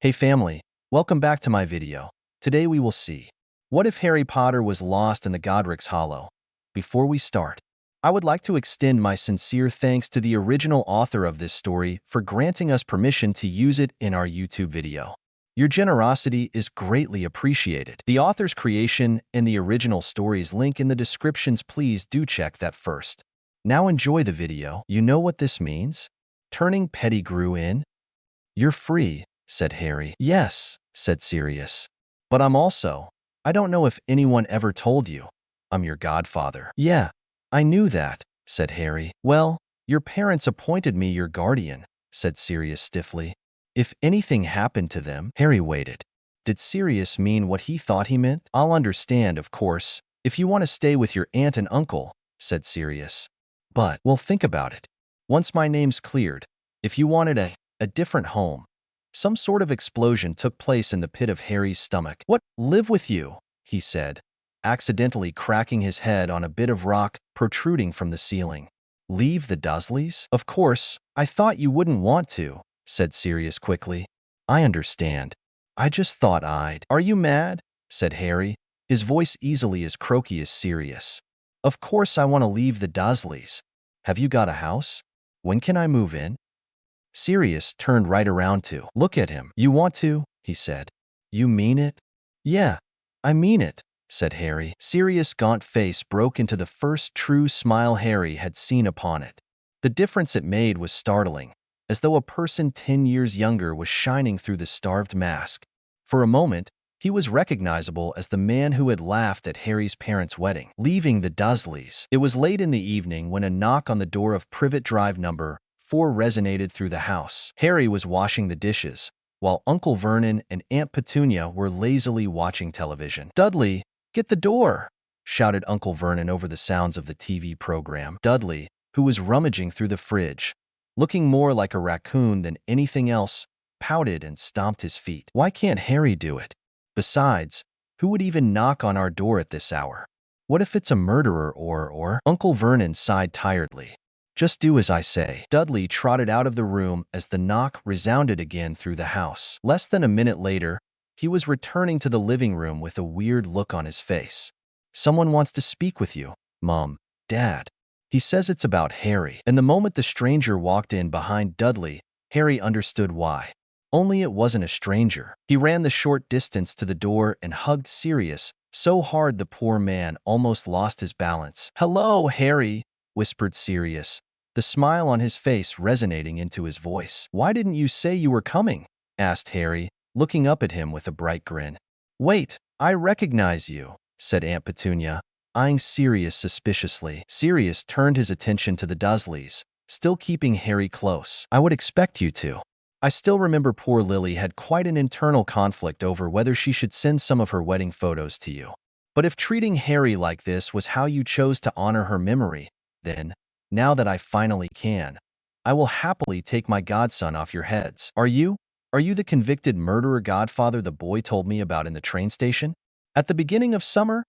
Hey family, welcome back to my video. Today we will see, what if Harry Potter was lost in the Godrics Hollow? Before we start, I would like to extend my sincere thanks to the original author of this story for granting us permission to use it in our YouTube video. Your generosity is greatly appreciated. The author's creation and the original story's link in the descriptions. Please do check that first. Now enjoy the video. You know what this means? Turning Pettigrew in? You're free, said Harry. Yes, said Sirius. But I don't know if anyone ever told you. I'm your godfather. Yeah, I knew that, said Harry. Well, your parents appointed me your guardian, said Sirius stiffly. If anything happened to them, Harry waited. Did Sirius mean what he thought he meant? I'll understand, of course, if you want to stay with your aunt and uncle, said Sirius. But, well, think about it. Once my name's cleared, if you wanted a different home. Some sort of explosion took place in the pit of Harry's stomach. What? Live with you? He said, accidentally cracking his head on a bit of rock protruding from the ceiling. Leave the Dursleys? Of course, I thought you wouldn't want to, said Sirius quickly. I understand. I just thought I'd. Are you mad? Said Harry, his voice easily as croaky as Sirius. Of course I want to leave the Dursleys. Have you got a house? When can I move in? Sirius turned right around to look at him. You want to? He said. You mean it? Yeah, I mean it, said Harry. Sirius' gaunt face broke into the first true smile Harry had seen upon it. The difference it made was startling, as though a person 10 years younger was shining through the starved mask. For a moment, he was recognizable as the man who had laughed at Harry's parents' wedding. Leaving the Dursleys. It was late in the evening when a knock on the door of Privet Drive number 4 resonated through the house. Harry was washing the dishes, while Uncle Vernon and Aunt Petunia were lazily watching television. Dudley, get the door, shouted Uncle Vernon over the sounds of the TV program. Dudley, who was rummaging through the fridge, looking more like a raccoon than anything else, pouted and stomped his feet. Why can't Harry do it? Besides, who would even knock on our door at this hour? What if it's a murderer or? Uncle Vernon sighed tiredly. Just do as I say. Dudley trotted out of the room as the knock resounded again through the house. Less than a minute later, he was returning to the living room with a weird look on his face. Someone wants to speak with you, Mom, Dad. He says it's about Harry. And the moment the stranger walked in behind Dudley, Harry understood why. Only it wasn't a stranger. He ran the short distance to the door and hugged Sirius so hard the poor man almost lost his balance. Hello, Harry, whispered Sirius, the smile on his face resonating into his voice. Why didn't you say you were coming? Asked Harry, looking up at him with a bright grin. Wait, I recognize you, said Aunt Petunia, eyeing Sirius suspiciously. Sirius turned his attention to the Dursleys, still keeping Harry close. I would expect you to. I still remember poor Lily had quite an internal conflict over whether she should send some of her wedding photos to you. But if treating Harry like this was how you chose to honor her memory, then, now that I finally can, I will happily take my godson off your heads. Are you the convicted murderer godfather the boy told me about in the train station? At the beginning of summer?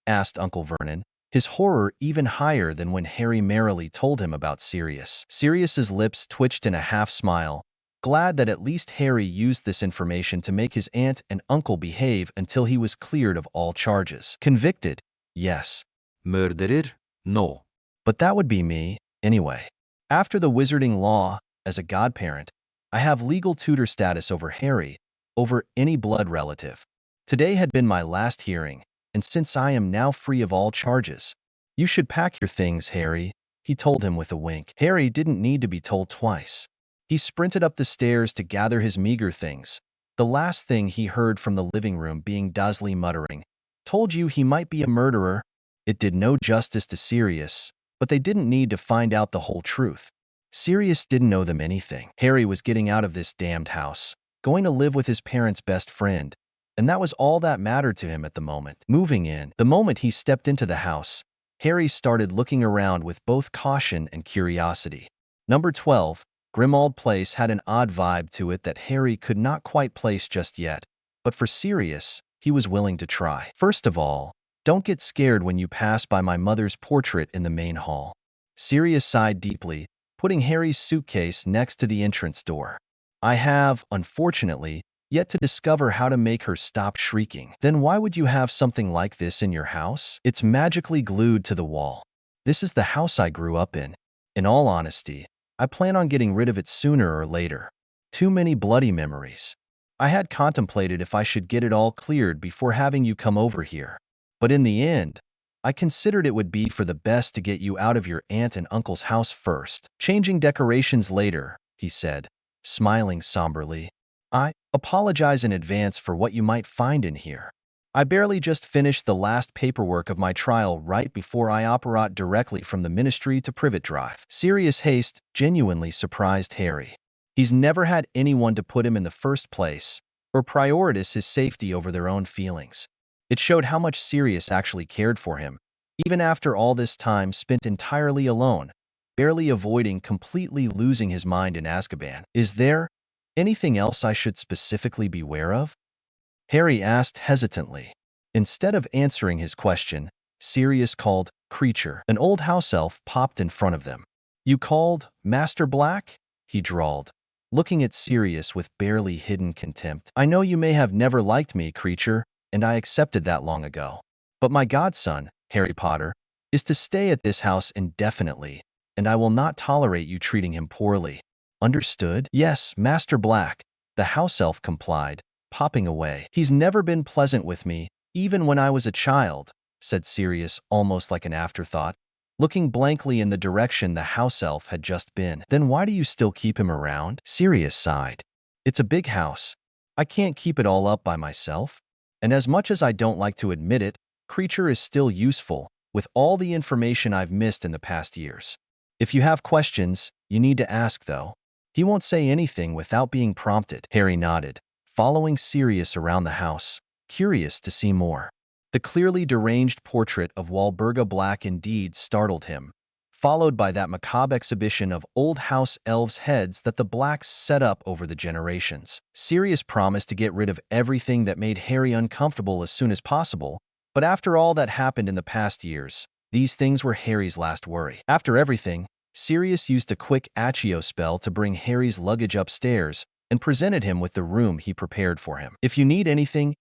Asked Uncle Vernon, his horror even higher than when Harry merrily told him about Sirius. Sirius's lips twitched in a half-smile, glad that at least Harry used this information to make his aunt and uncle behave until he was cleared of all charges. Convicted? Yes. Murderer? No. But that would be me, anyway. After the wizarding law, as a godparent, I have legal tutor status over Harry, over any blood relative. Today had been my last hearing, and since I am now free of all charges, you should pack your things, Harry, he told him with a wink. Harry didn't need to be told twice. He sprinted up the stairs to gather his meager things, the last thing he heard from the living room being Dursley muttering, "Told you he might be a murderer." It did no justice to Sirius, but they didn't need to find out the whole truth. Sirius didn't owe them anything. Harry was getting out of this damned house, going to live with his parents' best friend, and that was all that mattered to him at the moment. Moving in. The moment he stepped into the house, Harry started looking around with both caution and curiosity. Number 12, Grimmauld Place had an odd vibe to it that Harry could not quite place just yet, but for Sirius, he was willing to try. First of all, don't get scared when you pass by my mother's portrait in the main hall. Sirius sighed deeply, putting Harry's suitcase next to the entrance door. I have, unfortunately, yet to discover how to make her stop shrieking. Then why would you have something like this in your house? It's magically glued to the wall. This is the house I grew up in. In all honesty, I plan on getting rid of it sooner or later. Too many bloody memories. I had contemplated if I should get it all cleared before having you come over here. But in the end, I considered it would be for the best to get you out of your aunt and uncle's house first. Changing decorations later, he said, smiling somberly. I apologize in advance for what you might find in here. I barely just finished the last paperwork of my trial right before I operate directly from the ministry to Privet Drive. Serious haste genuinely surprised Harry. He's never had anyone to put him in the first place or prioritize his safety over their own feelings. It showed how much Sirius actually cared for him, even after all this time spent entirely alone, barely avoiding completely losing his mind in Azkaban. Is there anything else I should specifically beware of? Harry asked hesitantly. Instead of answering his question, Sirius called Creature. An old house elf popped in front of them. You called Master Black? He drawled, looking at Sirius with barely hidden contempt. I know you may have never liked me, Creature, and I accepted that long ago. But my godson, Harry Potter, is to stay at this house indefinitely, and I will not tolerate you treating him poorly. Understood? Yes, Master Black, the house elf complied, popping away. He's never been pleasant with me, even when I was a child, said Sirius almost like an afterthought, looking blankly in the direction the house elf had just been. Then why do you still keep him around? Sirius sighed. It's a big house. I can't keep it all up by myself. And as much as I don't like to admit it, Creature is still useful, with all the information I've missed in the past years. If you have questions, you need to ask, though. He won't say anything without being prompted. Harry nodded, following Sirius around the house, curious to see more. The clearly deranged portrait of Walburga Black indeed startled him, followed by that macabre exhibition of old house elves' heads that the Blacks set up over the generations. Sirius promised to get rid of everything that made Harry uncomfortable as soon as possible, but after all that happened in the past years, these things were Harry's last worry. After everything, Sirius used a quick Accio spell to bring Harry's luggage upstairs and presented him with the room he prepared for him. If you need anything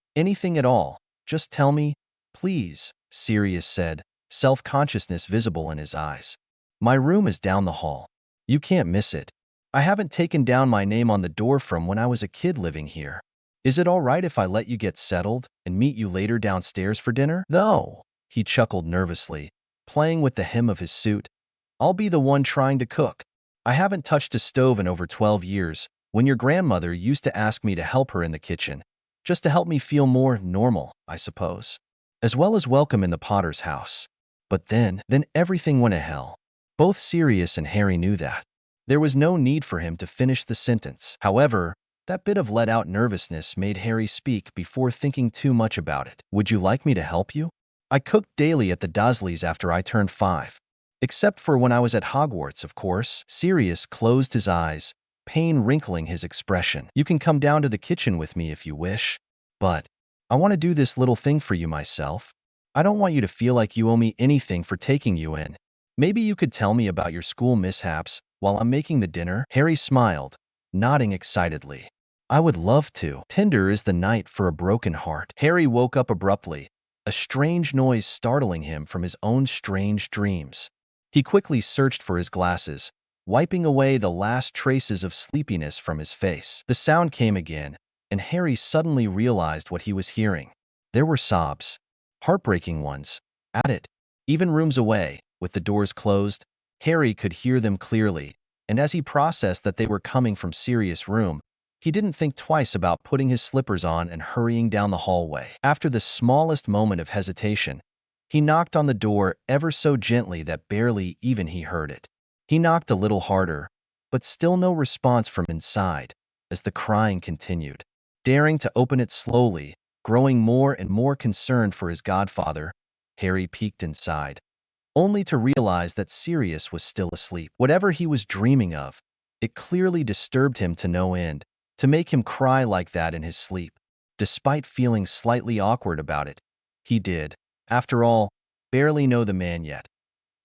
at all, just tell me, please, Sirius said, self-consciousness visible in his eyes. My room is down the hall. You can't miss it. I haven't taken down my name on the door from when I was a kid living here. Is it all right if I let you get settled and meet you later downstairs for dinner? No, he chuckled nervously, playing with the hem of his suit. I'll be the one trying to cook. I haven't touched a stove in over 12 years, when your grandmother used to ask me to help her in the kitchen, just to help me feel more normal, I suppose, as well as welcome in the Potter's house. But then everything went to hell. Both Sirius and Harry knew that. There was no need for him to finish the sentence. However, that bit of let-out nervousness made Harry speak before thinking too much about it. Would you like me to help you? I cooked daily at the Dursleys after I turned 5. Except for when I was at Hogwarts, of course. Sirius closed his eyes, pain wrinkling his expression. You can come down to the kitchen with me if you wish. But I want to do this little thing for you myself. I don't want you to feel like you owe me anything for taking you in. Maybe you could tell me about your school mishaps while I'm making the dinner? Harry smiled, nodding excitedly. I would love to. Tender is the night for a broken heart. Harry woke up abruptly, a strange noise startling him from his own strange dreams. He quickly searched for his glasses, wiping away the last traces of sleepiness from his face. The sound came again, and Harry suddenly realized what he was hearing. There were sobs, heartbreaking ones, at it. Even rooms away, with the doors closed, Harry could hear them clearly, and as he processed that they were coming from Sirius' room, he didn't think twice about putting his slippers on and hurrying down the hallway. After the smallest moment of hesitation, he knocked on the door ever so gently that barely even he heard it. He knocked a little harder, but still no response from inside, as the crying continued. Daring to open it slowly, growing more and more concerned for his godfather, Harry peeked inside, only to realize that Sirius was still asleep. Whatever he was dreaming of, it clearly disturbed him to no end, to make him cry like that in his sleep. Despite feeling slightly awkward about it, he did, after all, barely know the man yet.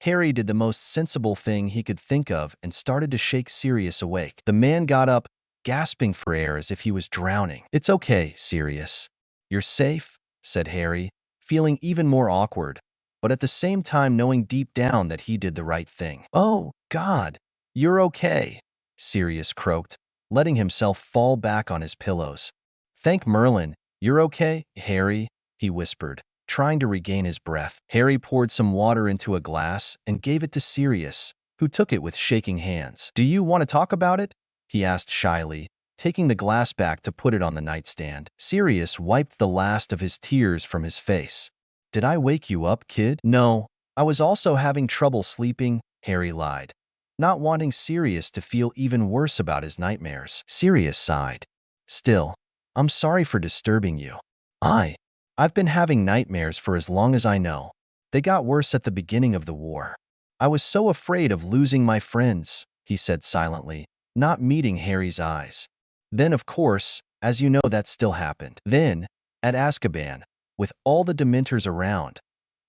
Harry did the most sensible thing he could think of and started to shake Sirius awake. The man got up, gasping for air as if he was drowning. "It's okay, Sirius. You're safe," said Harry, feeling even more awkward, but at the same time knowing deep down that he did the right thing. "Oh, God, you're okay," Sirius croaked, letting himself fall back on his pillows. "Thank Merlin, you're okay, Harry," he whispered, trying to regain his breath. Harry poured some water into a glass and gave it to Sirius, who took it with shaking hands. "Do you want to talk about it?" he asked shyly, taking the glass back to put it on the nightstand. Sirius wiped the last of his tears from his face. "Did I wake you up, kid?" "No, I was also having trouble sleeping," Harry lied, not wanting Sirius to feel even worse about his nightmares. Sirius sighed. "Still, I'm sorry for disturbing you. I've been having nightmares for as long as I know. They got worse at the beginning of the war. I was so afraid of losing my friends," he said silently, not meeting Harry's eyes. "Then, of course, as you know, that still happened. Then, at Azkaban, with all the Dementors around,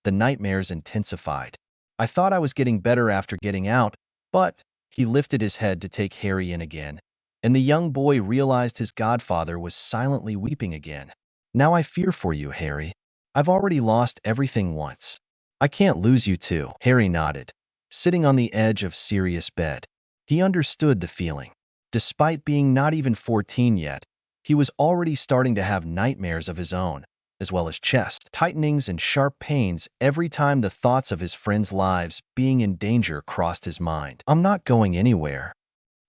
the nightmares intensified. I thought I was getting better after getting out, but—" He lifted his head to take Harry in again, and the young boy realized his godfather was silently weeping again. "Now I fear for you, Harry. I've already lost everything once. I can't lose you too." Harry nodded, sitting on the edge of Sirius' bed. He understood the feeling. Despite being not even 14 yet, he was already starting to have nightmares of his own, as well as chest tightenings and sharp pains every time the thoughts of his friends' lives being in danger crossed his mind. "I'm not going anywhere."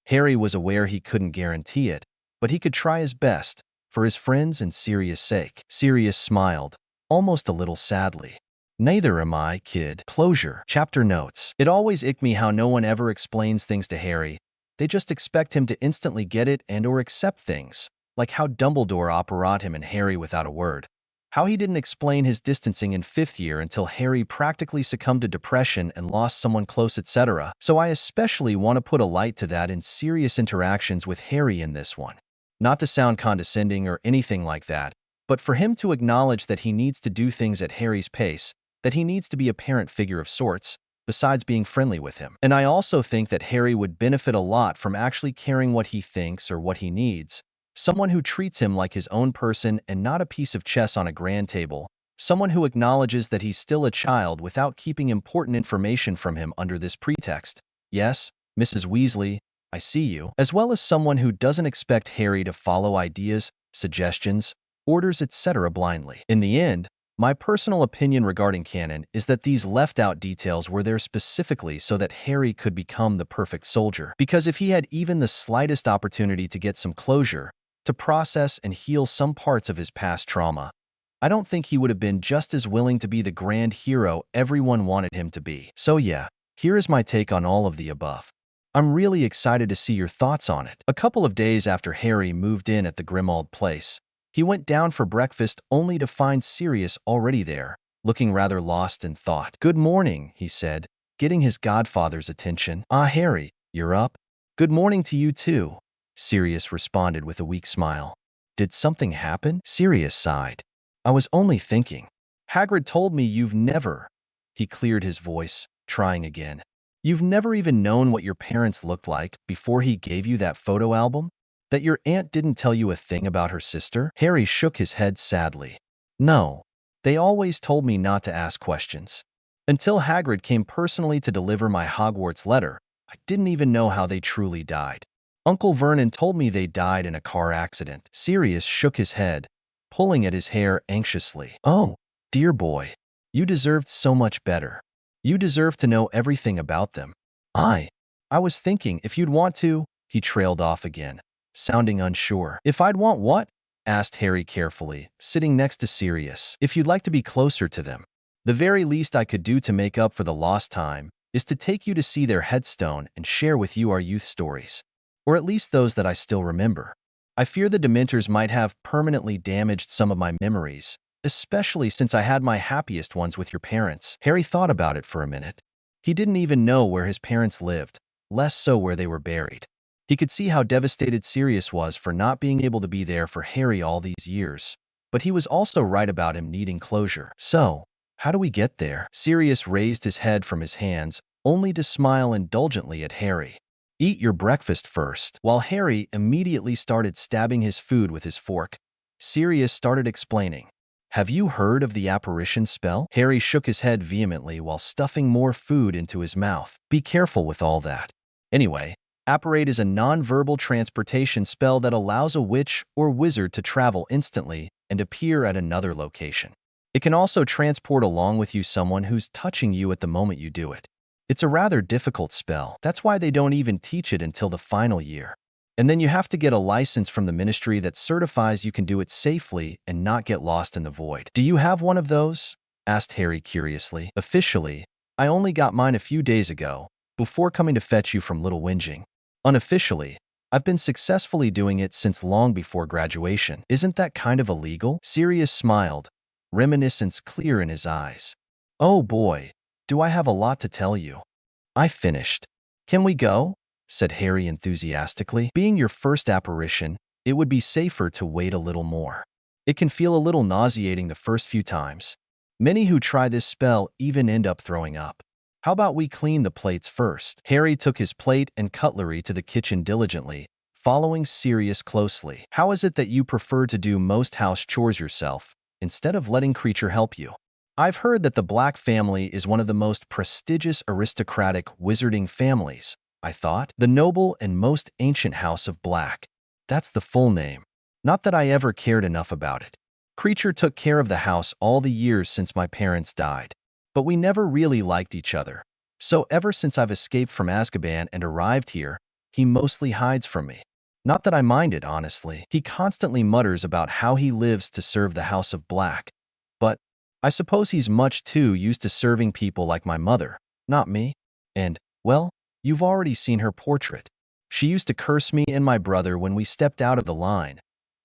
Harry was aware he couldn't guarantee it, but he could try his best, for his friends and Sirius' sake. Sirius smiled, almost a little sadly. "Neither am I, kid." Closure. Chapter notes. It always icked me how no one ever explains things to Harry. They just expect him to instantly get it and or accept things, like how Dumbledore operated him and Harry without a word. How he didn't explain his distancing in 5th year until Harry practically succumbed to depression and lost someone close, etc. So I especially want to put a light to that in Sirius' interactions with Harry in this one. Not to sound condescending or anything like that, but for him to acknowledge that he needs to do things at Harry's pace, that he needs to be a parent figure of sorts, besides being friendly with him. And I also think that Harry would benefit a lot from actually caring what he thinks or what he needs. Someone who treats him like his own person and not a piece of chess on a grand table. Someone who acknowledges that he's still a child without keeping important information from him under this pretext. "Yes, Mrs. Weasley, I see you." As well as someone who doesn't expect Harry to follow ideas, suggestions, orders, etc. blindly. In the end, my personal opinion regarding canon is that these left-out details were there specifically so that Harry could become the perfect soldier. Because if he had even the slightest opportunity to get some closure, to process and heal some parts of his past trauma, I don't think he would have been just as willing to be the grand hero everyone wanted him to be. So yeah, here is my take on all of the above. I'm really excited to see your thoughts on it. A couple of days after Harry moved in at the Grimmauld place, he went down for breakfast only to find Sirius already there, looking rather lost in thought. "Good morning," he said, getting his godfather's attention. "Ah, Harry, you're up?" "Good morning to you too," Sirius responded with a weak smile. "Did something happen?" Sirius sighed. "I was only thinking. Hagrid told me you've never—" He cleared his voice, trying again. "You've never even known what your parents looked like before he gave you that photo album? That your aunt didn't tell you a thing about her sister?" Harry shook his head sadly. "No. They always told me not to ask questions. Until Hagrid came personally to deliver my Hogwarts letter, I didn't even know how they truly died. Uncle Vernon told me they died in a car accident." Sirius shook his head, pulling at his hair anxiously. "Oh, dear boy. You deserved so much better. You deserve to know everything about them." I was thinking if you'd want to," he trailed off again, sounding unsure. "If I'd want what?" asked Harry carefully, sitting next to Sirius. "If you'd like to be closer to them. The very least I could do to make up for the lost time is to take you to see their headstone and share with you our youth stories. Or at least those that I still remember. I fear the Dementors might have permanently damaged some of my memories, especially since I had my happiest ones with your parents." Harry thought about it for a minute. He didn't even know where his parents lived, less so where they were buried. He could see how devastated Sirius was for not being able to be there for Harry all these years. But he was also right about him needing closure. "So, how do we get there?" Sirius raised his head from his hands, only to smile indulgently at Harry. Eat your breakfast first. While Harry immediately started stabbing his food with his fork, Sirius started explaining. Have you heard of the apparition spell? Harry shook his head vehemently while stuffing more food into his mouth. Be careful with all that. Anyway, apparate is a non-verbal transportation spell that allows a witch or wizard to travel instantly and appear at another location. It can also transport along with you someone who's touching you at the moment you do it. It's a rather difficult spell. That's why they don't even teach it until the final year. And then you have to get a license from the ministry that certifies you can do it safely and not get lost in the void. Do you have one of those? Asked Harry curiously. Officially, I only got mine a few days ago, before coming to fetch you from Little Whinging. Unofficially, I've been successfully doing it since long before graduation. Isn't that kind of illegal? Sirius smiled, reminiscence clear in his eyes. Oh boy, do I have a lot to tell you. I finished. Can we go? Said Harry enthusiastically. Being your first apparition, it would be safer to wait a little more. It can feel a little nauseating the first few times. Many who try this spell even end up throwing up. How about we clean the plates first? Harry took his plate and cutlery to the kitchen diligently, following Sirius closely. How is it that you prefer to do most house chores yourself, instead of letting Creature help you? I've heard that the Black family is one of the most prestigious aristocratic wizarding families, I thought. The noble and most ancient House of Black. That's the full name. Not that I ever cared enough about it. Creature took care of the house all the years since my parents died. But we never really liked each other. So ever since I've escaped from Azkaban and arrived here, he mostly hides from me. Not that I mind it, honestly. He constantly mutters about how he lives to serve the House of Black. But I suppose he's much too used to serving people like my mother, not me. And, well, you've already seen her portrait. She used to curse me and my brother when we stepped out of the line.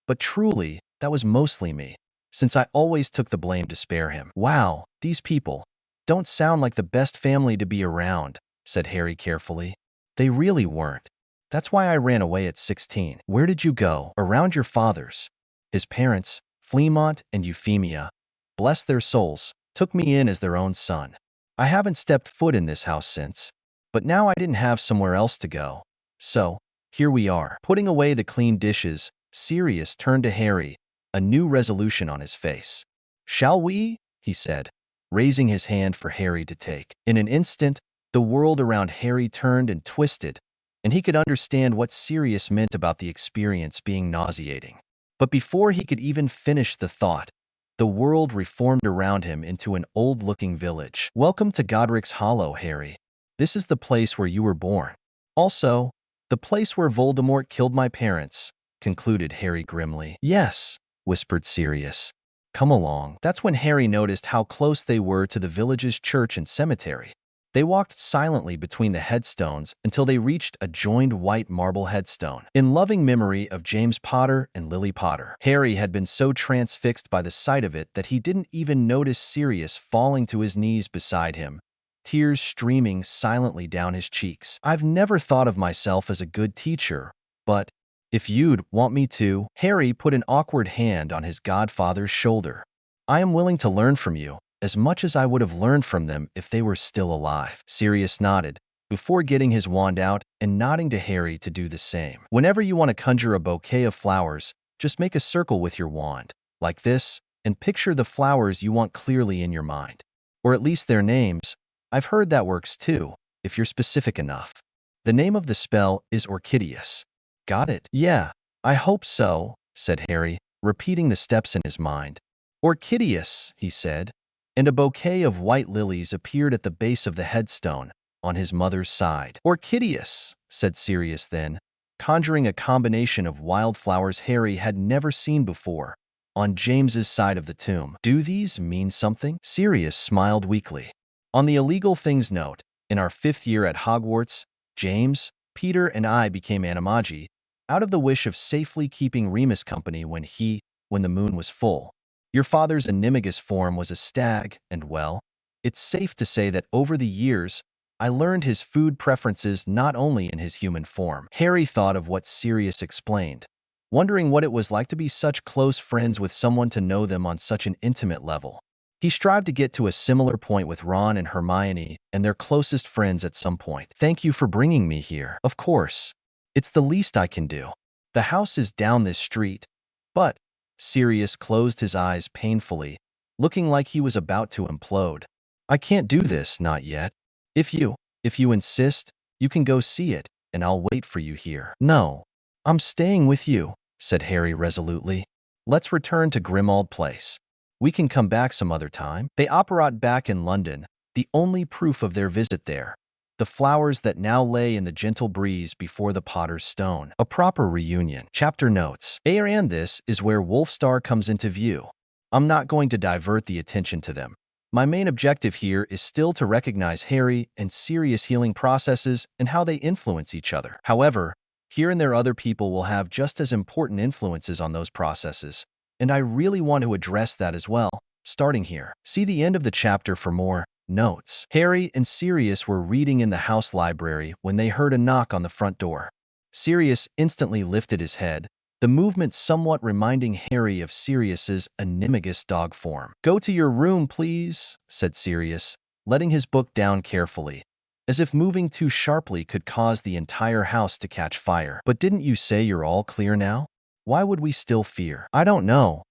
But truly, that was mostly me, since I always took the blame to spare him. Wow, these people don't sound like the best family to be around, said Harry carefully. They really weren't. That's why I ran away at 16. Where did you go? Around your father's. His parents, Fleamont and Euphemia, bless their souls, took me in as their own son. I haven't stepped foot in this house since, but now I didn't have somewhere else to go. So, here we are. Putting away the clean dishes, Sirius turned to Harry, a new resolution on his face. Shall we? He said, raising his hand for Harry to take. In an instant, the world around Harry turned and twisted, and he could understand what Sirius meant about the experience being nauseating. But before he could even finish the thought, the world reformed around him into an old-looking village. Welcome to Godrics Hollow, Harry. This is the place where you were born. Also, the place where Voldemort killed my parents, concluded Harry grimly. Yes, whispered Sirius. Come along. That's when Harry noticed how close they were to the village's church and cemetery. They walked silently between the headstones until they reached a joined white marble headstone. In loving memory of James Potter and Lily Potter, Harry had been so transfixed by the sight of it that he didn't even notice Sirius falling to his knees beside him, tears streaming silently down his cheeks. I've never thought of myself as a good teacher, but if you'd want me to, Harry put an awkward hand on his godfather's shoulder. I am willing to learn from you, as much as I would have learned from them if they were still alive. Sirius nodded, before getting his wand out and nodding to Harry to do the same. Whenever you want to conjure a bouquet of flowers, just make a circle with your wand, like this, and picture the flowers you want clearly in your mind. Or at least their names. I've heard that works too, if you're specific enough. The name of the spell is Orchideus. Got it? Yeah, I hope so, said Harry, repeating the steps in his mind. Orchideus, he said, and a bouquet of white lilies appeared at the base of the headstone, on his mother's side. Orchideus, said Sirius then, conjuring a combination of wildflowers Harry had never seen before, on James's side of the tomb. Do these mean something? Sirius smiled weakly. On the illegal things note, in our 5th year at Hogwarts, James, Peter, and I became animagi, out of the wish of safely keeping Remus company when the moon was full. Your father's animagus form was a stag, and well, it's safe to say that over the years, I learned his food preferences not only in his human form. Harry thought of what Sirius explained, wondering what it was like to be such close friends with someone to know them on such an intimate level. He strived to get to a similar point with Ron and Hermione and their closest friends at some point. Thank you for bringing me here. Of course. It's the least I can do. The house is down this street. But Sirius closed his eyes painfully, looking like he was about to implode. I can't do this, not yet. If you insist, you can go see it, and I'll wait for you here. No, I'm staying with you, said Harry resolutely. Let's return to Grimmauld Place. We can come back some other time. They operate back in London, the only proof of their visit there. The flowers that now lay in the gentle breeze before the Potter's Stone. A proper reunion. Chapter notes. And this is where Wolfstar comes into view. I'm not going to divert the attention to them. My main objective here is still to recognize Harry and Sirius' healing processes and how they influence each other. However, here and there other people will have just as important influences on those processes, and I really want to address that as well, starting here. See the end of the chapter for more notes. Harry and Sirius were reading in the house library when they heard a knock on the front door. Sirius instantly lifted his head, the movement somewhat reminding Harry of Sirius's animagus dog form. Go to your room, please, said Sirius, letting his book down carefully, as if moving too sharply could cause the entire house to catch fire. But didn't you say you're all clear now? Why would we still fear? I don't know.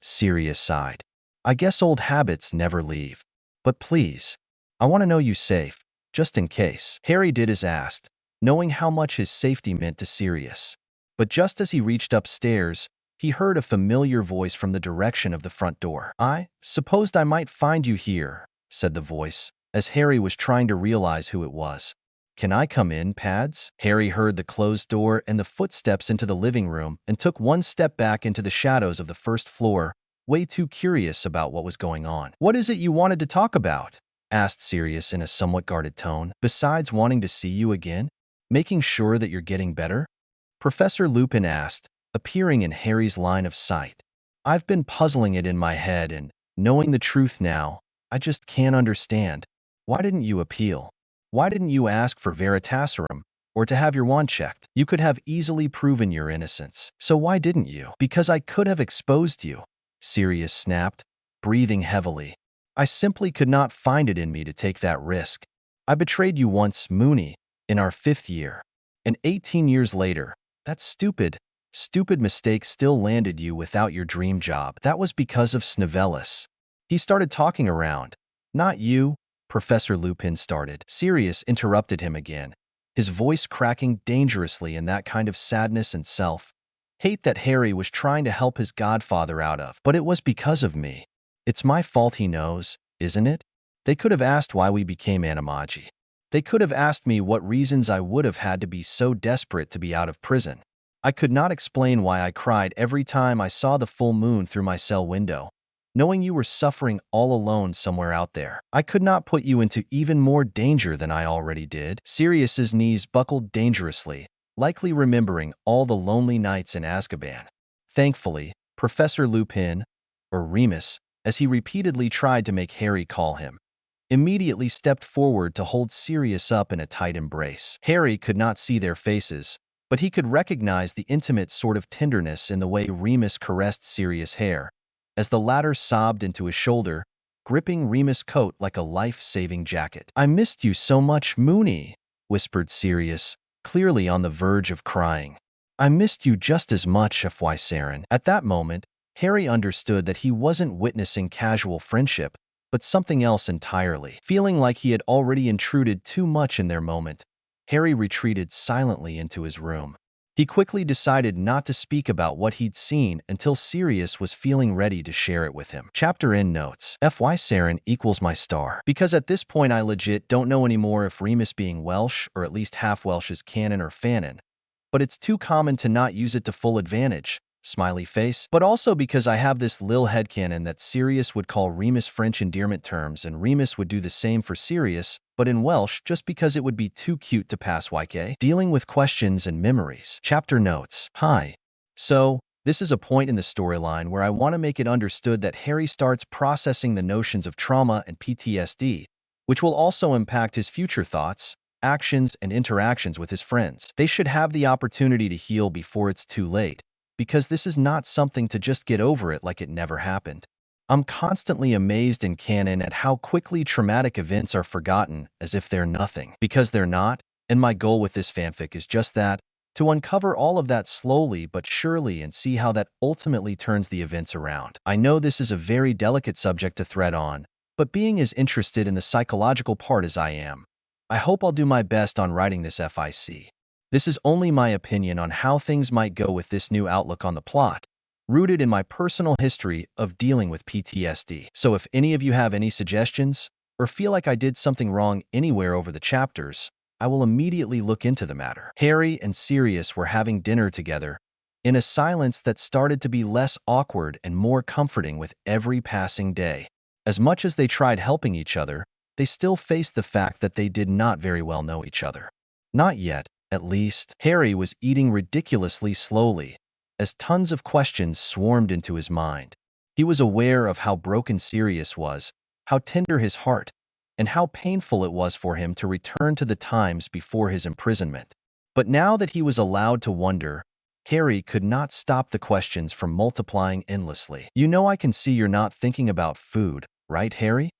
Sirius sighed. I guess old habits never leave. But please, I want to know you safe, just in case. Harry did as asked, knowing how much his safety meant to Sirius. But just as he reached upstairs, he heard a familiar voice from the direction of the front door. I supposed I might find you here, said the voice, as Harry was trying to realize who it was. Can I come in, Pads? Harry heard the closed door and the footsteps into the living room and took one step back into the shadows of the first floor, way too curious about what was going on. What is it you wanted to talk about? Asked Sirius in a somewhat guarded tone. Besides wanting to see you again? Making sure that you're getting better? Professor Lupin asked, appearing in Harry's line of sight. I've been puzzling it in my head and, knowing the truth now, I just can't understand. Why didn't you appeal? Why didn't you ask for Veritaserum, or to have your wand checked? You could have easily proven your innocence. So why didn't you? Because I could have exposed you, Sirius snapped, breathing heavily. I simply could not find it in me to take that risk. I betrayed you once, Moony, in our 5th year. And 18 years later, that stupid mistake still landed you without your dream job. That was because of Snevelis. He started talking around. Not you, Professor Lupin started. Sirius interrupted him again, his voice cracking dangerously in that kind of sadness and self-hate that Harry was trying to help his godfather out of. But it was because of me. It's my fault he knows, isn't it? They could have asked why we became animagi. They could have asked me what reasons I would have had to be so desperate to be out of prison. I could not explain why I cried every time I saw the full moon through my cell window, knowing you were suffering all alone somewhere out there. I could not put you into even more danger than I already did. Sirius's knees buckled dangerously, likely remembering all the lonely nights in Azkaban. Thankfully, Professor Lupin, or Remus, as he repeatedly tried to make Harry call him, immediately stepped forward to hold Sirius up in a tight embrace. Harry could not see their faces, but he could recognize the intimate sort of tenderness in the way Remus caressed Sirius' hair, as the latter sobbed into his shoulder, gripping Remus' coat like a life-saving jacket. I missed you so much, Moony, whispered Sirius, clearly on the verge of crying. I missed you just as much, F.Y. Saren. At that moment, Harry understood that he wasn't witnessing casual friendship, but something else entirely. Feeling like he had already intruded too much in their moment, Harry retreated silently into his room. He quickly decided not to speak about what he'd seen until Sirius was feeling ready to share it with him. Chapter end notes. F.Y. Saren equals my star. Because at this point I legit don't know anymore if Remus being Welsh or at least half Welsh is canon or fanon, but it's too common to not use it to full advantage. Smiley face. But also because I have this lil headcanon that Sirius would call Remus French endearment terms and Remus would do the same for Sirius, but in Welsh just because it would be too cute to pass YK. Dealing with questions and memories. Chapter notes. Hi. So, this is a point in the storyline where I want to make it understood that Harry starts processing the notions of trauma and PTSD, which will also impact his future thoughts, actions, and interactions with his friends. They should have the opportunity to heal before it's too late, because this is not something to just get over it like it never happened. I'm constantly amazed in canon at how quickly traumatic events are forgotten as if they're nothing. Because they're not, and my goal with this fanfic is just that, to uncover all of that slowly but surely and see how that ultimately turns the events around. I know this is a very delicate subject to thread on, but being as interested in the psychological part as I am, I hope I'll do my best on writing this FIC. This is only my opinion on how things might go with this new outlook on the plot, rooted in my personal history of dealing with PTSD. So if any of you have any suggestions, or feel like I did something wrong anywhere over the chapters, I will immediately look into the matter. Harry and Sirius were having dinner together, in a silence that started to be less awkward and more comforting with every passing day. As much as they tried helping each other, they still faced the fact that they did not very well know each other. Not yet, at least. Harry was eating ridiculously slowly, as tons of questions swarmed into his mind. He was aware of how broken Sirius was, how tender his heart, and how painful it was for him to return to the times before his imprisonment. But now that he was allowed to wonder, Harry could not stop the questions from multiplying endlessly. You know, I can see you're not thinking about food, right, Harry?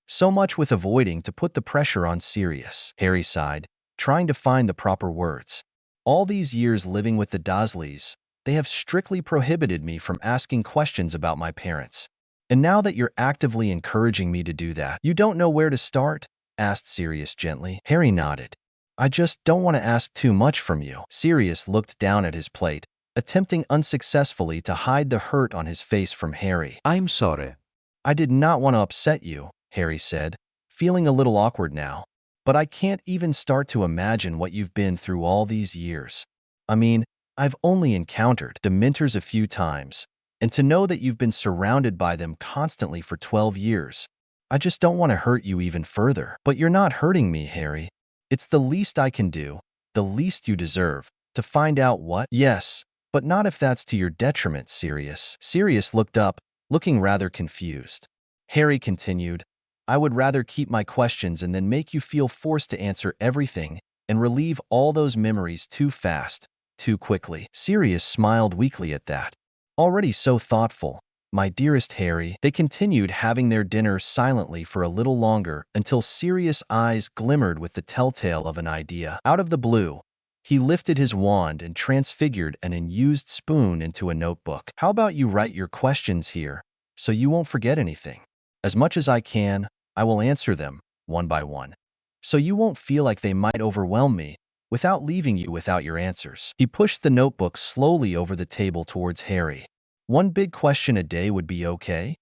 So much with avoiding to put the pressure on Sirius. Harry sighed, trying to find the proper words. All these years living with the Dursleys, they have strictly prohibited me from asking questions about my parents. And now that you're actively encouraging me to do that, you don't know where to start? Asked Sirius gently. Harry nodded. I just don't want to ask too much from you. Sirius looked down at his plate, attempting unsuccessfully to hide the hurt on his face from Harry. I'm sorry. I did not want to upset you, Harry said, feeling a little awkward now. But I can't even start to imagine what you've been through all these years. I mean, I've only encountered Dementors a few times, and to know that you've been surrounded by them constantly for 12 years, I just don't want to hurt you even further. But you're not hurting me, Harry. It's the least I can do, the least you deserve, to find out what. Yes, but not if that's to your detriment, Sirius. Sirius looked up, looking rather confused. Harry continued, I would rather keep my questions and then make you feel forced to answer everything and relieve all those memories too fast, too quickly. Sirius smiled weakly at that. Already so thoughtful, my dearest Harry. They continued having their dinner silently for a little longer until Sirius' eyes glimmered with the telltale of an idea. Out of the blue, he lifted his wand and transfigured an unused spoon into a notebook. How about you write your questions here, so you won't forget anything? As much as I can, I will answer them, one by one, so you won't feel like they might overwhelm me without leaving you without your answers. He pushed the notebook slowly over the table towards Harry. One big question a day would be okay?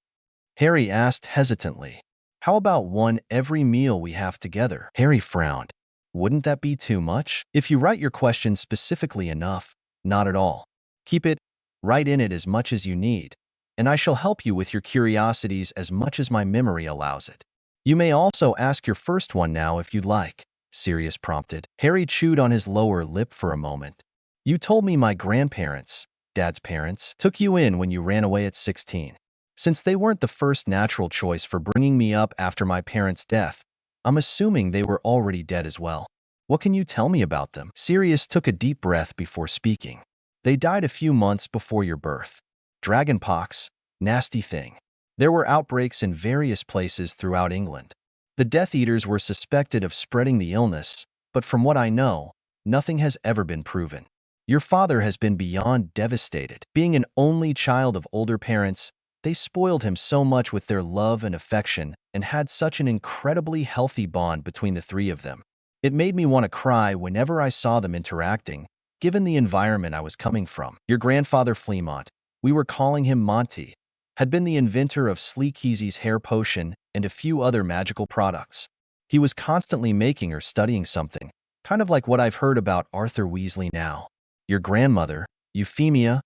Harry asked hesitantly. How about one every meal we have together? Harry frowned. Wouldn't that be too much? If you write your question specifically enough, not at all. Keep it, write in it as much as you need, and I shall help you with your curiosities as much as my memory allows it. You may also ask your first one now if you'd like, Sirius prompted. Harry chewed on his lower lip for a moment. You told me my grandparents, Dad's parents, took you in when you ran away at 16. Since they weren't the first natural choice for bringing me up after my parents' death, I'm assuming they were already dead as well. What can you tell me about them? Sirius took a deep breath before speaking. They died a few months before your birth. Dragonpox, nasty thing. There were outbreaks in various places throughout England. The Death Eaters were suspected of spreading the illness, but from what I know, nothing has ever been proven. Your father has been beyond devastated. Being an only child of older parents, they spoiled him so much with their love and affection and had such an incredibly healthy bond between the three of them. It made me want to cry whenever I saw them interacting, given the environment I was coming from. Your grandfather Fleamont, we were calling him Monty, had been the inventor of Sleekeasy's hair potion and a few other magical products. He was constantly making or studying something, kind of like what I've heard about Arthur Weasley now. Your grandmother, Euphemia,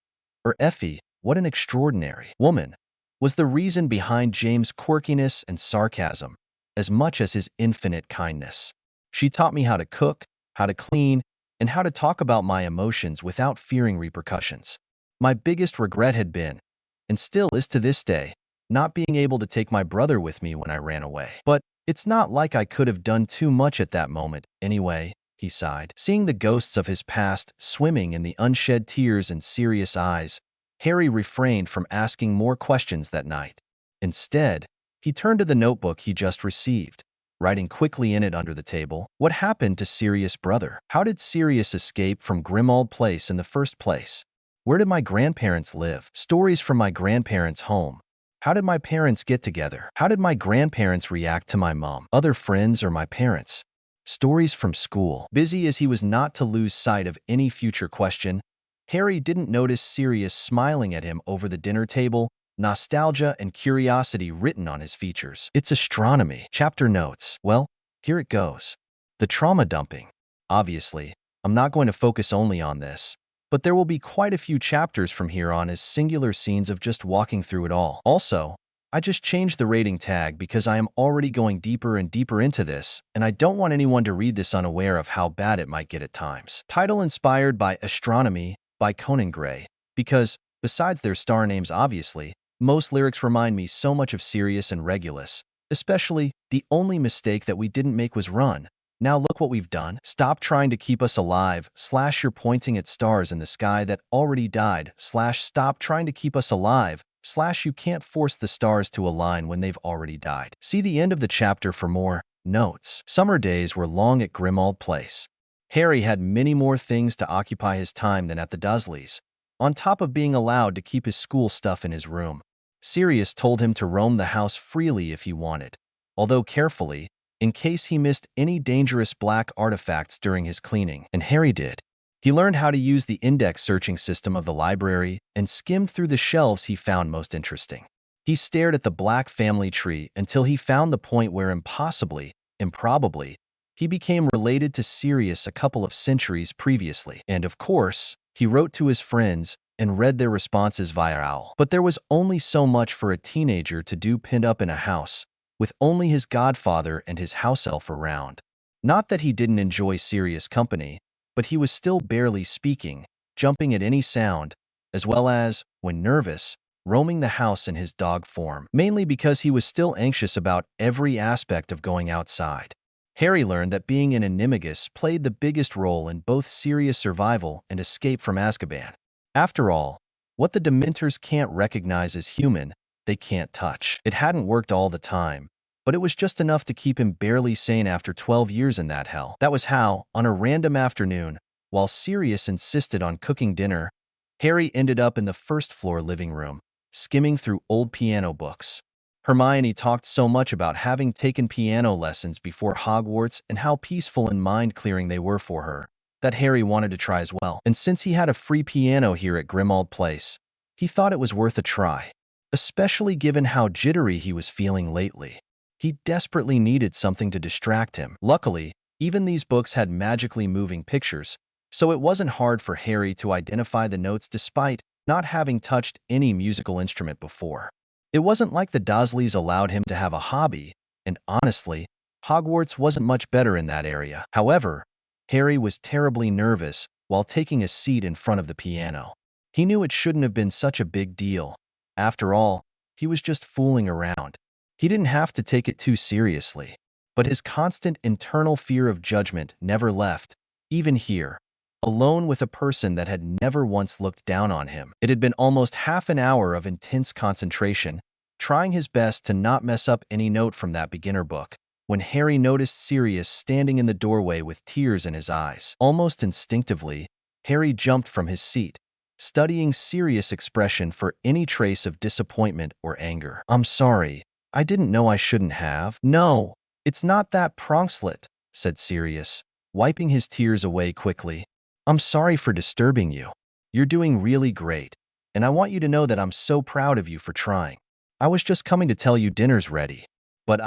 or Effie, what an extraordinary woman, was the reason behind James' quirkiness and sarcasm, as much as his infinite kindness. She taught me how to cook, how to clean, and how to talk about my emotions without fearing repercussions. My biggest regret had been, and still is to this day, not being able to take my brother with me when I ran away. But it's not like I could have done too much at that moment, anyway, he sighed. Seeing the ghosts of his past swimming in the unshed tears and serious eyes, Harry refrained from asking more questions that night. Instead, he turned to the notebook he just received, writing quickly in it under the table. What happened to Sirius' brother? How did Sirius escape from Grimmauld Place in the first place? Where did my grandparents live? Stories from my grandparents' home. How did my parents get together? How did my grandparents react to my mom, other friends, or my parents? Stories from school. Busy as he was not to lose sight of any future question, Harry didn't notice Sirius smiling at him over the dinner table, nostalgia and curiosity written on his features. It's astronomy. Chapter notes. Well, here it goes. The trauma dumping. Obviously, I'm not going to focus only on this, but there will be quite a few chapters from here on as singular scenes of just walking through it all. Also, I just changed the rating tag because I am already going deeper and deeper into this, and I don't want anyone to read this unaware of how bad it might get at times. Title inspired by Astronomy by Conan Gray, because, besides their star names obviously, most lyrics remind me so much of Sirius and Regulus, especially, the only mistake that we didn't make was run. Now look what we've done. Stop trying to keep us alive, / you're pointing at stars in the sky that already died, / stop trying to keep us alive, / you can't force the stars to align when they've already died. See the end of the chapter for more notes. Summer days were long at Grimmauld Place. Harry had many more things to occupy his time than at the Dursleys. On top of being allowed to keep his school stuff in his room, Sirius told him to roam the house freely if he wanted, although carefully, in case he missed any dangerous black artifacts during his cleaning, and Harry did. He learned how to use the index searching system of the library and skimmed through the shelves he found most interesting. He stared at the black family tree until he found the point where improbably, he became related to Sirius a couple of centuries previously. And of course, he wrote to his friends and read their responses via owl. But there was only so much for a teenager to do pinned up in a house, with only his godfather and his house elf around. Not that he didn't enjoy Sirius' company, but he was still barely speaking, jumping at any sound, as well as, when nervous, roaming the house in his dog form, mainly because he was still anxious about every aspect of going outside. Harry learned that being an animagus played the biggest role in both Sirius' survival and escape from Azkaban. After all, what the Dementors can't recognize as human, they can't touch. It hadn't worked all the time, but it was just enough to keep him barely sane after 12 years in that hell. That was how, on a random afternoon, while Sirius insisted on cooking dinner, Harry ended up in the first-floor living room, skimming through old piano books. Hermione talked so much about having taken piano lessons before Hogwarts and how peaceful and mind-clearing they were for her, that Harry wanted to try as well. And since he had a free piano here at Grimmauld Place, he thought it was worth a try, especially given how jittery he was feeling lately. He desperately needed something to distract him. Luckily, even these books had magically moving pictures, so it wasn't hard for Harry to identify the notes despite not having touched any musical instrument before. It wasn't like the Dursleys allowed him to have a hobby, and honestly, Hogwarts wasn't much better in that area. However, Harry was terribly nervous while taking a seat in front of the piano. He knew it shouldn't have been such a big deal. After all, he was just fooling around. He didn't have to take it too seriously. But his constant internal fear of judgment never left, even here, alone with a person that had never once looked down on him. It had been almost half an hour of intense concentration, trying his best to not mess up any note from that beginner book, when Harry noticed Sirius standing in the doorway with tears in his eyes. Almost instinctively, Harry jumped from his seat, studying Sirius' expression for any trace of disappointment or anger. "I'm sorry. I didn't know I shouldn't have." "No, it's not that, Pronkslet," said Sirius, wiping his tears away quickly. "I'm sorry for disturbing you. You're doing really great, and I want you to know that I'm so proud of you for trying. I was just coming to tell you dinner's ready." "But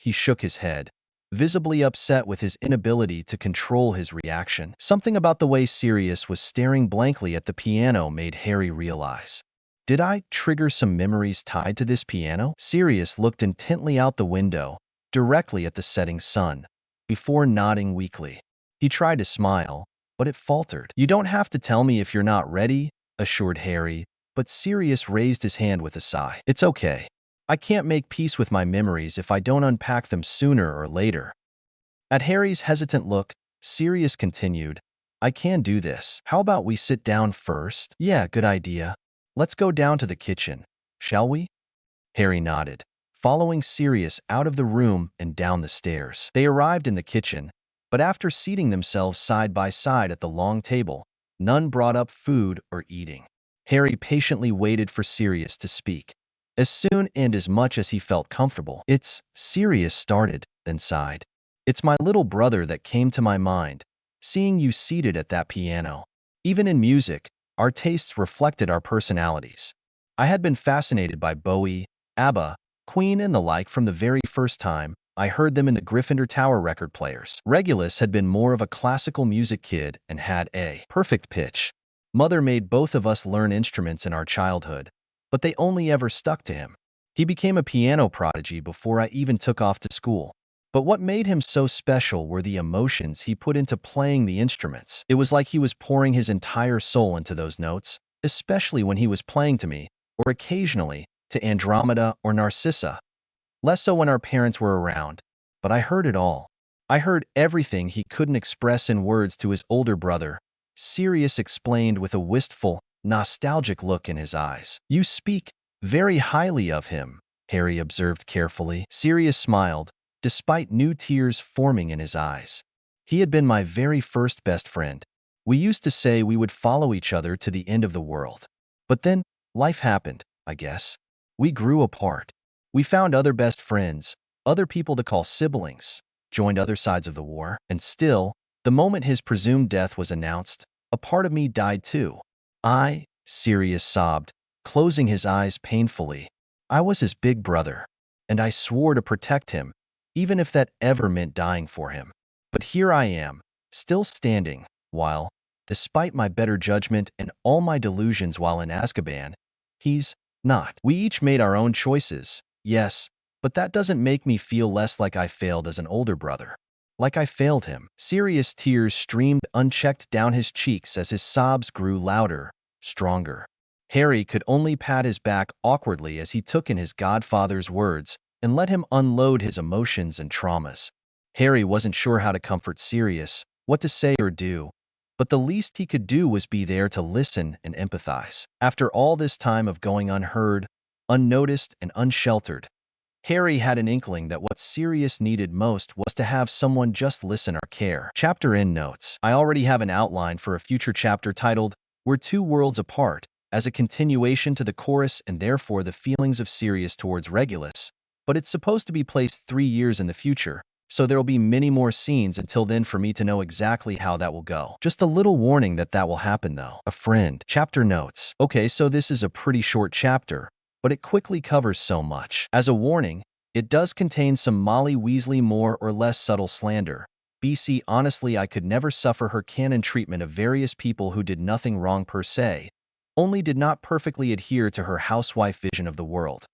he shook his head, visibly upset with his inability to control his reaction. Something about the way Sirius was staring blankly at the piano made Harry realize. Did I trigger some memories tied to this piano? Sirius looked intently out the window, directly at the setting sun, before nodding weakly. He tried to smile, but it faltered. "You don't have to tell me if you're not ready," assured Harry, but Sirius raised his hand with a sigh. "It's okay. I can't make peace with my memories if I don't unpack them sooner or later." At Harry's hesitant look, Sirius continued, "I can do this. How about we sit down first?" "Yeah, good idea. Let's go down to the kitchen, shall we?" Harry nodded, following Sirius out of the room and down the stairs. They arrived in the kitchen, but after seating themselves side by side at the long table, none brought up food or eating. Harry patiently waited for Sirius to speak. As soon and as much as he felt comfortable, Sirius started, then sighed. It's my little brother that came to my mind, seeing you seated at that piano. Even in music, our tastes reflected our personalities. I had been fascinated by Bowie, ABBA, Queen and the like from the very first time I heard them in the Gryffindor Tower record players. Regulus had been more of a classical music kid and had a perfect pitch. Mother made both of us learn instruments in our childhood, but they only ever stuck to him. He became a piano prodigy before I even took off to school. But what made him so special were the emotions he put into playing the instruments. It was like he was pouring his entire soul into those notes, especially when he was playing to me, or occasionally to Andromeda or Narcissa. Less so when our parents were around, but I heard it all. I heard everything he couldn't express in words to his older brother, Sirius explained with a wistful, nostalgic look in his eyes. You speak very highly of him, Harry observed carefully. Sirius smiled, despite new tears forming in his eyes. He had been my very first best friend. We used to say we would follow each other to the end of the world. But then, life happened, I guess. We grew apart. We found other best friends, other people to call siblings, joined other sides of the war, and still, the moment his presumed death was announced, a part of me died too. Sirius sobbed, closing his eyes painfully. I was his big brother, and I swore to protect him, even if that ever meant dying for him. But here I am, still standing, while, despite my better judgment and all my delusions while in Azkaban, he's not. We each made our own choices, yes, but that doesn't make me feel less like I failed as an older brother. Like I failed him. Sirius' tears streamed unchecked down his cheeks as his sobs grew louder, stronger. Harry could only pat his back awkwardly as he took in his godfather's words and let him unload his emotions and traumas. Harry wasn't sure how to comfort Sirius, what to say or do, but the least he could do was be there to listen and empathize. After all this time of going unheard, unnoticed, and unsheltered, Harry had an inkling that what Sirius needed most was to have someone just listen or care. Chapter Endnotes. I already have an outline for a future chapter titled, We're Two Worlds Apart, as a continuation to the chorus and therefore the feelings of Sirius towards Regulus, but it's supposed to be placed 3 years in the future, so there'll be many more scenes until then for me to know exactly how that will go. Just a little warning that will happen though. A friend. Chapter Notes. Okay, so this is a pretty short chapter, but it quickly covers so much. As a warning, it does contain some Molly Weasley more or less subtle slander. BC, honestly, I could never suffer her canon treatment of various people who did nothing wrong per se, only did not perfectly adhere to her housewife vision of the world.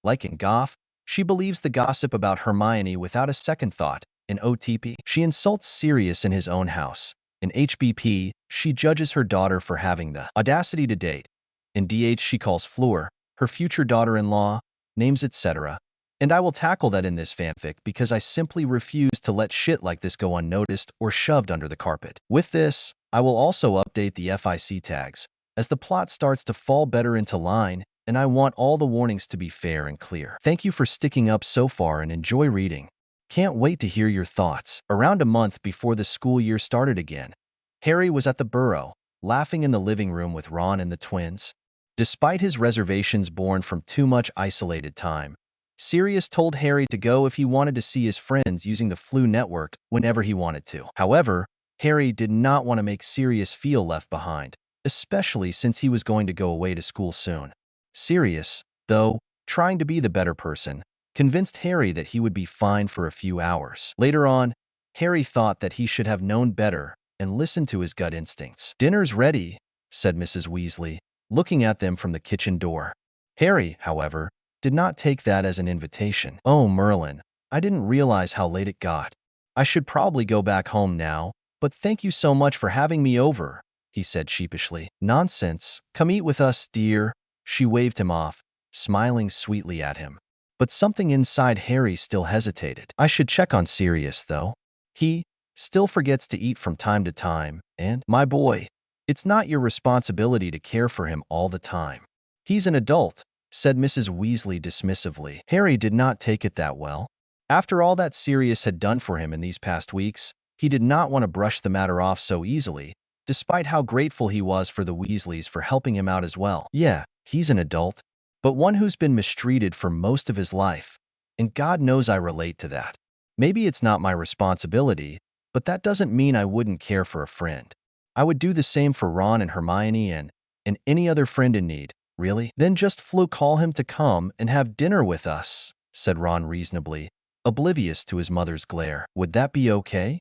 Like in Goth, she believes the gossip about Hermione without a second thought. In OTP, she insults Sirius in his own house. In HBP, she judges her daughter for having the audacity to date. In DH, she calls Fleur, her future daughter-in-law, names etc. And I will tackle that in this fanfic because I simply refuse to let shit like this go unnoticed or shoved under the carpet. With this, I will also update the FIC tags, as the plot starts to fall better into line, and I want all the warnings to be fair and clear. Thank you for sticking up so far and enjoy reading. Can't wait to hear your thoughts. Around a month before the school year started again, Harry was at the Burrow, laughing in the living room with Ron and the twins. Despite his reservations born from too much isolated time, Sirius told Harry to go if he wanted to see his friends using the Flu network whenever he wanted to. However, Harry did not want to make Sirius feel left behind, especially since he was going to go away to school soon. Sirius, though, trying to be the better person, convinced Harry that he would be fine for a few hours. Later on, Harry thought that he should have known better and listened to his gut instincts. "Dinner's ready," said Mrs. Weasley, looking at them from the kitchen door. Harry, however, did not take that as an invitation. "Oh, Merlin, I didn't realize how late it got. I should probably go back home now, but thank you so much for having me over," he said sheepishly. "Nonsense. Come eat with us, dear." She waved him off, smiling sweetly at him. But something inside Harry still hesitated. "I should check on Sirius, though. He still forgets to eat from time to time, and, my boy, it's not your responsibility to care for him all the time. He's an adult, said Mrs. Weasley dismissively. Harry did not take it that well. After all that Sirius had done for him in these past weeks, he did not want to brush the matter off so easily, despite how grateful he was for the Weasleys for helping him out as well. Yeah, he's an adult, but one who's been mistreated for most of his life, and God knows I relate to that. Maybe it's not my responsibility, but that doesn't mean I wouldn't care for a friend. I would do the same for Ron and Hermione and any other friend in need. Really? Then just call him to come and have dinner with us, said Ron reasonably, oblivious to his mother's glare. Would that be okay?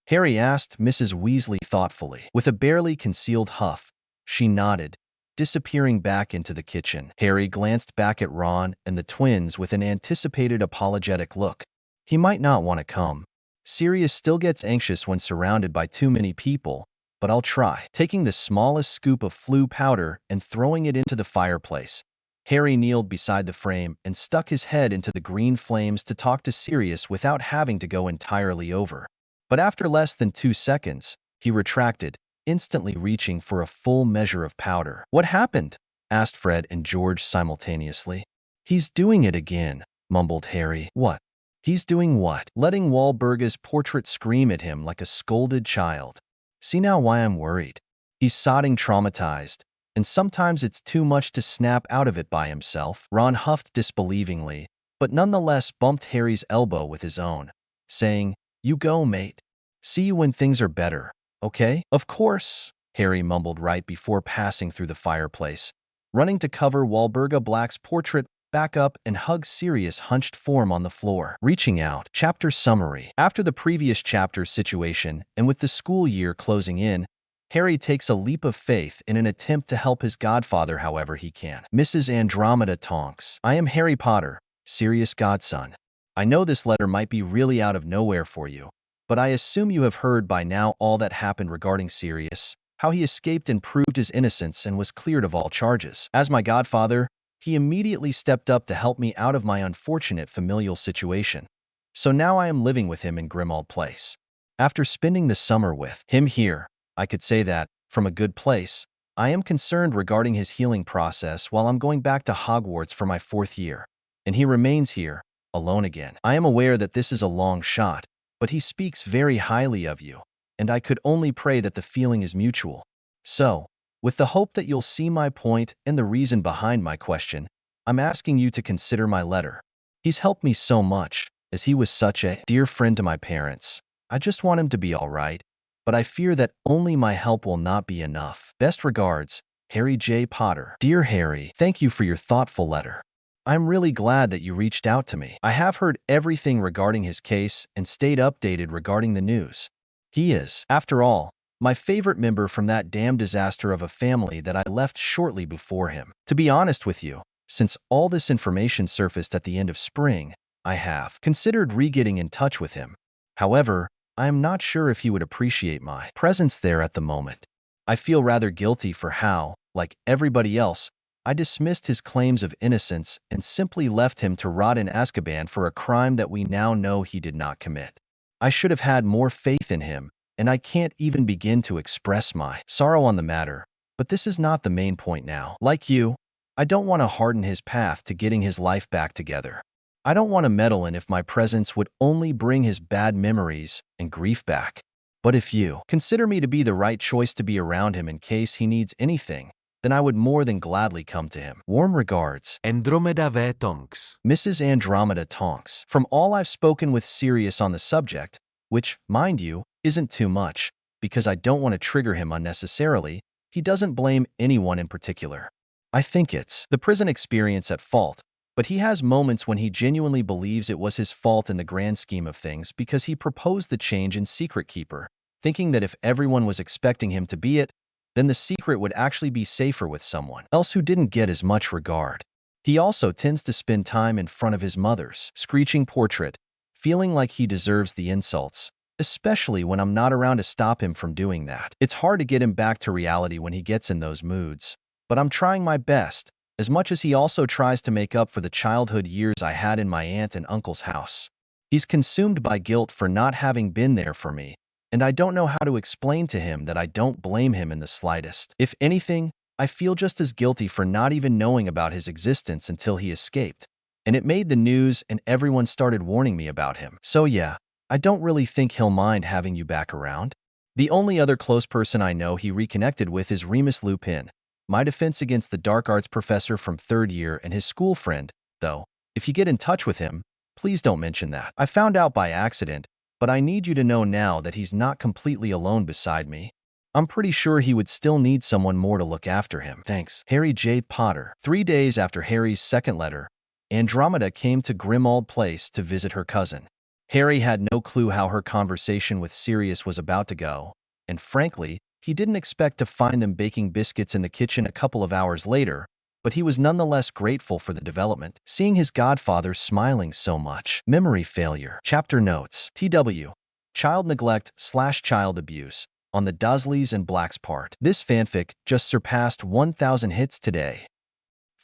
Harry asked Mrs. Weasley thoughtfully. With a barely concealed huff, she nodded, disappearing back into the kitchen. Harry glanced back at Ron and the twins with an anticipated apologetic look. He might not want to come. Sirius still gets anxious when surrounded by too many people, but I'll try. Taking the smallest scoop of Floo powder and throwing it into the fireplace, Harry kneeled beside the frame and stuck his head into the green flames to talk to Sirius without having to go entirely over. But after less than 2 seconds, he retracted, instantly reaching for a full measure of powder. What happened? Asked Fred and George simultaneously. He's doing it again, mumbled Harry. What? He's doing what? Letting Wahlberg's portrait scream at him like a scolded child. See now why I'm worried. He's sodding traumatized, and sometimes it's too much to snap out of it by himself. Ron huffed disbelievingly, but nonetheless bumped Harry's elbow with his own, saying, You go, mate. See you when things are better, okay? Of course, Harry mumbled right before passing through the fireplace, running to cover Wahlberg Black's portrait back up and hug Sirius' hunched form on the floor. Reaching out. Chapter summary. After the previous chapter's situation, and with the school year closing in, Harry takes a leap of faith in an attempt to help his godfather however he can. Mrs. Andromeda Tonks. I am Harry Potter, Sirius' godson. I know this letter might be really out of nowhere for you, but I assume you have heard by now all that happened regarding Sirius, how he escaped and proved his innocence and was cleared of all charges. As my godfather, he immediately stepped up to help me out of my unfortunate familial situation. So now I am living with him in Grimmauld Place. After spending the summer with him here, I could say that, from a good place, I am concerned regarding his healing process while I'm going back to Hogwarts for my 4th year. And he remains here, alone again. I am aware that this is a long shot, but he speaks very highly of you, and I could only pray that the feeling is mutual. So, with the hope that you'll see my point and the reason behind my question, I'm asking you to consider my letter. He's helped me so much, as he was such a dear friend to my parents. I just want him to be all right, but I fear that only my help will not be enough. Best regards, Harry J. Potter. Dear Harry, thank you for your thoughtful letter. I'm really glad that you reached out to me. I have heard everything regarding his case and stayed updated regarding the news. He is, after all, my favorite member from that damn disaster of a family that I left shortly before him. To be honest with you, since all this information surfaced at the end of spring, I have considered re-getting in touch with him. However, I am not sure if he would appreciate my presence there at the moment. I feel rather guilty for how, like everybody else, I dismissed his claims of innocence and simply left him to rot in Azkaban for a crime that we now know he did not commit. I should have had more faith in him, and I can't even begin to express my sorrow on the matter, but this is not the main point now. Like you, I don't want to harden his path to getting his life back together. I don't want to meddle in if my presence would only bring his bad memories and grief back. But if you consider me to be the right choice to be around him in case he needs anything, then I would more than gladly come to him. Warm regards, Andromeda V. Tonks. Mrs. Andromeda Tonks. From all I've spoken with Sirius on the subject, which, mind you, isn't too much, because I don't want to trigger him unnecessarily, he doesn't blame anyone in particular. I think it's the prison experience at fault, but he has moments when he genuinely believes it was his fault in the grand scheme of things because he proposed the change in Secret Keeper, thinking that if everyone was expecting him to be it, then the secret would actually be safer with someone else who didn't get as much regard. He also tends to spend time in front of his mother's screeching portrait, feeling like he deserves the insults, especially when I'm not around to stop him from doing that. It's hard to get him back to reality when he gets in those moods, but I'm trying my best, as much as he also tries to make up for the childhood years I had in my aunt and uncle's house. He's consumed by guilt for not having been there for me, and I don't know how to explain to him that I don't blame him in the slightest. If anything, I feel just as guilty for not even knowing about his existence until he escaped, and it made the news and everyone started warning me about him. So yeah, I don't really think he'll mind having you back around. The only other close person I know he reconnected with is Remus Lupin, my defense against the dark arts professor from third year and his school friend, though. If you get in touch with him, please don't mention that. I found out by accident, but I need you to know now that he's not completely alone beside me. I'm pretty sure he would still need someone more to look after him. Thanks. Harry J. Potter. 3 days after Harry's second letter, Andromeda came to Grimmauld Place to visit her cousin. Harry had no clue how her conversation with Sirius was about to go, and frankly, he didn't expect to find them baking biscuits in the kitchen a couple of hours later, but he was nonetheless grateful for the development, seeing his godfather smiling so much. Memory failure. Chapter notes. TW. Child neglect/child abuse on the Dursleys and Black's part. This fanfic just surpassed 1,000 hits today.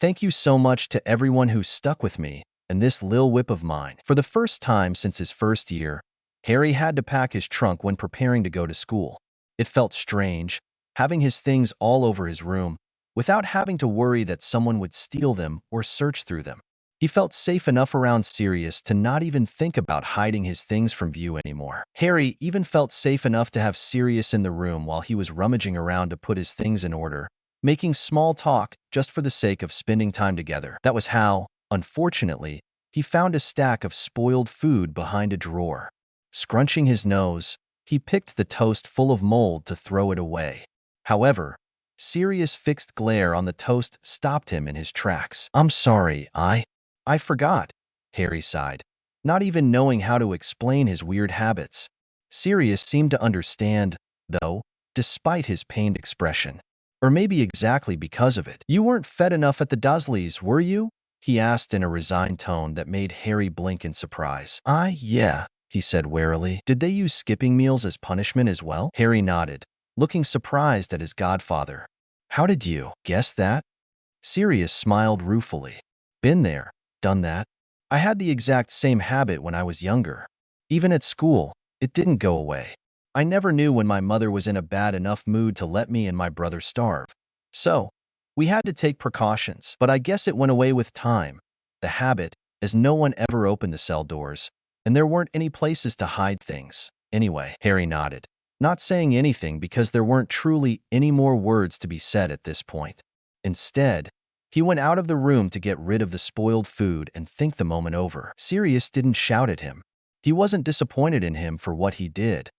Thank you so much to everyone who stuck with me and this lil whip of mine. For the first time since his first year, Harry had to pack his trunk when preparing to go to school. It felt strange, having his things all over his room, without having to worry that someone would steal them or search through them. He felt safe enough around Sirius to not even think about hiding his things from view anymore. Harry even felt safe enough to have Sirius in the room while he was rummaging around to put his things in order, making small talk just for the sake of spending time together. That was how, unfortunately, he found a stack of spoiled food behind a drawer. Scrunching his nose, he picked the toast full of mold to throw it away. However, Sirius' fixed glare on the toast stopped him in his tracks. "I'm sorry, I forgot," Harry sighed, not even knowing how to explain his weird habits. Sirius seemed to understand, though, despite his pained expression. Or maybe exactly because of it. "You weren't fed enough at the Dursleys, were you?" he asked in a resigned tone that made Harry blink in surprise. Yeah," he said warily. "Did they use skipping meals as punishment as well?" Harry nodded, looking surprised at his godfather. "How did you guess that?" Sirius smiled ruefully. "Been there, done that. I had the exact same habit when I was younger. Even at school, it didn't go away. I never knew when my mother was in a bad enough mood to let me and my brother starve. So, we had to take precautions, but I guess it went away with time. The habit, as no one ever opened the cell doors, and there weren't any places to hide things. Anyway," Harry nodded, not saying anything because there weren't truly any more words to be said at this point. Instead, he went out of the room to get rid of the spoiled food and think the moment over. Sirius didn't shout at him. He wasn't disappointed in him for what he did,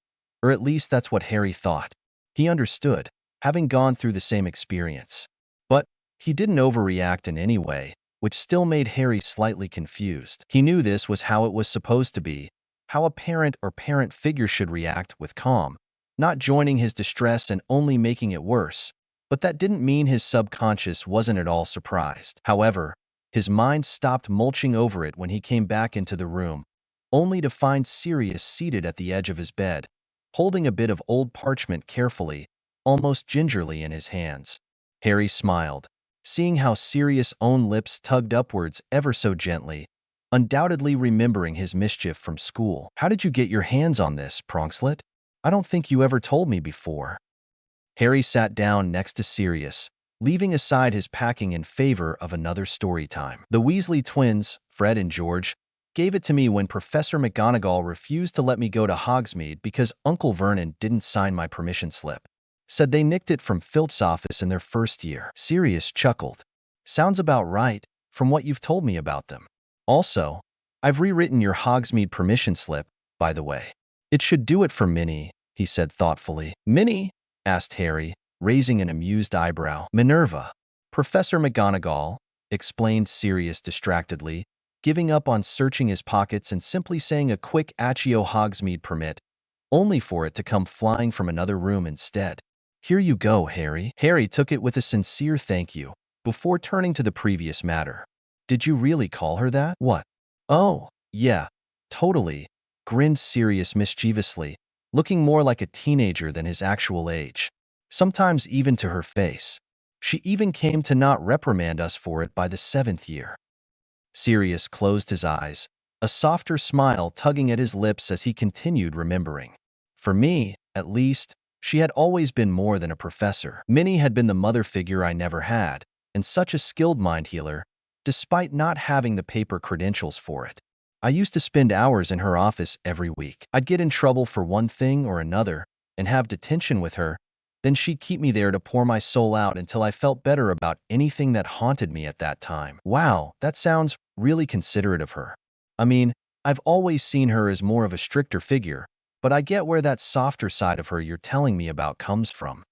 or at least that's what Harry thought. He understood, having gone through the same experience. But he didn't overreact in any way, which still made Harry slightly confused. He knew this was how it was supposed to be, how a parent or parent figure should react, with calm, not joining his distress and only making it worse. But that didn't mean his subconscious wasn't at all surprised. However, his mind stopped mulching over it when he came back into the room, only to find Sirius seated at the edge of his bed, holding a bit of old parchment carefully, almost gingerly in his hands. Harry smiled, seeing how Sirius' own lips tugged upwards ever so gently, undoubtedly remembering his mischief from school. "How did you get your hands on this, Pronkslet? I don't think you ever told me before." Harry sat down next to Sirius, leaving aside his packing in favor of another story time. "The Weasley twins, Fred and George, gave it to me when Professor McGonagall refused to let me go to Hogsmeade because Uncle Vernon didn't sign my permission slip. Said they nicked it from Filch's office in their first year." Sirius chuckled. "Sounds about right, from what you've told me about them. Also, I've rewritten your Hogsmeade permission slip, by the way. It should do it for Minnie," he said thoughtfully. "Minnie?" asked Harry, raising an amused eyebrow. "Minerva. Professor McGonagall," explained Sirius distractedly, giving up on searching his pockets and simply saying a quick Accio Hogsmeade permit, only for it to come flying from another room instead. "Here you go, Harry." Harry took it with a sincere thank you, before turning to the previous matter. "Did you really call her that?" "What? Oh, yeah, totally," grinned Sirius mischievously, looking more like a teenager than his actual age, sometimes even to her face. "She even came to not reprimand us for it by the 7th year." Sirius closed his eyes, a softer smile tugging at his lips as he continued remembering. "For me, at least, She had always been more than a professor. Minnie had been the mother figure I never had, and such a skilled mind healer, despite not having the paper credentials for it. I used to spend hours in her office every week. I'd get in trouble for one thing or another and have detention with her. Then she'd keep me there to pour my soul out until I felt better about anything that haunted me at that time. Wow, that sounds really considerate of her. I mean, I've always seen her as more of a stricter figure, but I get where that softer side of her you're telling me about comes from.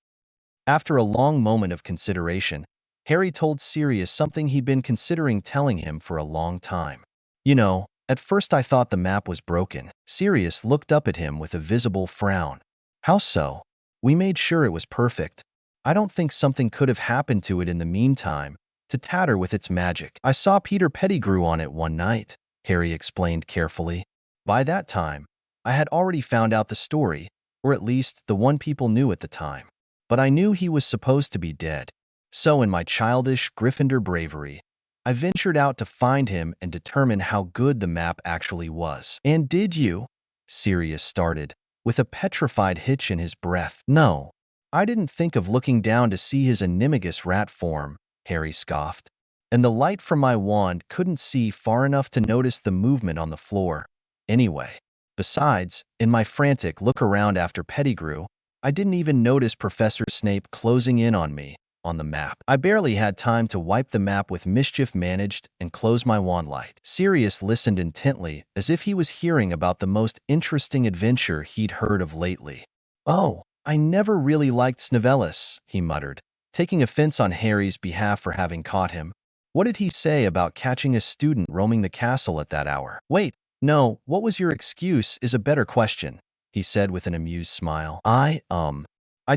After a long moment of consideration, Harry told Sirius something he'd been considering telling him for a long time. You know, at first I thought the map was broken. Sirius looked up at him with a visible frown. How so? We made sure it was perfect. I don't think something could have happened to it in the meantime, to tatter with its magic. I saw Peter Pettigrew on it one night, Harry explained carefully. By that time, I had already found out the story, or at least the one people knew at the time. But I knew he was supposed to be dead. So in my childish Gryffindor bravery, I ventured out to find him and determine how good the map actually was. And did you? Sirius started, with a petrified hitch in his breath. No, I didn't think of looking down to see his animagus rat form, Harry scoffed. And the light from my wand couldn't see far enough to notice the movement on the floor. Anyway, besides, in my frantic look around after Pettigrew, I didn't even notice Professor Snape closing in on me on the map. I barely had time to wipe the map with mischief managed and close my wand light. Sirius listened intently, as if he was hearing about the most interesting adventure he'd heard of lately. Oh, I never really liked Snevelis, he muttered, taking offense on Harry's behalf for having caught him. What did he say about catching a student roaming the castle at that hour? Wait, no, what was your excuse is a better question, he said with an amused smile. I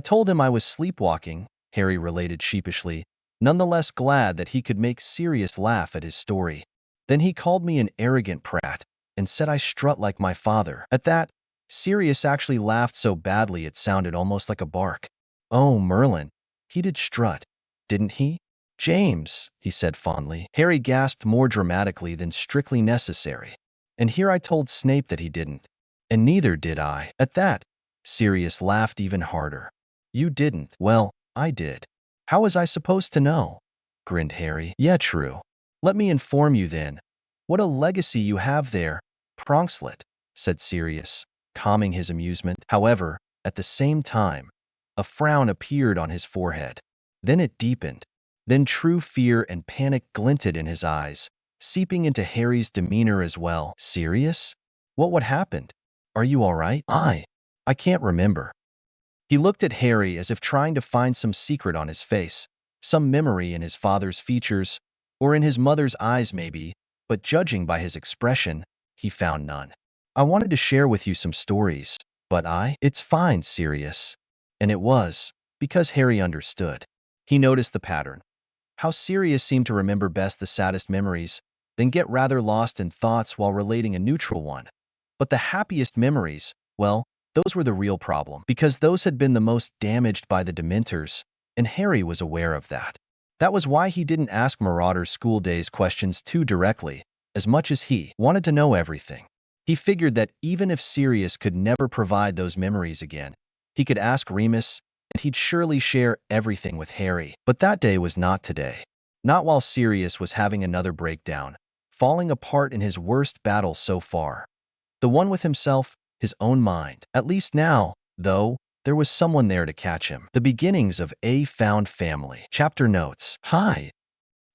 told him I was sleepwalking, Harry related sheepishly, nonetheless glad that he could make Sirius laugh at his story. Then he called me an arrogant prat and said I strut like my father. At that, Sirius actually laughed so badly it sounded almost like a bark. Oh, Merlin, he did strut, didn't he? James, he said fondly. Harry gasped more dramatically than strictly necessary. And here I told Snape that he didn't. And neither did I. At that, Sirius laughed even harder. You didn't. Well, I did. How was I supposed to know? Grinned Harry. Yeah, true. Let me inform you then. What a legacy you have there, Pronkslet, said Sirius, calming his amusement. However, at the same time, a frown appeared on his forehead. Then it deepened. Then true fear and panic glinted in his eyes, seeping into Harry's demeanor as well. Sirius? What happened? Are you all right? I can't remember. He looked at Harry as if trying to find some secret on his face, some memory in his father's features, or in his mother's eyes maybe, but judging by his expression, he found none. I wanted to share with you some stories, but it's fine, Sirius. And it was, because Harry understood. He noticed the pattern. How Sirius seemed to remember best the saddest memories, then get rather lost in thoughts while relating a neutral one. But the happiest memories, well, those were the real problem, because those had been the most damaged by the Dementors, and Harry was aware of that. That was why he didn't ask Marauder's school days questions too directly, as much as he wanted to know everything. He figured that even if Sirius could never provide those memories again, he could ask Remus, and he'd surely share everything with Harry. But that day was not today. Not while Sirius was having another breakdown, falling apart in his worst battle so far. The one with himself, his own mind. At least now, though, there was someone there to catch him. The beginnings of A Found Family. Chapter notes. Hi.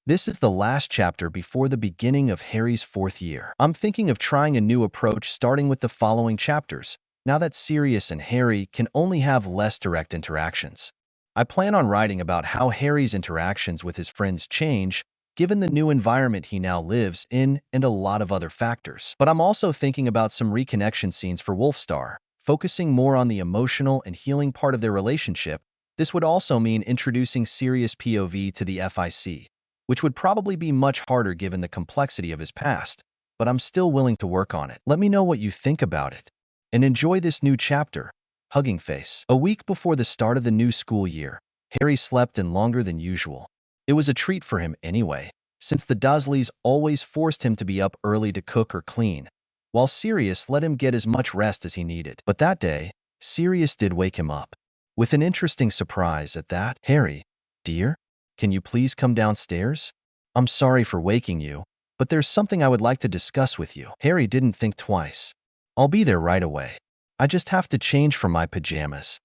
This is the last chapter before the beginning of Harry's 4th year. I'm thinking of trying a new approach starting with the following chapters, now that Sirius and Harry can only have less direct interactions. I plan on writing about how Harry's interactions with his friends change given the new environment he now lives in and a lot of other factors. But I'm also thinking about some reconnection scenes for Wolfstar, focusing more on the emotional and healing part of their relationship. This would also mean introducing Sirius POV to the FIC, which would probably be much harder given the complexity of his past, but I'm still willing to work on it. Let me know what you think about it. And enjoy this new chapter, Hugging Face. A week before the start of the new school year, Harry slept in longer than usual. It was a treat for him anyway, since the Dursleys always forced him to be up early to cook or clean, while Sirius let him get as much rest as he needed. But that day, Sirius did wake him up. with an interesting surprise at that. Harry, dear, can you please come downstairs? I'm sorry for waking you, but there's something I would like to discuss with you. Harry didn't think twice. I'll be there right away. I just have to change from my pajamas.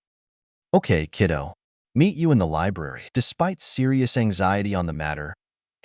Okay, kiddo. Meet you in the library. Despite serious anxiety on the matter,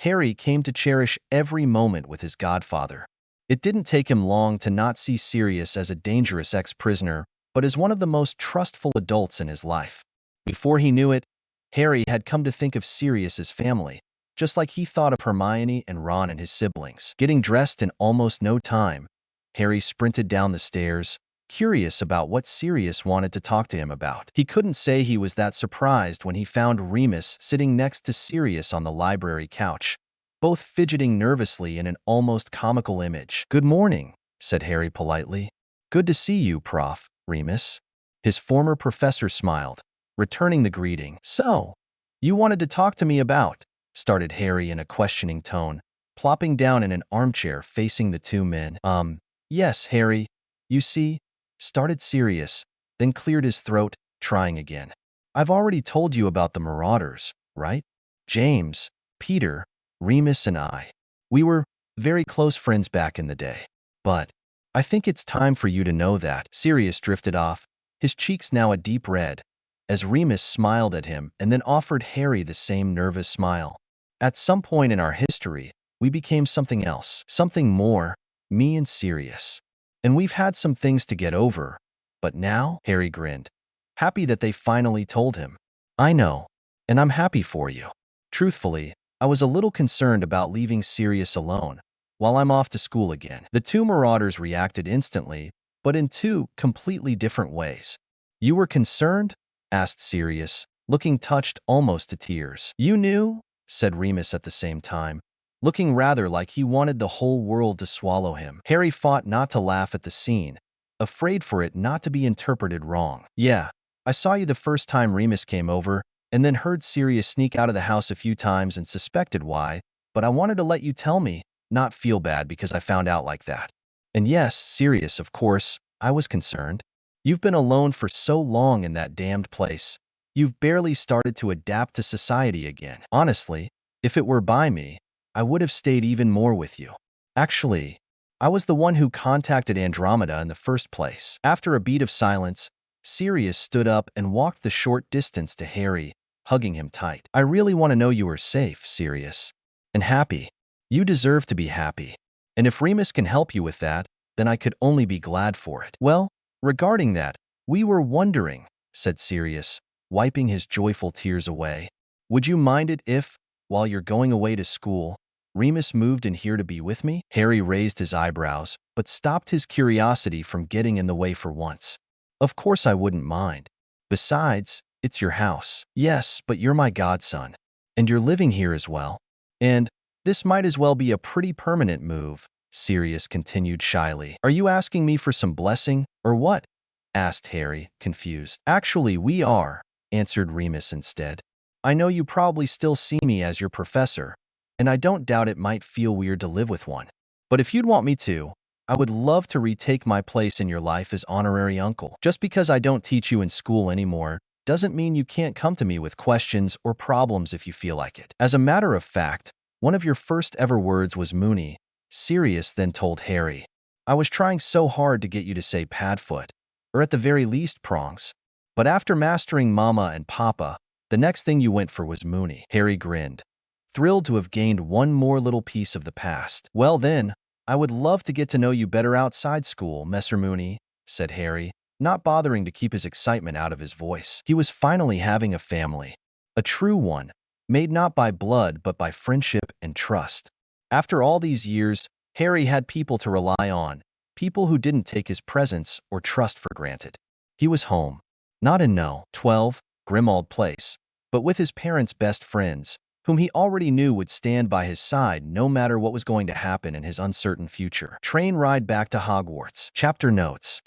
Harry came to cherish every moment with his godfather. It didn't take him long to not see Sirius as a dangerous ex-prisoner, but as one of the most trustful adults in his life. Before he knew it, Harry had come to think of Sirius as family, just like he thought of Hermione and Ron and his siblings. Getting dressed in almost no time, Harry sprinted down the stairs, curious about what Sirius wanted to talk to him about. He couldn't say he was that surprised when he found Remus sitting next to Sirius on the library couch, both fidgeting nervously in an almost comical image. "Good morning," said Harry politely. "Good to see you, Prof. Remus." His former professor smiled, returning the greeting. "So, you wanted to talk to me about," started Harry in a questioning tone, plopping down in an armchair facing the two men. Yes, Harry. You see," started Sirius, then cleared his throat, trying again. "I've already told you about the Marauders, right? James, Peter, Remus and I. We were very close friends back in the day. But I think it's time for you to know that." Sirius drifted off, his cheeks now a deep red, as Remus smiled at him and then offered Harry the same nervous smile. "At some point in our history, we became something else, something more, me and Sirius. And we've had some things to get over. But now," Harry grinned, happy that they finally told him. "I know, and I'm happy for you. Truthfully, I was a little concerned about leaving Sirius alone while I'm off to school again." The two Marauders reacted instantly, but in two completely different ways. "You were concerned?" asked Sirius, looking touched almost to tears. "You knew?" said Remus at the same time, looking rather like he wanted the whole world to swallow him. Harry fought not to laugh at the scene, afraid for it not to be interpreted wrong. "Yeah, I saw you the first time Remus came over, and then heard Sirius sneak out of the house a few times and suspected why, but I wanted to let you tell me, not feel bad because I found out like that. And yes, Sirius, of course, I was concerned. You've been alone for so long in that damned place. You've barely started to adapt to society again. Honestly, if it were by me, I would have stayed even more with you. Actually, I was the one who contacted Andromeda in the first place." After a beat of silence, Sirius stood up and walked the short distance to Harry, hugging him tight. "I really want to know you are safe, Sirius, and happy. You deserve to be happy. And if Remus can help you with that, then I could only be glad for it." "Well, regarding that, we were wondering," said Sirius, wiping his joyful tears away. "Would you mind it if, while you're going away to school, Remus moved in here to be with me?" Harry raised his eyebrows, but stopped his curiosity from getting in the way for once. "Of course I wouldn't mind. Besides, it's your house." "Yes, but you're my godson. And you're living here as well. And this might as well be a pretty permanent move," Sirius continued shyly. "Are you asking me for some blessing, or what?" asked Harry, confused. "Actually, we are," answered Remus instead. "I know you probably still see me as your professor, and I don't doubt it might feel weird to live with one. But if you'd want me to, I would love to retake my place in your life as honorary uncle. Just because I don't teach you in school anymore doesn't mean you can't come to me with questions or problems if you feel like it." "As a matter of fact, one of your first ever words was Moony," Sirius then told Harry. "I was trying so hard to get you to say Padfoot, or at the very least Prongs. But after mastering Mama and Papa, the next thing you went for was Moony." Harry grinned, thrilled to have gained one more little piece of the past. "Well then, I would love to get to know you better outside school, Messer Moony," said Harry, not bothering to keep his excitement out of his voice. He was finally having a family. A true one, made not by blood but by friendship and trust. After all these years, Harry had people to rely on, people who didn't take his presence or trust for granted. He was home, not in No. 12, Grimmauld Place, but with his parents' best friends, whom he already knew would stand by his side no matter what was going to happen in his uncertain future. Train ride back to Hogwarts. Chapter notes.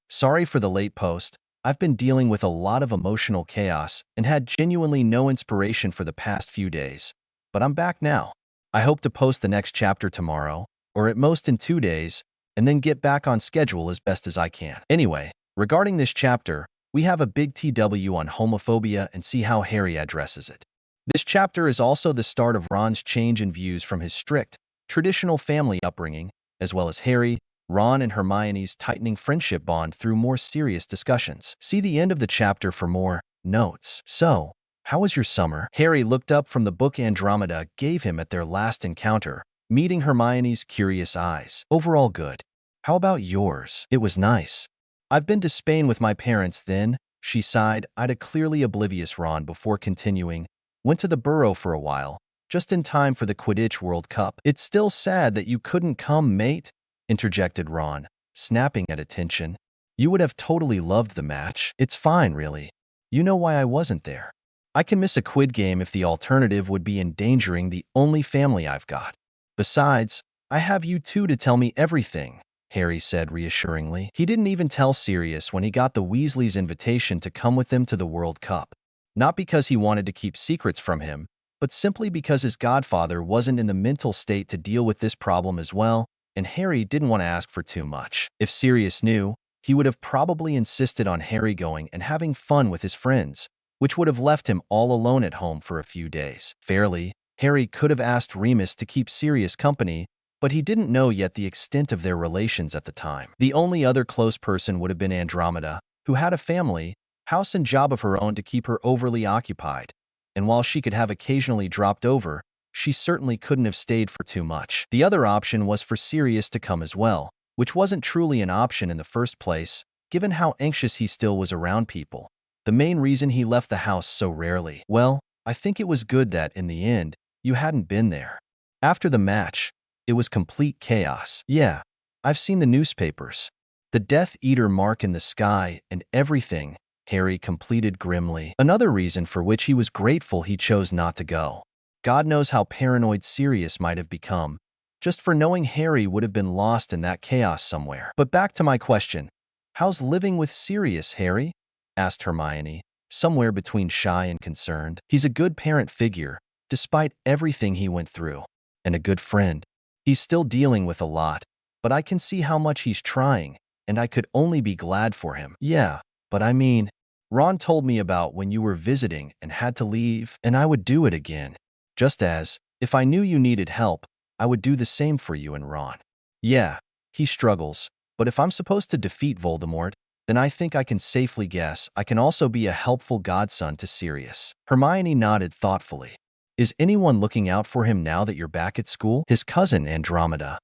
Sorry for the late post. I've been dealing with a lot of emotional chaos and had genuinely no inspiration for the past few days. But I'm back now. I hope to post the next chapter tomorrow, or at most in 2 days, and then get back on schedule as best as I can. Anyway, regarding this chapter, We have a big TW on homophobia and see how Harry addresses it. This chapter is also the start of Ron's change in views from his strict, traditional family upbringing, as well as Harry, Ron, and Hermione's tightening friendship bond through more serious discussions. See the end of the chapter for more notes. So, how was your summer? Harry looked up from the book Andromeda gave him at their last encounter, meeting Hermione's curious eyes. Overall good. How about yours? It was nice. I've been to Spain with my parents then, she sighed, eyed a clearly oblivious Ron before continuing. Went to the Burrow for a while, just in time for the Quidditch World Cup. It's still sad that you couldn't come, mate, interjected Ron, snapping at attention. You would have totally loved the match. It's fine, really. You know why I wasn't there. I can miss a quid game if the alternative would be endangering the only family I've got. Besides, I have you two to tell me everything, Harry said reassuringly. He didn't even tell Sirius when he got the Weasleys' invitation to come with them to the World Cup. Not because he wanted to keep secrets from him, but simply because his godfather wasn't in the mental state to deal with this problem as well, and Harry didn't want to ask for too much. If Sirius knew, he would have probably insisted on Harry going and having fun with his friends, which would have left him all alone at home for a few days. Fairly, Harry could have asked Remus to keep Sirius company, but he didn't know yet the extent of their relations at the time. The only other close person would have been Andromeda, who had a family, house and job of her own to keep her overly occupied, and while she could have occasionally dropped over, she certainly couldn't have stayed for too much. The other option was for Sirius to come as well, which wasn't truly an option in the first place, given how anxious he still was around people. The main reason he left the house so rarely. Well, I think it was good that, in the end, you hadn't been there. After the match, it was complete chaos. Yeah, I've seen the newspapers. The Death Eater mark in the sky and everything, Harry completed grimly. Another reason for which he was grateful he chose not to go. God knows how paranoid Sirius might have become, just for knowing Harry would have been lost in that chaos somewhere. But back to my question. How's living with Sirius, Harry? Asked Hermione, somewhere between shy and concerned. He's a good parent figure, despite everything he went through, and a good friend. He's still dealing with a lot, but I can see how much he's trying, and I could only be glad for him. Yeah, but I mean, Ron told me about when you were visiting and had to leave, and I would do it again. Just as, if I knew you needed help, I would do the same for you and Ron. Yeah, he struggles, but if I'm supposed to defeat Voldemort, then I think I can safely guess I can also be a helpful godson to Sirius. Hermione nodded thoughtfully. Is anyone looking out for him now that you're back at school? His cousin Andromeda.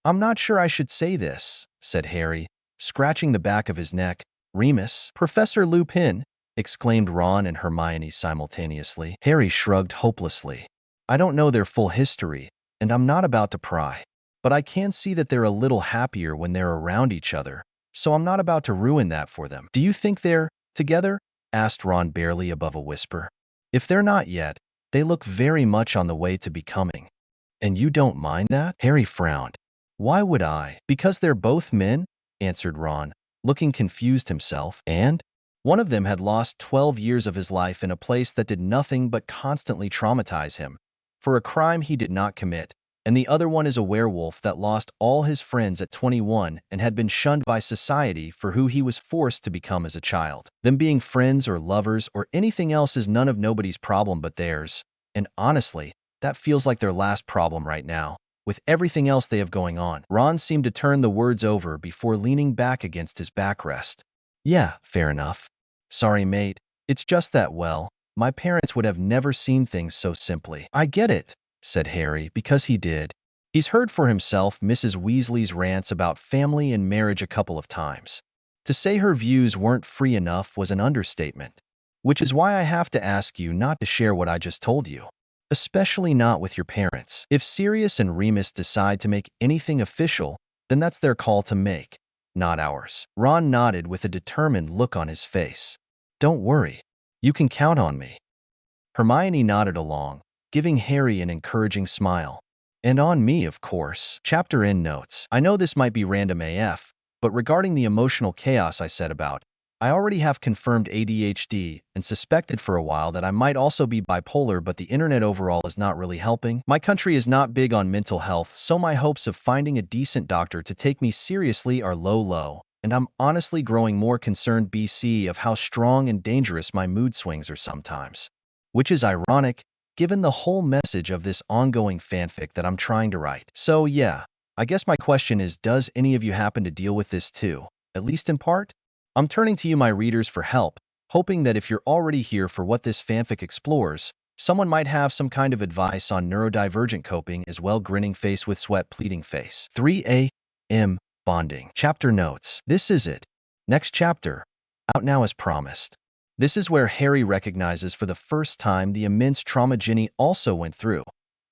I'm not sure I should say this, said Harry, scratching the back of his neck. Remus, Professor Lupin, exclaimed Ron and Hermione simultaneously. Harry shrugged hopelessly. I don't know their full history, and I'm not about to pry. But I can see that they're a little happier when they're around each other, so I'm not about to ruin that for them. Do you think they're together? Asked Ron barely above a whisper. If they're not yet, they look very much on the way to becoming. And you don't mind that? Harry frowned. Why would I? Because they're both men, answered Ron, looking confused himself. And? One of them had lost 12 years of his life in a place that did nothing but constantly traumatize him, for a crime he did not commit, and the other one is a werewolf that lost all his friends at 21 and had been shunned by society for who he was forced to become as a child. Them being friends or lovers or anything else is none of nobody's problem but theirs, and honestly, that feels like their last problem right now, with everything else they have going on. Ron seemed to turn the words over before leaning back against his backrest. Yeah, fair enough. Sorry, mate. It's just that, well, my parents would have never seen things so simply. I get it, said Harry, because he did. He's heard for himself Mrs. Weasley's rants about family and marriage a couple of times. To say her views weren't free enough was an understatement, which is why I have to ask you not to share what I just told you. Especially not with your parents. If Sirius and Remus decide to make anything official, then that's their call to make, not ours. Ron nodded with a determined look on his face. Don't worry. You can count on me. Hermione nodded along, giving Harry an encouraging smile. And on me, of course. Chapter endnotes. I know this might be random AF, but regarding the emotional chaos I said about, I already have confirmed ADHD and suspected for a while that I might also be bipolar, but the internet overall is not really helping. My country is not big on mental health, so my hopes of finding a decent doctor to take me seriously are low, and I'm honestly growing more concerned of how strong and dangerous my mood swings are sometimes. Which is ironic, given the whole message of this ongoing fanfic that I'm trying to write. So yeah, I guess my question is, does any of you happen to deal with this too? At least in part? I'm turning to you, my readers, for help, hoping that if you're already here for what this fanfic explores, someone might have some kind of advice on neurodivergent coping as well. Grinning face with sweat, pleading face. 3A M. Bonding. Chapter notes. This is it. Next chapter. Out now as promised. This is where Harry recognizes for the first time the immense trauma Ginny also went through,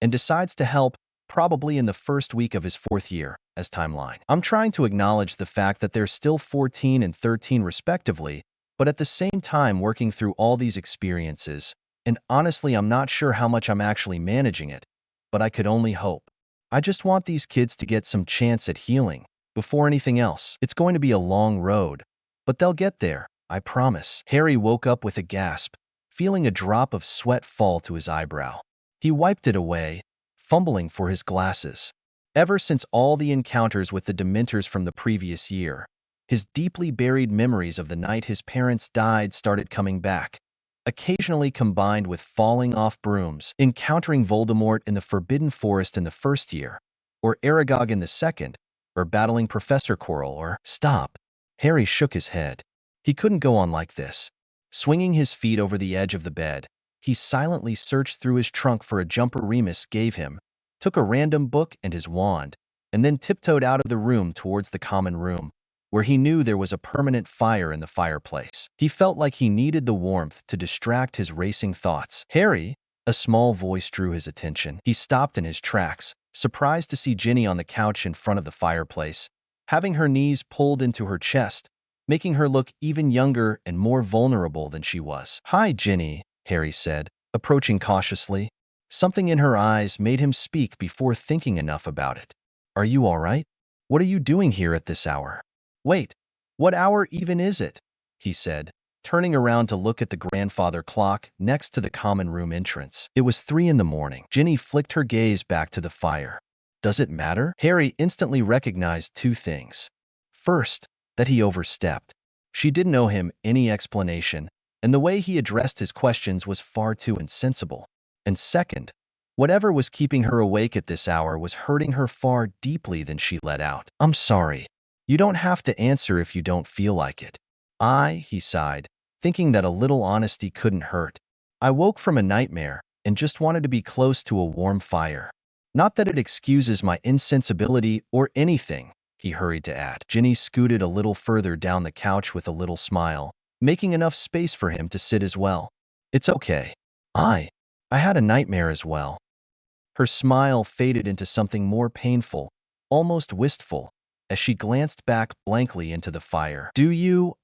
and decides to help, probably in the first week of his 4th year, as timeline. I'm trying to acknowledge the fact that they're still 14 and 13 respectively, but at the same time working through all these experiences, and honestly I'm not sure how much I'm actually managing it, but I could only hope. I just want these kids to get some chance at healing, before anything else. It's going to be a long road, but they'll get there, I promise. Harry woke up with a gasp, feeling a drop of sweat fall to his eyebrow. He wiped it away, fumbling for his glasses. Ever since all the encounters with the Dementors from the previous year, his deeply buried memories of the night his parents died started coming back, occasionally combined with falling off brooms, encountering Voldemort in the Forbidden Forest in the 1st year, or Aragog in the 2nd, or battling Professor Quirrell, or— Stop. Harry shook his head. He couldn't go on like this. Swinging his feet over the edge of the bed, he silently searched through his trunk for a jumper Remus gave him, took a random book and his wand, and then tiptoed out of the room towards the common room, where he knew there was a permanent fire in the fireplace. He felt like he needed the warmth to distract his racing thoughts. Harry, a small voice drew his attention. He stopped in his tracks, surprised to see Ginny on the couch in front of the fireplace, having her knees pulled into her chest, making her look even younger and more vulnerable than she was. "Hi, Ginny," Harry said, approaching cautiously. Something in her eyes made him speak before thinking enough about it. "Are you all right? What are you doing here at this hour?" "Wait, what hour even is it?" he said, turning around to look at the grandfather clock next to the common room entrance. It was 3 in the morning. Ginny flicked her gaze back to the fire. "Does it matter?" Harry instantly recognized 2 things. First, that he overstepped. She didn't owe him any explanation, and the way he addressed his questions was far too insensible. And second, whatever was keeping her awake at this hour was hurting her far deeply than she let out. "I'm sorry. You don't have to answer if you don't feel like it." He sighed, thinking that a little honesty couldn't hurt. "I woke from a nightmare and just wanted to be close to a warm fire. Not that it excuses my insensibility or anything," he hurried to add. Ginny scooted a little further down the couch with a little smile, making enough space for him to sit as well. "It's okay. I had a nightmare as well." Her smile faded into something more painful, almost wistful, as she glanced back blankly into the fire. "Do you,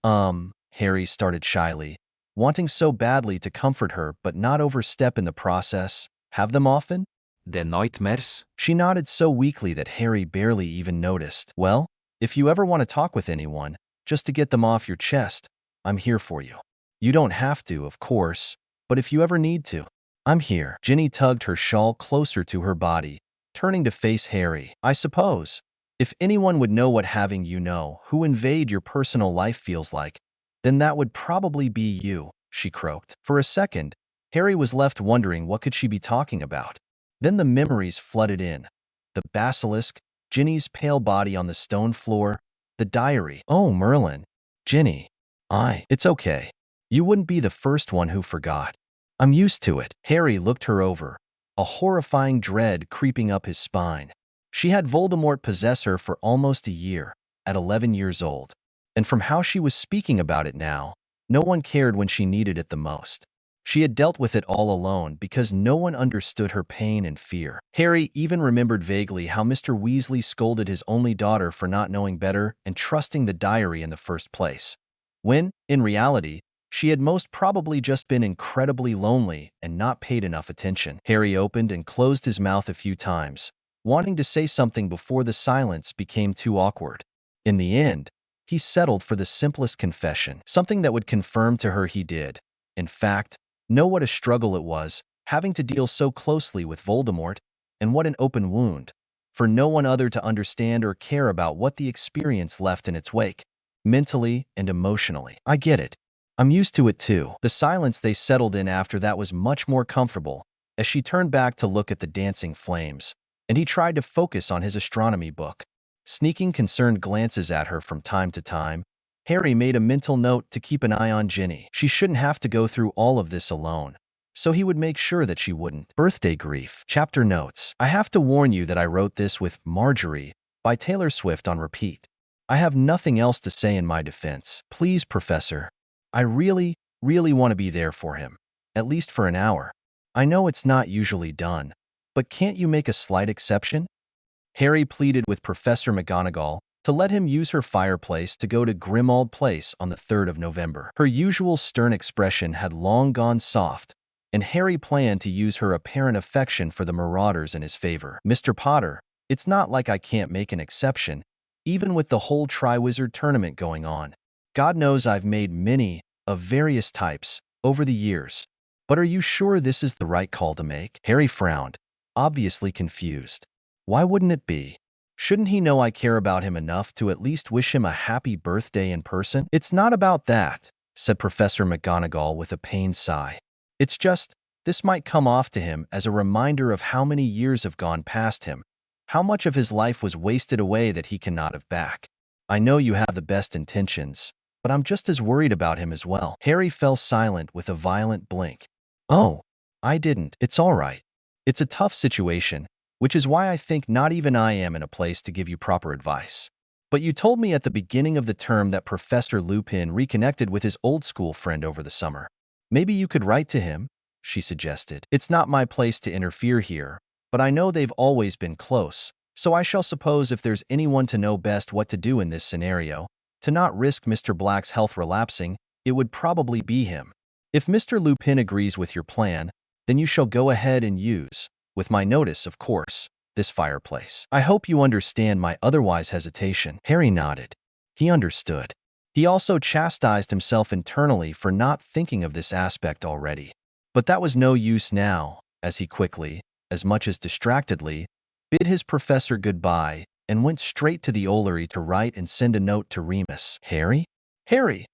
Harry started shyly, wanting so badly to comfort her but not overstep in the process, "have them often?" The nightmares? She nodded so weakly that Harry barely even noticed. "Well, if you ever want to talk with anyone, just to get them off your chest, I'm here for you. You don't have to, of course, but if you ever need to, I'm here." Ginny tugged her shawl closer to her body, turning to face Harry. "I suppose, if anyone would know what having who invade your personal life feels like, then that would probably be you," she croaked. For a second, Harry was left wondering what could she be talking about. Then the memories flooded in. The basilisk, Ginny's pale body on the stone floor, the diary. "Oh, Merlin. Ginny. It's okay. You wouldn't be the first one who forgot. I'm used to it." Harry looked her over, a horrifying dread creeping up his spine. She had Voldemort possess her for almost a year, at 11 years old. And from how she was speaking about it now, no one cared when she needed it the most. She had dealt with it all alone because no one understood her pain and fear. Harry even remembered vaguely how Mr. Weasley scolded his only daughter for not knowing better and trusting the diary in the first place, when, in reality, she had most probably just been incredibly lonely and not paid enough attention. Harry opened and closed his mouth a few times, wanting to say something before the silence became too awkward. In the end, he settled for the simplest confession, something that would confirm to her he did, in fact, know what a struggle it was, having to deal so closely with Voldemort, and what an open wound, for no one other to understand or care about what the experience left in its wake. mentally and emotionally. I get it. I'm used to it too. The silence they settled in after that was much more comfortable, as she turned back to look at the dancing flames, and he tried to focus on his astronomy book. Sneaking concerned glances at her from time to time, Harry made a mental note to keep an eye on Ginny. She shouldn't have to go through all of this alone, so he would make sure that she wouldn't. Birthday Grief. Chapter Notes. I have to warn you that I wrote this with Marjorie by Taylor Swift on repeat. I have nothing else to say in my defense. Please, Professor. I really want to be there for him, at least for an hour. I know it's not usually done, but can't you make a slight exception? Harry pleaded with Professor McGonagall to let him use her fireplace to go to Grimmauld Place on the 3rd of November. Her usual stern expression had long gone soft, and Harry planned to use her apparent affection for the Marauders in his favor. Mr. Potter, it's not like I can't make an exception, even with the whole Triwizard Tournament going on. God knows I've made many, of various types, over the years. But are you sure this is the right call to make? Harry frowned, obviously confused. Why wouldn't it be? Shouldn't he know I care about him enough to at least wish him a happy birthday in person? It's not about that, said Professor McGonagall with a pained sigh. It's just, this might come off to him as a reminder of how many years have gone past him, how much of his life was wasted away that he cannot have back. I know you have the best intentions, but I'm just as worried about him as well. Harry fell silent with a violent blink. Oh, I didn't. It's all right. It's a tough situation, which is why I think not even I am in a place to give you proper advice. But you told me at the beginning of the term that Professor Lupin reconnected with his old school friend over the summer. Maybe you could write to him, she suggested. It's not my place to interfere here, but I know they've always been close, so I shall suppose if there's anyone to know best what to do in this scenario, to not risk Mr. Black's health relapsing, it would probably be him. If Mr. Lupin agrees with your plan, then you shall go ahead and use, with my notice, of course, this fireplace. I hope you understand my otherwise hesitation. Harry nodded. He understood. He also chastised himself internally for not thinking of this aspect already. But that was no use now, as he quickly, as much as distractedly, bid his professor goodbye and went straight to the Ollery to write and send a note to Remus. Harry? Harry!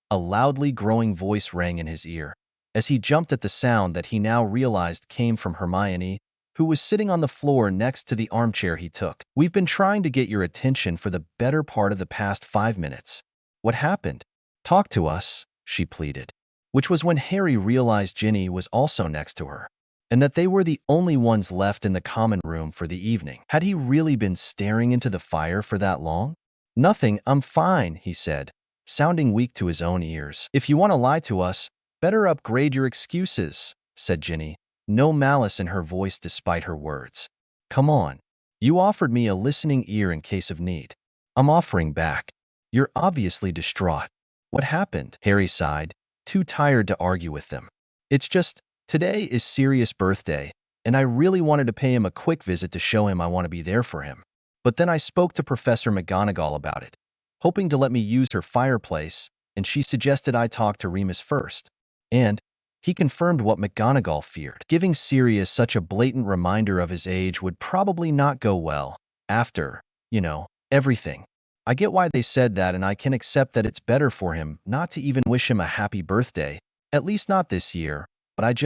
A loudly growing voice rang in his ear, as he jumped at the sound that he now realized came from Hermione, who was sitting on the floor next to the armchair he took. We've been trying to get your attention for the better part of the past 5 minutes. What happened? Talk to us, she pleaded, which was when Harry realized Ginny was also next to her, and that they were the only ones left in the common room for the evening. Had he really been staring into the fire for that long? Nothing, I'm fine, he said, sounding weak to his own ears. If you want to lie to us, better upgrade your excuses, said Ginny, no malice in her voice despite her words. Come on. You offered me a listening ear in case of need. I'm offering back. You're obviously distraught. What happened? Harry sighed, too tired to argue with them. It's just, today is Sirius' birthday, and I really wanted to pay him a quick visit to show him I want to be there for him. But then I spoke to Professor McGonagall about it, hoping to let me use her fireplace, and she suggested I talk to Remus first. And he confirmed what McGonagall feared. Giving Sirius such a blatant reminder of his age would probably not go well after, everything. I get why they said that, and I can accept that it's better for him not to even wish him a happy birthday, at least not this year, but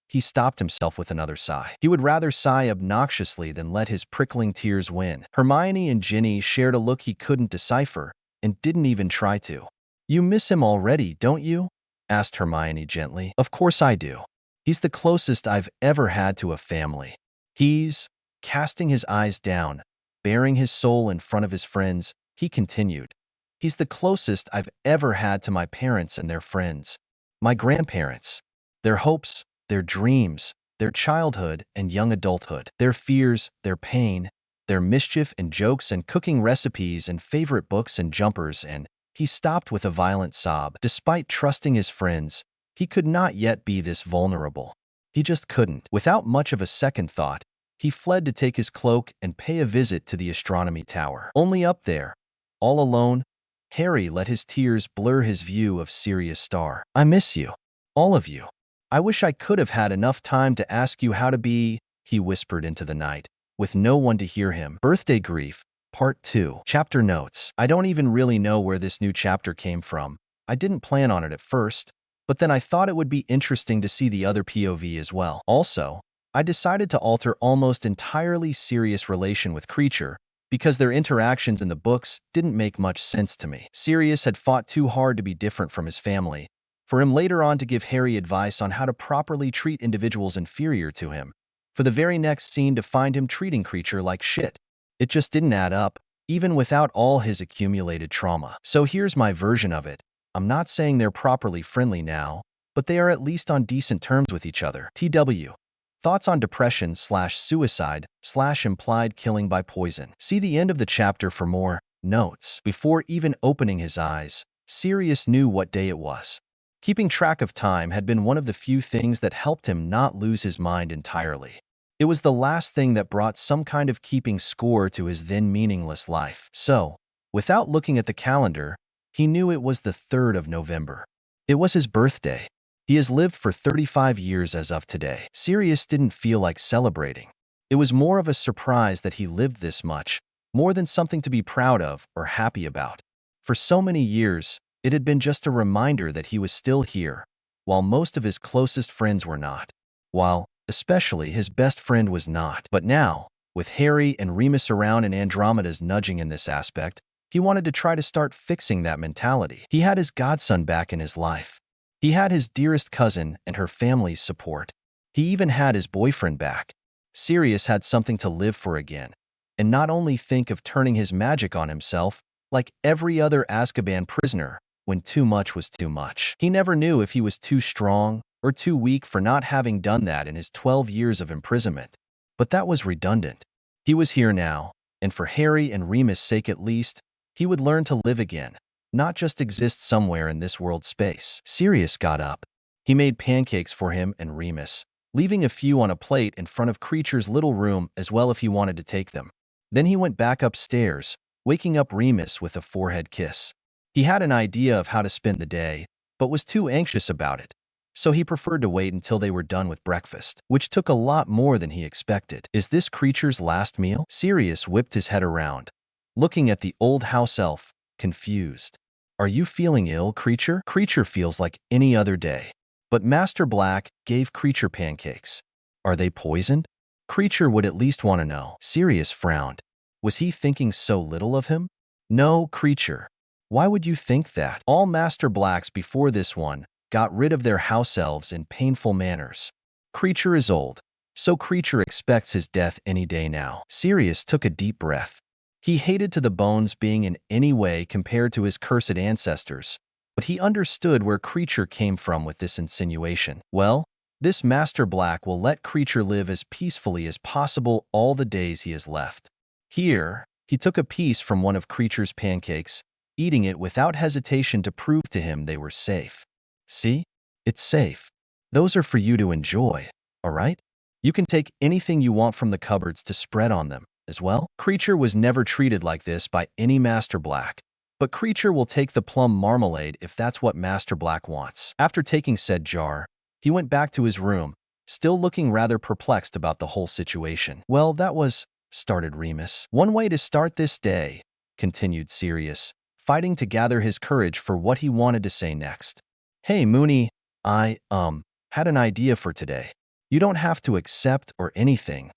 he stopped himself with another sigh. He would rather sigh obnoxiously than let his prickling tears win. Hermione and Ginny shared a look he couldn't decipher, and didn't even try to. You miss him already, don't you? Asked Hermione gently. Of course I do. He's the closest I've ever had to a family. He's, casting his eyes down, baring his soul in front of his friends, he continued. He's the closest I've ever had to my parents and their friends, my grandparents, their hopes, their dreams, their childhood and young adulthood, their fears, their pain, their mischief and jokes and cooking recipes and favorite books and jumpers. And he stopped with a violent sob. Despite trusting his friends, he could not yet be this vulnerable. He just couldn't. Without much of a second thought, he fled to take his cloak and pay a visit to the astronomy tower. Only up there, all alone, Harry let his tears blur his view of Sirius Star. I miss you. All of you. I wish I could have had enough time to ask you how to be, he whispered into the night, with no one to hear him. Birthday Grief. Part 2. Chapter Notes. I don't even really know where this new chapter came from. I didn't plan on it at first, but then I thought it would be interesting to see the other POV as well. Also, I decided to alter almost entirely Sirius' relation with Kreacher because their interactions in the books didn't make much sense to me. Sirius had fought too hard to be different from his family, for him later on to give Harry advice on how to properly treat individuals inferior to him, for the very next scene to find him treating Kreacher like shit. It just didn't add up, even without all his accumulated trauma. So here's my version of it. I'm not saying they're properly friendly now, but they are at least on decent terms with each other. TW. Thoughts on depression/suicide/implied killing by poison. See the end of the chapter for more notes. Before even opening his eyes, Sirius knew what day it was. Keeping track of time had been one of the few things that helped him not lose his mind entirely. It was the last thing that brought some kind of keeping score to his then meaningless life. So, without looking at the calendar, he knew it was the 3rd of November. It was his birthday. He has lived for 35 years as of today. Sirius didn't feel like celebrating. It was more of a surprise that he lived this much, more than something to be proud of or happy about. For so many years, it had been just a reminder that he was still here, while most of his closest friends were not. While, especially, his best friend was not. But now, with Harry and Remus around and Andromeda's nudging in this aspect, he wanted to try to start fixing that mentality. He had his godson back in his life. He had his dearest cousin and her family's support. He even had his boyfriend back. Sirius had something to live for again, and not only think of turning his magic on himself, like every other Azkaban prisoner, when too much was too much. He never knew if he was too strong or too weak for not having done that in his 12 years of imprisonment. But that was redundant. He was here now, and for Harry and Remus' sake at least, he would learn to live again, not just exist somewhere in this world space. Sirius got up. He made pancakes for him and Remus, leaving a few on a plate in front of Kreacher's little room as well if he wanted to take them. Then he went back upstairs, waking up Remus with a forehead kiss. He had an idea of how to spend the day, but was too anxious about it, so he preferred to wait until they were done with breakfast, which took a lot more than he expected. Is this Kreacher's last meal? Sirius whipped his head around, looking at the old house elf, confused. Are you feeling ill, Kreacher? Kreacher feels like any other day. But Master Black gave Kreacher pancakes. Are they poisoned? Kreacher would at least want to know. Sirius frowned. Was he thinking so little of him? No, Kreacher. Why would you think that? All Master Blacks before this one got rid of their house elves in painful manners. Kreacher is old, so Kreacher expects his death any day now. Sirius took a deep breath. He hated to the bones being in any way compared to his cursed ancestors, but he understood where Kreacher came from with this insinuation. Well, this Master Black will let Kreacher live as peacefully as possible all the days he has left. Here, he took a piece from one of Kreacher's pancakes, eating it without hesitation to prove to him they were safe. See? It's safe. Those are for you to enjoy, all right? You can take anything you want from the cupboards to spread on them as well. Kreacher was never treated like this by any Master Black, but Kreacher will take the plum marmalade if that's what Master Black wants. After taking said jar, he went back to his room, still looking rather perplexed about the whole situation. Well, that was, started Remus. One way to start this day, continued Sirius, fighting to gather his courage for what he wanted to say next. Hey, Moony, I, had an idea for today. You don't have to accept or anything.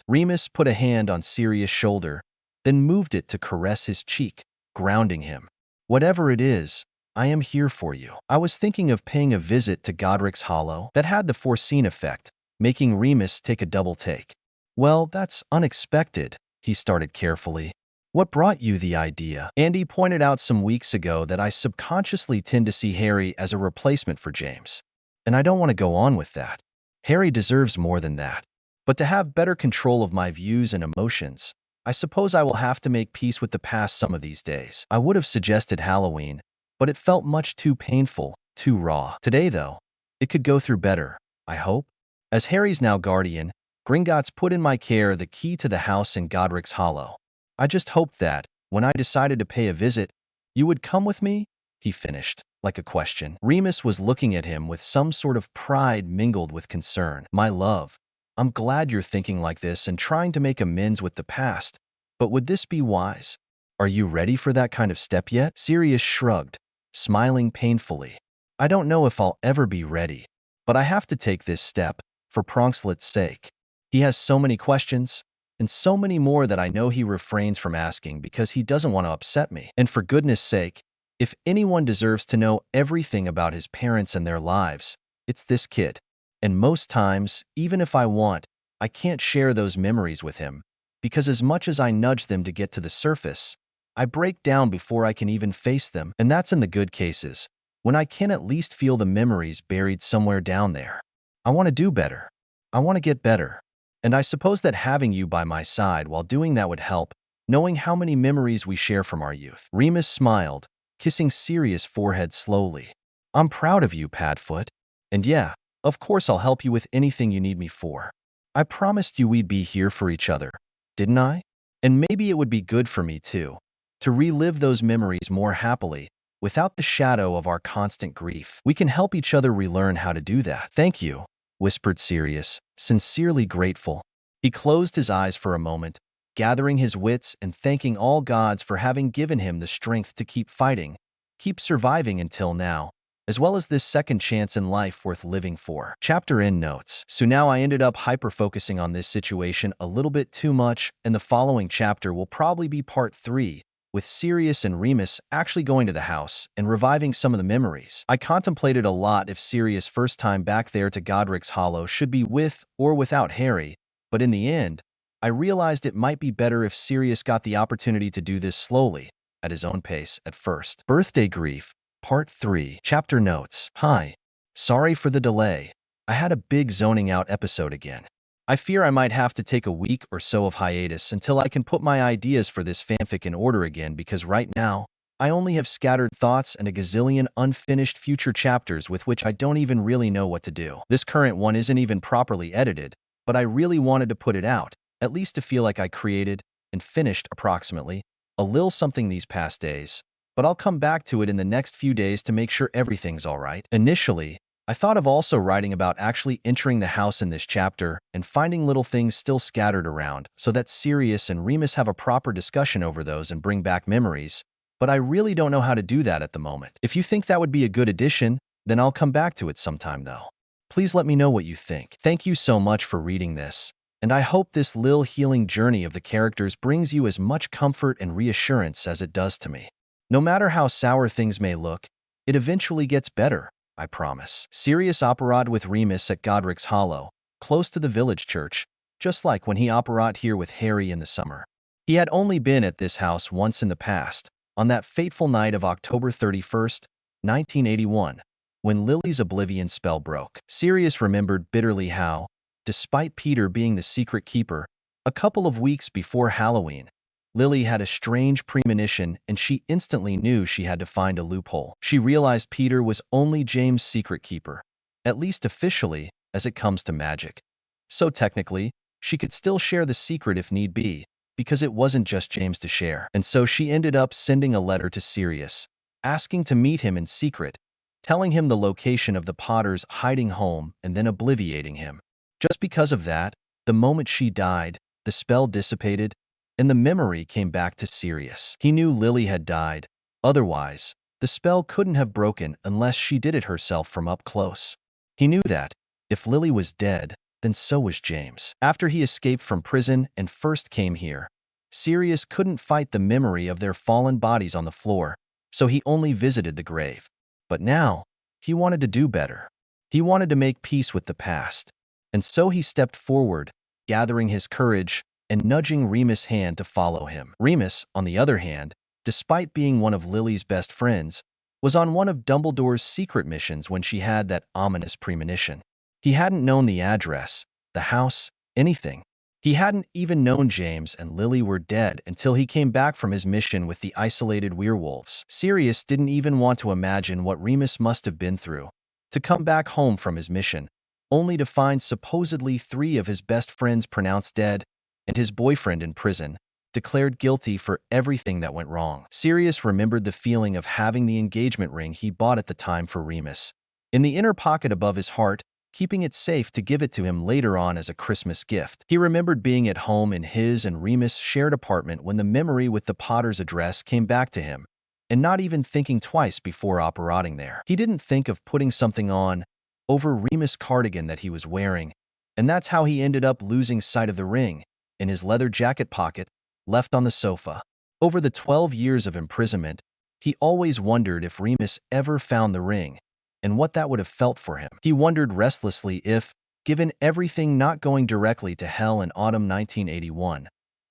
Remus put a hand on Sirius' shoulder, then moved it to caress his cheek, grounding him. Whatever it is, I am here for you. I was thinking of paying a visit to Godric's Hollow. That had the foreseen effect, making Remus take a double take. Well, that's unexpected, he started carefully. What brought you the idea? Andy pointed out some weeks ago that I subconsciously tend to see Harry as a replacement for James. And I don't want to go on with that. Harry deserves more than that. But to have better control of my views and emotions, I suppose I will have to make peace with the past some of these days. I would have suggested Halloween, but it felt much too painful, too raw. Today, though, it could go through better, I hope. As Harry's now guardian, Gringotts put in my care the key to the house in Godric's Hollow. I just hoped that, when I decided to pay a visit, you would come with me? He finished, like a question. Remus was looking at him with some sort of pride mingled with concern. My love, I'm glad you're thinking like this and trying to make amends with the past, But would this be wise? Are you ready for that kind of step yet? Sirius shrugged, smiling painfully. I don't know if I'll ever be ready, but I have to take this step, for Pronkslet's sake. He has so many questions, and so many more that I know he refrains from asking because he doesn't want to upset me. And for goodness sake, if anyone deserves to know everything about his parents and their lives, it's this kid. And most times, even if I want, I can't share those memories with him, because as much as I nudge them to get to the surface, I break down before I can even face them, and that's in the good cases, when I can at least feel the memories buried somewhere down there. I want to do better. I want to get better. And I suppose that having you by my side while doing that would help, knowing how many memories we share from our youth. Remus smiled, kissing Sirius' forehead slowly. I'm proud of you, Padfoot. And yeah, of course I'll help you with anything you need me for. I promised you we'd be here for each other, didn't I? And maybe it would be good for me too, to relive those memories more happily, without the shadow of our constant grief. We can help each other relearn how to do that. Thank you, whispered Sirius, sincerely grateful. He closed his eyes for a moment, gathering his wits and thanking all gods for having given him the strength to keep fighting, keep surviving until now, as well as this second chance in life worth living for. Chapter end notes. So now I ended up hyper-focusing on this situation a little bit too much, and the following chapter will probably be part 3, with Sirius and Remus actually going to the house and reviving some of the memories. I contemplated a lot if Sirius' first time back there to Godric's Hollow should be with or without Harry, but in the end, I realized it might be better if Sirius got the opportunity to do this slowly, at his own pace at first. Birthday Grief, Part 3. Chapter notes. Hi. Sorry for the delay. I had a big zoning out episode again. I fear I might have to take a week or so of hiatus until I can put my ideas for this fanfic in order again, because right now, I only have scattered thoughts and a gazillion unfinished future chapters with which I don't even really know what to do. This current one isn't even properly edited, but I really wanted to put it out, at least to feel like I created and finished approximately a little something these past days, but I'll come back to it in the next few days to make sure everything's alright. Initially, I thought of also writing about actually entering the house in this chapter and finding little things still scattered around so that Sirius and Remus have a proper discussion over those and bring back memories, but I really don't know how to do that at the moment. If you think that would be a good addition, then I'll come back to it sometime though. Please let me know what you think. Thank you so much for reading this, and I hope this little healing journey of the characters brings you as much comfort and reassurance as it does to me. No matter how sour things may look, it eventually gets better, I promise. Sirius operated with Remus at Godric's Hollow, close to the village church, just like when he operated here with Harry in the summer. He had only been at this house once in the past, on that fateful night of October 31st, 1981, when Lily's oblivion spell broke. Sirius remembered bitterly how, despite Peter being the secret keeper, a couple of weeks before Halloween, Lily had a strange premonition, and she instantly knew she had to find a loophole. She realized Peter was only James' secret keeper, at least officially, as it comes to magic. So technically, she could still share the secret if need be, because it wasn't just James to share. And so she ended up sending a letter to Sirius, asking to meet him in secret, telling him the location of the Potter's hiding home and then obliviating him. Just because of that, the moment she died, the spell dissipated, and the memory came back to Sirius. He knew Lily had died. Otherwise, the spell couldn't have broken unless she did it herself from up close. He knew that, if Lily was dead, then so was James. After he escaped from prison and first came here, Sirius couldn't fight the memory of their fallen bodies on the floor, so he only visited the grave. But now, he wanted to do better. He wanted to make peace with the past. And so he stepped forward, gathering his courage and nudging Remus' hand to follow him. Remus, on the other hand, despite being one of Lily's best friends, was on one of Dumbledore's secret missions when she had that ominous premonition. He hadn't known the address, the house, anything. He hadn't even known James and Lily were dead until he came back from his mission with the isolated werewolves. Sirius didn't even want to imagine what Remus must have been through to come back home from his mission, only to find supposedly 3 of his best friends pronounced dead and his boyfriend in prison, declared guilty for everything that went wrong. Sirius remembered the feeling of having the engagement ring he bought at the time for Remus in the inner pocket above his heart, keeping it safe to give it to him later on as a Christmas gift. He remembered being at home in his and Remus' shared apartment when the memory with the Potter's address came back to him, and not even thinking twice before operating there. He didn't think of putting something on over Remus' cardigan that he was wearing, and that's how he ended up losing sight of the ring in his leather jacket pocket, left on the sofa. Over the 12 years of imprisonment, he always wondered if Remus ever found the ring, and what that would have felt for him. He wondered restlessly if, given everything not going directly to hell in autumn 1981,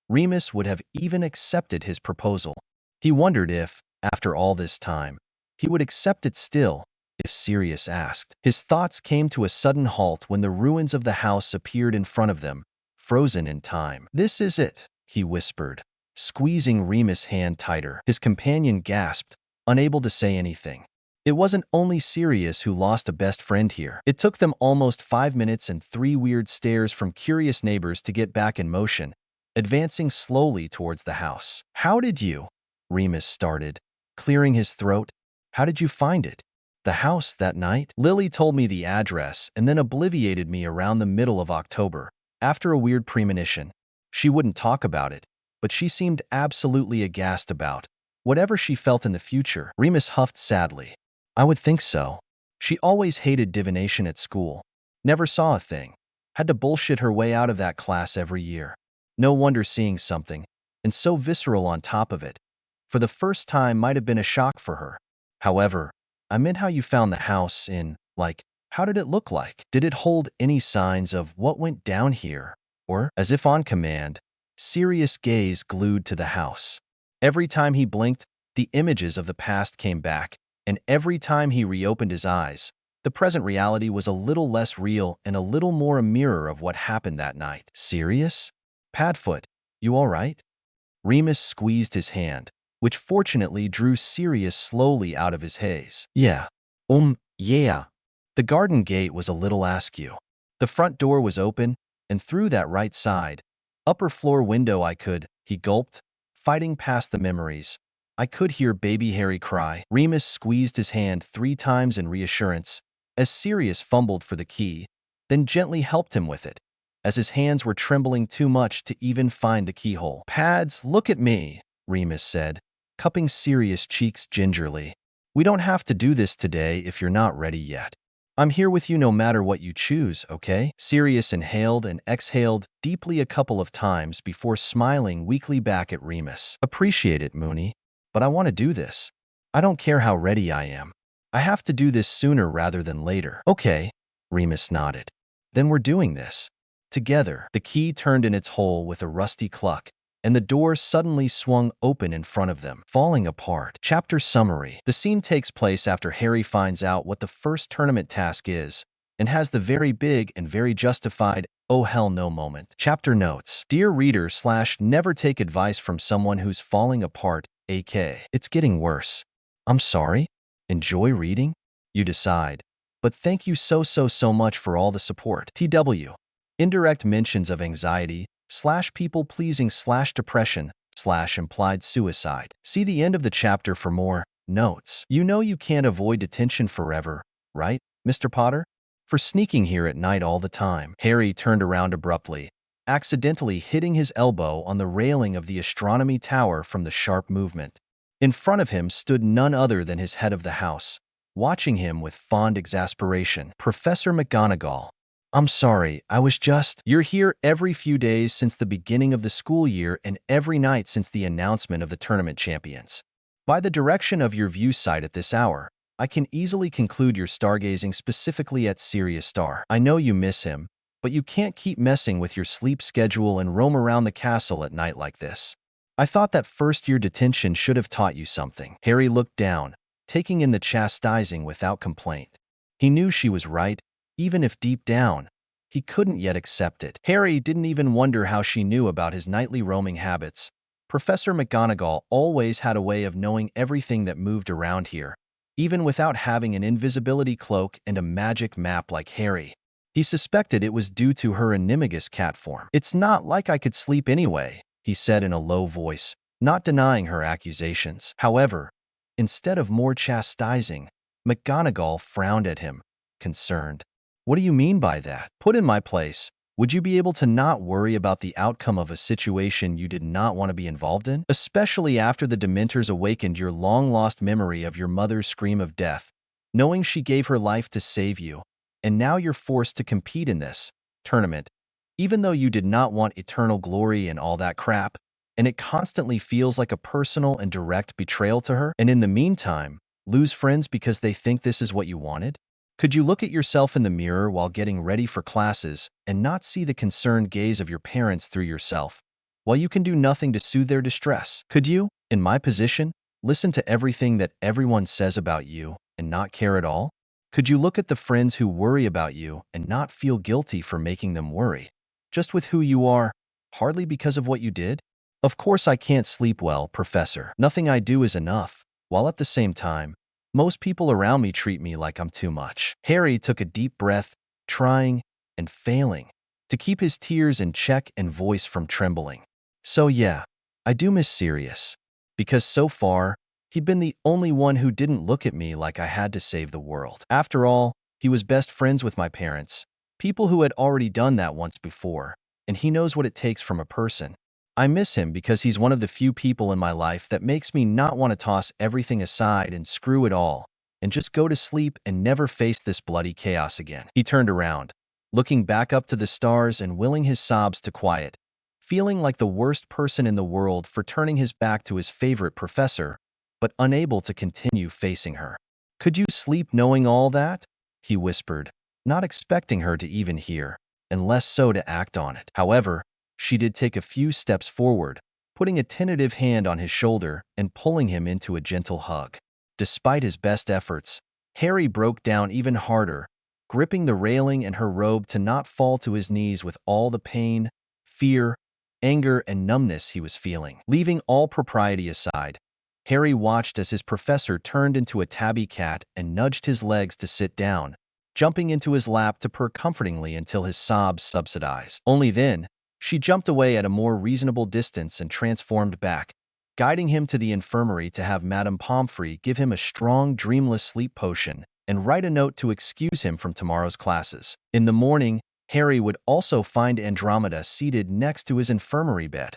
Remus would have even accepted his proposal. He wondered if, after all this time, he would accept it still, if Sirius asked. His thoughts came to a sudden halt when the ruins of the house appeared in front of them, frozen in time. "This is it," he whispered, squeezing Remus' hand tighter. His companion gasped, unable to say anything. It wasn't only Sirius who lost a best friend here. It took them almost 5 minutes and 3 weird stares from curious neighbors to get back in motion, advancing slowly towards the house. "How did you?" Remus started, clearing his throat. "How did you find it? The house that night?" "Lily told me the address and then obliviated me around the middle of October, after a weird premonition. She wouldn't talk about it, but she seemed absolutely aghast about whatever she felt in the future." Remus huffed sadly. "I would think so. She always hated divination at school. Never saw a thing. Had to bullshit her way out of that class every year. No wonder seeing something, and so visceral on top of it, for the first time might have been a shock for her. However, I meant how you found the house how did it look like? Did it hold any signs of what went down here?" Or, as if on command, Sirius' gaze glued to the house. Every time he blinked, the images of the past came back, and every time he reopened his eyes, the present reality was a little less real and a little more a mirror of what happened that night. "Sirius? Padfoot, you all right?" Remus squeezed his hand, which fortunately drew Sirius slowly out of his haze. Yeah. The garden gate was a little askew. The front door was open, and through that right side, upper floor window he gulped, fighting past the memories. "I could hear baby Harry cry." Remus squeezed his hand 3 times in reassurance, as Sirius fumbled for the key, then gently helped him with it, as his hands were trembling too much to even find the keyhole. "Pads, look at me," Remus said, cupping Sirius' cheeks gingerly. "We don't have to do this today if you're not ready yet. I'm here with you no matter what you choose, okay?" Sirius inhaled and exhaled deeply a couple of times before smiling weakly back at Remus. "Appreciate it, Mooney, but I want to do this. I don't care how ready I am. I have to do this sooner rather than later." "Okay," Remus nodded. "Then we're doing this together." The key turned in its hole with a rusty cluck, and the door suddenly swung open in front of them, falling apart. Chapter summary. The scene takes place after Harry finds out what the first tournament task is, and has the very big and very justified "oh hell no" moment. Chapter notes. Dear reader / never take advice from someone who's falling apart, AK. It's getting worse. I'm sorry? Enjoy reading? You decide. But thank you so much for all the support. TW. Indirect mentions of anxiety / people-pleasing / depression / implied suicide. See the end of the chapter for more notes. You know you can't avoid detention forever, right, Mr. Potter? For sneaking here at night all the time. Harry turned around abruptly, accidentally hitting his elbow on the railing of the astronomy tower from the sharp movement. In front of him stood none other than his head of the house, watching him with fond exasperation. Professor McGonagall. "I'm sorry, I was just..." "You're here every few days since the beginning of the school year and every night since the announcement of the tournament champions. By the direction of your view sight at this hour, I can easily conclude you're stargazing specifically at Sirius Star. I know you miss him, but you can't keep messing with your sleep schedule and roam around the castle at night like this. I thought that first-year detention should have taught you something." Harry looked down, taking in the chastising without complaint. He knew she was right, even if deep down, he couldn't yet accept it. Harry didn't even wonder how she knew about his nightly roaming habits. Professor McGonagall always had a way of knowing everything that moved around here, even without having an invisibility cloak and a magic map like Harry. He suspected it was due to her animagus cat form. "It's not like I could sleep anyway," he said in a low voice, not denying her accusations. However, instead of more chastising, McGonagall frowned at him, concerned. What do you mean by that? Put in my place. Would you be able to not worry about the outcome of a situation you did not want to be involved in? Especially after the Dementors awakened your long-lost memory of your mother's scream of death, knowing she gave her life to save you, and now you're forced to compete in this tournament, even though you did not want eternal glory and all that crap, and it constantly feels like a personal and direct betrayal to her, and in the meantime, lose friends because they think this is what you wanted? Could you look at yourself in the mirror while getting ready for classes and not see the concerned gaze of your parents through yourself, while you can do nothing to soothe their distress? Could you, in my position, listen to everything that everyone says about you and not care at all? Could you look at the friends who worry about you and not feel guilty for making them worry, just with who you are, hardly because of what you did? Of course I can't sleep well, Professor. Nothing I do is enough, while at the same time, most people around me treat me like I'm too much. Harry took a deep breath, trying and failing to keep his tears in check and voice from trembling. So yeah, I do miss Sirius, because so far, he'd been the only one who didn't look at me like I had to save the world. After all, he was best friends with my parents, people who had already done that once before, and he knows what it takes from a person. I miss him because he's one of the few people in my life that makes me not want to toss everything aside and screw it all, and just go to sleep and never face this bloody chaos again. He turned around, looking back up to the stars and willing his sobs to quiet, feeling like the worst person in the world for turning his back to his favorite professor, but unable to continue facing her. "Could you sleep knowing all that?" he whispered, not expecting her to even hear, and less so to act on it. However, she did take a few steps forward, putting a tentative hand on his shoulder and pulling him into a gentle hug. Despite his best efforts, Harry broke down even harder, gripping the railing and her robe to not fall to his knees with all the pain, fear, anger, and numbness he was feeling. Leaving all propriety aside, Harry watched as his professor turned into a tabby cat and nudged his legs to sit down, jumping into his lap to purr comfortingly until his sobs subsidized. Only then, she jumped away at a more reasonable distance and transformed back, guiding him to the infirmary to have Madame Pomfrey give him a strong, dreamless sleep potion and write a note to excuse him from tomorrow's classes. In the morning, Harry would also find Andromeda seated next to his infirmary bed,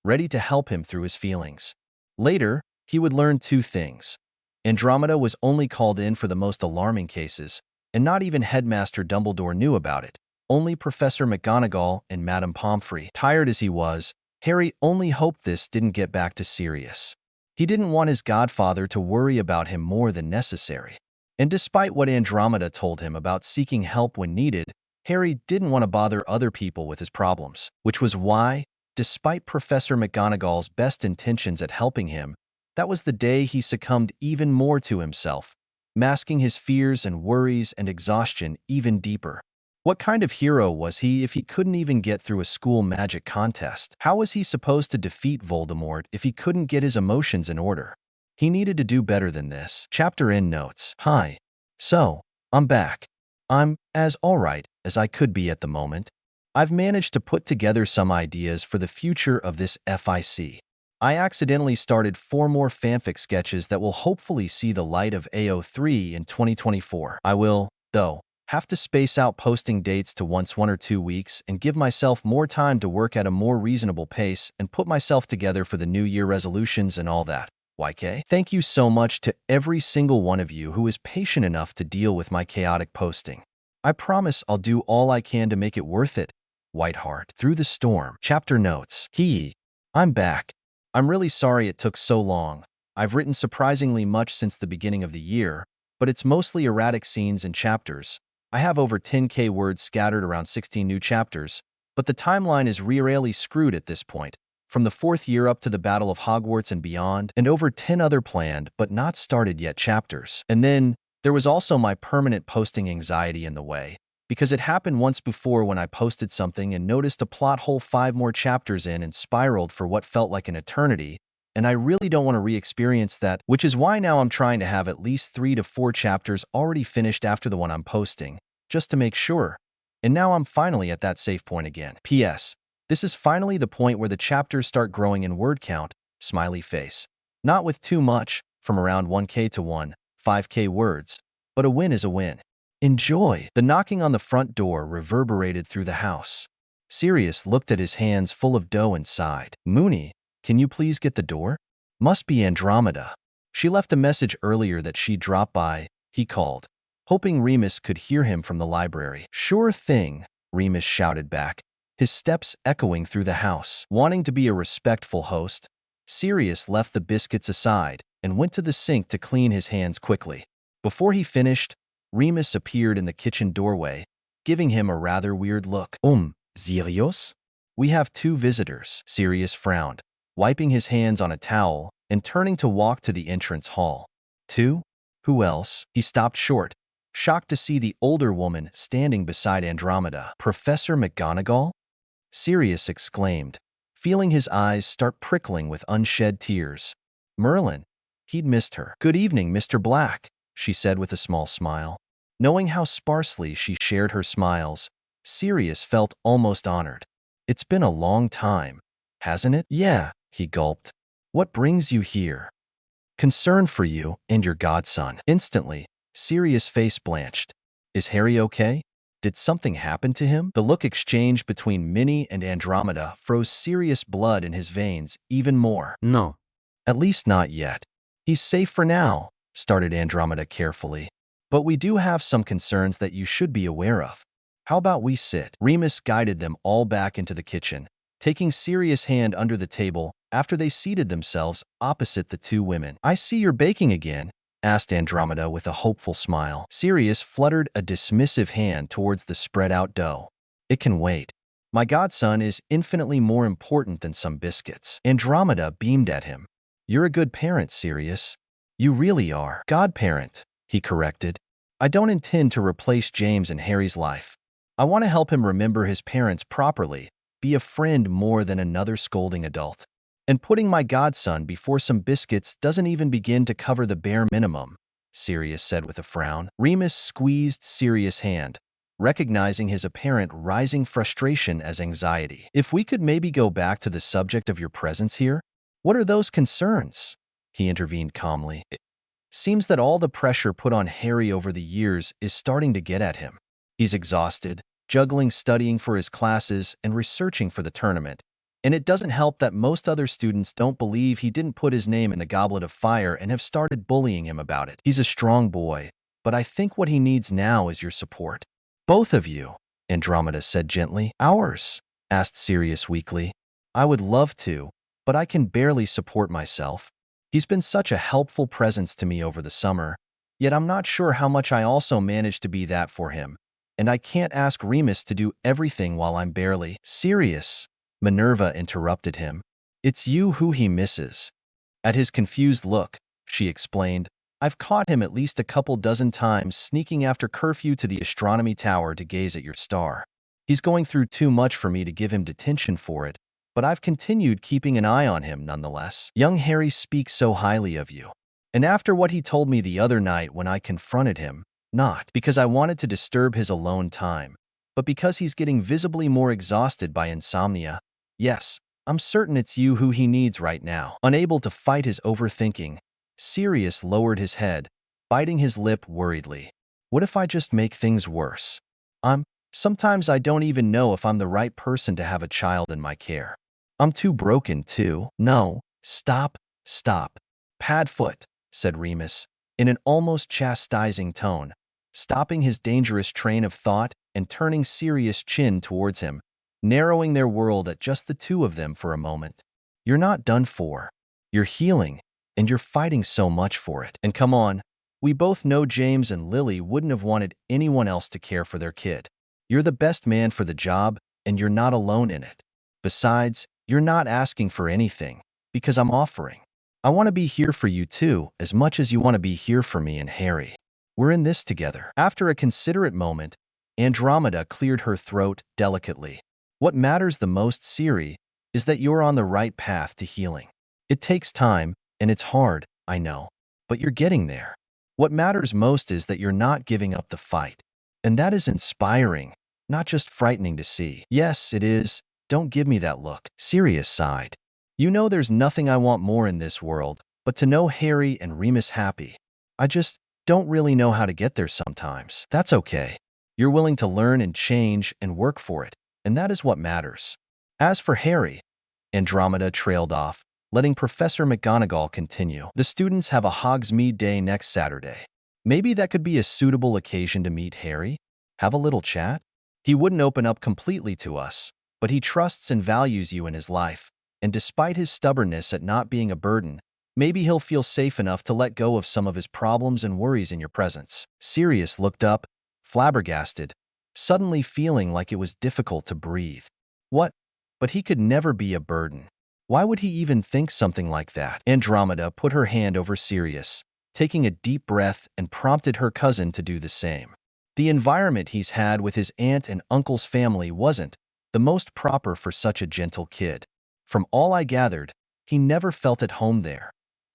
ready to help him through his feelings. Later, he would learn two things. Andromeda was only called in for the most alarming cases, and not even Headmaster Dumbledore knew about it. Only Professor McGonagall and Madame Pomfrey. Tired as he was, Harry only hoped this didn't get back to Sirius. He didn't want his godfather to worry about him more than necessary. And despite what Andromeda told him about seeking help when needed, Harry didn't want to bother other people with his problems, which was why, despite Professor McGonagall's best intentions at helping him, that was the day he succumbed even more to himself, masking his fears and worries and exhaustion even deeper. What kind of hero was he if he couldn't even get through a school magic contest? How was he supposed to defeat Voldemort if he couldn't get his emotions in order? He needed to do better than this. Chapter end notes. Hi. So, I'm back. I'm as alright as I could be at the moment. I've managed to put together some ideas for the future of this FIC. I accidentally started 4 more fanfic sketches that will hopefully see the light of AO3 in 2024. I will, though, have to space out posting dates to once 1 or 2 weeks and give myself more time to work at a more reasonable pace and put myself together for the New Year resolutions and all that. YK. Thank you so much to every single one of you who is patient enough to deal with my chaotic posting. I promise I'll do all I can to make it worth it. Whiteheart. Through the Storm. Chapter notes. I'm back. I'm really sorry it took so long. I've written surprisingly much since the beginning of the year, but it's mostly erratic scenes and chapters. I have over 10k words scattered around 16 new chapters, but the timeline is really screwed at this point, from the 4th year up to the Battle of Hogwarts and beyond, and over 10 other planned but not started yet chapters. And then, there was also my permanent posting anxiety in the way, because it happened once before when I posted something and noticed a plot hole 5 more chapters in and spiraled for what felt like an eternity, and I really don't want to re-experience that, which is why now I'm trying to have at least 3 to 4 chapters already finished after the one I'm posting, just to make sure. And now I'm finally at that safe point again. P.S. This is finally the point where the chapters start growing in word count, smiley face. Not with too much, from around 1k to 5k words, but a win is a win. Enjoy. The knocking on the front door reverberated through the house. Sirius looked at his hands full of dough and sighed. Moony, can you please get the door? Must be Andromeda. She left a message earlier that she'd drop by, he called, hoping Remus could hear him from the library. Sure thing, Remus shouted back, his steps echoing through the house. Wanting to be a respectful host, Sirius left the biscuits aside and went to the sink to clean his hands quickly. Before he finished, Remus appeared in the kitchen doorway, giving him a rather weird look. Sirius? We have 2 visitors, Sirius frowned, wiping his hands on a towel and turning to walk to the entrance hall. 2? Who else? He stopped short, shocked to see the older woman standing beside Andromeda. Professor McGonagall? Sirius exclaimed, feeling his eyes start prickling with unshed tears. Merlin. He'd missed her. Good evening, Mr. Black, she said with a small smile. Knowing how sparsely she shared her smiles, Sirius felt almost honored. It's been a long time, hasn't it? Yeah, he gulped. What brings you here? Concern for you and your godson. Instantly, Sirius' face blanched. Is Harry okay? Did something happen to him? The look exchanged between Minnie and Andromeda froze Sirius' blood in his veins even more. No. At least not yet. He's safe for now, started Andromeda carefully. But we do have some concerns that you should be aware of. How about we sit? Remus guided them all back into the kitchen, taking Sirius' hand under the table after they seated themselves opposite the 2 women. I see you're baking again, asked Andromeda with a hopeful smile. Sirius fluttered a dismissive hand towards the spread-out dough. It can wait. My godson is infinitely more important than some biscuits. Andromeda beamed at him. You're a good parent, Sirius. You really are. Godparent, he corrected. I don't intend to replace James in Harry's life. I want to help him remember his parents properly, be a friend more than another scolding adult. And putting my godson before some biscuits doesn't even begin to cover the bare minimum, Sirius said with a frown. Remus squeezed Sirius' hand, recognizing his apparent rising frustration as anxiety. If we could maybe go back to the subject of your presence here? What are those concerns? He intervened calmly. It seems that all the pressure put on Harry over the years is starting to get at him. He's exhausted, juggling studying for his classes and researching for the tournament. And it doesn't help that most other students don't believe he didn't put his name in the Goblet of Fire and have started bullying him about it. He's a strong boy, but I think what he needs now is your support. Both of you, Andromeda said gently. Ours? Asked Sirius weakly. I would love to, but I can barely support myself. He's been such a helpful presence to me over the summer, yet I'm not sure how much I also managed to be that for him. And I can't ask Remus to do everything while I'm barely. Sirius, Minerva interrupted him. It's you who he misses. At his confused look, she explained, I've caught him at least a couple dozen times sneaking after curfew to the astronomy tower to gaze at your star. He's going through too much for me to give him detention for it, but I've continued keeping an eye on him nonetheless. Young Harry speaks so highly of you. And after what he told me the other night when I confronted him, not because I wanted to disturb his alone time, but because he's getting visibly more exhausted by insomnia. Yes, I'm certain it's you who he needs right now. Unable to fight his overthinking, Sirius lowered his head, biting his lip worriedly. What if I just make things worse? Sometimes I don't even know if I'm the right person to have a child in my care. I'm too broken too. No, stop. Padfoot, said Remus, in an almost chastising tone, stopping his dangerous train of thought and turning Sirius' chin towards him, narrowing their world at just the 2 of them for a moment. You're not done for. You're healing, and you're fighting so much for it. And come on, we both know James and Lily wouldn't have wanted anyone else to care for their kid. You're the best man for the job, and you're not alone in it. Besides, you're not asking for anything, because I'm offering. I want to be here for you too, as much as you want to be here for me and Harry. We're in this together. After a considerate moment, Andromeda cleared her throat delicately. What matters the most, Siri, is that you're on the right path to healing. It takes time, and it's hard, I know, but you're getting there. What matters most is that you're not giving up the fight. And that is inspiring, not just frightening to see. Yes, it is. Don't give me that look. Sirius sighed. You know there's nothing I want more in this world, but to know Harry and Remus happy. I just don't really know how to get there sometimes. That's okay. You're willing to learn and change and work for it, and that is what matters. As for Harry, Andromeda trailed off, letting Professor McGonagall continue. The students have a Hogsmeade Day next Saturday. Maybe that could be a suitable occasion to meet Harry? Have a little chat? He wouldn't open up completely to us, but he trusts and values you in his life, and despite his stubbornness at not being a burden, maybe he'll feel safe enough to let go of some of his problems and worries in your presence. Sirius looked up, flabbergasted, suddenly feeling like it was difficult to breathe. What? But he could never be a burden. Why would he even think something like that? Andromeda put her hand over Sirius, taking a deep breath, and prompted her cousin to do the same. The environment he's had with his aunt and uncle's family wasn't the most proper for such a gentle kid. From all I gathered, he never felt at home there,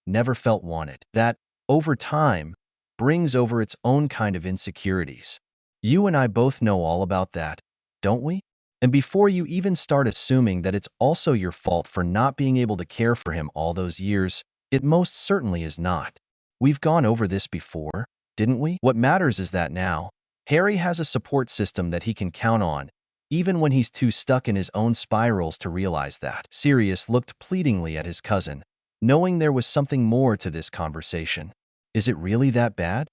never felt wanted. That, over time, brings over its own kind of insecurities. You and I both know all about that, don't we? And before you even start assuming that it's also your fault for not being able to care for him all those years, it most certainly is not. We've gone over this before, didn't we? What matters is that now, Harry has a support system that he can count on, even when he's too stuck in his own spirals to realize that. Sirius looked pleadingly at his cousin, knowing there was something more to this conversation. Is it really that bad?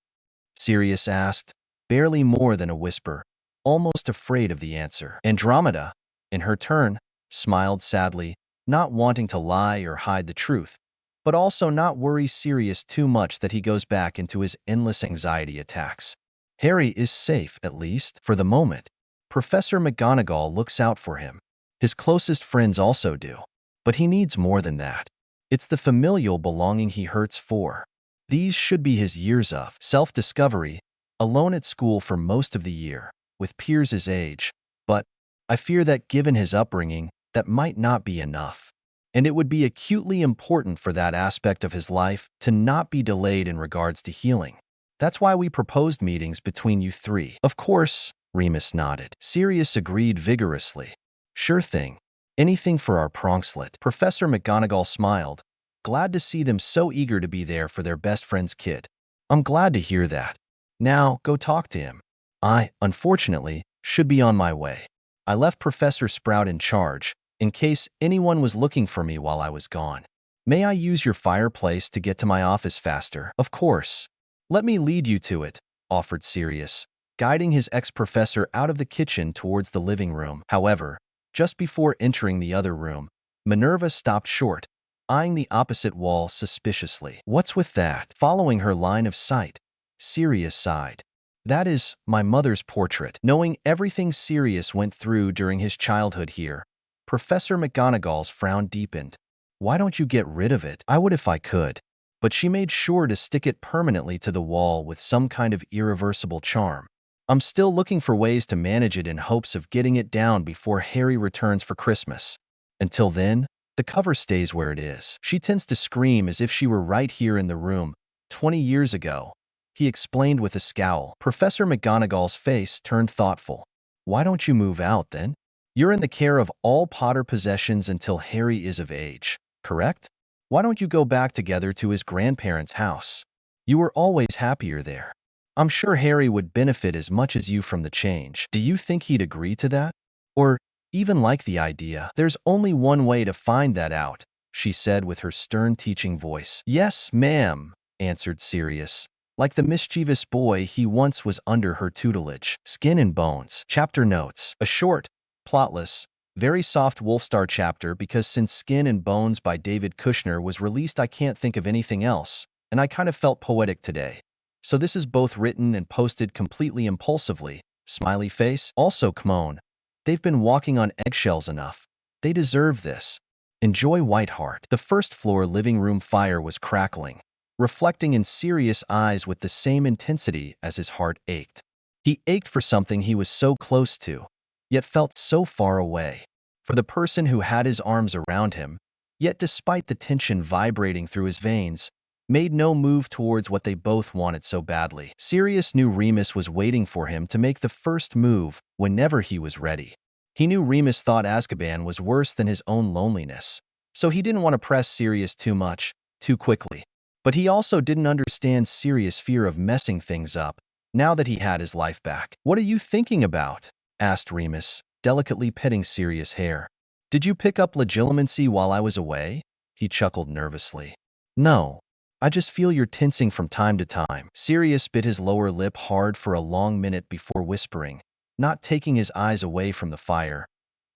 Sirius asked, barely more than a whisper, almost afraid of the answer. Andromeda, in her turn, smiled sadly, not wanting to lie or hide the truth, but also not worry Sirius too much that he goes back into his endless anxiety attacks. Harry is safe, at least, for the moment. Professor McGonagall looks out for him. His closest friends also do. But he needs more than that. It's the familial belonging he hurts for. These should be his years of self-discovery, alone at school for most of the year, with peers his age, but I fear that given his upbringing, that might not be enough. And it would be acutely important for that aspect of his life to not be delayed in regards to healing. That's why we proposed meetings between you three. Of course, Remus nodded. Sirius agreed vigorously. Sure thing. Anything for our pronkslet. Professor McGonagall smiled, glad to see them so eager to be there for their best friend's kid. I'm glad to hear that. Now, go talk to him. I, unfortunately, should be on my way. I left Professor Sprout in charge, in case anyone was looking for me while I was gone. May I use your fireplace to get to my office faster? Of course. Let me lead you to it, offered Sirius, guiding his ex-professor out of the kitchen towards the living room. However, just before entering the other room, Minerva stopped short, eyeing the opposite wall suspiciously. What's with that? Following her line of sight, Sirius sighed. That is my mother's portrait. Knowing everything Sirius went through during his childhood here, Professor McGonagall's frown deepened. Why don't you get rid of it? I would if I could. But she made sure to stick it permanently to the wall with some kind of irreversible charm. I'm still looking for ways to manage it in hopes of getting it down before Harry returns for Christmas. Until then, the cover stays where it is. She tends to scream as if she were right here in the room, 20 years ago, he explained with a scowl. Professor McGonagall's face turned thoughtful. Why don't you move out, then? You're in the care of all Potter possessions until Harry is of age, correct? Why don't you go back together to his grandparents' house? You were always happier there. I'm sure Harry would benefit as much as you from the change. Do you think he'd agree to that? Or even like the idea? There's only one way to find that out, she said with her stern teaching voice. Yes, ma'am, answered Sirius, like the mischievous boy he once was under her tutelage. Skin and Bones. Chapter notes. A short, plotless, very soft Wolfstar chapter because since Skin and Bones by David Kushner was released I can't think of anything else, and I kind of felt poetic today. So this is both written and posted completely impulsively. Smiley face. Also Kmone. They've been walking on eggshells enough. They deserve this. Enjoy Whiteheart. The first floor living room fire was crackling, reflecting in Sirius' eyes with the same intensity as his heart ached. He ached for something he was so close to, yet felt so far away. For the person who had his arms around him, yet despite the tension vibrating through his veins, made no move towards what they both wanted so badly. Sirius knew Remus was waiting for him to make the first move whenever he was ready. He knew Remus thought Azkaban was worse than his own loneliness, so he didn't want to press Sirius too much, too quickly. But he also didn't understand Sirius' fear of messing things up, now that he had his life back. "What are you thinking about?" asked Remus, delicately petting Sirius' hair. "Did you pick up legilimency while I was away?" He chuckled nervously. "No. I just feel you're tensing from time to time." Sirius bit his lower lip hard for a long minute before whispering, not taking his eyes away from the fire.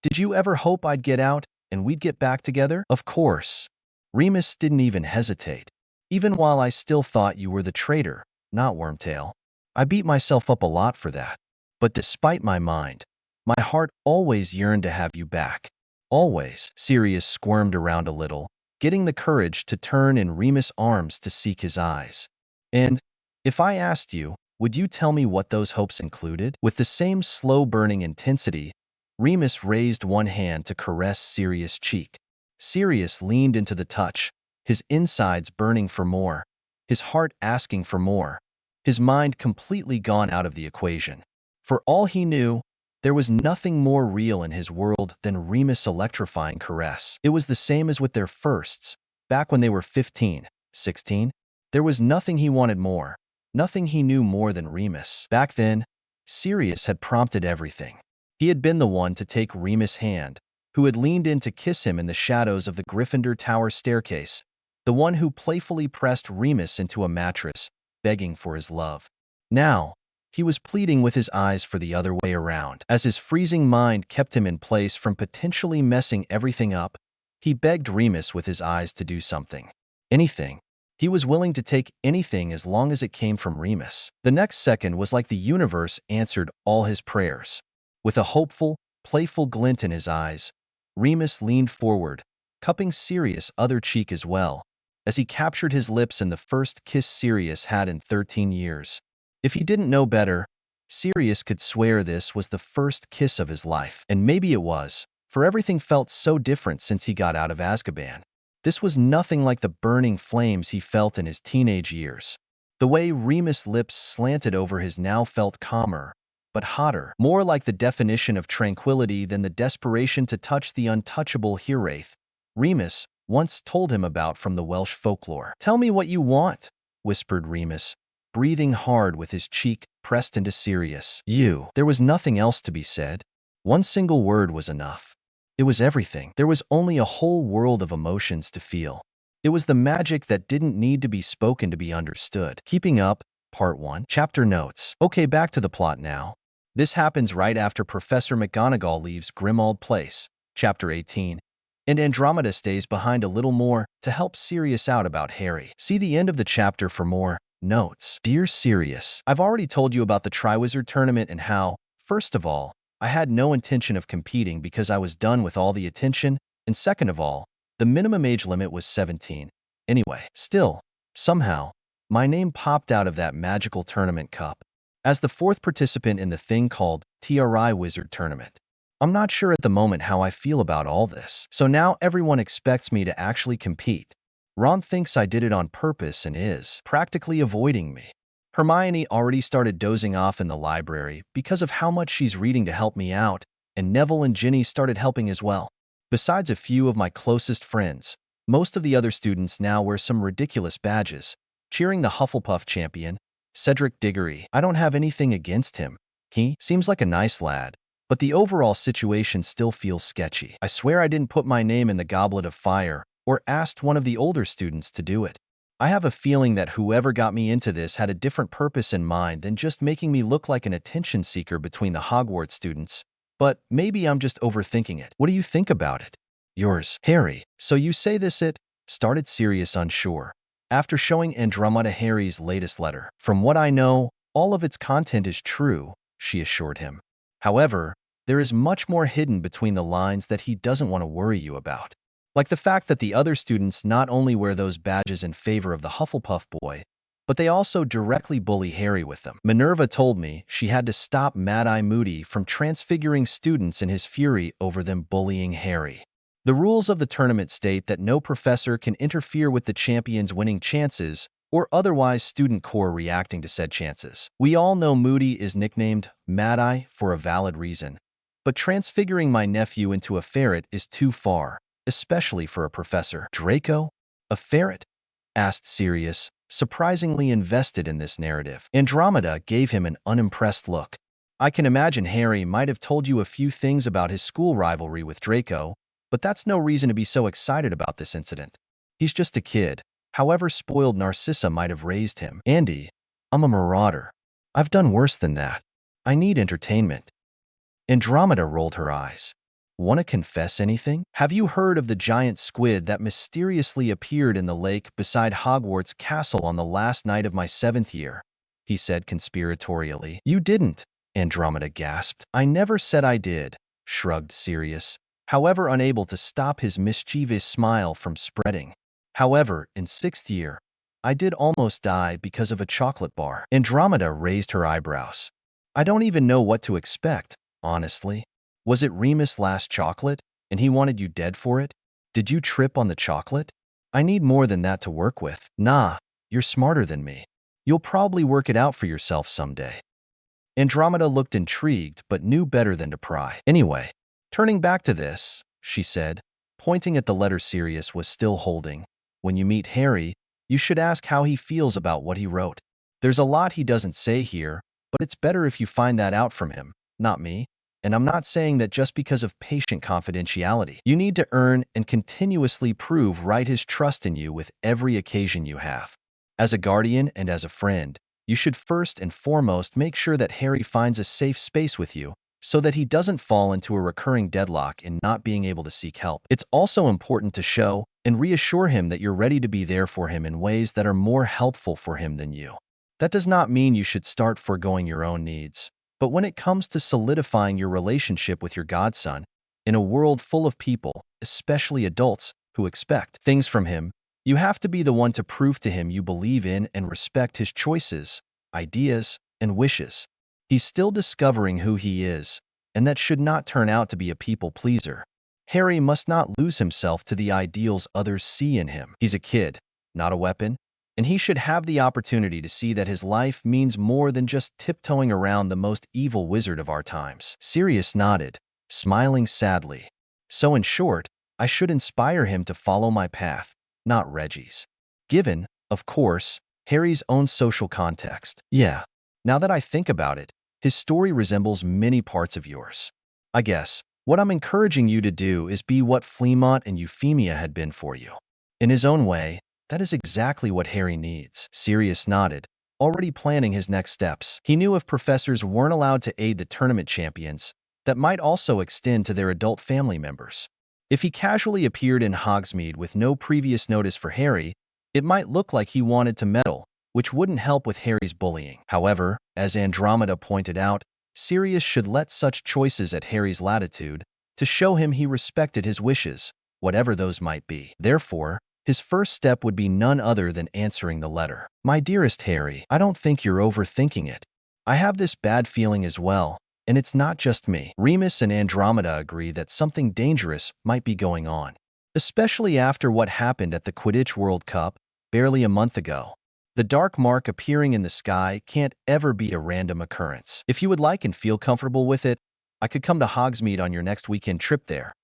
"Did you ever hope I'd get out and we'd get back together?" "Of course." Remus didn't even hesitate. "Even while I still thought you were the traitor, not Wormtail. I beat myself up a lot for that. But despite my mind, my heart always yearned to have you back. Always." Sirius squirmed around a little, getting the courage to turn in Remus' arms to seek his eyes. "And if I asked you, would you tell me what those hopes included?" With the same slow-burning intensity, Remus raised one hand to caress Sirius' cheek. Sirius leaned into the touch, his insides burning for more, his heart asking for more, his mind completely gone out of the equation. For all he knew, there was nothing more real in his world than Remus' electrifying caress. It was the same as with their firsts, back when they were 15, 16. There was nothing he wanted more, nothing he knew more than Remus. Back then, Sirius had prompted everything. He had been the one to take Remus' hand, who had leaned in to kiss him in the shadows of the Gryffindor Tower staircase, the one who playfully pressed Remus into a mattress, begging for his love. Now, he was pleading with his eyes for the other way around. As his freezing mind kept him in place from potentially messing everything up, he begged Remus with his eyes to do something. Anything. He was willing to take anything as long as it came from Remus. The next second was like the universe answered all his prayers. With a hopeful, playful glint in his eyes, Remus leaned forward, cupping Sirius' other cheek as well, as he captured his lips in the first kiss Sirius had in 13 years. If he didn't know better, Sirius could swear this was the first kiss of his life. And maybe it was, for everything felt so different since he got out of Azkaban. This was nothing like the burning flames he felt in his teenage years. The way Remus' lips slanted over his now felt calmer, but hotter, more like the definition of tranquility than the desperation to touch the untouchable Hiraeth Remus once told him about from the Welsh folklore. "Tell me what you want," whispered Remus, breathing hard with his cheek pressed into Sirius. "You." There was nothing else to be said. One single word was enough. It was everything. There was only a whole world of emotions to feel. It was the magic that didn't need to be spoken to be understood. Keeping Up, Part 1. Chapter Notes. Okay, back to the plot now. This happens right after Professor McGonagall leaves Grimmauld Place, Chapter 18, and Andromeda stays behind a little more to help Sirius out about Harry. See the end of the chapter for more notes. Dear Sirius, I've already told you about the Triwizard Tournament and how, first of all, I had no intention of competing because I was done with all the attention, and second of all, the minimum age limit was 17. Anyway, still, somehow, my name popped out of that magical tournament cup as the fourth participant in the thing called Triwizard Tournament. I'm not sure at the moment how I feel about all this, so now everyone expects me to actually compete. Ron thinks I did it on purpose and is practically avoiding me. Hermione already started dozing off in the library because of how much she's reading to help me out, and Neville and Ginny started helping as well. Besides a few of my closest friends, most of the other students now wear some ridiculous badges, cheering the Hufflepuff champion, Cedric Diggory. I don't have anything against him. He seems like a nice lad, but the overall situation still feels sketchy. I swear I didn't put my name in the Goblet of Fire or asked one of the older students to do it. I have a feeling that whoever got me into this had a different purpose in mind than just making me look like an attention seeker between the Hogwarts students, but maybe I'm just overthinking it. What do you think about it? Yours, Harry. So you say this it? Started Sirius unsure, after showing Andromeda Harry's latest letter. From what I know, all of its content is true, she assured him. However, there is much more hidden between the lines that he doesn't want to worry you about. Like the fact that the other students not only wear those badges in favor of the Hufflepuff boy, but they also directly bully Harry with them. Minerva told me she had to stop Mad-Eye Moody from transfiguring students in his fury over them bullying Harry. The rules of the tournament state that no professor can interfere with the champion's winning chances or otherwise student core reacting to said chances. We all know Moody is nicknamed Mad-Eye for a valid reason, but transfiguring my nephew into a ferret is too far, especially for a professor. Draco? A ferret? asked Sirius, surprisingly invested in this narrative. Andromeda gave him an unimpressed look. I can imagine Harry might have told you a few things about his school rivalry with Draco, but that's no reason to be so excited about this incident. He's just a kid, however spoiled Narcissa might have raised him. Andy, I'm a marauder. I've done worse than that. I need entertainment. Andromeda rolled her eyes. Want to confess anything? Have you heard of the giant squid that mysteriously appeared in the lake beside Hogwarts Castle on the last night of my 7th year? He said conspiratorially. You didn't, Andromeda gasped. I never said I did, shrugged Sirius, however unable to stop his mischievous smile from spreading. However, in 6th year, I did almost die because of a chocolate bar. Andromeda raised her eyebrows. I don't even know what to expect, honestly. Was it Remus' last chocolate, and he wanted you dead for it? Did you trip on the chocolate? I need more than that to work with. Nah, you're smarter than me. You'll probably work it out for yourself someday. Andromeda looked intrigued, but knew better than to pry. Anyway, turning back to this, she said, pointing at the letter Sirius was still holding. When you meet Harry, you should ask how he feels about what he wrote. There's a lot he doesn't say here, but it's better if you find that out from him, not me. And I'm not saying that just because of patient confidentiality. You need to earn and continuously prove right his trust in you with every occasion you have. As a guardian and as a friend, you should first and foremost make sure that Harry finds a safe space with you so that he doesn't fall into a recurring deadlock in not being able to seek help. It's also important to show and reassure him that you're ready to be there for him in ways that are more helpful for him than you. That does not mean you should start foregoing your own needs. But when it comes to solidifying your relationship with your godson, in a world full of people, especially adults, who expect things from him, you have to be the one to prove to him you believe in and respect his choices, ideas, and wishes. He's still discovering who he is, and that should not turn out to be a people pleaser. Harry must not lose himself to the ideals others see in him. He's a kid, not a weapon, and he should have the opportunity to see that his life means more than just tiptoeing around the most evil wizard of our times. Sirius nodded, smiling sadly. So in short, I should inspire him to follow my path, not Reggie's. Given, of course, Harry's own social context. Yeah, now that I think about it, his story resembles many parts of yours. I guess, what I'm encouraging you to do is be what Fleamont and Euphemia had been for you. In his own way, that is exactly what Harry needs. Sirius nodded, already planning his next steps. He knew if professors weren't allowed to aid the tournament champions, that might also extend to their adult family members. If he casually appeared in Hogsmeade with no previous notice for Harry, it might look like he wanted to meddle, which wouldn't help with Harry's bullying. However, as Andromeda pointed out, Sirius should let such choices at Harry's latitude to show him he respected his wishes, whatever those might be. Therefore, his first step would be none other than answering the letter. My dearest Harry, I don't think you're overthinking it. I have this bad feeling as well, and it's not just me. Remus and Andromeda agree that something dangerous might be going on, especially after what happened at the Quidditch World Cup barely a month ago. The dark mark appearing in the sky can't ever be a random occurrence. If you would like and feel comfortable with it, I could come to Hogsmeade on your next weekend trip there,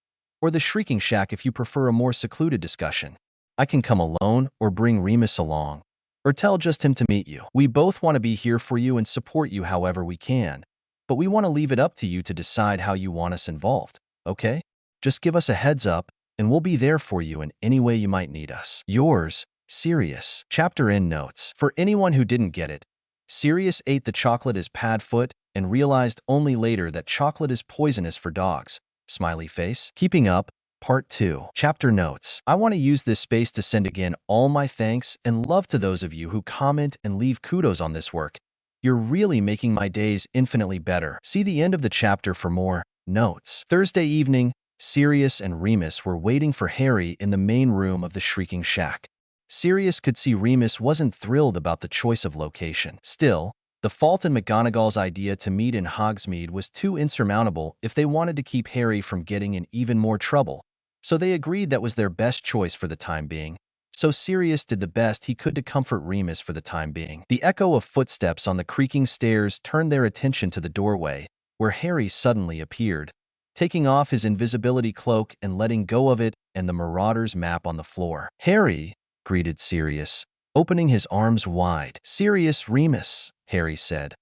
or the Shrieking Shack if you prefer a more secluded discussion. I can come alone or bring Remus along, or tell just him to meet you. We both want to be here for you and support you however we can, but we want to leave it up to you to decide how you want us involved, okay? Just give us a heads up, and we'll be there for you in any way you might need us. Yours, Sirius. Chapter End Notes. For anyone who didn't get it, Sirius ate the chocolate as Padfoot and realized only later that chocolate is poisonous for dogs. Smiley face. Keeping up. Part 2. Chapter Notes. I want to use this space to send again all my thanks and love to those of you who comment and leave kudos on this work. You're really making my days infinitely better. See the end of the chapter for more notes. Thursday evening, Sirius and Remus were waiting for Harry in the main room of the Shrieking Shack. Sirius could see Remus wasn't thrilled about the choice of location. Still, the Fault in McGonagall's idea to meet in Hogsmeade was too insurmountable if they wanted to keep Harry from getting in even more trouble. So they agreed that was their best choice for the time being. So Sirius did the best he could to comfort Remus for the time being. The echo of footsteps on the creaking stairs turned their attention to the doorway, where Harry suddenly appeared, taking off his invisibility cloak and letting go of it and the Marauder's map on the floor. Harry, greeted Sirius, opening his arms wide. Sirius, Remus, Harry said,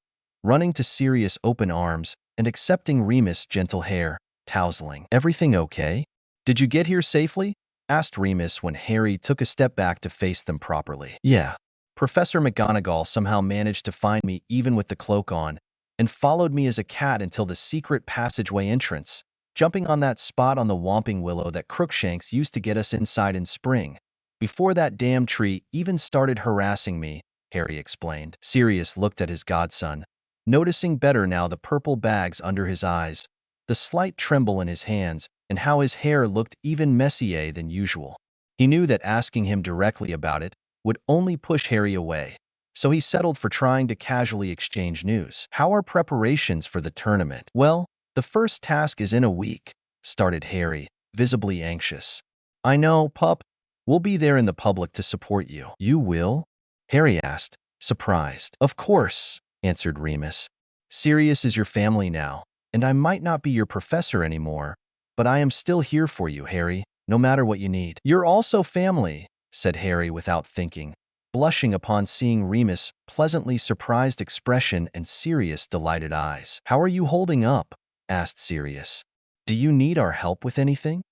running to Sirius' open arms and accepting Remus' gentle hair, tousling. Everything okay? Did you get here safely? Asked Remus when Harry took a step back to face them properly. Yeah. Professor McGonagall somehow managed to find me even with the cloak on, and followed me as a cat until the secret passageway entrance, jumping on that spot on the Whomping Willow that Crookshanks used to get us inside in spring. Before that damn tree even started harassing me, Harry explained. Sirius looked at his godson, noticing better now the purple bags under his eyes, the slight tremble in his hands, and how his hair looked even messier than usual. He knew that asking him directly about it would only push Harry away, so he settled for trying to casually exchange news. How are preparations for the tournament? Well, the first task is in a week, started Harry, visibly anxious. I know, pup. We'll be there in the public to support you. You will? Harry asked, surprised. Of course, answered Remus. Sirius is your family now, and I might not be your professor anymore, but I am still here for you, Harry, no matter what you need. You're also family, said Harry without thinking, blushing upon seeing Remus' pleasantly surprised expression and Sirius' delighted eyes. How are you holding up? Asked Sirius. Do you need our help with anything?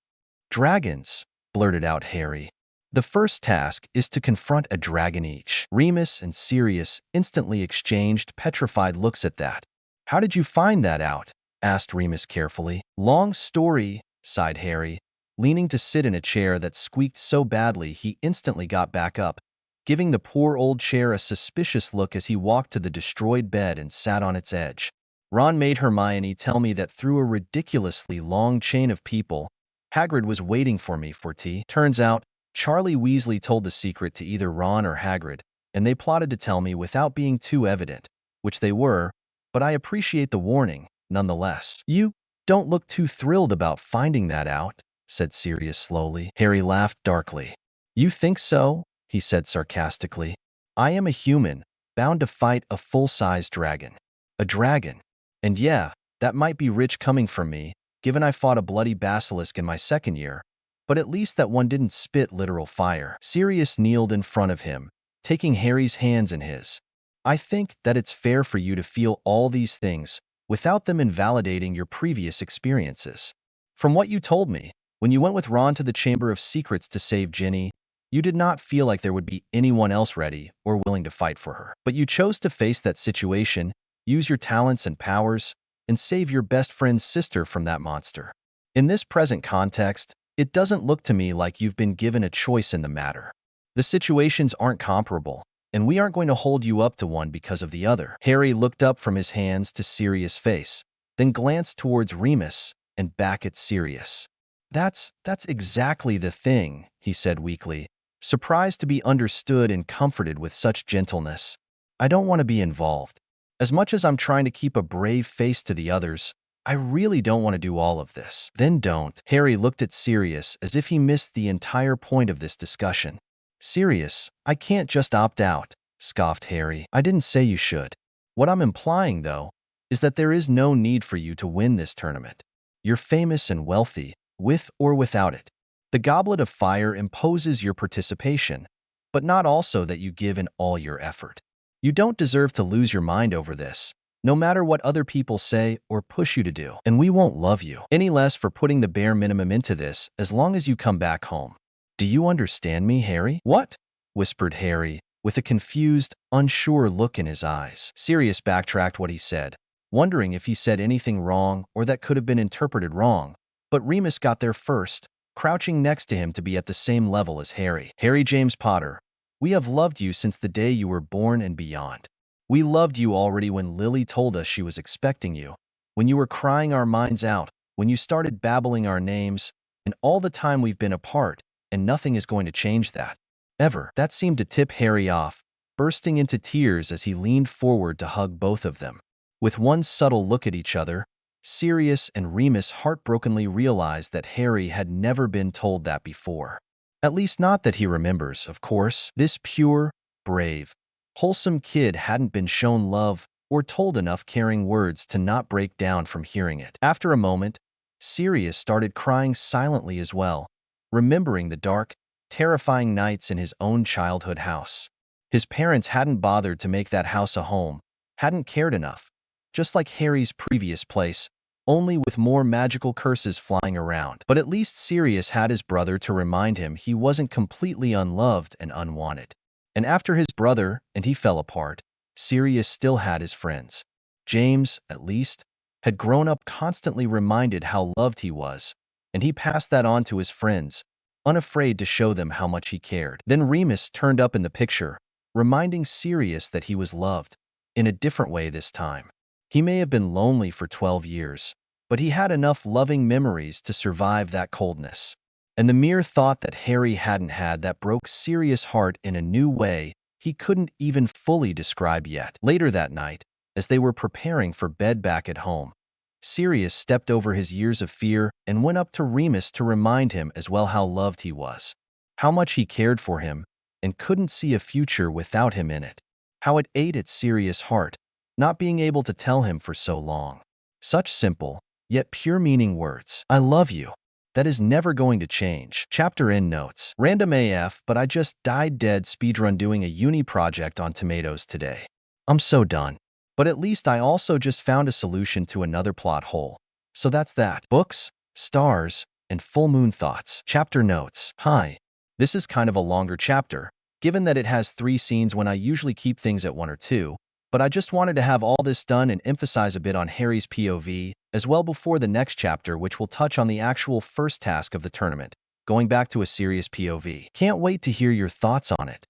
Dragons, blurted out Harry. The first task is to confront a dragon each. Remus and Sirius instantly exchanged petrified looks at that. How did you find that out? Asked Remus carefully. Long story, sighed Harry, leaning to sit in a chair that squeaked so badly he instantly got back up, giving the poor old chair a suspicious look as he walked to the destroyed bed and sat on its edge. Ron made Hermione tell me that through a ridiculously long chain of people, Hagrid was waiting for me for tea. Turns out, Charlie Weasley told the secret to either Ron or Hagrid, and they plotted to tell me without being too evident, which they were, but I appreciate the warning, nonetheless. You don't look too thrilled about finding that out, said Sirius slowly. Harry laughed darkly. You think so? He said sarcastically. I am a human, bound to fight a full-size dragon. A dragon. And yeah, that might be rich coming from me, given I fought a bloody basilisk in my second year, but at least that one didn't spit literal fire. Sirius kneeled in front of him, taking Harry's hands in his. I think that it's fair for you to feel all these things without them invalidating your previous experiences. From what you told me, when you went with Ron to the Chamber of Secrets to save Ginny, you did not feel like there would be anyone else ready or willing to fight for her. But you chose to face that situation, use your talents and powers, and save your best friend's sister from that monster. In this present context, it doesn't look to me like you've been given a choice in the matter. The situations aren't comparable, and we aren't going to hold you up to one because of the other. Harry looked up from his hands to Sirius' face, then glanced towards Remus and back at Sirius. That's exactly the thing, he said weakly, surprised to be understood and comforted with such gentleness. I don't want to be involved. As much as I'm trying to keep a brave face to the others, I really don't want to do all of this. Then don't. Harry looked at Sirius as if he missed the entire point of this discussion. Sirius, I can't just opt out, scoffed Harry. I didn't say you should. What I'm implying, though, is that there is no need for you to win this tournament. You're famous and wealthy, with or without it. The Goblet of Fire imposes your participation, but not also that you give in all your effort. You don't deserve to lose your mind over this, no matter what other people say or push you to do. And we won't love you any less for putting the bare minimum into this as long as you come back home. Do you understand me, Harry? What? Whispered Harry, with a confused, unsure look in his eyes. Sirius backtracked what he said, wondering if he said anything wrong or that could have been interpreted wrong. But Remus got there first, crouching next to him to be at the same level as Harry. Harry James Potter, we have loved you since the day you were born and beyond. We loved you already when Lily told us she was expecting you, when you were crying our minds out, when you started babbling our names, and all the time we've been apart, and nothing is going to change that. Ever. That seemed to tip Harry off, bursting into tears as he leaned forward to hug both of them. With one subtle look at each other, Sirius and Remus heartbrokenly realized that Harry had never been told that before. At least not that he remembers, of course. This pure, brave, wholesome kid hadn't been shown love or told enough caring words to not break down from hearing it. After a moment, Sirius started crying silently as well, remembering the dark, terrifying nights in his own childhood house. His parents hadn't bothered to make that house a home, hadn't cared enough. Just like Harry's previous place, only with more magical curses flying around. But at least Sirius had his brother to remind him he wasn't completely unloved and unwanted. And after his brother and he fell apart, Sirius still had his friends. James, at least, had grown up constantly reminded how loved he was, and he passed that on to his friends, unafraid to show them how much he cared. Then Remus turned up in the picture, reminding Sirius that he was loved, in a different way this time. He may have been lonely for 12 years, but he had enough loving memories to survive that coldness. And the mere thought that Harry hadn't had that broke Sirius' heart in a new way he couldn't even fully describe yet. Later that night, as they were preparing for bed back at home, Sirius stepped over his years of fear and went up to Remus to remind him as well how loved he was, how much he cared for him, and couldn't see a future without him in it, how it ate at Sirius' heart, not being able to tell him for so long. Such simple, yet pure meaning words. I love you. That is never going to change. Chapter end notes. Random AF, but I just died dead speedrun doing a uni project on tomatoes today. I'm so done. But at least I also just found a solution to another plot hole. So that's that. Books, stars, and full moon thoughts. Chapter notes. Hi. This is kind of a longer chapter, given that it has 3 scenes when I usually keep things at 1 or 2, but I just wanted to have all this done and emphasize a bit on Harry's POV, as well before the next chapter, which will touch on the actual first task of the tournament, going back to a Sirius POV. Can't wait to hear your thoughts on it.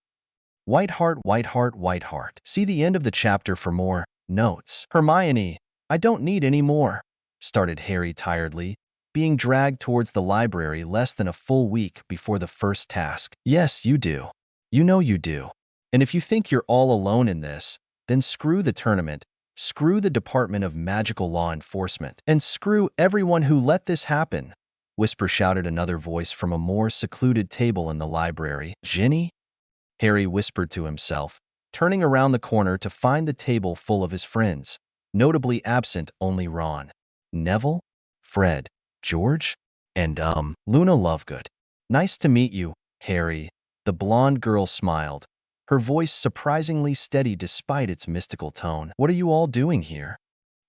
White heart, white heart, white heart. See the end of the chapter for more notes. Hermione, I don't need any more, started Harry tiredly, being dragged towards the library less than a full week before the first task. Yes, you do. You know you do. And if you think you're all alone in this, then screw the tournament, screw the Department of Magical Law Enforcement, and screw everyone who let this happen, whisper shouted another voice from a more secluded table in the library. Ginny? Harry whispered to himself, turning around the corner to find the table full of his friends, notably absent only Ron, Neville, Fred, George, and Luna Lovegood. Nice to meet you, Harry. The blonde girl smiled, her voice surprisingly steady despite its mystical tone. What are you all doing here?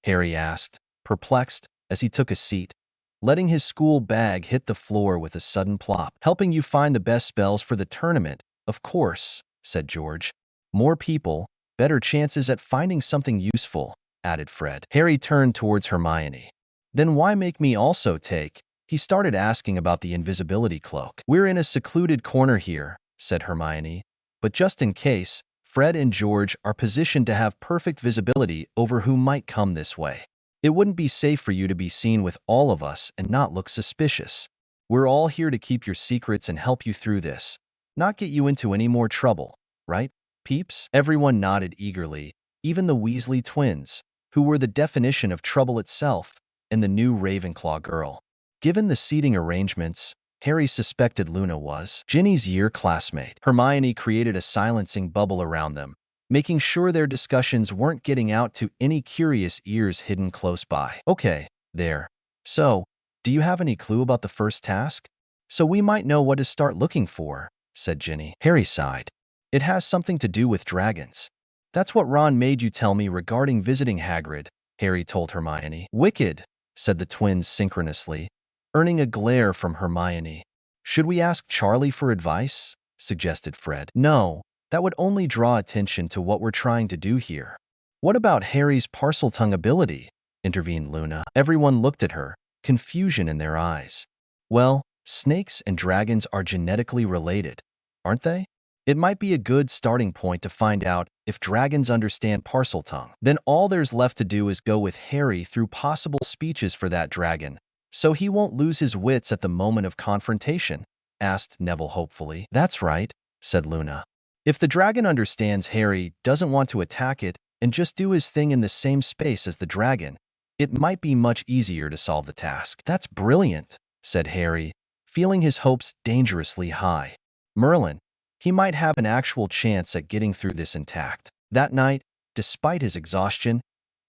Harry asked, perplexed, as he took a seat, letting his school bag hit the floor with a sudden plop. Helping you find the best spells for the tournament, of course, said George. More people, better chances at finding something useful, added Fred. Harry turned towards Hermione. Then why make me also take? He started asking about the invisibility cloak. We're in a secluded corner here, said Hermione. But just in case, Fred and George are positioned to have perfect visibility over who might come this way. It wouldn't be safe for you to be seen with all of us and not look suspicious. We're all here to keep your secrets and help you through this, not get you into any more trouble, right, peeps? Everyone nodded eagerly, even the Weasley twins, who were the definition of trouble itself, and the new Ravenclaw girl. Given the seating arrangements, Harry suspected Luna was Ginny's year classmate. Hermione created a silencing bubble around them, making sure their discussions weren't getting out to any curious ears hidden close by. Okay, there. So, do you have any clue about the first task? So we might know what to start looking for, said Ginny. Harry sighed. It has something to do with dragons. That's what Ron made you tell me regarding visiting Hagrid, Harry told Hermione. Wicked, said the twins synchronously, earning a glare from Hermione. Should we ask Charlie for advice? Suggested Fred. No, that would only draw attention to what we're trying to do here. What about Harry's Parseltongue ability? Intervened Luna. Everyone looked at her, confusion in their eyes. Well, snakes and dragons are genetically related, aren't they? It might be a good starting point to find out if dragons understand Parseltongue. Then all there's left to do is go with Harry through possible speeches for that dragon, so he won't lose his wits at the moment of confrontation, asked Neville hopefully. That's right, said Luna. If the dragon understands Harry doesn't want to attack it and just do his thing in the same space as the dragon, it might be much easier to solve the task. That's brilliant, said Harry, feeling his hopes dangerously high. Merlin, he might have an actual chance at getting through this intact. That night, despite his exhaustion,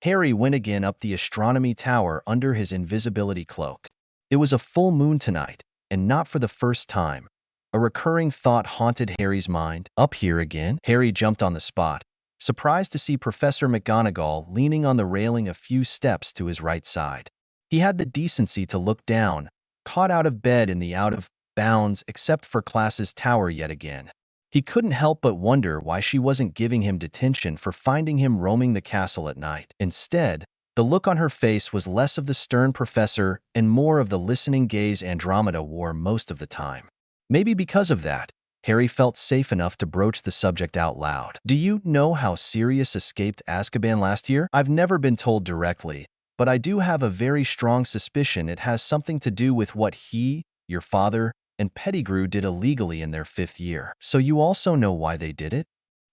Harry went again up the astronomy tower under his invisibility cloak. It was a full moon tonight, and not for the first time, A recurring thought haunted Harry's mind. Up here again? Harry jumped on the spot, surprised to see Professor McGonagall leaning on the railing a few steps to his right side. He had the decency to look down, caught out of bed in the out-of-bounds except for classes tower yet again. He couldn't help but wonder why she wasn't giving him detention for finding him roaming the castle at night. Instead, the look on her face was less of the stern professor and more of the listening gaze Andromeda wore most of the time. Maybe because of that, Harry felt safe enough to broach the subject out loud. Do you know how Sirius escaped Azkaban last year? I've never been told directly, but I do have a very strong suspicion it has something to do with what he, your father, and Pettigrew did illegally in their 5th year. So you also know why they did it?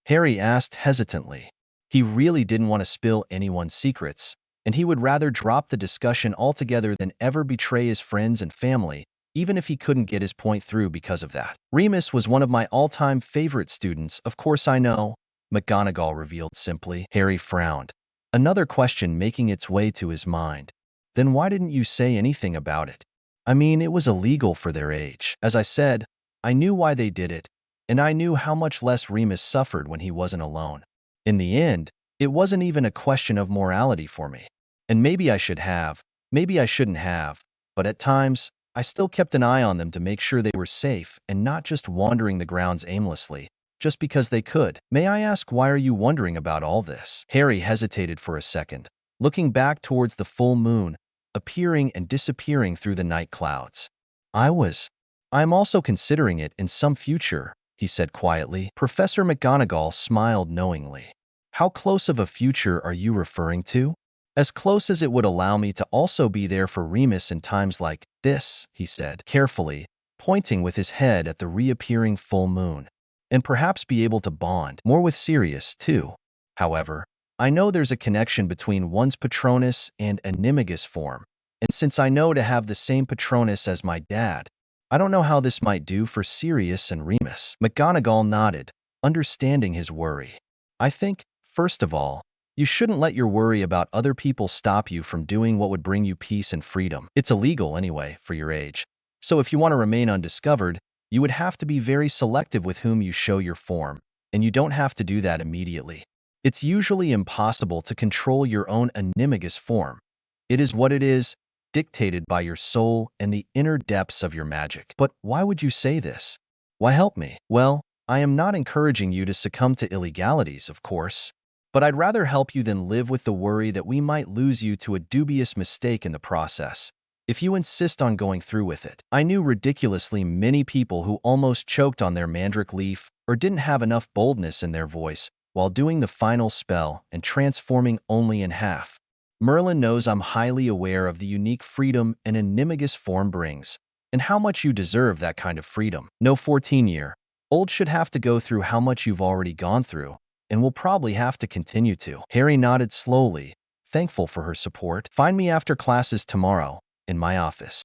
Harry asked hesitantly. He really didn't want to spill anyone's secrets, and he would rather drop the discussion altogether than ever betray his friends and family, even if he couldn't get his point through because of that. Remus was one of my all-time favorite students, of course I know, McGonagall revealed simply. Harry frowned, another question making its way to his mind. Then why didn't you say anything about it? I mean, it was illegal for their age. As I said, I knew why they did it, and I knew how much less Remus suffered when he wasn't alone. In the end, it wasn't even a question of morality for me. And maybe I should have, maybe I shouldn't have, but at times, I still kept an eye on them to make sure they were safe and not just wandering the grounds aimlessly, just because they could. May I ask, why are you wondering about all this? Harry hesitated for a second, looking back towards the full moon, appearing and disappearing through the night clouds. I'm also considering it in some future, he said quietly. Professor McGonagall smiled knowingly. How close of a future are you referring to? As close as it would allow me to also be there for Remus in times like this, he said, carefully, pointing with his head at the reappearing full moon, and perhaps be able to bond more with Sirius, too. However, I know there's a connection between one's Patronus and Animagus form, and since I know to have the same Patronus as my dad, I don't know how this might do for Sirius and Remus. McGonagall nodded, understanding his worry. I think, first of all, you shouldn't let your worry about other people stop you from doing what would bring you peace and freedom. It's illegal anyway, for your age. So if you want to remain undiscovered, you would have to be very selective with whom you show your form, and you don't have to do that immediately. It's usually impossible to control your own Animagus form. It is what it is, dictated by your soul and the inner depths of your magic. But why would you say this? Why help me? Well, I am not encouraging you to succumb to illegalities, of course. But I'd rather help you than live with the worry that we might lose you to a dubious mistake in the process, if you insist on going through with it. I knew ridiculously many people who almost choked on their mandrake leaf or didn't have enough boldness in their voice while doing the final spell and transforming only in half. Merlin knows I'm highly aware of the unique freedom an Animagus form brings, and how much you deserve that kind of freedom. No 14-year-old should have to go through how much you've already gone through, and will probably have to continue to. Harry nodded slowly, thankful for her support. Find me after classes tomorrow, in my office.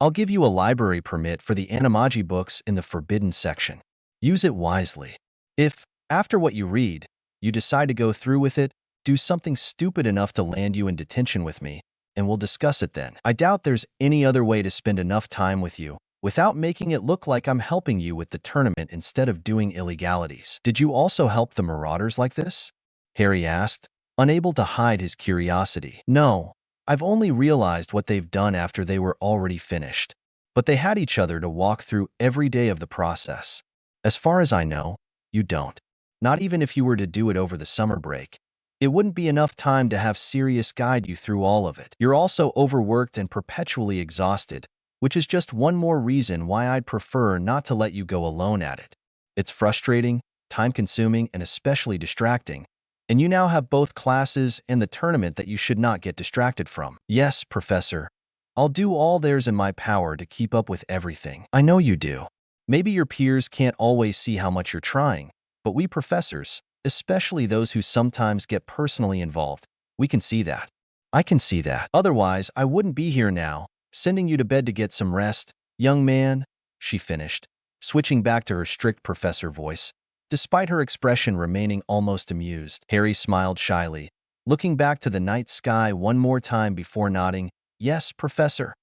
I'll give you a library permit for the Animagi books in the forbidden section. Use it wisely. If, after what you read, you decide to go through with it, do something stupid enough to land you in detention with me, and we'll discuss it then. I doubt there's any other way to spend enough time with you without making it look like I'm helping you with the tournament instead of doing illegalities. Did you also help the Marauders like this? Harry asked, unable to hide his curiosity. No, I've only realized what they've done after they were already finished. But they had each other to walk through every day of the process. As far as I know, you don't. Not even if you were to do it over the summer break. It wouldn't be enough time to have Sirius guide you through all of it. You're also overworked and perpetually exhausted, which is just one more reason why I'd prefer not to let you go alone at it. It's frustrating, time-consuming, and especially distracting, and you now have both classes and the tournament that you should not get distracted from. Yes, Professor, I'll do all there's in my power to keep up with everything. I know you do. Maybe your peers can't always see how much you're trying, but we professors, especially those who sometimes get personally involved, we can see that. I can see that. Otherwise, I wouldn't be here now, sending you to bed to get some rest, young man, she finished, switching back to her strict professor voice, despite her expression remaining almost amused. Harry smiled shyly, looking back to the night sky one more time before nodding, "Yes, Professor,"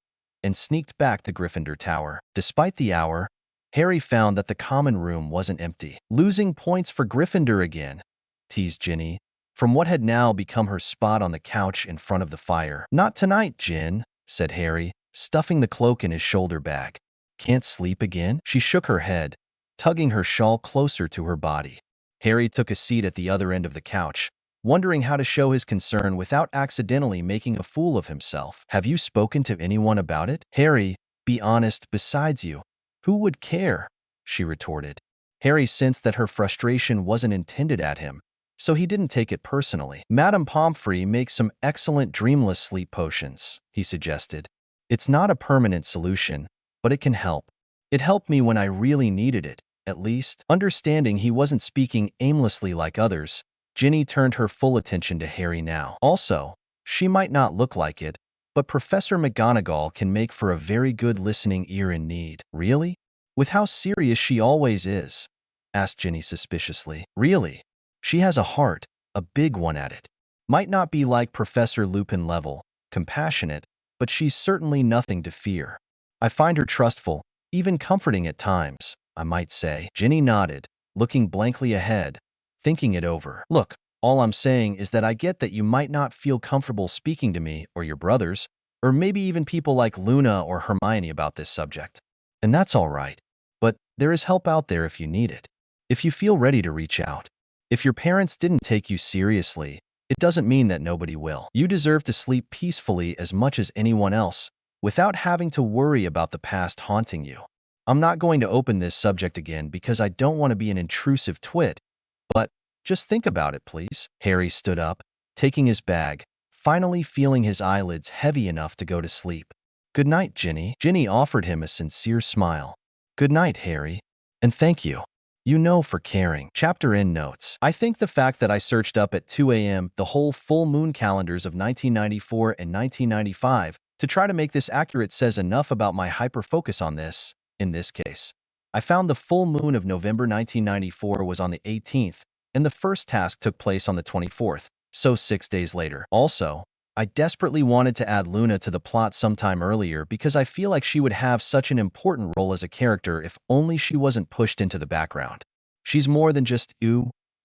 and sneaked back to Gryffindor Tower. Despite the hour, Harry found that the common room wasn't empty. Losing points for Gryffindor again, teased Ginny, from what had now become her spot on the couch in front of the fire. Not tonight, Gin, said Harry, stuffing the cloak in his shoulder bag. Can't sleep again? She shook her head, tugging her shawl closer to her body. Harry took a seat at the other end of the couch, wondering how to show his concern without accidentally making a fool of himself. Have you spoken to anyone about it? Harry, be honest, besides you. Who would care? She retorted. Harry sensed that her frustration wasn't intended at him, so he didn't take it personally. Madame Pomfrey makes some excellent dreamless sleep potions, he suggested. It's not a permanent solution, but it can help. It helped me when I really needed it, at least. Understanding he wasn't speaking aimlessly like others, Ginny turned her full attention to Harry now. Also, she might not look like it, but Professor McGonagall can make for a very good listening ear in need. Really? With how serious she always is? Asked Ginny suspiciously. Really? She has a heart, a big one at it. Might not be like Professor Lupin level, compassionate, but she's certainly nothing to fear. I find her trustful, even comforting at times, I might say. Ginny nodded, looking blankly ahead, thinking it over. Look, all I'm saying is that I get that you might not feel comfortable speaking to me or your brothers, or maybe even people like Luna or Hermione about this subject. And that's all right. But there is help out there if you need it. If you feel ready to reach out. If your parents didn't take you seriously, it doesn't mean that nobody will. You deserve to sleep peacefully as much as anyone else, without having to worry about the past haunting you. I'm not going to open this subject again because I don't want to be an intrusive twit, but just think about it, please. Harry stood up, taking his bag, finally feeling his eyelids heavy enough to go to sleep. Good night, Ginny. Ginny offered him a sincere smile. Good night, Harry. And thank you. You know, for caring. Chapter end notes. I think the fact that I searched up at 2 a.m. the whole full moon calendars of 1994 and 1995 to try to make this accurate says enough about my hyper-focus on this, in this case. I found the full moon of November 1994 was on the 18th, and the first task took place on the 24th, so 6 days later. Also, I desperately wanted to add Luna to the plot sometime earlier because I feel like she would have such an important role as a character if only she wasn't pushed into the background. She's more than just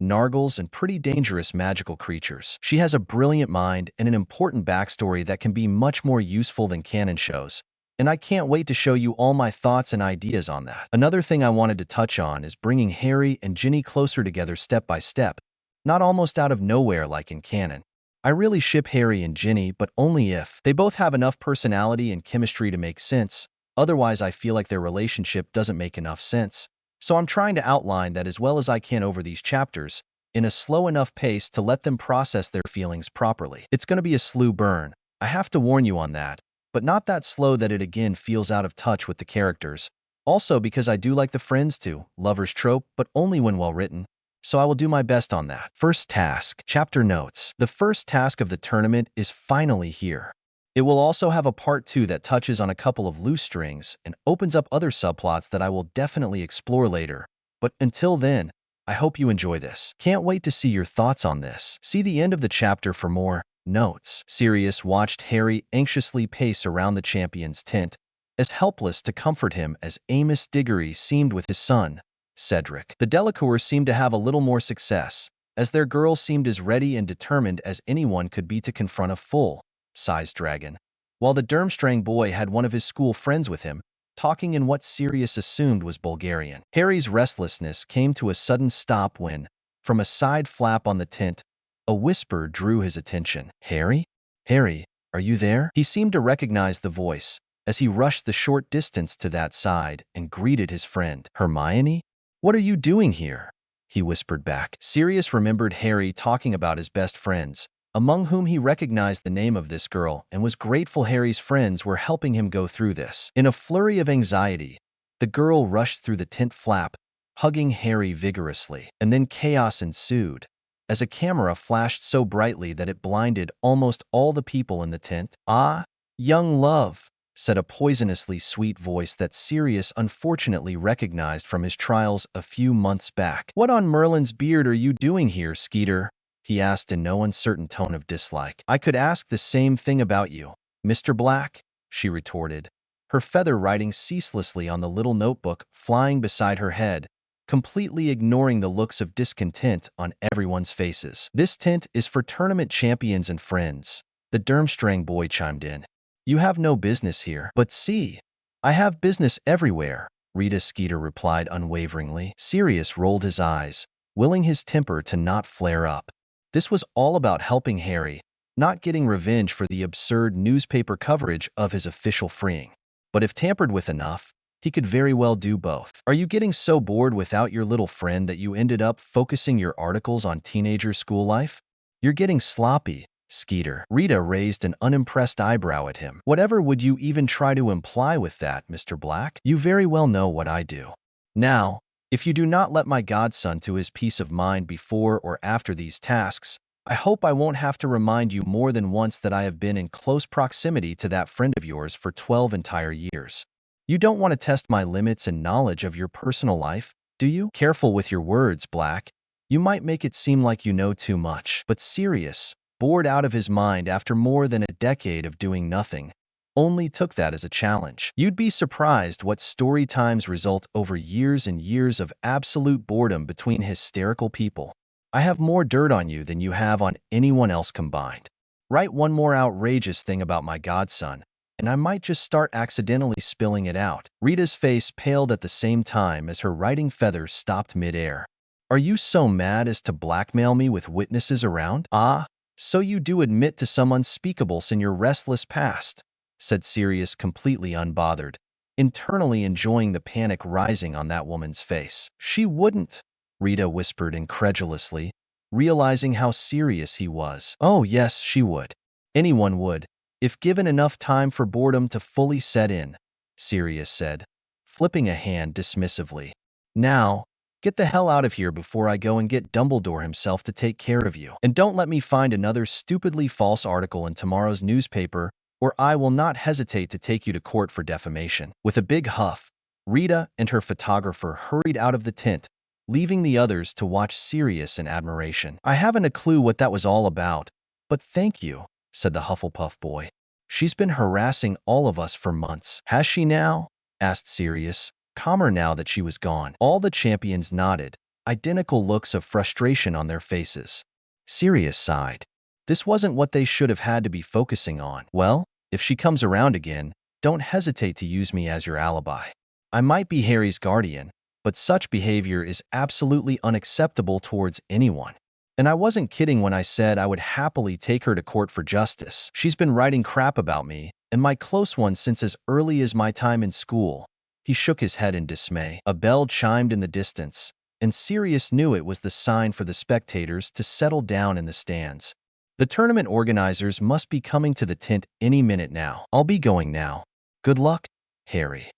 Nargles and pretty dangerous magical creatures. She has a brilliant mind and an important backstory that can be much more useful than canon shows, and I can't wait to show you all my thoughts and ideas on that. Another thing I wanted to touch on is bringing Harry and Ginny closer together step by step, not almost out of nowhere like in canon. I really ship Harry and Ginny, but only if they both have enough personality and chemistry to make sense. Otherwise, I feel like their relationship doesn't make enough sense. So I'm trying to outline that as well as I can over these chapters, in a slow enough pace to let them process their feelings properly. It's going to be a slow burn. I have to warn you on that, but not that slow that it again feels out of touch with the characters. Also because I do like the friends too, lovers trope, but only when well written. So I will do my best on that. First task. Chapter notes. The first task of the tournament is finally here. It will also have a part 2 that touches on a couple of loose strings and opens up other subplots that I will definitely explore later. But until then, I hope you enjoy this. Can't wait to see your thoughts on this. See the end of the chapter for more notes. Sirius watched Harry anxiously pace around the champion's tent, as helpless to comfort him as Amos Diggory seemed with his son, Cedric. The Delacours seemed to have a little more success, as their girl seemed as ready and determined as anyone could be to confront a full-sized dragon, while the Durmstrang boy had one of his school friends with him, talking in what Sirius assumed was Bulgarian. Harry's restlessness came to a sudden stop when, from a side flap on the tent, a whisper drew his attention. Harry? Harry, are you there? He seemed to recognize the voice, as he rushed the short distance to that side and greeted his friend. Hermione? What are you doing here? He whispered back. Sirius remembered Harry talking about his best friends, among whom he recognized the name of this girl and was grateful Harry's friends were helping him go through this. In a flurry of anxiety, the girl rushed through the tent flap, hugging Harry vigorously, and then chaos ensued, as a camera flashed so brightly that it blinded almost all the people in the tent. Ah, young love, said a poisonously sweet voice that Sirius unfortunately recognized from his trials a few months back. What on Merlin's beard are you doing here, Skeeter? He asked in no uncertain tone of dislike. I could ask the same thing about you, Mr. Black, she retorted, her feather writing ceaselessly on the little notebook flying beside her head, completely ignoring the looks of discontent on everyone's faces. "This tint is for tournament champions and friends," the Durmstrang boy chimed in. "You have no business here." "But see, I have business everywhere," Rita Skeeter replied unwaveringly. Sirius rolled his eyes, willing his temper to not flare up. This was all about helping Harry, not getting revenge for the absurd newspaper coverage of his official freeing. But if tampered with enough, he could very well do both. "Are you getting so bored without your little friend that you ended up focusing your articles on teenager school life? You're getting sloppy, Skeeter." Rita raised an unimpressed eyebrow at him. "Whatever would you even try to imply with that, Mr. Black? You very well know what I do. Now, if you do not let my godson to his peace of mind before or after these tasks, I hope I won't have to remind you more than once that I have been in close proximity to that friend of yours for 12 entire years. You don't want to test my limits and knowledge of your personal life, do you? Careful with your words, Black. You might make it seem like you know too much." But Sirius, bored out of his mind after more than a decade of doing nothing, only took that as a challenge. "You'd be surprised what story times result over years and years of absolute boredom between hysterical people. I have more dirt on you than you have on anyone else combined. Write one more outrageous thing about my godson, and I might just start accidentally spilling it out." Rita's face paled at the same time as her writing feathers stopped mid-air. "Are you so mad as to blackmail me with witnesses around?" "Ah, so you do admit to some unspeakables in your restless past," said Sirius completely unbothered, internally enjoying the panic rising on that woman's face. "She wouldn't," Rita whispered incredulously, realizing how serious he was. "Oh yes, she would. Anyone would, if given enough time for boredom to fully set in," Sirius said, flipping a hand dismissively. "Now, get the hell out of here before I go and get Dumbledore himself to take care of you. And don't let me find another stupidly false article in tomorrow's newspaper, or I will not hesitate to take you to court for defamation." With a big huff, Rita and her photographer hurried out of the tent, leaving the others to watch Sirius in admiration. "I haven't a clue what that was all about, but thank you," said the Hufflepuff boy. "She's been harassing all of us for months." "Has she now?" asked Sirius, calmer now that she was gone. All the champions nodded, identical looks of frustration on their faces. Sirius sighed. This wasn't what they should have had to be focusing on. "Well, if she comes around again, don't hesitate to use me as your alibi. I might be Harry's guardian, but such behavior is absolutely unacceptable towards anyone. And I wasn't kidding when I said I would happily take her to court for justice. She's been writing crap about me and my close ones since as early as my time in school." He shook his head in dismay. A bell chimed in the distance, and Sirius knew it was the sign for the spectators to settle down in the stands. The tournament organizers must be coming to the tent any minute now. "I'll be going now. Good luck, Harry."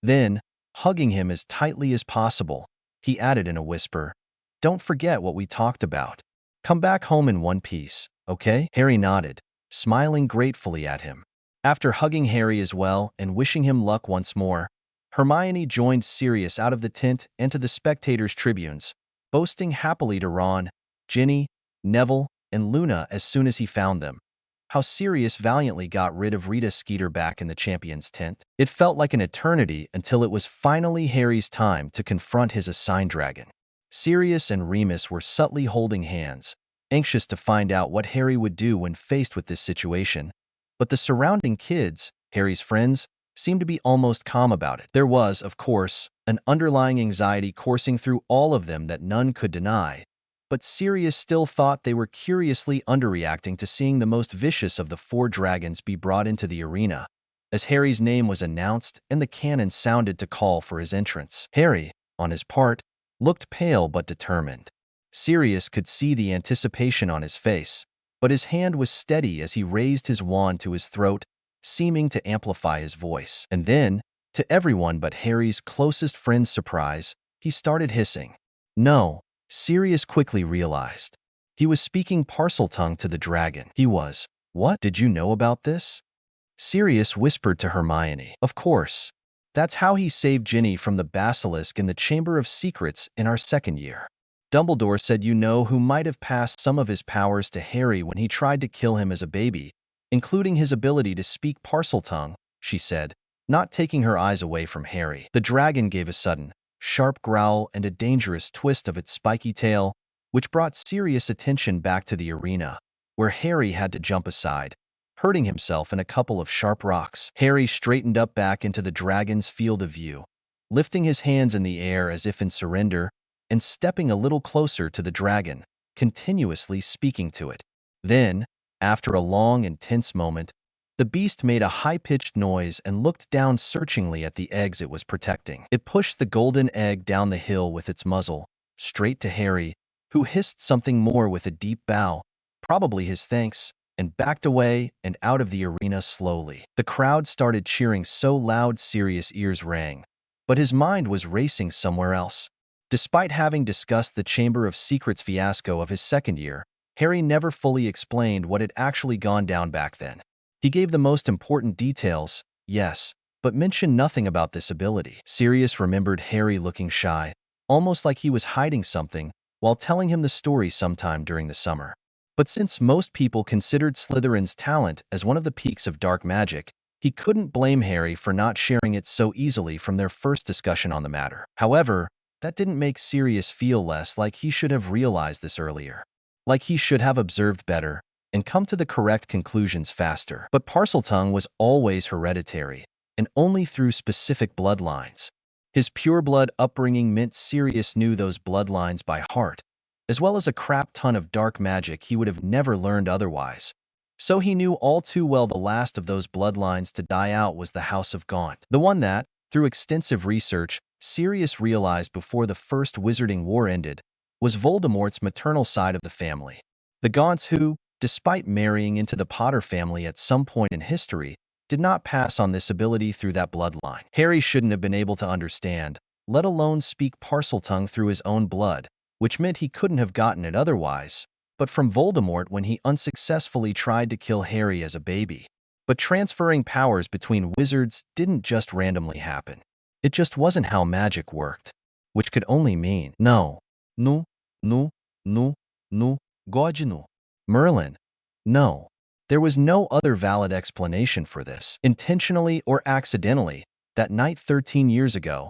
Then, hugging him as tightly as possible, he added in a whisper, "Don't forget what we talked about. Come back home in one piece, okay?" Harry nodded, smiling gratefully at him. After hugging Harry as well and wishing him luck once more, Hermione joined Sirius out of the tent and to the spectators' tribunes, boasting happily to Ron, Ginny, Neville, and Luna as soon as he found them. How Sirius valiantly got rid of Rita Skeeter back in the champion's tent. It felt like an eternity until it was finally Harry's time to confront his assigned dragon. Sirius and Remus were subtly holding hands, anxious to find out what Harry would do when faced with this situation. But the surrounding kids, Harry's friends, seemed to be almost calm about it. There was, of course, an underlying anxiety coursing through all of them that none could deny, but Sirius still thought they were curiously underreacting to seeing the most vicious of the four dragons be brought into the arena, as Harry's name was announced and the cannon sounded to call for his entrance. Harry, on his part, looked pale but determined. Sirius could see the anticipation on his face, but his hand was steady as he raised his wand to his throat, seeming to amplify his voice. And then, to everyone but Harry's closest friend's surprise, he started hissing. No, Sirius quickly realized. He was speaking Parseltongue to the dragon. He was, "What? Did you know about this?" Sirius whispered to Hermione. "Of course. That's how he saved Ginny from the basilisk in the Chamber of Secrets in our second year. Dumbledore said you know who might have passed some of his powers to Harry when he tried to kill him as a baby, including his ability to speak Parseltongue," she said, not taking her eyes away from Harry. The dragon gave a sudden, sharp growl and a dangerous twist of its spiky tail, which brought Sirius' attention back to the arena, where Harry had to jump aside, hurting himself in a couple of sharp rocks. Harry straightened up back into the dragon's field of view, lifting his hands in the air as if in surrender, and stepping a little closer to the dragon, continuously speaking to it. Then, after a long and tense moment, the beast made a high-pitched noise and looked down searchingly at the eggs it was protecting. It pushed the golden egg down the hill with its muzzle, straight to Harry, who hissed something more with a deep bow, probably his thanks, and backed away and out of the arena slowly. The crowd started cheering so loud Sirius' ears rang, but his mind was racing somewhere else. Despite having discussed the Chamber of Secrets fiasco of his second year, Harry never fully explained what had actually gone down back then. He gave the most important details, yes, but mentioned nothing about this ability. Sirius remembered Harry looking shy, almost like he was hiding something, while telling him the story sometime during the summer. But since most people considered Slytherin's talent as one of the peaks of dark magic, he couldn't blame Harry for not sharing it so easily from their first discussion on the matter. However, that didn't make Sirius feel less like he should have realized this earlier. Like he should have observed better and come to the correct conclusions faster. But Parseltongue was always hereditary, and only through specific bloodlines. His pureblood upbringing meant Sirius knew those bloodlines by heart, as well as a crap ton of dark magic he would have never learned otherwise. So he knew all too well the last of those bloodlines to die out was the House of Gaunt. The one that, through extensive research, Sirius realized before the First Wizarding War ended, was Voldemort's maternal side of the family. The Gaunts who, despite marrying into the Potter family at some point in history, did not pass on this ability through that bloodline. Harry shouldn't have been able to understand, let alone speak Parseltongue through his own blood, which meant he couldn't have gotten it otherwise, but from Voldemort when he unsuccessfully tried to kill Harry as a baby. But transferring powers between wizards didn't just randomly happen. It just wasn't how magic worked, which could only mean no, godson. Merlin. No. There was no other valid explanation for this. Intentionally or accidentally, that night 13 years ago,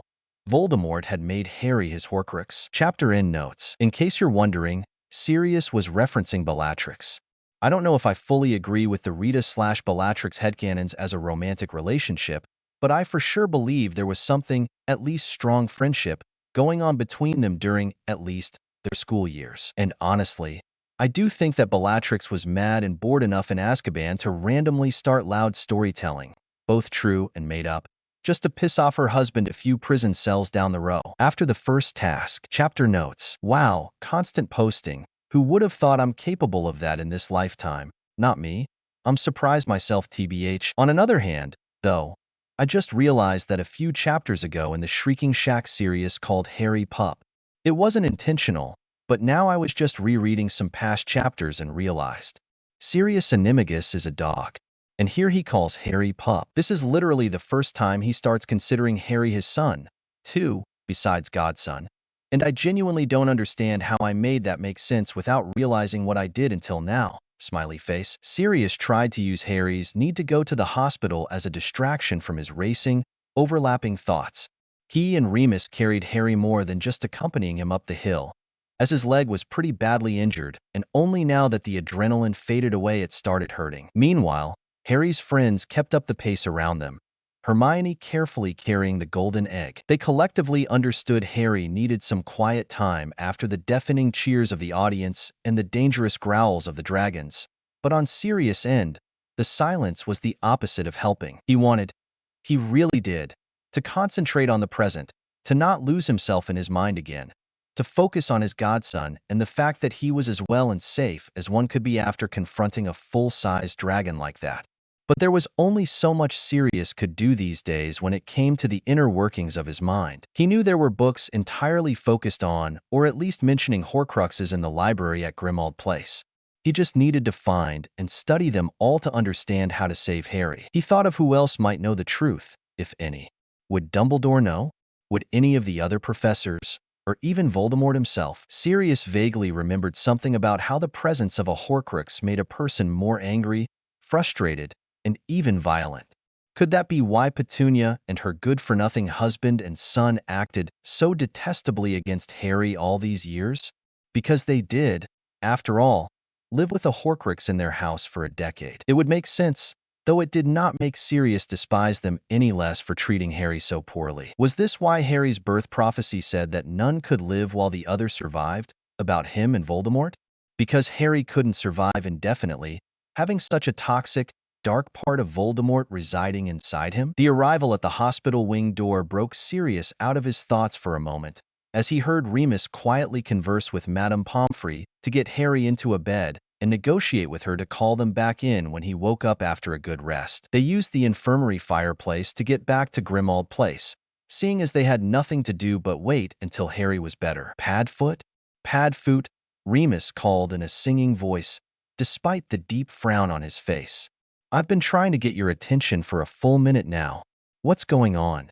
Voldemort had made Harry his Horcrux. Chapter end notes. In case you're wondering, Sirius was referencing Bellatrix. I don't know if I fully agree with the Rita/Bellatrix headcanons as a romantic relationship, but I for sure believe there was something, at least strong friendship, going on between them during, at least, their school years. And honestly, I do think that Bellatrix was mad and bored enough in Azkaban to randomly start loud storytelling, both true and made up, just to piss off her husband a few prison cells down the row. After the first task, chapter notes. Wow, constant posting. Who would have thought I'm capable of that in this lifetime? Not me. I'm surprised myself tbh. On another hand, though, I just realized that a few chapters ago in the Shrieking Shack Sirius called Harry Pup. It wasn't intentional, but now I was just rereading some past chapters and realized Sirius Animagus is a dog, and here he calls Harry Pup. This is literally the first time he starts considering Harry his son, too, besides godson, and I genuinely don't understand how I made that make sense without realizing what I did until now. Smiley face. Sirius tried to use Harry's need to go to the hospital as a distraction from his racing, overlapping thoughts. He and Remus carried Harry more than just accompanying him up the hill, as his leg was pretty badly injured, and only now that the adrenaline faded away it started hurting. Meanwhile, Harry's friends kept up the pace around them, Hermione carefully carrying the golden egg. They collectively understood Harry needed some quiet time after the deafening cheers of the audience and the dangerous growls of the dragons. But on Sirius' end, the silence was the opposite of helping. He really did, to concentrate on the present, to not lose himself in his mind again, to focus on his godson and the fact that he was as well and safe as one could be after confronting a full-size dragon like that. But there was only so much Sirius could do these days when it came to the inner workings of his mind. He knew there were books entirely focused on, or at least mentioning Horcruxes in the library at Grimmauld Place. He just needed to find and study them all to understand how to save Harry. He thought of who else might know the truth, if any. Would Dumbledore know? Would any of the other professors? Or even Voldemort himself? Sirius vaguely remembered something about how the presence of a Horcrux made a person more angry, frustrated, and even violent. Could that be why Petunia and her good-for-nothing husband and son acted so detestably against Harry all these years? Because they did, after all, live with a Horcrux in their house for a decade. It would make sense, though it did not make Sirius despise them any less for treating Harry so poorly. Was this why Harry's birth prophecy said that none could live while the other survived, about him and Voldemort? Because Harry couldn't survive indefinitely, having such a toxic, dark part of Voldemort residing inside him? The arrival at the hospital wing door broke Sirius out of his thoughts for a moment, as he heard Remus quietly converse with Madame Pomfrey to get Harry into a bed and negotiate with her to call them back in when he woke up after a good rest. They used the infirmary fireplace to get back to Grimmauld Place, seeing as they had nothing to do but wait until Harry was better. Padfoot? Padfoot, Remus called in a singing voice, despite the deep frown on his face. I've been trying to get your attention for a full minute now. What's going on?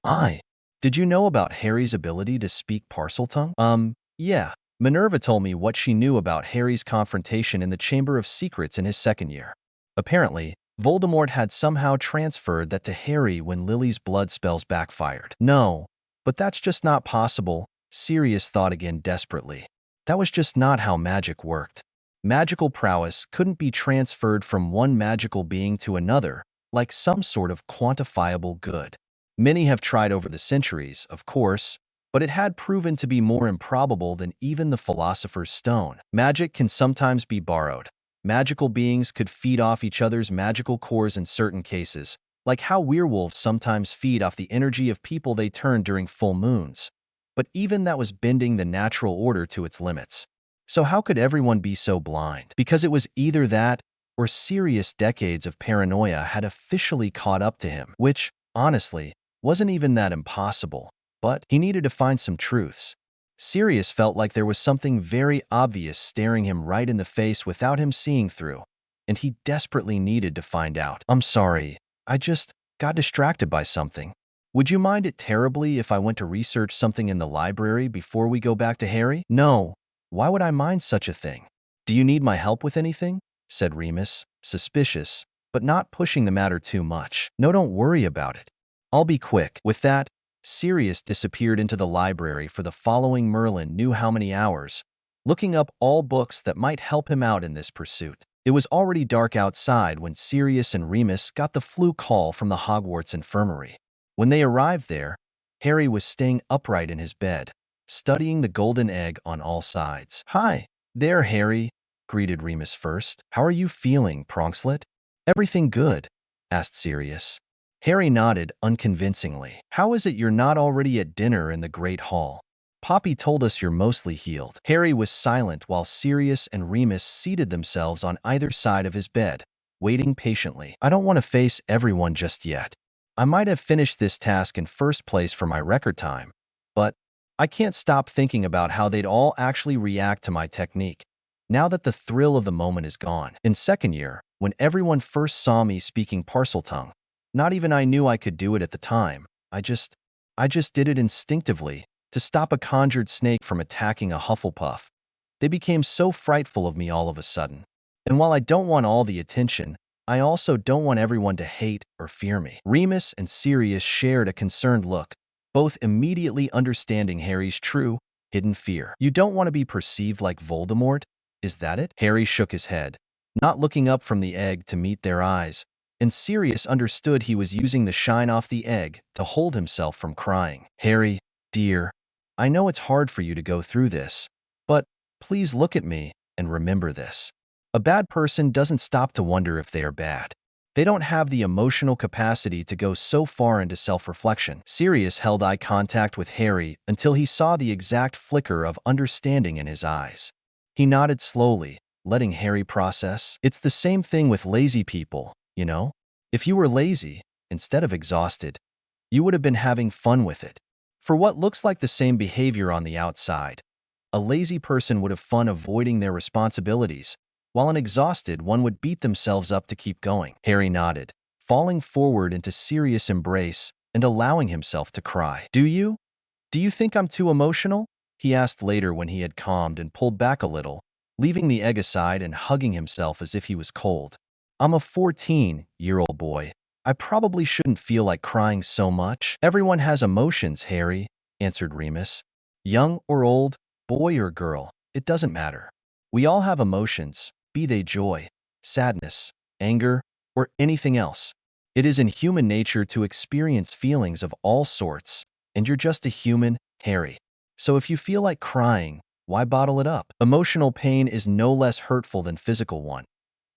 Did you know about Harry's ability to speak Parseltongue? Yeah. Minerva told me what she knew about Harry's confrontation in the Chamber of Secrets in his second year. Apparently, Voldemort had somehow transferred that to Harry when Lily's blood spells backfired. No, but that's just not possible, Sirius thought again desperately. That was just not how magic worked. Magical prowess couldn't be transferred from one magical being to another, like some sort of quantifiable good. Many have tried over the centuries, of course, but it had proven to be more improbable than even the Philosopher's Stone. Magic can sometimes be borrowed. Magical beings could feed off each other's magical cores in certain cases, like how werewolves sometimes feed off the energy of people they turn during full moons. But even that was bending the natural order to its limits. So how could everyone be so blind? Because it was either that, or Sirius' decades of paranoia had officially caught up to him, which, honestly, wasn't even that impossible. But he needed to find some truths. Sirius felt like there was something very obvious staring him right in the face without him seeing through, and he desperately needed to find out. I'm sorry, I just got distracted by something. Would you mind it terribly if I went to research something in the library before we go back to Harry? No. Why would I mind such a thing? Do you need my help with anything? Said Remus, suspicious, but not pushing the matter too much. No, don't worry about it. I'll be quick. With that, Sirius disappeared into the library for the following Merlin knew how many hours, looking up all books that might help him out in this pursuit. It was already dark outside when Sirius and Remus got the flu call from the Hogwarts infirmary. When they arrived there, Harry was staying upright in his bed, studying the golden egg on all sides. Hi, there, Harry, greeted Remus first. How are you feeling, Pronkslet? Everything good? Asked Sirius. Harry nodded unconvincingly. How is it you're not already at dinner in the Great Hall? Poppy told us you're mostly healed. Harry was silent while Sirius and Remus seated themselves on either side of his bed, waiting patiently. I don't want to face everyone just yet. I might have finished this task in first place for my record time, but I can't stop thinking about how they'd all actually react to my technique, now that the thrill of the moment is gone. In second year, when everyone first saw me speaking Parseltongue, not even I knew I could do it at the time. I just did it instinctively to stop a conjured snake from attacking a Hufflepuff. They became so frightful of me all of a sudden. And while I don't want all the attention, I also don't want everyone to hate or fear me. Remus and Sirius shared a concerned look, both immediately understanding Harry's true, hidden fear. You don't want to be perceived like Voldemort? Is that it? Harry shook his head, not looking up from the egg to meet their eyes, and Sirius understood he was using the shine off the egg to hold himself from crying. Harry, dear, I know it's hard for you to go through this, but please look at me and remember this. A bad person doesn't stop to wonder if they are bad. They don't have the emotional capacity to go so far into self-reflection. Sirius held eye contact with Harry until he saw the exact flicker of understanding in his eyes. He nodded slowly, letting Harry process. It's the same thing with lazy people, you know? If you were lazy, instead of exhausted, you would have been having fun with it. For what looks like the same behavior on the outside, a lazy person would have fun avoiding their responsibilities, while an exhausted one would beat themselves up to keep going. Harry nodded, falling forward into Sirius' embrace and allowing himself to cry. Do you think I'm too emotional? He asked later when he had calmed and pulled back a little, leaving the egg aside and hugging himself as if he was cold. I'm a 14-year-old boy. I probably shouldn't feel like crying so much. Everyone has emotions, Harry, answered Remus. Young or old, boy or girl, it doesn't matter. We all have emotions, be they joy, sadness, anger, or anything else. It is in human nature to experience feelings of all sorts, and you're just a human, Harry. So if you feel like crying, why bottle it up? Emotional pain is no less hurtful than physical one.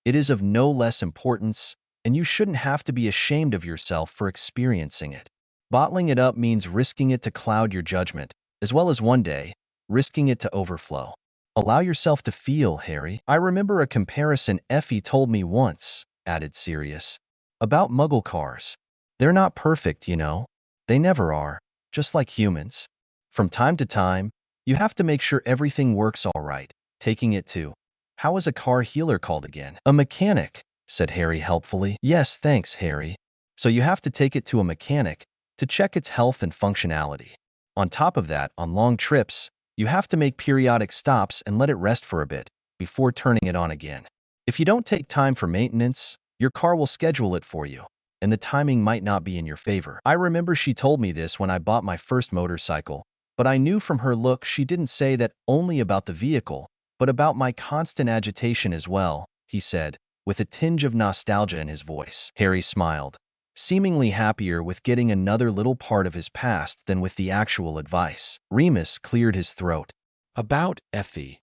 It is of no less importance, and you shouldn't have to be ashamed of yourself for experiencing it. Bottling it up means risking it to cloud your judgment, as well as one day, risking it to overflow. Allow yourself to feel, Harry. I remember a comparison Effie told me once, added Sirius, about Muggle cars. They're not perfect, you know. They never are, just like humans. From time to time, you have to make sure everything works all right, taking it to, how is a car healer called again? A mechanic, said Harry helpfully. Yes, thanks, Harry. So you have to take it to a mechanic to check its health and functionality. On top of that, on long trips, you have to make periodic stops and let it rest for a bit before turning it on again. If you don't take time for maintenance, your car will schedule it for you, and the timing might not be in your favor. I remember she told me this when I bought my first motorcycle, but I knew from her look she didn't say that only about the vehicle, but about my constant agitation as well, he said, with a tinge of nostalgia in his voice. Harry smiled, seemingly happier with getting another little part of his past than with the actual advice. Remus cleared his throat. About Effie,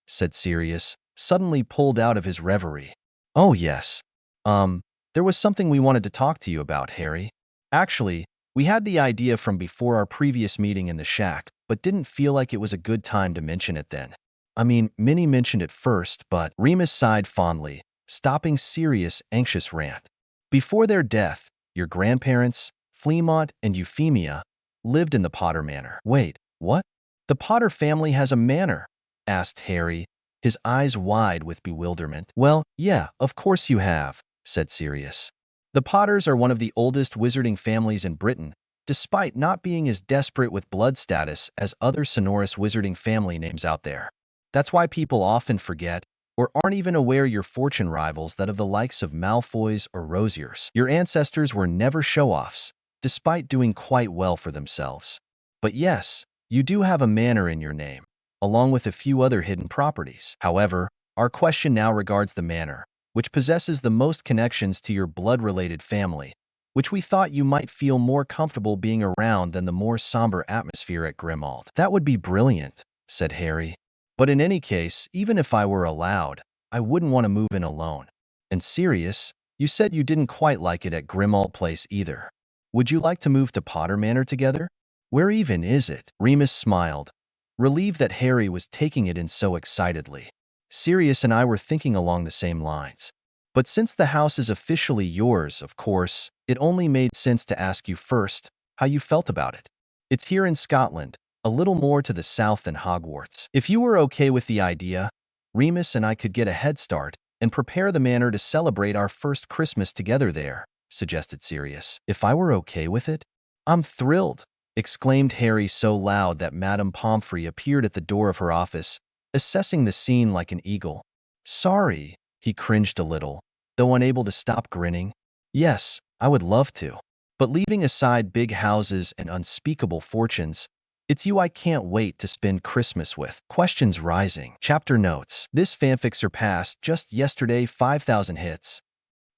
said Sirius, suddenly pulled out of his reverie. Oh yes. There was something we wanted to talk to you about, Harry. Actually, we had the idea from before our previous meeting in the shack, but didn't feel like it was a good time to mention it then. I mean, Minnie mentioned it first, but Remus sighed fondly, stopping Sirius' anxious rant. Before their death, your grandparents, Fleamont and Euphemia, lived in the Potter Manor. Wait, what? The Potter family has a manor? Asked Harry, his eyes wide with bewilderment. Well, yeah, of course you have, said Sirius. The Potters are one of the oldest wizarding families in Britain, despite not being as desperate with blood status as other sonorous wizarding family names out there. That's why people often forget, or aren't even aware your fortune rivals that of the likes of Malfoys or Rosiers. Your ancestors were never show-offs, despite doing quite well for themselves. But yes, you do have a manor in your name, along with a few other hidden properties. However, our question now regards the manor, which possesses the most connections to your blood-related family, which we thought you might feel more comfortable being around than the more somber atmosphere at Grimmauld. That would be brilliant, said Harry. But in any case, even if I were allowed, I wouldn't want to move in alone. And Sirius, you said you didn't quite like it at Grimmauld Place either. Would you like to move to Potter Manor together? Where even is it? Remus smiled, relieved that Harry was taking it in so excitedly. Sirius and I were thinking along the same lines. But since the house is officially yours, of course, it only made sense to ask you first how you felt about it. It's here in Scotland, a little more to the south than Hogwarts. If you were okay with the idea, Remus and I could get a head start and prepare the manor to celebrate our first Christmas together there, suggested Sirius. If I were okay with it? I'm thrilled, exclaimed Harry so loud that Madame Pomfrey appeared at the door of her office, assessing the scene like an eagle. Sorry, he cringed a little, though unable to stop grinning. Yes, I would love to. But leaving aside big houses and unspeakable fortunes, it's you I can't wait to spend Christmas with. Questions rising. Chapter notes. This fanfic surpassed just yesterday 5,000 hits.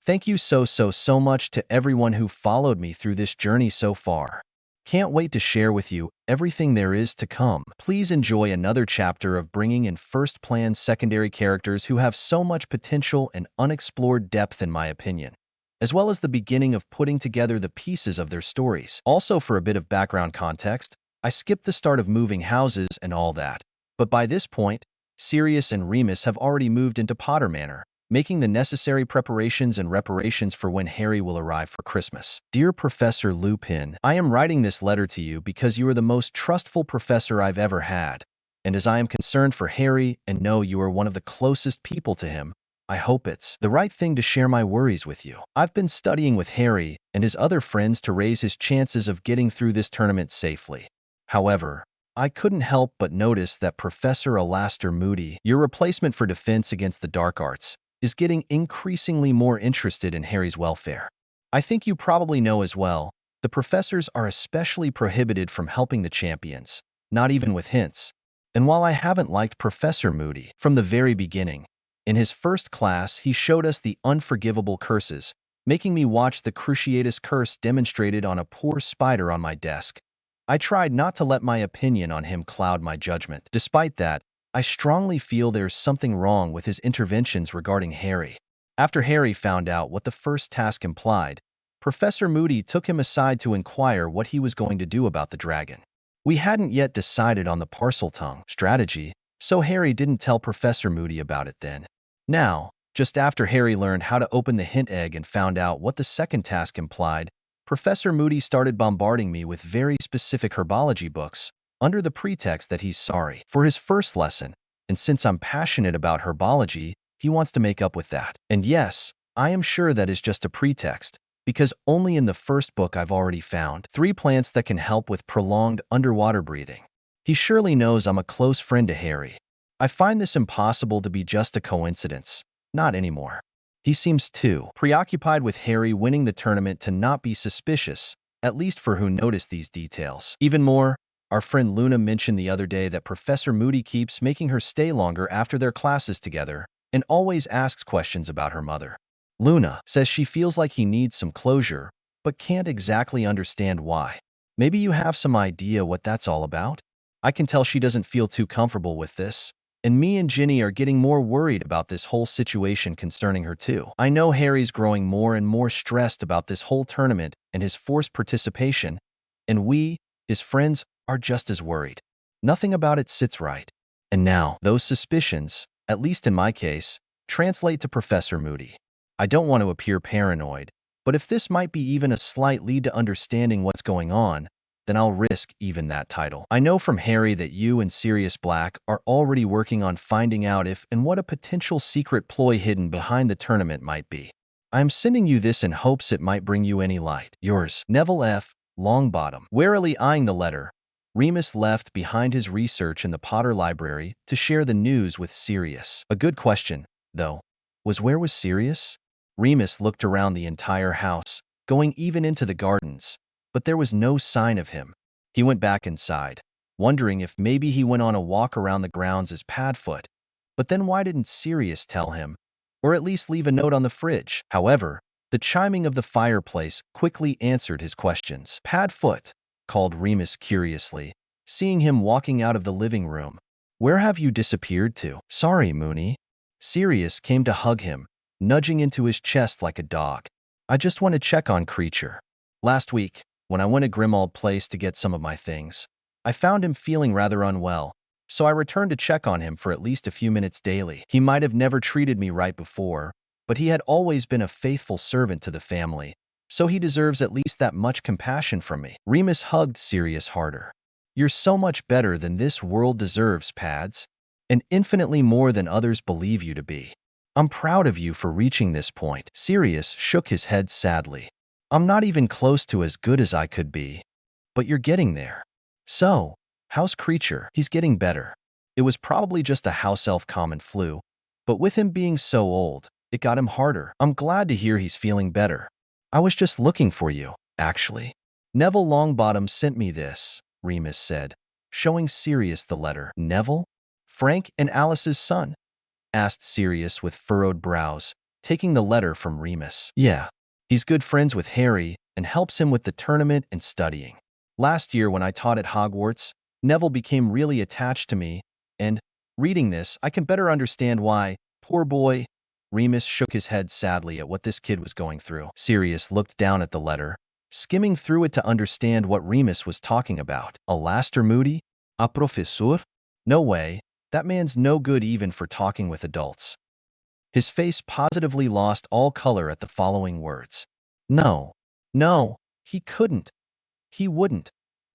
Thank you so much to everyone who followed me through this journey so far. Can't wait to share with you everything there is to come. Please enjoy another chapter of bringing in first-plan secondary characters who have so much potential and unexplored depth in my opinion, as well as the beginning of putting together the pieces of their stories. Also, for a bit of background context, I skipped the start of moving houses and all that, but by this point, Sirius and Remus have already moved into Potter Manor, making the necessary preparations and reparations for when Harry will arrive for Christmas. Dear Professor Lupin, I am writing this letter to you because you are the most trustful professor I've ever had, and as I am concerned for Harry and know you are one of the closest people to him, I hope it's the right thing to share my worries with you. I've been studying with Harry and his other friends to raise his chances of getting through this tournament safely. However, I couldn't help but notice that Professor Alastair Moody, your replacement for Defense Against the Dark Arts, is getting increasingly more interested in Harry's welfare. I think you probably know as well, the professors are especially prohibited from helping the champions, not even with hints. And while I haven't liked Professor Moody from the very beginning, in his first class he showed us the unforgivable curses, making me watch the Cruciatus curse demonstrated on a poor spider on my desk. I tried not to let my opinion on him cloud my judgment. Despite that, I strongly feel there's something wrong with his interventions regarding Harry. After Harry found out what the first task implied, Professor Moody took him aside to inquire what he was going to do about the dragon. We hadn't yet decided on the Parseltongue strategy, so Harry didn't tell Professor Moody about it then. Now, just after Harry learned how to open the hint egg and found out what the second task implied, Professor Moody started bombarding me with very specific herbology books, under the pretext that he's sorry for his first lesson, and since I'm passionate about herbology, he wants to make up with that. And yes, I am sure that is just a pretext, because only in the first book I've already found 3 plants that can help with prolonged underwater breathing. He surely knows I'm a close friend to Harry. I find this impossible to be just a coincidence. Not anymore. He seems too preoccupied with Harry winning the tournament to not be suspicious, at least for who noticed these details. Even more, our friend Luna mentioned the other day that Professor Moody keeps making her stay longer after their classes together and always asks questions about her mother. Luna says she feels like he needs some closure, but can't exactly understand why. Maybe you have some idea what that's all about? I can tell she doesn't feel too comfortable with this, and me and Ginny are getting more worried about this whole situation concerning her too. I know Harry's growing more and more stressed about this whole tournament and his forced participation, and we, his friends, are just as worried. Nothing about it sits right. And now, those suspicions, at least in my case, translate to Professor Moody. I don't want to appear paranoid, but if this might be even a slight lead to understanding what's going on, then I'll risk even that title. I know from Harry that you and Sirius Black are already working on finding out if and what a potential secret ploy hidden behind the tournament might be. I'm sending you this in hopes it might bring you any light. Yours, Neville F. Longbottom. Warily eyeing the letter, Remus left behind his research in the Potter Library to share the news with Sirius. A good question, though, was where was Sirius? Remus looked around the entire house, going even into the gardens, but there was no sign of him. He went back inside, wondering if maybe he went on a walk around the grounds as Padfoot. But then why didn't Sirius tell him, or at least leave a note on the fridge? However, the chiming of the fireplace quickly answered his questions. Padfoot, called Remus curiously, seeing him walking out of the living room. Where have you disappeared to? Sorry, Moony. Sirius came to hug him, nudging into his chest like a dog. I just want to check on Creature. Last week, when I went to Grimmauld Place to get some of my things, I found him feeling rather unwell, so I returned to check on him for at least a few minutes daily. He might have never treated me right before, but he had always been a faithful servant to the family, so he deserves at least that much compassion from me. Remus hugged Sirius harder. You're so much better than this world deserves, Pads, and infinitely more than others believe you to be. I'm proud of you for reaching this point. Sirius shook his head sadly. I'm not even close to as good as I could be, but you're getting there. So, how's Creature? He's getting better. It was probably just a house elf common flu, but with him being so old, it got him harder. I'm glad to hear he's feeling better. I was just looking for you, actually. Neville Longbottom sent me this, Remus said, showing Sirius the letter. Neville? Frank and Alice's son? Asked Sirius with furrowed brows, taking the letter from Remus. Yeah, he's good friends with Harry and helps him with the tournament and studying. Last year when I taught at Hogwarts, Neville became really attached to me, and, reading this, I can better understand why. Poor boy. Remus shook his head sadly at what this kid was going through. Sirius looked down at the letter, skimming through it to understand what Remus was talking about. Alastair Moody? A professor? No way. That man's no good even for talking with adults. His face positively lost all color at the following words. No, he couldn't. He wouldn't.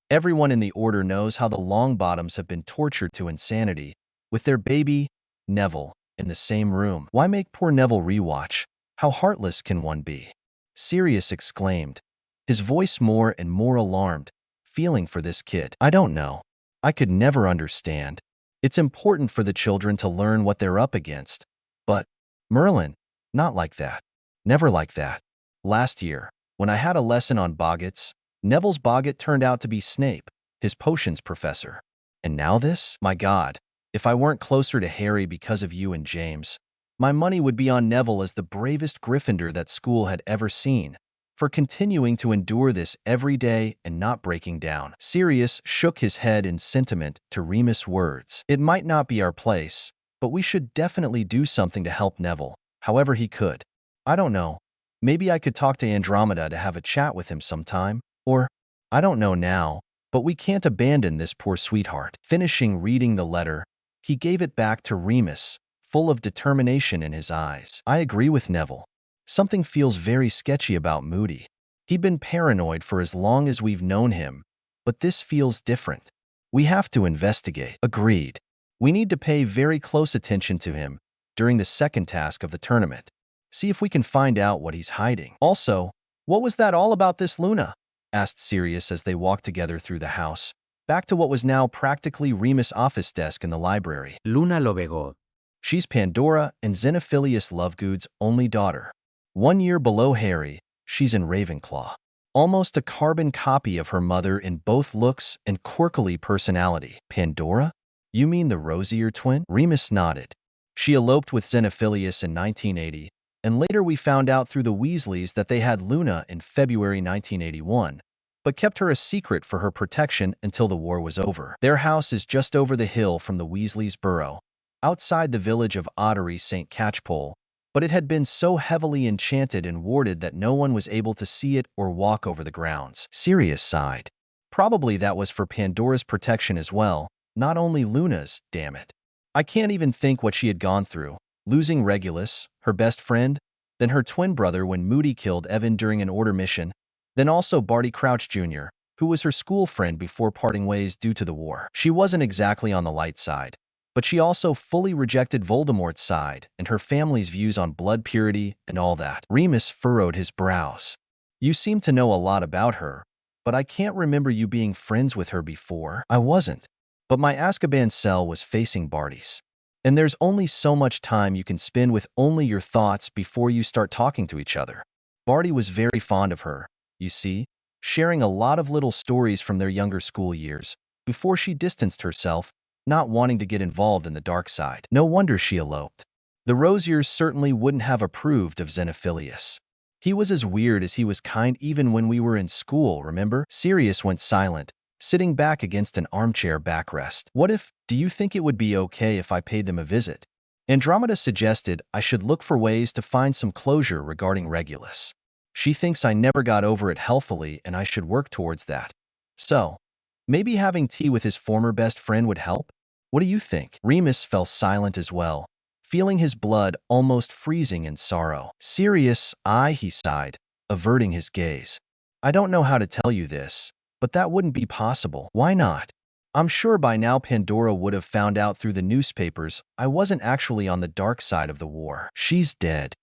Everyone in the Order knows how the Longbottoms have been tortured to insanity, with their baby, Neville, in the same room. Why make poor Neville rewatch? How heartless can one be? Sirius exclaimed, his voice more and more alarmed, feeling for this kid. I don't know. I could never understand. It's important for the children to learn what they're up against. But, Merlin, not like that. Never like that. Last year, When I had a lesson on boggots, Neville's boggart turned out to be Snape, his potions professor. And now this? My God, if I weren't closer to Harry because of you and James, my money would be on Neville as the bravest Gryffindor that school had ever seen, for continuing to endure this every day and not breaking down. Sirius shook his head in sentiment to Remus' words. It might not be our place, but we should definitely do something to help Neville, however he could. I don't know. Maybe I could talk to Andromeda to have a chat with him sometime, or I don't know now, but we can't abandon this poor sweetheart. Finishing reading the letter, he gave it back to Remus, full of determination in his eyes. I agree with Neville. Something feels very sketchy about Moody. He'd been paranoid for as long as we've known him, but this feels different. We have to investigate. Agreed. We need to pay very close attention to him during the second task of the tournament. See if we can find out what he's hiding. Also, what was that all about this Luna? Asked Sirius as they walked together through the house, back to what was now practically Remus' office desk in the library. Luna Lovegood. She's Pandora and Xenophilius Lovegood's only daughter. 1 year below Harry, she's in Ravenclaw. Almost a carbon copy of her mother in both looks and quirkily personality. Pandora? You mean the rosier twin? Remus nodded. She eloped with Xenophilius in 1980, and later we found out through the Weasleys that they had Luna in February 1981, but kept her a secret for her protection until the war was over. Their house is just over the hill from the Weasleys' burrow, outside the village of Ottery St. Catchpole, but it had been so heavily enchanted and warded that no one was able to see it or walk over the grounds. Sirius sighed. Probably that was for Pandora's protection as well, not only Luna's, damn it. I can't even think what she had gone through, losing Regulus, her best friend, then her twin brother when Moody killed Evan during an order mission, then also Barty Crouch Jr., who was her school friend before parting ways due to the war. She wasn't exactly on the light side, but she also fully rejected Voldemort's side and her family's views on blood purity and all that. Remus furrowed his brows. You seem to know a lot about her, but I can't remember you being friends with her before. I wasn't, but my Azkaban cell was facing Barty's. And there's only so much time you can spend with only your thoughts before you start talking to each other. Barty was very fond of her, you see, sharing a lot of little stories from their younger school years, before she distanced herself, not wanting to get involved in the dark side. No wonder she eloped. The Rosiers certainly wouldn't have approved of Xenophilius. He was as weird as he was kind even when we were in school, remember? Sirius went silent, sitting back against an armchair backrest. What if, do you think it would be okay if I paid them a visit? Andromeda suggested I should look for ways to find some closure regarding Regulus. She thinks I never got over it healthily and I should work towards that. So, maybe having tea with his former best friend would help? What do you think? Remus fell silent as well, feeling his blood almost freezing in sorrow. Sirius, he sighed, averting his gaze. I don't know how to tell you this, but that wouldn't be possible. Why not? I'm sure by now Pandora would have found out through the newspapers I wasn't actually on the dark side of the war. She's dead.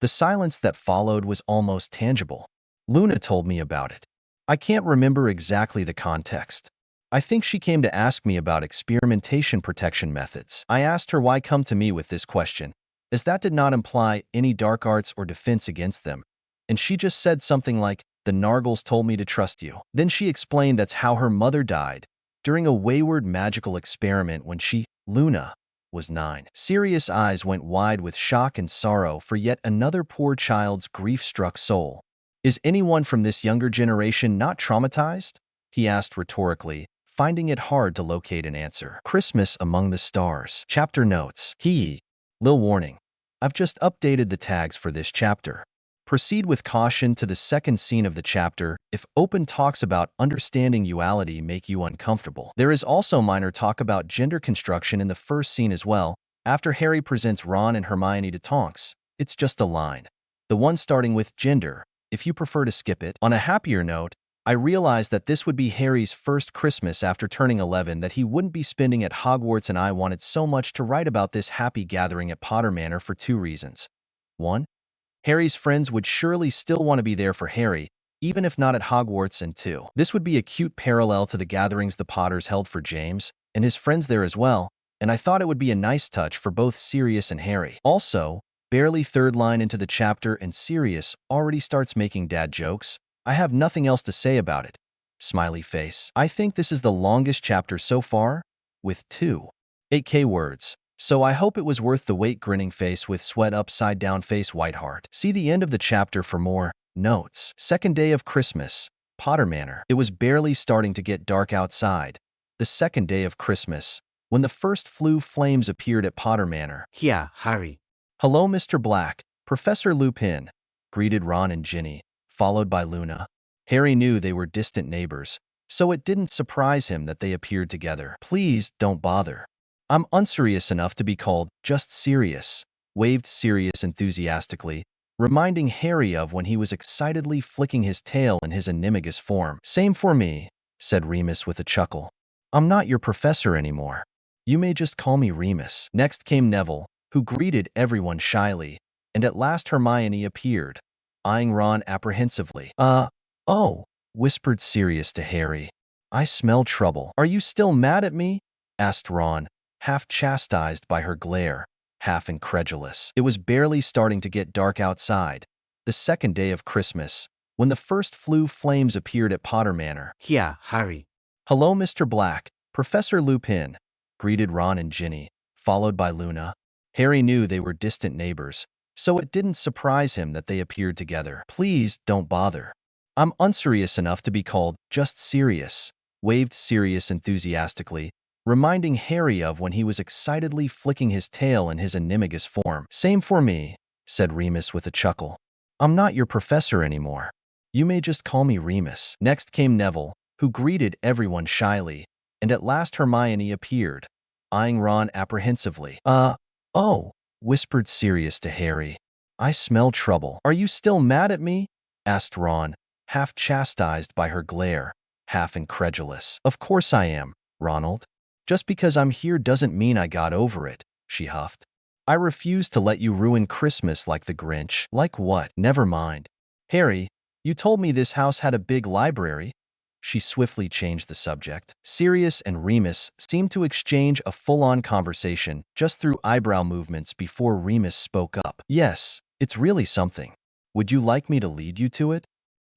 The silence that followed was almost tangible. Luna told me about it. I can't remember exactly the context. I think she came to ask me about experimentation protection methods. I asked her why come to me with this question, as that did not imply any dark arts or defense against them, and she just said something like, the Nargles told me to trust you. Then she explained that's how her mother died, during a wayward magical experiment when she, Luna, was 9. Sirius' eyes went wide with shock and sorrow for yet another poor child's grief-struck soul. Is anyone from this younger generation not traumatized? He asked rhetorically, finding it hard to locate an answer. Christmas Among the Stars. Chapter notes. Lil warning. I've just updated the tags for this chapter. Proceed with caution to the second scene of the chapter if open talks about understanding duality make you uncomfortable. There is also minor talk about gender construction in the first scene as well, after Harry presents Ron and Hermione to Tonks. It's just a line. The one starting with gender, if you prefer to skip it. On a happier note, I realized that this would be Harry's first Christmas after turning 11 that he wouldn't be spending at Hogwarts, and I wanted so much to write about this happy gathering at Potter Manor for 2 reasons. 1. Harry's friends would surely still want to be there for Harry, even if not at Hogwarts, and 2. This would be a cute parallel to the gatherings the Potters held for James and his friends there as well, and I thought it would be a nice touch for both Sirius and Harry. Also, Barely third line into the chapter and Sirius already starts making dad jokes. I have nothing else to say about it. Smiley face. I think this is the longest chapter so far, with 8K words. So I hope it was worth the wait. Grinning face with sweat upside down face. White heart. See the end of the chapter for more notes. Second day of Christmas. Potter Manor. It was barely starting to get dark outside. The second day of Christmas, when the first flue flames appeared at Potter Manor. Yeah, Harry. Hello, Mr. Black. Professor Lupin, greeted Ron and Ginny, followed by Luna. Harry knew they were distant neighbors, so it didn't surprise him that they appeared together. Please don't bother. I'm unserious enough to be called just Sirius, waved Sirius enthusiastically, reminding Harry of when he was excitedly flicking his tail in his animagus form. Same for me, said Remus with a chuckle. I'm not your professor anymore. You may just call me Remus. Next came Neville, who greeted everyone shyly, and at last Hermione appeared, eyeing Ron apprehensively. Oh, whispered Sirius to Harry. I smell trouble. Are you still mad at me? Asked Ron, half chastised by her glare, half incredulous. It was barely starting to get dark outside, the second day of Christmas, when the first flue flames appeared at Potter Manor. Yeah, Harry. Hello, Mr. Black. Professor Lupin, greeted Ron and Ginny, followed by Luna. Harry knew they were distant neighbors, so it didn't surprise him that they appeared together. Please don't bother. I'm unserious enough to be called just Sirius, waved Sirius enthusiastically, reminding Harry of when he was excitedly flicking his tail in his animagus form. Same for me, said Remus with a chuckle. I'm not your professor anymore. You may just call me Remus. Next came Neville, who greeted everyone shyly, and at last Hermione appeared, eyeing Ron apprehensively. Oh, whispered Sirius to Harry. I smell trouble. Are you still mad at me? Asked Ron, half chastised by her glare, half incredulous. Of course I am, Ronald. Just because I'm here doesn't mean I got over it, she huffed. I refuse to let you ruin Christmas like the Grinch. Like what? Never mind. Harry, you told me this house had a big library. She swiftly changed the subject. Sirius and Remus seemed to exchange a full-on conversation just through eyebrow movements before Remus spoke up. Yes, it's really something. Would you like me to lead you to it?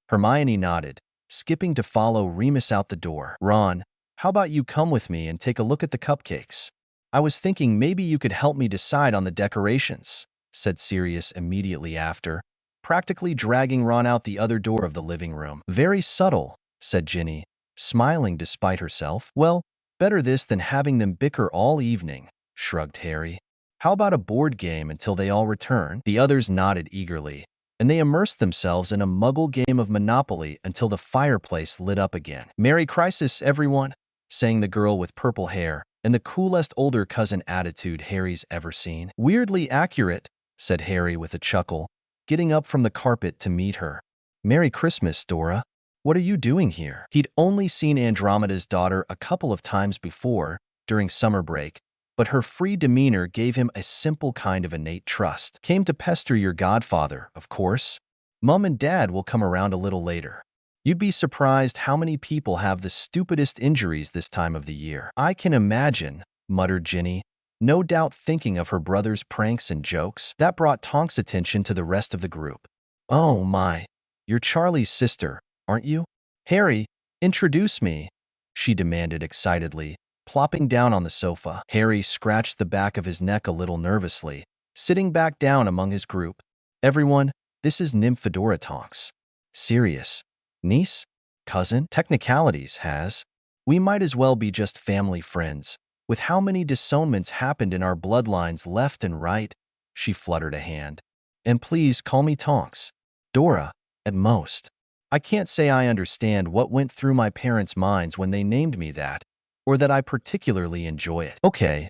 Hermione nodded, skipping to follow Remus out the door. Ron, how about you come with me and take a look at the cupcakes? I was thinking maybe you could help me decide on the decorations, said Sirius immediately after, practically dragging Ron out the other door of the living room. Very subtle, said Ginny, smiling despite herself. Well, better this than having them bicker all evening, shrugged Harry. How about a board game until they all return? The others nodded eagerly, and they immersed themselves in a muggle game of Monopoly until the fireplace lit up again. Merry Crisis, everyone, sang the girl with purple hair and the coolest older cousin attitude Harry's ever seen. Weirdly accurate, said Harry with a chuckle, getting up from the carpet to meet her. Merry Christmas, Dora. What are you doing here? He'd only seen Andromeda's daughter a couple of times before, during summer break, but her free demeanor gave him a simple kind of innate trust. Came to pester your godfather, of course. Mum and Dad will come around a little later. You'd be surprised how many people have the stupidest injuries this time of the year. I can imagine, muttered Ginny, no doubt thinking of her brother's pranks and jokes. That brought Tonk's attention to the rest of the group. Oh my, you're Charlie's sister, aren't you? Harry, introduce me, she demanded excitedly, plopping down on the sofa. Harry scratched the back of his neck a little nervously, sitting back down among his group. Everyone, this is Nymphadora Tonks. Sirius. Niece? Cousin? Technicalities, has. We might as well be just family friends. With how many disownments happened in our bloodlines left and right, she fluttered a hand. And please call me Tonks. Dora, at most. I can't say I understand what went through my parents' minds when they named me that, or that I particularly enjoy it. Okay,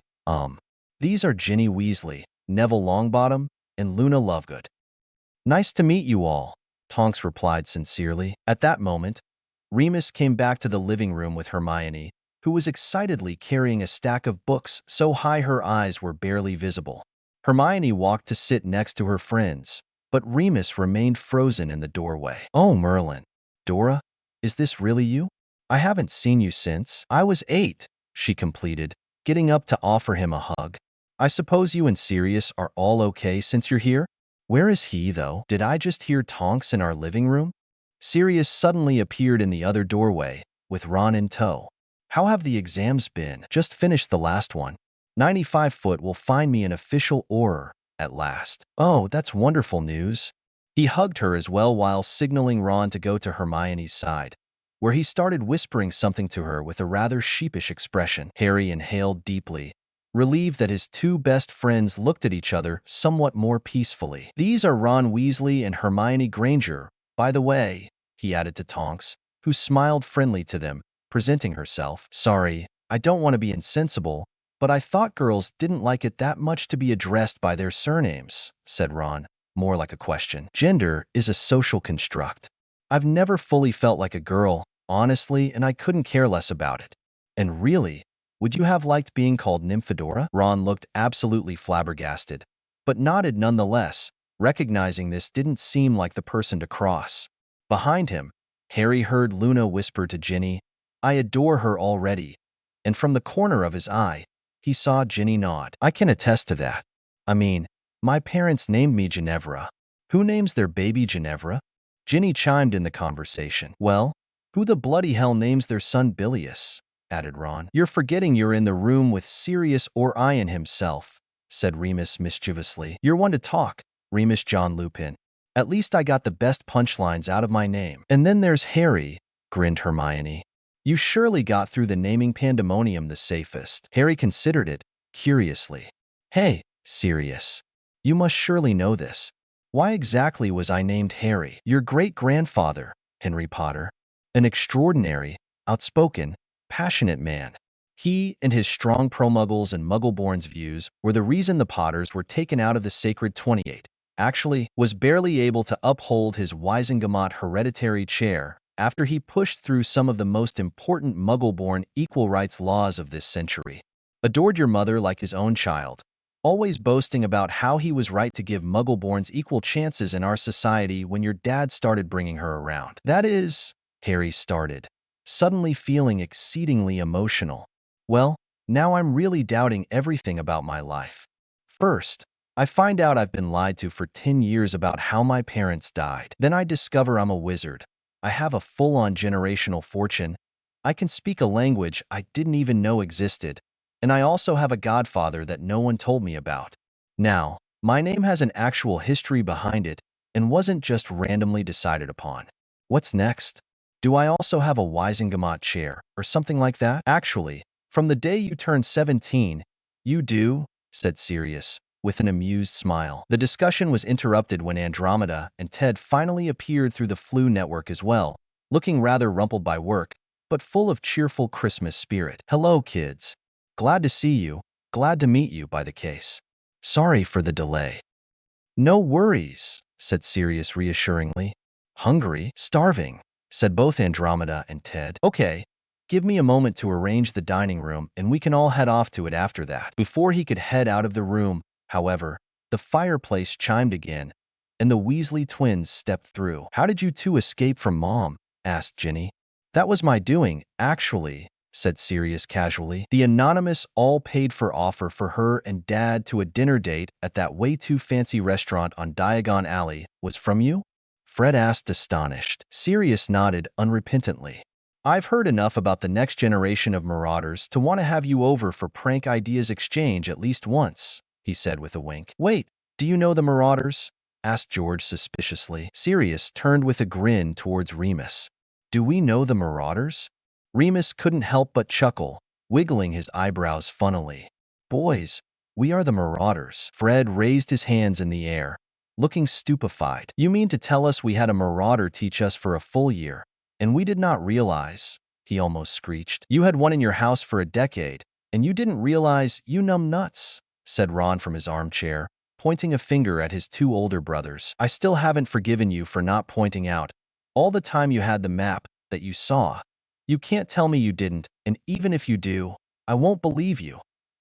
these are Ginny Weasley, Neville Longbottom, and Luna Lovegood. Nice to meet you all, Tonks replied sincerely. At that moment, Remus came back to the living room with Hermione, who was excitedly carrying a stack of books so high her eyes were barely visible. Hermione walked to sit next to her friends, but Remus remained frozen in the doorway. Oh, Merlin. Dora, is this really you? I haven't seen you since I was 8, she completed, getting up to offer him a hug. I suppose you and Sirius are all okay since you're here? Where is he, though? Did I just hear Tonks in our living room? Sirius suddenly appeared in the other doorway, with Ron in tow. How have the exams been? Just finished the last one. 95 foot will find me an official Auror, at last. Oh, that's wonderful news. He hugged her as well while signaling Ron to go to Hermione's side, where he started whispering something to her with a rather sheepish expression. Harry inhaled deeply, relieved that his two best friends looked at each other somewhat more peacefully. These are Ron Weasley and Hermione Granger, by the way, he added to Tonks, who smiled friendly to them, presenting herself. Sorry, I don't want to be insensible, but I thought girls didn't like it that much to be addressed by their surnames, said Ron, more like a question. Gender is a social construct. I've never fully felt like a girl, honestly, and I couldn't care less about it. And really, would you have liked being called Nymphadora? Ron looked absolutely flabbergasted, but nodded nonetheless, recognizing this didn't seem like the person to cross. Behind him, Harry heard Luna whisper to Ginny, I adore her already, and from the corner of his eye, he saw Ginny nod. I can attest to that. I mean, my parents named me Ginevra. Who names their baby Ginevra? Ginny chimed in the conversation. Well, who the bloody hell names their son Bilious? Added Ron. You're forgetting you're in the room with Sirius or Ian himself, said Remus mischievously. You're one to talk, Remus John Lupin. At least I got the best punchlines out of my name. And then there's Harry, grinned Hermione. You surely got through the naming pandemonium the safest. Harry considered it, curiously. Hey, Sirius. You must surely know this. Why exactly was I named Harry? Your great-grandfather, Henry Potter. An extraordinary, outspoken, passionate man. He and his strong pro-Muggles and Muggle-born's views were the reason the Potters were taken out of the Sacred 28. Actually, was barely able to uphold his Wisengamot hereditary chair after he pushed through some of the most important Muggle-born equal rights laws of this century. Adored your mother like his own child, always boasting about how he was right to give Muggle-borns equal chances in our society when your dad started bringing her around. That is, Harry started, suddenly feeling exceedingly emotional. Well, now I'm really doubting everything about my life. First, I find out I've been lied to for 10 years about how my parents died. Then I discover I'm a wizard. I have a full-on generational fortune. I can speak a language I didn't even know existed. And I also have a godfather that no one told me about. Now, my name has an actual history behind it and wasn't just randomly decided upon. What's next? Do I also have a Wisengamot chair or something like that? Actually, from the day you turned 17, you do, said Sirius, with an amused smile. The discussion was interrupted when Andromeda and Ted finally appeared through the Flu network as well, looking rather rumpled by work, but full of cheerful Christmas spirit. Hello, kids. Glad to see you. Glad to meet you, by the case. Sorry for the delay. No worries, said Sirius reassuringly. Hungry? Starving, said both Andromeda and Ted. Okay, give me a moment to arrange the dining room and we can all head off to it after that. Before he could head out of the room, however, the fireplace chimed again, and the Weasley twins stepped through. How did you two escape from Mom? Asked Ginny. That was my doing, actually, said Sirius casually. The anonymous all-paid-for offer for her and Dad to a dinner date at that way-too-fancy restaurant on Diagon Alley was from you? Fred asked, astonished. Sirius nodded unrepentantly. I've heard enough about the next generation of Marauders to want to have you over for prank ideas exchange at least once, he said with a wink. Wait, do you know the Marauders? Asked George suspiciously. Sirius turned with a grin towards Remus. Do we know the Marauders? Remus couldn't help but chuckle, wiggling his eyebrows funnily. Boys, we are the Marauders. Fred raised his hands in the air, looking stupefied. You mean to tell us we had a Marauder teach us for a full year, and we did not realize, he almost screeched. You had one in your house for a decade, and you didn't realize, you numb nuts, said Ron from his armchair, pointing a finger at his two older brothers. I still haven't forgiven you for not pointing out, all the time you had the map, that you saw. You can't tell me you didn't, and even if you do, I won't believe you.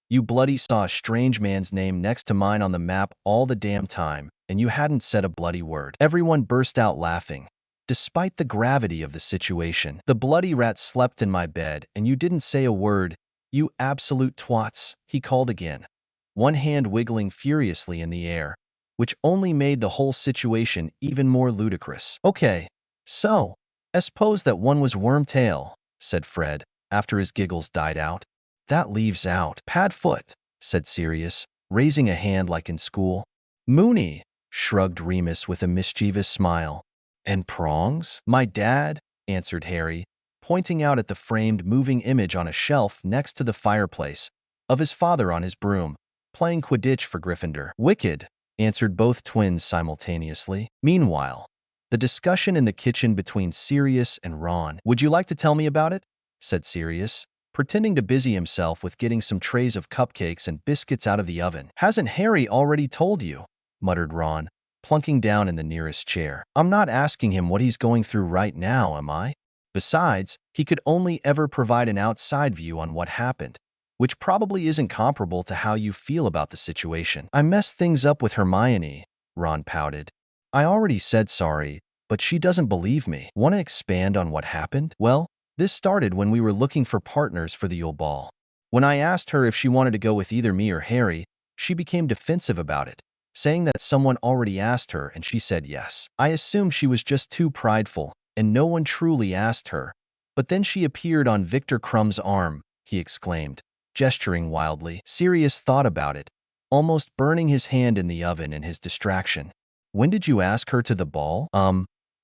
You bloody saw a strange man's name next to mine on the map all the damn time, and you hadn't said a bloody word. Everyone burst out laughing. Despite the gravity of the situation, the bloody rat slept in my bed, and you didn't say a word. You absolute twats, he called again. one hand wiggling furiously in the air, which only made the whole situation even more ludicrous. "Okay, so, I suppose that one was Wormtail," said Fred, after his giggles died out. "That leaves out Padfoot," said Sirius, raising a hand like in school. "Moony," shrugged Remus with a mischievous smile. "And Prongs?" "My dad," answered Harry, pointing out at the framed moving image on a shelf next to the fireplace of his father on his broom, playing Quidditch for Gryffindor. "Wicked," answered both twins simultaneously. Meanwhile, the discussion in the kitchen between Sirius and Ron. "Would you like to tell me about it?" said Sirius, pretending to busy himself with getting some trays of cupcakes and biscuits out of the oven. "Hasn't Harry already told you?" muttered Ron, plunking down in the nearest chair. "I'm not asking him what he's going through right now, am I? Besides, he could only ever provide an outside view on what happened, which probably isn't comparable to how you feel about the situation." "I messed things up with Hermione," Ron pouted. "I already said sorry, but she doesn't believe me." "Want to expand on what happened?" "Well, this started when we were looking for partners for the Yule Ball. When I asked her if she wanted to go with either me or Harry, she became defensive about it, saying that someone already asked her and she said yes. I assumed she was just too prideful and no one truly asked her. But then she appeared on Victor Crumb's arm," he exclaimed, gesturing wildly. Sirius thought about it, almost burning his hand in the oven in his distraction. "When did you ask her to the ball?"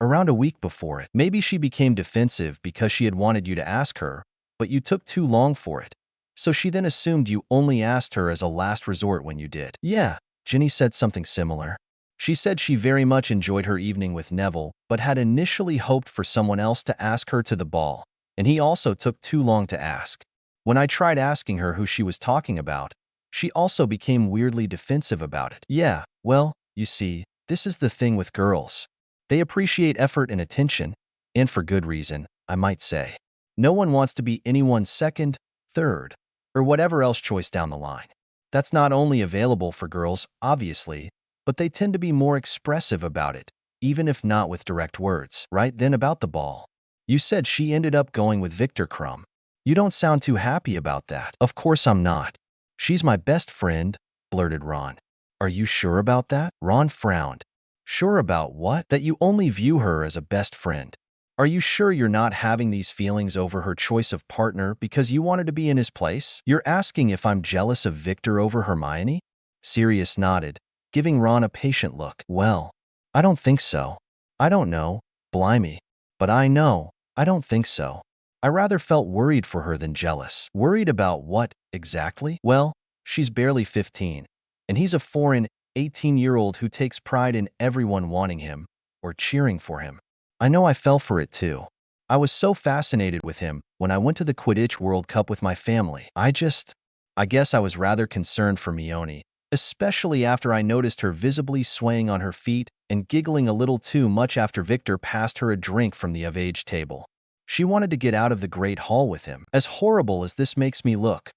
Around a week before it. Maybe she became defensive because she had wanted you to ask her, but you took too long for it. So she then assumed you only asked her as a last resort when you did." "Yeah," Ginny said something similar. She said she very much enjoyed her evening with Neville, but had initially hoped for someone else to ask her to the ball, and he also took too long to ask. When I tried asking her who she was talking about, she also became weirdly defensive about it. "Yeah, well, you see, this is the thing with girls. They appreciate effort and attention, and for good reason, I might say. No one wants to be anyone's second, third, or whatever else choice down the line. That's not only available for girls, obviously, but they tend to be more expressive about it, even if not with direct words." "Right then about the ball. You said she ended up going with Victor Crumb. You don't sound too happy about that." "Of course I'm not. She's my best friend," blurted Ron. "Are you sure about that?" Ron frowned. "Sure about what?" "That you only view her as a best friend. Are you sure you're not having these feelings over her choice of partner because you wanted to be in his place? You're asking if I'm jealous of Victor over Hermione?" Sirius nodded, giving Ron a patient look. "Well, I don't think so. I don't know, blimey. But I know, I don't think so. I rather felt worried for her than jealous." "Worried about what, exactly?" "Well, she's barely 15, and he's a foreign 18-year-old who takes pride in everyone wanting him or cheering for him. I know I fell for it too. I was so fascinated with him when I went to the Quidditch World Cup with my family. I guess I was rather concerned for Mione, especially after I noticed her visibly swaying on her feet and giggling a little too much after Victor passed her a drink from the of-age table. She wanted to get out of the Great Hall with him. As horrible as this makes me look,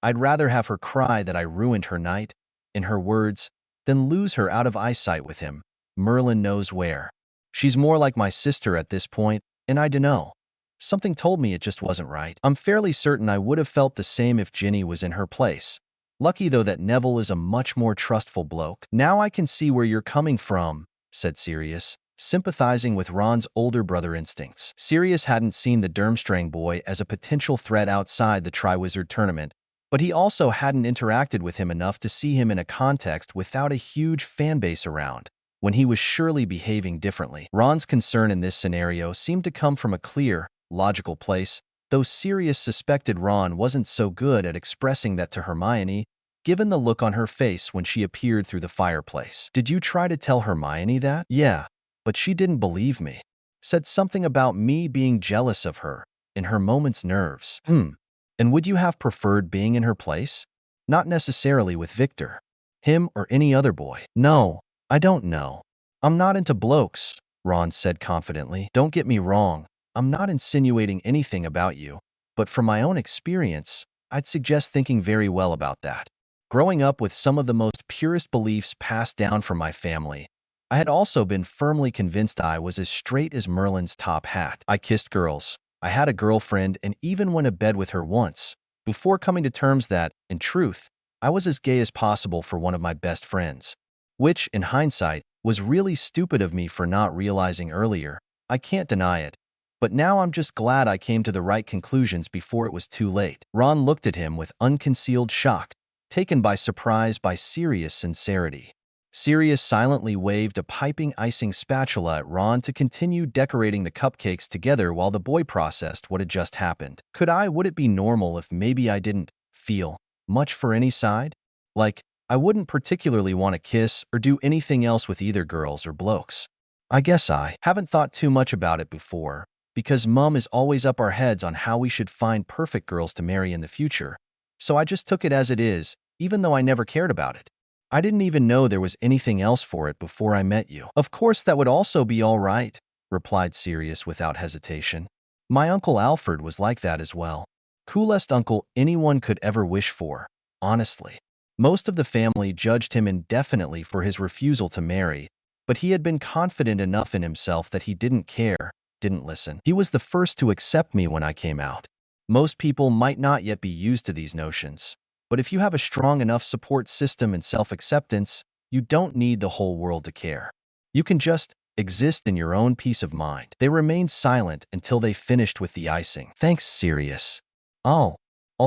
I'd rather have her cry that I ruined her night, in her words, than lose her out of eyesight with him, Merlin knows where. She's more like my sister at this point, and I dunno. Something told me it just wasn't right. I'm fairly certain I would have felt the same if Ginny was in her place. Lucky though that Neville is a much more trustful bloke." "Now I can see where you're coming from," said Sirius, sympathizing with Ron's older brother instincts. Sirius hadn't seen the Durmstrang boy as a potential threat outside the Triwizard Tournament, but he also hadn't interacted with him enough to see him in a context without a huge fanbase around, when he was surely behaving differently. Ron's concern in this scenario seemed to come from a clear, logical place, though Sirius suspected Ron wasn't so good at expressing that to Hermione, given the look on her face when she appeared through the fireplace. "Did you try to tell Hermione that?" "Yeah, but she didn't believe me. Said something about me being jealous of her, in her moment's nerves." "And would you have preferred being in her place?" "Not necessarily with Victor. Him or any other boy." "No, I don't know. I'm not into blokes," Ron said confidently. "Don't get me wrong. I'm not insinuating anything about you, but from my own experience, I'd suggest thinking very well about that. Growing up with some of the most purest beliefs passed down from my family, I had also been firmly convinced I was as straight as Merlin's top hat. I kissed girls. I had a girlfriend and even went to bed with her once, before coming to terms that, in truth, I was as gay as possible for one of my best friends. Which, in hindsight, was really stupid of me for not realizing earlier. I can't deny it. But now I'm just glad I came to the right conclusions before it was too late. Ron looked at him with unconcealed shock, taken by surprise by Sirius' sincerity. Sirius silently waved a piping icing spatula at Ron to continue decorating the cupcakes together while the boy processed what had just happened. Would it be normal if maybe I didn't feel much for any side? Like, I wouldn't particularly want to kiss or do anything else with either girls or blokes. I guess I haven't thought too much about it before, because Mum is always up our heads on how we should find perfect girls to marry in the future. So I just took it as it is, even though I never cared about it. I didn't even know there was anything else for it before I met you. Of course that would also be all right, replied Sirius without hesitation. My Uncle Alfred was like that as well. Coolest uncle anyone could ever wish for, honestly. Most of the family judged him indefinitely for his refusal to marry, but he had been confident enough in himself that he didn't care, didn't listen. He was the first to accept me when I came out. Most people might not yet be used to these notions. But if you have a strong enough support system and self-acceptance, you don't need the whole world to care. You can just exist in your own peace of mind. They remained silent until they finished with the icing. Thanks, Sirius. I'll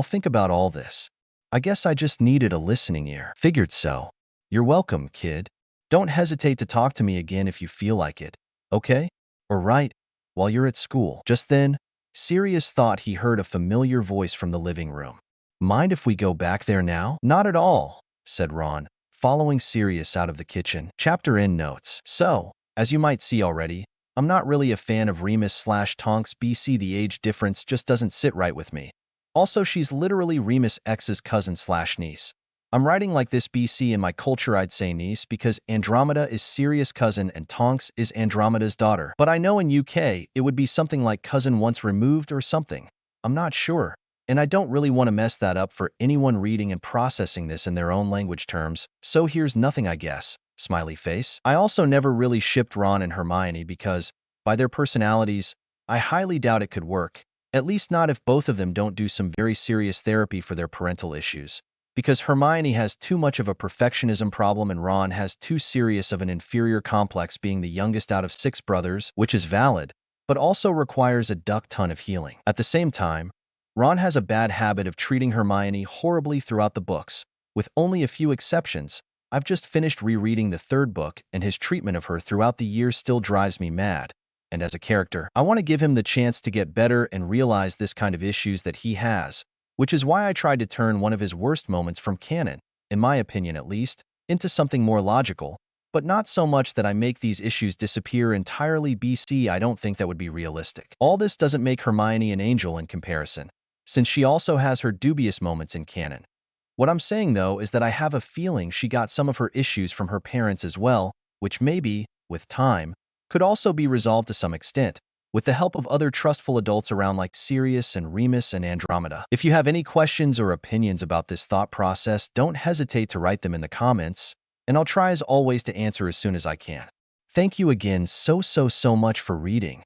think about all this. I guess I just needed a listening ear. Figured so. You're welcome, kid. Don't hesitate to talk to me again if you feel like it, okay? Or right, while you're at school. Just then, Sirius thought he heard a familiar voice from the living room. Mind if we go back there now? Not at all, said Ron, following Sirius out of the kitchen. Chapter end notes. So, as you might see already, I'm not really a fan of Remus/Tonks BC. The age difference just doesn't sit right with me. Also, she's literally Remus X's cousin/niece. I'm writing like this BC in my culture I'd say niece because Andromeda is Sirius' cousin and Tonks is Andromeda's daughter. But I know in UK it would be something like cousin once removed or something. I'm not sure. And I don't really want to mess that up for anyone reading and processing this in their own language terms, so here's nothing I guess. Smiley face. I also never really shipped Ron and Hermione because, by their personalities, I highly doubt it could work. At least not if both of them don't do some very serious therapy for their parental issues. Because Hermione has too much of a perfectionism problem and Ron has too serious of an inferior complex being the youngest out of 6 brothers, which is valid, but also requires a duck ton of healing. At the same time, Ron has a bad habit of treating Hermione horribly throughout the books, with only a few exceptions. I've just finished rereading the 3rd book, and his treatment of her throughout the years still drives me mad. And as a character, I want to give him the chance to get better and realize this kind of issues that he has, which is why I tried to turn one of his worst moments from canon, in my opinion at least, into something more logical, but not so much that I make these issues disappear entirely. BC, I don't think that would be realistic. All this doesn't make Hermione an angel in comparison, since she also has her dubious moments in canon. What I'm saying, though, is that I have a feeling she got some of her issues from her parents as well, which maybe, with time, could also be resolved to some extent, with the help of other trustful adults around like Sirius and Remus and Andromeda. If you have any questions or opinions about this thought process, don't hesitate to write them in the comments, and I'll try as always to answer as soon as I can. Thank you again so much for reading.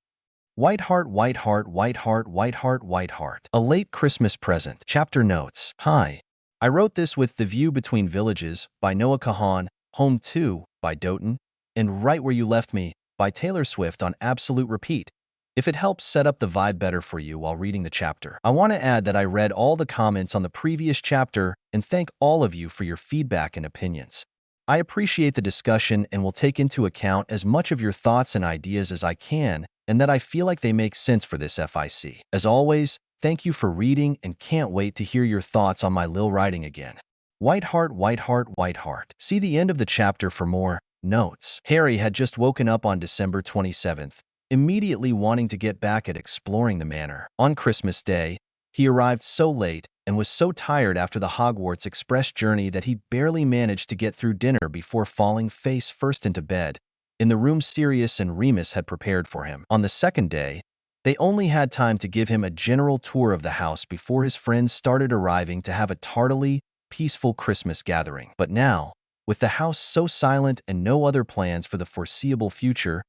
White Heart, White Heart, White Heart, White Heart, White Heart. A Late Christmas Present. Chapter Notes. Hi. I wrote this with The View Between Villages by Noah Kahan, Home 2 by Doughton, and Right Where You Left Me by Taylor Swift on absolute repeat. If it helps set up the vibe better for you while reading the chapter. I want to add that I read all the comments on the previous chapter and thank all of you for your feedback and opinions. I appreciate the discussion and will take into account as much of your thoughts and ideas as I can, and that I feel like they make sense for this FIC. As always, thank you for reading and can't wait to hear your thoughts on my lil writing again. White Heart, White Heart, White Heart. See the end of the chapter for more notes. Harry had just woken up on December 27th, immediately wanting to get back at exploring the manor. On Christmas Day, he arrived so late and was so tired after the Hogwarts Express journey that he barely managed to get through dinner before falling face first into bed, in the room Sirius and Remus had prepared for him. On the second day, they only had time to give him a general tour of the house before his friends started arriving to have a tardily peaceful Christmas gathering. But now, with the house so silent and no other plans for the foreseeable future,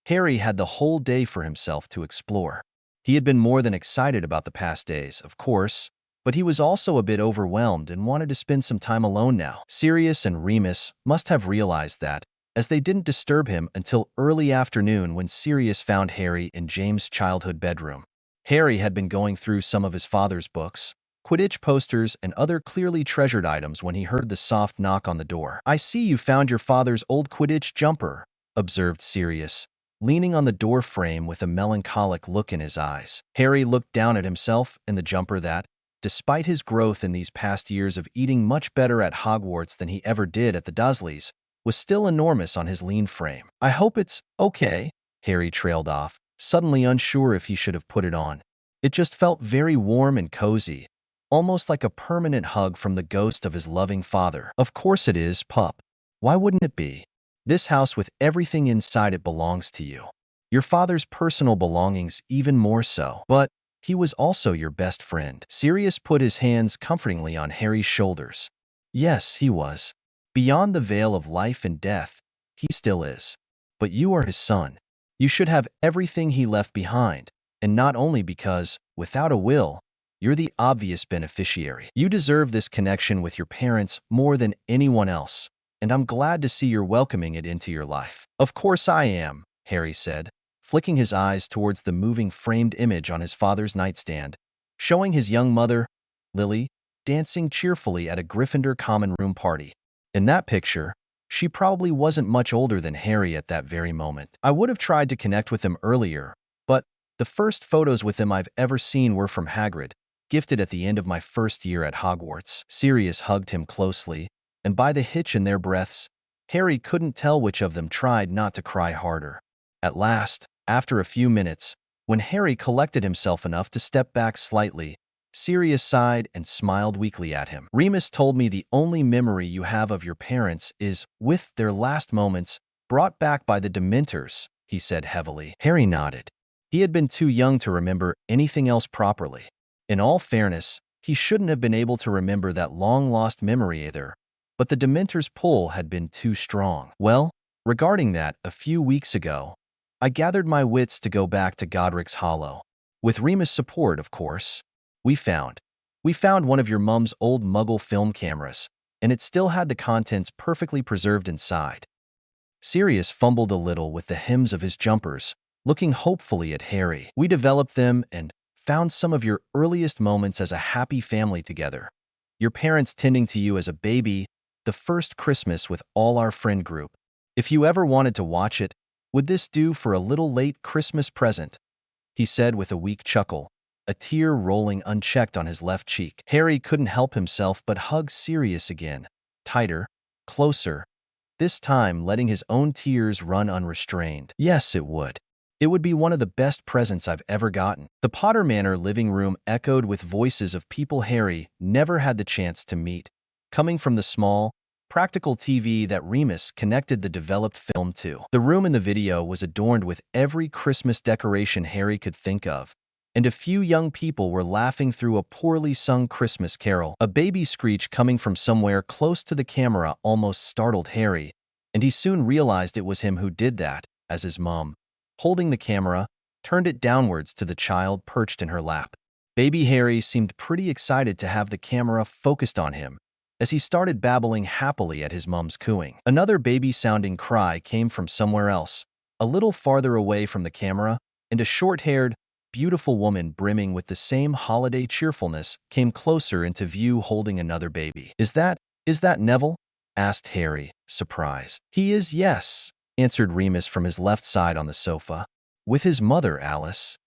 Harry had the whole day for himself to explore. He had been more than excited about the past days, of course, But he was also a bit overwhelmed and wanted to spend some time alone now. Sirius and Remus must have realized that, as they didn't disturb him until early afternoon when Sirius found Harry in James' childhood bedroom. Harry had been going through some of his father's books, Quidditch posters, and other clearly treasured items when he heard the soft knock on the door. "I see you found your father's old Quidditch jumper," observed Sirius, leaning on the door frame with a melancholic look in his eyes. Harry looked down at himself and the jumper that, despite his growth in these past years of eating much better at Hogwarts than he ever did at the Dursleys, was still enormous on his lean frame. "I hope it's okay," Harry trailed off, suddenly unsure if he should have put it on. It just felt very warm and cozy, almost like a permanent hug from the ghost of his loving father. "Of course it is, pup. Why wouldn't it be? This house with everything inside it belongs to you. Your father's personal belongings even more so. But he was also your best friend." Sirius put his hands comfortingly on Harry's shoulders. "Yes, he was. Beyond the veil of life and death, he still is. But you are his son. You should have everything he left behind, and not only because, without a will, you're the obvious beneficiary. You deserve this connection with your parents more than anyone else, and I'm glad to see you're welcoming it into your life." "Of course I am," Harry said, flicking his eyes towards the moving framed image on his father's nightstand, showing his young mother, Lily, dancing cheerfully at a Gryffindor common room party. In that picture, she probably wasn't much older than Harry at that very moment. "I would have tried to connect with him earlier, but the first photos with him I've ever seen were from Hagrid, gifted at the end of my first year at Hogwarts." Sirius hugged him closely, and by the hitch in their breaths, Harry couldn't tell which of them tried not to cry harder. At last, after a few minutes, when Harry collected himself enough to step back slightly, Sirius sighed and smiled weakly at him. "Remus told me the only memory you have of your parents is with their last moments brought back by the Dementors," he said heavily. Harry nodded. He had been too young to remember anything else properly. In all fairness, he shouldn't have been able to remember that long-lost memory either, but the Dementor's pull had been too strong. "Well, regarding that, a few weeks ago, I gathered my wits to go back to Godric's Hollow. With Remus' support, of course. We found one of your mum's old Muggle film cameras, and it still had the contents perfectly preserved inside." Sirius fumbled a little with the hems of his jumpers, looking hopefully at Harry. "We developed them and found some of your earliest moments as a happy family together. Your parents tending to you as a baby, the first Christmas with all our friend group. If you ever wanted to watch it, would this do for a little late Christmas present?" he said with a weak chuckle, a tear rolling unchecked on his left cheek. Harry couldn't help himself but hug Sirius again, tighter, closer, this time letting his own tears run unrestrained. "Yes, it would. It would be one of the best presents I've ever gotten." The Potter Manor living room echoed with voices of people Harry never had the chance to meet, coming from the small, practical TV that Remus connected the developed film to. The room in the video was adorned with every Christmas decoration Harry could think of, and a few young people were laughing through a poorly sung Christmas carol. A baby screech coming from somewhere close to the camera almost startled Harry, and he soon realized it was him who did that, as his mom, holding the camera, turned it downwards to the child perched in her lap. Baby Harry seemed pretty excited to have the camera focused on him, as he started babbling happily at his mom's cooing. Another baby-sounding cry came from somewhere else, a little farther away from the camera, and a short-haired, beautiful woman brimming with the same holiday cheerfulness came closer into view holding another baby. Is that Neville?" asked Harry, surprised. "He is, yes," answered Remus from his left side on the sofa. "With his mother, Alice."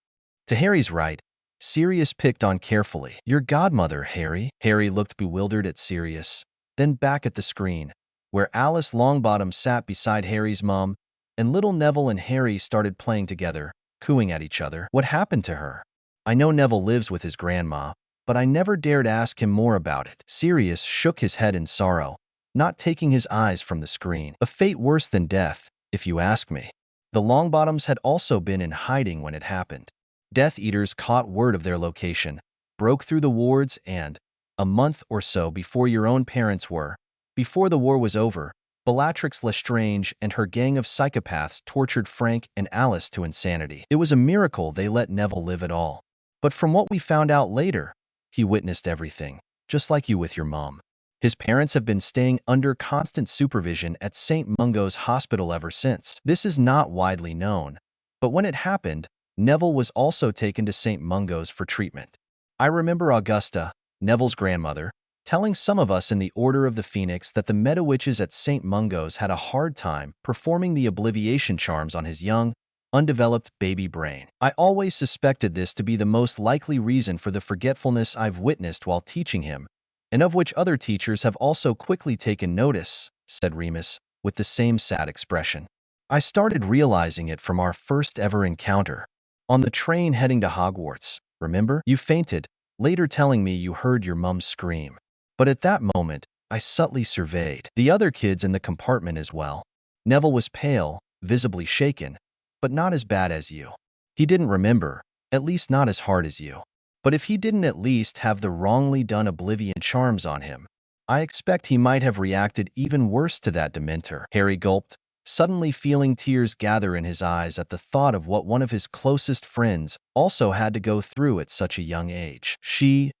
To Harry's right, Sirius picked on carefully. "Your godmother, Harry." Harry looked bewildered at Sirius, then back at the screen, where Alice Longbottom sat beside Harry's mom, and little Neville and Harry started playing together, cooing at each other. "What happened to her? I know Neville lives with his grandma, but I never dared ask him more about it." Sirius shook his head in sorrow, not taking his eyes from the screen. "A fate worse than death, if you ask me." The Longbottoms had also been in hiding when it happened. Death Eaters caught word of their location, broke through the wards, and, a month or so before your own parents were, before the war was over, Bellatrix Lestrange and her gang of psychopaths tortured Frank and Alice to insanity. It was a miracle they let Neville live at all. But from what we found out later, He witnessed everything, just like you with your mom. His parents have been staying under constant supervision at St. Mungo's Hospital ever since. This is not widely known, but when it happened, Neville was also taken to St. Mungo's for treatment. I remember Augusta, Neville's grandmother, telling some of us in the Order of the Phoenix that the Meadowitches at St. Mungo's had a hard time performing the obliviation charms on his young, undeveloped baby brain. I always suspected this to be the most likely reason for the forgetfulness I've witnessed while teaching him, and of which other teachers have also quickly taken notice, said Remus, with the same sad expression. I started realizing it from our first ever encounter. On the train heading to Hogwarts, remember? You fainted, later telling me you heard your mum scream. But at that moment, I subtly surveyed the other kids in the compartment as well. Neville was pale, visibly shaken, but not as bad as you. He didn't remember, at least not as hard as you. But if he didn't at least have the wrongly done oblivion charms on him, I expect he might have reacted even worse to that Dementor. Harry gulped, suddenly feeling tears gather in his eyes at the thought of what one of his closest friends also had to go through at such a young age. She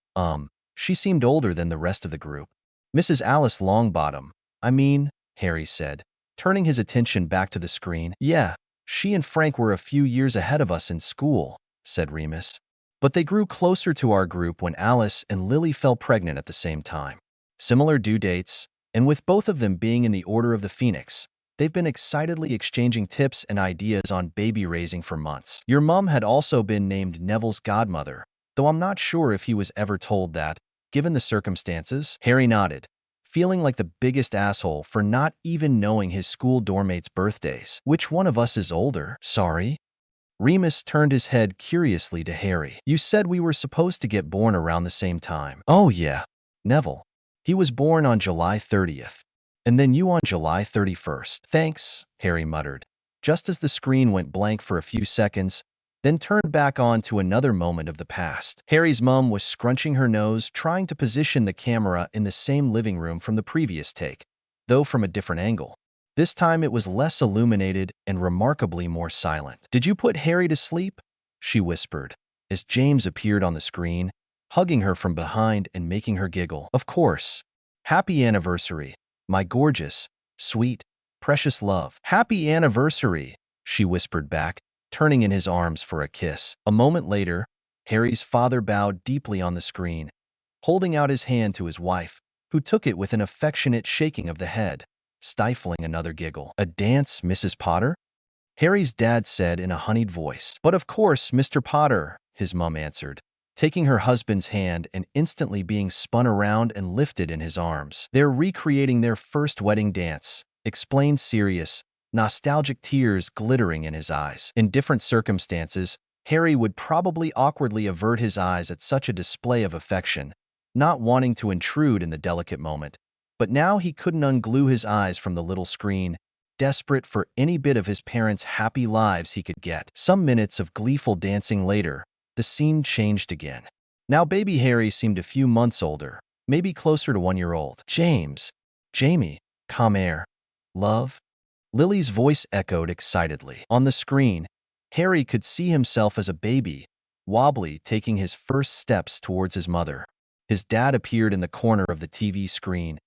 seemed older than the rest of the group. Mrs. Alice Longbottom, I mean, Harry said, turning his attention back to the screen. Yeah, she and Frank were a few years ahead of us in school, said Remus. But they grew closer to our group when Alice and Lily fell pregnant at the same time. Similar due dates, and with both of them being in the Order of the Phoenix, they've been excitedly exchanging tips and ideas on baby raising for months. Your mum had also been named Neville's godmother, though I'm not sure if he was ever told that, given the circumstances. Harry nodded, feeling like the biggest asshole for not even knowing his school dormmates' birthdays. Which one of us is older? Sorry? Remus turned his head curiously to Harry. You said we were supposed to get born around the same time. Oh yeah, Neville. He was born on July 30th. And then you on July 31st. Thanks, Harry muttered, just as the screen went blank for a few seconds, then turned back on to another moment of the past. Harry's mum was scrunching her nose, trying to position the camera in the same living room from the previous take, though from a different angle. This time it was less illuminated and remarkably more silent. Did you put Harry to sleep? She whispered, as James appeared on the screen, hugging her from behind and making her giggle. Of course. Happy anniversary, my gorgeous, sweet, precious love. Happy anniversary, she whispered back, turning in his arms for a kiss. A moment later, Harry's father bowed deeply on the screen, holding out his hand to his wife, who took it with an affectionate shaking of the head, stifling another giggle. A dance, Mrs. Potter? Harry's dad said in a honeyed voice. But of course, Mr. Potter, his mum answered, taking her husband's hand and instantly being spun around and lifted in his arms. They're recreating their first wedding dance, explained Sirius, nostalgic tears glittering in his eyes. In different circumstances, Harry would probably awkwardly avert his eyes at such a display of affection, not wanting to intrude in the delicate moment. But now he couldn't unglue his eyes from the little screen, desperate for any bit of his parents' happy lives he could get. Some minutes of gleeful dancing later, the scene changed again. Now baby Harry seemed a few months older, maybe closer to 1 year old. Jamie, come here. Love? Lily's voice echoed excitedly. On the screen, Harry could see himself as a baby, wobbly, taking his first steps towards his mother. His dad appeared in the corner of the TV screen,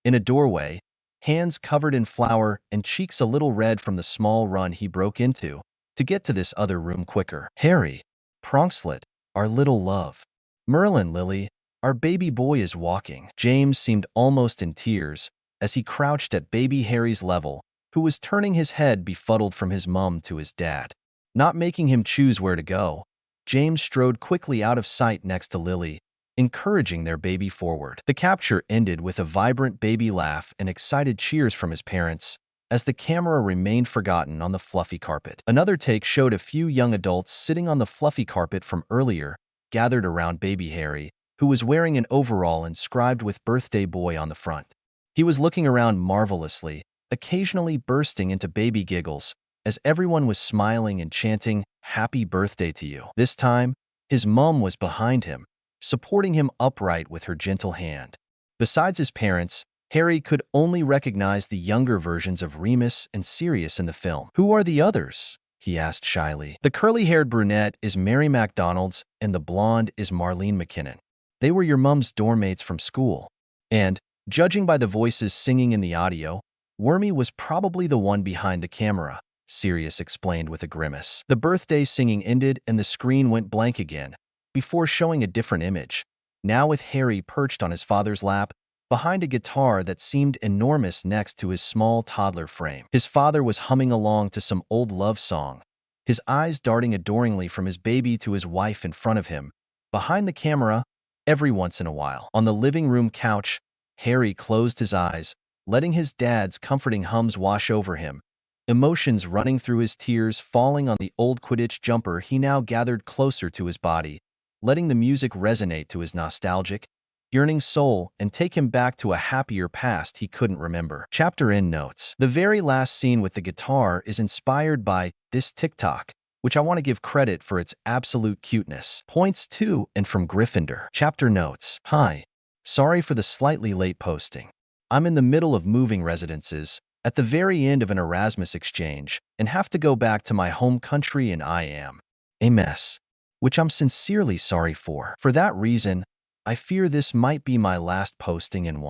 in a doorway, hands covered in flour and cheeks a little red from the small run he broke into to get to this other room quicker. Harry, Pronkslet, our little love. Merlin, Lily, our baby boy is walking. James seemed almost in tears as he crouched at baby Harry's level, who was turning his head befuddled from his mum to his dad. Not making him choose where to go, James strode quickly out of sight next to Lily, encouraging their baby forward. The capture ended with a vibrant baby laugh and excited cheers from his parents, as the camera remained forgotten on the fluffy carpet. Another take showed a few young adults sitting on the fluffy carpet from earlier, gathered around baby Harry, who was wearing an overall inscribed with "Birthday Boy" on the front. He was looking around marvelously, occasionally bursting into baby giggles, as everyone was smiling and chanting, "Happy birthday to you." This time, his mum was behind him, supporting him upright with her gentle hand. Besides his parents, Harry could only recognize the younger versions of Remus and Sirius in the film. Who are the others? He asked shyly. The curly-haired brunette is Mary MacDonald's, and the blonde is Marlene McKinnon. They were your mum's dorm mates from school. And, judging by the voices singing in the audio, Wormy was probably the one behind the camera, Sirius explained with a grimace. The birthday singing ended and the screen went blank again, before showing a different image, now with Harry perched on his father's lap, behind a guitar that seemed enormous next to his small toddler frame. His father was humming along to some old love song, his eyes darting adoringly from his baby to his wife in front of him, behind the camera, every once in a while. On the living room couch, Harry closed his eyes, letting his dad's comforting hums wash over him, emotions running through his tears falling on the old Quidditch jumper he now gathered closer to his body, letting the music resonate to his nostalgic, yearning soul and take him back to a happier past he couldn't remember. Chapter End Notes. The very last scene with the guitar is inspired by this TikTok, which I want to give credit for its absolute cuteness. Points to and from Gryffindor. Chapter Notes. Hi. Sorry for the slightly late posting. I'm in the middle of moving residences, at the very end of an Erasmus exchange, and have to go back to my home country and I am a mess, which I'm sincerely sorry for. For that reason, I fear this might be my last posting in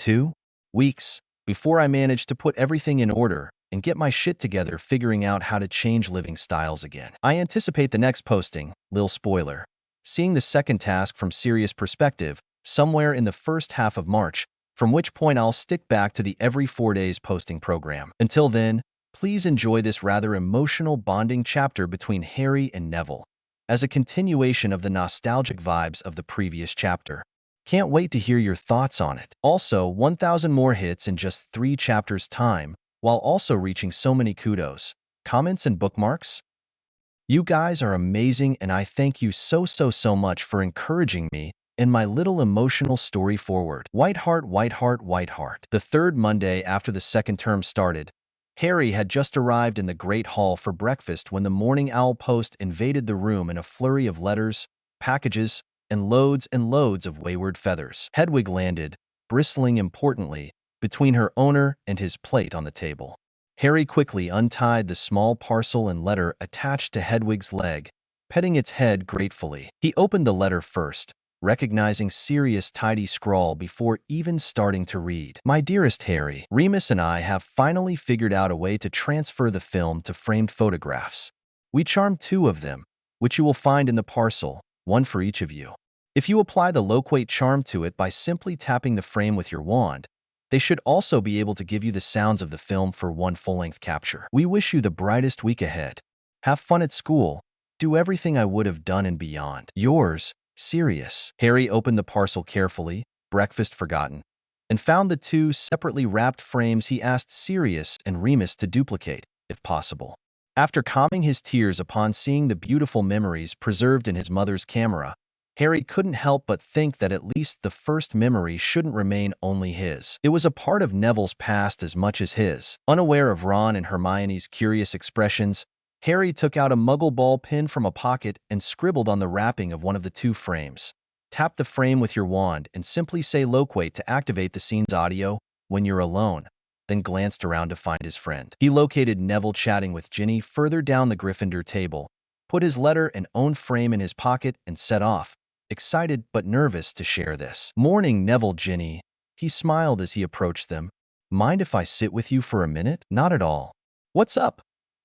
1-2 weeks before I manage to put everything in order and get my shit together figuring out how to change living styles again. I anticipate the next posting, lil spoiler, seeing the second task from Sirius' perspective somewhere in the first half of March, from which point I'll stick back to the every 4 days posting program. Until then, please enjoy this rather emotional bonding chapter between Harry and Neville, as a continuation of the nostalgic vibes of the previous chapter. Can't wait to hear your thoughts on it. Also, 1,000 more hits in just 3 chapters' time, while also reaching so many kudos, comments, and bookmarks. You guys are amazing and I thank you so much for encouraging me in my little emotional story forward. White heart, white heart, white heart. The third Monday after the second term started, Harry had just arrived in the Great Hall for breakfast when the morning owl post invaded the room in a flurry of letters, packages, and loads of wayward feathers. Hedwig landed, bristling importantly, between her owner and his plate on the table. Harry quickly untied the small parcel and letter attached to Hedwig's leg, petting its head gratefully. He opened the letter first, recognizing Sirius' tidy scrawl before even starting to read. My dearest Harry, Remus and I have finally figured out a way to transfer the film to framed photographs. We charmed 2 of them, which you will find in the parcel, 1 for each of you. If you apply the loquate charm to it by simply tapping the frame with your wand, they should also be able to give you the sounds of the film for 1 full-length capture. We wish you the brightest week ahead. Have fun at school. Do everything I would have done and beyond. Yours, Sirius. Harry opened the parcel carefully, breakfast forgotten, and found the 2 separately wrapped frames he asked Sirius and Remus to duplicate, if possible. After calming his tears upon seeing the beautiful memories preserved in his mother's camera, Harry couldn't help but think that at least the first memory shouldn't remain only his. It was a part of Neville's past as much as his. Unaware of Ron and Hermione's curious expressions, Harry took out a Muggle ball pen from a pocket and scribbled on the wrapping of one of the 2 frames. Tap the frame with your wand and simply say loquate to activate the scene's audio when you're alone, then glanced around to find his friend. He located Neville chatting with Ginny further down the Gryffindor table, put his letter and own frame in his pocket and set off, excited but nervous to share this. Morning, Neville, Ginny. He smiled as he approached them. Mind if I sit with you for a minute? Not at all. What's up?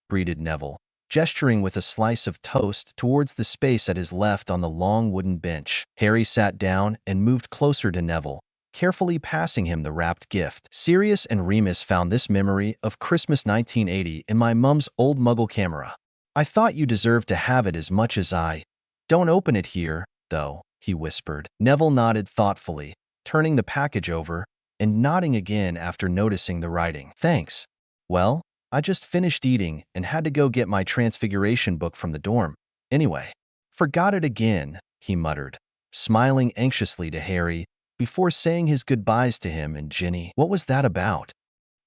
Greeted Neville, gesturing with a slice of toast towards the space at his left on the long wooden bench. Harry sat down and moved closer to Neville, carefully passing him the wrapped gift. Sirius and Remus found this memory of Christmas 1980 in my mum's old Muggle camera. I thought you deserved to have it as much as I. Don't open it here, though, he whispered. Neville nodded thoughtfully, turning the package over and nodding again after noticing the writing. Thanks. Well, I just finished eating and had to go get my transfiguration book from the dorm. Anyway, forgot it again, he muttered, smiling anxiously to Harry before saying his goodbyes to him and Ginny. What was that about?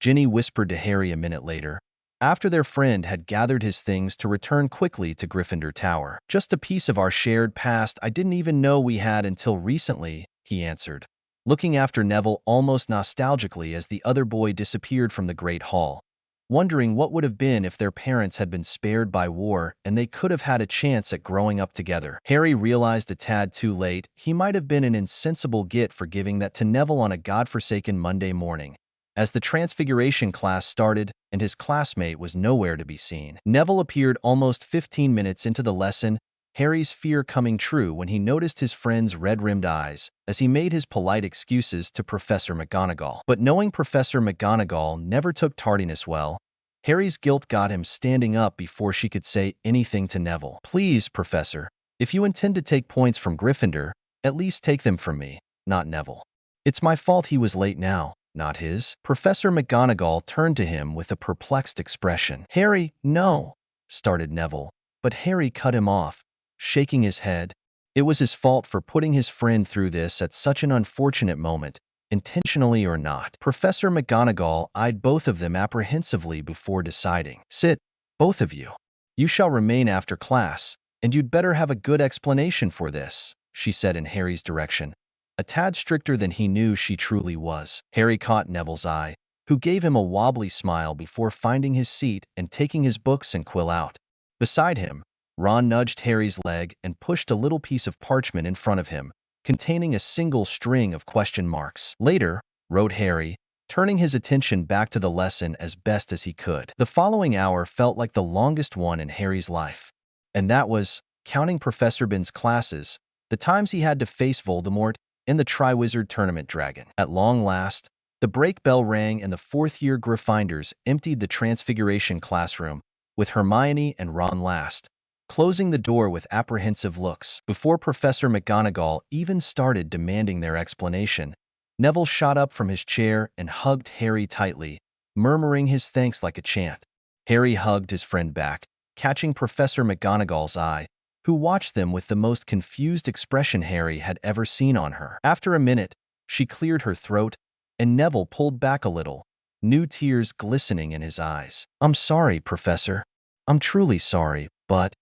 Ginny whispered to Harry a minute later, after their friend had gathered his things to return quickly to Gryffindor Tower. Just a piece of our shared past I didn't even know we had until recently, he answered, looking after Neville almost nostalgically as the other boy disappeared from the Great Hall, wondering what would have been if their parents had been spared by war and they could have had a chance at growing up together. Harry realized a tad too late he might have been an insensible git for giving that to Neville on a godforsaken Monday morning. As the Transfiguration class started and his classmate was nowhere to be seen, Neville appeared almost 15 minutes into the lesson, Harry's fear coming true when he noticed his friend's red-rimmed eyes as he made his polite excuses to Professor McGonagall. But knowing Professor McGonagall never took tardiness well, Harry's guilt got him standing up before she could say anything to Neville. "Please, Professor, if you intend to take points from Gryffindor, at least take them from me, not Neville. It's my fault he was late now, not his." Professor McGonagall turned to him with a perplexed expression. "Harry, no," started Neville, but Harry cut him off, shaking his head. It was his fault for putting his friend through this at such an unfortunate moment, intentionally or not. Professor McGonagall eyed both of them apprehensively before deciding. "Sit, both of you. You shall remain after class, and you'd better have a good explanation for this," she said in Harry's direction, a tad stricter than he knew she truly was. Harry caught Neville's eye, who gave him a wobbly smile before finding his seat and taking his books and quill out. Beside him, Ron nudged Harry's leg and pushed a little piece of parchment in front of him, containing a single string of question marks. "Later," wrote Harry, turning his attention back to the lesson as best as he could. The following hour felt like the longest one in Harry's life. And that was, counting Professor Bin's classes, the times he had to face Voldemort and the Triwizard Tournament Dragon. At long last, the break bell rang and the fourth-year Gryffindors emptied the Transfiguration classroom, with Hermione and Ron last, closing the door with apprehensive looks. Before Professor McGonagall even started demanding their explanation, Neville shot up from his chair and hugged Harry tightly, murmuring his thanks like a chant. Harry hugged his friend back, catching Professor McGonagall's eye, who watched them with the most confused expression Harry had ever seen on her. After a minute, she cleared her throat, and Neville pulled back a little, new tears glistening in his eyes. "I'm sorry, Professor. I'm truly sorry, but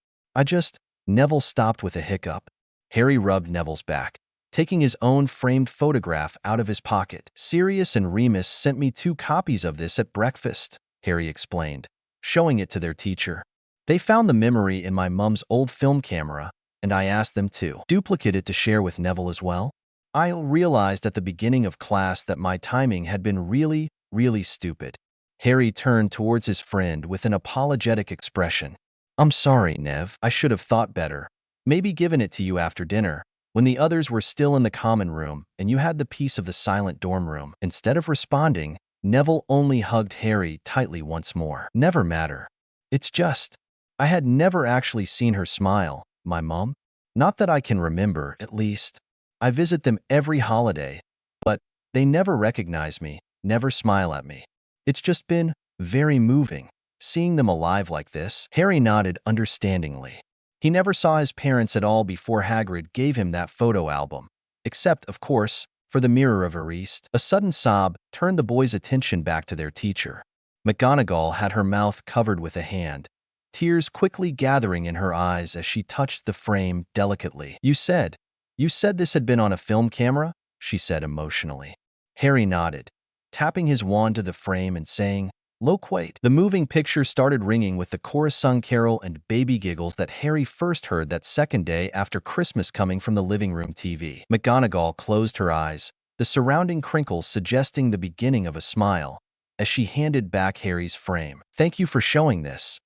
Neville stopped with a hiccup. Harry rubbed Neville's back, taking his own framed photograph out of his pocket. "Sirius and Remus sent me 2 copies of this at breakfast," Harry explained, showing it to their teacher. "They found the memory in my mum's old film camera, and I asked them to duplicate it to share with Neville as well. I realized at the beginning of class that my timing had been really, really stupid." Harry turned towards his friend with an apologetic expression. "I'm sorry, Nev. I should have thought better. Maybe given it to you after dinner, when the others were still in the common room and you had the peace of the silent dorm room." Instead of responding, Neville only hugged Harry tightly once more. "Never matter. It's just, I had never actually seen her smile, my mum. Not that I can remember, at least. I visit them every holiday, but they never recognize me, never smile at me. It's just been very moving, seeing them alive like this." Harry nodded understandingly. He never saw his parents at all before Hagrid gave him that photo album, except, of course, for the Mirror of East. A sudden sob turned the boys' attention back to their teacher. McGonagall had her mouth covered with a hand, tears quickly gathering in her eyes as she touched the frame delicately. You said this had been on a film camera?" she said emotionally. Harry nodded, tapping his wand to the frame and saying, "Loquate." The moving picture started ringing with the chorus-sung carol and baby giggles that Harry first heard that second day after Christmas coming from the living room TV. McGonagall closed her eyes, the surrounding crinkles suggesting the beginning of a smile, as she handed back Harry's frame. "Thank you for showing this.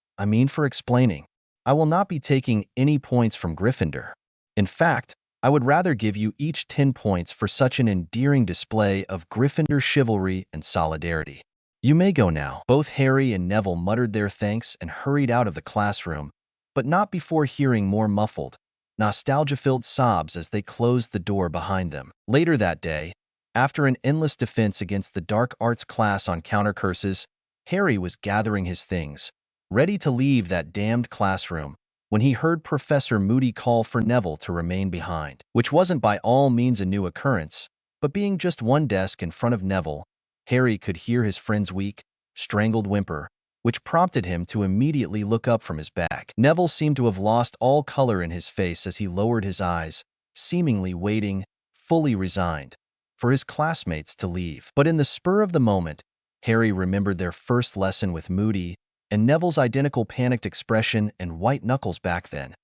For explaining. I will not be taking any points from Gryffindor. In fact, I would rather give you each 10 points for such an endearing display of Gryffindor chivalry and solidarity. You may go now." Both Harry and Neville muttered their thanks and hurried out of the classroom, but not before hearing more muffled, nostalgia-filled sobs as they closed the door behind them. Later that day, after an endless defense against the dark arts class on counter curses, Harry was gathering his things, ready to leave that damned classroom, when he heard Professor Moody call for Neville to remain behind, which wasn't by all means a new occurrence, but being just one desk in front of Neville, Harry could hear his friend's weak, strangled whimper, which prompted him to immediately look up from his bag. Neville seemed to have lost all color in his face as he lowered his eyes, seemingly waiting, fully resigned, for his classmates to leave. But in the spur of the moment, Harry remembered their first lesson with Moody, and Neville's identical panicked expression and white knuckles back then,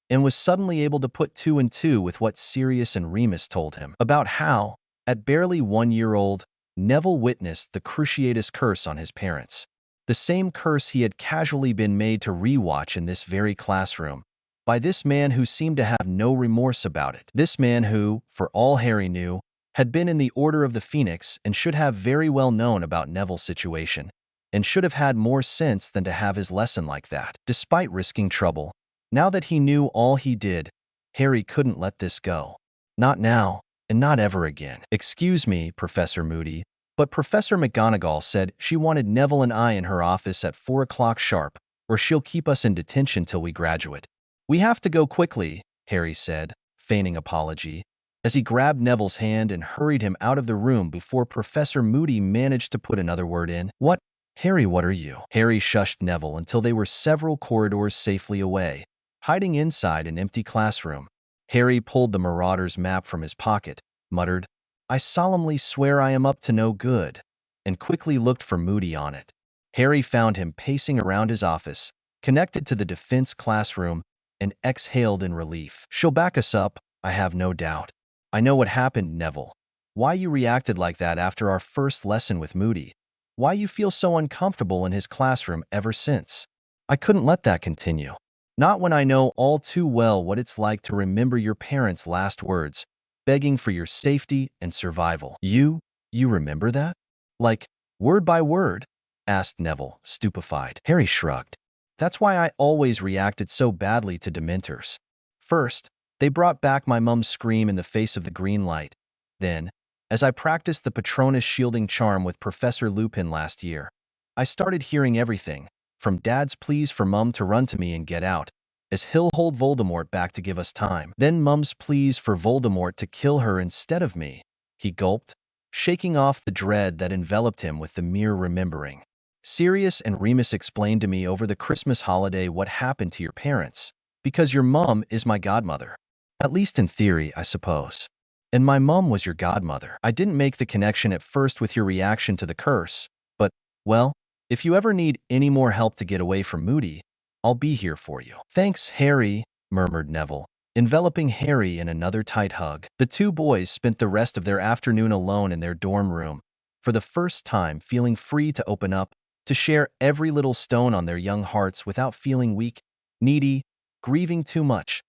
and was suddenly able to put two and two with what Sirius and Remus told him about how, at barely 1 year old, Neville witnessed the Cruciatus curse on his parents. The same curse he had casually been made to rewatch in this very classroom, by this man who seemed to have no remorse about it. This man who, for all Harry knew, had been in the Order of the Phoenix and should have very well known about Neville's situation, and should have had more sense than to have his lesson like that. Despite risking trouble, now that he knew all he did, Harry couldn't let this go. Not now, and not ever again. "Excuse me, Professor Moody, but Professor McGonagall said she wanted Neville and I in her office at 4 o'clock sharp, or she'll keep us in detention till we graduate. We have to go quickly," Harry said, feigning apology, as he grabbed Neville's hand and hurried him out of the room before Professor Moody managed to put another word in. "What? Harry, what are you?" Harry shushed Neville until they were several corridors safely away, hiding inside an empty classroom. Harry pulled the Marauder's map from his pocket, muttered, "I solemnly swear I am up to no good," and quickly looked for Moody on it. Harry found him pacing around his office, connected to the defense classroom, and exhaled in relief. "She'll back us up, I have no doubt. I know what happened, Neville. Why you reacted like that after our first lesson with Moody. Why you feel so uncomfortable in his classroom ever since. I couldn't let that continue. Not when I know all too well what it's like to remember your parents' last words, begging for your safety and survival." You remember that? Like, word by word?" asked Neville, stupefied. Harry shrugged. "That's why I always reacted so badly to Dementors. First, they brought back my mum's scream in the face of the green light. Then, as I practiced the Patronus shielding charm with Professor Lupin last year, I started hearing everything, from Dad's pleas for Mum to run to me and get out, as he'll hold Voldemort back to give us time. Then Mum's pleas for Voldemort to kill her instead of me." He gulped, shaking off the dread that enveloped him with the mere remembering. "Sirius and Remus explained to me over the Christmas holiday what happened to your parents, because your mum is my godmother. At least in theory, I suppose. And my mum was your godmother. I didn't make the connection at first with your reaction to the curse, but, well, if you ever need any more help to get away from Moody, I'll be here for you." "Thanks, Harry," murmured Neville, enveloping Harry in another tight hug. The two boys spent the rest of their afternoon alone in their dorm room, for the first time feeling free to open up, to share every little stone on their young hearts without feeling weak, needy, grieving too much,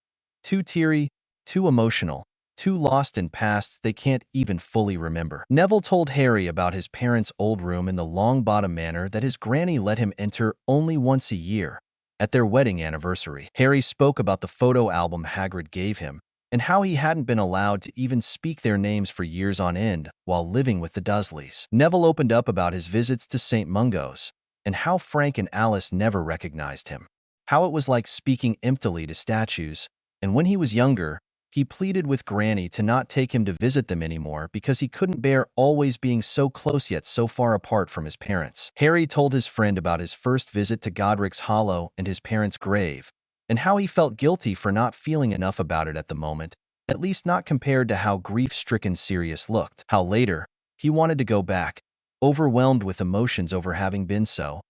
too teary, too emotional, too lost in pasts they can't even fully remember. Neville told Harry about his parents' old room in the Longbottom Manor that his granny let him enter only once a year, at their wedding anniversary. Harry spoke about the photo album Hagrid gave him, and how he hadn't been allowed to even speak their names for years on end while living with the Dursleys. Neville opened up about his visits to St. Mungo's, and how Frank and Alice never recognized him. How it was like speaking emptily to statues, and when he was younger, he pleaded with Granny to not take him to visit them anymore because he couldn't bear always being so close yet so far apart from his parents. Harry told his friend about his first visit to Godric's Hollow and his parents' grave, and how he felt guilty for not feeling enough about it at the moment, at least not compared to how grief-stricken Sirius looked. How later, he wanted to go back, overwhelmed with emotions over having been so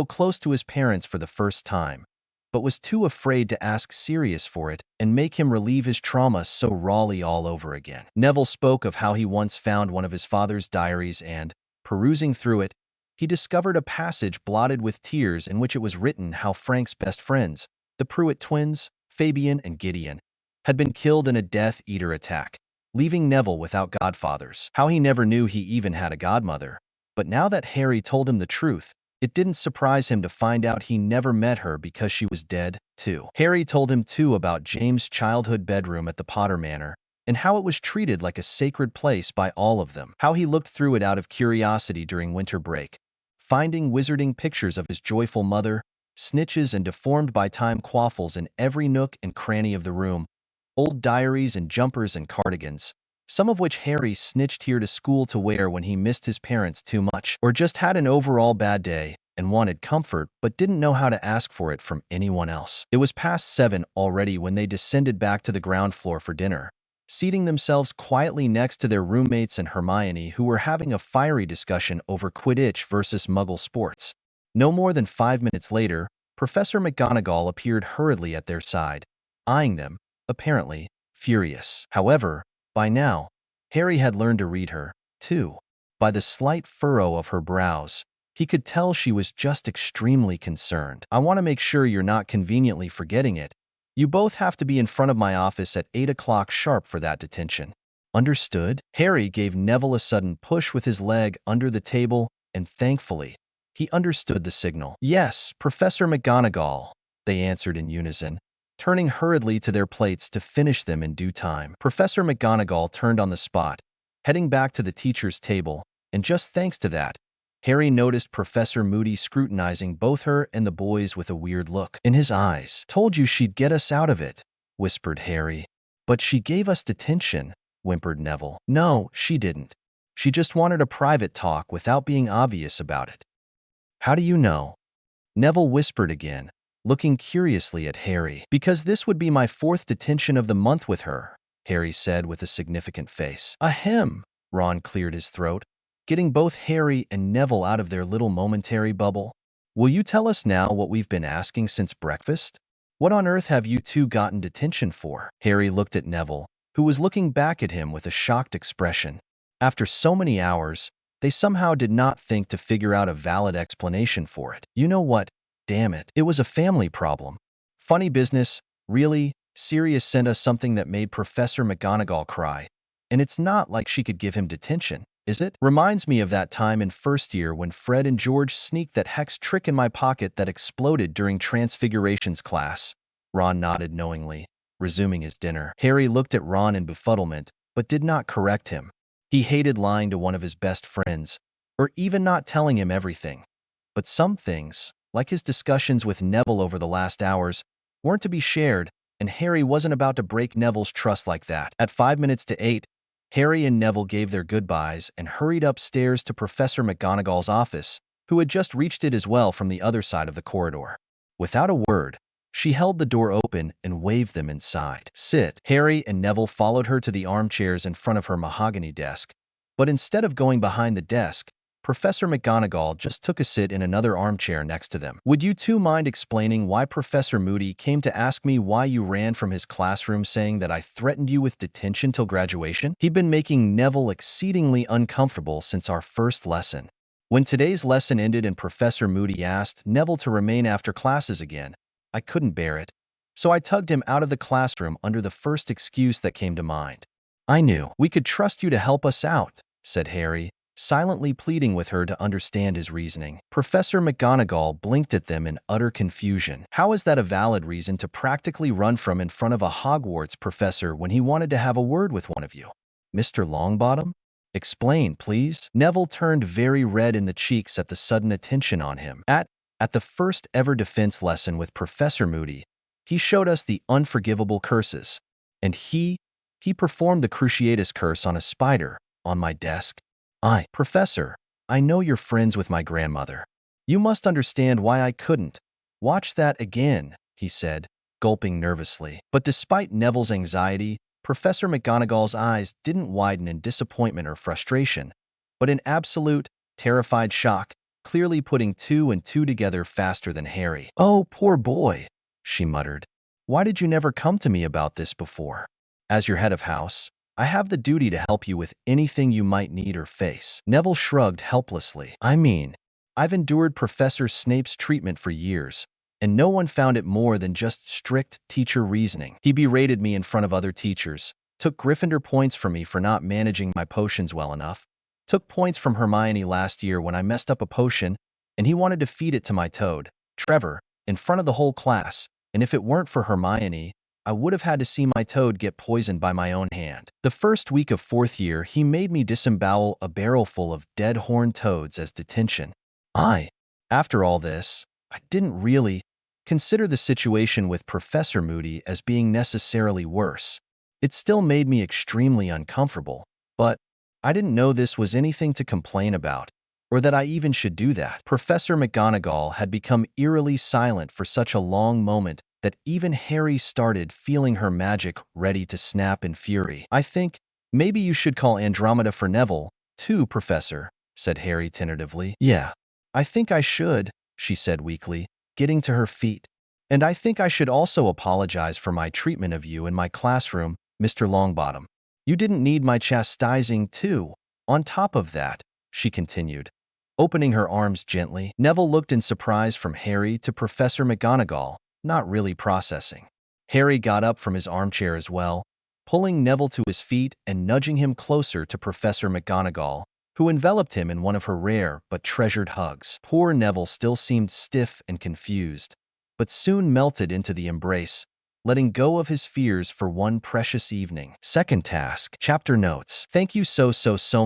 close to his parents for the first time, but was too afraid to ask Sirius for it and make him relieve his trauma so rawly all over again. Neville spoke of how he once found one of his father's diaries and, perusing through it, he discovered a passage blotted with tears in which it was written how Frank's best friends, the Pruitt twins, Fabian and Gideon, had been killed in a Death Eater attack, leaving Neville without godfathers. How he never knew he even had a godmother, but now that Harry told him the truth, it didn't surprise him to find out he never met her because she was dead, too. Harry told him too about James' childhood bedroom at the Potter Manor, and how it was treated like a sacred place by all of them. How he looked through it out of curiosity during winter break, finding wizarding pictures of his joyful mother, snitches and deformed by time quaffles in every nook and cranny of the room, old diaries and jumpers and cardigans, some of which Harry snitched here to school to wear when he missed his parents too much, or just had an overall bad day and wanted comfort but didn't know how to ask for it from anyone else. It was past 7 already when they descended back to the ground floor for dinner, seating themselves quietly next to their roommates and Hermione, who were having a fiery discussion over Quidditch versus Muggle sports. No more than 5 minutes later, Professor McGonagall appeared hurriedly at their side, eyeing them, apparently furious. However, by now, Harry had learned to read her, too. By the slight furrow of her brows, he could tell she was just extremely concerned. "I want to make sure you're not conveniently forgetting it. You both have to be in front of my office at 8 o'clock sharp for that detention. Understood?" Harry gave Neville a sudden push with his leg under the table, and thankfully, he understood the signal. "Yes, Professor McGonagall," they answered in unison, turning hurriedly to their plates to finish them in due time. Professor McGonagall turned on the spot, heading back to the teacher's table, and just thanks to that, Harry noticed Professor Moody scrutinizing both her and the boys with a weird look in his eyes. "Told you she'd get us out of it," whispered Harry. "But she gave us detention," whimpered Neville. "No, she didn't. She just wanted a private talk without being obvious about it." "How do you know?" Neville whispered again, looking curiously at Harry. "Because this would be my 4th detention of the month with her," Harry said with a significant face. "Ahem," Ron cleared his throat, getting both Harry and Neville out of their little momentary bubble. "Will you tell us now what we've been asking since breakfast? What on earth have you two gotten detention for?" Harry looked at Neville, who was looking back at him with a shocked expression. After so many hours, they somehow did not think to figure out a valid explanation for it. "You know what? Damn it. It was a family problem. Funny business, really. Sirius sent us something that made Professor McGonagall cry. And it's not like she could give him detention, is it? Reminds me of that time in first year when Fred and George sneaked that hex trick in my pocket that exploded during Transfigurations class." Ron nodded knowingly, resuming his dinner. Harry looked at Ron in befuddlement, but did not correct him. He hated lying to one of his best friends, or even not telling him everything. But some things, like his discussions with Neville over the last hours, weren't to be shared, and Harry wasn't about to break Neville's trust like that. At 5 minutes to 8, Harry and Neville gave their goodbyes and hurried upstairs to Professor McGonagall's office, who had just reached it as well from the other side of the corridor. Without a word, she held the door open and waved them inside. "Sit." Harry and Neville followed her to the armchairs in front of her mahogany desk, but instead of going behind the desk, Professor McGonagall just took a sit in another armchair next to them. "Would you two mind explaining why Professor Moody came to ask me why you ran from his classroom saying that I threatened you with detention till graduation?" He'd been making Neville exceedingly uncomfortable since our first lesson. When today's lesson ended and Professor Moody asked Neville to remain after classes again, I couldn't bear it, so I tugged him out of the classroom under the first excuse that came to mind. "I knew we could trust you to help us out," said Harry, silently pleading with her to understand his reasoning. Professor McGonagall blinked at them in utter confusion. "How is that a valid reason to practically run from in front of a Hogwarts professor when he wanted to have a word with one of you? Mr. Longbottom? Explain, please." Neville turned very red in the cheeks at the sudden attention on him. At the first ever defense lesson with Professor Moody, he showed us the unforgivable curses, and he performed the Cruciatus curse on a spider on my desk. Professor, I know you're friends with my grandmother. You must understand why I couldn't. Watch that again," he said, gulping nervously. But despite Neville's anxiety, Professor McGonagall's eyes didn't widen in disappointment or frustration, but in absolute, terrified shock, clearly putting 2 and 2 together faster than Harry. "Oh, poor boy," she muttered. "Why did you never come to me about this before? As your head of house, I have the duty to help you with anything you might need or face." Neville shrugged helplessly. I've endured Professor Snape's treatment for years, and no one found it more than just strict teacher reasoning. He berated me in front of other teachers, took Gryffindor points from me for not managing my potions well enough, took points from Hermione last year when I messed up a potion, and he wanted to feed it to my toad, Trevor, in front of the whole class, and if it weren't for Hermione, I would have had to see my toad get poisoned by my own hand. The first week of 4th year, he made me disembowel a barrel full of dead horned toads as detention. After all this, I didn't really consider the situation with Professor Moody as being necessarily worse. It still made me extremely uncomfortable, but I didn't know this was anything to complain about, or that I even should do that. Professor McGonagall had become eerily silent for such a long moment that even Harry started feeling her magic ready to snap in fury. "I think maybe you should call Andromeda for Neville, too, Professor," said Harry tentatively. "Yeah, I think I should," she said weakly, getting to her feet. "And I think I should also apologize for my treatment of you in my classroom, Mr. Longbottom. You didn't need my chastising, too. On top of that," she continued, opening her arms gently. Neville looked in surprise from Harry to Professor McGonagall, not really processing. Harry got up from his armchair as well, pulling Neville to his feet and nudging him closer to Professor McGonagall, who enveloped him in one of her rare but treasured hugs. Poor Neville still seemed stiff and confused, but soon melted into the embrace, letting go of his fears for one precious evening. Second task. Chapter notes. Thank you so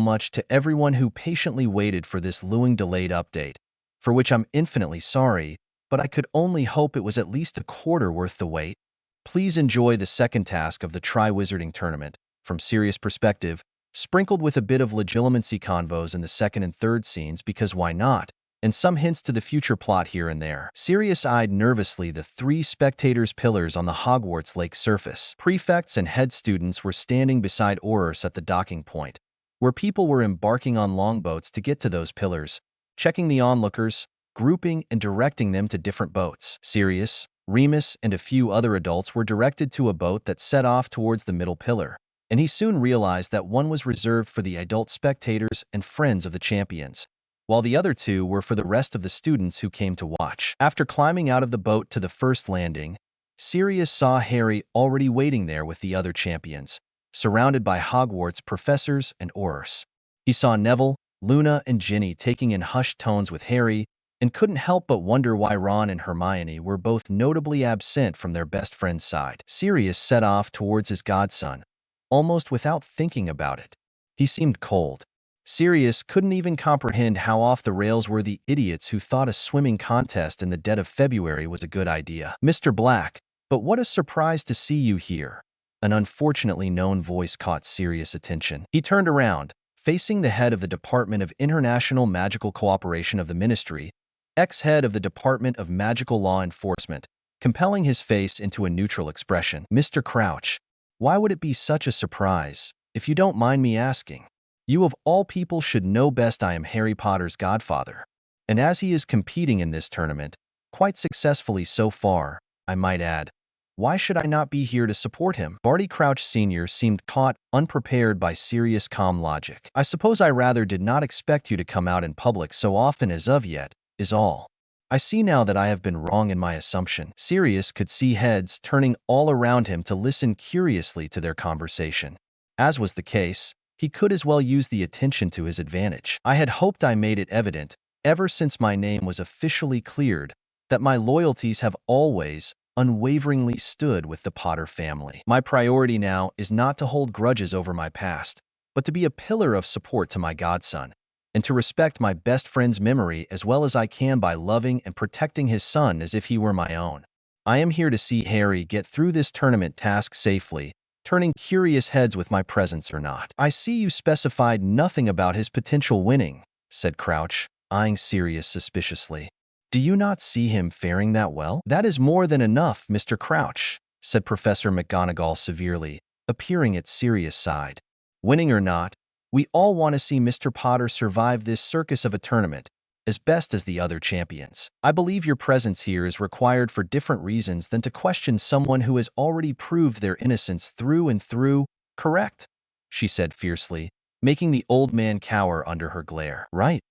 much to everyone who patiently waited for this delayed update, for which I'm infinitely sorry, but I could only hope it was at least a quarter worth the wait. Please enjoy the second task of the Tri-Wizarding Tournament, from Sirius' perspective, sprinkled with a bit of legilimency convos in the second and third scenes because why not, and some hints to the future plot here and there. Sirius eyed nervously the 3 spectators' pillars on the Hogwarts lake surface. Prefects and head students were standing beside Aurors at the docking point, where people were embarking on longboats to get to those pillars, checking the onlookers, grouping and directing them to different boats. Sirius, Remus, and a few other adults were directed to a boat that set off towards the middle pillar, and he soon realized that one was reserved for the adult spectators and friends of the champions, while the other 2 were for the rest of the students who came to watch. After climbing out of the boat to the first landing, Sirius saw Harry already waiting there with the other champions, surrounded by Hogwarts professors and Aurors. He saw Neville, Luna, and Ginny taking in hushed tones with Harry, and couldn't help but wonder why Ron and Hermione were both notably absent from their best friend's side. Sirius set off towards his godson, almost without thinking about it. He seemed cold. Sirius couldn't even comprehend how off the rails were the idiots who thought a swimming contest in the dead of February was a good idea. "Mr. Black, but what a surprise to see you here." An unfortunately known voice caught Sirius' attention. He turned around, facing the head of the Department of International Magical Cooperation of the Ministry, ex-head of the Department of Magical Law Enforcement, compelling his face into a neutral expression. "Mr. Crouch, why would it be such a surprise, if you don't mind me asking? You of all people should know best I am Harry Potter's godfather. And as he is competing in this tournament, quite successfully so far, I might add, why should I not be here to support him?" Barty Crouch Sr. seemed caught unprepared by Sirius' calm logic. "I suppose I rather did not expect you to come out in public so often as of yet, is all. I see now that I have been wrong in my assumption." Sirius could see heads turning all around him to listen curiously to their conversation. As was the case, he could as well use the attention to his advantage. "I had hoped I made it evident, ever since my name was officially cleared, that my loyalties have always, unwaveringly stood with the Potter family. My priority now is not to hold grudges over my past, but to be a pillar of support to my godson, and to respect my best friend's memory as well as I can by loving and protecting his son as if he were my own. I am here to see Harry get through this tournament task safely, turning curious heads with my presence or not." "I see you specified nothing about his potential winning," said Crouch, eyeing Sirius suspiciously. "Do you not see him faring that well?" "That is more than enough, Mr. Crouch," said Professor McGonagall severely, appearing at Sirius' side. "Winning or not, we all want to see Mr. Potter survive this circus of a tournament, as best as the other champions. I believe your presence here is required for different reasons than to question someone who has already proved their innocence through and through, correct?" she said fiercely, making the old man cower under her glare. Right.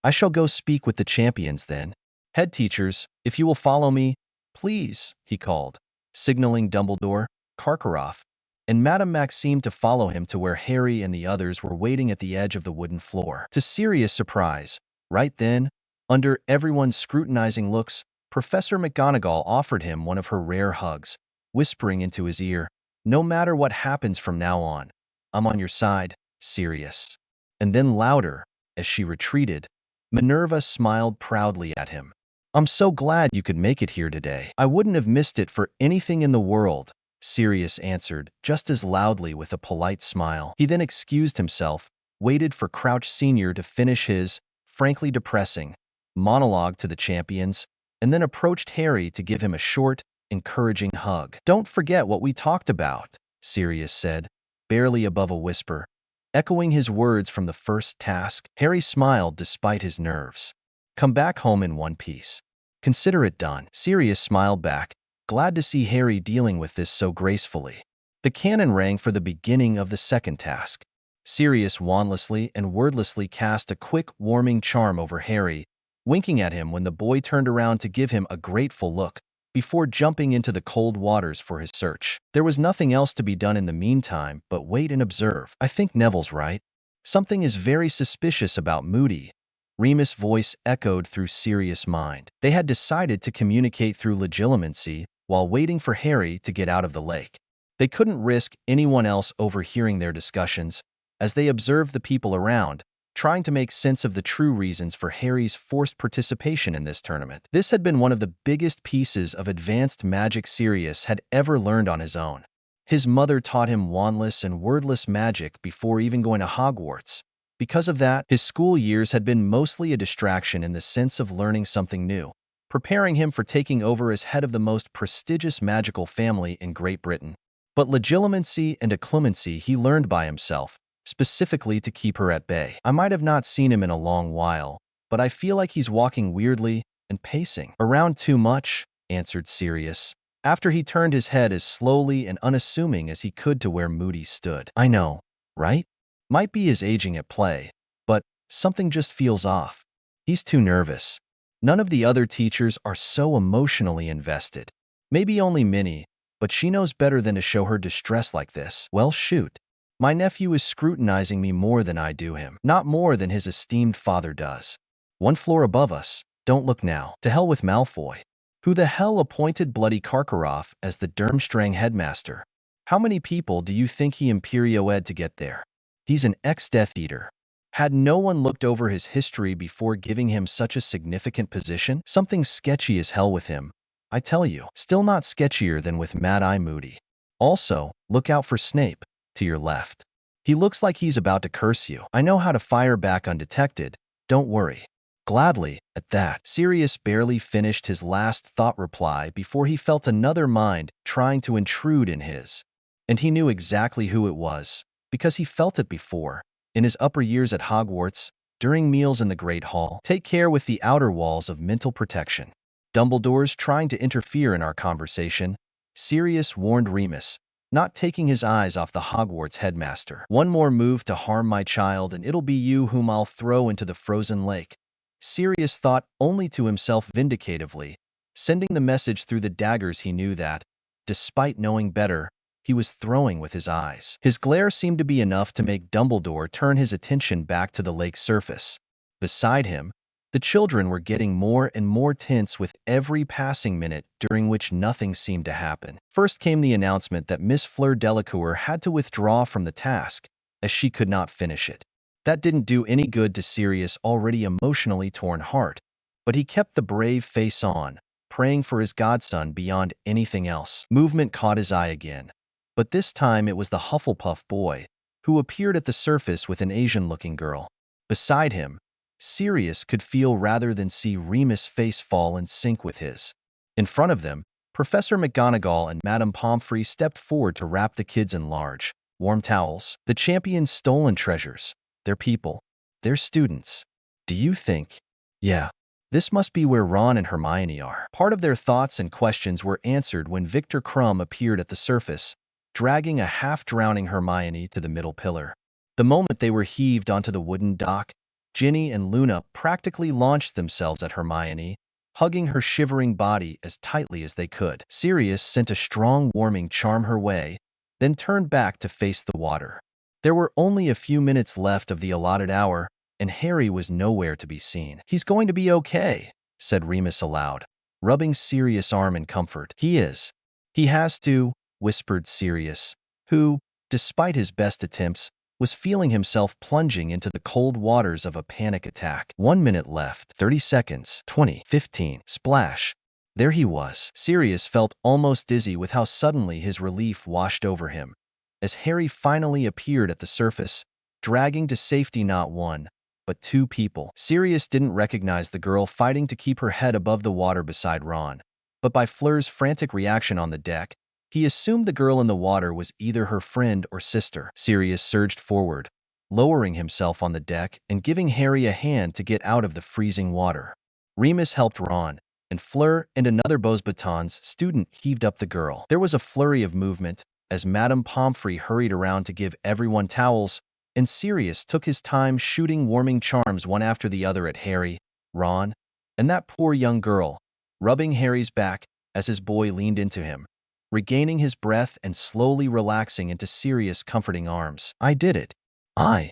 I shall go speak with the champions then. Head teachers, if you will follow me, please," he called, signaling Dumbledore, Karkaroff, and Madame Maxime to follow him to where Harry and the others were waiting at the edge of the wooden floor. To Sirius' surprise, right then, under everyone's scrutinizing looks, Professor McGonagall offered him one of her rare hugs, whispering into his ear, "No matter what happens from now on, I'm on your side, Sirius." And then louder, as she retreated, Minerva smiled proudly at him. "I'm so glad you could make it here today." "I wouldn't have missed it for anything in the world," Sirius answered, just as loudly with a polite smile. He then excused himself, waited for Crouch Sr. to finish his, frankly depressing, monologue to the champions, and then approached Harry to give him a short, encouraging hug. "Don't forget what we talked about," Sirius said, barely above a whisper. Echoing his words from the first task, Harry smiled despite his nerves. "Come back home in one piece. Consider it done." Sirius smiled back, glad to see Harry dealing with this so gracefully. The cannon rang for the beginning of the second task. Sirius wandlessly and wordlessly cast a quick, warming charm over Harry, winking at him when the boy turned around to give him a grateful look, before jumping into the cold waters for his search. There was nothing else to be done in the meantime but wait and observe. "I think Neville's right. Something is very suspicious about Moody." Remus' voice echoed through Sirius' mind. They had decided to communicate through legilimency while waiting for Harry to get out of the lake. They couldn't risk anyone else overhearing their discussions, as they observed the people around, trying to make sense of the true reasons for Harry's forced participation in this tournament. This had been one of the biggest pieces of advanced magic Sirius had ever learned on his own. His mother taught him wandless and wordless magic before even going to Hogwarts. Because of that, his school years had been mostly a distraction in the sense of learning something new, preparing him for taking over as head of the most prestigious magical family in Great Britain. But legilimency and occlumency he learned by himself, specifically to keep her at bay. "I might have not seen him in a long while, but I feel like he's walking weirdly and pacing around too much," answered Sirius, after he turned his head as slowly and unassuming as he could to where Moody stood. "I know, right? Might be his aging at play, but something just feels off. He's too nervous. None of the other teachers are so emotionally invested. Maybe only Minnie, but she knows better than to show her distress like this. Well, shoot. My nephew is scrutinizing me more than I do him, not more than his esteemed father does. One floor above us. Don't look now. To hell with Malfoy. Who the hell appointed bloody Karkaroff as the Durmstrang headmaster? How many people do you think he imperioed to get there? He's an ex-Death Eater. Had no one looked over his history before giving him such a significant position? Something sketchy as hell with him, I tell you. Still not sketchier than with Mad-Eye Moody. Also, look out for Snape, to your left. He looks like he's about to curse you. I know how to fire back undetected. Don't worry." Gladly, at that, Sirius barely finished his last thought reply before he felt another mind trying to intrude in his. And he knew exactly who it was, because he felt it before, in his upper years at Hogwarts, during meals in the Great Hall. "Take care with the outer walls of mental protection. Dumbledore's trying to interfere in our conversation," Sirius warned Remus, not taking his eyes off the Hogwarts headmaster. "One more move to harm my child and it'll be you whom I'll throw into the frozen lake." Sirius thought only to himself vindicatively, sending the message through the daggers he knew that, despite knowing better, he was throwing with his eyes. His glare seemed to be enough to make Dumbledore turn his attention back to the lake's surface. Beside him, the children were getting more and more tense with every passing minute during which nothing seemed to happen. First came the announcement that Miss Fleur Delacour had to withdraw from the task, as she could not finish it. That didn't do any good to Sirius' already emotionally torn heart, but he kept the brave face on, praying for his godson beyond anything else. Movement caught his eye again, but this time it was the Hufflepuff boy, who appeared at the surface with an Asian-looking girl. Beside him, Sirius could feel rather than see Remus' face fall and sync with his. In front of them, Professor McGonagall and Madame Pomfrey stepped forward to wrap the kids in large, warm towels. The champions' stolen treasures, their people, their students. "Do you think?" "Yeah. This must be where Ron and Hermione are." Part of their thoughts and questions were answered when Victor Crumb appeared at the surface, dragging a half-drowning Hermione to the middle pillar. The moment they were heaved onto the wooden dock, Ginny and Luna practically launched themselves at Hermione, hugging her shivering body as tightly as they could. Sirius sent a strong warming charm her way, then turned back to face the water. There were only a few minutes left of the allotted hour, and Harry was nowhere to be seen. "He's going to be okay," said Remus aloud, rubbing Sirius' arm in comfort. "He is. He has to," whispered Sirius, who, despite his best attempts, was feeling himself plunging into the cold waters of a panic attack. 1 minute left, 30 seconds, 20, 15, splash. There he was. Sirius felt almost dizzy with how suddenly his relief washed over him, as Harry finally appeared at the surface, dragging to safety not one, but two people. Sirius didn't recognize the girl fighting to keep her head above the water beside Ron, but by Fleur's frantic reaction on the deck, he assumed the girl in the water was either her friend or sister. Sirius surged forward, lowering himself on the deck and giving Harry a hand to get out of the freezing water. Remus helped Ron, and Fleur and another Beauxbatons student heaved up the girl. There was a flurry of movement as Madame Pomfrey hurried around to give everyone towels, and Sirius took his time shooting warming charms one after the other at Harry, Ron, and that poor young girl, rubbing Harry's back as his boy leaned into him, regaining his breath and slowly relaxing into Sirius' comforting arms. "I did it. I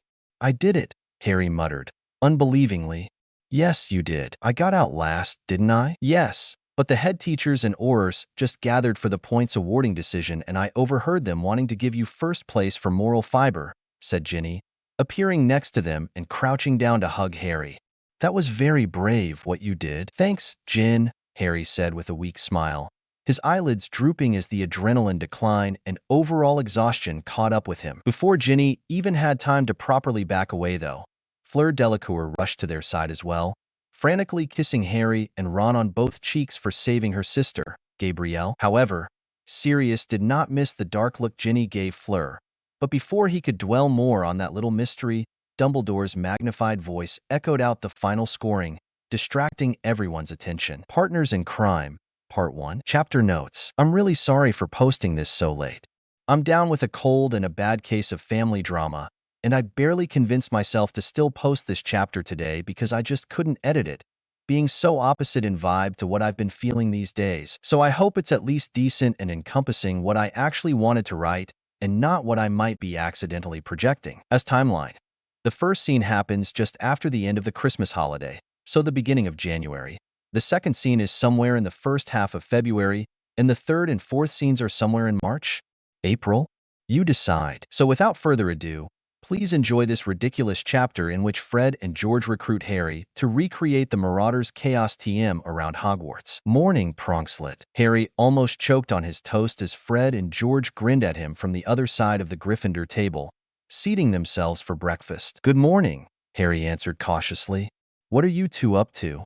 did it," Harry muttered, unbelievingly. "Yes, you did. I got out last, didn't I?" "Yes, but the head teachers and Aurors just gathered for the points awarding decision and I overheard them wanting to give you first place for moral fiber," said Ginny, appearing next to them and crouching down to hug Harry. "That was very brave what you did." "Thanks, Gin," Harry said with a weak smile, his eyelids drooping as the adrenaline decline and overall exhaustion caught up with him. Before Ginny even had time to properly back away, though, Fleur Delacour rushed to their side as well, frantically kissing Harry and Ron on both cheeks for saving her sister, Gabrielle. However, Sirius did not miss the dark look Ginny gave Fleur, but before he could dwell more on that little mystery, Dumbledore's magnified voice echoed out the final scoring, distracting everyone's attention. Partners in Crime, Part 1. Chapter Notes. I'm really sorry for posting this so late. I'm down with a cold and a bad case of family drama, and I barely convinced myself to still post this chapter today because I just couldn't edit it, being so opposite in vibe to what I've been feeling these days. So I hope it's at least decent and encompassing what I actually wanted to write and not what I might be accidentally projecting. As timeline. The first scene happens just after the end of the Christmas holiday, so the beginning of January. The second scene is somewhere in the first half of February, and the third and fourth scenes are somewhere in March? April? You decide. So without further ado, please enjoy this ridiculous chapter in which Fred and George recruit Harry to recreate the Marauders' Chaos TM around Hogwarts. Morning, Pronkslet. Harry almost choked on his toast as Fred and George grinned at him from the other side of the Gryffindor table, seating themselves for breakfast. "Good morning," Harry answered cautiously. "What are you two up to?"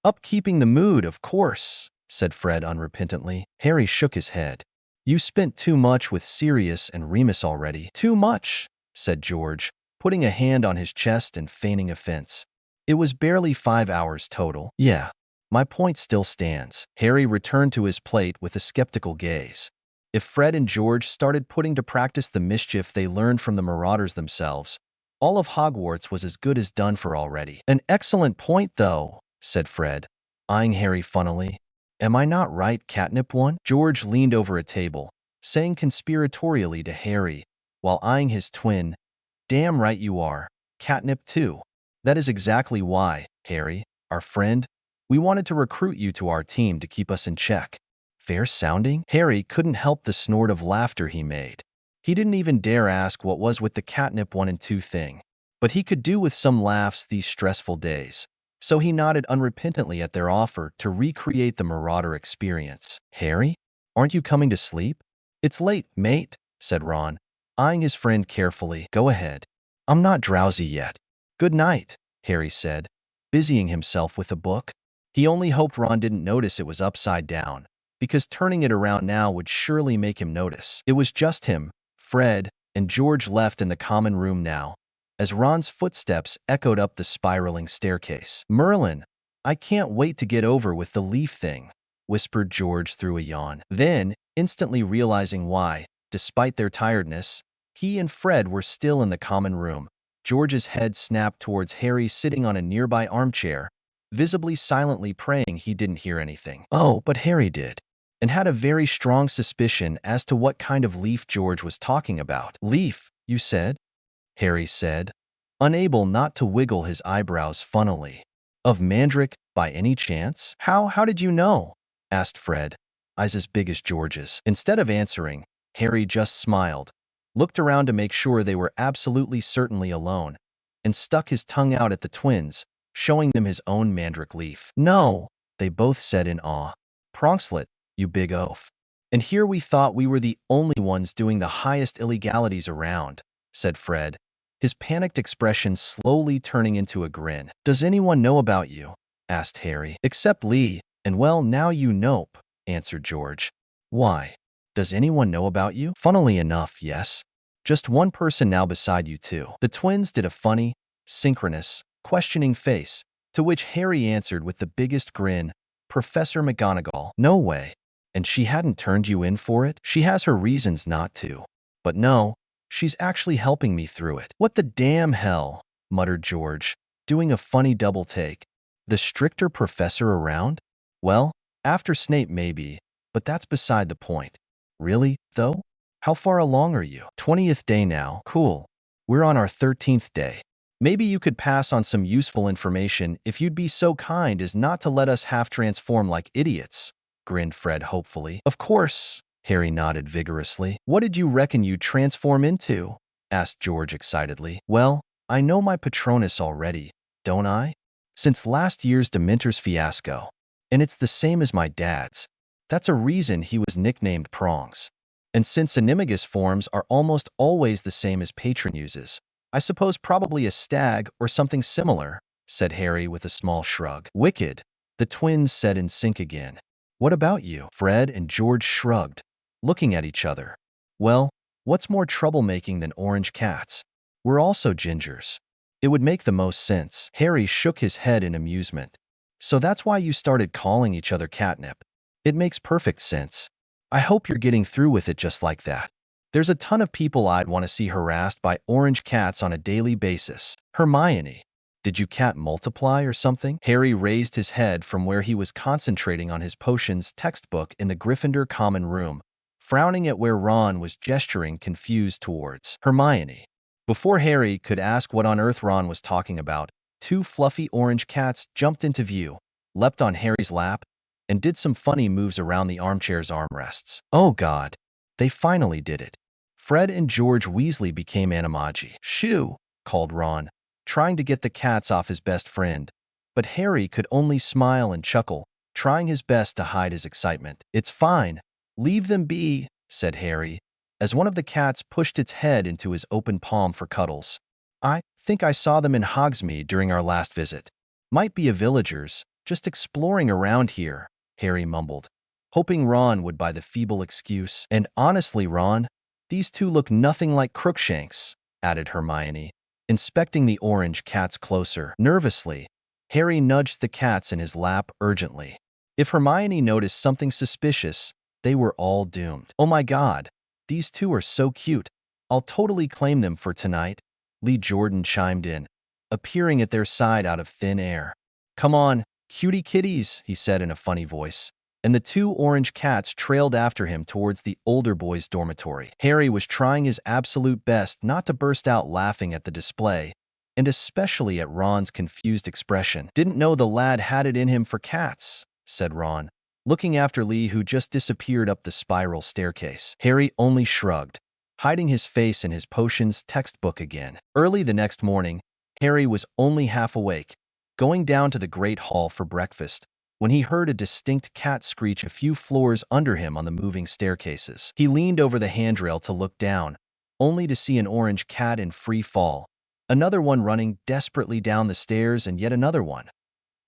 "Upkeeping the mood, of course," said Fred unrepentantly. Harry shook his head. "You spent too much with Sirius and Remus already." "Too much," said George, putting a hand on his chest and feigning offense. "It was barely 5 hours total." "Yeah, my point still stands." Harry returned to his plate with a skeptical gaze. If Fred and George started putting to practice the mischief they learned from the Marauders themselves, all of Hogwarts was as good as done for already. "An excellent point, though," said Fred, eyeing Harry funnily. "Am I not right, Catnip one?" George leaned over a table, saying conspiratorially to Harry, while eyeing his twin, "Damn right you are, Catnip too. That is exactly why, Harry, our friend, we wanted to recruit you to our team to keep us in check." "Fair sounding?" Harry couldn't help the snort of laughter he made. He didn't even dare ask what was with the Catnip 1 and 2 thing, but he could do with some laughs these stressful days. So he nodded unrepentantly at their offer to recreate the Marauder experience. "Harry, aren't you coming to sleep?" "It's late, mate," said Ron, eyeing his friend carefully. "Go ahead. I'm not drowsy yet." "Good night," Harry said, busying himself with a book. He only hoped Ron didn't notice it was upside down, because turning it around now would surely make him notice. It was just him, Fred, and George left in the common room now, as Ron's footsteps echoed up the spiraling staircase. "Merlin, I can't wait to get over with the leaf thing," whispered George through a yawn. Then, instantly realizing why, despite their tiredness, he and Fred were still in the common room, George's head snapped towards Harry sitting on a nearby armchair, visibly silently praying he didn't hear anything. Oh, but Harry did, and had a very strong suspicion as to what kind of leaf George was talking about. "Leaf, you said?" Harry said, unable not to wiggle his eyebrows funnily. "Of Mandrake, by any chance?" How did you know?" asked Fred, eyes as big as George's. Instead of answering, Harry just smiled, looked around to make sure they were absolutely certainly alone, and stuck his tongue out at the twins, showing them his own Mandrake leaf. "No," they both said in awe. "Pronkslet, you big oaf. And here we thought we were the only ones doing the highest illegalities around," said Fred, his panicked expression slowly turning into a grin. "Does anyone know about you?" asked Harry. "Except Lee, and well, now you nope," answered George. Why? Does anyone know about you? Funnily enough, yes. Just one person now beside you, too. The twins did a funny, synchronous, questioning face, to which Harry answered with the biggest grin, Professor McGonagall. No way. And she hadn't turned you in for it? She has her reasons not to. But no, she's actually helping me through it. What the damn hell? Muttered George, doing a funny double take. The stricter professor around? Well, after Snape maybe, but that's beside the point. Really, though? How far along are you? 20th day now. Cool. We're on our 13th day. Maybe you could pass on some useful information if you'd be so kind as not to let us half-transform like idiots, grinned Fred hopefully. Of course, Harry nodded vigorously. What did you reckon you'd transform into? Asked George excitedly. Well, I know my Patronus already, don't I? Since last year's Dementor's fiasco. And it's the same as my dad's. That's a reason he was nicknamed Prongs. And since Animagus forms are almost always the same as Patron uses, I suppose probably a stag or something similar, said Harry with a small shrug. Wicked, the twins said in sync again. What about you? Fred and George shrugged, looking at each other. Well, what's more troublemaking than orange cats? We're also gingers. It would make the most sense. Harry shook his head in amusement. So that's why you started calling each other catnip. It makes perfect sense. I hope you're getting through with it just like that. There's a ton of people I'd want to see harassed by orange cats on a daily basis. Hermione, did you cat multiply or something? Harry raised his head from where he was concentrating on his potions textbook in the Gryffindor common room, frowning at where Ron was gesturing confused towards. Hermione. Before Harry could ask what on earth Ron was talking about, two fluffy orange cats jumped into view, leapt on Harry's lap, and did some funny moves around the armchair's armrests. Oh God, they finally did it. Fred and George Weasley became animagi. Shoo, called Ron, trying to get the cats off his best friend. But Harry could only smile and chuckle, trying his best to hide his excitement. It's fine. Leave them be, said Harry, as one of the cats pushed its head into his open palm for cuddles. I think I saw them in Hogsmeade during our last visit. Might be a villagers, just exploring around here, Harry mumbled, hoping Ron would buy the feeble excuse. And honestly, Ron, these two look nothing like Crookshanks, added Hermione, inspecting the orange cats closer. Nervously, Harry nudged the cats in his lap urgently. If Hermione noticed something suspicious, they were all doomed. Oh my God, these two are so cute. I'll totally claim them for tonight, Lee Jordan chimed in, appearing at their side out of thin air. Come on, cutie kitties, he said in a funny voice, and the two orange cats trailed after him towards the older boys' dormitory. Harry was trying his absolute best not to burst out laughing at the display, and especially at Ron's confused expression. Didn't know the lad had it in him for cats, said Ron, looking after Lee, who just disappeared up the spiral staircase. Harry only shrugged, hiding his face in his potions textbook again. Early the next morning, Harry was only half awake, going down to the Great Hall for breakfast, when he heard a distinct cat screech a few floors under him on the moving staircases. He leaned over the handrail to look down, only to see an orange cat in free fall, another one running desperately down the stairs, and yet another one.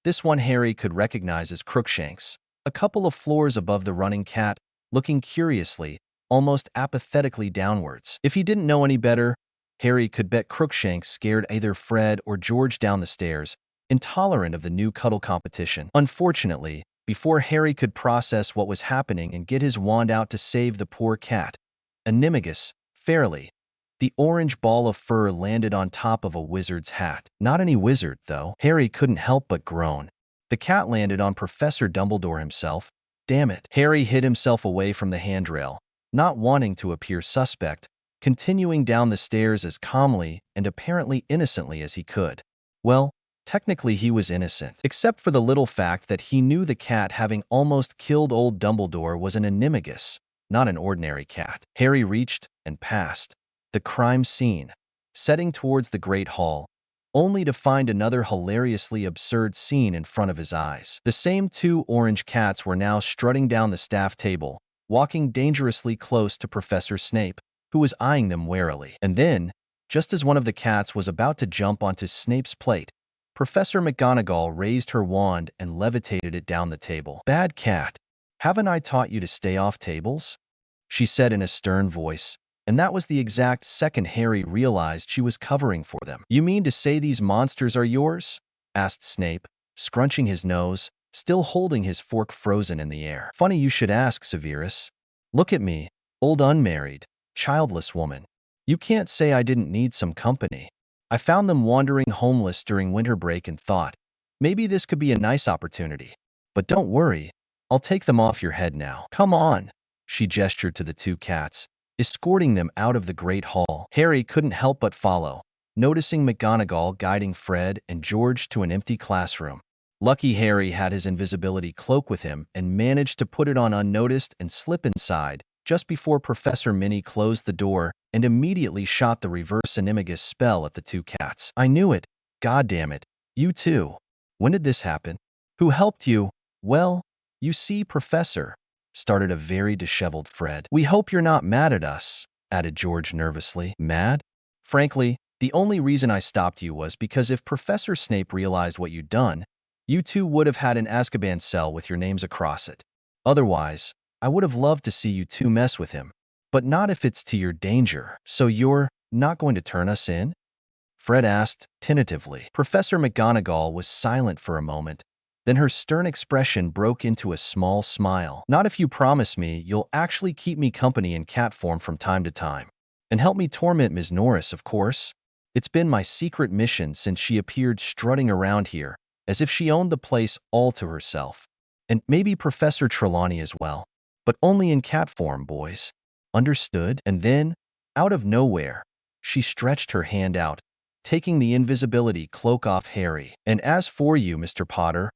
This one Harry could recognize as Crookshanks, a couple of floors above the running cat, looking curiously, almost apathetically downwards. If he didn't know any better, Harry could bet Crookshanks scared either Fred or George down the stairs, intolerant of the new cuddle competition. Unfortunately, before Harry could process what was happening and get his wand out to save the poor cat, Animagus, fairly, the orange ball of fur landed on top of a wizard's hat. Not any wizard, though. Harry couldn't help but groan. The cat landed on Professor Dumbledore himself. Damn it. Harry hid himself away from the handrail, not wanting to appear suspect, continuing down the stairs as calmly and apparently innocently as he could. Well, technically he was innocent, except for the little fact that he knew the cat having almost killed old Dumbledore was an Animagus, not an ordinary cat. Harry reached and passed the crime scene, setting towards the Great Hall, only to find another hilariously absurd scene in front of his eyes. The same two orange cats were now strutting down the staff table, walking dangerously close to Professor Snape, who was eyeing them warily. And then, just as one of the cats was about to jump onto Snape's plate, Professor McGonagall raised her wand and levitated it down the table. Bad cat. Haven't I taught you to stay off tables? She said in a stern voice, and that was the exact second Harry realized she was covering for them. You mean to say these monsters are yours? Asked Snape, scrunching his nose, still holding his fork frozen in the air. Funny you should ask, Severus. Look at me, old unmarried, childless woman. You can't say I didn't need some company. I found them wandering homeless during winter break and thought, maybe this could be a nice opportunity. But don't worry, I'll take them off your head now. Come on, she gestured to the two cats, escorting them out of the great hall. Harry couldn't help but follow, noticing McGonagall guiding Fred and George to an empty classroom. Lucky Harry had his invisibility cloak with him and managed to put it on unnoticed and slip inside just before Professor Minnie closed the door and immediately shot the reverse animagus spell at the two cats. I knew it. God damn it. You too. When did this happen? Who helped you? Well, you see, Professor, started a very disheveled Fred. We hope you're not mad at us, added George nervously. Mad? Frankly, the only reason I stopped you was because if Professor Snape realized what you'd done, you two would have had an Azkaban cell with your names across it. Otherwise, I would have loved to see you two mess with him, but not if it's to your danger. So you're not going to turn us in? Fred asked, tentatively. Professor McGonagall was silent for a moment. Then her stern expression broke into a small smile. Not if you promise me you'll actually keep me company in cat form from time to time. And help me torment Ms. Norris, of course. It's been my secret mission since she appeared strutting around here, as if she owned the place all to herself. And maybe Professor Trelawney as well. But only in cat form, boys. Understood? And then, out of nowhere, she stretched her hand out, taking the invisibility cloak off Harry. And as for you, Mr. Potter,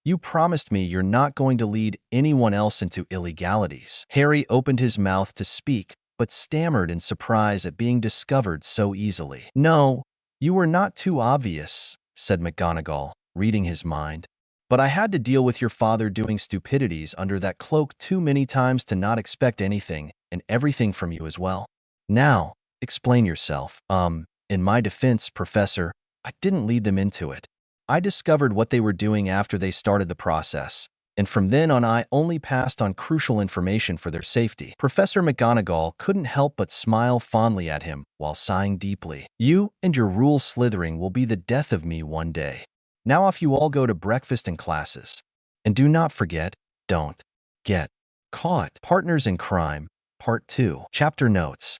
you promised me you're not going to lead anyone else into illegalities. Harry opened his mouth to speak, but stammered in surprise at being discovered so easily. No, you were not too obvious, said McGonagall, reading his mind. But I had to deal with your father doing stupidities under that cloak too many times to not expect anything and everything from you as well. Now, explain yourself. In my defense, Professor, I didn't lead them into it. I discovered what they were doing after they started the process, and from then on I only passed on crucial information for their safety. Professor McGonagall couldn't help but smile fondly at him while sighing deeply. You and your rule slithering will be the death of me one day. Now off you all go to breakfast and classes. And do not forget, don't get caught. Partners in Crime, Part 2. Chapter Notes.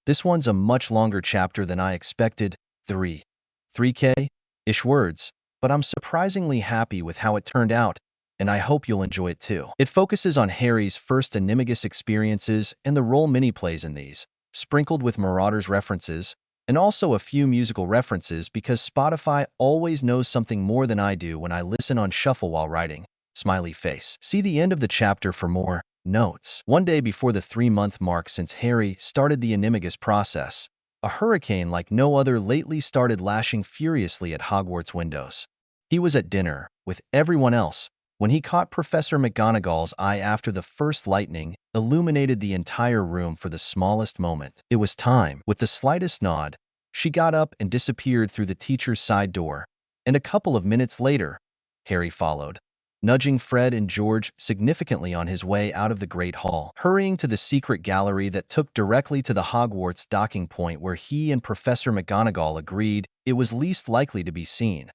This one's a much longer chapter than I expected. 3K-ish words, but I'm surprisingly happy with how it turned out, and I hope you'll enjoy it too. It focuses on Harry's first animagus experiences and the role Minnie plays in these, sprinkled with Marauders references, and also a few musical references because Spotify always knows something more than I do when I listen on shuffle while writing. Smiley face. See the end of the chapter for more notes. One day before the 3-month mark since Harry started the animagus process, a hurricane like no other lately started lashing furiously at Hogwarts windows. He was at dinner with everyone else when he caught Professor McGonagall's eye after the first lightning illuminated the entire room for the smallest moment. It was time. With the slightest nod, she got up and disappeared through the teacher's side door, and a couple of minutes later, Harry followed, nudging Fred and George significantly on his way out of the Great Hall, hurrying to the secret gallery that took directly to the Hogwarts docking point where he and Professor McGonagall agreed it was least likely to be seen,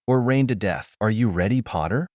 or rained to death. Are you ready, Potter?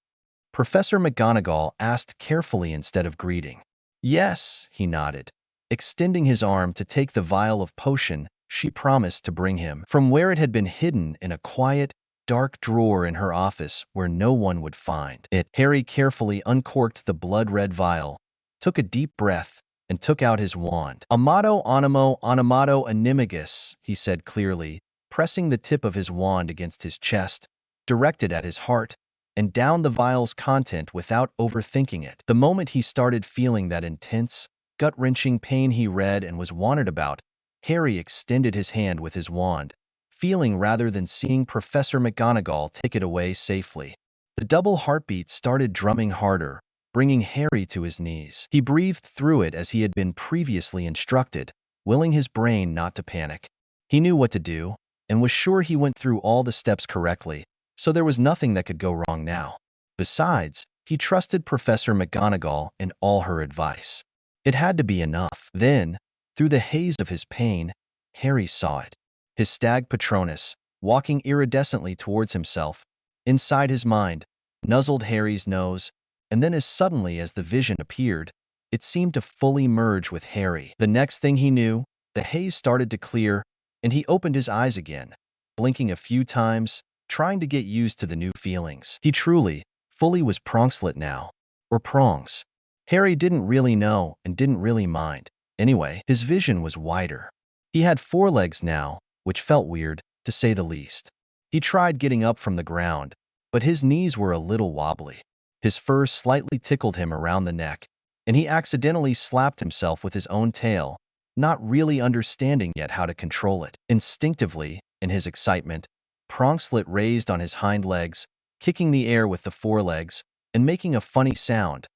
Professor McGonagall asked carefully instead of greeting. Yes, he nodded, extending his arm to take the vial of potion she promised to bring him from where it had been hidden in a quiet, dark drawer in her office where no one would find it. Harry carefully uncorked the blood-red vial, took a deep breath, and took out his wand. Amato Animo Animato Animagus, he said clearly, pressing the tip of his wand against his chest, directed at his heart, and down the vial's content without overthinking it. The moment he started feeling that intense, gut-wrenching pain he read and was wanted about, Harry extended his hand with his wand, feeling rather than seeing Professor McGonagall take it away safely. The double heartbeat started drumming harder, bringing Harry to his knees. He breathed through it as he had been previously instructed, willing his brain not to panic. He knew what to do, and was sure he went through all the steps correctly, so there was nothing that could go wrong now. Besides, He trusted Professor McGonagall and all her advice. It had to be enough. Then, through the haze of his pain, Harry saw it. His stag Patronus, walking iridescently towards himself. Inside his mind, nuzzled Harry's nose, and then as suddenly as the vision appeared, it seemed to fully merge with Harry. The next thing he knew, the haze started to clear, and he opened his eyes again, blinking a few times, trying to get used to the new feelings. He truly, fully was Pronkslet now. Or Prongs. Harry didn't really know and didn't really mind. Anyway, his vision was wider. He had 4 legs now, which felt weird, to say the least. He tried getting up from the ground, but his knees were a little wobbly. His fur slightly tickled him around the neck, and he accidentally slapped himself with his own tail, not really understanding yet how to control it. Instinctively, in his excitement, Pronkslet raised on his hind legs, kicking the air with the forelegs, and making a funny sound.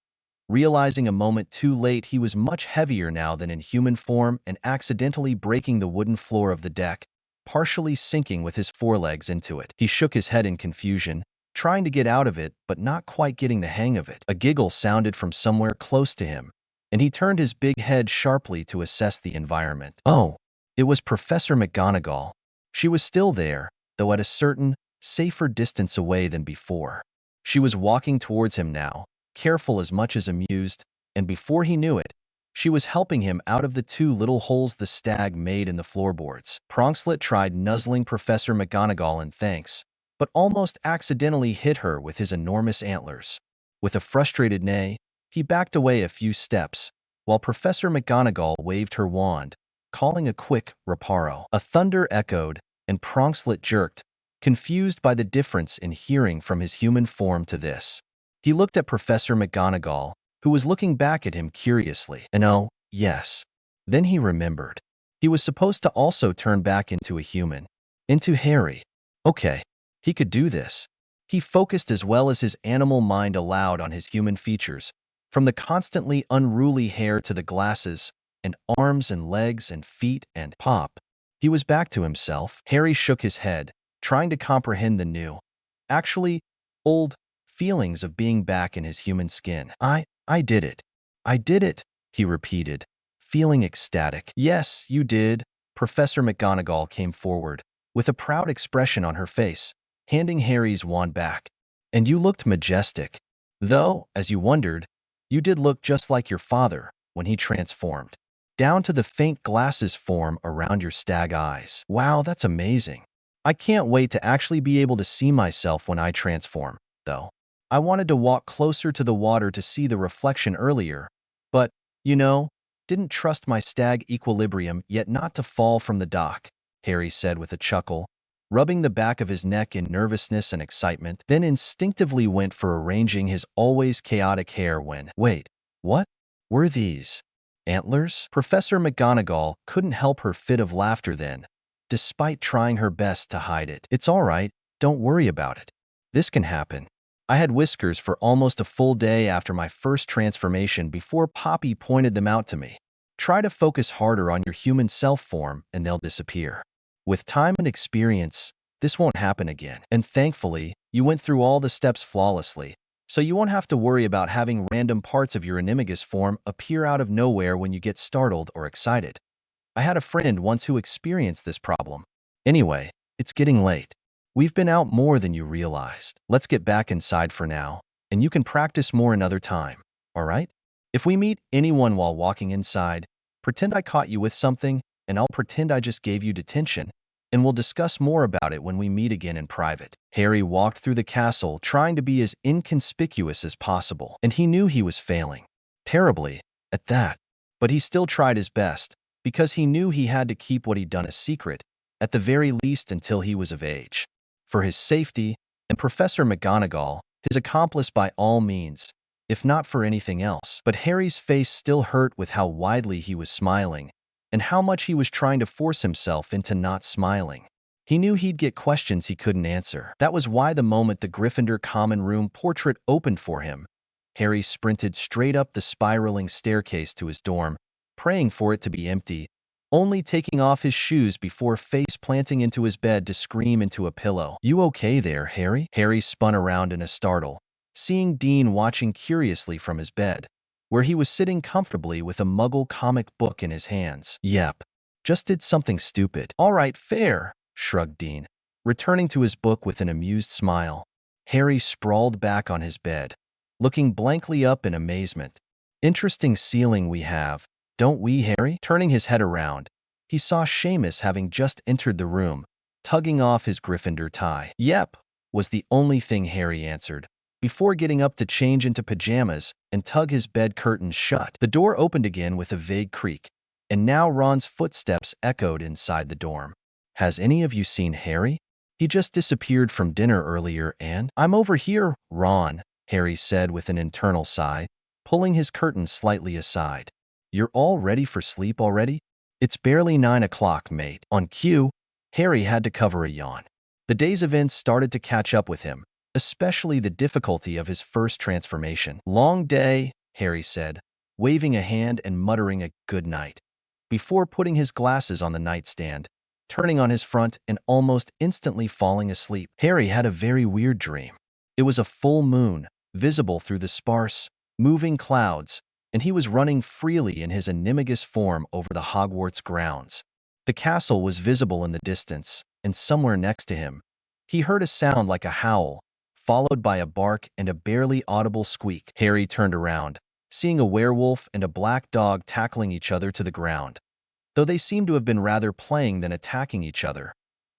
Realizing a moment too late he was much heavier now than in human form and accidentally breaking the wooden floor of the deck, partially sinking with his forelegs into it. He shook his head in confusion, trying to get out of it but not quite getting the hang of it. A giggle sounded from somewhere close to him, and he turned his big head sharply to assess the environment. Oh, it was Professor McGonagall. She was still there, though at a certain, safer distance away than before. She was walking towards him now, careful as much as amused, and before he knew it, she was helping him out of the 2 little holes the stag made in the floorboards. Pronkslet tried nuzzling Professor McGonagall in thanks, but almost accidentally hit her with his enormous antlers. With a frustrated neigh, he backed away a few steps, while Professor McGonagall waved her wand, calling a quick reparo. A thunder echoed, and Pronkslet jerked, confused by the difference in hearing from his human form to this. He looked at Professor McGonagall, who was looking back at him curiously. And oh, yes. Then he remembered. He was supposed to also turn back into a human. Into Harry. Okay, he could do this. He focused as well as his animal mind allowed on his human features, from the constantly unruly hair to the glasses, and arms and legs and feet and pop. He was back to himself. Harry shook his head, trying to comprehend the new, actually, old, feelings of being back in his human skin. I did it. I did it, he repeated, feeling ecstatic. Yes, you did. Professor McGonagall came forward, with a proud expression on her face, handing Harry's wand back. And you looked majestic. Though, as you wondered, you did look just like your father when he transformed. Down to the faint glasses form around your stag eyes. Wow, that's amazing. I can't wait to actually be able to see myself when I transform, though. I wanted to walk closer to the water to see the reflection earlier, but, didn't trust my stag equilibrium yet not to fall from the dock, Harry said with a chuckle, rubbing the back of his neck in nervousness and excitement, then instinctively went for arranging his always chaotic hair when, wait, what? Were these antlers? Professor McGonagall couldn't help her fit of laughter then, despite trying her best to hide it. It's all right, don't worry about it. This can happen. I had whiskers for almost a full day after my first transformation before Poppy pointed them out to me. Try to focus harder on your human self form and they'll disappear. With time and experience, this won't happen again. And thankfully, you went through all the steps flawlessly, so you won't have to worry about having random parts of your animagus form appear out of nowhere when you get startled or excited. I had a friend once who experienced this problem. Anyway, it's getting late. We've been out more than you realized. Let's get back inside for now, and you can practice more another time, all right? If we meet anyone while walking inside, pretend I caught you with something, and I'll pretend I just gave you detention, and we'll discuss more about it when we meet again in private. Harry walked through the castle trying to be as inconspicuous as possible, and he knew he was failing. Terribly, at that. But he still tried his best, because he knew he had to keep what he'd done a secret, at the very least until he was of age. For his safety, and Professor McGonagall, his accomplice by all means, if not for anything else. But Harry's face still hurt with how widely he was smiling, and how much he was trying to force himself into not smiling. He knew he'd get questions he couldn't answer. That was why the moment the Gryffindor common room portrait opened for him, Harry sprinted straight up the spiraling staircase to his dorm, praying for it to be empty, only taking off his shoes before face-planting into his bed to scream into a pillow. You okay there, Harry? Harry spun around in a startle, seeing Dean watching curiously from his bed, where he was sitting comfortably with a Muggle comic book in his hands. "Yep, just did something stupid." "All right, fair," shrugged Dean, returning to his book with an amused smile. Harry sprawled back on his bed, looking blankly up in amazement. "Interesting ceiling we have, don't we, Harry?" Turning his head around, he saw Seamus having just entered the room, tugging off his Gryffindor tie. "Yep," was the only thing Harry answered, before getting up to change into pajamas and tug his bed curtains shut. The door opened again with a vague creak, and now Ron's footsteps echoed inside the dorm. "Has any of you seen Harry? He just disappeared from dinner earlier and—" "I'm over here, Ron," Harry said with an internal sigh, pulling his curtains slightly aside. "You're all ready for sleep already? It's barely 9 o'clock, mate." On cue, Harry had to cover a yawn. The day's events started to catch up with him, especially the difficulty of his first transformation. "Long day," Harry said, waving a hand and muttering a good night, before putting his glasses on the nightstand, turning on his front and almost instantly falling asleep. Harry had a very weird dream. It was a full moon, visible through the sparse, moving clouds, and he was running freely in his animagus form over the Hogwarts grounds. The castle was visible in the distance, and somewhere next to him, he heard a sound like a howl, followed by a bark and a barely audible squeak. Harry turned around, seeing a werewolf and a black dog tackling each other to the ground, though they seemed to have been rather playing than attacking each other,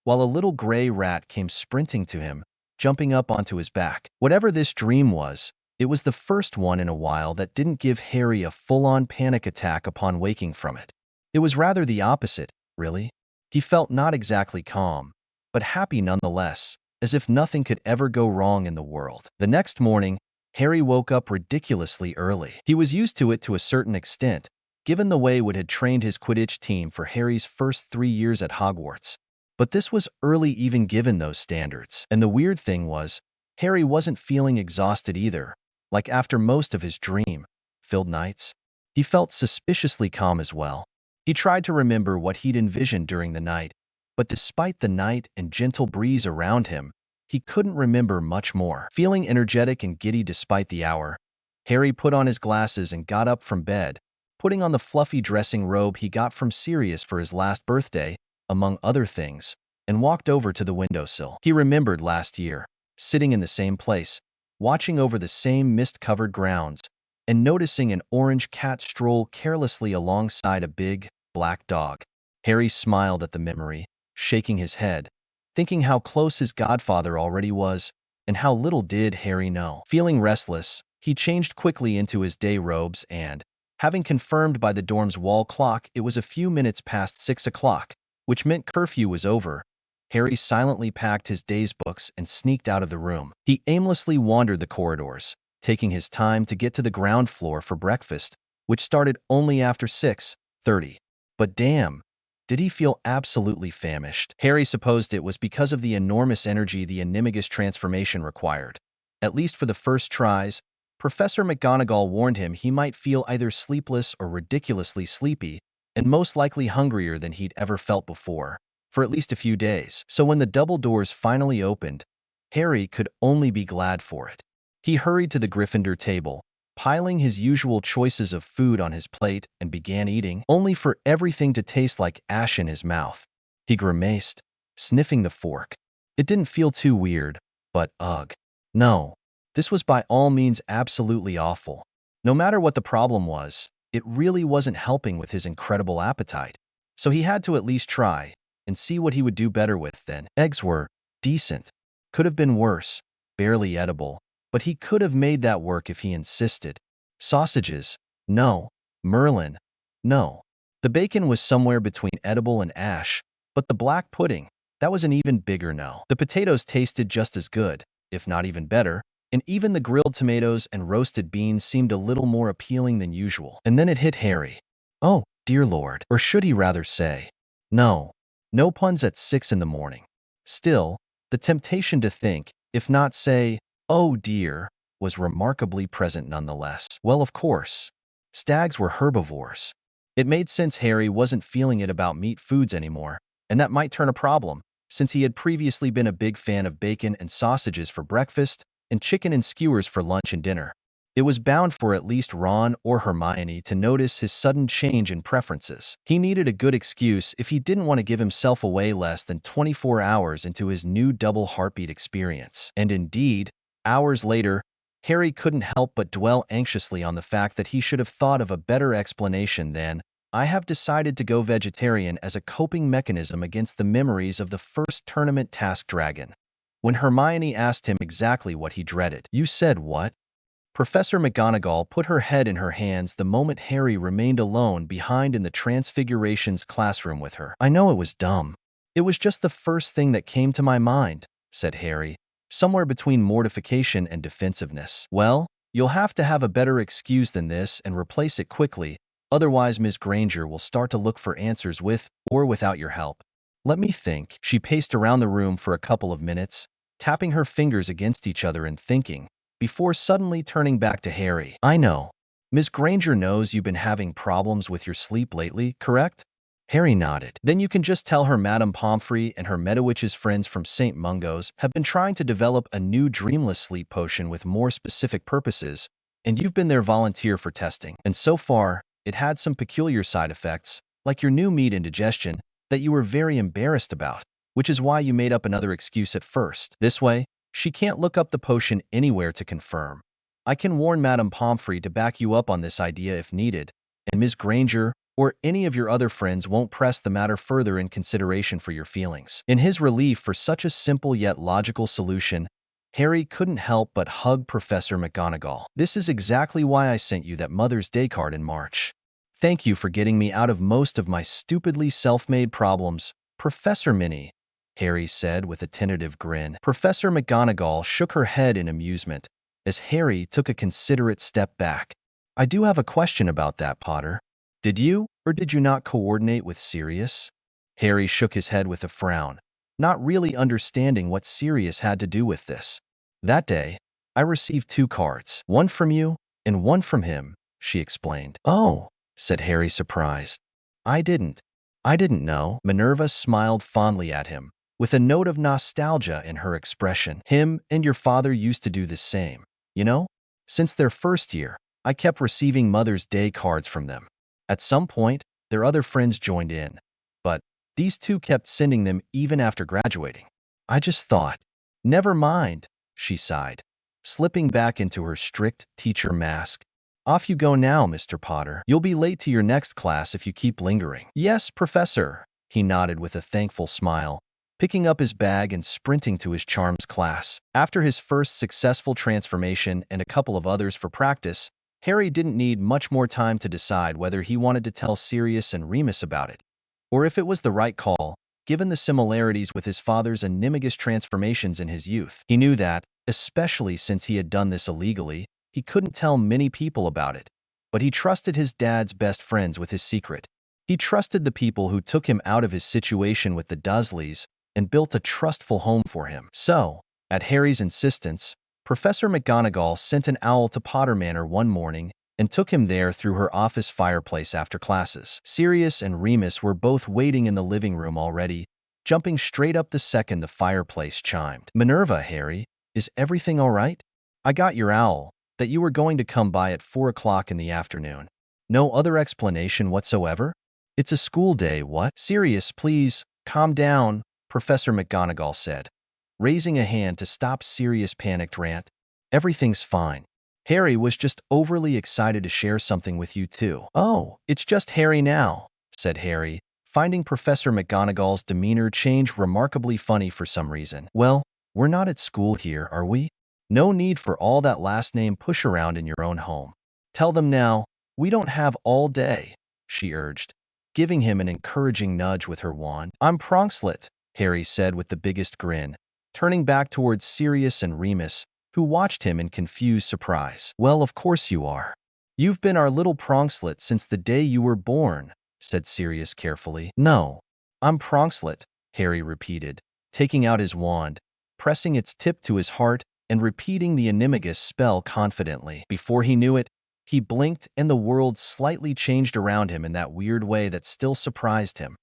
while a little gray rat came sprinting to him, jumping up onto his back. Whatever this dream was, it was the first one in a while that didn't give Harry a full-on panic attack upon waking from it. It was rather the opposite, really. He felt not exactly calm, but happy nonetheless, as if nothing could ever go wrong in the world. The next morning, Harry woke up ridiculously early. He was used to it to a certain extent, given the way Wood had trained his Quidditch team for Harry's first 3 years at Hogwarts. But this was early even given those standards. And the weird thing was, Harry wasn't feeling exhausted either, like after most of his dream-filled nights. He felt suspiciously calm as well. He tried to remember what he'd envisioned during the night, but despite the night and gentle breeze around him, he couldn't remember much more. Feeling energetic and giddy despite the hour, Harry put on his glasses and got up from bed, putting on the fluffy dressing robe he got from Sirius for his last birthday, among other things, and walked over to the windowsill. He remembered last year, sitting in the same place, watching over the same mist-covered grounds, and noticing an orange cat stroll carelessly alongside a big, black dog. Harry smiled at the memory, shaking his head, thinking how close his godfather already was, and how little did Harry know. Feeling restless, he changed quickly into his day robes and, having confirmed by the dorm's wall clock it was a few minutes past 6 o'clock, which meant curfew was over, Harry silently packed his day's books and sneaked out of the room. He aimlessly wandered the corridors, taking his time to get to the ground floor for breakfast, which started only after 6:30. But damn, did he feel absolutely famished. Harry supposed it was because of the enormous energy the animagus transformation required. At least for the first tries, Professor McGonagall warned him he might feel either sleepless or ridiculously sleepy, and most likely hungrier than he'd ever felt before, for at least a few days. So when the double doors finally opened, Harry could only be glad for it. He hurried to the Gryffindor table, piling his usual choices of food on his plate, and began eating, only for everything to taste like ash in his mouth. He grimaced, sniffing the fork. It didn't feel too weird, but ugh. No, this was by all means absolutely awful. No matter what the problem was, it really wasn't helping with his incredible appetite. So he had to at least try, and see what he would do better with then. Eggs were decent. Could have been worse, barely edible, but he could have made that work if he insisted. Sausages, no. Merlin, no. The bacon was somewhere between edible and ash, but the black pudding, that was an even bigger no. The potatoes tasted just as good, if not even better, and even the grilled tomatoes and roasted beans seemed a little more appealing than usual. And then it hit Harry. Oh, dear Lord. Or should he rather say, no. No puns at 6 in the morning. Still, the temptation to think, if not say, oh dear, was remarkably present nonetheless. Well, of course. Stags were herbivores. It made sense Harry wasn't feeling it about meat foods anymore, and that might turn a problem, since he had previously been a big fan of bacon and sausages for breakfast, and chicken and skewers for lunch and dinner. It was bound for at least Ron or Hermione to notice his sudden change in preferences. He needed a good excuse if he didn't want to give himself away less than 24 hours into his new double heartbeat experience. And indeed, hours later, Harry couldn't help but dwell anxiously on the fact that he should have thought of a better explanation than, "I have decided to go vegetarian as a coping mechanism against the memories of the first tournament task dragon." When Hermione asked him exactly what he dreaded, "You said what?" Professor McGonagall put her head in her hands the moment Harry remained alone behind in the Transfigurations classroom with her. "I know it was dumb. It was just the first thing that came to my mind," said Harry, somewhere between mortification and defensiveness. "Well, you'll have to have a better excuse than this and replace it quickly, otherwise Miss Granger will start to look for answers with or without your help." "Let me think." She paced around the room for a couple of minutes, tapping her fingers against each other and thinking, before suddenly turning back to Harry. "I know. Miss Granger knows you've been having problems with your sleep lately, correct?" Harry nodded. "Then you can just tell her Madame Pomfrey and her Medowitch's friends from St. Mungo's have been trying to develop a new dreamless sleep potion with more specific purposes, and you've been their volunteer for testing. And so far, it had some peculiar side effects, like your new meat indigestion, that you were very embarrassed about, which is why you made up another excuse at first. This way, she can't look up the potion anywhere to confirm. I can warn Madame Pomfrey to back you up on this idea if needed, and Miss Granger or any of your other friends won't press the matter further in consideration for your feelings." In his relief for such a simple yet logical solution, Harry couldn't help but hug Professor McGonagall. "This is exactly why I sent you that Mother's Day card in March. Thank you for getting me out of most of my stupidly self-made problems, Professor Minnie," Harry said with a tentative grin. Professor McGonagall shook her head in amusement as Harry took a considerate step back. "I do have a question about that, Potter. Did you or did you not coordinate with Sirius?" Harry shook his head with a frown, not really understanding what Sirius had to do with this. "That day, I received 2 cards, one from you and one from him," she explained. "Oh," said Harry, surprised. I didn't know." Minerva smiled fondly at him, with a note of nostalgia in her expression. "Him and your father used to do the same. You know, since their first year, I kept receiving Mother's Day cards from them. At some point, their other friends joined in, but these 2 kept sending them even after graduating. I just thought, never mind," she sighed, slipping back into her strict teacher mask. "Off you go now, Mr. Potter. You'll be late to your next class if you keep lingering." "Yes, Professor," he nodded with a thankful smile, picking up his bag and sprinting to his charms class. After his first successful transformation and a couple of others for practice, Harry didn't need much more time to decide whether he wanted to tell Sirius and Remus about it, or if it was the right call, given the similarities with his father's animagus transformations in his youth. He knew that, especially since he had done this illegally, he couldn't tell many people about it, but he trusted his dad's best friends with his secret. He trusted the people who took him out of his situation with the Dursleys and built a trustful home for him. So, at Harry's insistence, Professor McGonagall sent an owl to Potter Manor one morning and took him there through her office fireplace after classes. Sirius and Remus were both waiting in the living room already, jumping straight up the second the fireplace chimed. "Minerva, Harry, is everything all right? I got your owl, that you were going to come by at 4 o'clock in the afternoon. No other explanation whatsoever? It's a school day, what?" "Sirius, please, calm down," Professor McGonagall said, raising a hand to stop Sirius' panicked rant. "Everything's fine. Harry was just overly excited to share something with you too." "Oh, it's just Harry now," said Harry, finding Professor McGonagall's demeanor change remarkably funny for some reason. "Well, we're not at school here, are we? No need for all that last name push around in your own home. Tell them now, we don't have all day," she urged, giving him an encouraging nudge with her wand. "I'm Pronkslet," Harry said with the biggest grin, turning back towards Sirius and Remus, who watched him in confused surprise. "Well, of course you are. You've been our little Pronkslet since the day you were born," said Sirius carefully. "No, I'm Pronkslet," Harry repeated, taking out his wand, pressing its tip to his heart, and repeating the animagus spell confidently. Before he knew it, he blinked and the world slightly changed around him in that weird way that still surprised him,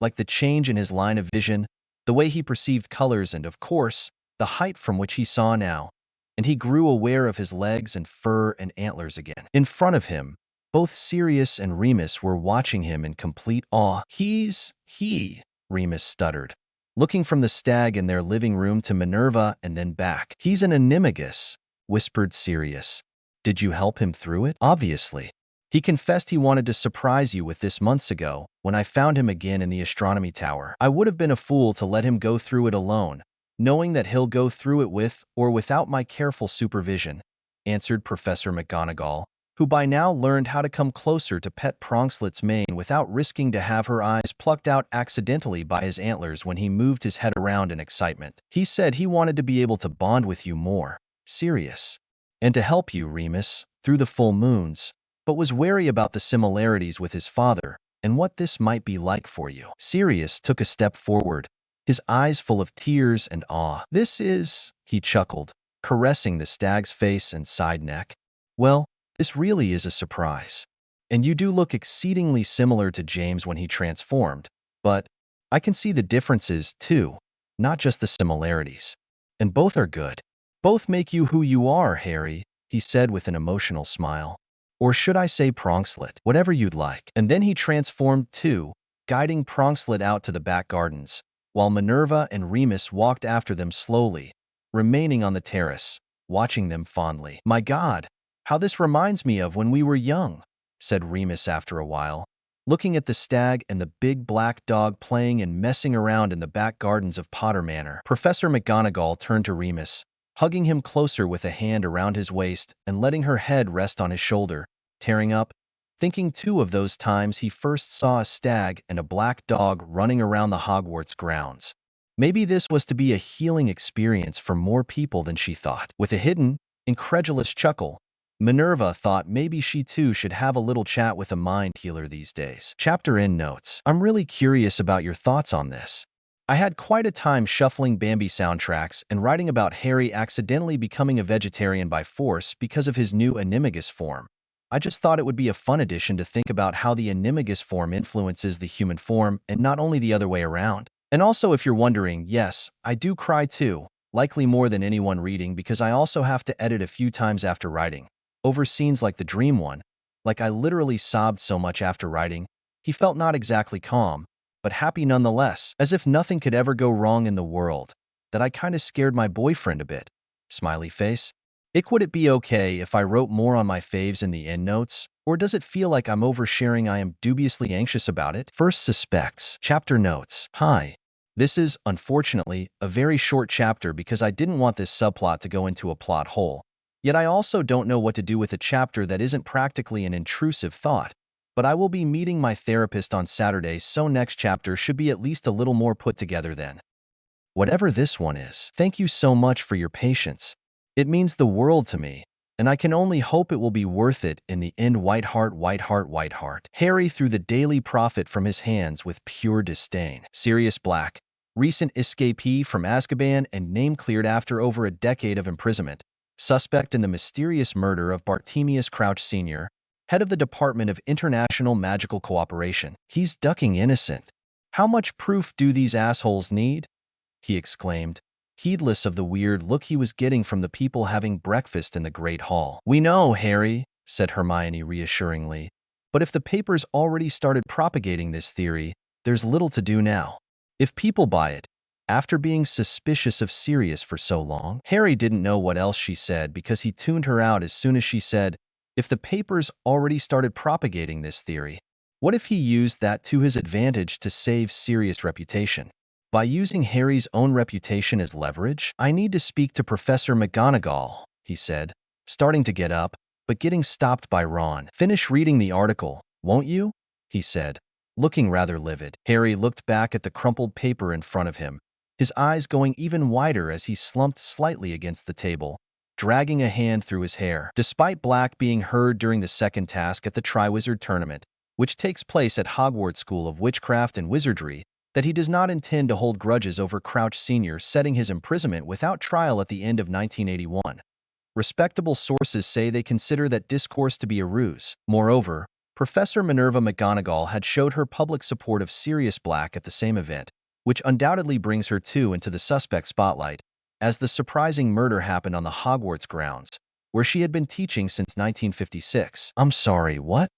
like the change in his line of vision, the way he perceived colors, and, of course, the height from which he saw now. and he grew aware of his legs and fur and antlers again. In front of him, both Sirius and Remus were watching him in complete awe. He, Remus stuttered, looking from the stag in their living room to Minerva and then back. He's an animagus, whispered Sirius. Did you help him through it? Obviously. He confessed he wanted to surprise you with this months ago, when I found him again in the astronomy tower. I would have been a fool to let him go through it alone, knowing that he'll go through it with or without my careful supervision, answered Professor McGonagall, who by now learned how to come closer to Pet Pronkslet's mane without risking to have her eyes plucked out accidentally by his antlers when he moved his head around in excitement. He said he wanted to be able to bond with you more, Sirius, and to help you, Remus, through the full moons, but was wary about the similarities with his father and what this might be like for you. Sirius took a step forward, his eyes full of tears and awe. This is, he chuckled, caressing the stag's face and side neck. Well, this really is a surprise. And you do look exceedingly similar to James when he transformed, but I can see the differences too, not just the similarities. And both are good. Both make you who you are, Harry, he said with an emotional smile. Or should I say Pronkslet, whatever you'd like. And then he transformed too, guiding Pronkslet out to the back gardens, while Minerva and Remus walked after them slowly, remaining on the terrace, watching them fondly. My God, how this reminds me of when we were young, said Remus after a while, looking at the stag and the big black dog playing and messing around in the back gardens of Potter Manor. Professor McGonagall turned to Remus, hugging him closer with a hand around his waist and letting her head rest on his shoulder, tearing up, thinking too of those times he first saw a stag and a black dog running around the Hogwarts grounds. Maybe this was to be a healing experience for more people than she thought. With a hidden, incredulous chuckle, Minerva thought maybe she too should have a little chat with a mind healer these days. Chapter end notes. I'm really curious about your thoughts on this. I had quite a time shuffling Bambi soundtracks and writing about Harry accidentally becoming a vegetarian by force because of his new animagus form. I just thought it would be a fun addition to think about how the animagus form influences the human form and not only the other way around. And also, if you're wondering, yes, I do cry too, likely more than anyone reading because I also have to edit a few times after writing. Over scenes like the dream one, like I literally sobbed so much after writing, he felt not exactly calm, but happy nonetheless, as if nothing could ever go wrong in the world, that I kinda scared my boyfriend a bit. Smiley face. Would it be okay if I wrote more on my faves in the endnotes, or does it feel like I'm oversharing? I am dubiously anxious about it. First suspects. Chapter notes. Hi. This is, unfortunately, a very short chapter because I didn't want this subplot to go into a plot hole. Yet I also don't know what to do with a chapter that isn't practically an intrusive thought. But I will be meeting my therapist on Saturday, so next chapter should be at least a little more put together then. Whatever this one is, thank you so much for your patience. It means the world to me, and I can only hope it will be worth it in the end. White heart, white heart, white heart. Harry threw the Daily Prophet from his hands with pure disdain. Sirius Black, recent escapee from Azkaban and name cleared after over a decade of imprisonment. Suspect in the mysterious murder of Bartemius Crouch Sr., head of the Department of International Magical Cooperation. He's ducking innocent. How much proof do these assholes need? He exclaimed, heedless of the weird look he was getting from the people having breakfast in the Great Hall. We know, Harry, said Hermione reassuringly, but if the papers already started propagating this theory, there's little to do now. If people buy it, after being suspicious of Sirius for so long, Harry didn't know what else she said because he tuned her out as soon as she said, if the papers already started propagating this theory, what if he used that to his advantage to save Sirius' reputation? By using Harry's own reputation as leverage? I need to speak to Professor McGonagall, he said, starting to get up, but getting stopped by Ron. Finish reading the article, won't you? He said, looking rather livid. Harry looked back at the crumpled paper in front of him, his eyes going even wider as he slumped slightly against the table, dragging a hand through his hair. Despite Black being heard during the second task at the Triwizard Tournament, which takes place at Hogwarts School of Witchcraft and Wizardry, that he does not intend to hold grudges over Crouch Sr. setting his imprisonment without trial at the end of 1981. Respectable sources say they consider that discourse to be a ruse. Moreover, Professor Minerva McGonagall had showed her public support of Sirius Black at the same event, which undoubtedly brings her too into the suspect spotlight, as the surprising murder happened on the Hogwarts grounds, where she had been teaching since 1956. I'm sorry, what?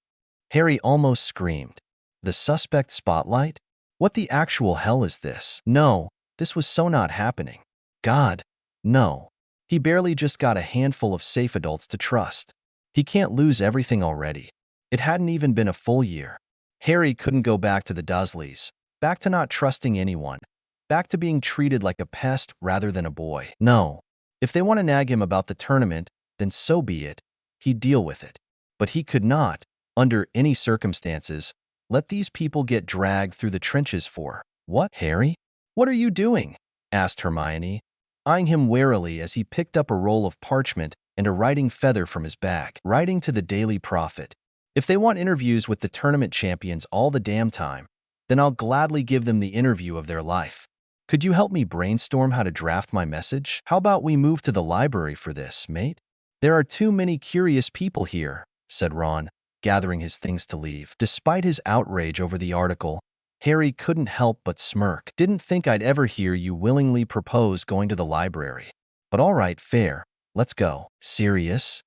Harry almost screamed. The suspect spotlight? What the actual hell is this? No, this was so not happening. God, no. He barely just got a handful of safe adults to trust. He can't lose everything already. It hadn't even been a full year. Harry couldn't go back to the Dursleys, back to not trusting anyone, back to being treated like a pest rather than a boy. No. If they want to nag him about the tournament, then so be it. He'd deal with it. But he could not, under any circumstances, let these people get dragged through the trenches for. What, Harry? What are you doing? Asked Hermione, eyeing him warily as he picked up a roll of parchment and a writing feather from his bag. Writing to the Daily Prophet. If they want interviews with the tournament champions all the damn time, then I'll gladly give them the interview of their life. Could you help me brainstorm how to draft my message? How about we move to the library for this, mate? There are too many curious people here, said Ron, gathering his things to leave. Despite his outrage over the article, Harry couldn't help but smirk. Didn't think I'd ever hear you willingly propose going to the library. But all right, fair. Let's go. Sirius?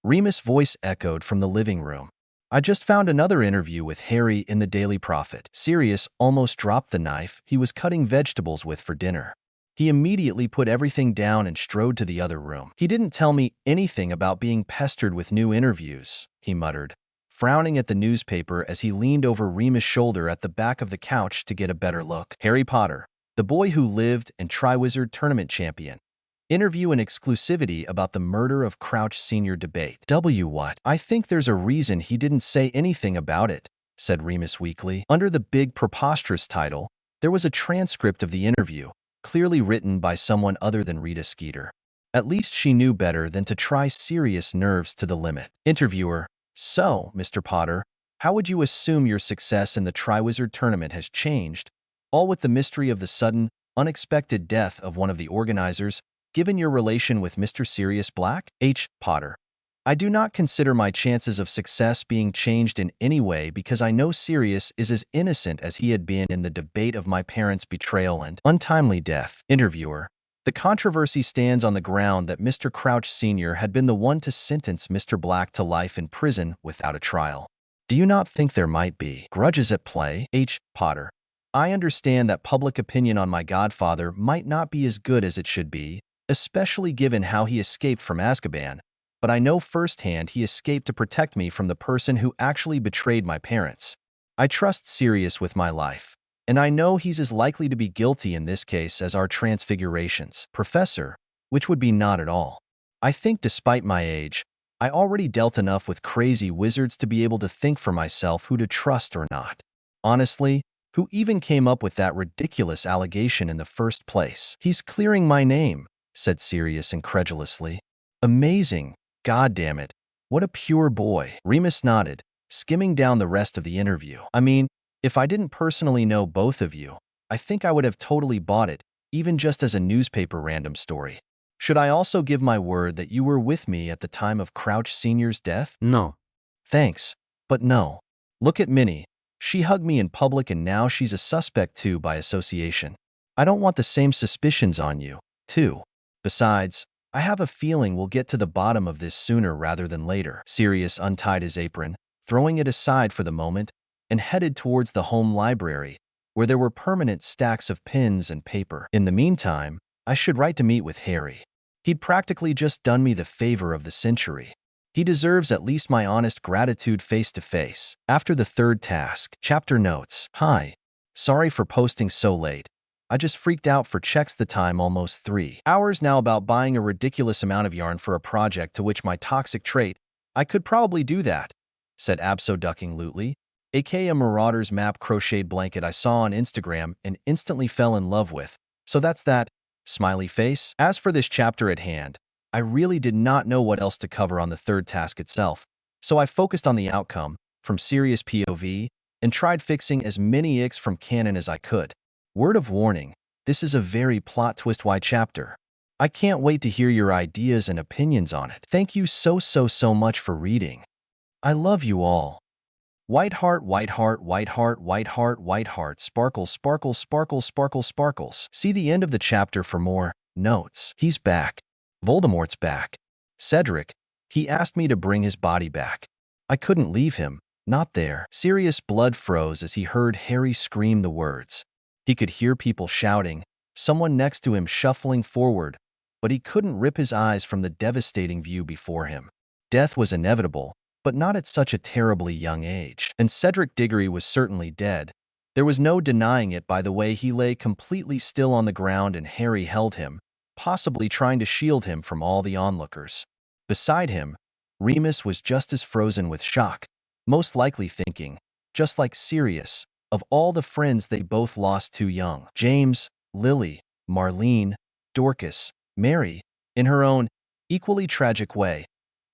Remus' voice echoed from the living room. I just found another interview with Harry in the Daily Prophet. Sirius almost dropped the knife he was cutting vegetables with for dinner. He immediately put everything down and strode to the other room. He didn't tell me anything about being pestered with new interviews, he muttered, frowning at the newspaper as he leaned over Remus' shoulder at the back of the couch to get a better look. Harry Potter, the boy who lived and Triwizard Tournament champion. Interview and exclusivity about the murder of Crouch Senior debate. What? I think there's a reason he didn't say anything about it, said Remus weakly. Under the big preposterous title, there was a transcript of the interview, clearly written by someone other than Rita Skeeter. At least she knew better than to try Sirius' nerves to the limit. Interviewer: So, Mr. Potter, how would you assume your success in the Triwizard Tournament has changed, all with the mystery of the sudden, unexpected death of one of the organizers, given your relation with Mr. Sirius Black? H. Potter: I do not consider my chances of success being changed in any way because I know Sirius is as innocent as he had been in the debate of my parents' betrayal and untimely death. Interviewer: The controversy stands on the ground that Mr. Crouch Sr. had been the one to sentence Mr. Black to life in prison without a trial. Do you not think there might be grudges at play? H. Potter: I understand that public opinion on my godfather might not be as good as it should be, especially given how he escaped from Azkaban, but I know firsthand he escaped to protect me from the person who actually betrayed my parents. I trust Sirius with my life, and I know he's as likely to be guilty in this case as our Transfigurations. Professor, which would be not at all. I think despite my age, I already dealt enough with crazy wizards to be able to think for myself who to trust or not. Honestly, who even came up with that ridiculous allegation in the first place? He's clearing my name, said Sirius incredulously. Amazing. God damn it. What a pure boy. Remus nodded, skimming down the rest of the interview. I mean, if I didn't personally know both of you, I think I would have totally bought it, even just as a newspaper random story. Should I also give my word that you were with me at the time of Crouch Sr.'s death? No. Thanks, but no. Look at Minnie. She hugged me in public and now she's a suspect too by association. I don't want the same suspicions on you, too. Besides, I have a feeling we'll get to the bottom of this sooner rather than later. Sirius untied his apron, throwing it aside for the moment, and headed towards the home library, where there were permanent stacks of pens and paper. In the meantime, I should write to meet with Harry. He'd practically just done me the favor of the century. He deserves at least my honest gratitude face to face. After the third task, chapter notes. Hi. Sorry for posting so late. I just freaked out for checks the time almost 3 hours now about buying a ridiculous amount of yarn for a project to which my toxic trait, I could probably do that, said abso-ducking-lutely, aka a Marauder's map crocheted blanket I saw on Instagram and instantly fell in love with. So that's that, smiley face. As for this chapter at hand, I really did not know what else to cover on the third task itself, so I focused on the outcome, from Sirius POV, and tried fixing as many icks from canon as I could. Word of warning, this is a very plot twist-wide chapter. I can't wait to hear your ideas and opinions on it. Thank you so much for reading. I love you all. White heart, white heart, white heart, white heart, white heart, sparkles, sparkles, sparkles, sparkles, sparkles. See the end of the chapter for more. Notes. He's back. Voldemort's back. Cedric. He asked me to bring his body back. I couldn't leave him. Not there. Sirius' blood froze as he heard Harry scream the words. He could hear people shouting, someone next to him shuffling forward, but he couldn't rip his eyes from the devastating view before him. Death was inevitable, but not at such a terribly young age. And Cedric Diggory was certainly dead. There was no denying it by the way he lay completely still on the ground and Harry held him, possibly trying to shield him from all the onlookers. Beside him, Remus was just as frozen with shock, most likely thinking, just like Sirius, of all the friends they both lost too young. James, Lily, Marlene, Dorcas, Mary, in her own, equally tragic way,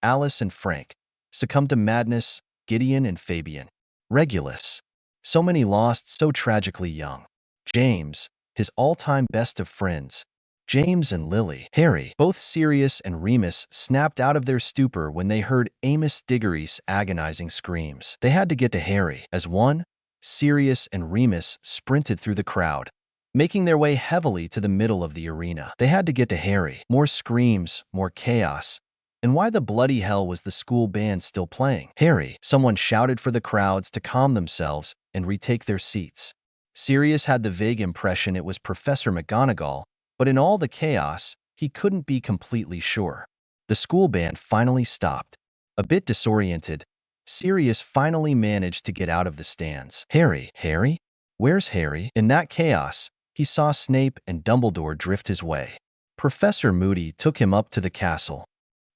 Alice and Frank, succumbed to madness, Gideon and Fabian. Regulus. So many lost so tragically young. James, his all-time best of friends. James and Lily. Harry. Both Sirius and Remus snapped out of their stupor when they heard Amos Diggory's agonizing screams. They had to get to Harry. As one, Sirius and Remus sprinted through the crowd, making their way heavily to the middle of the arena. They had to get to Harry. More screams, more chaos. And why the bloody hell was the school band still playing? Harry. Someone shouted for the crowds to calm themselves and retake their seats. Sirius had the vague impression it was Professor McGonagall, but in all the chaos, he couldn't be completely sure. The school band finally stopped. A bit disoriented, Sirius finally managed to get out of the stands. Harry. Harry? Where's Harry? In that chaos, he saw Snape and Dumbledore drift his way. Professor Moody took him up to the castle.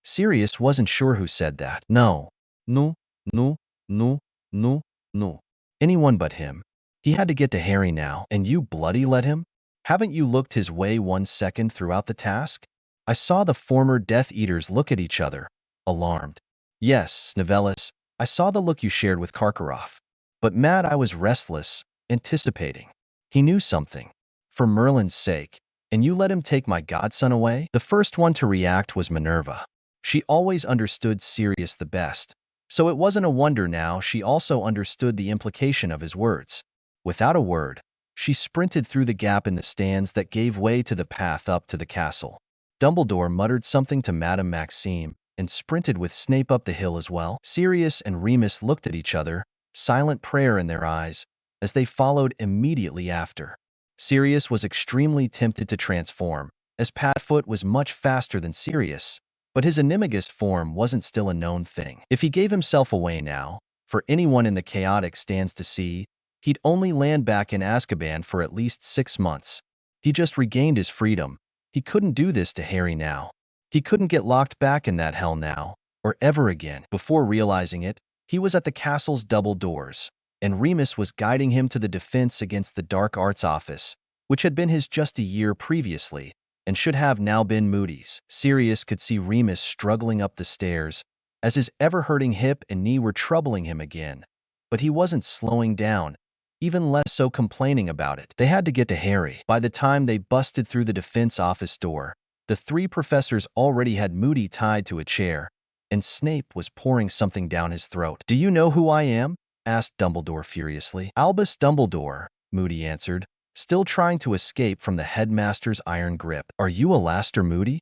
Sirius wasn't sure who said that. No. No. No. No. No. No. Anyone but him. He had to get to Harry now. And you bloody let him? Haven't you looked his way 1 second throughout the task? I saw the former Death Eaters look at each other, alarmed. Yes, Snivellis, I saw the look you shared with Karkaroff. But mad I was restless, anticipating. He knew something. For Merlin's sake. And you let him take my godson away? The first one to react was Minerva. She always understood Sirius the best, so it wasn't a wonder now she also understood the implication of his words. Without a word, she sprinted through the gap in the stands that gave way to the path up to the castle. Dumbledore muttered something to Madame Maxime and sprinted with Snape up the hill as well. Sirius and Remus looked at each other, silent prayer in their eyes, as they followed immediately after. Sirius was extremely tempted to transform, as Padfoot was much faster than Sirius, but his animagus form wasn't still a known thing. If he gave himself away now, for anyone in the chaotic stands to see, he'd only land back in Azkaban for at least 6 months. He just regained his freedom. He couldn't do this to Harry now. He couldn't get locked back in that hell now, or ever again. Before realizing it, he was at the castle's double doors, and Remus was guiding him to the defense against the Dark Arts office, which had been his just a year previously, and should have now been Moody's. Sirius could see Remus struggling up the stairs, as his ever-hurting hip and knee were troubling him again. But he wasn't slowing down, even less so complaining about it. They had to get to Harry. By the time they busted through the defense office door, the 3 professors already had Moody tied to a chair, and Snape was pouring something down his throat. "Do you know who I am?" asked Dumbledore furiously. "Albus Dumbledore," Moody answered, still trying to escape from the headmaster's iron grip. "Are you Alastair Moody?"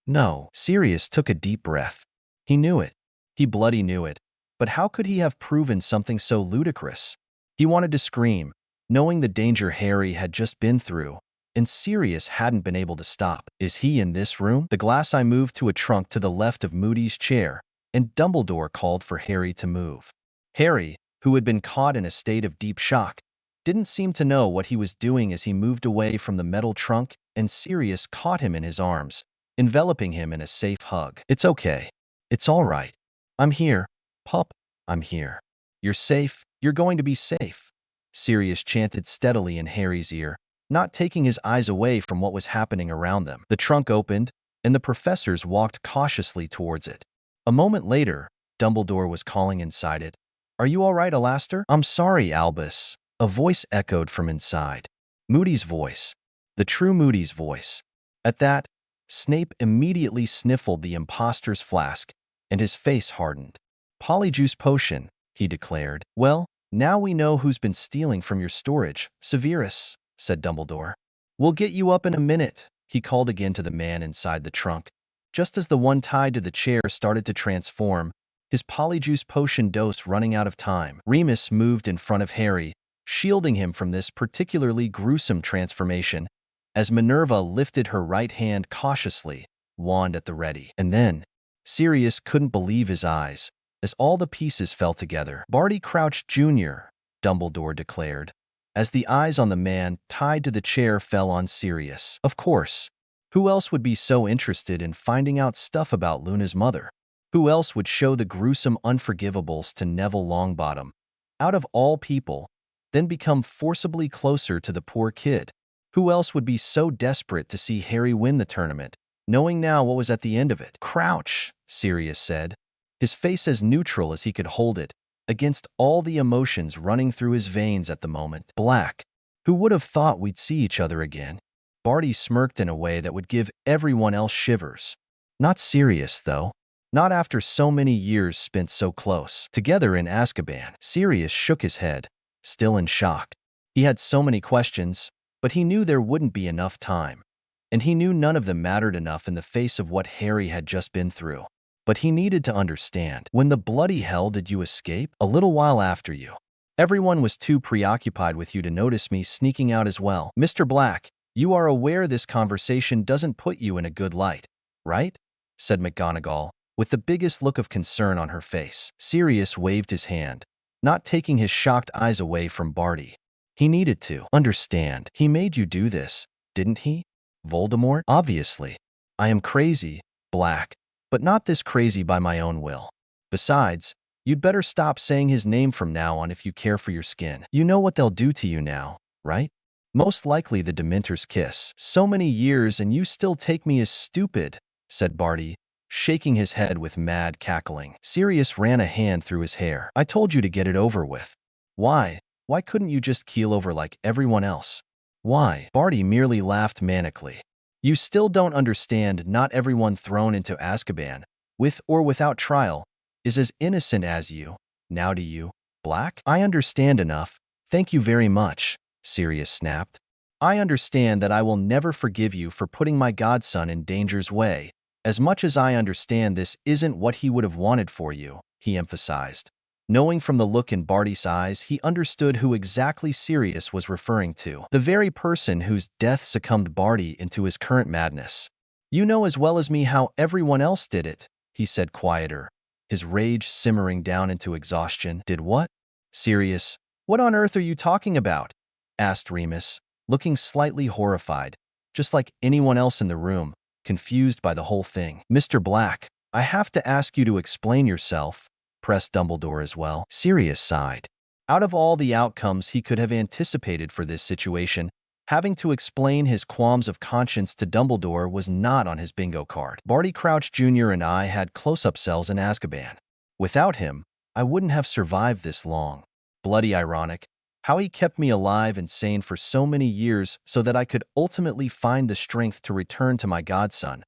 "No." Sirius took a deep breath. He knew it. He bloody knew it. But how could he have proven something so ludicrous? He wanted to scream, knowing the danger Harry had just been through, and Sirius hadn't been able to stop. "Is he in this room?" The glass eye moved to a trunk to the left of Moody's chair, and Dumbledore called for Harry to move. Harry, who had been caught in a state of deep shock, didn't seem to know what he was doing as he moved away from the metal trunk, and Sirius caught him in his arms, enveloping him in a safe hug. "It's okay. It's all right. I'm here, pup. I'm here. You're safe. You're going to be safe," Sirius chanted steadily in Harry's ear, not taking his eyes away from what was happening around them. The trunk opened, and the professors walked cautiously towards it. A moment later, Dumbledore was calling inside it. "Are you all right, Alastair?" "I'm sorry, Albus," a voice echoed from inside. Moody's voice. The true Moody's voice. At that, Snape immediately sniffled the imposter's flask, and his face hardened. "Polyjuice potion," he declared. "Well, now we know who's been stealing from your storage, Severus," said Dumbledore. "We'll get you up in a minute," he called again to the man inside the trunk. Just as the one tied to the chair started to transform, his polyjuice potion dose running out of time, Remus moved in front of Harry, shielding him from this particularly gruesome transformation, as Minerva lifted her right hand cautiously, wand at the ready. And then, Sirius couldn't believe his eyes, as all the pieces fell together. "Barty Crouch Jr.," Dumbledore declared, as the eyes on the man tied to the chair fell on Sirius. Of course. Who else would be so interested in finding out stuff about Luna's mother? Who else would show the gruesome unforgivables to Neville Longbottom, out of all people, then become forcibly closer to the poor kid? Who else would be so desperate to see Harry win the tournament, knowing now what was at the end of it? "Crouch," Sirius said, his face as neutral as he could hold it, against all the emotions running through his veins at the moment. "Black. Who would have thought we'd see each other again?" Barty smirked in a way that would give everyone else shivers. Not Sirius, though. Not after so many years spent so close together in Azkaban. Sirius shook his head, still in shock. He had so many questions, but he knew there wouldn't be enough time. And he knew none of them mattered enough in the face of what Harry had just been through. But he needed to understand. "When the bloody hell did you escape?" "A little while after you. Everyone was too preoccupied with you to notice me sneaking out as well. Mr. Black, you are aware this conversation doesn't put you in a good light, right?" said McGonagall, with the biggest look of concern on her face. Sirius waved his hand, not taking his shocked eyes away from Barty. "He needed to understand. He made you do this, didn't he? Voldemort? Obviously. I am crazy, Black, but not this crazy by my own will. Besides, you'd better stop saying his name from now on if you care for your skin. You know what they'll do to you now, right? Most likely the Dementor's kiss. So many years and you still take me as stupid," said Barty, shaking his head with mad cackling. Sirius ran a hand through his hair. "I told you to get it over with. Why? Why couldn't you just keel over like everyone else? Why?" Barty merely laughed manically. "You still don't understand. Not everyone thrown into Azkaban, with or without trial, is as innocent as you. Now do you, Black?" "I understand enough. Thank you very much," Sirius snapped. "I understand that I will never forgive you for putting my godson in danger's way, as much as I understand this isn't what he would have wanted for you," he emphasized. Knowing from the look in Barty's eyes, he understood who exactly Sirius was referring to. The very person whose death succumbed Barty into his current madness. "You know as well as me how everyone else did it," he said quieter, his rage simmering down into exhaustion. "Did what?" "Sirius, what on earth are you talking about?" asked Remus, looking slightly horrified, just like anyone else in the room, confused by the whole thing. "Mr. Black, I have to ask you to explain yourself," pressed Dumbledore as well. Sirius sighed. Out of all the outcomes he could have anticipated for this situation, having to explain his qualms of conscience to Dumbledore was not on his bingo card. "Barty Crouch Jr. and I had close-up cells in Azkaban. Without him, I wouldn't have survived this long. Bloody ironic, how he kept me alive and sane for so many years so that I could ultimately find the strength to return to my godson,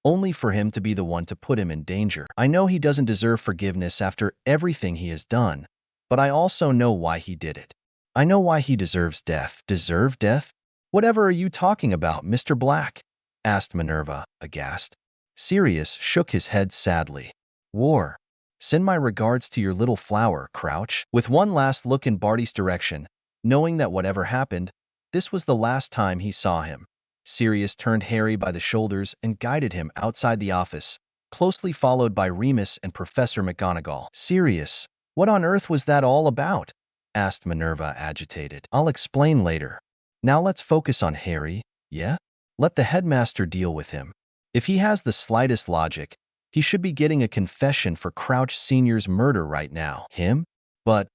only for him to be the one to put him in danger. I know he doesn't deserve forgiveness after everything he has done, but I also know why he did it. I know why he deserves death." "Deserve death? Whatever are you talking about, Mr. Black?" asked Minerva, aghast. Sirius shook his head sadly. "War. Send my regards to your little flower, Crouch." With one last look in Barty's direction, knowing that whatever happened, this was the last time he saw him, Sirius turned Harry by the shoulders and guided him outside the office, closely followed by Remus and Professor McGonagall. "Sirius, what on earth was that all about?" asked Minerva, agitated. "I'll explain later. Now let's focus on Harry, yeah? Let the headmaster deal with him. If he has the slightest logic, he should be getting a confession for Crouch Sr.'s murder right now." "Him? But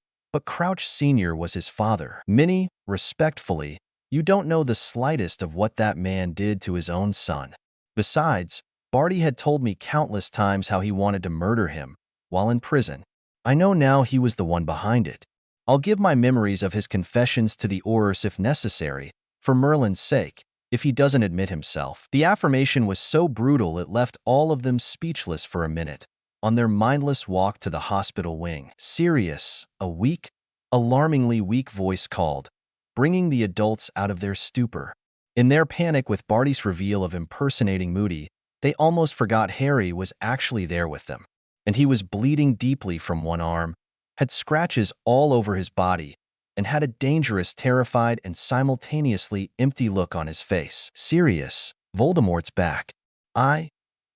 Crouch Sr. was his father." "Minnie, respectfully, you don't know the slightest of what that man did to his own son. Besides, Barty had told me countless times how he wanted to murder him while in prison. I know now he was the one behind it. I'll give my memories of his confessions to the Aurors if necessary, for Merlin's sake, if he doesn't admit himself." The affirmation was so brutal it left all of them speechless for a minute, on their mindless walk to the hospital wing. "Sirius," a weak, alarmingly weak voice called, bringing the adults out of their stupor. In their panic with Barty's reveal of impersonating Moody, they almost forgot Harry was actually there with them. And he was bleeding deeply from one arm, had scratches all over his body, and had a dangerous, terrified, and simultaneously empty look on his face. Sirius, Voldemort's back.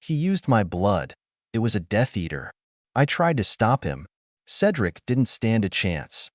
He used my blood. It was a Death Eater. I tried to stop him. Cedric didn't stand a chance.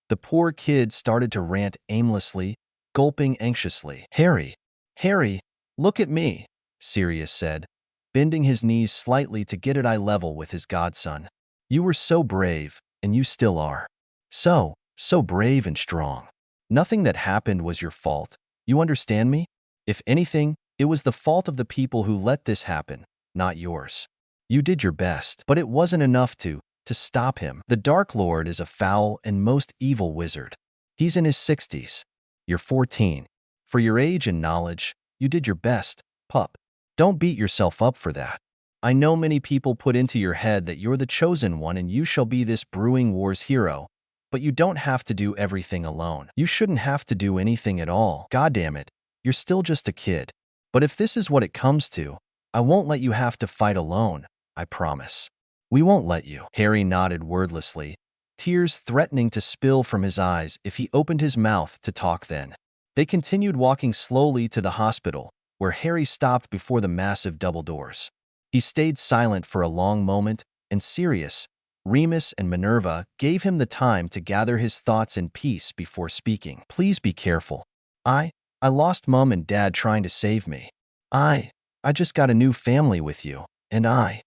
The poor kid started to rant aimlessly, gulping anxiously. Harry, look at me, Sirius said, bending his knees slightly to get at eye level with his godson. You were so brave, and you still are. So brave and strong. Nothing that happened was your fault. You understand me? If anything, it was the fault of the people who let this happen, not yours. You did your best, but it wasn't enough to stop him. The Dark Lord is a foul and most evil wizard. He's in his 60s. You're 14. For your age and knowledge, you did your best, pup. Don't beat yourself up for that. I know many people put into your head that you're the chosen one and you shall be this brewing war's hero, but you don't have to do everything alone. You shouldn't have to do anything at all. God damn it, you're still just a kid. But if this is what it comes to, I won't let you have to fight alone, I promise. We won't let you. Harry nodded wordlessly, tears threatening to spill from his eyes if he opened his mouth to talk then. They continued walking slowly to the hospital, where Harry stopped before the massive double doors. He stayed silent for a long moment, and Sirius, Remus, and Minerva gave him the time to gather his thoughts in peace before speaking. Please be careful. I lost Mum and Dad trying to save me. I just got a new family with you, and I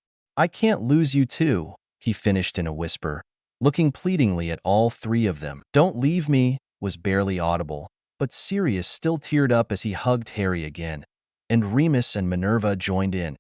can't lose you too, he finished in a whisper, looking pleadingly at all three of them. Don't leave me, was barely audible, but Sirius still teared up as he hugged Harry again, and Remus and Minerva joined in,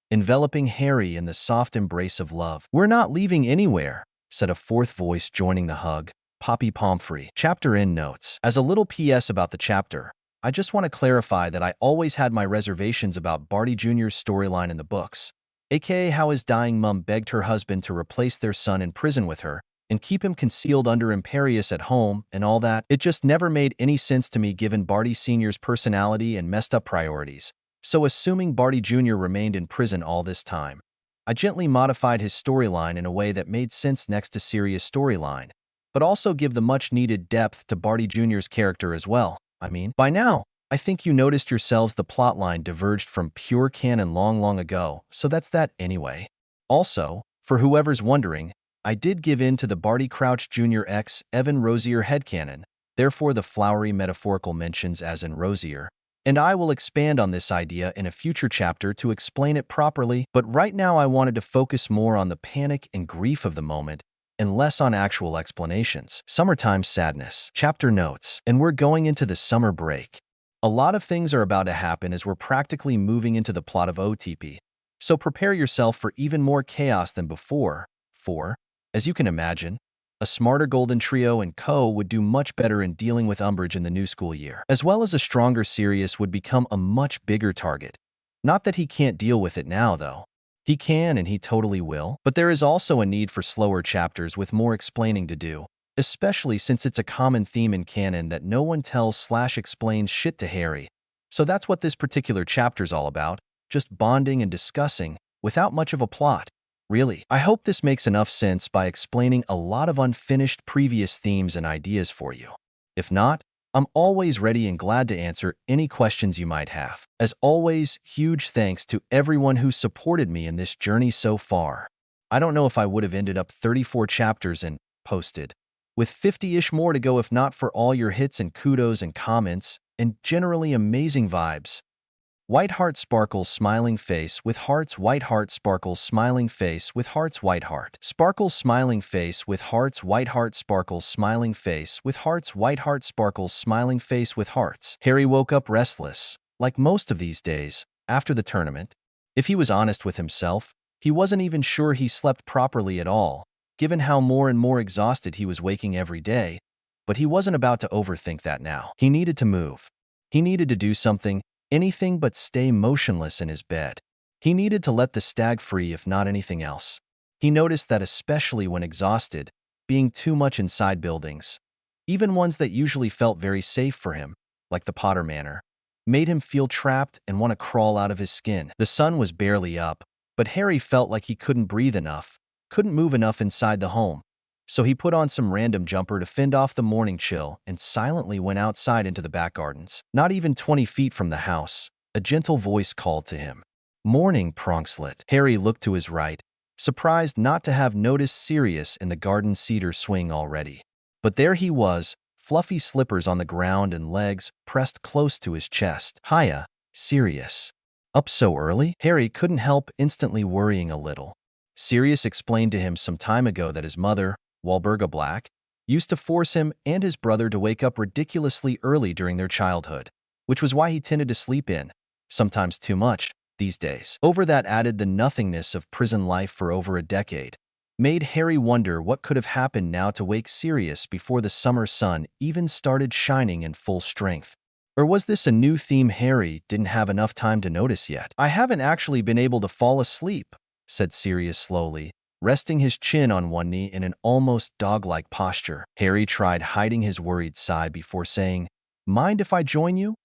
enveloping Harry in the soft embrace of love. We're not leaving anywhere, said a fourth voice joining the hug, Poppy Pomfrey. Chapter end notes. As a little PS about the chapter, I just want to clarify that I always had my reservations about Barty Jr.'s storyline in the books, aka how his dying mum begged her husband to replace their son in prison with her and keep him concealed under Imperius at home and all that. It just never made any sense to me given Barty Sr.'s personality and messed up priorities. So assuming Barty Jr. remained in prison all this time, I gently modified his storyline in a way that made sense next to Sirius' storyline, but also give the much-needed depth to Barty Jr.'s character as well. By now, I think you noticed yourselves the plotline diverged from pure canon long ago, so that's that anyway. Also, for whoever's wondering, I did give in to the Barty Crouch Jr. x Evan Rosier headcanon, therefore the flowery metaphorical mentions as in Rosier, and I will expand on this idea in a future chapter to explain it properly, but right now I wanted to focus more on the panic and grief of the moment and less on actual explanations. Summertime sadness. Chapter notes. And we're going into the summer break. A lot of things are about to happen as we're practically moving into the plot of OTP, so prepare yourself for even more chaos than before. For, as you can imagine, a smarter Golden Trio and co. would do much better in dealing with Umbridge in the new school year, as well as a stronger Sirius would become a much bigger target. Not that he can't deal with it now, though. He can and he totally will, but there is also a need for slower chapters with more explaining to do, especially since it's a common theme in canon that no one tells/explains shit to Harry. So that's what this particular chapter's all about, just bonding and discussing, without much of a plot. Really, I hope this makes enough sense by explaining a lot of unfinished previous themes and ideas for you. If not, I'm always ready and glad to answer any questions you might have. As always, huge thanks to everyone who supported me in this journey so far. I don't know if I would have ended up 34 chapters and posted, with 50-ish more to go if not for all your hits and kudos and comments, and generally amazing vibes. White heart sparkles smiling face with hearts. White heart sparkles smiling face with hearts. White heart sparkles smiling face with hearts. White heart sparkles smiling face with hearts. White heart sparkles smiling face with hearts. Harry woke up restless, like most of these days, after the tournament. If he was honest with himself, he wasn't even sure he slept properly at all, given how more and more exhausted he was waking every day, but he wasn't about to overthink that now. He needed to move. He needed to do something, anything but stay motionless in his bed. He needed to let the stag free if not anything else. He noticed that especially when exhausted, being too much inside buildings, even ones that usually felt very safe for him, like the Potter Manor, made him feel trapped and want to crawl out of his skin. The sun was barely up, but Harry felt like he couldn't breathe enough, couldn't move enough inside the home. So he put on some random jumper to fend off the morning chill and silently went outside into the back gardens. Not even 20 feet from the house, a gentle voice called to him. "Morning, Pronkslet." Harry looked to his right, surprised not to have noticed Sirius in the garden cedar swing already. But there he was, fluffy slippers on the ground and legs pressed close to his chest. "Hiya, Sirius. Up so early?" Harry couldn't help instantly worrying a little. Sirius explained to him some time ago that his mother, Walburga Black, used to force him and his brother to wake up ridiculously early during their childhood, which was why he tended to sleep in, sometimes too much, these days. Over that added the nothingness of prison life for over a decade, made Harry wonder what could have happened now to wake Sirius before the summer sun even started shining in full strength. Or was this a new theme Harry didn't have enough time to notice yet? "I haven't actually been able to fall asleep," said Sirius slowly, resting his chin on one knee in an almost dog-like posture. Harry tried hiding his worried sigh before saying, "Mind if I join you?"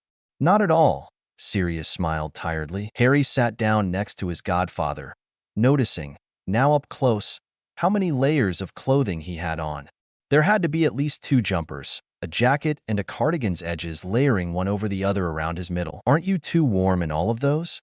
"Not at all," Sirius smiled tiredly. Harry sat down next to his godfather, noticing, now up close, how many layers of clothing he had on. There had to be at least 2 jumpers, a jacket and a cardigan's edges layering one over the other around his middle. "Aren't you too warm in all of those?"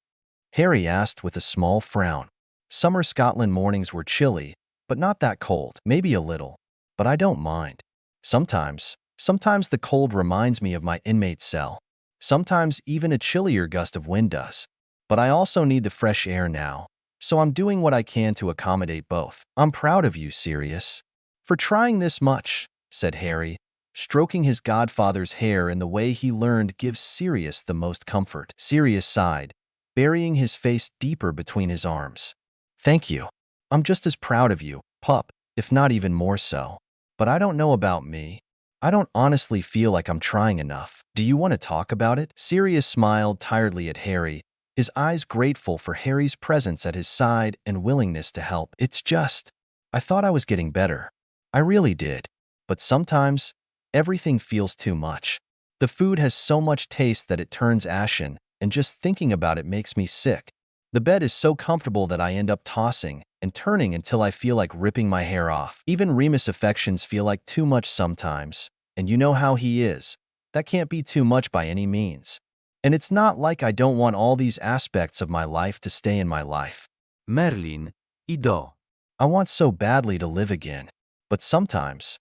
Harry asked with a small frown. Summer Scotland mornings were chilly, but not that cold. "Maybe a little, but I don't mind. Sometimes the cold reminds me of my inmate cell. Sometimes even a chillier gust of wind does. But I also need the fresh air now, so I'm doing what I can to accommodate both." "I'm proud of you, Sirius, for trying this much," said Harry, stroking his godfather's hair in the way he learned gives Sirius the most comfort. Sirius sighed, burying his face deeper between his arms. "Thank you. I'm just as proud of you, pup, if not even more so. But I don't know about me. I don't honestly feel like I'm trying enough. Do you want to talk about it?" Sirius smiled tiredly at Harry, his eyes grateful for Harry's presence at his side and willingness to help. "It's just, I thought I was getting better. I really did. But sometimes, everything feels too much. The food has so much taste that it turns ashen, and just thinking about it makes me sick. The bed is so comfortable that I end up tossing and turning until I feel like ripping my hair off. Even Remus affections feel like too much sometimes, and you know how he is. That can't be too much by any means. And it's not like I don't want all these aspects of my life to stay in my life. Merlin, Ido. I want so badly to live again. But sometimes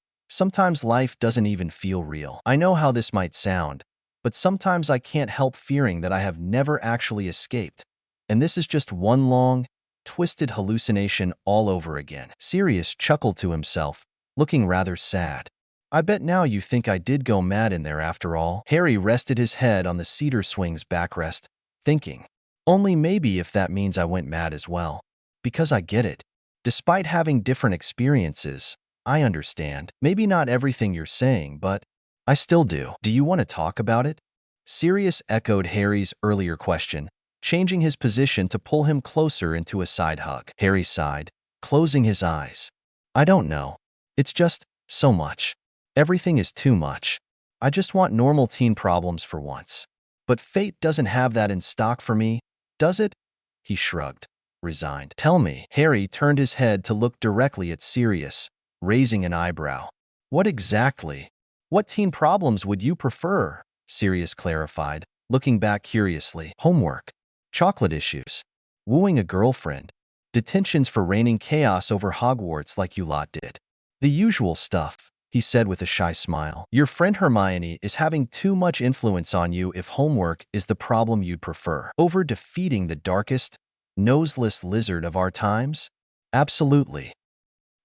life doesn't even feel real. I know how this might sound, but sometimes I can't help fearing that I have never actually escaped. And this is just one long, twisted hallucination all over again." Sirius chuckled to himself, looking rather sad. "I bet now you think I did go mad in there after all." Harry rested his head on the cedar swing's backrest, thinking, only maybe if that means I went mad as well. Because I get it. Despite having different experiences, I understand. Maybe not everything you're saying, but I still do. Do you want to talk about it?" Sirius echoed Harry's earlier question, changing his position to pull him closer into a side hug. Harry sighed, closing his eyes. "I don't know. It's just so much. Everything is too much. I just want normal teen problems for once. But fate doesn't have that in stock for me, does it?" He shrugged, resigned. "Tell me." Harry turned his head to look directly at Sirius, raising an eyebrow. "What exactly? What teen problems would you prefer?" Sirius clarified, looking back curiously. "Homework. Chocolate issues. Wooing a girlfriend. Detentions for raining chaos over Hogwarts like you lot did. The usual stuff," he said with a shy smile. "Your friend Hermione is having too much influence on you if homework is the problem you'd prefer. Over defeating the darkest, noseless lizard of our times? Absolutely."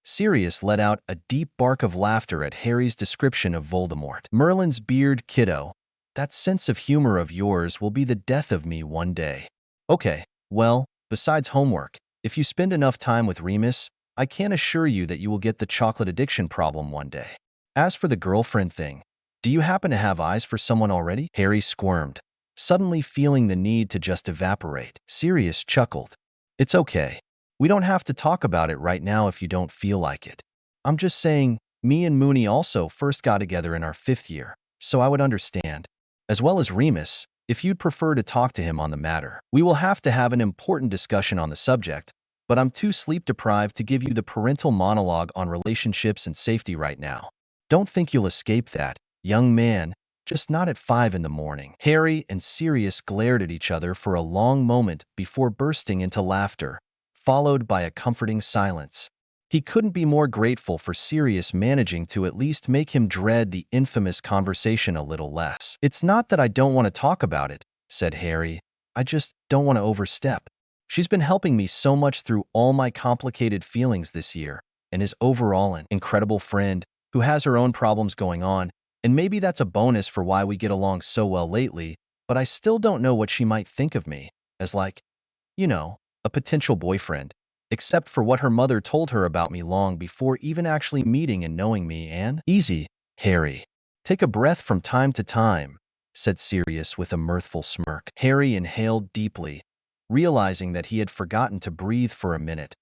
Sirius let out a deep bark of laughter at Harry's description of Voldemort. "Merlin's beard, kiddo. That sense of humor of yours will be the death of me one day." "Okay, well, besides homework, if you spend enough time with Remus, I can assure you that you will get the chocolate addiction problem one day. As for the girlfriend thing, do you happen to have eyes for someone already?" Harry squirmed, suddenly feeling the need to just evaporate. Sirius chuckled. "It's okay. We don't have to talk about it right now if you don't feel like it. I'm just saying, me and Mooney also first got together in our 5th year, so I would understand. As well as Remus, if you'd prefer to talk to him on the matter. We will have to have an important discussion on the subject, but I'm too sleep-deprived to give you the parental monologue on relationships and safety right now. Don't think you'll escape that, young man, just not at 5 in the morning." Harry and Sirius glared at each other for a long moment before bursting into laughter, followed by a comforting silence. He couldn't be more grateful for Sirius managing to at least make him dread the infamous conversation a little less. "It's not that I don't want to talk about it," said Harry. "I just don't want to overstep. She's been helping me so much through all my complicated feelings this year, and is overall an incredible friend who has her own problems going on, and maybe that's a bonus for why we get along so well lately, but I still don't know what she might think of me, as like, you know, a potential boyfriend, except for what her mother told her about me long before even actually meeting and knowing me. And easy, Harry. Take a breath from time to time," said Sirius with a mirthful smirk. Harry inhaled deeply, realizing that he had forgotten to breathe for a minute,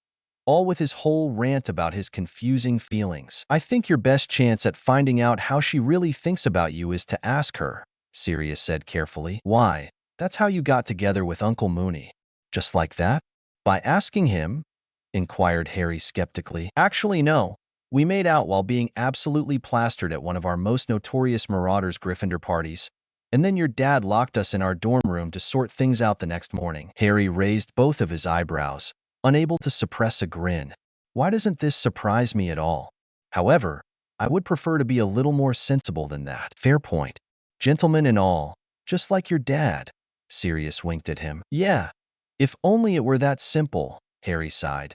all with his whole rant about his confusing feelings. "I think your best chance at finding out how she really thinks about you is to ask her," Sirius said carefully. "Why, that's how you got together with Uncle Mooney. Just like that? By asking him?" inquired Harry skeptically. "Actually, no. We made out while being absolutely plastered at one of our most notorious Marauders Gryffindor parties, and then your dad locked us in our dorm room to sort things out the next morning." Harry raised both of his eyebrows, unable to suppress a grin. "Why doesn't this surprise me at all? However, I would prefer to be a little more sensible than that." "Fair point. Gentleman and all, just like your dad." Sirius winked at him. "Yeah, if only it were that simple," Harry sighed,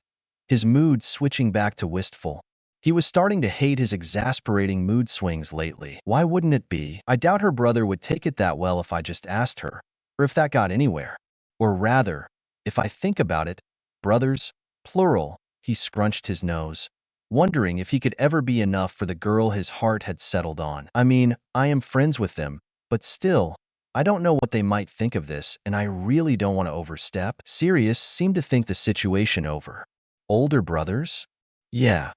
his mood switching back to wistful. He was starting to hate his exasperating mood swings lately. "Why wouldn't it be? I doubt her brother would take it that well if I just asked her, or if that got anywhere. Or rather, if I think about it, brothers, plural." He scrunched his nose, wondering if he could ever be enough for the girl his heart had settled on. "I mean, I am friends with them, but still, I don't know what they might think of this, and I really don't want to overstep." Sirius seemed to think the situation over. "Older brothers? Yeah,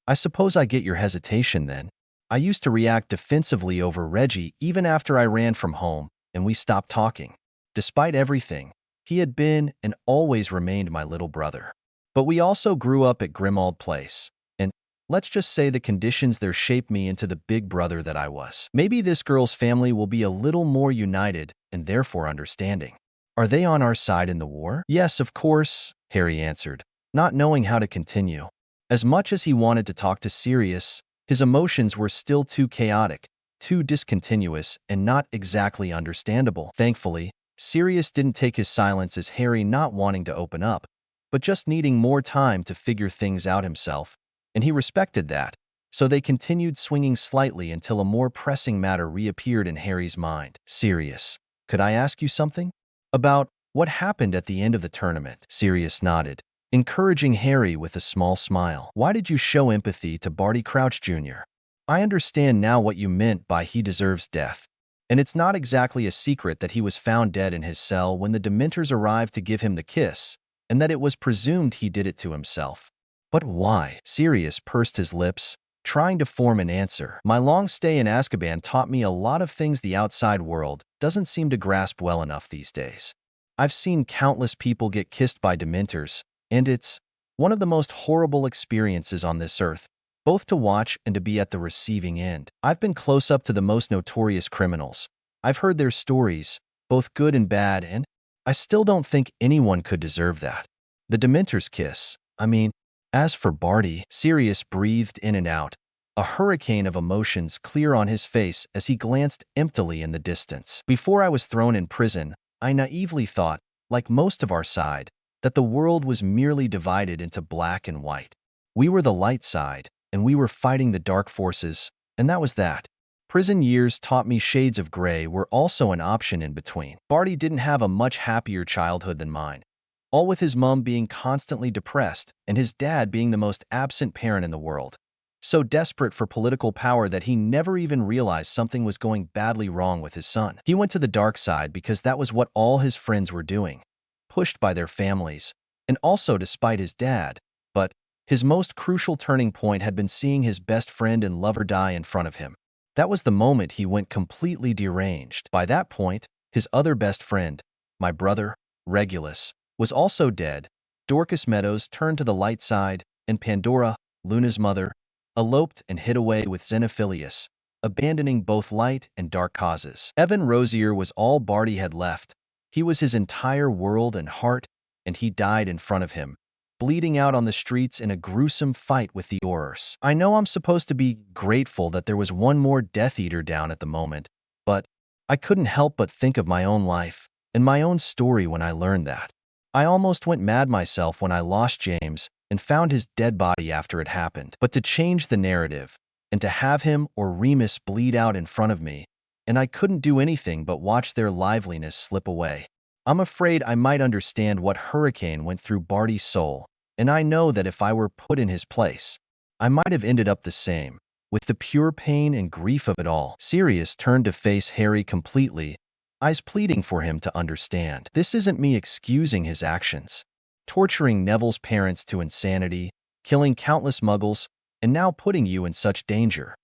I suppose I get your hesitation then. I used to react defensively over Reggie even after I ran from home, and we stopped talking. Despite everything, he had been and always remained my little brother. But we also grew up at Grimmauld Place, and let's just say the conditions there shaped me into the big brother that I was. Maybe this girl's family will be a little more united and therefore understanding." "Are they on our side in the war?" "Yes, of course," Harry answered, not knowing how to continue. As much as he wanted to talk to Sirius, his emotions were still too chaotic, too discontinuous, and not exactly understandable. Thankfully, Sirius didn't take his silence as Harry not wanting to open up, but just needing more time to figure things out himself, and he respected that, so they continued swinging slightly until a more pressing matter reappeared in Harry's mind. "Sirius, could I ask you something? About what happened at the end of the tournament?" Sirius nodded, encouraging Harry with a small smile. "Why did you show empathy to Barty Crouch Jr.? I understand now what you meant by he deserves death. And it's not exactly a secret that he was found dead in his cell when the Dementors arrived to give him the kiss, and that it was presumed he did it to himself. But why?" Sirius pursed his lips, trying to form an answer. "My long stay in Azkaban taught me a lot of things the outside world doesn't seem to grasp well enough these days. I've seen countless people get kissed by Dementors, and it's one of the most horrible experiences on this earth, both to watch and to be at the receiving end. I've been close up to the most notorious criminals. I've heard their stories, both good and bad, and I still don't think anyone could deserve that. The Dementor's kiss, I mean, as for Barty," Sirius breathed in and out, a hurricane of emotions clear on his face as he glanced emptily in the distance. "Before I was thrown in prison, I naively thought, like most of our side, that the world was merely divided into black and white. We were the light side, and we were fighting the dark forces, and that was that. Prison years taught me shades of gray were also an option in between. Barty didn't have a much happier childhood than mine, all with his mom being constantly depressed and his dad being the most absent parent in the world, so desperate for political power that he never even realized something was going badly wrong with his son. He went to the dark side because that was what all his friends were doing, pushed by their families, and also despite his dad, but his most crucial turning point had been seeing his best friend and lover die in front of him. That was the moment he went completely deranged. By that point, His other best friend, my brother, Regulus, was also dead. Dorcas Meadows turned to the light side, and Pandora, Luna's mother, eloped and hid away with Xenophilius, abandoning both light and dark causes. Evan Rosier was all Barty had left. He was his entire world and heart, and he died in front of him, bleeding out on the streets in a gruesome fight with the Aurors. I know I'm supposed to be grateful that there was one more Death Eater down at the moment, but I couldn't help but think of my own life and my own story when I learned that. I almost went mad myself when I lost James and found his dead body after it happened. But to change the narrative, and to have him or Remus bleed out in front of me, and I couldn't do anything but watch their liveliness slip away. I'm afraid I might understand what Hurricane went through Barty's soul, and I know that if I were put in his place, I might have ended up the same, with the pure pain and grief of it all. Sirius turned to face Harry completely, eyes pleading for him to understand. This isn't me excusing his actions. Torturing Neville's parents to insanity, killing countless muggles, and now putting you in such danger.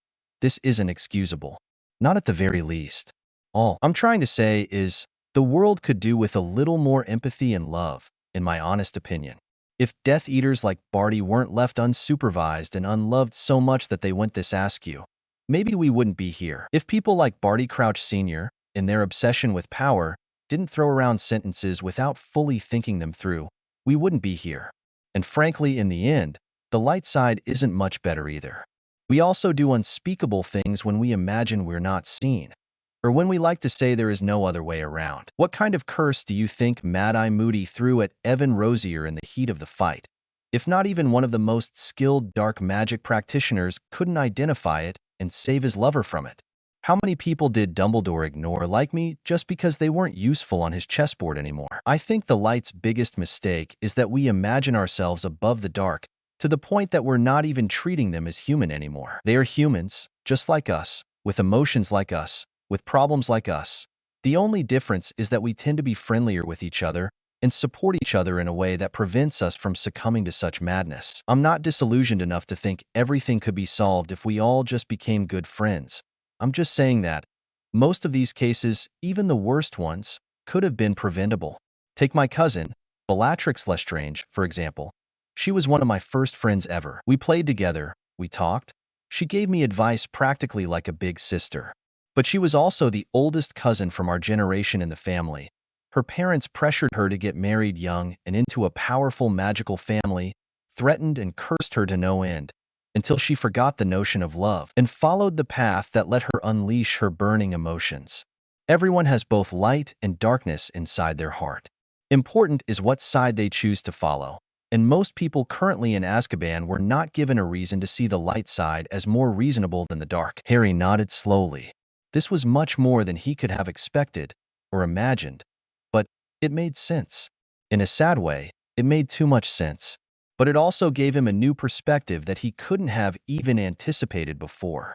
This isn't excusable. Not at the very least. All I'm trying to say is, the world could do with a little more empathy and love, in my honest opinion. If Death Eaters like Barty weren't left unsupervised and unloved so much that they went this askew, maybe we wouldn't be here. If people like Barty Crouch Sr., in their obsession with power, didn't throw around sentences without fully thinking them through, we wouldn't be here. And frankly, in the end, the light side isn't much better either. We also do unspeakable things when we imagine we're not seen, or when we like to say there is no other way around. What kind of curse do you think Mad-Eye Moody threw at Evan Rosier in the heat of the fight? If not even one of the most skilled dark magic practitioners couldn't identify it and save his lover from it. How many people did Dumbledore ignore like me just because they weren't useful on his chessboard anymore? I think the light's biggest mistake is that we imagine ourselves above the dark to the point that we're not even treating them as human anymore. They are humans, just like us, with emotions like us, with problems like us. The only difference is that we tend to be friendlier with each other and support each other in a way that prevents us from succumbing to such madness. I'm not disillusioned enough to think everything could be solved if we all just became good friends. I'm just saying that most of these cases, even the worst ones, could have been preventable. Take my cousin, Bellatrix Lestrange, for example. She was one of my first friends ever. We played together, we talked. She gave me advice practically like a big sister. But she was also the oldest cousin from our generation in the family. Her parents pressured her to get married young and into a powerful magical family, threatened and cursed her to no end, until she forgot the notion of love and followed the path that let her unleash her burning emotions. Everyone has both light and darkness inside their heart. Important is what side they choose to follow, and most people currently in Azkaban were not given a reason to see the light side as more reasonable than the dark. Harry nodded slowly. This was much more than he could have expected or imagined, but it made sense. In a sad way, it made too much sense. But it also gave him a new perspective that he couldn't have even anticipated before.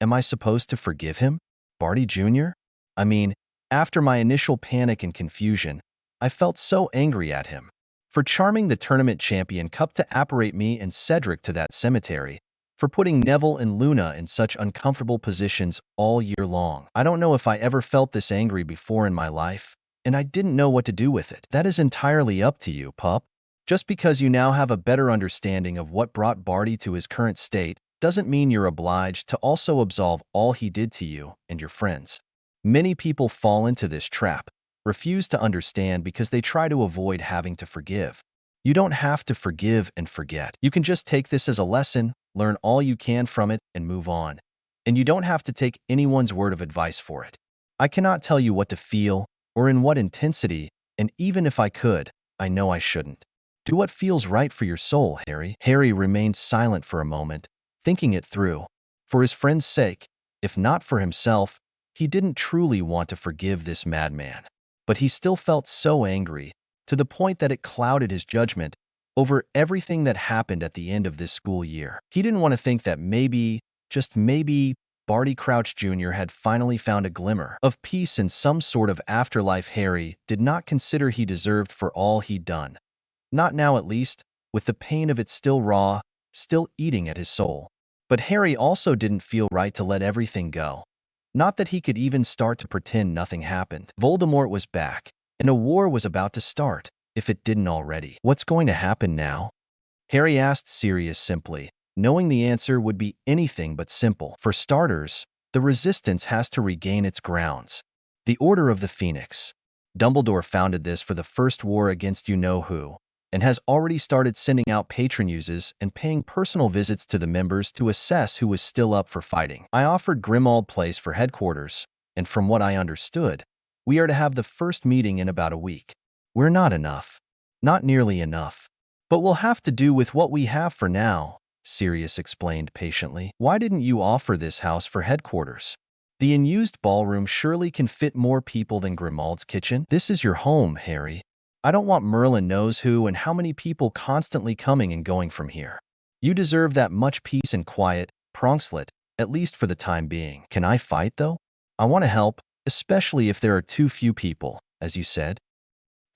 Am I supposed to forgive him? Barty Jr.? I mean, after my initial panic and confusion, I felt so angry at him. For charming the tournament champion cup to apparate me and Cedric to that cemetery, for putting Neville and Luna in such uncomfortable positions all year long. I don't know if I ever felt this angry before in my life, and I didn't know what to do with it. That is entirely up to you, pup. Just because you now have a better understanding of what brought Barty to his current state doesn't mean you're obliged to also absolve all he did to you and your friends. Many people fall into this trap, refuse to understand because they try to avoid having to forgive. You don't have to forgive and forget. You can just take this as a lesson, learn all you can from it, and move on. And you don't have to take anyone's word of advice for it. I cannot tell you what to feel or in what intensity, and even if I could, I know I shouldn't. Do what feels right for your soul, Harry. Harry remained silent for a moment, thinking it through. For his friend's sake, if not for himself, he didn't truly want to forgive this madman. But he still felt so angry, to the point that it clouded his judgment over everything that happened at the end of this school year. He didn't want to think that maybe, just maybe, Barty Crouch Jr. had finally found a glimmer of peace in some sort of afterlife Harry did not consider he deserved for all he'd done. Not now, at least, with the pain of it still raw, still eating at his soul. But Harry also didn't feel right to let everything go. Not that he could even start to pretend nothing happened. Voldemort was back, and a war was about to start, if it didn't already. What's going to happen now? Harry asked Sirius simply, knowing the answer would be anything but simple. For starters, the Resistance has to regain its grounds. The Order of the Phoenix. Dumbledore founded this for the first war against you-know-who, and has already started sending out patronuses and paying personal visits to the members to assess who was still up for fighting. I offered Grimmauld Place for headquarters, and from what I understood, we are to have the first meeting in about a week. We're not enough. Not nearly enough. But we'll have to do with what we have for now, Sirius explained patiently. Why didn't you offer this house for headquarters? The unused ballroom surely can fit more people than Grimauld's kitchen. This is your home, Harry. I don't want Merlin knows who and how many people constantly coming and going from here. You deserve that much peace and quiet, Pronkslet, at least for the time being. Can I fight, though? I want to help, especially if there are too few people, as you said.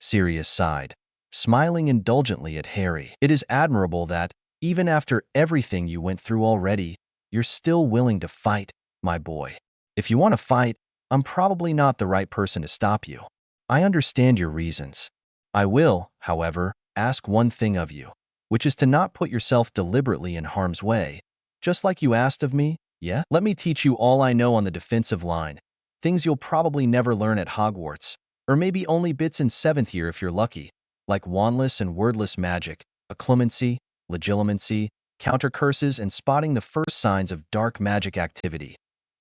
Sirius sighed, smiling indulgently at Harry. It is admirable that, even after everything you went through already, you're still willing to fight, my boy. If you want to fight, I'm probably not the right person to stop you. I understand your reasons. I will, however, ask one thing of you, which is to not put yourself deliberately in harm's way, just like you asked of me, yeah? Let me teach you all I know on the defensive line, things you'll probably never learn at Hogwarts, or maybe only bits in 7th year if you're lucky, like wandless and wordless magic, occlumency, legilimency, counter curses, and spotting the first signs of dark magic activity.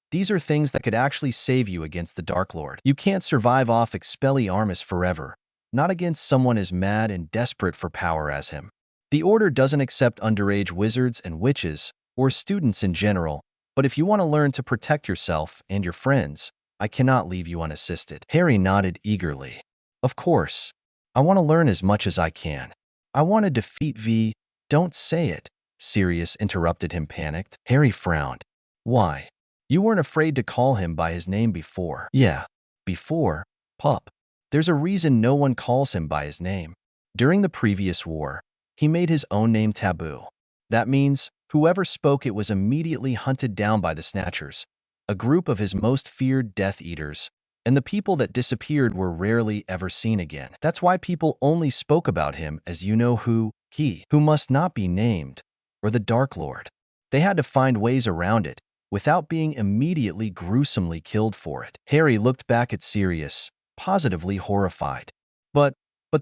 These are things that could actually save you against the Dark Lord. You can't survive off Expelliarmus forever, not against someone as mad and desperate for power as him. The Order doesn't accept underage wizards and witches, or students in general, but if you want to learn to protect yourself and your friends, I cannot leave you unassisted. Harry nodded eagerly. Of course. I want to learn as much as I can. I want to defeat V. Don't say it, Sirius interrupted him panicked. Harry frowned. Why? You weren't afraid to call him by his name before. Yeah, before, pup. There's a reason no one calls him by his name. During the previous war, he made his own name taboo. That means whoever spoke it was immediately hunted down by the Snatchers, a group of his most feared Death Eaters, and the people that disappeared were rarely ever seen again. That's why people only spoke about him as you-know-who, he, who must not be named, or the Dark Lord. They had to find ways around it, without being immediately gruesomely killed for it. Harry looked back at Sirius, positively horrified. But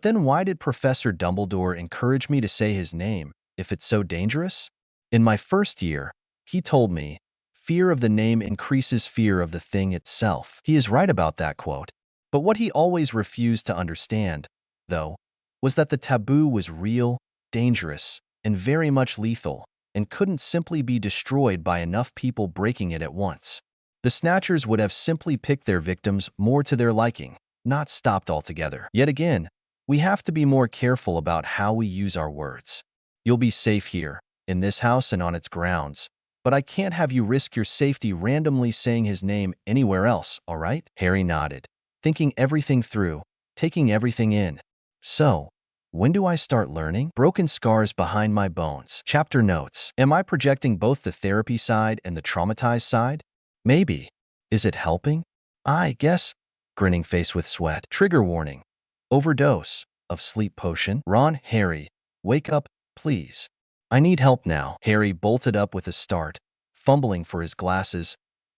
then why did Professor Dumbledore encourage me to say his name, if it's so dangerous? In my first year, he told me, fear of the name increases fear of the thing itself. He is right about that quote. But what he always refused to understand, though, was that the taboo was real, dangerous, and very much lethal, and couldn't simply be destroyed by enough people breaking it at once. The Snatchers would have simply picked their victims more to their liking, not stopped altogether. Yet again, we have to be more careful about how we use our words. You'll be safe here, in this house and on its grounds, but I can't have you risk your safety randomly saying his name anywhere else, all right? Harry nodded, thinking everything through, taking everything in. So, when do I start learning? Broken scars behind my bones. Chapter notes. Am I projecting both the therapy side and the traumatized side? Maybe. Is it helping? I guess. Grinning face with sweat. Trigger warning. Overdose of sleep potion. Ron, Harry, wake up, please. I need help now. Harry bolted up with a start, fumbling for his glasses,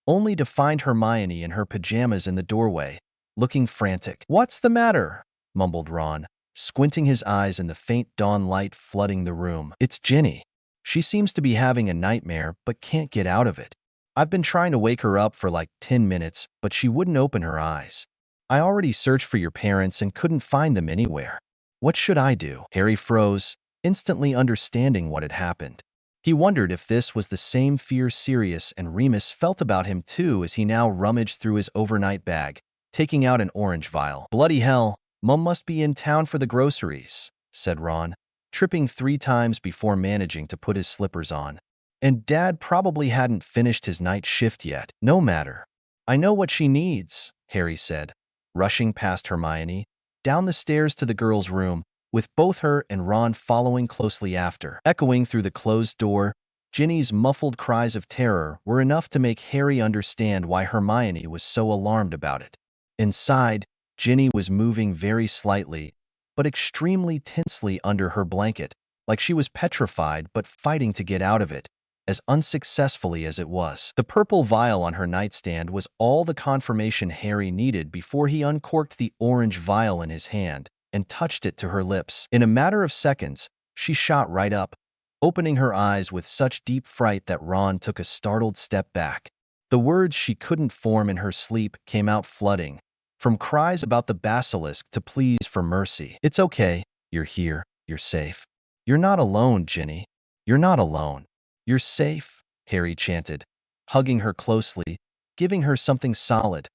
only to find Hermione in her pajamas in the doorway, looking frantic. What's the matter? Mumbled Ron, squinting his eyes in the faint dawn light flooding the room. It's Ginny. She seems to be having a nightmare but can't get out of it. I've been trying to wake her up for like 10 minutes, but she wouldn't open her eyes. I already searched for your parents and couldn't find them anywhere. What should I do? Harry froze, instantly understanding what had happened. He wondered if this was the same fear Sirius and Remus felt about him too as he now rummaged through his overnight bag, taking out an orange vial. Bloody hell, Mum must be in town for the groceries, said Ron, tripping 3 times before managing to put his slippers on. And Dad probably hadn't finished his night shift yet. No matter. I know what she needs, Harry said, rushing past Hermione, down the stairs to the girls' room, with both her and Ron following closely after. Echoing through the closed door, Ginny's muffled cries of terror were enough to make Harry understand why Hermione was so alarmed about it. Inside, Ginny was moving very slightly, but extremely tensely under her blanket, like she was petrified but fighting to get out of it, as unsuccessfully as it was. The purple vial on her nightstand was all the confirmation Harry needed before he uncorked the orange vial in his hand and touched it to her lips. In a matter of seconds, she shot right up, opening her eyes with such deep fright that Ron took a startled step back. The words she couldn't form in her sleep came out flooding, from cries about the basilisk to pleas for mercy. "It's okay. You're here. You're safe. You're not alone, Ginny. You're not alone. You're safe," Harry chanted, hugging her closely, giving her something solid,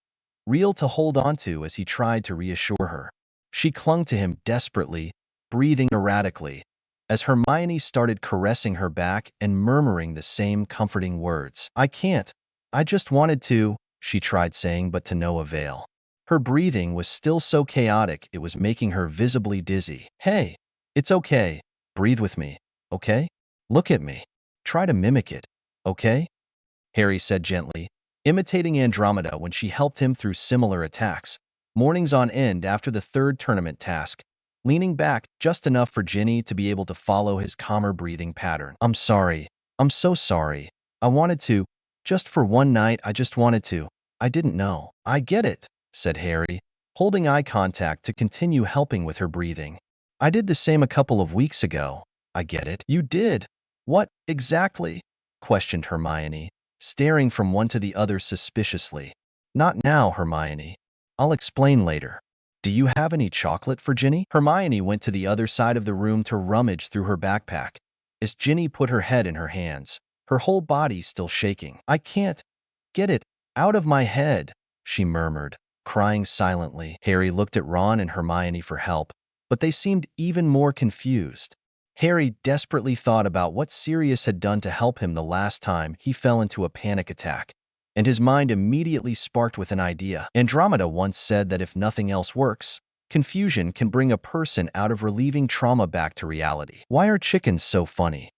real to hold on to as he tried to reassure her. She clung to him desperately, breathing erratically, as Hermione started caressing her back and murmuring the same comforting words. "I can't. I just wanted to," she tried saying, but to no avail. Her breathing was still so chaotic it was making her visibly dizzy. "Hey, it's okay. Breathe with me, okay? Look at me. Try to mimic it, okay?" Harry said gently, imitating Andromeda when she helped him through similar attacks, mornings on end after the third tournament task, leaning back just enough for Ginny to be able to follow his calmer breathing pattern. "I'm sorry. I'm so sorry. I wanted to. Just for one night, I just wanted to. I didn't know." "I get it," said Harry, holding eye contact to continue helping with her breathing. "I did the same a couple of weeks ago. I get it." "You did? What, exactly?" questioned Hermione, staring from one to the other suspiciously. "Not now, Hermione. I'll explain later. Do you have any chocolate for Ginny?" Hermione went to the other side of the room to rummage through her backpack, as Ginny put her head in her hands, her whole body still shaking. "I can't get it out of my head," she murmured, crying silently. Harry looked at Ron and Hermione for help, but they seemed even more confused. Harry desperately thought about what Sirius had done to help him the last time he fell into a panic attack, and his mind immediately sparked with an idea. Andromeda once said that if nothing else works, confusion can bring a person out of relieving trauma back to reality. "Why are chickens so funny?"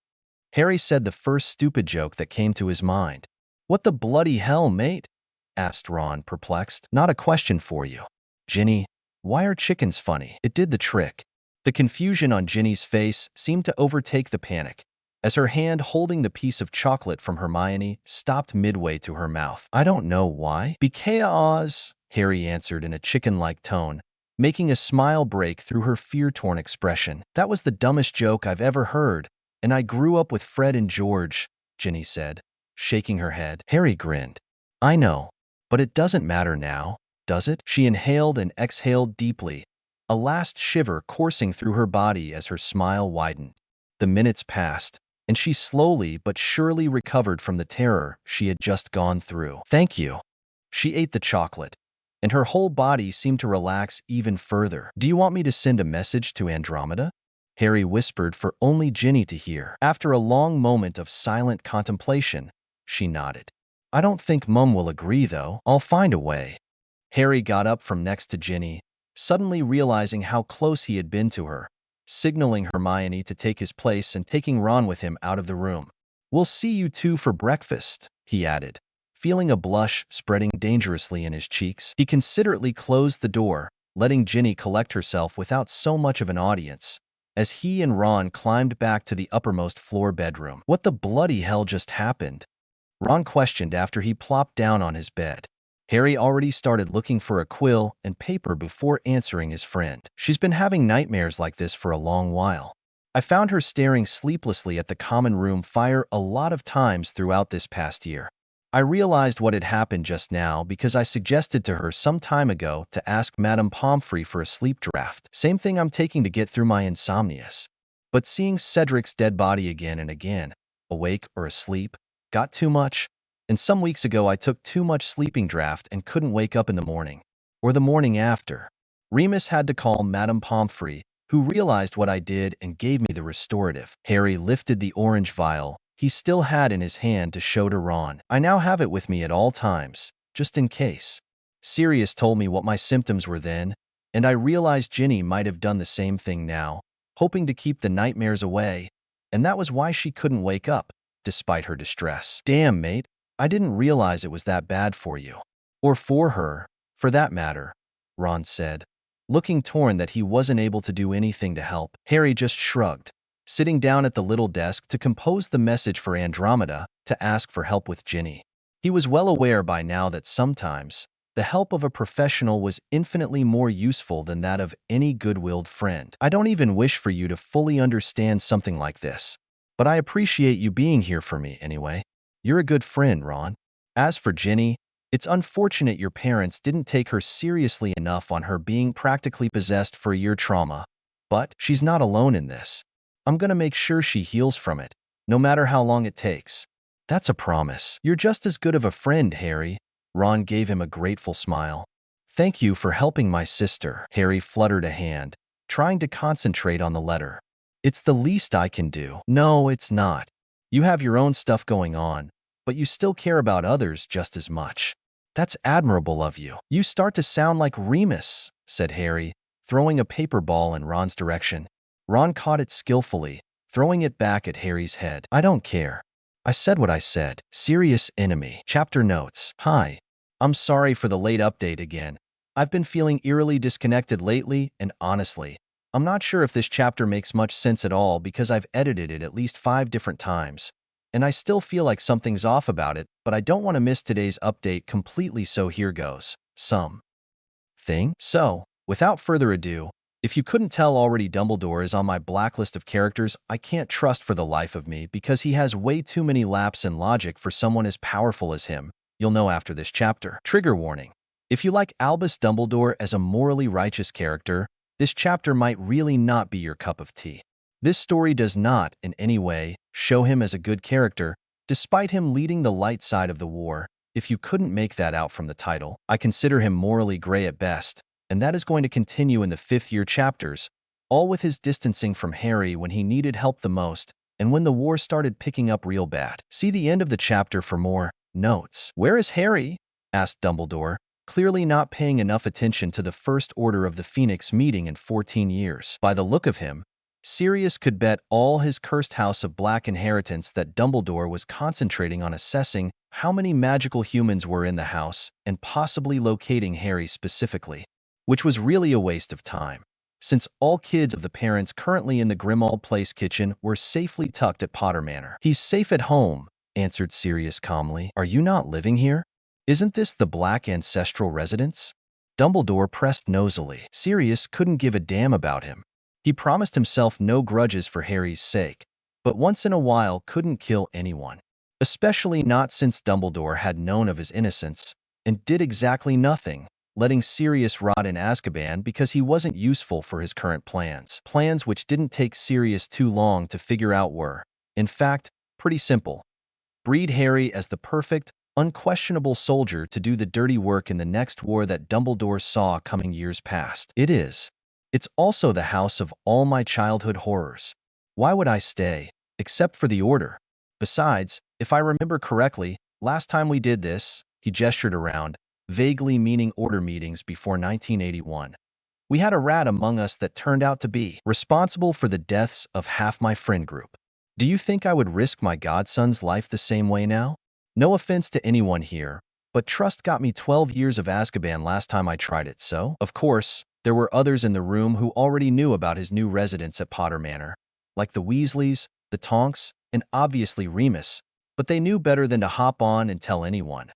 Harry said the first stupid joke that came to his mind. "What the bloody hell, mate?" asked Ron, perplexed. "Not a question for you. Ginny, why are chickens funny?" It did the trick. The confusion on Ginny's face seemed to overtake the panic, as her hand holding the piece of chocolate from Hermione stopped midway to her mouth. "I don't know why." "Because," Harry answered in a chicken-like tone, making a smile break through her fear-torn expression. "That was the dumbest joke I've ever heard, and I grew up with Fred and George," Ginny said, shaking her head. Harry grinned. "I know, but it doesn't matter now, does it?" She inhaled and exhaled deeply, a last shiver coursing through her body as her smile widened. The minutes passed, and she slowly but surely recovered from the terror she had just gone through. "Thank you." She ate the chocolate, and her whole body seemed to relax even further. "Do you want me to send a message to Andromeda?" Harry whispered for only Ginny to hear. After a long moment of silent contemplation, she nodded. "I don't think Mum will agree, though. I'll find a way." Harry got up from next to Ginny, suddenly realizing how close he had been to her, signaling Hermione to take his place and taking Ron with him out of the room. "We'll see you two for breakfast," he added, feeling a blush spreading dangerously in his cheeks. He considerately closed the door, letting Ginny collect herself without so much of an audience, as he and Ron climbed back to the uppermost floor bedroom. "What the bloody hell just happened?" Ron questioned after he plopped down on his bed. Harry already started looking for a quill and paper before answering his friend. "She's been having nightmares like this for a long while. I found her staring sleeplessly at the common room fire a lot of times throughout this past year. I realized what had happened just now because I suggested to her some time ago to ask Madame Pomfrey for a sleep draft. Same thing I'm taking to get through my insomnias. But seeing Cedric's dead body again and again, awake or asleep, got too much. And some weeks ago I took too much sleeping draft and couldn't wake up in the morning. Or the morning after. Remus had to call Madame Pomfrey, who realized what I did and gave me the restorative." Harry lifted the orange vial he still had in his hand to show to Ron. "I now have it with me at all times, just in case. Sirius told me what my symptoms were then, and I realized Ginny might have done the same thing now, hoping to keep the nightmares away, and that was why she couldn't wake up. despite her distress. Damn, mate, I didn't realize it was that bad for you. Or for her, for that matter, Ron said, looking torn that he wasn't able to do anything to help. Harry just shrugged, sitting down at the little desk to compose the message for Andromeda to ask for help with Ginny. He was well aware by now that sometimes the help of a professional was infinitely more useful than that of any good-willed friend. I don't even wish for you to fully understand something like this, but I appreciate you being here for me anyway. You're a good friend, Ron. As for Ginny, it's unfortunate your parents didn't take her seriously enough on her being practically possessed for a year trauma, but she's not alone in this. I'm gonna make sure she heals from it, no matter how long it takes. That's a promise. You're just as good of a friend, Harry. Ron gave him a grateful smile. Thank you for helping my sister. Harry fluttered a hand, trying to concentrate on the letter. It's the least I can do. No, it's not. You have your own stuff going on, but you still care about others just as much. That's admirable of you. You start to sound like Remus, said Harry, throwing a paper ball in Ron's direction. Ron caught it skillfully, throwing it back at Harry's head. I don't care. I said what I said. Serious enemy. Chapter notes. Hi. I'm sorry for the late update again. I've been feeling eerily disconnected lately, and honestly, I'm not sure if this chapter makes much sense at all because I've edited it at least 5 different times, and I still feel like something's off about it, but I don't want to miss today's update completely, so here goes. So, without further ado, if you couldn't tell already, Dumbledore is on my blacklist of characters I can't trust for the life of me because he has way too many lapses in logic for someone as powerful as him. You'll know after this chapter. Trigger warning. If you like Albus Dumbledore as a morally righteous character, this chapter might really not be your cup of tea. This story does not, in any way, show him as a good character, despite him leading the light side of the war. If you couldn't make that out from the title, I consider him morally gray at best, and that is going to continue in the 5th-year chapters, all with his distancing from Harry when he needed help the most, and when the war started picking up real bad. See the end of the chapter for more notes. Where is Harry? Asked Dumbledore, clearly not paying enough attention to the First Order of the Phoenix meeting in 14 years. By the look of him, Sirius could bet all his cursed House of Black inheritance that Dumbledore was concentrating on assessing how many magical humans were in the house and possibly locating Harry specifically, which was really a waste of time, since all kids of the parents currently in the Grimmauld Place kitchen were safely tucked at Potter Manor. He's safe at home, answered Sirius calmly. Are you not living here? Isn't this the Black ancestral residence? Dumbledore pressed nosily. Sirius couldn't give a damn about him. He promised himself no grudges for Harry's sake, but once in a while couldn't kill anyone, especially not since Dumbledore had known of his innocence and did exactly nothing, letting Sirius rot in Azkaban because he wasn't useful for his current plans. Plans which didn't take Sirius too long to figure out were, in fact, pretty simple. Breed Harry as the perfect, unquestionable soldier to do the dirty work in the next war that Dumbledore saw coming years past. It's also the house of all my childhood horrors. Why would I stay, except for the Order? Besides, if I remember correctly, last time we did this, he gestured around, vaguely meaning Order meetings before 1981. We had a rat among us that turned out to be responsible for the deaths of half my friend group. Do you think I would risk my godson's life the same way now? No offense to anyone here, but trust got me 12 years of Azkaban last time I tried it, so? Of course, there were others in the room who already knew about his new residence at Potter Manor, like the Weasleys, the Tonks, and obviously Remus, but they knew better than to hop on and tell anyone.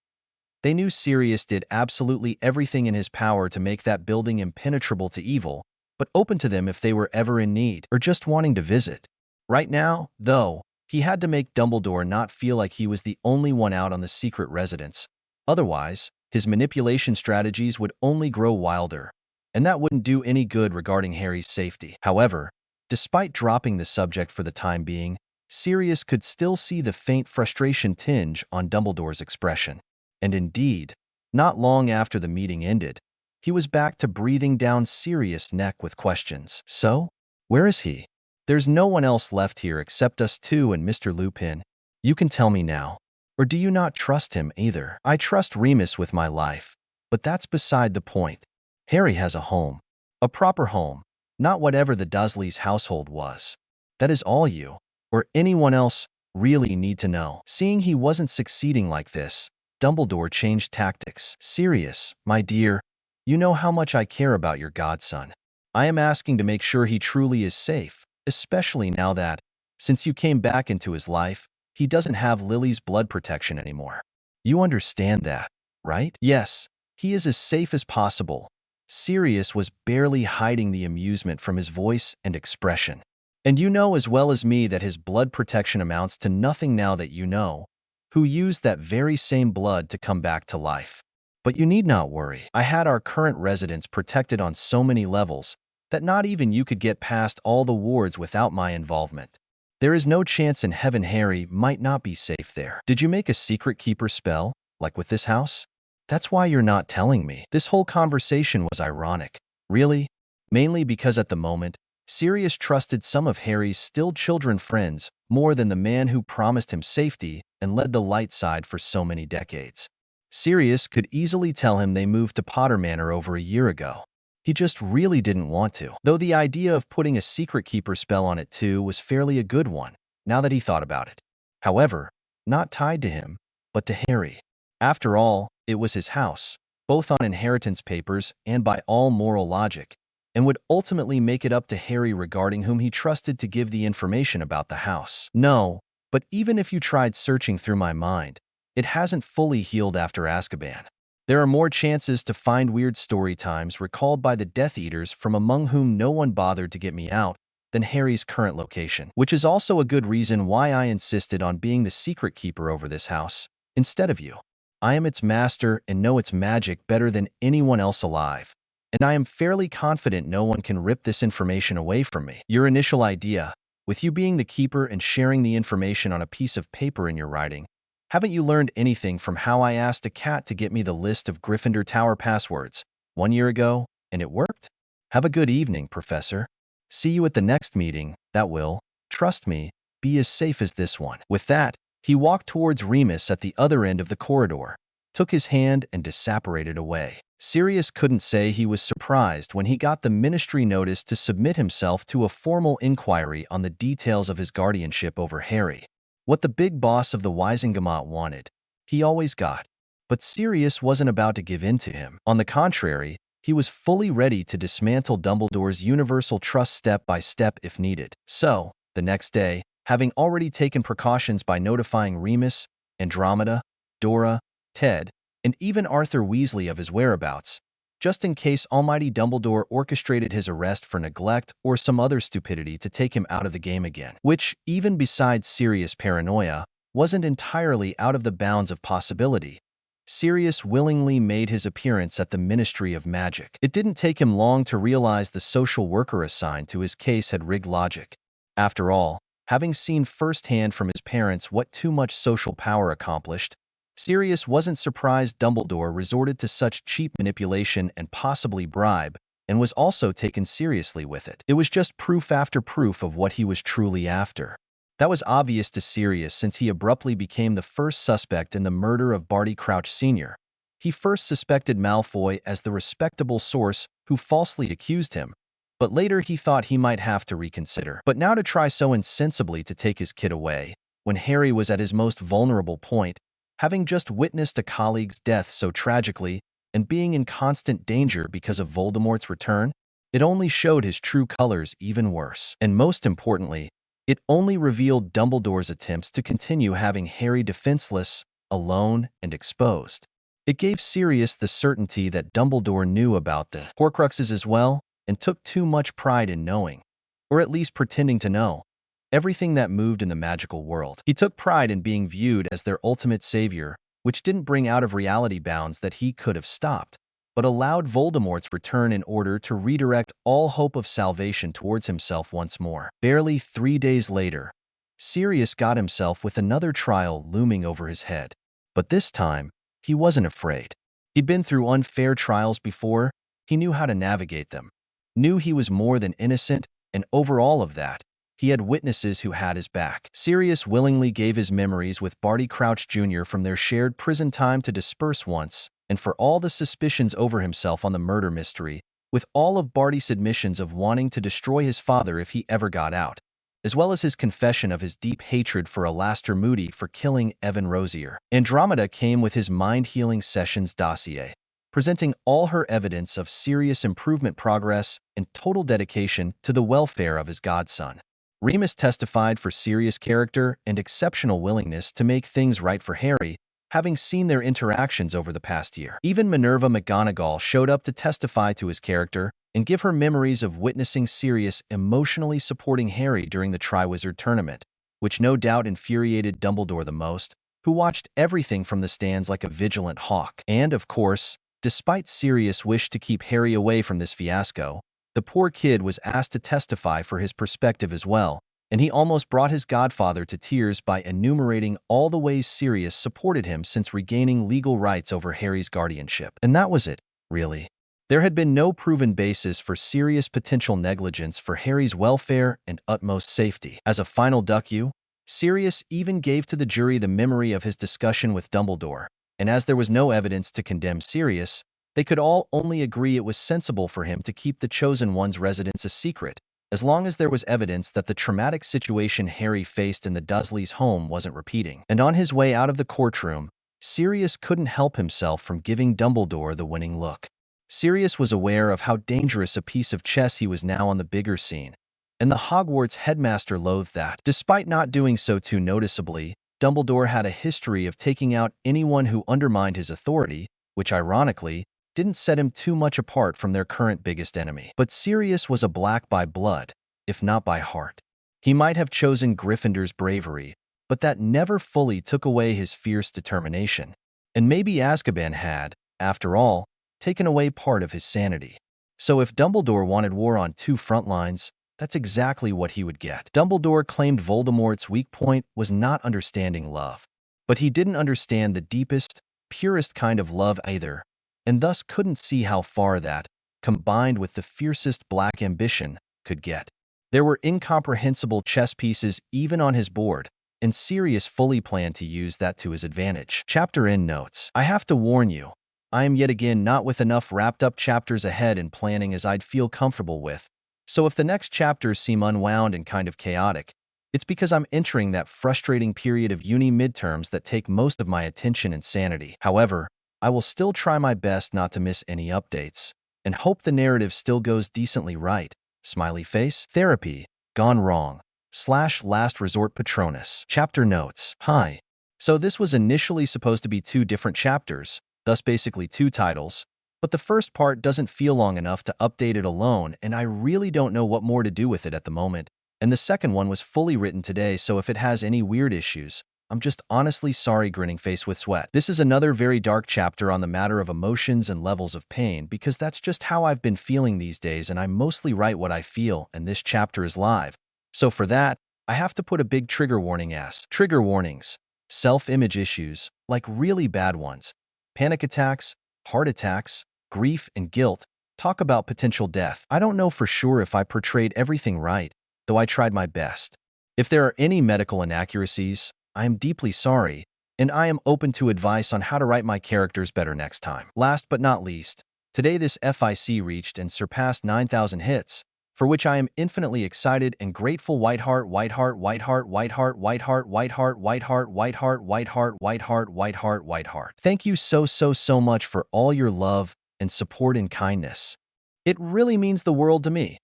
They knew Sirius did absolutely everything in his power to make that building impenetrable to evil, but open to them if they were ever in need or just wanting to visit. Right now, though, he had to make Dumbledore not feel like he was the only one out on the secret residence. Otherwise, his manipulation strategies would only grow wilder, and that wouldn't do any good regarding Harry's safety. However, despite dropping the subject for the time being, Sirius could still see the faint frustration tinge on Dumbledore's expression. And indeed, not long after the meeting ended, he was back to breathing down Sirius' neck with questions. So, where is he? There's no one else left here except us two and Mr. Lupin. You can tell me now. Or do you not trust him either? I trust Remus with my life, but that's beside the point. Harry has a home. A proper home, not whatever the Dursleys' household was. That is all you, or anyone else, really need to know. Seeing he wasn't succeeding like this, Dumbledore changed tactics. Sirius, my dear, you know how much I care about your godson. I am asking to make sure he truly is safe, especially now that, since you came back into his life, he doesn't have Lily's blood protection anymore. You understand that, right? Yes, he is as safe as possible. Sirius was barely hiding the amusement from his voice and expression. And you know as well as me that his blood protection amounts to nothing now that you know, who used that very same blood to come back to life. But you need not worry. I had our current residents protected on so many levels that not even you could get past all the wards without my involvement. There is no chance in heaven Harry might not be safe there. Did you make a secret keeper spell, like with this house? That's why you're not telling me. This whole conversation was ironic. Really? Mainly because at the moment, Sirius trusted some of Harry's still children friends more than the man who promised him safety and led the light side for so many decades. Sirius could easily tell him they moved to Potter Manor over a year ago. He just really didn't want to, though the idea of putting a secret keeper spell on it too was fairly a good one, now that he thought about it. However, not tied to him, but to Harry. After all, it was his house, both on inheritance papers and by all moral logic, and would ultimately make it up to Harry regarding whom he trusted to give the information about the house. No, but even if you tried searching through my mind, it hasn't fully healed after Azkaban. There are more chances to find weird story times recalled by the Death Eaters from among whom no one bothered to get me out than Harry's current location, which is also a good reason why I insisted on being the secret keeper over this house, instead of you. I am its master and know its magic better than anyone else alive, and I am fairly confident no one can rip this information away from me. Your initial idea, with you being the keeper and sharing the information on a piece of paper in your writing, haven't you learned anything from how I asked a cat to get me the list of Gryffindor Tower passwords 1 year ago, and it worked? Have a good evening, Professor. See you at the next meeting. That will, trust me, be as safe as this one. With that, he walked towards Remus at the other end of the corridor, took his hand and disapparated away. Sirius couldn't say he was surprised when he got the ministry notice to submit himself to a formal inquiry on the details of his guardianship over Harry. What the big boss of the Wisengamot wanted, he always got. But Sirius wasn't about to give in to him. On the contrary, he was fully ready to dismantle Dumbledore's universal trust step by step if needed. So, the next day, having already taken precautions by notifying Remus, Andromeda, Dora, Ted, and even Arthur Weasley of his whereabouts, just in case Almighty Dumbledore orchestrated his arrest for neglect or some other stupidity to take him out of the game again, which, even besides Sirius' paranoia, wasn't entirely out of the bounds of possibility. Sirius willingly made his appearance at the Ministry of Magic. It didn't take him long to realize the social worker assigned to his case had rigged logic. After all, having seen firsthand from his parents what too much social power accomplished, Sirius wasn't surprised Dumbledore resorted to such cheap manipulation and possibly bribe, and was also taken seriously with it. It was just proof after proof of what he was truly after. That was obvious to Sirius since he abruptly became the first suspect in the murder of Barty Crouch Sr. He first suspected Malfoy as the respectable source who falsely accused him, but later he thought he might have to reconsider. But now to try so insensibly to take his kid away, when Harry was at his most vulnerable point, having just witnessed a colleague's death so tragically and being in constant danger because of Voldemort's return, it only showed his true colors even worse. And most importantly, it only revealed Dumbledore's attempts to continue having Harry defenseless, alone, and exposed. It gave Sirius the certainty that Dumbledore knew about the Horcruxes as well and took too much pride in knowing, or at least pretending to know, everything that moved in the magical world. He took pride in being viewed as their ultimate savior, which didn't bring out of reality bounds that he could have stopped, but allowed Voldemort's return in order to redirect all hope of salvation towards himself once more. Barely 3 days later, Sirius got himself with another trial looming over his head. But this time, he wasn't afraid. He'd been through unfair trials before, he knew how to navigate them, knew he was more than innocent, and over all of that, he had witnesses who had his back. Sirius willingly gave his memories with Barty Crouch Jr. from their shared prison time to disperse once, and for all the suspicions over himself on the murder mystery, with all of Barty's admissions of wanting to destroy his father if he ever got out. as well as his confession of his deep hatred for Alastair Moody for killing Evan Rosier. Andromeda came with his mind-healing sessions dossier, presenting all her evidence of serious improvement progress and total dedication to the welfare of his godson. Remus testified for Sirius' character and exceptional willingness to make things right for Harry, having seen their interactions over the past year. Even Minerva McGonagall showed up to testify to his character and give her memories of witnessing Sirius emotionally supporting Harry during the Triwizard Tournament, which no doubt infuriated Dumbledore the most, who watched everything from the stands like a vigilant hawk. And, of course, despite Sirius' wish to keep Harry away from this fiasco, the poor kid was asked to testify for his perspective as well, and he almost brought his godfather to tears by enumerating all the ways Sirius supported him since regaining legal rights over Harry's guardianship. And that was it, really. There had been no proven basis for Sirius' potential negligence for Harry's welfare and utmost safety. As a final duck-you, Sirius even gave to the jury the memory of his discussion with Dumbledore, and as there was no evidence to condemn Sirius, they could all only agree it was sensible for him to keep the Chosen One's residence a secret, as long as there was evidence that the traumatic situation Harry faced in the Dursleys' home wasn't repeating. And on his way out of the courtroom, Sirius couldn't help himself from giving Dumbledore the winning look. Sirius was aware of how dangerous a piece of chess he was now on the bigger scene, and the Hogwarts headmaster loathed that. Despite not doing so too noticeably, Dumbledore had a history of taking out anyone who undermined his authority, which ironically didn't set him too much apart from their current biggest enemy. But Sirius was a black by blood, if not by heart. He might have chosen Gryffindor's bravery, but that never fully took away his fierce determination. And maybe Azkaban had, after all, taken away part of his sanity. So if Dumbledore wanted war on two front lines, that's exactly what he would get. Dumbledore claimed Voldemort's weak point was not understanding love. But he didn't understand the deepest, purest kind of love either, and thus couldn't see how far that, combined with the fiercest black ambition, could get. There were incomprehensible chess pieces even on his board, and Sirius fully planned to use that to his advantage. Chapter End Notes. I have to warn you, I am yet again not with enough wrapped-up chapters ahead in planning as I'd feel comfortable with, so if the next chapters seem unwound and kind of chaotic, it's because I'm entering that frustrating period of uni midterms that take most of my attention and sanity. However, I will still try my best not to miss any updates, and hope the narrative still goes decently right. Smiley face. Therapy. Gone wrong. / last resort Patronus. Chapter Notes. Hi. So this was initially supposed to be 2 different chapters, thus basically 2 titles, but the first part doesn't feel long enough to update it alone, and I really don't know what more to do with it at the moment, and the second one was fully written today, so if it has any weird issues, I'm just honestly sorry. Grinning face with sweat. This is another very dark chapter on the matter of emotions and levels of pain, because that's just how I've been feeling these days, and I mostly write what I feel, and this chapter is live. So for that, I have to put a big trigger warning as. Trigger warnings. Self-image issues, like really bad ones. Panic attacks, heart attacks, grief and guilt. Talk about potential death. I don't know for sure if I portrayed everything right, though I tried my best. If there are any medical inaccuracies, I am deeply sorry, and I am open to advice on how to write my characters better next time. Last but not least, today this FIC reached and surpassed 9,000 hits, for which I am infinitely excited and grateful. Whiteheart, Whiteheart, Whiteheart, Whiteheart, Whiteheart, Whiteheart, Whiteheart, Whiteheart, Whiteheart, Whiteheart, Whiteheart, Whiteheart. Thank you so much for all your love and support and kindness. It really means the world to me.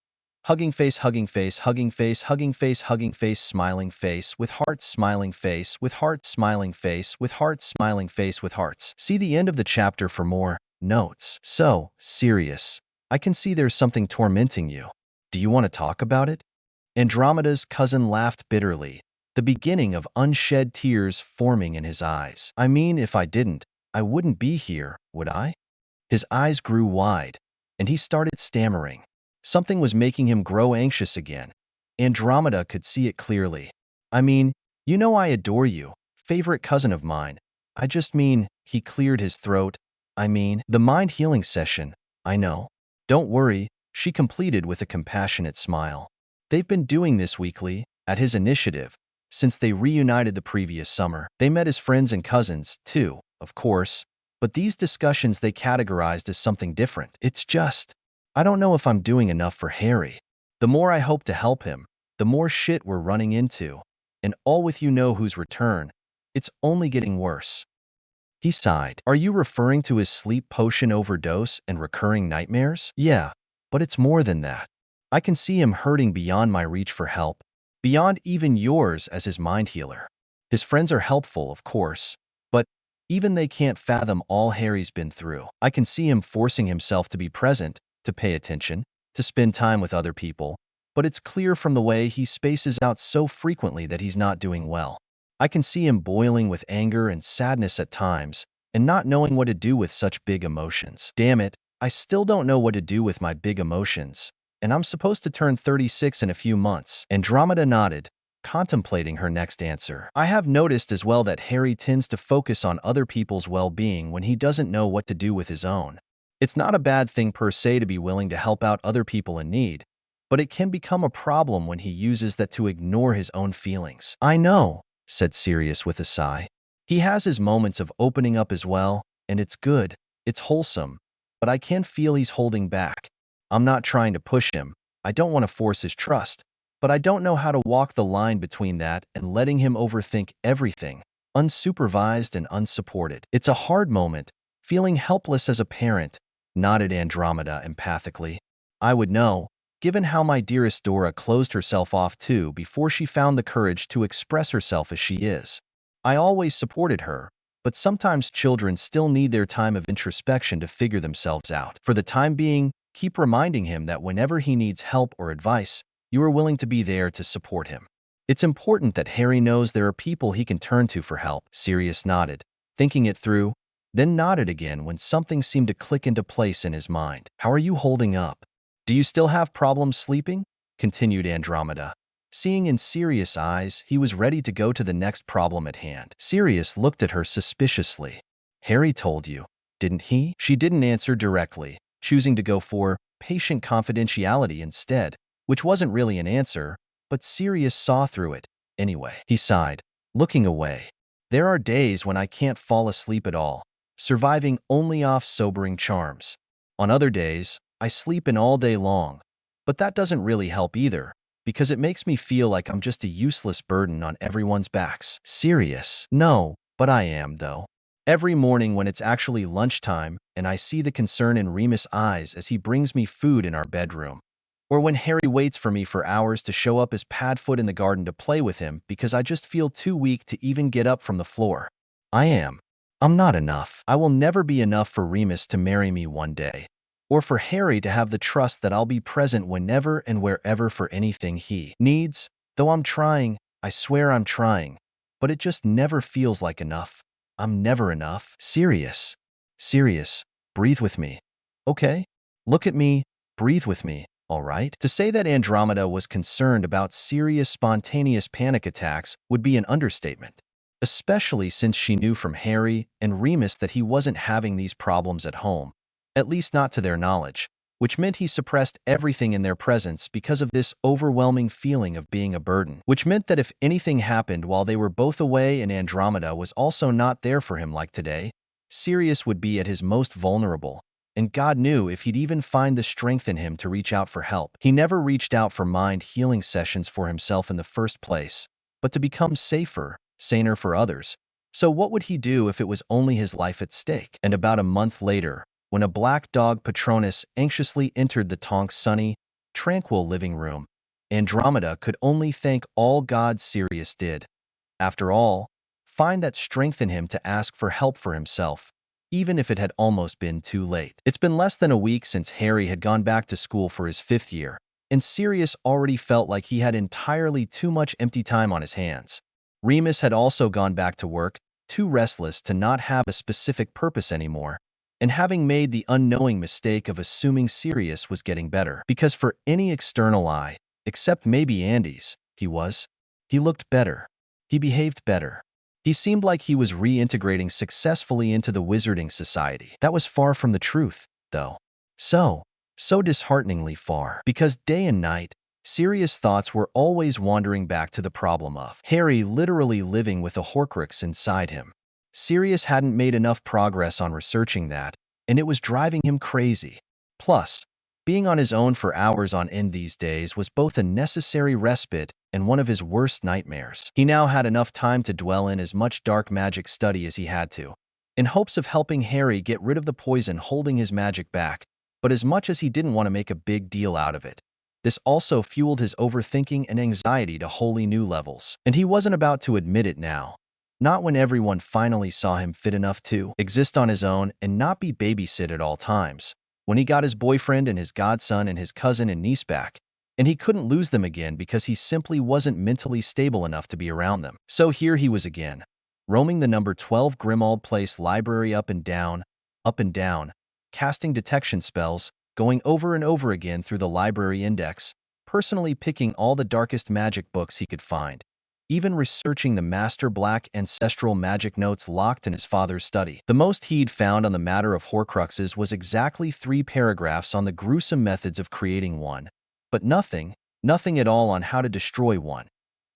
Hugging face, hugging face, hugging face, hugging face, hugging face, smiling face, with hearts, smiling face, with hearts, smiling face, with hearts, smiling face, with hearts. See the end of the chapter for more notes. So, Sirius, I can see there's something tormenting you. Do you want to talk about it? Andromeda's cousin laughed bitterly, the beginning of unshed tears forming in his eyes. I mean, if I didn't, I wouldn't be here, would I? His eyes grew wide, and he started stammering. Something was making him grow anxious again. Andromeda could see it clearly. I mean, you know I adore you, favorite cousin of mine. I just mean, he cleared his throat. I mean, the mind-healing session, I know. Don't worry, she completed with a compassionate smile. They've been doing this weekly, at his initiative, since they reunited the previous summer. They met as friends and cousins, too, of course, but these discussions they categorized as something different. It's just, I don't know if I'm doing enough for Harry. The more I hope to help him, the more shit we're running into. And all with you-know-who's return. It's only getting worse. He sighed. Are you referring to his sleep potion overdose and recurring nightmares? Yeah, but it's more than that. I can see him hurting beyond my reach for help, beyond even yours as his mind healer. His friends are helpful, of course, but even they can't fathom all Harry's been through. I can see him forcing himself to be present, to pay attention, to spend time with other people, but it's clear from the way he spaces out so frequently that he's not doing well. I can see him boiling with anger and sadness at times, and not knowing what to do with such big emotions. Damn it, I still don't know what to do with my big emotions, and I'm supposed to turn 36 in a few months. Andromeda nodded, contemplating her next answer. I have noticed as well that Harry tends to focus on other people's well-being when he doesn't know what to do with his own. It's not a bad thing per se to be willing to help out other people in need, but it can become a problem when he uses that to ignore his own feelings. I know, said Sirius with a sigh. He has his moments of opening up as well, and it's good, it's wholesome, but I can feel he's holding back. I'm not trying to push him. I don't want to force his trust, but I don't know how to walk the line between that and letting him overthink everything, unsupervised and unsupported. It's a hard moment, feeling helpless as a parent, nodded Andromeda empathically. I would know, given how my dearest Dora closed herself off too before she found the courage to express herself as she is. I always supported her, but sometimes children still need their time of introspection to figure themselves out. For the time being, keep reminding him that whenever he needs help or advice, you are willing to be there to support him. It's important that Harry knows there are people he can turn to for help. Sirius nodded, thinking it through, then nodded again when something seemed to click into place in his mind. How are you holding up? Do you still have problems sleeping? Continued Andromeda. Seeing in Sirius' eyes, he was ready to go to the next problem at hand. Sirius looked at her suspiciously. Harry told you, didn't he? She didn't answer directly, choosing to go for patient confidentiality instead, which wasn't really an answer, but Sirius saw through it. Anyway, he sighed, looking away. There are days when I can't fall asleep at all, surviving only off sobering charms. On other days, I sleep in all day long, but that doesn't really help either, because it makes me feel like I'm just a useless burden on everyone's backs. Sirius. No, but I am, though. Every morning when it's actually lunchtime and I see the concern in Remus' eyes as he brings me food in our bedroom, or when Harry waits for me for hours to show up as Padfoot in the garden to play with him because I just feel too weak to even get up from the floor. I'm not enough. I will never be enough for Remus to marry me one day, or for Harry to have the trust that I'll be present whenever and wherever for anything he needs. Though I'm trying, I swear I'm trying, but it just never feels like enough. I'm never enough. Sirius, breathe with me. Okay? Look at me, breathe with me, all right? To say that Andromeda was concerned about Sirius' spontaneous panic attacks would be an understatement, especially since she knew from Harry and Remus that he wasn't having these problems at home. At least not to their knowledge, which meant he suppressed everything in their presence because of this overwhelming feeling of being a burden, which meant that if anything happened while they were both away and Andromeda was also not there for him like today, Sirius would be at his most vulnerable, and God knew if he'd even find the strength in him to reach out for help. He never reached out for mind healing sessions for himself in the first place, but to become safer, saner for others. So what would he do if it was only his life at stake? And about a month later, when a black dog Patronus anxiously entered the Tonk's sunny, tranquil living room, Andromeda could only thank all God Sirius did. After all, find that strength in him to ask for help for himself, even if it had almost been too late. It's been less than a week since Harry had gone back to school for his 5th year, and Sirius already felt like he had entirely too much empty time on his hands. Remus had also gone back to work, too restless to not have a specific purpose anymore, and having made the unknowing mistake of assuming Sirius was getting better. Because for any external eye, except maybe Andy's, he looked better. He behaved better. He seemed like he was reintegrating successfully into the Wizarding Society. That was far from the truth, though. So dishearteningly far. Because day and night, Sirius' thoughts were always wandering back to the problem of Harry literally living with a Horcrux inside him. Sirius hadn't made enough progress on researching that, and it was driving him crazy. Plus, Being on his own for hours on end these days was both a necessary respite and one of his worst nightmares. He now had enough time to dwell in as much dark magic study as he had to, in hopes of helping Harry get rid of the poison holding his magic back, but as much as he didn't want to make a big deal out of it. This also fueled his overthinking and anxiety to wholly new levels, and he wasn't about to admit it now. Not when everyone finally saw him fit enough to exist on his own and not be babysit at all times. When he got his boyfriend and his godson and his cousin and niece back, and he couldn't lose them again because he simply wasn't mentally stable enough to be around them. So here he was again, roaming the number 12 Grimmauld Place library up and down, casting detection spells, going over and over again through the library index, personally picking all the darkest magic books he could find, even researching the Master Black ancestral magic notes locked in his father's study. The most he'd found on the matter of Horcruxes was exactly 3 paragraphs on the gruesome methods of creating one, but nothing at all on how to destroy one,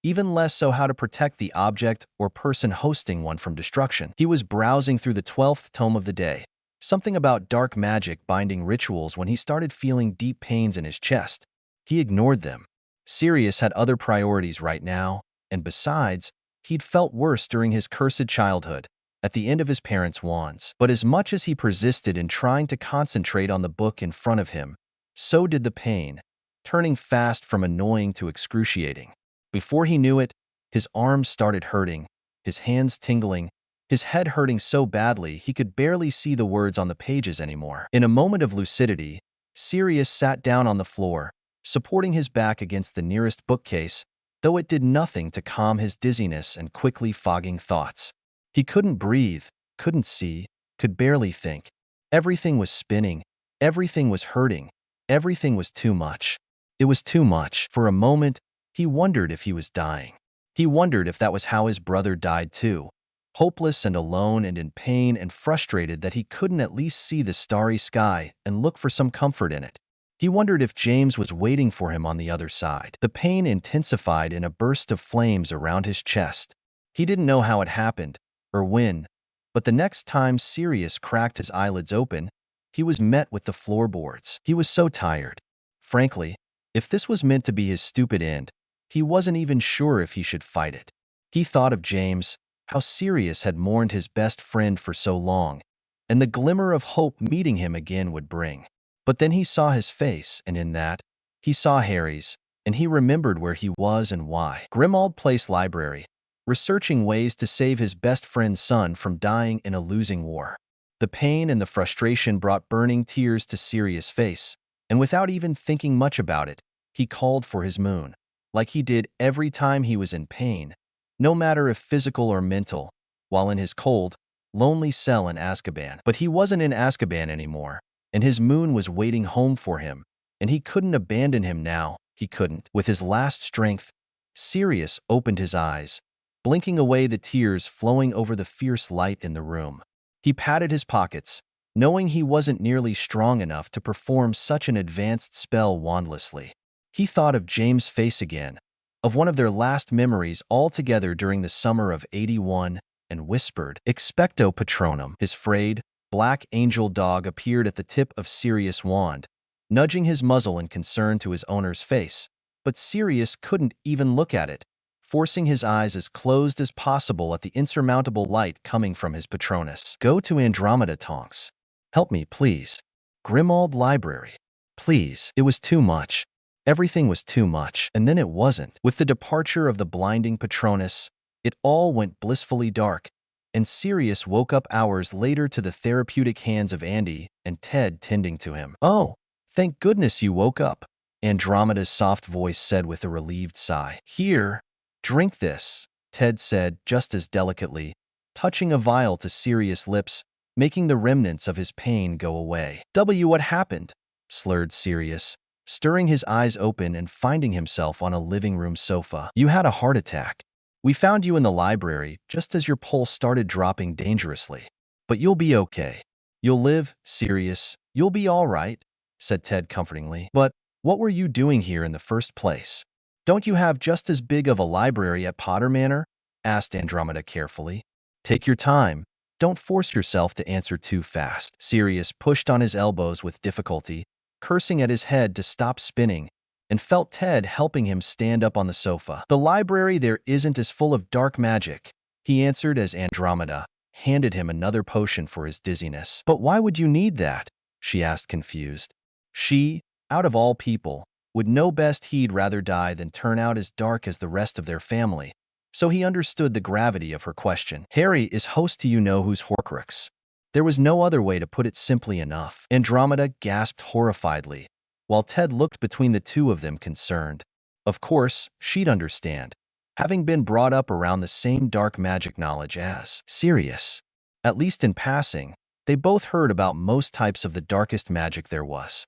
even less so how to protect the object or person hosting one from destruction. He was browsing through the 12th tome of the day, something about dark magic binding rituals, when he started feeling deep pains in his chest. He ignored them. Sirius had other priorities right now, and besides, he'd felt worse during his cursed childhood, at the end of his parents' wands. But as much as he persisted in trying to concentrate on the book in front of him, so did the pain, turning fast from annoying to excruciating. Before he knew it, his arms started hurting, his hands tingling, his head hurting so badly he could barely see the words on the pages anymore. In a moment of lucidity, Sirius sat down on the floor, supporting his back against the nearest bookcase, though it did nothing to calm his dizziness and quickly fogging thoughts. He couldn't breathe, couldn't see, could barely think. Everything was spinning, everything was hurting, everything was too much. It was too much. For a moment, he wondered if he was dying. He wondered if that was how his brother died too, hopeless and alone and in pain and frustrated that he couldn't at least see the starry sky and look for some comfort in it. He wondered if James was waiting for him on the other side. The pain intensified in a burst of flames around his chest. He didn't know how it happened, or when, but the next time Sirius cracked his eyelids open, he was met with the floorboards. He was so tired. Frankly, if this was meant to be his stupid end, he wasn't even sure if he should fight it. He thought of James, how Sirius had mourned his best friend for so long, and the glimmer of hope meeting him again would bring. But then he saw his face, and in that, he saw Harry's, and he remembered where he was and why. Grimmauld Place Library, researching ways to save his best friend's son from dying in a losing war. The pain and the frustration brought burning tears to Sirius' face, and without even thinking much about it, he called for his moon, like he did every time he was in pain, no matter if physical or mental, while in his cold, lonely cell in Azkaban. But he wasn't in Azkaban anymore, and his moon was waiting home for him, and he couldn't abandon him now. He couldn't. With his last strength, Sirius opened his eyes, blinking away the tears flowing over the fierce light in the room. He patted his pockets, knowing he wasn't nearly strong enough to perform such an advanced spell wandlessly. He thought of James' face again, of one of their last memories all together during the summer of '81, and whispered, "Expecto Patronum." His frayed, black angel dog appeared at the tip of Sirius' wand, nudging his muzzle in concern to his owner's face, but Sirius couldn't even look at it, forcing his eyes as closed as possible at the insurmountable light coming from his Patronus. "Go to Andromeda, Tonks. Help me, please. Grimmauld Library. Please." It was too much. Everything was too much, and then it wasn't. With the departure of the blinding Patronus, it all went blissfully dark, and Sirius woke up hours later to the therapeutic hands of Andy and Ted tending to him. "Oh, thank goodness you woke up," Andromeda's soft voice said with a relieved sigh. "Here, drink this," Ted said just as delicately, touching a vial to Sirius' lips, making the remnants of his pain go away. What happened?" slurred Sirius, stirring his eyes open and finding himself on a living room sofa. "You had a heart attack. We found you in the library just as your pulse started dropping dangerously. But you'll be okay. You'll live, Sirius. You'll be all right," said Ted comfortingly. "But what were you doing here in the first place? Don't you have just as big of a library at Potter Manor?" asked Andromeda carefully. "Take your time. Don't force yourself to answer too fast." Sirius pushed on his elbows with difficulty, cursing at his head to stop spinning, and felt Ted helping him stand up on the sofa. "The library there isn't as full of dark magic," he answered as Andromeda handed him another potion for his dizziness. "But why would you need that?" she asked, confused. She, out of all people, would know best. He'd rather die than turn out as dark as the rest of their family, so he understood the gravity of her question. "Harry is host to you-know-who's Horcrux." There was no other way to put it simply enough. Andromeda gasped horrifiedly, while Ted looked between the two of them concerned. Of course, she'd understand, having been brought up around the same dark magic knowledge as Sirius. At least in passing, they both heard about most types of the darkest magic there was.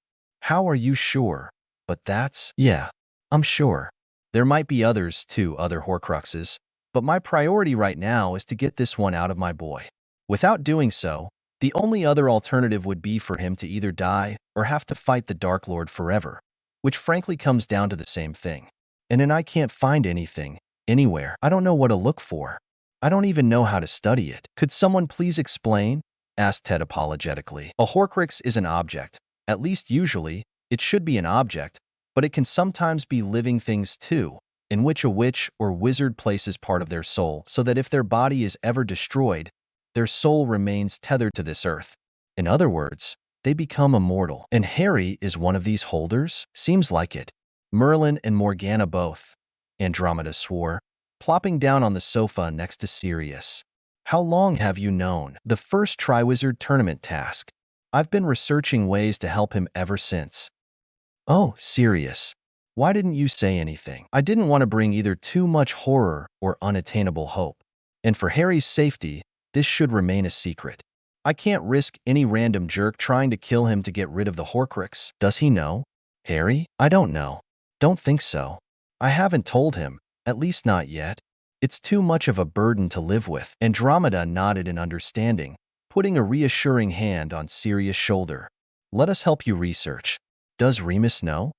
"How are you sure?" "But that's—" "Yeah, I'm sure. There might be others too, other Horcruxes, but my priority right now is to get this one out of my boy. Without doing so, the only other alternative would be for him to either die or have to fight the Dark Lord forever, which frankly comes down to the same thing. And I can't find anything, anywhere. I don't know what to look for. I don't even know how to study it." "Could someone please explain?" asked Ted apologetically. "A Horcrux is an object. At least usually, it should be an object, but it can sometimes be living things too, in which a witch or wizard places part of their soul, so that if their body is ever destroyed, their soul remains tethered to this earth. In other words, they become immortal. And Harry is one of these holders? Seems like it." "Merlin and Morgana both," Andromeda swore, plopping down on the sofa next to Sirius. "How long have you known?" "The first Triwizard Tournament task. I've been researching ways to help him ever since." "Oh, Sirius. Why didn't you say anything?" "I didn't want to bring either too much horror or unattainable hope. And for Harry's safety, this should remain a secret. I can't risk any random jerk trying to kill him to get rid of the Horcrux." "Does he know?" "Harry? I don't know. Don't think so. I haven't told him, at least not yet. It's too much of a burden to live with." Andromeda nodded in understanding, putting a reassuring hand on Sirius' shoulder. "Let us help you research. Does Remus know?"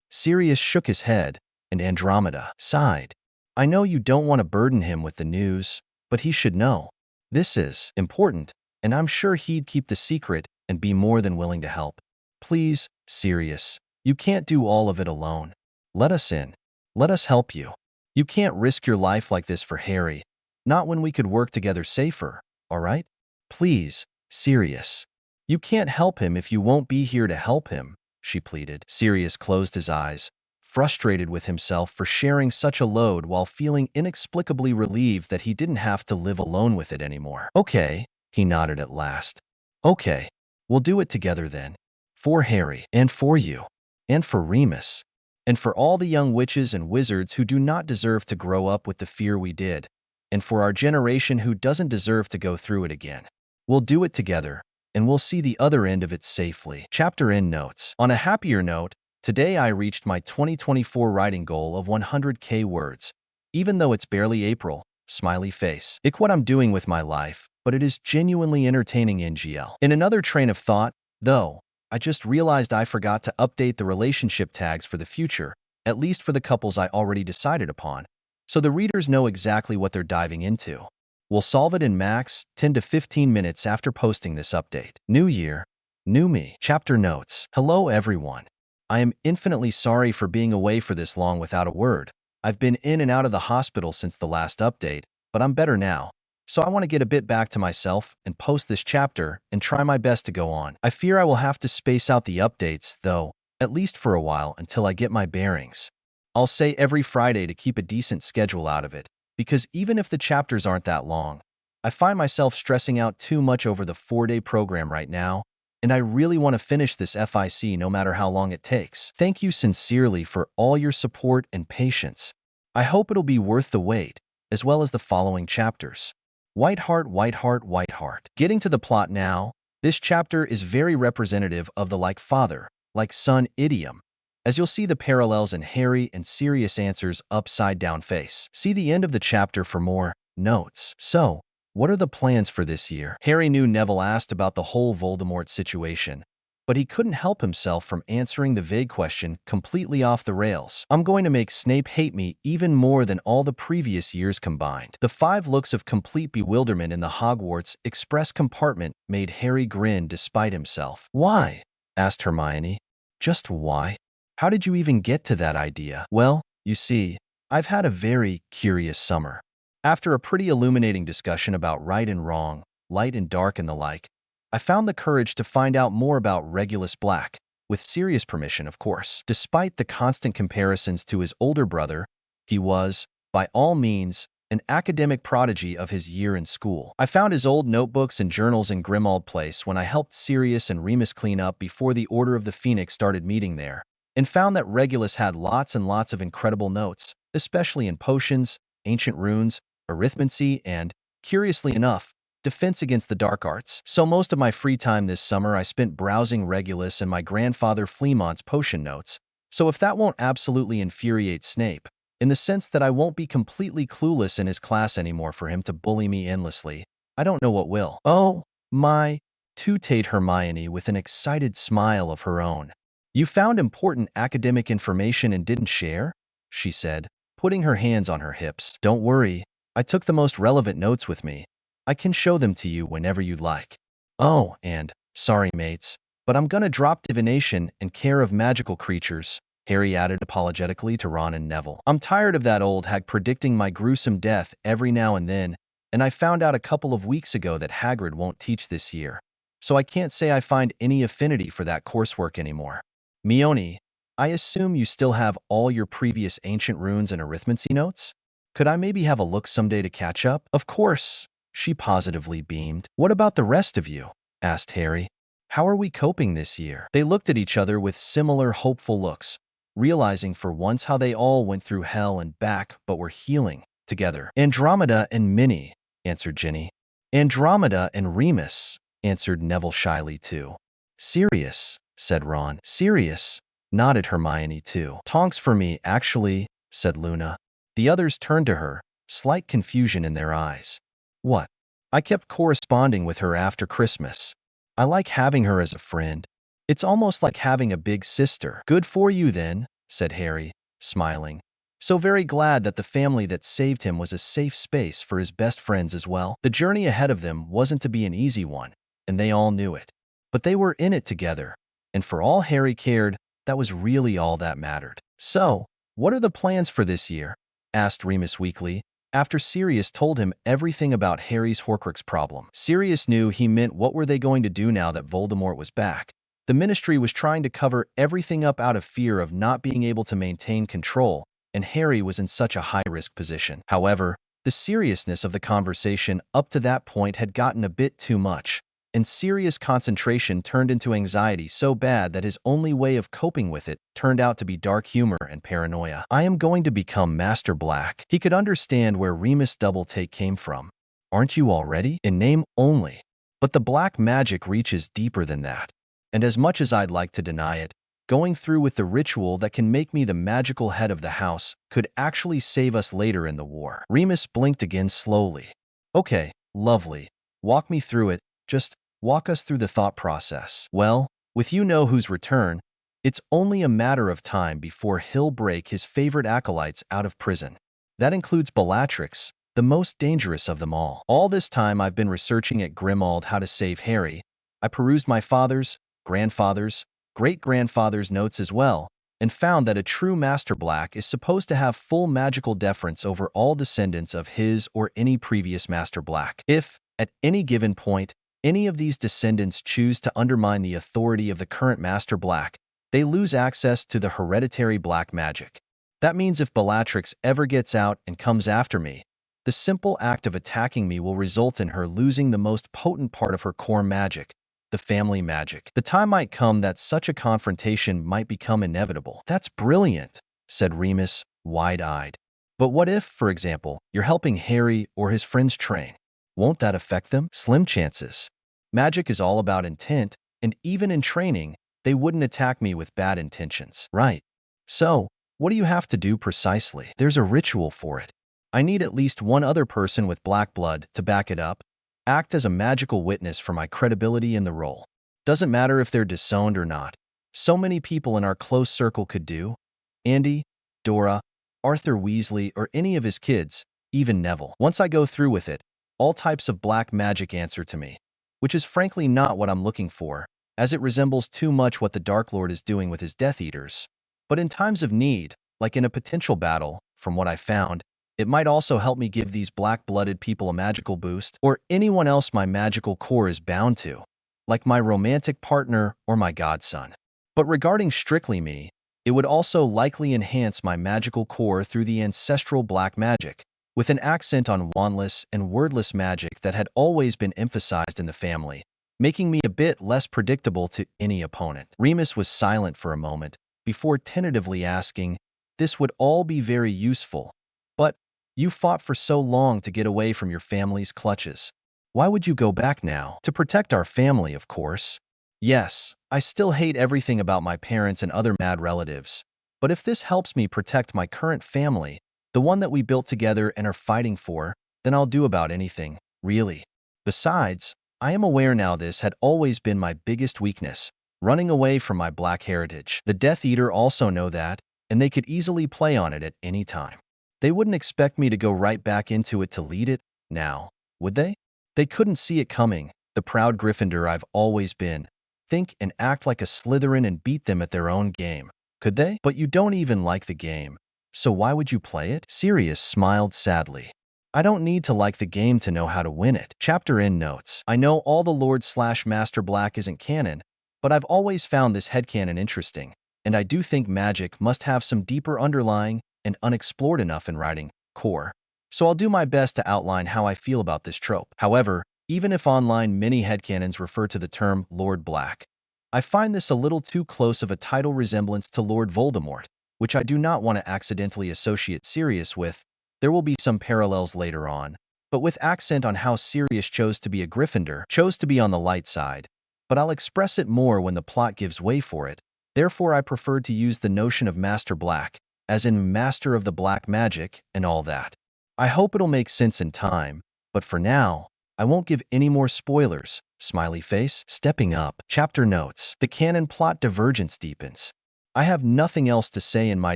Sirius shook his head, and Andromeda sighed. "I know you don't want to burden him with the news, but he should know. This is important, and I'm sure he'd keep the secret and be more than willing to help. Please, Sirius, you can't do all of it alone. Let us in. Let us help you. You can't risk your life like this for Harry, not when we could work together safer, all right? Please, Sirius. You can't help him if you won't be here to help him," she pleaded. Sirius closed his eyes, frustrated with himself for sharing such a load while feeling inexplicably relieved that he didn't have to live alone with it anymore. "Okay," he nodded at last. "Okay, we'll do it together then. For Harry, and for you, and for Remus, and for all the young witches and wizards who do not deserve to grow up with the fear we did, and for our generation who doesn't deserve to go through it again. We'll do it together, and we'll see the other end of it safely." Chapter End Notes. On a happier note, today I reached my 2024 writing goal of 100K words. Even though it's barely April, smiley face. It's what I'm doing with my life, but it is genuinely entertaining NGL. In another train of thought, though, I just realized I forgot to update the relationship tags for the future, at least for the couples I already decided upon, so the readers know exactly what they're diving into. We'll solve it in max 10 to 15 minutes after posting this update. New year, new me. Chapter Notes. Hello everyone. I am infinitely sorry for being away for this long without a word. I've been in and out of the hospital since the last update, but I'm better now. So I want to get a bit back to myself and post this chapter and try my best to go on. I fear I will have to space out the updates, though, at least for a while until I get my bearings. I'll say every Friday to keep a decent schedule out of it, because even if the chapters aren't that long, I find myself stressing out too much over the 4-day program right now, and I really want to finish this FIC no matter how long it takes. Thank you sincerely for all your support and patience. I hope it'll be worth the wait, as well as the following chapters. White Heart, White Heart, White Heart. Getting to the plot now, this chapter is very representative of the like father, like son idiom, as you'll see the parallels in Harry and Sirius Answer's upside-down face. See the end of the chapter for more notes. So, what are the plans for this year? Harry knew Neville asked about the whole Voldemort situation, but he couldn't help himself from answering the vague question completely off the rails. "I'm going to make Snape hate me even more than all the previous years combined." The 5 looks of complete bewilderment in the Hogwarts express compartment made Harry grin despite himself. "Why?" asked Hermione. Just why? How did you even get to that idea? Well, you see, I've had a very curious summer. After a pretty illuminating discussion about right and wrong, light and dark and the like, I found the courage to find out more about Regulus Black, with Sirius' permission, of course. Despite the constant comparisons to his older brother, he was, by all means, an academic prodigy of his year in school. I found his old notebooks and journals in Grimmauld Place when I helped Sirius and Remus clean up before the Order of the Phoenix started meeting there, and found that Regulus had lots and lots of incredible notes, especially in potions, ancient runes, arithmancy, and, curiously enough, defense against the dark arts. So most of my free time this summer I spent browsing Regulus and my grandfather Fleamont's potion notes. So if that won't absolutely infuriate Snape, in the sense that I won't be completely clueless in his class anymore for him to bully me endlessly, I don't know what will. Oh, my, tooted Hermione with an excited smile of her own. You found important academic information and didn't share? She said, putting her hands on her hips. Don't worry, I took the most relevant notes with me. I can show them to you whenever you'd like. Oh, and, sorry mates, but I'm gonna drop divination and care of magical creatures, Harry added apologetically to Ron and Neville. I'm tired of that old hag predicting my gruesome death every now and then, and I found out a couple of weeks ago that Hagrid won't teach this year. So I can't say I find any affinity for that coursework anymore. Mione, I assume you still have all your previous ancient runes and arithmancy notes? Could I maybe have a look someday to catch up? Of course, she positively beamed. What about the rest of you? Asked Harry. How are we coping this year? They looked at each other with similar hopeful looks, realizing for once how they all went through hell and back but were healing together. Andromeda and Minnie, answered Ginny. Andromeda and Remus, answered Neville shyly too. Sirius, said Ron. Sirius, nodded Hermione too. Tonks for me, actually, said Luna. The others turned to her, slight confusion in their eyes. What? I kept corresponding with her after Christmas. I like having her as a friend. It's almost like having a big sister. Good for you then, said Harry, smiling. So very glad that the family that saved him was a safe space for his best friends as well. The journey ahead of them wasn't to be an easy one, and they all knew it. But they were in it together, and for all Harry cared, that was really all that mattered. So, what are the plans for this year? Asked Remus weakly, after Sirius told him everything about Harry's Horcrux problem. Sirius knew he meant what were they going to do now that Voldemort was back. The Ministry was trying to cover everything up out of fear of not being able to maintain control, and Harry was in such a high-risk position. However, the seriousness of the conversation up to that point had gotten a bit too much, and Sirius' concentration turned into anxiety so bad that his only way of coping with it turned out to be dark humor and paranoia. I am going to become Master Black. He could understand where Remus' double take came from. Aren't you already? In name only. But the black magic reaches deeper than that. And as much as I'd like to deny it, going through with the ritual that can make me the magical head of the house could actually save us later in the war. Remus blinked again slowly. Okay, lovely. Walk me through it. Just walk us through the thought process. Well, with you-know-who's return, it's only a matter of time before he'll break his favorite acolytes out of prison. That includes Bellatrix, the most dangerous of them all. All this time I've been researching at Grimmauld how to save Harry. I perused my father's, grandfather's, great-grandfather's notes as well, and found that a true Master Black is supposed to have full magical deference over all descendants of his or any previous Master Black. If, at any given point, any of these descendants choose to undermine the authority of the current Master Black, they lose access to the hereditary black magic. That means if Bellatrix ever gets out and comes after me, the simple act of attacking me will result in her losing the most potent part of her core magic, the family magic. The time might come that such a confrontation might become inevitable. That's brilliant, said Remus, wide-eyed. But what if, for example, you're helping Harry or his friends train? Won't that affect them? Slim chances. Magic is all about intent, and even in training, they wouldn't attack me with bad intentions. Right. So, what do you have to do precisely? There's a ritual for it. I need at least one other person with black blood to back it up, act as a magical witness for my credibility in the role. Doesn't matter if they're disowned or not. So many people in our close circle could do. Andy, Dora, Arthur Weasley, or any of his kids, even Neville. Once I go through with it, all types of black magic answer to me, which is frankly not what I'm looking for. as it resembles too much what the Dark Lord is doing with his Death Eaters. But in times of need, like in a potential battle, from what I found, it might also help me give these black-blooded people a magical boost, or anyone else my magical core is bound to, like my romantic partner or my godson. But regarding strictly me, it would also likely enhance my magical core through the ancestral black magic, with an accent on wandless and wordless magic that had always been emphasized in the family, making me a bit less predictable to any opponent. Remus was silent for a moment, before tentatively asking, "This would all be very useful, but you fought for so long to get away from your family's clutches. Why would you go back now? To protect our family, of course. Yes, I still hate everything about my parents and other mad relatives, but if this helps me protect my current family, the one that we built together and are fighting for, then I'll do about anything, really. Besides, I am aware now this had always been my biggest weakness, running away from my black heritage. The Death Eater also know that, and they could easily play on it at any time. They wouldn't expect me to go right back into it to lead it, now, would they? They couldn't see it coming, the proud Gryffindor I've always been. Think and act like a Slytherin and beat them at their own game, could they? But you don't even like the game, so why would you play it? Sirius smiled sadly. I don't need to like the game to know how to win it. Chapter End Notes. I know all the Lord/Master Black isn't canon, but I've always found this headcanon interesting, and I do think magic must have some deeper underlying and unexplored enough in writing core. So I'll do my best to outline how I feel about this trope. However, even if online many headcanons refer to the term Lord Black, I find this a little too close of a title resemblance to Lord Voldemort, which I do not want to accidentally associate Sirius with. There will be some parallels later on, but with accent on how Sirius chose to be a Gryffindor, chose to be on the light side, but I'll express it more when the plot gives way for it. Therefore, I preferred to use the notion of Master Black, as in Master of the Black Magic and all that. I hope it'll make sense in time, but for now, I won't give any more spoilers. Smiley face. Stepping up. Chapter Notes. The canon plot divergence deepens. I have nothing else to say in my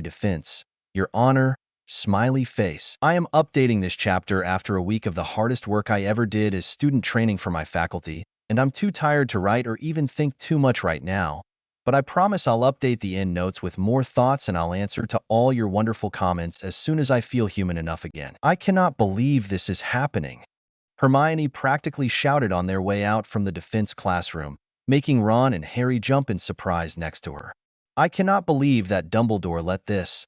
defense, Your Honor. Smiley face. I am updating this chapter after a week of the hardest work I ever did as student training for my faculty, and I'm too tired to write or even think too much right now. But I promise I'll update the end notes with more thoughts, and I'll answer to all your wonderful comments as soon as I feel human enough again. I cannot believe this is happening. Hermione practically shouted on their way out from the defense classroom, making Ron and Harry jump in surprise next to her. I cannot believe that Dumbledore let this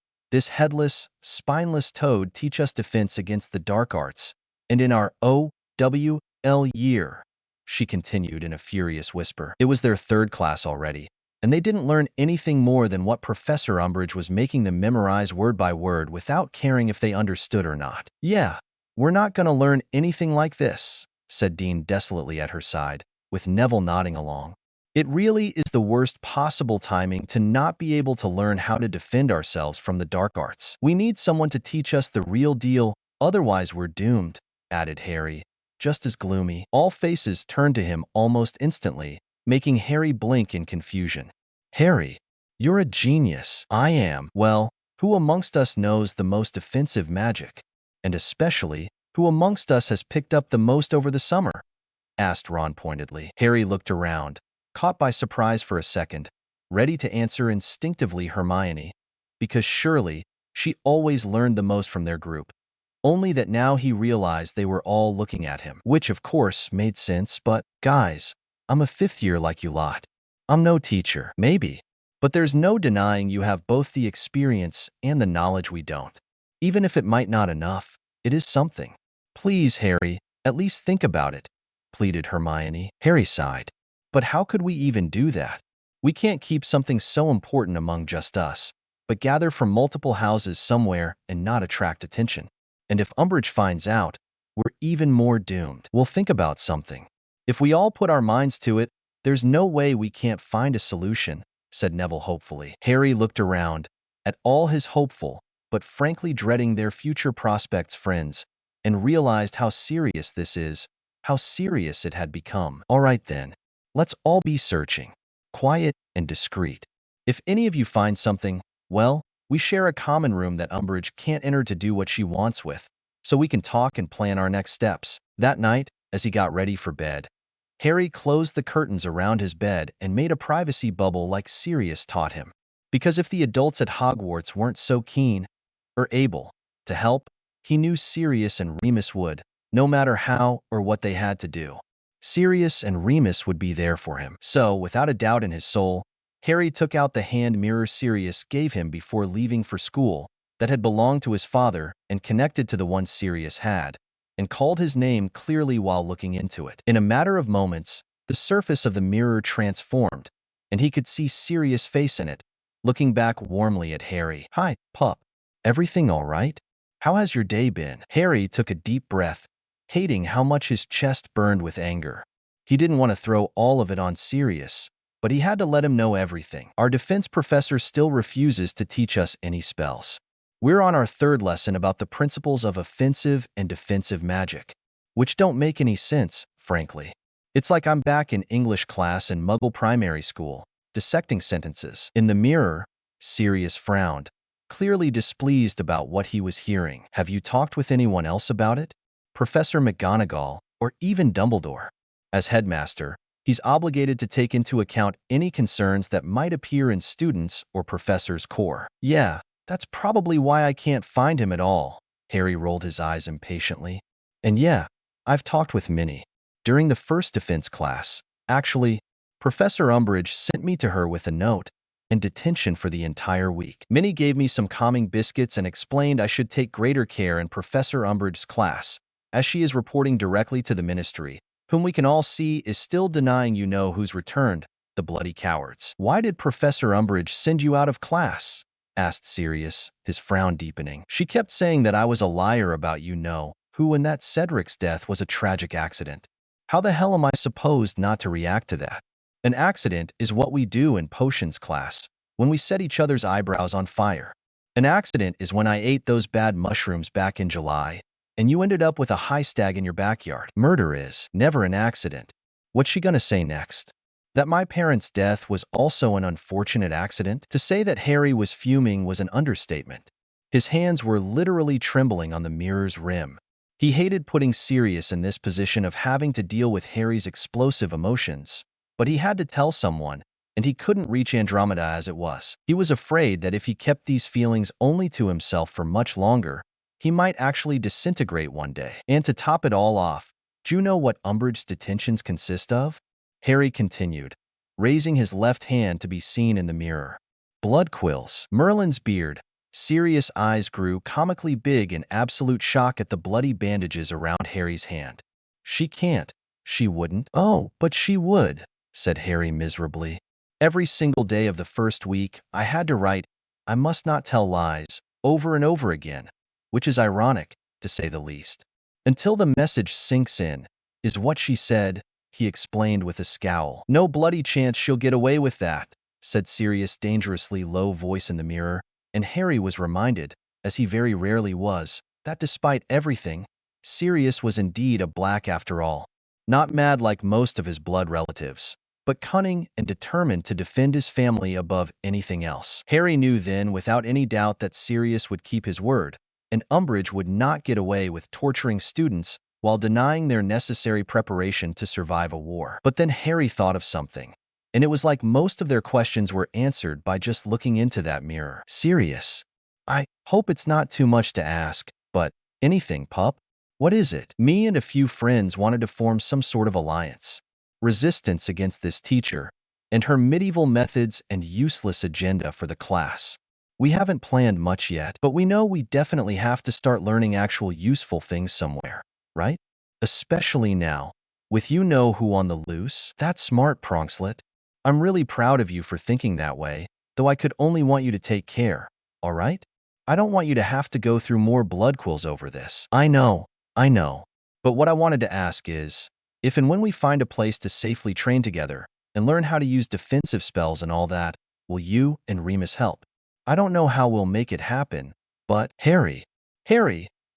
headless, spineless toad teach us defense against the dark arts, and in our OWL year, she continued in a furious whisper. It was their third class already, and they didn't learn anything more than what Professor Umbridge was making them memorize word by word without caring if they understood or not. Yeah, we're not going to learn anything like this, said Dean desolately at her side, with Neville nodding along. It really is the worst possible timing to not be able to learn how to defend ourselves from the dark arts. We need someone to teach us the real deal, otherwise we're doomed, added Harry, just as gloomy. All faces turned to him almost instantly, making Harry blink in confusion. Harry, you're a genius. I am. Well, who amongst us knows the most offensive magic? And especially, who amongst us has picked up the most over the summer? Asked Ron pointedly. Harry looked around, caught by surprise for a second, ready to answer instinctively Hermione, because surely she always learned the most from their group. Only that now he realized they were all looking at him, which of course made sense. But, guys, I'm a fifth year like you lot. I'm no teacher, maybe, but there's no denying you have both the experience and the knowledge we don't. Even if it might not enough, it is something. Please, Harry, at least think about it, pleaded Hermione. Harry sighed. But how could we even do that? We can't keep something so important among just us, but gather from multiple houses somewhere and not attract attention. And if Umbridge finds out, we're even more doomed. We'll think about something. If we all put our minds to it, there's no way we can't find a solution, said Neville hopefully. Harry looked around at all his hopeful, but frankly dreading their future prospects friends, and realized how serious this is, how serious it had become. All right then. Let's all be searching, quiet and discreet. If any of you find something, well, we share a common room that Umbridge can't enter to do what she wants with, so we can talk and plan our next steps. That night, as he got ready for bed, Harry closed the curtains around his bed and made a privacy bubble like Sirius taught him. Because if the adults at Hogwarts weren't so keen or able to help, he knew Sirius and Remus would, no matter how or what they had to do. Sirius and Remus would be there for him. So, without a doubt in his soul, Harry took out the hand mirror Sirius gave him before leaving for school that had belonged to his father and connected to the one Sirius had, and called his name clearly while looking into it. In a matter of moments, the surface of the mirror transformed, and he could see Sirius' face in it, looking back warmly at Harry. "Hi, pup. Everything all right? How has your day been?" Harry took a deep breath, hating how much his chest burned with anger. He didn't want to throw all of it on Sirius, but he had to let him know everything. "Our defense professor still refuses to teach us any spells. We're on our third lesson about the principles of offensive and defensive magic, which don't make any sense, frankly. It's like I'm back in English class in Muggle primary school, dissecting sentences." In the mirror, Sirius frowned, clearly displeased about what he was hearing. "Have you talked with anyone else about it? Professor McGonagall, or even Dumbledore? As headmaster, he's obligated to take into account any concerns that might appear in students' or professors' core." "Yeah, that's probably why I can't find him at all." Harry rolled his eyes impatiently. "And yeah, I've talked with Minnie. During the first defense class, actually, Professor Umbridge sent me to her with a note and detention for the entire week. Minnie gave me some calming biscuits and explained I should take greater care in Professor Umbridge's class, as she is reporting directly to the Ministry, whom we can all see is still denying you know who's returned, the bloody cowards." "Why did Professor Umbridge send you out of class?" asked Sirius, his frown deepening. "She kept saying that I was a liar about you know who and that Cedric's death was a tragic accident. How the hell am I supposed not to react to that? An accident is what we do in potions class, when we set each other's eyebrows on fire. An accident is when I ate those bad mushrooms back in July, and you ended up with a high stag in your backyard. Murder is never an accident." What's she gonna say next? That my parents' death was also an unfortunate accident? To say that Harry was fuming was an understatement. His hands were literally trembling on the mirror's rim. He hated putting Sirius in this position of having to deal with Harry's explosive emotions, but he had to tell someone, and he couldn't reach Andromeda as it was. He was afraid that if he kept these feelings only to himself for much longer, he might actually disintegrate one day. And to top it all off, do you know what Umbridge's detentions consist of? Harry continued, raising his left hand to be seen in the mirror. "Blood quills." Merlin's beard, Sirius' eyes grew comically big in absolute shock at the bloody bandages around Harry's hand. "She can't. She wouldn't." "Oh, but she would," said Harry miserably. "Every single day of the first week, I had to write, 'I must not tell lies,' over and over again, which is ironic, to say the least. Until the message sinks in, is what she said," he explained with a scowl. "No bloody chance she'll get away with that," said Sirius' dangerously low voice in the mirror, and Harry was reminded, as he very rarely was, that despite everything, Sirius was indeed a black after all. Not mad like most of his blood relatives, but cunning and determined to defend his family above anything else. Harry knew then without any doubt that Sirius would keep his word, and Umbridge would not get away with torturing students while denying their necessary preparation to survive a war. But then Harry thought of something, and it was like most of their questions were answered by just looking into that mirror. "Sirius, I hope it's not too much to ask, but anything, pup? What is it?" "Me and a few friends wanted to form some sort of alliance. Resistance against this teacher and her medieval methods and useless agenda for the class. We haven't planned much yet, but we know we definitely have to start learning actual useful things somewhere, right? Especially now, with you-know-who on the loose." "That's smart, Pronkslet. I'm really proud of you for thinking that way, though I could only want you to take care, all right? I don't want you to have to go through more blood quills over this." I know. But what I wanted to ask is, if and when we find a place to safely train together and learn how to use defensive spells and all that, will you and Remus help? I don't know how we'll make it happen, but Harry,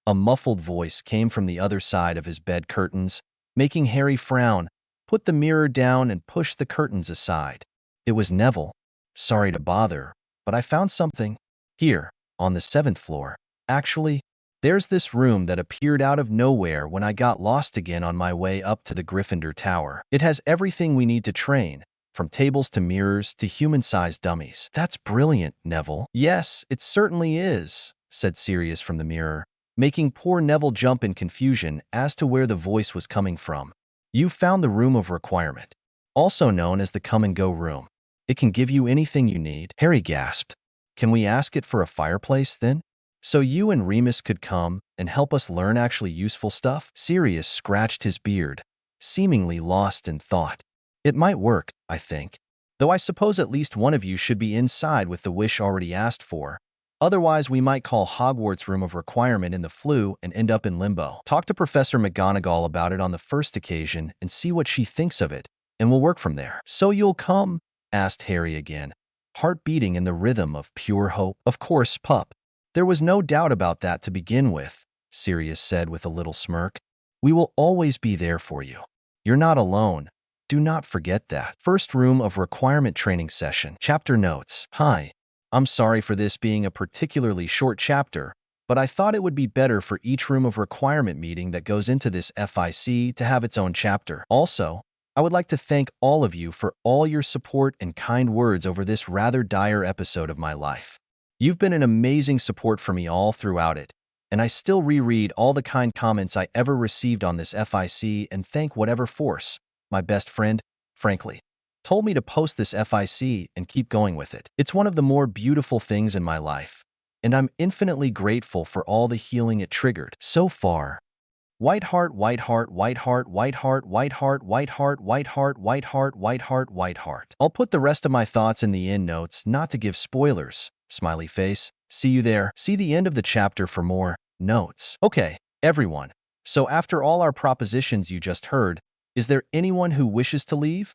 a muffled voice came from the other side of his bed curtains, making Harry frown, put the mirror down, and push the curtains aside. It was Neville. "Sorry to bother, but I found something. Here, on the 7th floor. Actually, There's this room that appeared out of nowhere when I got lost again on my way up to the Gryffindor Tower. It has everything we need to train, from tables to mirrors to human-sized dummies." "That's brilliant, Neville." "Yes, it certainly is," said Sirius from the mirror, making poor Neville jump in confusion as to where the voice was coming from. "You've found the Room of Requirement, also known as the Come and Go Room. It can give you anything you need." Harry gasped. "Can we ask it for a fireplace, then? So you and Remus could come and help us learn actually useful stuff?" Sirius scratched his beard, seemingly lost in thought. "It might work, I think. Though I suppose at least one of you should be inside with the wish already asked for. Otherwise, we might call Hogwarts Room of Requirement in the flu and end up in limbo. Talk to Professor McGonagall about it on the first occasion and see what she thinks of it, and we'll work from there." "So you'll come?" asked Harry again, heart beating in the rhythm of pure hope. "Of course, pup. There was no doubt about that to begin with," Sirius said with a little smirk. "We will always be there for you. You're not alone. Do not forget that." First Room of Requirement Training Session. Chapter Notes. Hi. I'm sorry for this being a particularly short chapter, but I thought it would be better for each Room of Requirement meeting that goes into this FIC to have its own chapter. Also, I would like to thank all of you for all your support and kind words over this rather dire episode of my life. You've been an amazing support for me all throughout it, and I still reread all the kind comments I ever received on this FIC and thank whatever force, my best friend, frankly, told me to post this FIC and keep going with it. It's one of the more beautiful things in my life, and I'm infinitely grateful for all the healing it triggered so far. White heart, white heart, white heart, white heart, white heart, white heart, white heart, white heart, white heart, white heart. I'll put the rest of my thoughts in the end notes not to give spoilers. Smiley face. See you there. See the end of the chapter for more notes. Okay, everyone. So after all our propositions you just heard, is there anyone who wishes to leave?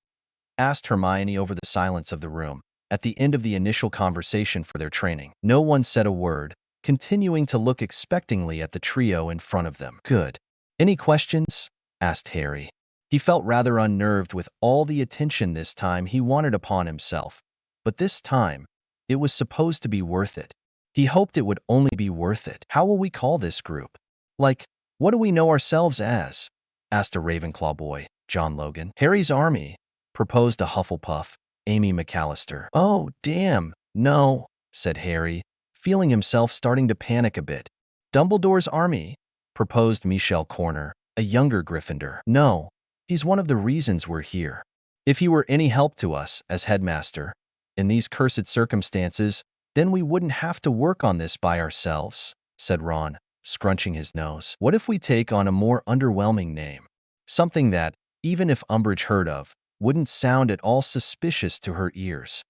Asked Hermione over the silence of the room, at the end of the initial conversation for their training. No one said a word, continuing to look expectingly at the trio in front of them. Good. "Any questions?" asked Harry. He felt rather unnerved with all the attention this time he wanted upon himself, but this time, it was supposed to be worth it. He hoped it would only be worth it. "How will we call this group? Like, what do we know ourselves as?" asked a Ravenclaw boy, John Logan. "Harry's Army," proposed a Hufflepuff, Amy McAllister. "Oh, damn, no," said Harry, feeling himself starting to panic a bit. "Dumbledore's Army," proposed Michelle Corner, a younger Gryffindor. "No, he's one of the reasons we're here. If he were any help to us as headmaster, in these cursed circumstances, then we wouldn't have to work on this by ourselves," said Ron, scrunching his nose. "What if we take on a more underwhelming name? Something that, even if Umbridge heard of, wouldn't sound at all suspicious to her ears."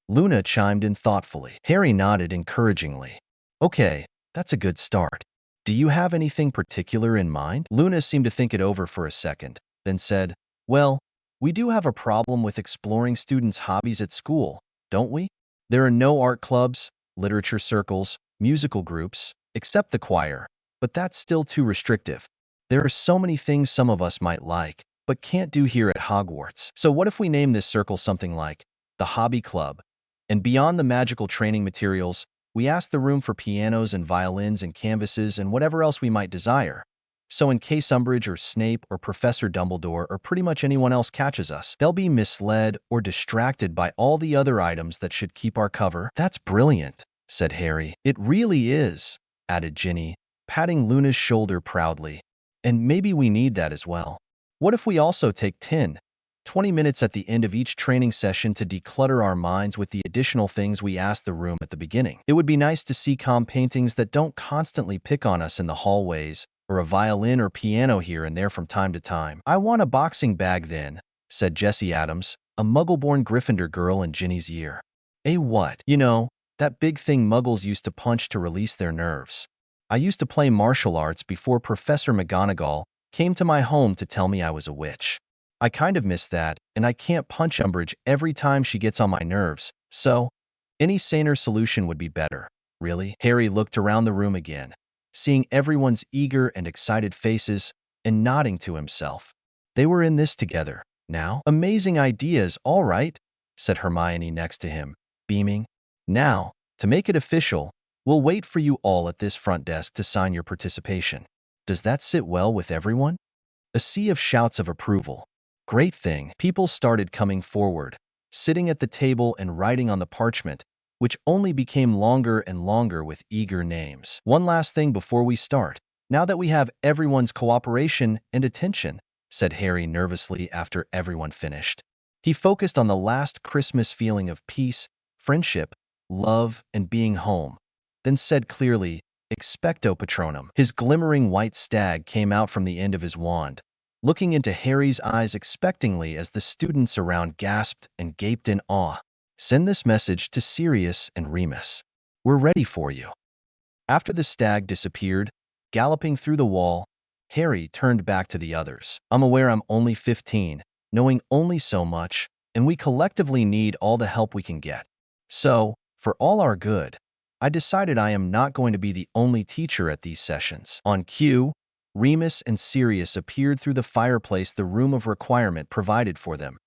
Luna chimed in thoughtfully. Harry nodded encouragingly. "Okay, that's a good start. Do you have anything particular in mind?" Luna seemed to think it over for a second, then said, "Well, we do have a problem with exploring students' hobbies at school, don't we? There are no art clubs, literature circles, musical groups, except the choir, but that's still too restrictive. There are so many things some of us might like, but can't do here at Hogwarts. So what if we name this circle something like the Hobby Club? And beyond the magical training materials, we ask the room for pianos and violins and canvases and whatever else we might desire. So in case Umbridge or Snape or Professor Dumbledore or pretty much anyone else catches us, they'll be misled or distracted by all the other items that should keep our cover." "That's brilliant," said Harry. "It really is," added Ginny, patting Luna's shoulder proudly. "And maybe we need that as well. What if we also take 10-20 minutes at the end of each training session to declutter our minds with the additional things we asked the room at the beginning? It would be nice to see calm paintings that don't constantly pick on us in the hallways, or a violin or piano here and there from time to time." "I want a boxing bag then," said Jessie Adams, a Muggle-born Gryffindor girl in Ginny's year. "A what?" "You know, that big thing Muggles used to punch to release their nerves. I used to play martial arts before Professor McGonagall came to my home to tell me I was a witch. I kind of miss that, and I can't punch Umbridge every time she gets on my nerves, so any saner solution would be better." "Really?" Harry looked around the room again, seeing everyone's eager and excited faces and nodding to himself. They were in this together, now. "Amazing ideas, all right," said Hermione next to him, beaming. "Now, to make it official, We'll wait for you all at this front desk to sign your participation. Does that sit well with everyone? A sea of shouts of approval. Great thing. People started coming forward, sitting at the table and writing on the parchment, which only became longer and longer with eager names. One last thing before we start. Now that we have everyone's cooperation and attention, said Harry nervously after everyone finished. He focused on the last Christmas feeling of peace, friendship, love, and being home, then said clearly, Expecto Patronum. His glimmering white stag came out from the end of his wand, looking into Harry's eyes expectingly as the students around gasped and gaped in awe. Send this message to Sirius and Remus. We're ready for you. After the stag disappeared, galloping through the wall, Harry turned back to the others. I'm aware I'm only 15, knowing only so much, and we collectively need all the help we can get. So, for all our good, I decided I am not going to be the only teacher at these sessions. On cue, Remus and Sirius appeared through the fireplace the room of requirement provided for them,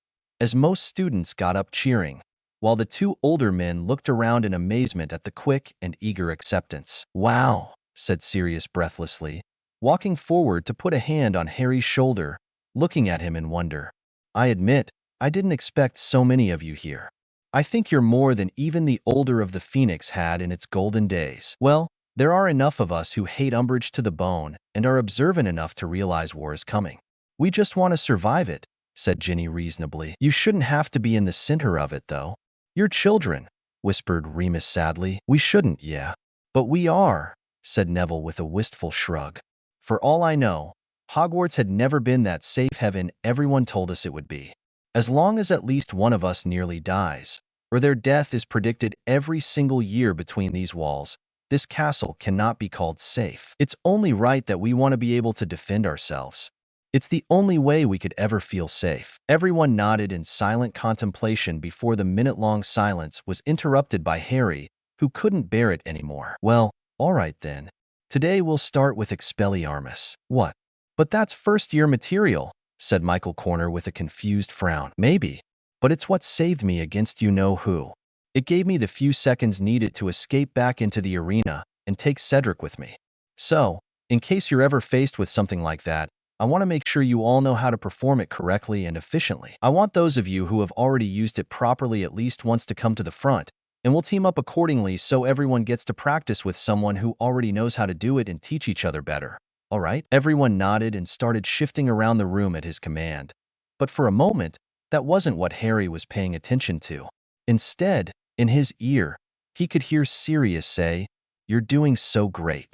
as most students got up cheering, while the two older men looked around in amazement at the quick and eager acceptance. Wow, said Sirius breathlessly, walking forward to put a hand on Harry's shoulder, looking at him in wonder. I admit, I didn't expect so many of you here. I think you're more than even the Order of the Phoenix had in its golden days. Well, there are enough of us who hate Umbridge to the bone and are observant enough to realize war is coming. We just want to survive it, said Ginny reasonably. You shouldn't have to be in the center of it, though. You're children, whispered Remus sadly. We shouldn't, yeah. But we are, said Neville with a wistful shrug. For all I know, Hogwarts had never been that safe haven everyone told us it would be. As long as at least one of us nearly dies, or their death is predicted every single year between these walls, this castle cannot be called safe. It's only right that we want to be able to defend ourselves. It's the only way we could ever feel safe. Everyone nodded in silent contemplation before the minute-long silence was interrupted by Harry, who couldn't bear it anymore. Well, all right then. Today we'll start with Expelliarmus. What? But that's first-year material, said Michael Corner with a confused frown. Maybe, but it's what saved me against you-know-who. It gave me the few seconds needed to escape back into the arena and take Cedric with me. So, in case you're ever faced with something like that, I want to make sure you all know how to perform it correctly and efficiently. I want those of you who have already used it properly at least once to come to the front, and we'll team up accordingly so everyone gets to practice with someone who already knows how to do it and teach each other better. All right? Everyone nodded and started shifting around the room at his command. But for a moment, that wasn't what Harry was paying attention to. Instead, in his ear, he could hear Sirius say, You're doing so great.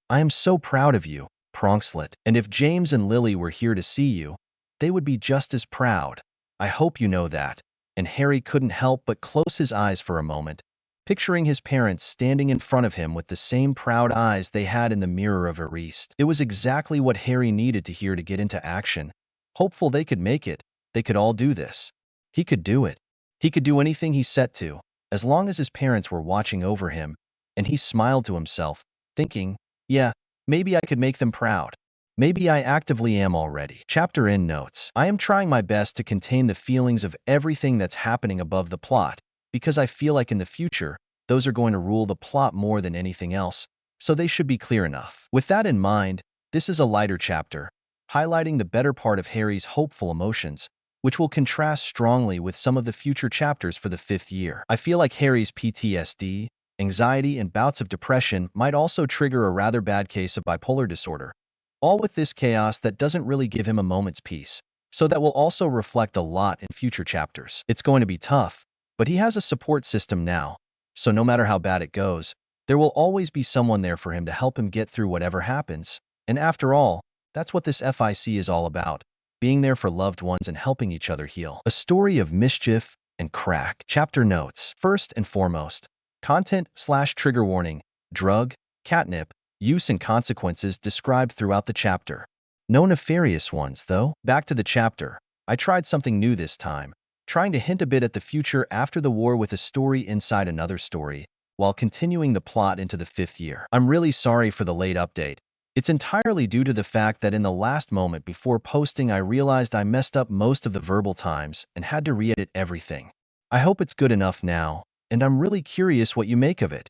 I am so proud of you, Pronkslet. And if James and Lily were here to see you, they would be just as proud. I hope you know that. And Harry couldn't help but close his eyes for a moment, picturing his parents standing in front of him with the same proud eyes they had in the mirror of Erased. It was exactly what Harry needed to hear to get into action. Hopeful they could make it, they could all do this. He could do it. He could do anything he set to, as long as his parents were watching over him, and he smiled to himself, thinking, yeah, maybe I could make them proud. Maybe I actively am already. Chapter End Notes. I am trying my best to contain the feelings of everything that's happening above the plot, because I feel like in the future, those are going to rule the plot more than anything else, so they should be clear enough. With that in mind, this is a lighter chapter, highlighting the better part of Harry's hopeful emotions, which will contrast strongly with some of the future chapters for the 5th year. I feel like Harry's PTSD, anxiety, and bouts of depression might also trigger a rather bad case of bipolar disorder, all with this chaos that doesn't really give him a moment's peace, so that will also reflect a lot in future chapters. It's going to be tough, but he has a support system now, so no matter how bad it goes, there will always be someone there for him to help him get through whatever happens. And after all, that's what this FIC is all about, being there for loved ones and helping each other heal. A story of mischief and crack. Chapter Notes. First and foremost, content/trigger warning, drug, catnip, use and consequences described throughout the chapter. No nefarious ones, though. Back to the chapter. I tried something new this time, trying to hint a bit at the future after the war with a story inside another story, while continuing the plot into the 5th year. I'm really sorry for the late update. It's entirely due to the fact that in the last moment before posting I realized I messed up most of the verbal times and had to re-edit everything. I hope it's good enough now, and I'm really curious what you make of it.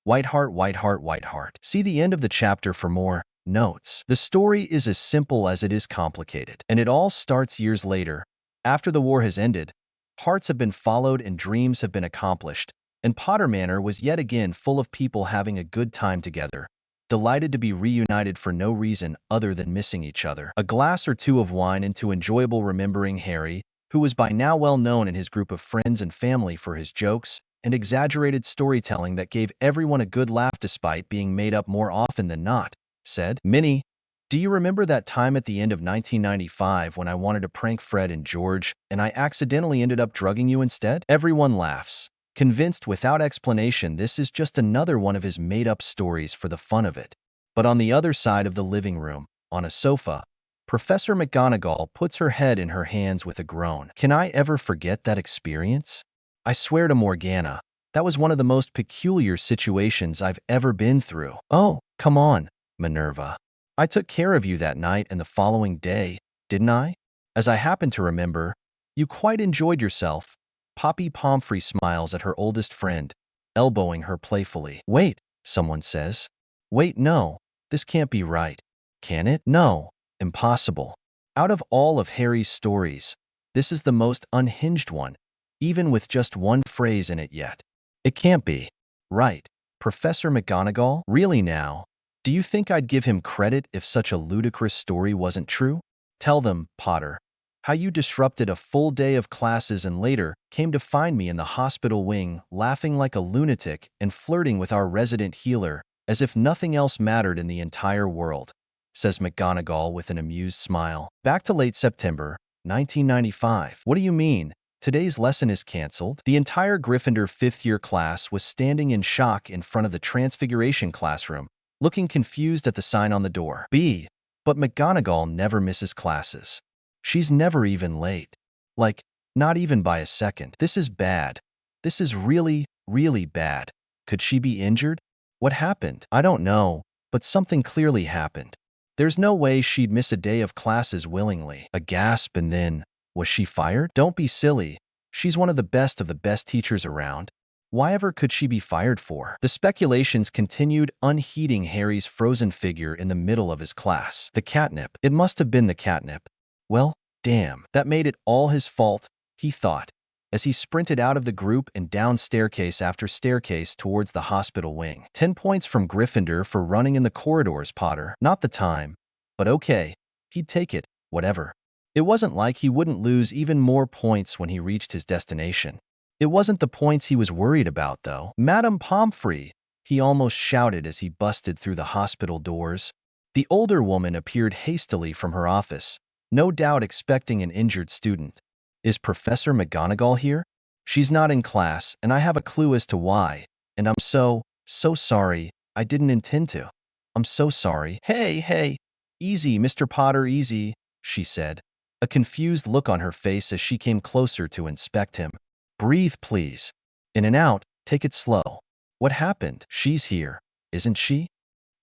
White heart, white heart, white heart. See the end of the chapter for more notes. The story is as simple as it is complicated, and it all starts years later. After the war has ended, hearts have been followed and dreams have been accomplished, and Potter Manor was yet again full of people having a good time together, delighted to be reunited for no reason other than missing each other. A glass or two of wine into enjoyable remembering Harry, who was by now well known in his group of friends and family for his jokes and exaggerated storytelling that gave everyone a good laugh despite being made up more often than not, said, "Minnie, do you remember that time at the end of 1995 when I wanted to prank Fred and George and I accidentally ended up drugging you instead?" Everyone laughs, convinced without explanation this is just another one of his made-up stories for the fun of it. But on the other side of the living room, on a sofa, Professor McGonagall puts her head in her hands with a groan. "Can I ever forget that experience? I swear to Morgana, that was one of the most peculiar situations I've ever been through." "Oh, come on, Minerva. I took care of you that night and the following day, didn't I? As I happen to remember, you quite enjoyed yourself." Poppy Pomfrey smiles at her oldest friend, elbowing her playfully. "Wait," someone says. "Wait, no, this can't be right. Can it? No, impossible. Out of all of Harry's stories, this is the most unhinged one, even with just one phrase in it yet. It can't be. Right, Professor McGonagall? Really now? Do you think I'd give him credit if such a ludicrous story wasn't true? Tell them, Potter, how you disrupted a full day of classes and later came to find me in the hospital wing, laughing like a lunatic and flirting with our resident healer, as if nothing else mattered in the entire world," says McGonagall with an amused smile. Back to late September, 1995. "What do you mean? Today's lesson is canceled?" The entire Gryffindor fifth-year class was standing in shock in front of the Transfiguration classroom, looking confused at the sign on the door. But McGonagall never misses classes. She's never even late. Like, not even by a second. This is bad. This is really, really bad. Could she be injured? What happened? I don't know, but something clearly happened. There's no way she'd miss a day of classes willingly. A gasp and then, was she fired? Don't be silly. She's one of the best teachers around. Why ever could she be fired for? The speculations continued, unheeding Harry's frozen figure in the middle of his class. The catnip. It must have been the catnip. Well, damn, that made it all his fault, he thought, as he sprinted out of the group and down staircase after staircase towards the hospital wing. 10 points from Gryffindor for running in the corridors, Potter. Not the time. But okay, he'd take it, whatever. It wasn't like he wouldn't lose even more points when he reached his destination. It wasn't the points he was worried about, though. "Madame Pomfrey!" he almost shouted as he busted through the hospital doors. The older woman appeared hastily from her office, no doubt expecting an injured student. "Is Professor McGonagall here? She's not in class, and I have a clue as to why, and I'm so sorry. I didn't intend to. I'm so sorry." Hey, easy, Mr. Potter, easy," she said, a confused look on her face as she came closer to inspect him. "Breathe, please. In and out, take it slow. What happened? She's here, isn't she?"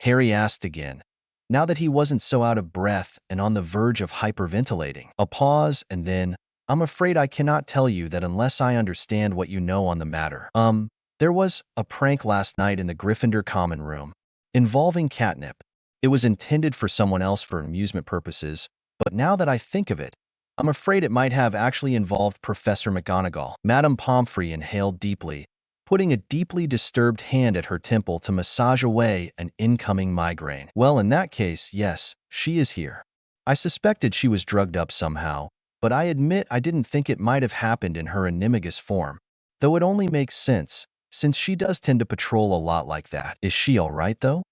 Harry asked again, now that he wasn't so out of breath and on the verge of hyperventilating. A pause, and then, "I'm afraid I cannot tell you that unless I understand what you know on the matter. There was a prank last night in the Gryffindor common room, involving catnip. It was intended for someone else for amusement purposes, but now that I think of it, I'm afraid it might have actually involved Professor McGonagall." Madame Pomfrey inhaled deeply, putting a deeply disturbed hand at her temple to massage away an incoming migraine. "Well, in that case, yes, she is here. I suspected she was drugged up somehow, but I admit I didn't think it might have happened in her animagus form, though it only makes sense, since she does tend to patrol a lot like that. Is she all right, though?"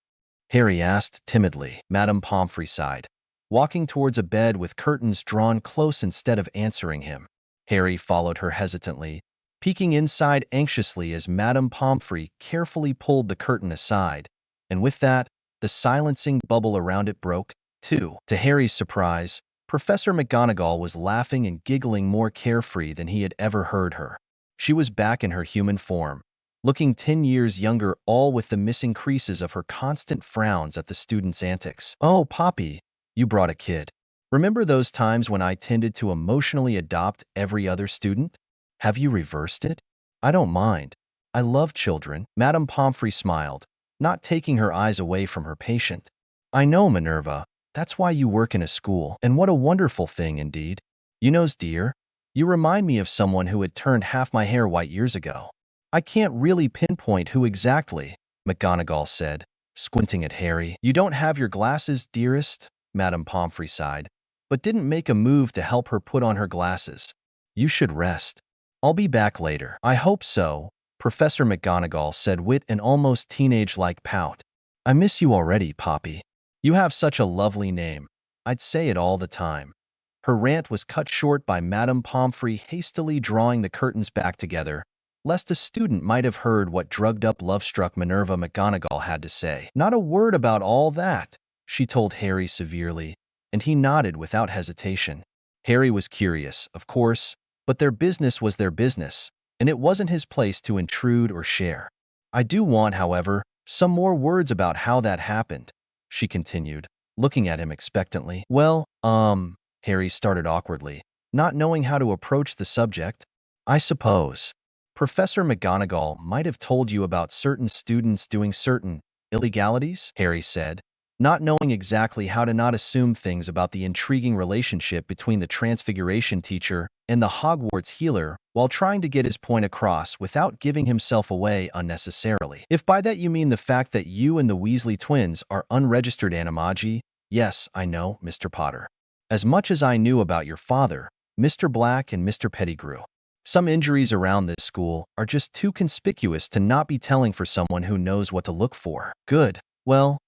Harry asked timidly. Madame Pomfrey sighed, walking towards a bed with curtains drawn close instead of answering him. Harry followed her hesitantly, peeking inside anxiously as Madame Pomfrey carefully pulled the curtain aside, and with that, the silencing bubble around it broke, too. To Harry's surprise, Professor McGonagall was laughing and giggling more carefree than he had ever heard her. She was back in her human form, looking 10 years younger, all with the missing creases of her constant frowns at the students' antics. "Oh, Poppy, you brought a kid. Remember those times when I tended to emotionally adopt every other student? Have you reversed it? I don't mind. I love children. Madame Pomfrey smiled, not taking her eyes away from her patient. I know, Minerva. That's why you work in a school, and what a wonderful thing indeed. You knows, dear, you remind me of someone who had turned half my hair white years ago. I can't really pinpoint who exactly, McGonagall said, squinting at Harry. You don't have your glasses, dearest? Madame Pomfrey sighed, but didn't make a move to help her put on her glasses. You should rest. I'll be back later. I hope so, Professor McGonagall said with an almost teenage-like pout. I miss you already, Poppy. You have such a lovely name. I'd say it all the time. Her rant was cut short by Madame Pomfrey hastily drawing the curtains back together, lest a student might have heard what drugged-up love-struck Minerva McGonagall had to say. Not a word about all that, she told Harry severely, and he nodded without hesitation. Harry was curious, of course, but their business was their business, and it wasn't his place to intrude or share. I do want, however, some more words about how that happened, she continued, looking at him expectantly. Well, Harry started awkwardly, not knowing how to approach the subject. I suppose Professor McGonagall might have told you about certain students doing certain illegalities, Harry said, not knowing exactly how to not assume things about the intriguing relationship between the Transfiguration teacher and the Hogwarts healer while trying to get his point across without giving himself away unnecessarily. If by that you mean the fact that you and the Weasley twins are unregistered animagi, yes, I know, Mr. Potter. As much as I knew about your father, Mr. Black and Mr. Pettigrew. Some injuries around this school are just too conspicuous to not be telling for someone who knows what to look for. Good. Well,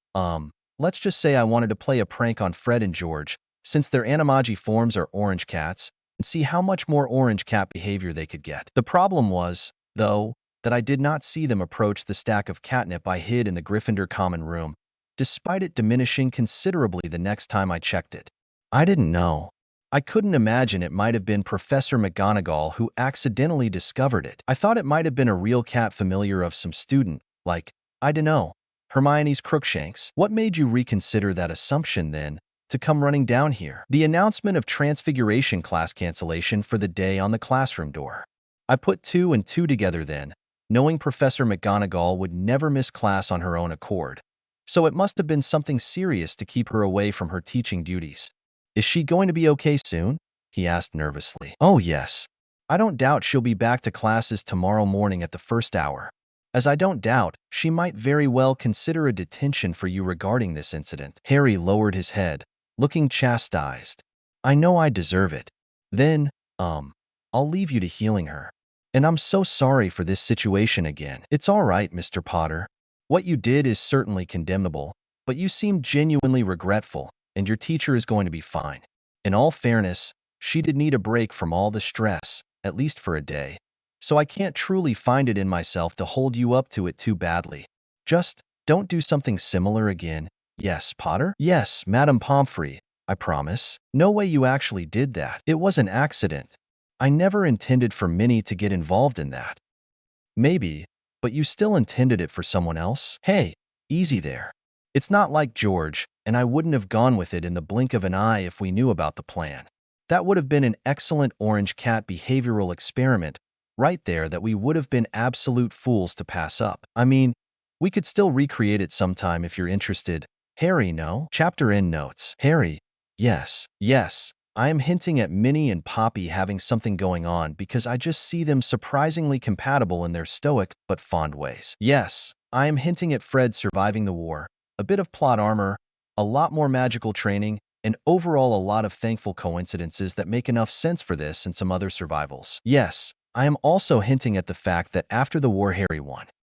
let's just say I wanted to play a prank on Fred and George, since their animagi forms are orange cats, and see how much more orange cat behavior they could get. The problem was, though, that I did not see them approach the stack of catnip I hid in the Gryffindor common room, despite it diminishing considerably the next time I checked it. I didn't know. I couldn't imagine it might have been Professor McGonagall who accidentally discovered it. I thought it might have been a real cat familiar of some student, like, I dunno, Hermione's Crookshanks. What made you reconsider that assumption, then, to come running down here? The announcement of Transfiguration class cancellation for the day on the classroom door. I put 2 and 2 together then, knowing Professor McGonagall would never miss class on her own accord. So it must have been something serious to keep her away from her teaching duties. Is she going to be okay soon? He asked nervously. Oh, yes. I don't doubt she'll be back to classes tomorrow morning at the first hour. As I don't doubt, she might very well consider a detention for you regarding this incident. Harry lowered his head, looking chastised. I know I deserve it. Then, I'll leave you to healing her. And I'm so sorry for this situation again. It's all right, Mr. Potter. What you did is certainly condemnable, but you seem genuinely regretful, and your teacher is going to be fine. In all fairness, she did need a break from all the stress, at least for a day. So I can't truly find it in myself to hold you up to it too badly. Just don't do something similar again. Yes, Potter? Yes, Madame Pomfrey, I promise. No way you actually did that. It was an accident. I never intended for Minnie to get involved in that. Maybe, but you still intended it for someone else? Hey, easy there. It's not like George, and I wouldn't have gone with it in the blink of an eye if we knew about the plan. That would have been an excellent orange cat behavioral experiment right there that we would have been absolute fools to pass up. I mean, we could still recreate it sometime if you're interested. Harry, no? Chapter end notes. Harry, yes, I am hinting at Minnie and Poppy having something going on because I just see them surprisingly compatible in their stoic but fond ways. Yes, I am hinting at Fred surviving the war, a bit of plot armor, a lot more magical training, and overall a lot of thankful coincidences that make enough sense for this and some other survivals. Yes, I am also hinting at the fact that after the war Harry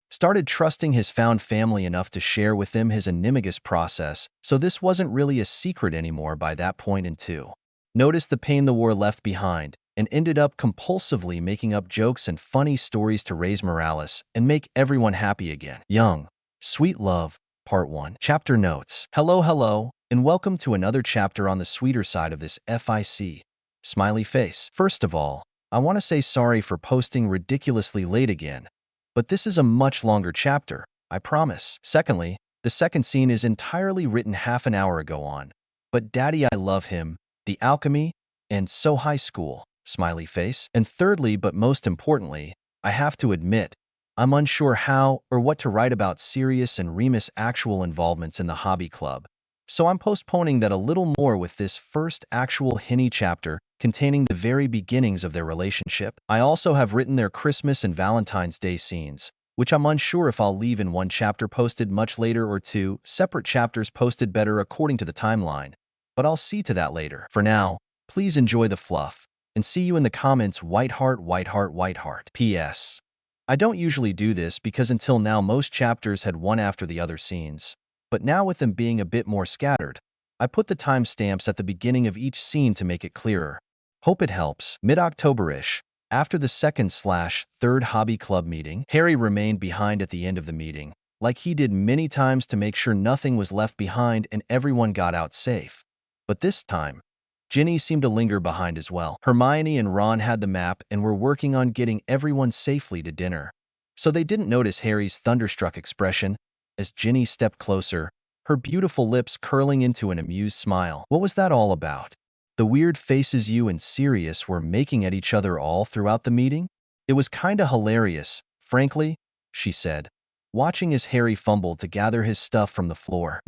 started trusting his found family enough to share with them his animagus process, so this wasn't really a secret anymore by that point in 2. Notice the pain the war left behind, and ended up compulsively making up jokes and funny stories to raise morales and make everyone happy again. Young, Sweet Love, Part 1. Chapter notes. Hello, and welcome to another chapter on the sweeter side of this FIC. Smiley face. First of all, I want to say sorry for posting ridiculously late again, but this is a much longer chapter, I promise. Secondly, the second scene is entirely written half an hour ago on, but Daddy I Love Him, The Alchemy, and So High School, smiley face. And thirdly, but most importantly, I have to admit, I'm unsure how or what to write about Sirius and Remus' actual involvements in the hobby club, so I'm postponing that a little more with this first actual Hinny chapter containing the very beginnings of their relationship. I also have written their Christmas and Valentine's Day scenes, which I'm unsure if I'll leave in one chapter posted much later or two separate chapters posted better according to the timeline, but I'll see to that later. For now, please enjoy the fluff, and see you in the comments. White heart, white heart, white heart. P.S. I don't usually do this because until now most chapters had one after the other scenes, but now with them being a bit more scattered, I put the timestamps at the beginning of each scene to make it clearer. Hope it helps. Mid-October-ish, after the second/third hobby club meeting, Harry remained behind at the end of the meeting, like he did many times to make sure nothing was left behind and everyone got out safe. But this time, Ginny seemed to linger behind as well. Hermione and Ron had the map and were working on getting everyone safely to dinner, so they didn't notice Harry's thunderstruck expression as Ginny stepped closer, her beautiful lips curling into an amused smile. What was that all about? The weird faces you and Sirius were making at each other all throughout the meeting? It was kinda hilarious, frankly, she said, watching as Harry fumbled to gather his stuff from the floor.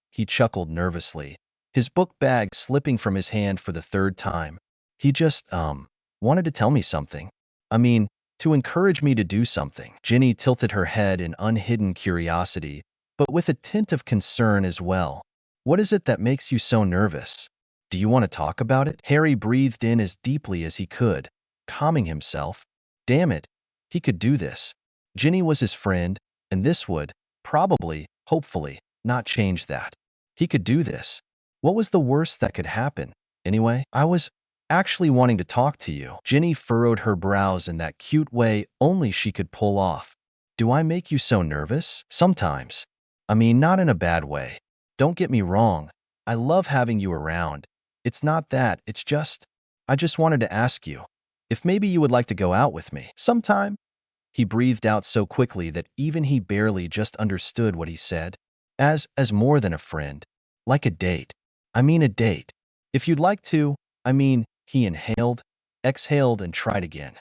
He chuckled nervously, his book bag slipping from his hand for the third time. He just, wanted to tell me something. I mean, to encourage me to do something. Ginny tilted her head in unhidden curiosity, but with a tint of concern as well. What is it that makes you so nervous? Do you want to talk about it? Harry breathed in as deeply as he could, calming himself. Damn it, he could do this. Ginny was his friend, and this would, probably, hopefully, not change that. He could do this. What was the worst that could happen? Anyway, I was actually wanting to talk to you. Ginny furrowed her brows in that cute way only she could pull off. Do I make you so nervous? Sometimes. I mean, not in a bad way. Don't get me wrong. I love having you around. It's not that, it's just, I just wanted to ask you if maybe you would like to go out with me sometime. He breathed out so quickly that even he barely just understood what he said. As more than a friend. Like a date. I mean a date. If you'd like to, he inhaled, exhaled, and tried again.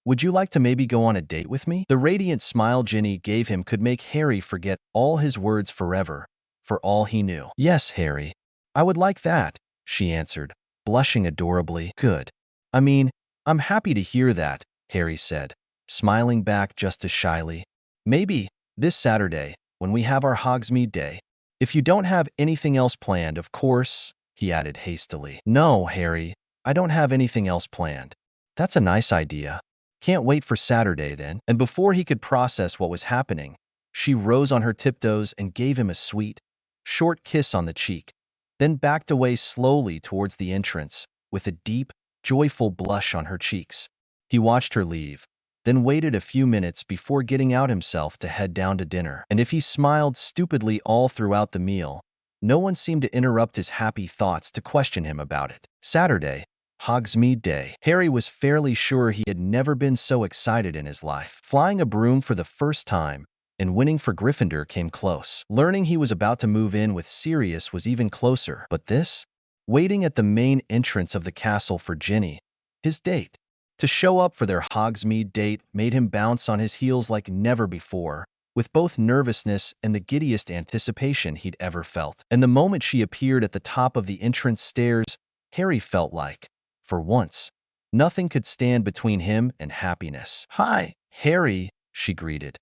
Would you like to maybe go on a date with me? The radiant smile Ginny gave him could make Harry forget all his words forever, for all he knew. Yes, Harry. I would like that, she answered, blushing adorably. Good. I'm happy to hear that, Harry said, smiling back just as shyly. Maybe, this Saturday, when we have our Hogsmeade Day. If you don't have anything else planned, of course, he added hastily. No, Harry, I don't have anything else planned. That's a nice idea. Can't wait for Saturday then. And before he could process what was happening, she rose on her tiptoes and gave him a sweet, short kiss on the cheek, then backed away slowly towards the entrance with a deep, joyful blush on her cheeks. He watched her leave, then waited a few minutes before getting out himself to head down to dinner. And if he smiled stupidly all throughout the meal, no one seemed to interrupt his happy thoughts to question him about it. Saturday, Hogsmeade Day. Harry was fairly sure he had never been so excited in his life. Flying a broom for the first time and winning for Gryffindor came close. Learning he was about to move in with Sirius was even closer. But this? Waiting at the main entrance of the castle for Ginny, his date. To show up for their Hogsmeade date made him bounce on his heels like never before, with both nervousness and the giddiest anticipation he'd ever felt. And the moment she appeared at the top of the entrance stairs, Harry felt like, for once, nothing could stand between him and happiness. Hi, Harry, she greeted,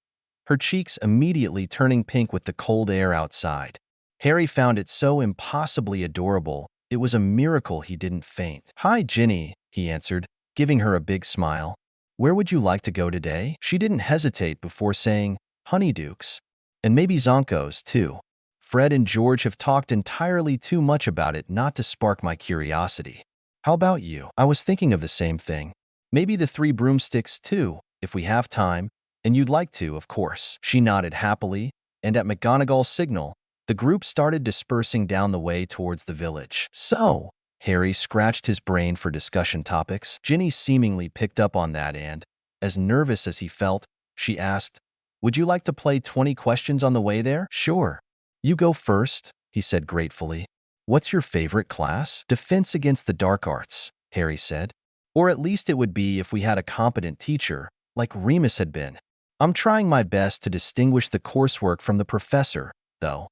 her cheeks immediately turning pink with the cold air outside. Harry found it so impossibly adorable, it was a miracle he didn't faint. Hi, Ginny, he answered, giving her a big smile. Where would you like to go today? She didn't hesitate before saying, Honeydukes. And maybe Zonko's, too. Fred and George have talked entirely too much about it not to spark my curiosity. How about you? I was thinking of the same thing. Maybe the Three Broomsticks, too, if we have time, and you'd like to, of course. She nodded happily, and at McGonagall's signal, the group started dispersing down the way towards the village. So, Harry scratched his brain for discussion topics. Ginny seemingly picked up on that and, as nervous as he felt, she asked, Would you like to play 20 questions on the way there? Sure. You go first, he said gratefully. What's your favorite class? Defense against the dark arts, Harry said. Or at least it would be if we had a competent teacher, like Remus had been. I'm trying my best to distinguish the coursework from the professor, though.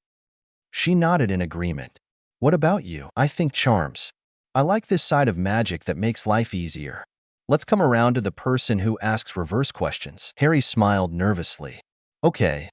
She nodded in agreement. What about you? I think charms. I like this side of magic that makes life easier. Let's come around to the person who asks reverse questions. Harry smiled nervously. Okay,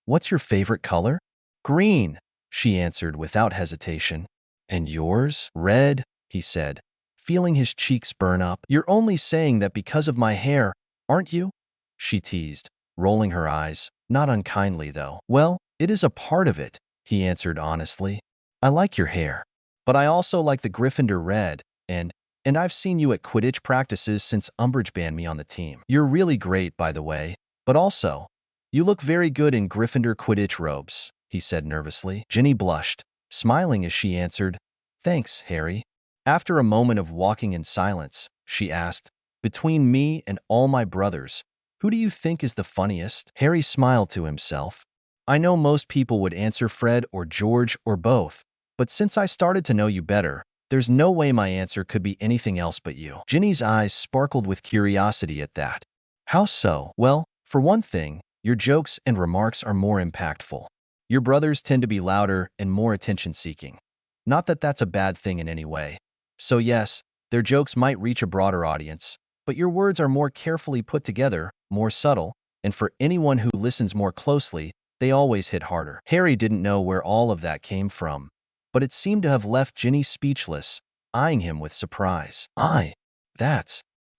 what's your favorite color? Green, she answered without hesitation. And yours? Red, he said, feeling his cheeks burn up. You're only saying that because of my hair, aren't you? She teased, rolling her eyes, not unkindly though. Well, it is a part of it, he answered honestly. I like your hair, but I also like the Gryffindor red, and I've seen you at Quidditch practices since Umbridge banned me on the team. You're really great, by the way, but also, you look very good in Gryffindor Quidditch robes, he said nervously. Ginny blushed, smiling as she answered, Thanks, Harry. After a moment of walking in silence, she asked, Between me and all my brothers, who do you think is the funniest? Harry smiled to himself. I know most people would answer Fred or George or both, but since I started to know you better, there's no way my answer could be anything else but you. Ginny's eyes sparkled with curiosity at that. How so? Well, for one thing, your jokes and remarks are more impactful. Your brothers tend to be louder and more attention-seeking. Not that that's a bad thing in any way. So yes, their jokes might reach a broader audience, but your words are more carefully put together, more subtle, and for anyone who listens more closely, they always hit harder. Harry didn't know where all of that came from, but it seemed to have left Ginny speechless, eyeing him with surprise.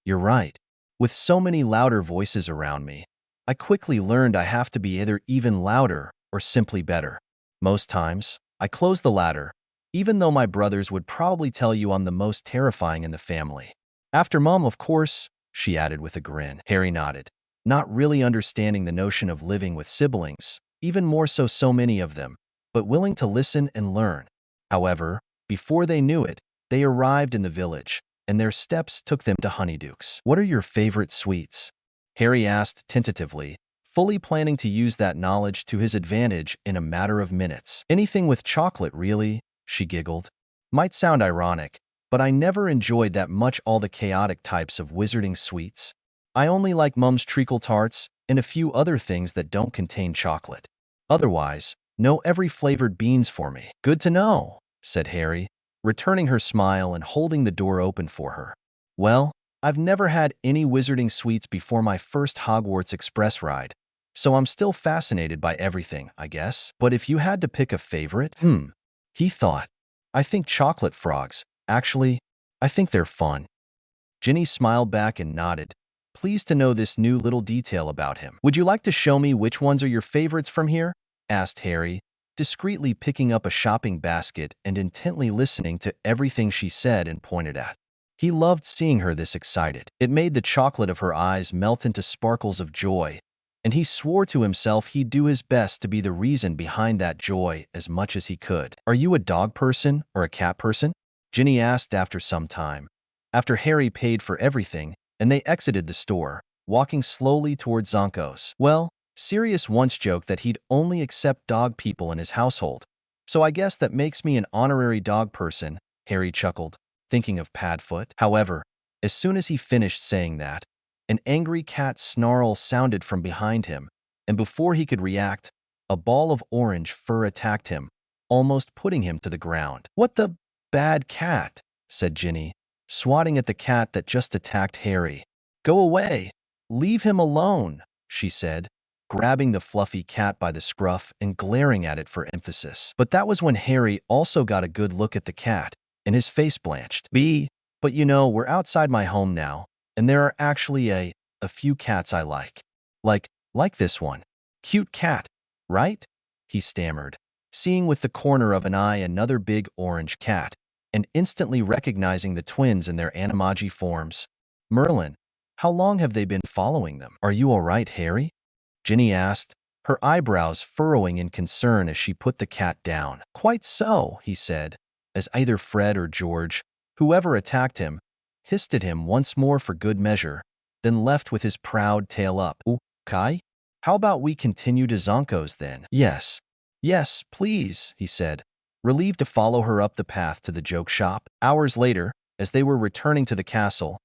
You're right. With so many louder voices around me, I quickly learned I have to be either even louder or simply better. Most times, I close the latter, even though my brothers would probably tell you I'm the most terrifying in the family. After Mom, of course, she added with a grin. Harry nodded, not really understanding the notion of living with siblings, even more so many of them, but willing to listen and learn. However, before they knew it, they arrived in the village, and their steps took them to Honeyduke's. What are your favorite sweets? Harry asked tentatively, fully planning to use that knowledge to his advantage in a matter of minutes. Anything with chocolate, really, she giggled. Might sound ironic, but I never enjoyed that much all the chaotic types of wizarding sweets. I only like Mum's treacle tarts and a few other things that don't contain chocolate. Otherwise, no every flavored beans for me. Good to know, said Harry, returning her smile and holding the door open for her. Well, I've never had any wizarding sweets before my first Hogwarts Express ride, so I'm still fascinated by everything, I guess. But if you had to pick a favorite, he thought, I think chocolate frogs. Actually, I think they're fun. Ginny smiled back and nodded, pleased to know this new little detail about him. Would you like to show me which ones are your favorites from here? Asked Harry, discreetly picking up a shopping basket and intently listening to everything she said and pointed at. He loved seeing her this excited. It made the chocolate of her eyes melt into sparkles of joy, and he swore to himself he'd do his best to be the reason behind that joy as much as he could. Are you a dog person or a cat person? Ginny asked after some time, after Harry paid for everything and they exited the store, walking slowly towards Zonko's. Well, Sirius once joked that he'd only accept dog people in his household, so I guess that makes me an honorary dog person, Harry chuckled, thinking of Padfoot. However, as soon as he finished saying that, an angry cat snarl sounded from behind him, and before he could react, a ball of orange fur attacked him, almost putting him to the ground. What the bad cat? Said Ginny, swatting at the cat that just attacked Harry. Go away! Leave him alone, she said, grabbing the fluffy cat by the scruff and glaring at it for emphasis. But that was when Harry also got a good look at the cat, and his face blanched. But you know, we're outside my home now, and there are actually a few cats I like. Like this one. Cute cat, right? He stammered, seeing with the corner of an eye another big orange cat, and instantly recognizing the twins in their animagi forms. Merlin, how long have they been following them? Are you all right, Harry? Ginny asked, her eyebrows furrowing in concern as she put the cat down. Quite so, he said, as either Fred or George, whoever attacked him, hissed at him once more for good measure, then left with his proud tail up. Okay? How about we continue to Zonko's then? Yes, please, he said, relieved to follow her up the path to the joke shop. Hours later, as they were returning to the castle,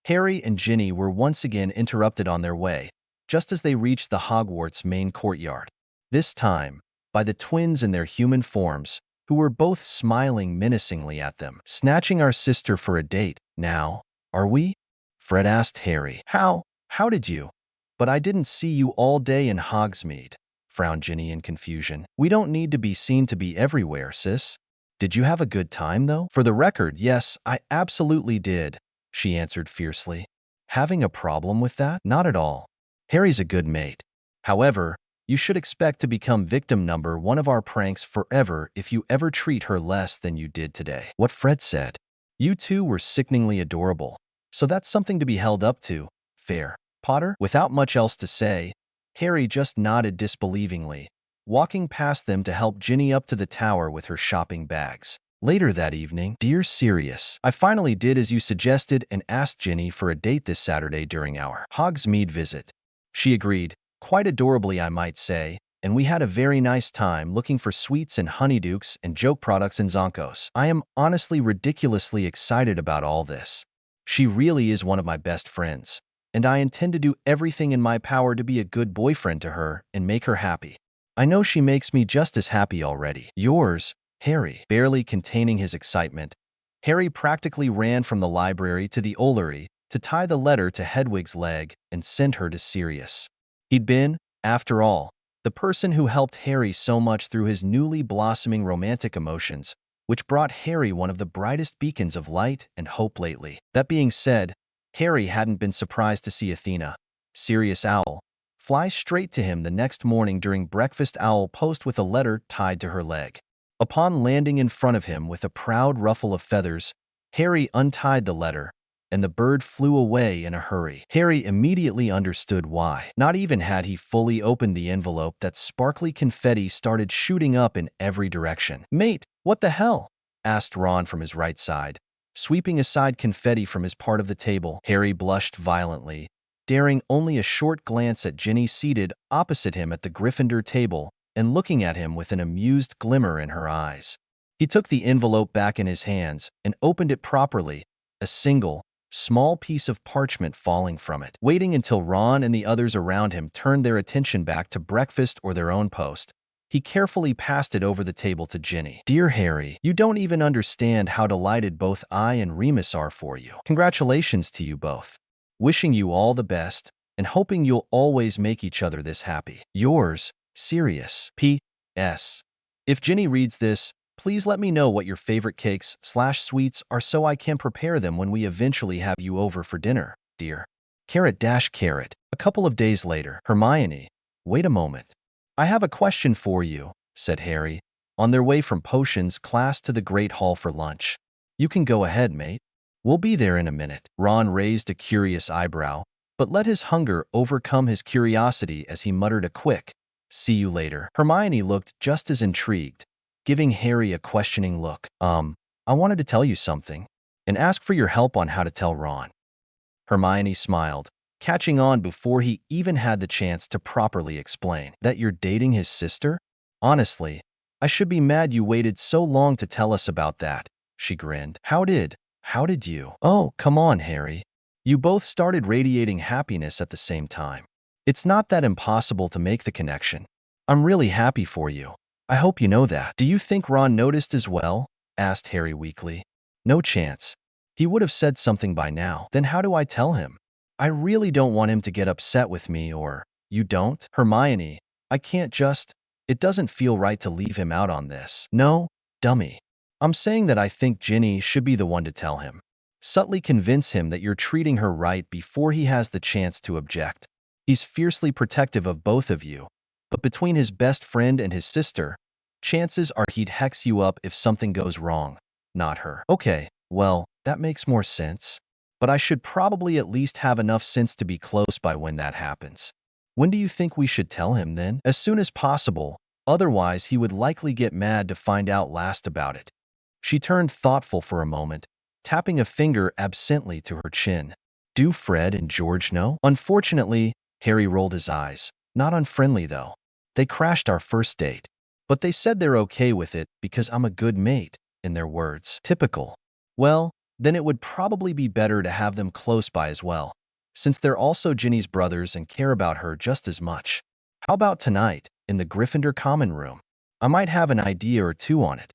Harry and Ginny were once again interrupted on their way, just as they reached the Hogwarts main courtyard. This time, by the twins in their human forms, who were both smiling menacingly at them. "Snatching our sister for a date, now, are we?" Fred asked Harry. How did you? But I didn't see you all day in Hogsmeade," frowned Ginny in confusion. "We don't need to be seen to be everywhere, sis. Did you have a good time, though?" "For the record, yes, I absolutely did," she answered fiercely. "Having a problem with that?" "Not at all. Harry's a good mate. However, you should expect to become victim number one of our pranks forever if you ever treat her less than you did today." What Fred said. "You two were sickeningly adorable, so that's something to be held up to. Fair, Potter?" Without much else to say, Harry just nodded disbelievingly, walking past them to help Ginny up to the tower with her shopping bags. Later that evening, "Dear Sirius, I finally did as you suggested and asked Ginny for a date this Saturday during our Hogsmeade visit. She agreed, quite adorably I might say, and we had a very nice time looking for sweets and honeydukes and joke products in Zonkos. I am honestly ridiculously excited about all this. She really is one of my best friends, and I intend to do everything in my power to be a good boyfriend to her and make her happy. I know she makes me just as happy already. Yours, Harry." Barely containing his excitement, Harry practically ran from the library to the Ollery to tie the letter to Hedwig's leg and send her to Sirius. He'd been, after all, the person who helped Harry so much through his newly blossoming romantic emotions, which brought Harry one of the brightest beacons of light and hope lately. That being said, Harry hadn't been surprised to see Athena, Sirius Owl, fly straight to him the next morning during breakfast. Owl post with a letter tied to her leg. Upon landing in front of him with a proud ruffle of feathers, Harry untied the letter, and the bird flew away in a hurry. Harry immediately understood why. Not even had he fully opened the envelope that sparkly confetti started shooting up in every direction. "Mate, what the hell?" asked Ron from his right side, sweeping aside confetti from his part of the table. Harry blushed violently, daring only a short glance at Ginny seated opposite him at the Gryffindor table and looking at him with an amused glimmer in her eyes. He took the envelope back in his hands and opened it properly, a single, small piece of parchment falling from it. Waiting until Ron and the others around him turned their attention back to breakfast or their own post, he carefully passed it over the table to Ginny. "Dear Harry, you don't even understand how delighted both I and Remus are for you. Congratulations to you both. Wishing you all the best, and hoping you'll always make each other this happy. Yours, Sirius. P.S. If Ginny reads this, please let me know what your favorite cakes/sweets are so I can prepare them when we eventually have you over for dinner, dear. Carrot. A couple of days later, Hermione. "Wait a moment. I have a question for you," said Harry, on their way from potions class to the Great Hall for lunch. "You can go ahead, mate. We'll be there in a minute." Ron raised a curious eyebrow, but let his hunger overcome his curiosity as he muttered a quick, "See you later." Hermione looked just as intrigued, giving Harry a questioning look. I wanted to tell you something, and ask for your help on how to tell Ron." Hermione smiled, catching on before he even had the chance to properly explain. "That you're dating his sister? Honestly, I should be mad you waited so long to tell us about that," she grinned. How did you?" "Oh, come on, Harry. You both started radiating happiness at the same time. It's not that impossible to make the connection. I'm really happy for you. I hope you know that." "Do you think Ron noticed as well?" asked Harry weakly. "No chance. He would have said something by now." "Then how do I tell him? I really don't want him to get upset with me or—" "You don't?" "Hermione, I can't just— It doesn't feel right to leave him out on this." "No, dummy. I'm saying that I think Ginny should be the one to tell him. Subtly convince him that you're treating her right before he has the chance to object. He's fiercely protective of both of you, but between his best friend and his sister, chances are he'd hex you up if something goes wrong, not her." "Okay, well, that makes more sense. But I should probably at least have enough sense to be close by when that happens. When do you think we should tell him then?" "As soon as possible, otherwise he would likely get mad to find out last about it." She turned thoughtful for a moment, tapping a finger absently to her chin. "Do Fred and George know?" "Unfortunately," Harry rolled his eyes. "Not unfriendly, though. They crashed our first date. But they said they're okay with it because I'm a good mate, in their words." "Typical. Well, then it would probably be better to have them close by as well, since they're also Ginny's brothers and care about her just as much. How about tonight, in the Gryffindor common room? I might have an idea or two on it,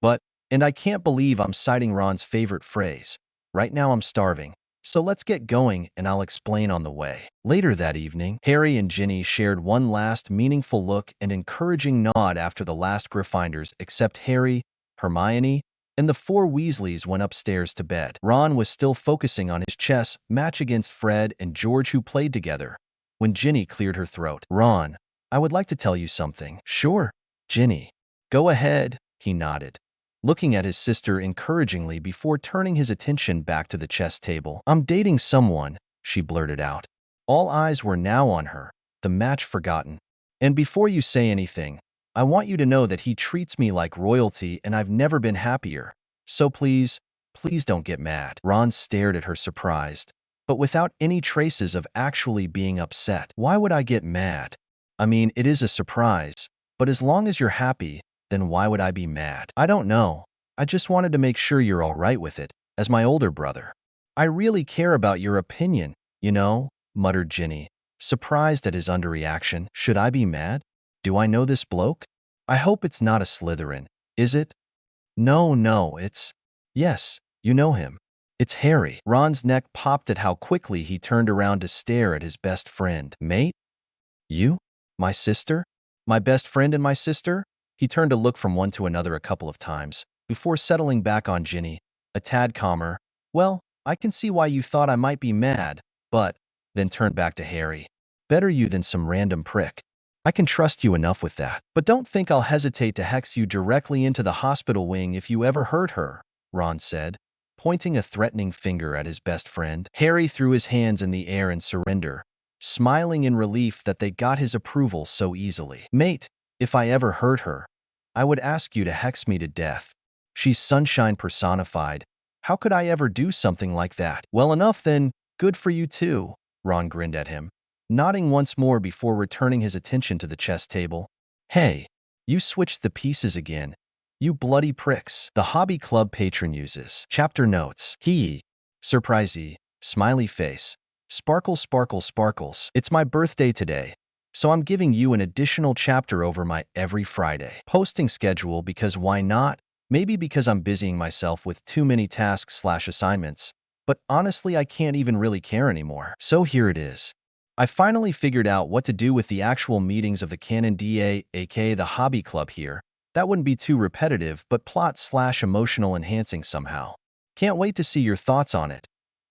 and I can't believe I'm citing Ron's favorite phrase. Right now I'm starving. So let's get going and I'll explain on the way. Later that evening, Harry and Ginny shared one last meaningful look and encouraging nod after the last Gryffindors except Harry, Hermione, and the four Weasleys went upstairs to bed. Ron was still focusing on his chess match against Fred and George who played together when Ginny cleared her throat. Ron, I would like to tell you something. Sure, Ginny. Go ahead, he nodded, looking at his sister encouragingly before turning his attention back to the chess table. I'm dating someone, she blurted out. All eyes were now on her, the match forgotten. And before you say anything, I want you to know that he treats me like royalty and I've never been happier. So please don't get mad. Ron stared at her surprised, but without any traces of actually being upset. Why would I get mad? I mean, it is a surprise, but as long as you're happy, then why would I be mad? I don't know. I just wanted to make sure you're all right with it, as my older brother. I really care about your opinion, you know, muttered Ginny, surprised at his underreaction. Should I be mad? Do I know this bloke? I hope it's not a Slytherin, is it? No, it's… Yes, you know him. It's Harry. Ron's neck popped at how quickly he turned around to stare at his best friend. Mate? You? My sister? My best friend and my sister? He turned to look from one to another a couple of times, before settling back on Ginny, a tad calmer. Well, I can see why you thought I might be mad, but… Then turned back to Harry. Better you than some random prick. I can trust you enough with that. But don't think I'll hesitate to hex you directly into the hospital wing if you ever hurt her, Ron said, pointing a threatening finger at his best friend. Harry threw his hands in the air in surrender, smiling in relief that they got his approval so easily. Mate, if I ever hurt her, I would ask you to hex me to death. She's sunshine personified. How could I ever do something like that? Well enough then, good for you too, Ron grinned at him, nodding once more before returning his attention to the chess table. Hey, you switched the pieces again. You bloody pricks. The Hobby Club patron uses. Chapter notes. Surprisey, smiley face. Sparkle, sparkle, sparkles. It's my birthday today, so I'm giving you an additional chapter over my every Friday posting schedule because why not? Maybe because I'm busying myself with too many tasks/assignments, but honestly I can't even really care anymore. So here it is. I finally figured out what to do with the actual meetings of the Canon DA, aka the Hobby Club here. That wouldn't be too repetitive, but plot/emotional enhancing somehow. Can't wait to see your thoughts on it.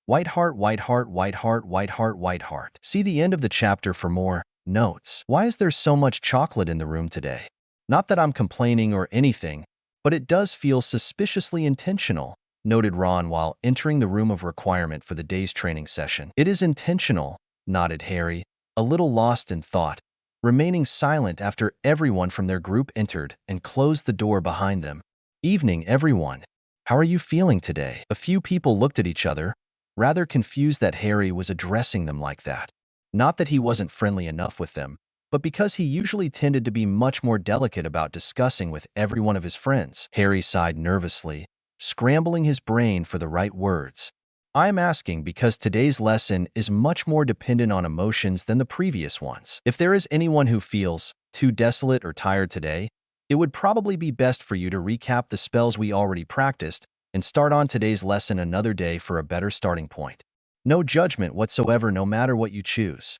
White heart, white heart, white heart, white heart, white heart. See the end of the chapter for more notes. Why is there so much chocolate in the room today? Not that I'm complaining or anything, but it does feel suspiciously intentional, noted Ron while entering the room of requirement for the day's training session. It is intentional, nodded Harry, a little lost in thought, remaining silent after everyone from their group entered and closed the door behind them. Evening, everyone. How are you feeling today? A few people looked at each other, rather confused that Harry was addressing them like that. Not that he wasn't friendly enough with them, but because he usually tended to be much more delicate about discussing with every one of his friends. Harry sighed nervously, scrambling his brain for the right words. I'm asking because today's lesson is much more dependent on emotions than the previous ones. If there is anyone who feels too desolate or tired today, it would probably be best for you to recap the spells we already practiced and start on today's lesson another day for a better starting point. No judgment whatsoever no matter what you choose.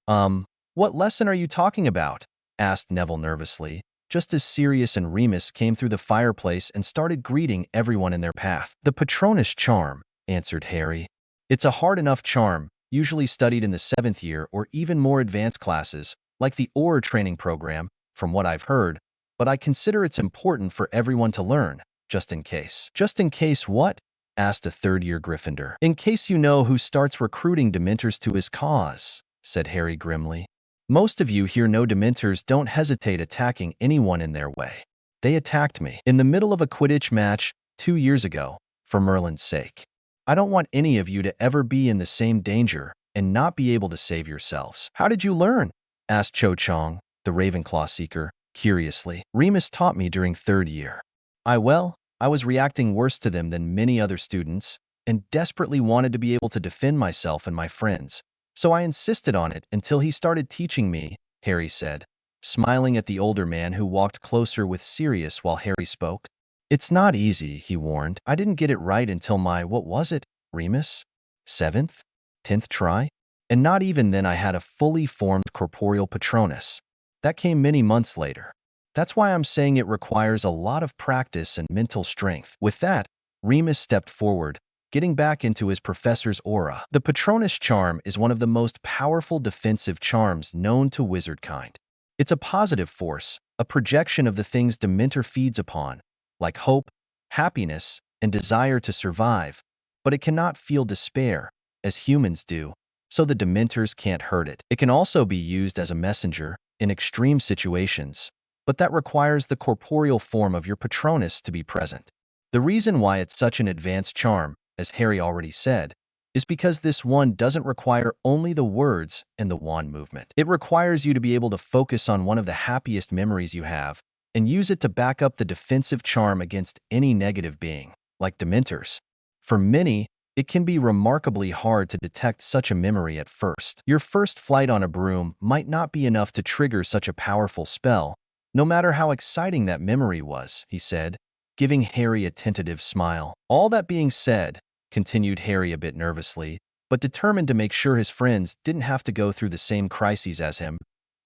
What lesson are you talking about? Asked Neville nervously, just as Sirius and Remus came through the fireplace and started greeting everyone in their path. The Patronus charm, answered Harry. It's a hard enough charm, usually studied in the 7th year or even more advanced classes, like the Aura training program, from what I've heard, but I consider it's important for everyone to learn, just in case. Just in case what? Asked a third-year Gryffindor. In case you know who starts recruiting Dementors to his cause, said Harry grimly. Most of you here know Dementors don't hesitate attacking anyone in their way. They attacked me in the middle of a Quidditch match 2 years ago, for Merlin's sake. I don't want any of you to ever be in the same danger and not be able to save yourselves. How did you learn? Asked Cho Chang, the Ravenclaw seeker, curiously. Remus taught me during 3rd year. I was reacting worse to them than many other students, and desperately wanted to be able to defend myself and my friends. So I insisted on it until he started teaching me, Harry said, smiling at the older man who walked closer with Sirius while Harry spoke. It's not easy, he warned. I didn't get it right until my, what was it, Remus? 7th? 10th try? And not even then I had a fully formed corporeal Patronus. That came many months later. That's why I'm saying it requires a lot of practice and mental strength. With that, Remus stepped forward, getting back into his professor's aura. The Patronus charm is one of the most powerful defensive charms known to wizardkind. It's a positive force, a projection of the things Dementor feeds upon, like hope, happiness, and desire to survive, but it cannot feel despair, as humans do, so the Dementors can't hurt it. It can also be used as a messenger in extreme situations, but that requires the corporeal form of your Patronus to be present. The reason why it's such an advanced charm, as Harry already said, is because this one doesn't require only the words and the wand movement. It requires you to be able to focus on one of the happiest memories you have and use it to back up the defensive charm against any negative being, like Dementors. For many, it can be remarkably hard to detect such a memory at first. Your first flight on a broom might not be enough to trigger such a powerful spell, no matter how exciting that memory was, he said, giving Harry a tentative smile. All that being said, continued Harry a bit nervously, but determined to make sure his friends didn't have to go through the same crises as him,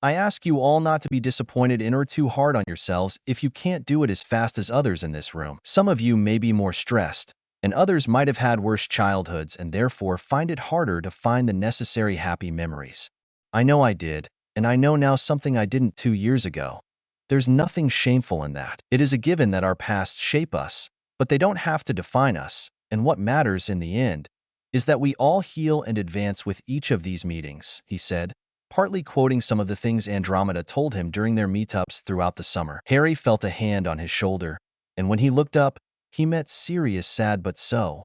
I ask you all not to be disappointed in or too hard on yourselves if you can't do it as fast as others in this room. Some of you may be more stressed, and others might have had worse childhoods and therefore find it harder to find the necessary happy memories. I know I did, and I know now something I didn't 2 years ago. There's nothing shameful in that. It is a given that our pasts shape us, but they don't have to define us, and what matters in the end is that we all heal and advance with each of these meetings, he said, partly quoting some of the things Andromeda told him during their meetups throughout the summer. Harry felt a hand on his shoulder, and when he looked up, he met Sirius' sad but so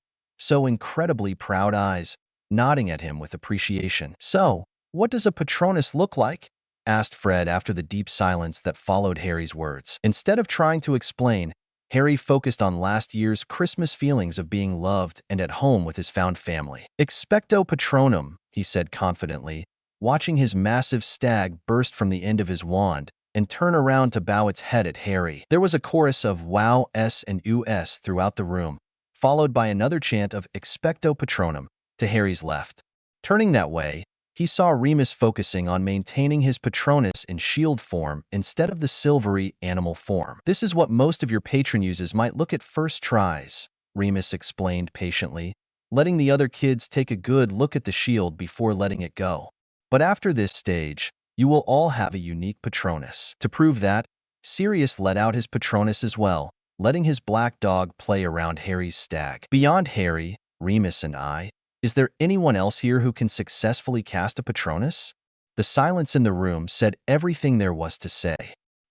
incredibly proud eyes, nodding at him with appreciation. So, what does a Patronus look like? Asked Fred after the deep silence that followed Harry's words. Instead of trying to explain, Harry focused on last year's Christmas feelings of being loved and at home with his found family. Expecto Patronum, he said confidently, watching his massive stag burst from the end of his wand and turn around to bow its head at Harry. There was a chorus of wow, s, and us throughout the room, followed by another chant of Expecto Patronum to Harry's left. Turning that way, he saw Remus focusing on maintaining his Patronus in shield form instead of the silvery animal form. This is what most of your patron uses might look at first tries, Remus explained patiently, letting the other kids take a good look at the shield before letting it go. But after this stage, you will all have a unique Patronus. To prove that, Sirius let out his Patronus as well, letting his black dog play around Harry's stag. Beyond Harry, Remus, and I, is there anyone else here who can successfully cast a Patronus? The silence in the room said everything there was to say.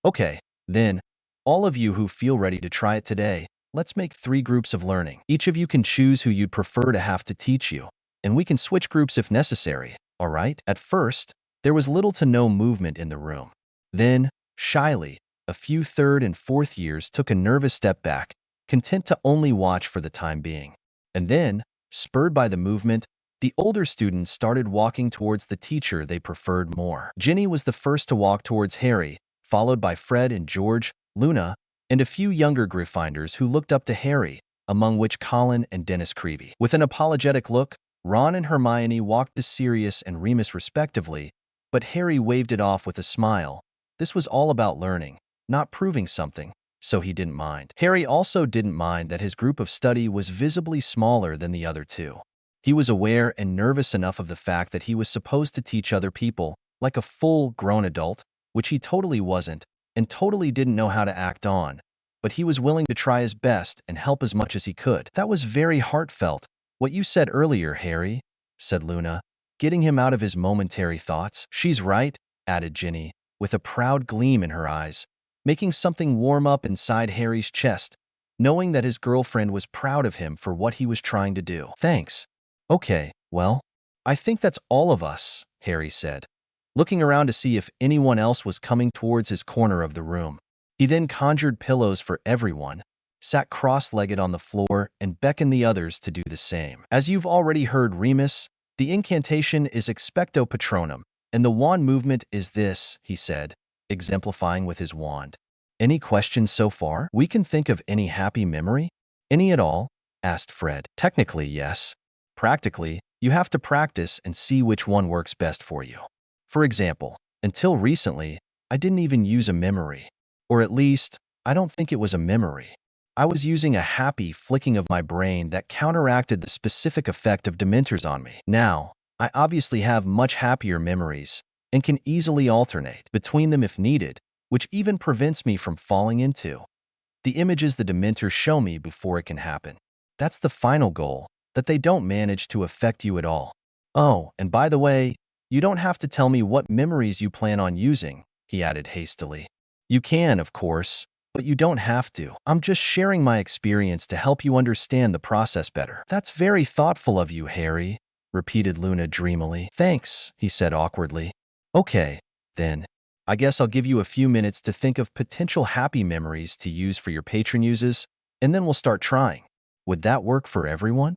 Okay, then, all of you who feel ready to try it today, let's make 3 groups of learning. Each of you can choose who you'd prefer to have to teach you, and we can switch groups if necessary, all right? At first, there was little to no movement in the room. Then, shyly, a few 3rd and 4th years took a nervous step back, content to only watch for the time being. And then, spurred by the movement, the older students started walking towards the teacher they preferred more. Ginny was the first to walk towards Harry, followed by Fred and George, Luna, and a few younger Gryffindors who looked up to Harry, among which Colin and Dennis Creevy. With an apologetic look, Ron and Hermione walked to Sirius and Remus respectively, but Harry waved it off with a smile. This was all about learning, not proving something, so he didn't mind. Harry also didn't mind that his group of study was visibly smaller than the other 2. He was aware and nervous enough of the fact that he was supposed to teach other people, like a full-grown adult, which he totally wasn't, and totally didn't know how to act on, but he was willing to try his best and help as much as he could. That was very heartfelt, what you said earlier, Harry, said Luna, getting him out of his momentary thoughts. She's right, added Ginny, with a proud gleam in her eyes, making something warm up inside Harry's chest, knowing that his girlfriend was proud of him for what he was trying to do. Thanks. Okay, well, I think that's all of us, Harry said, looking around to see if anyone else was coming towards his corner of the room. He then conjured pillows for everyone, sat cross-legged on the floor and beckoned the others to do the same. As you've already heard, Remus, the incantation is Expecto Patronum, and the wand movement is this, he said, exemplifying with his wand. Any questions so far? We can think of any happy memory? Any at all? Asked Fred. Technically, yes. Practically, you have to practice and see which one works best for you. For example, until recently, I didn't even use a memory. Or at least, I don't think it was a memory. I was using a happy flicking of my brain that counteracted the specific effect of Dementors on me. Now, I obviously have much happier memories and can easily alternate between them if needed, which even prevents me from falling into the images the Dementors show me before it can happen. That's the final goal, that they don't manage to affect you at all. Oh, and by the way, you don't have to tell me what memories you plan on using, he added hastily. You can, of course, but you don't have to. I'm just sharing my experience to help you understand the process better. That's very thoughtful of you, Harry, repeated Luna dreamily. Thanks, he said awkwardly. Okay, then. I guess I'll give you a few minutes to think of potential happy memories to use for your patron uses, and then we'll start trying. Would that work for everyone?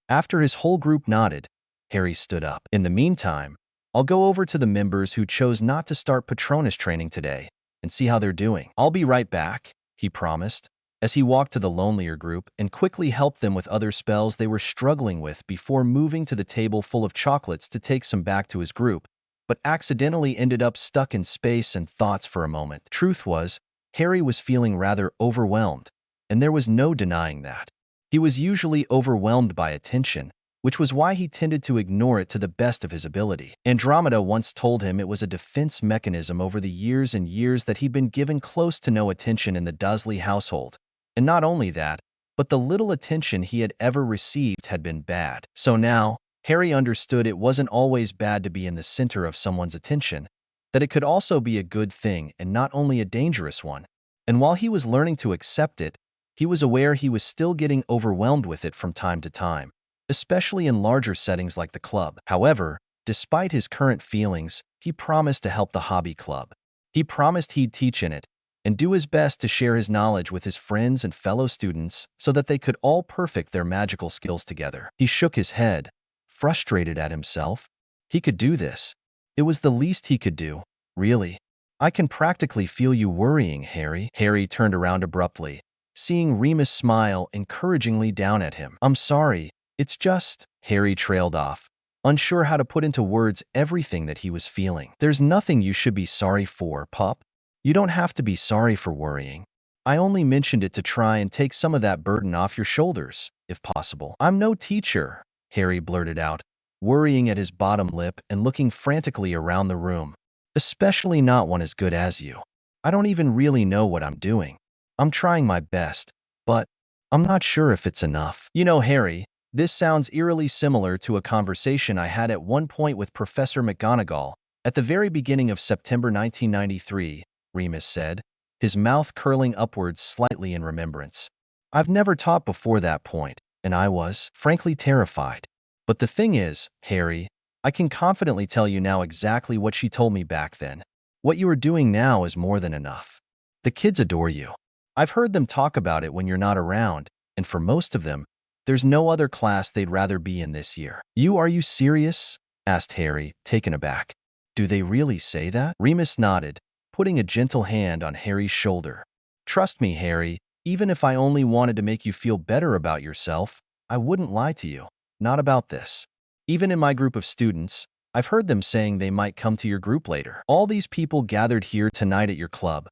After his whole group nodded, Harry stood up. In the meantime, I'll go over to the members who chose not to start Patronus training today and see how they're doing. I'll be right back, he promised, as he walked to the lonelier group and quickly helped them with other spells they were struggling with before moving to the table full of chocolates to take some back to his group, but accidentally ended up stuck in space and thoughts for a moment. Truth was, Harry was feeling rather overwhelmed, and there was no denying that. He was usually overwhelmed by attention, which was why he tended to ignore it to the best of his ability. Andromeda once told him it was a defense mechanism over the years and years that he'd been given close to no attention in the Dursley household. And not only that, but the little attention he had ever received had been bad. So now, Harry understood it wasn't always bad to be in the center of someone's attention, that it could also be a good thing and not only a dangerous one. And while he was learning to accept it, he was aware he was still getting overwhelmed with it from time to time, especially in larger settings like the club. However, despite his current feelings, he promised to help the hobby club. He promised he'd teach in it and do his best to share his knowledge with his friends and fellow students so that they could all perfect their magical skills together. He shook his head, frustrated at himself. He could do this. It was the least he could do, really. I can practically feel you worrying, Harry. Harry turned around abruptly, seeing Remus smile encouragingly down at him. I'm sorry. It's just, Harry trailed off, unsure how to put into words everything that he was feeling. There's nothing you should be sorry for, pup. You don't have to be sorry for worrying. I only mentioned it to try and take some of that burden off your shoulders, if possible. I'm no teacher, Harry blurted out, worrying at his bottom lip and looking frantically around the room. Especially not one as good as you. I don't even really know what I'm doing. I'm trying my best, but I'm not sure if it's enough. You know, Harry, this sounds eerily similar to a conversation I had at one point with Professor McGonagall at the very beginning of September 1993, Remus said, his mouth curling upwards slightly in remembrance. I've never taught before that point, and I was, frankly, terrified. But the thing is, Harry, I can confidently tell you now exactly what she told me back then. What you are doing now is more than enough. The kids adore you. I've heard them talk about it when you're not around, and for most of them, there's no other class they'd rather be in this year. Are you serious? Asked Harry, taken aback. Do they really say that? Remus nodded, putting a gentle hand on Harry's shoulder. Trust me, Harry, even if I only wanted to make you feel better about yourself, I wouldn't lie to you. Not about this. Even in my group of students, I've heard them saying they might come to your group later. All these people gathered here tonight at your club.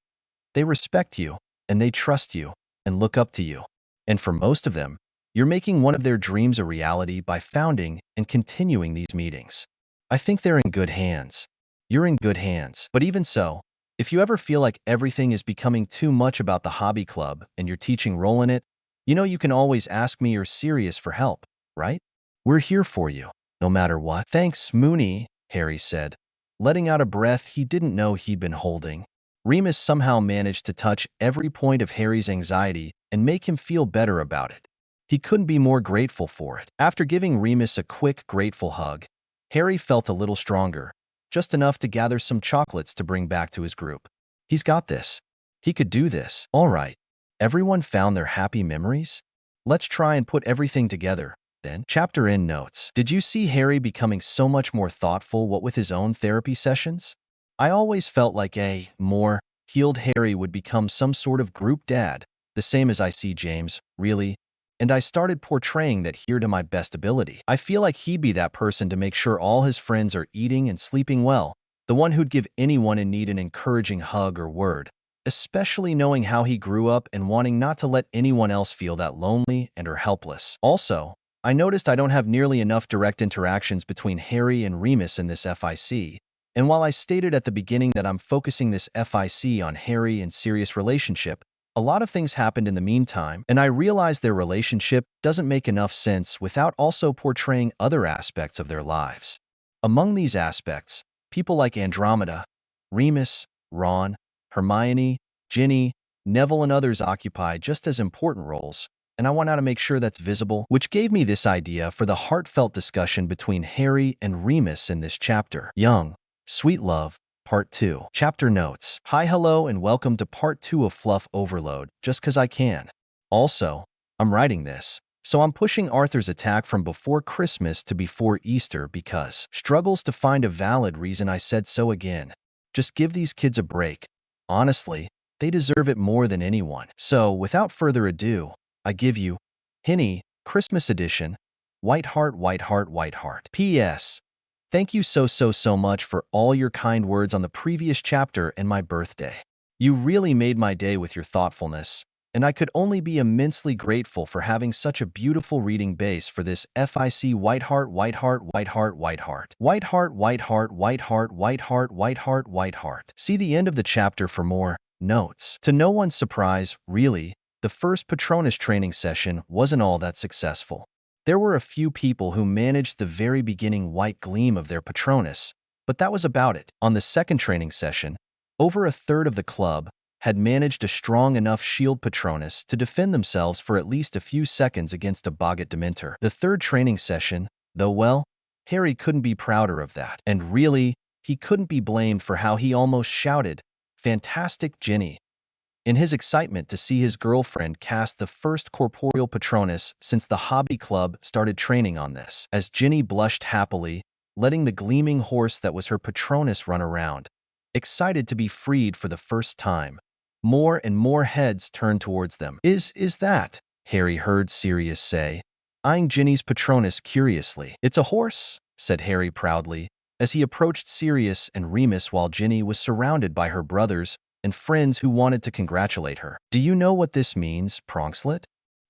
They respect you, and they trust you, and look up to you. And for most of them, you're making one of their dreams a reality by founding and continuing these meetings. I think they're in good hands. You're in good hands. But even so, if you ever feel like everything is becoming too much about the hobby club and your teaching role in it, you can always ask me or Sirius for help, right? We're here for you, no matter what. Thanks, Moony, Harry said, letting out a breath he didn't know he'd been holding. Remus somehow managed to touch every point of Harry's anxiety and make him feel better about it. He couldn't be more grateful for it. After giving Remus a quick, grateful hug, Harry felt a little stronger, just enough to gather some chocolates to bring back to his group. He's got this. He could do this. All right. Everyone found their happy memories? Let's try and put everything together, then. Chapter End Notes. Did you see Harry becoming so much more thoughtful what with his own therapy sessions? I always felt like a more healed Harry would become some sort of group dad, the same as I see James, really. And I started portraying that here to my best ability. I feel like he'd be that person to make sure all his friends are eating and sleeping well, the one who'd give anyone in need an encouraging hug or word, especially knowing how he grew up and wanting not to let anyone else feel that lonely and or helpless. Also, I noticed I don't have nearly enough direct interactions between Harry and Remus in this FIC, and while I stated at the beginning that I'm focusing this FIC on Harry and Sirius' relationship, a lot of things happened in the meantime, and I realized their relationship doesn't make enough sense without also portraying other aspects of their lives. Among these aspects, people like Andromeda, Remus, Ron, Hermione, Ginny, Neville, and others occupy just as important roles, and I want to make sure that's visible, which gave me this idea for the heartfelt discussion between Harry and Remus in this chapter. Young, Sweet Love, Part 2. Chapter Notes. Hi, hello, and welcome to Part 2 of Fluff Overload, just 'cause I can. Also, I'm writing this, so I'm pushing Arthur's attack from before Christmas to before Easter because struggles to find a valid reason I said so again. Just give these kids a break. Honestly, they deserve it more than anyone. So, without further ado, I give you Hinny, Christmas Edition, White Heart, White Heart, White Heart. P.S. Thank you so much for all your kind words on the previous chapter and my birthday. You really made my day with your thoughtfulness, and I could only be immensely grateful for having such a beautiful reading base for this FIC. White Heart, White Heart, White Heart, White Heart. White Heart, White Heart, White Heart, White Heart, White Heart, White Heart. See the end of the chapter for more notes. To no one's surprise, really, the first Patronus training session wasn't all that successful. There were a few people who managed the very beginning white gleam of their Patronus, but that was about it. On the second training session, over a third of the club had managed a strong enough shield Patronus to defend themselves for at least a few seconds against a Boggart Dementor. The third training session, though, well, Harry couldn't be prouder of that. And really, he couldn't be blamed for how he almost shouted, "Fantastic, Ginny!" in his excitement to see his girlfriend cast the first corporeal Patronus since the hobby club started training on this. As Ginny blushed happily, letting the gleaming horse that was her Patronus run around, excited to be freed for the first time. More and more heads turned towards them. Is that?" Harry heard Sirius say, eyeing Ginny's Patronus curiously. "It's a horse," said Harry proudly, as he approached Sirius and Remus while Ginny was surrounded by her brothers and friends who wanted to congratulate her. "Do you know what this means, Pronkslet?"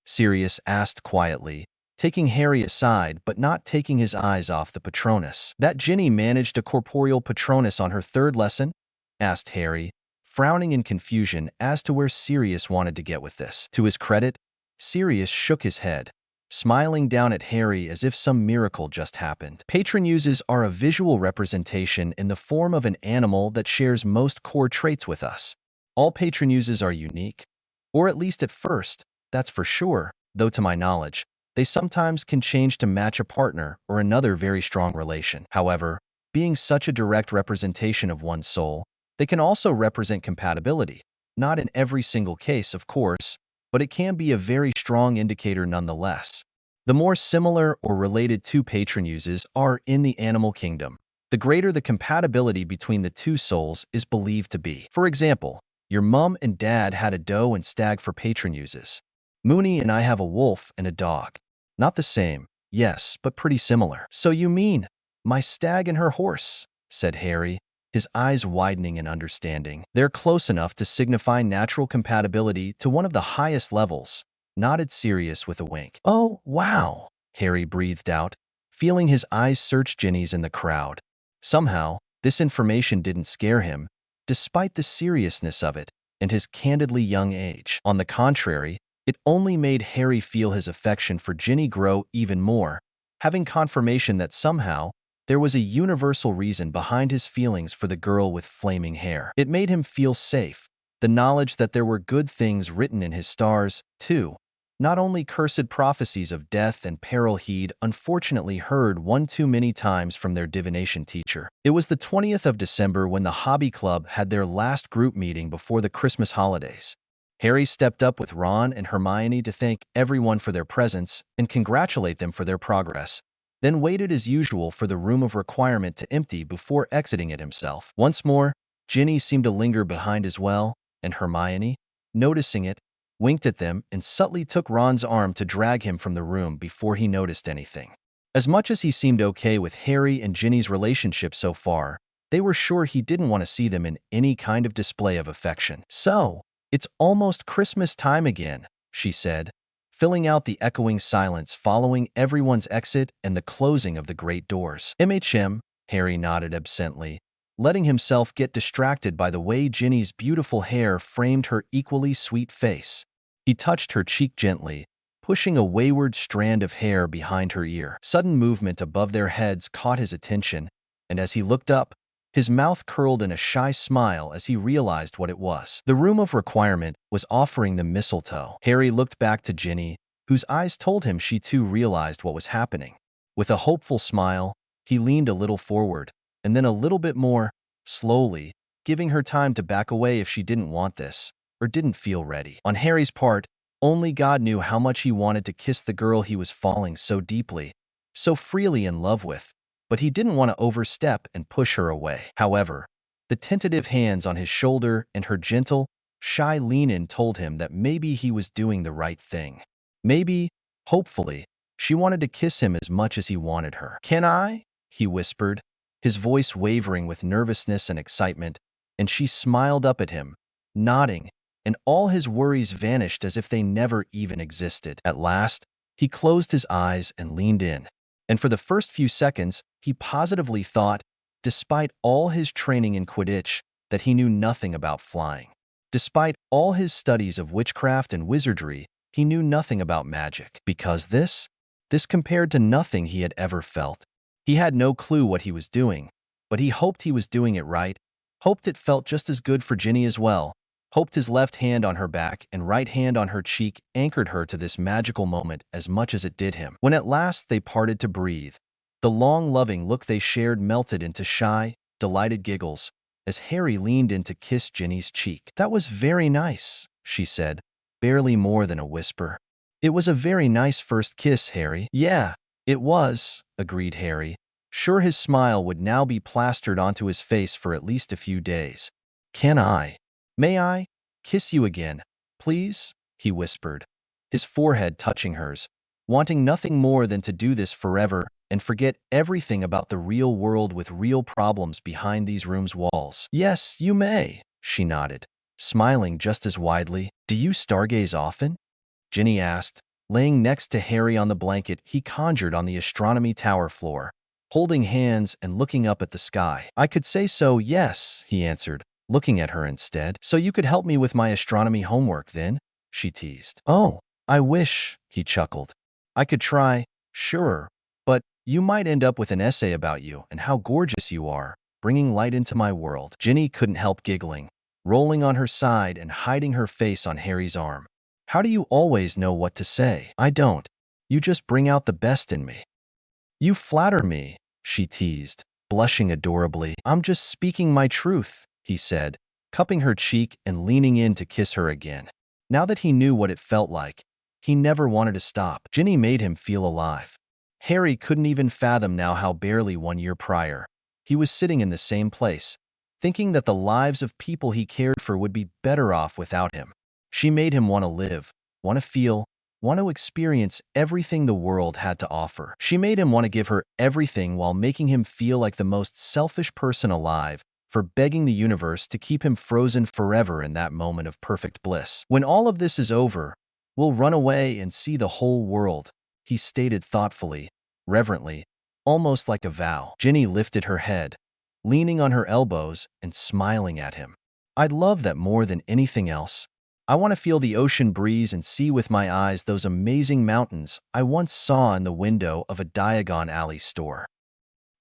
Sirius asked quietly, taking Harry aside but not taking his eyes off the Patronus. "That Ginny managed a corporeal Patronus on her third lesson?" asked Harry, frowning in confusion as to where Sirius wanted to get with this. To his credit, Sirius shook his head, smiling down at Harry as if some miracle just happened. Patronuses are a visual representation in the form of an animal that shares most core traits with us. All patronuses are unique, or at least at first, that's for sure, though to my knowledge, they sometimes can change to match a partner or another very strong relation. However, being such a direct representation of one's soul, they can also represent compatibility. Not in every single case, of course, but it can be a very strong indicator nonetheless. The more similar or related two patronuses are in the animal kingdom, the greater the compatibility between the two souls is believed to be. For example, your mum and dad had a doe and stag for patronuses. Mooney and I have a wolf and a dog. Not the same, yes, but pretty similar. "So you mean, my stag and her horse," said Harry, his eyes widening in understanding. "They're close enough to signify natural compatibility to one of the highest levels," nodded Sirius with a wink. "Oh, wow," Harry breathed out, feeling his eyes search Ginny's in the crowd. Somehow, this information didn't scare him, despite the seriousness of it and his candidly young age. On the contrary, it only made Harry feel his affection for Ginny grow even more, having confirmation that somehow, there was a universal reason behind his feelings for the girl with flaming hair. It made him feel safe, the knowledge that there were good things written in his stars, too. Not only cursed prophecies of death and peril he'd unfortunately heard one too many times from their divination teacher. It was the 20th of December when the Hobby Club had their last group meeting before the Christmas holidays. Harry stepped up with Ron and Hermione to thank everyone for their presence and congratulate them for their progress, then waited as usual for the room of requirement to empty before exiting it himself. Once more, Ginny seemed to linger behind as well, and Hermione, noticing it, winked at them and subtly took Ron's arm to drag him from the room before he noticed anything. As much as he seemed okay with Harry and Ginny's relationship so far, they were sure he didn't want to see them in any kind of display of affection. "So, it's almost Christmas time again," she said, filling out the echoing silence following everyone's exit and the closing of the great doors. Harry nodded absently, letting himself get distracted by the way Ginny's beautiful hair framed her equally sweet face. He touched her cheek gently, pushing a wayward strand of hair behind her ear. Sudden movement above their heads caught his attention, and as he looked up, his mouth curled in a shy smile as he realized what it was. The room of requirement was offering them mistletoe. Harry looked back to Ginny, whose eyes told him she too realized what was happening. With a hopeful smile, he leaned a little forward, and then a little bit more, slowly, giving her time to back away if she didn't want this, or didn't feel ready. On Harry's part, only God knew how much he wanted to kiss the girl he was falling so deeply, so freely in love with, but he didn't want to overstep and push her away. However, the tentative hands on his shoulder and her gentle, shy lean-in told him that maybe he was doing the right thing. Maybe, hopefully, she wanted to kiss him as much as he wanted her. "Can I?" he whispered, his voice wavering with nervousness and excitement, and she smiled up at him, nodding, and all his worries vanished as if they never even existed. At last, he closed his eyes and leaned in. And for the first few seconds, he positively thought, despite all his training in Quidditch, that he knew nothing about flying. Despite all his studies of witchcraft and wizardry, he knew nothing about magic. Because this compared to nothing he had ever felt. He had no clue what he was doing, but he hoped he was doing it right, hoped it felt just as good for Ginny as well, hoped his left hand on her back and right hand on her cheek anchored her to this magical moment as much as it did him. When at last they parted to breathe, the long, loving look they shared melted into shy, delighted giggles as Harry leaned in to kiss Ginny's cheek. "That was very nice," she said, barely more than a whisper. "It was a very nice first kiss, Harry." "Yeah, it was," agreed Harry, sure his smile would now be plastered onto his face for at least a few days. May I kiss you again, please?" he whispered, his forehead touching hers, wanting nothing more than to do this forever and forget everything about the real world with real problems behind these rooms' walls. "Yes, you may," she nodded, smiling just as widely. "Do you stargaze often?" Ginny asked, laying next to Harry on the blanket he conjured on the astronomy tower floor, holding hands and looking up at the sky. "I could say so, yes," he answered, looking at her instead. "So you could help me with my astronomy homework then?" she teased. "Oh, I wish," he chuckled. "I could try, sure, but you might end up with an essay about you and how gorgeous you are, bringing light into my world." Ginny couldn't help giggling, rolling on her side and hiding her face on Harry's arm. "How do you always know what to say?" "I don't. You just bring out the best in me." "You flatter me," she teased, blushing adorably. "I'm just speaking my truth," he said, cupping her cheek and leaning in to kiss her again. Now that he knew what it felt like, he never wanted to stop. Ginny made him feel alive. Harry couldn't even fathom now how barely 1 year prior, he was sitting in the same place, thinking that the lives of people he cared for would be better off without him. She made him want to live, want to feel, want to experience everything the world had to offer. She made him want to give her everything while making him feel like the most selfish person alive, for begging the universe to keep him frozen forever in that moment of perfect bliss. "When all of this is over, we'll run away and see the whole world," he stated thoughtfully, reverently, almost like a vow. Ginny lifted her head, leaning on her elbows and smiling at him. "I'd love that more than anything else. I want to feel the ocean breeze and see with my eyes those amazing mountains I once saw in the window of a Diagon Alley store."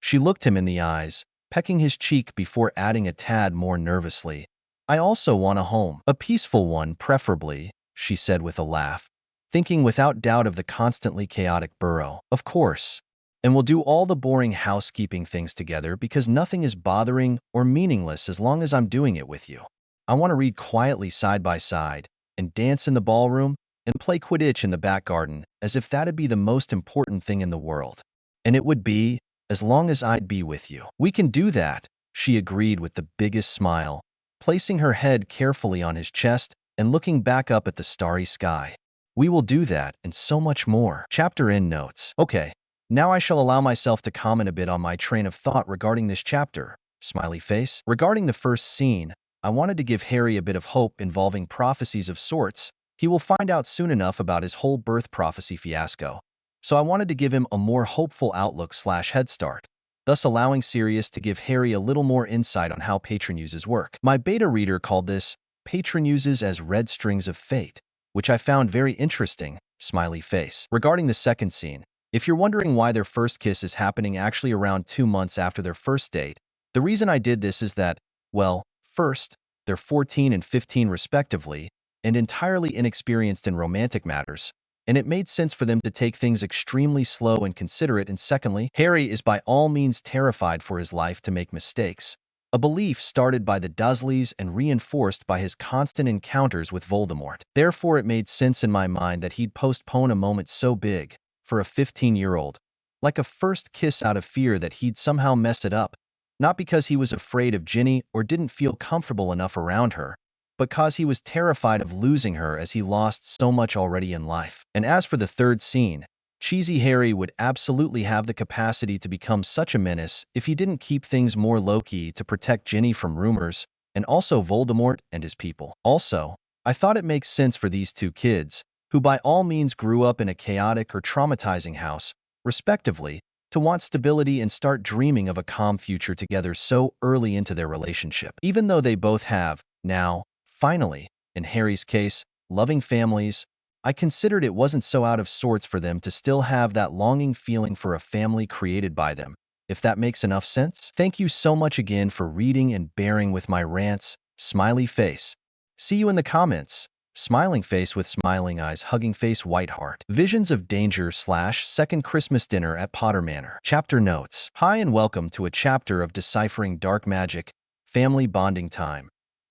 She looked him in the eyes, pecking his cheek before adding a tad more nervously, "I also want a home. A peaceful one, preferably," she said with a laugh, thinking without doubt of the constantly chaotic burrow. "Of course. And we'll do all the boring housekeeping things together because nothing is bothering or meaningless as long as I'm doing it with you. I want to read quietly side by side and dance in the ballroom, and play Quidditch in the back garden, as if that'd be the most important thing in the world. And it would be, as long as I'd be with you. We can do that, she agreed with the biggest smile, placing her head carefully on his chest and looking back up at the starry sky. We will do that and so much more. Chapter end notes. Okay, now I shall allow myself to comment a bit on my train of thought regarding this chapter. Smiley face. Regarding the first scene, I wanted to give Harry a bit of hope involving prophecies of sorts. He will find out soon enough about his whole birth prophecy fiasco. So I wanted to give him a more hopeful outlook/head start, thus allowing Sirius to give Harry a little more insight on how patron uses work. My beta reader called this patron uses as red strings of fate, which I found very interesting. Smiley face. Regarding the second scene, if you're wondering why their first kiss is happening actually around 2 months after their first date, the reason I did this is that, well, first, they're 14 and 15 respectively, and entirely inexperienced in romantic matters, and it made sense for them to take things extremely slow and considerate. And secondly, Harry is by all means terrified for his life to make mistakes, a belief started by the Dursleys and reinforced by his constant encounters with Voldemort. Therefore, it made sense in my mind that he'd postpone a moment so big, for a 15-year-old, like a first kiss, out of fear that he'd somehow mess it up, not because he was afraid of Ginny or didn't feel comfortable enough around her, but because he was terrified of losing her as he lost so much already in life. And as for the third scene, cheesy Harry would absolutely have the capacity to become such a menace if he didn't keep things more low-key to protect Ginny from rumors, and also Voldemort and his people. Also, I thought it makes sense for these two kids, who by all means grew up in a chaotic or traumatizing house, respectively, to want stability and start dreaming of a calm future together so early into their relationship. Even though they both have, now, finally, in Harry's case, loving families, I considered it wasn't so out of sorts for them to still have that longing feeling for a family created by them, if that makes enough sense. Thank you so much again for reading and bearing with my rants. Smiley face. See you in the comments. Smiling face with smiling eyes, hugging face, white heart. Visions of danger/second Christmas dinner at Potter Manor. Chapter notes. Hi and welcome to a chapter of deciphering dark magic, family bonding time,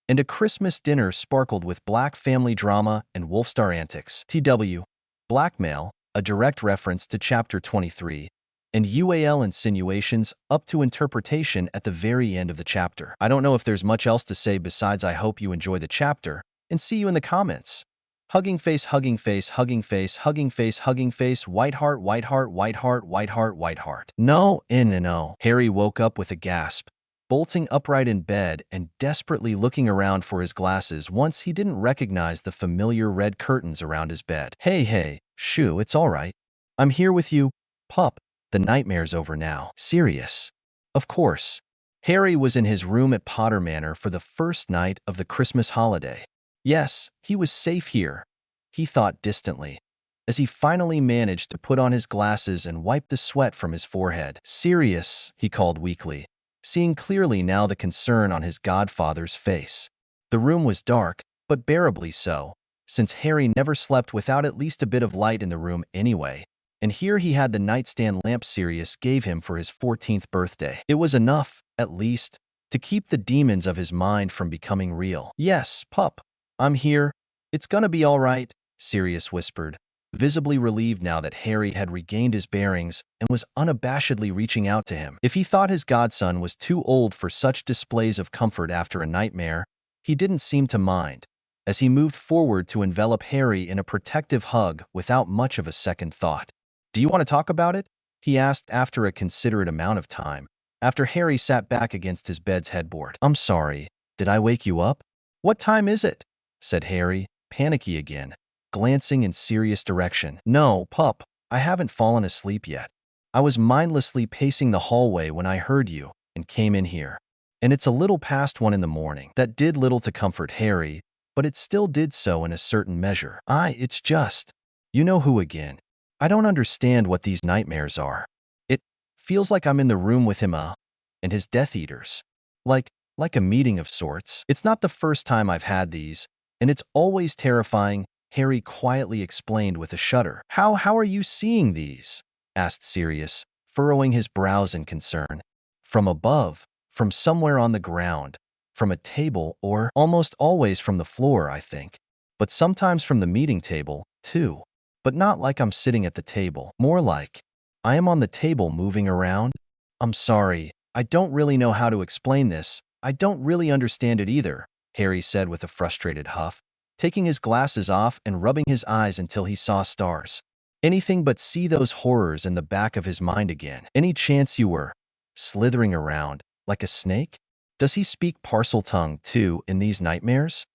and a Christmas dinner sparkled with black family drama and Wolfstar antics. TW. Blackmail, a direct reference to chapter 23, and UAL insinuations up to interpretation at the very end of the chapter. I don't know if there's much else to say besides I hope you enjoy the chapter, and see you in the comments. Hugging face, hugging face, hugging face, hugging face, hugging face, white heart, white heart, white heart, white heart, white heart. No, no. Harry woke up with a gasp, bolting upright in bed and desperately looking around for his glasses once he didn't recognize the familiar red curtains around his bed. Hey, shoo, it's all right. I'm here with you, pup. The nightmare's over now. Sirius. Of course. Harry was in his room at Potter Manor for the first night of the Christmas holiday. Yes, he was safe here, he thought distantly, as he finally managed to put on his glasses and wipe the sweat from his forehead. Sirius, he called weakly, seeing clearly now the concern on his godfather's face. The room was dark, but bearably so, since Harry never slept without at least a bit of light in the room anyway, and here he had the nightstand lamp Sirius gave him for his 14th birthday. It was enough, at least, to keep the demons of his mind from becoming real. Yes, pup. I'm here. It's gonna be all right, Sirius whispered, visibly relieved now that Harry had regained his bearings and was unabashedly reaching out to him. If he thought his godson was too old for such displays of comfort after a nightmare, he didn't seem to mind, as he moved forward to envelop Harry in a protective hug without much of a second thought. Do you want to talk about it? He asked after a considerate amount of time, after Harry sat back against his bed's headboard. I'm sorry, did I wake you up? What time is it? Said Harry, panicky again, glancing in Sirius' direction. No, pup, I haven't fallen asleep yet. I was mindlessly pacing the hallway when I heard you and came in here. And it's a little past 1 in the morning. That did little to comfort Harry, but it still did so in a certain measure. It's just, you know who again. I don't understand what these nightmares are. It feels like I'm in the room with him, and his Death Eaters. Like a meeting of sorts. It's not the first time I've had these, and it's always terrifying, Harry quietly explained with a shudder. How are you seeing these? Asked Sirius, furrowing his brows in concern. From above, from somewhere on the ground, from a table, or almost always from the floor, I think. but sometimes from the meeting table, too. But not like I'm sitting at the table. More like I am on the table moving around. I'm sorry, I don't really know how to explain this. I don't really understand it either, Harry said with a frustrated huff, taking his glasses off and rubbing his eyes until he saw stars. Anything but see those horrors in the back of his mind again. Any chance you were slithering around like a snake? Does he speak parcel tongue, too, in these nightmares?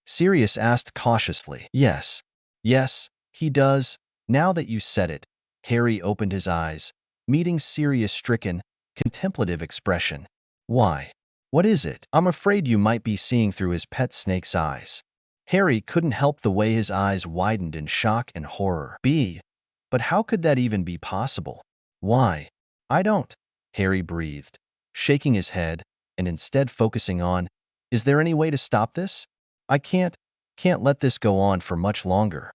Sirius asked cautiously. Yes, he does. Now that you said it. Harry opened his eyes, meeting Sirius' stricken, contemplative expression. Why? What is it? I'm afraid you might be seeing through his pet snake's eyes. Harry couldn't help the way his eyes widened in shock and horror. But how could that even be possible? Why? I don't, Harry breathed, shaking his head, and instead focusing on, is there any way to stop this? I can't let this go on for much longer.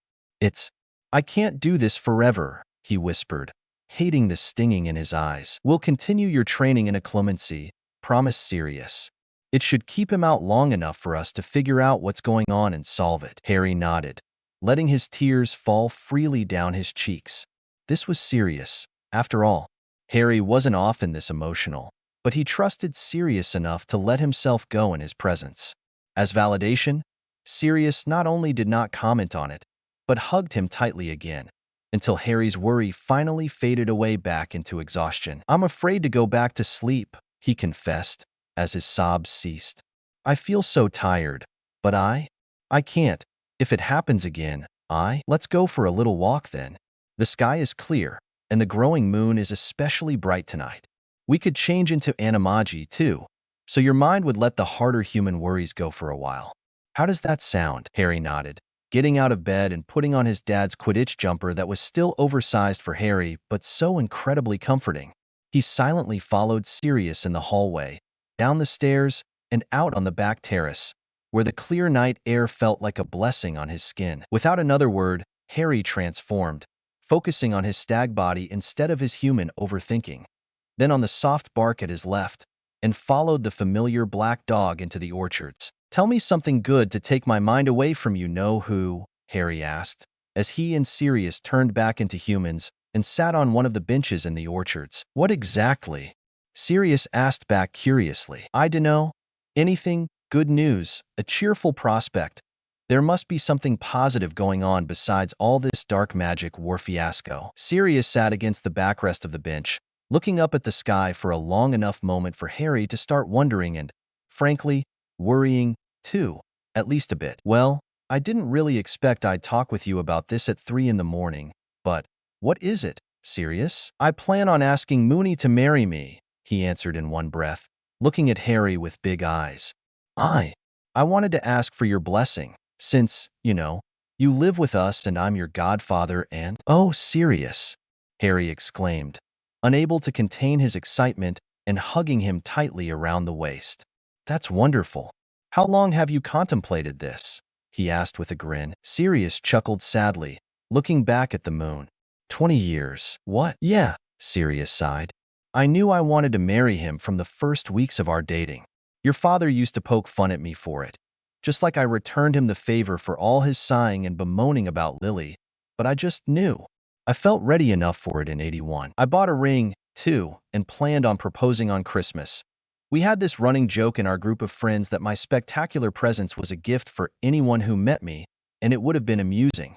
I can't do this forever, he whispered, hating the stinging in his eyes. We'll continue your training in clemency, promised Sirius. It should keep him out long enough for us to figure out what's going on and solve it. Harry nodded, letting his tears fall freely down his cheeks. This was Sirius, after all. Harry wasn't often this emotional, but he trusted Sirius enough to let himself go in his presence. As validation, Sirius not only did not comment on it, but hugged him tightly again, until Harry's worry finally faded away back into exhaustion. I'm afraid to go back to sleep, he confessed, as his sobs ceased. I feel so tired, but I can't. If it happens again, let's go for a little walk then. The sky is clear, and the growing moon is especially bright tonight. We could change into animagi too, so your mind would let the harder human worries go for a while. How does that sound? Harry nodded, getting out of bed and putting on his dad's Quidditch jumper that was still oversized for Harry, but so incredibly comforting. He silently followed Sirius in the hallway, down the stairs, and out on the back terrace, where the clear night air felt like a blessing on his skin. Without another word, Harry transformed, focusing on his stag body instead of his human overthinking, then on the soft bark at his left, and followed the familiar black dog into the orchards. Tell me something good to take my mind away from you know who, Harry asked, as he and Sirius turned back into humans and sat on one of the benches in the orchards. What exactly? Sirius asked back curiously. I dunno. Anything, good news, a cheerful prospect. There must be something positive going on besides all this dark magic war fiasco. Sirius sat against the backrest of the bench, looking up at the sky for a long enough moment for Harry to start wondering and, frankly, worrying, too, at least a bit. Well, I didn't really expect I'd talk with you about this at 3 in the morning, but what is it, Sirius? I plan on asking Moony to marry me, he answered in one breath, looking at Harry with big eyes. I wanted to ask for your blessing, since, you live with us and I'm your godfather and— Oh, Sirius, Harry exclaimed, unable to contain his excitement and hugging him tightly around the waist. That's wonderful. How long have you contemplated this? He asked with a grin. Sirius chuckled sadly, looking back at the moon. 20 years. What? Yeah, Sirius sighed. I knew I wanted to marry him from the first weeks of our dating. Your father used to poke fun at me for it, just like I returned him the favor for all his sighing and bemoaning about Lily, but I just knew. I felt ready enough for it in 81. I bought a ring, too, and planned on proposing on Christmas. We had this running joke in our group of friends that my spectacular presence was a gift for anyone who met me, and it would have been amusing.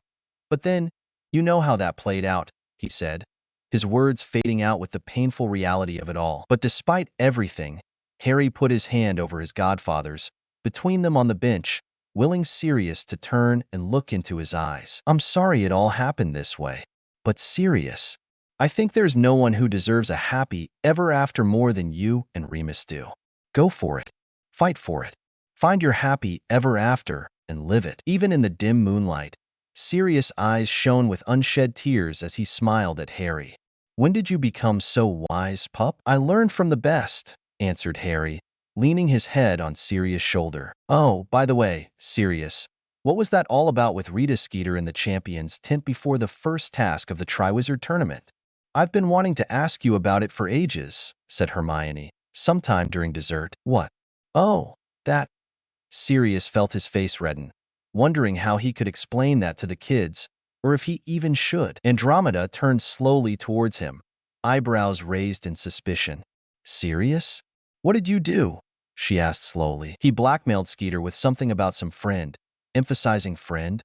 But then, you know how that played out, he said, his words fading out with the painful reality of it all. But despite everything, Harry put his hand over his godfather's, between them on the bench, willing Sirius to turn and look into his eyes. I'm sorry it all happened this way. But Sirius, I think there's no one who deserves a happy ever after more than you and Remus do. Go for it. Fight for it. Find your happy ever after and live it. Even in the dim moonlight, Sirius' eyes shone with unshed tears as he smiled at Harry. When did you become so wise, pup? I learned from the best, answered Harry, leaning his head on Sirius' shoulder. Oh, by the way, Sirius, what was that all about with Rita Skeeter in the Champions tent before the first task of the Triwizard Tournament? I've been wanting to ask you about it for ages, said Hermione, sometime during dessert. What? Oh, that. Sirius felt his face redden, wondering how he could explain that to the kids, or if he even should. Andromeda turned slowly towards him, eyebrows raised in suspicion. Sirius? What did you do? She asked slowly. He blackmailed Skeeter with something about some friend, emphasizing friend.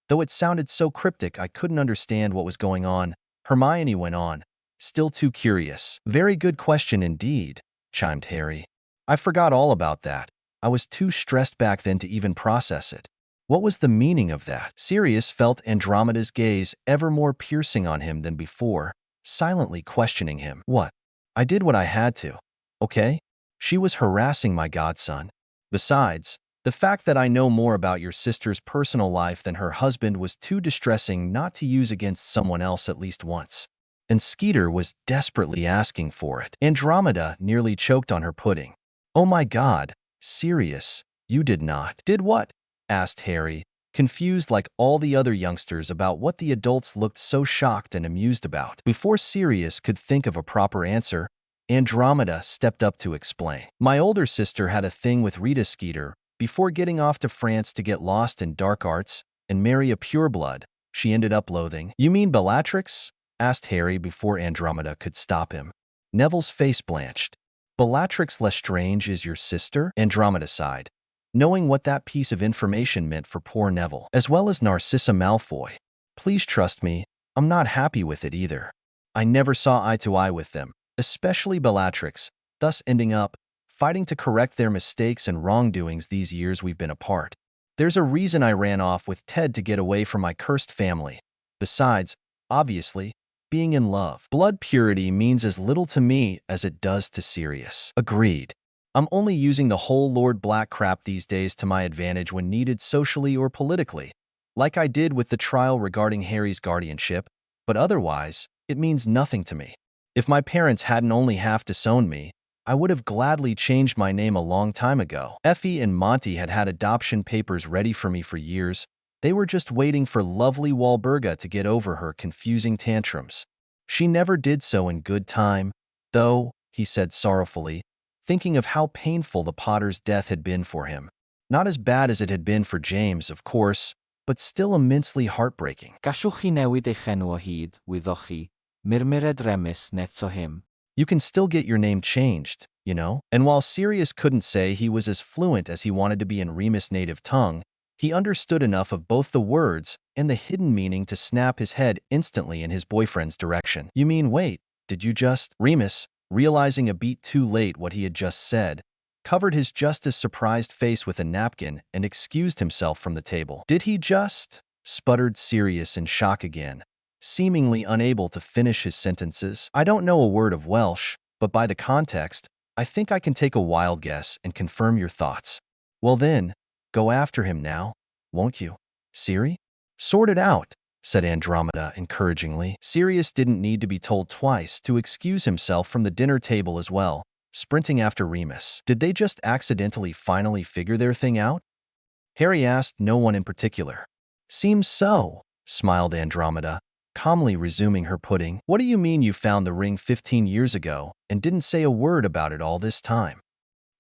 Though it sounded so cryptic I couldn't understand what was going on, Hermione went on, still too curious. Very good question indeed, chimed Harry. I forgot all about that. I was too stressed back then to even process it. What was the meaning of that? Sirius felt Andromeda's gaze ever more piercing on him than before, silently questioning him. What? I did what I had to. Okay? She was harassing my godson. Besides, the fact that I know more about your sister's personal life than her husband was too distressing not to use against someone else at least once. And Skeeter was desperately asking for it. Andromeda nearly choked on her pudding. Oh my God, Sirius, you did not. Did what? Asked Harry, confused like all the other youngsters about what the adults looked so shocked and amused about. Before Sirius could think of a proper answer, Andromeda stepped up to explain. My older sister had a thing with Rita Skeeter. Before getting off to France to get lost in dark arts and marry a pureblood, she ended up loathing. You mean Bellatrix? Asked Harry before Andromeda could stop him. Neville's face blanched. Bellatrix Lestrange is your sister? Andromeda sighed, knowing what that piece of information meant for poor Neville, as well as Narcissa Malfoy. Please trust me, I'm not happy with it either. I never saw eye to eye with them, especially Bellatrix, thus ending up fighting to correct their mistakes and wrongdoings these years we've been apart. There's a reason I ran off with Ted to get away from my cursed family. Besides, obviously, being in love. Blood purity means as little to me as it does to Sirius. Agreed. I'm only using the whole Lord Black crap these days to my advantage when needed socially or politically, like I did with the trial regarding Harry's guardianship, but otherwise, it means nothing to me. If my parents hadn't only half disowned me, I would have gladly changed my name a long time ago. Effie and Monty had had adoption papers ready for me for years. They were just waiting for lovely Walburga to get over her confusing tantrums. She never did so in good time, though, he said sorrowfully, thinking of how painful the Potter's death had been for him. Not as bad as it had been for James, of course, but still immensely heartbreaking. Gallwch chi newid eich enw o hyd, wyddoch chi, murmured Remus netto him. You can still get your name changed, you know? And while Sirius couldn't say he was as fluent as he wanted to be in Remus' native tongue, he understood enough of both the words and the hidden meaning to snap his head instantly in his boyfriend's direction. You mean, wait, did you just? Remus, realizing a beat too late what he had just said, covered his just as surprised face with a napkin and excused himself from the table. Did he just? Sputtered Sirius in shock again, seemingly unable to finish his sentences. I don't know a word of Welsh, but by the context, I think I can take a wild guess and confirm your thoughts. Well then, go after him now, won't you, Siri? Sort it out, said Andromeda encouragingly. Sirius didn't need to be told twice to excuse himself from the dinner table as well, sprinting after Remus. Did they just accidentally finally figure their thing out? Harry asked no one in particular. Seems so, smiled Andromeda, calmly resuming her pudding. What do you mean you found the ring 15 years ago and didn't say a word about it all this time?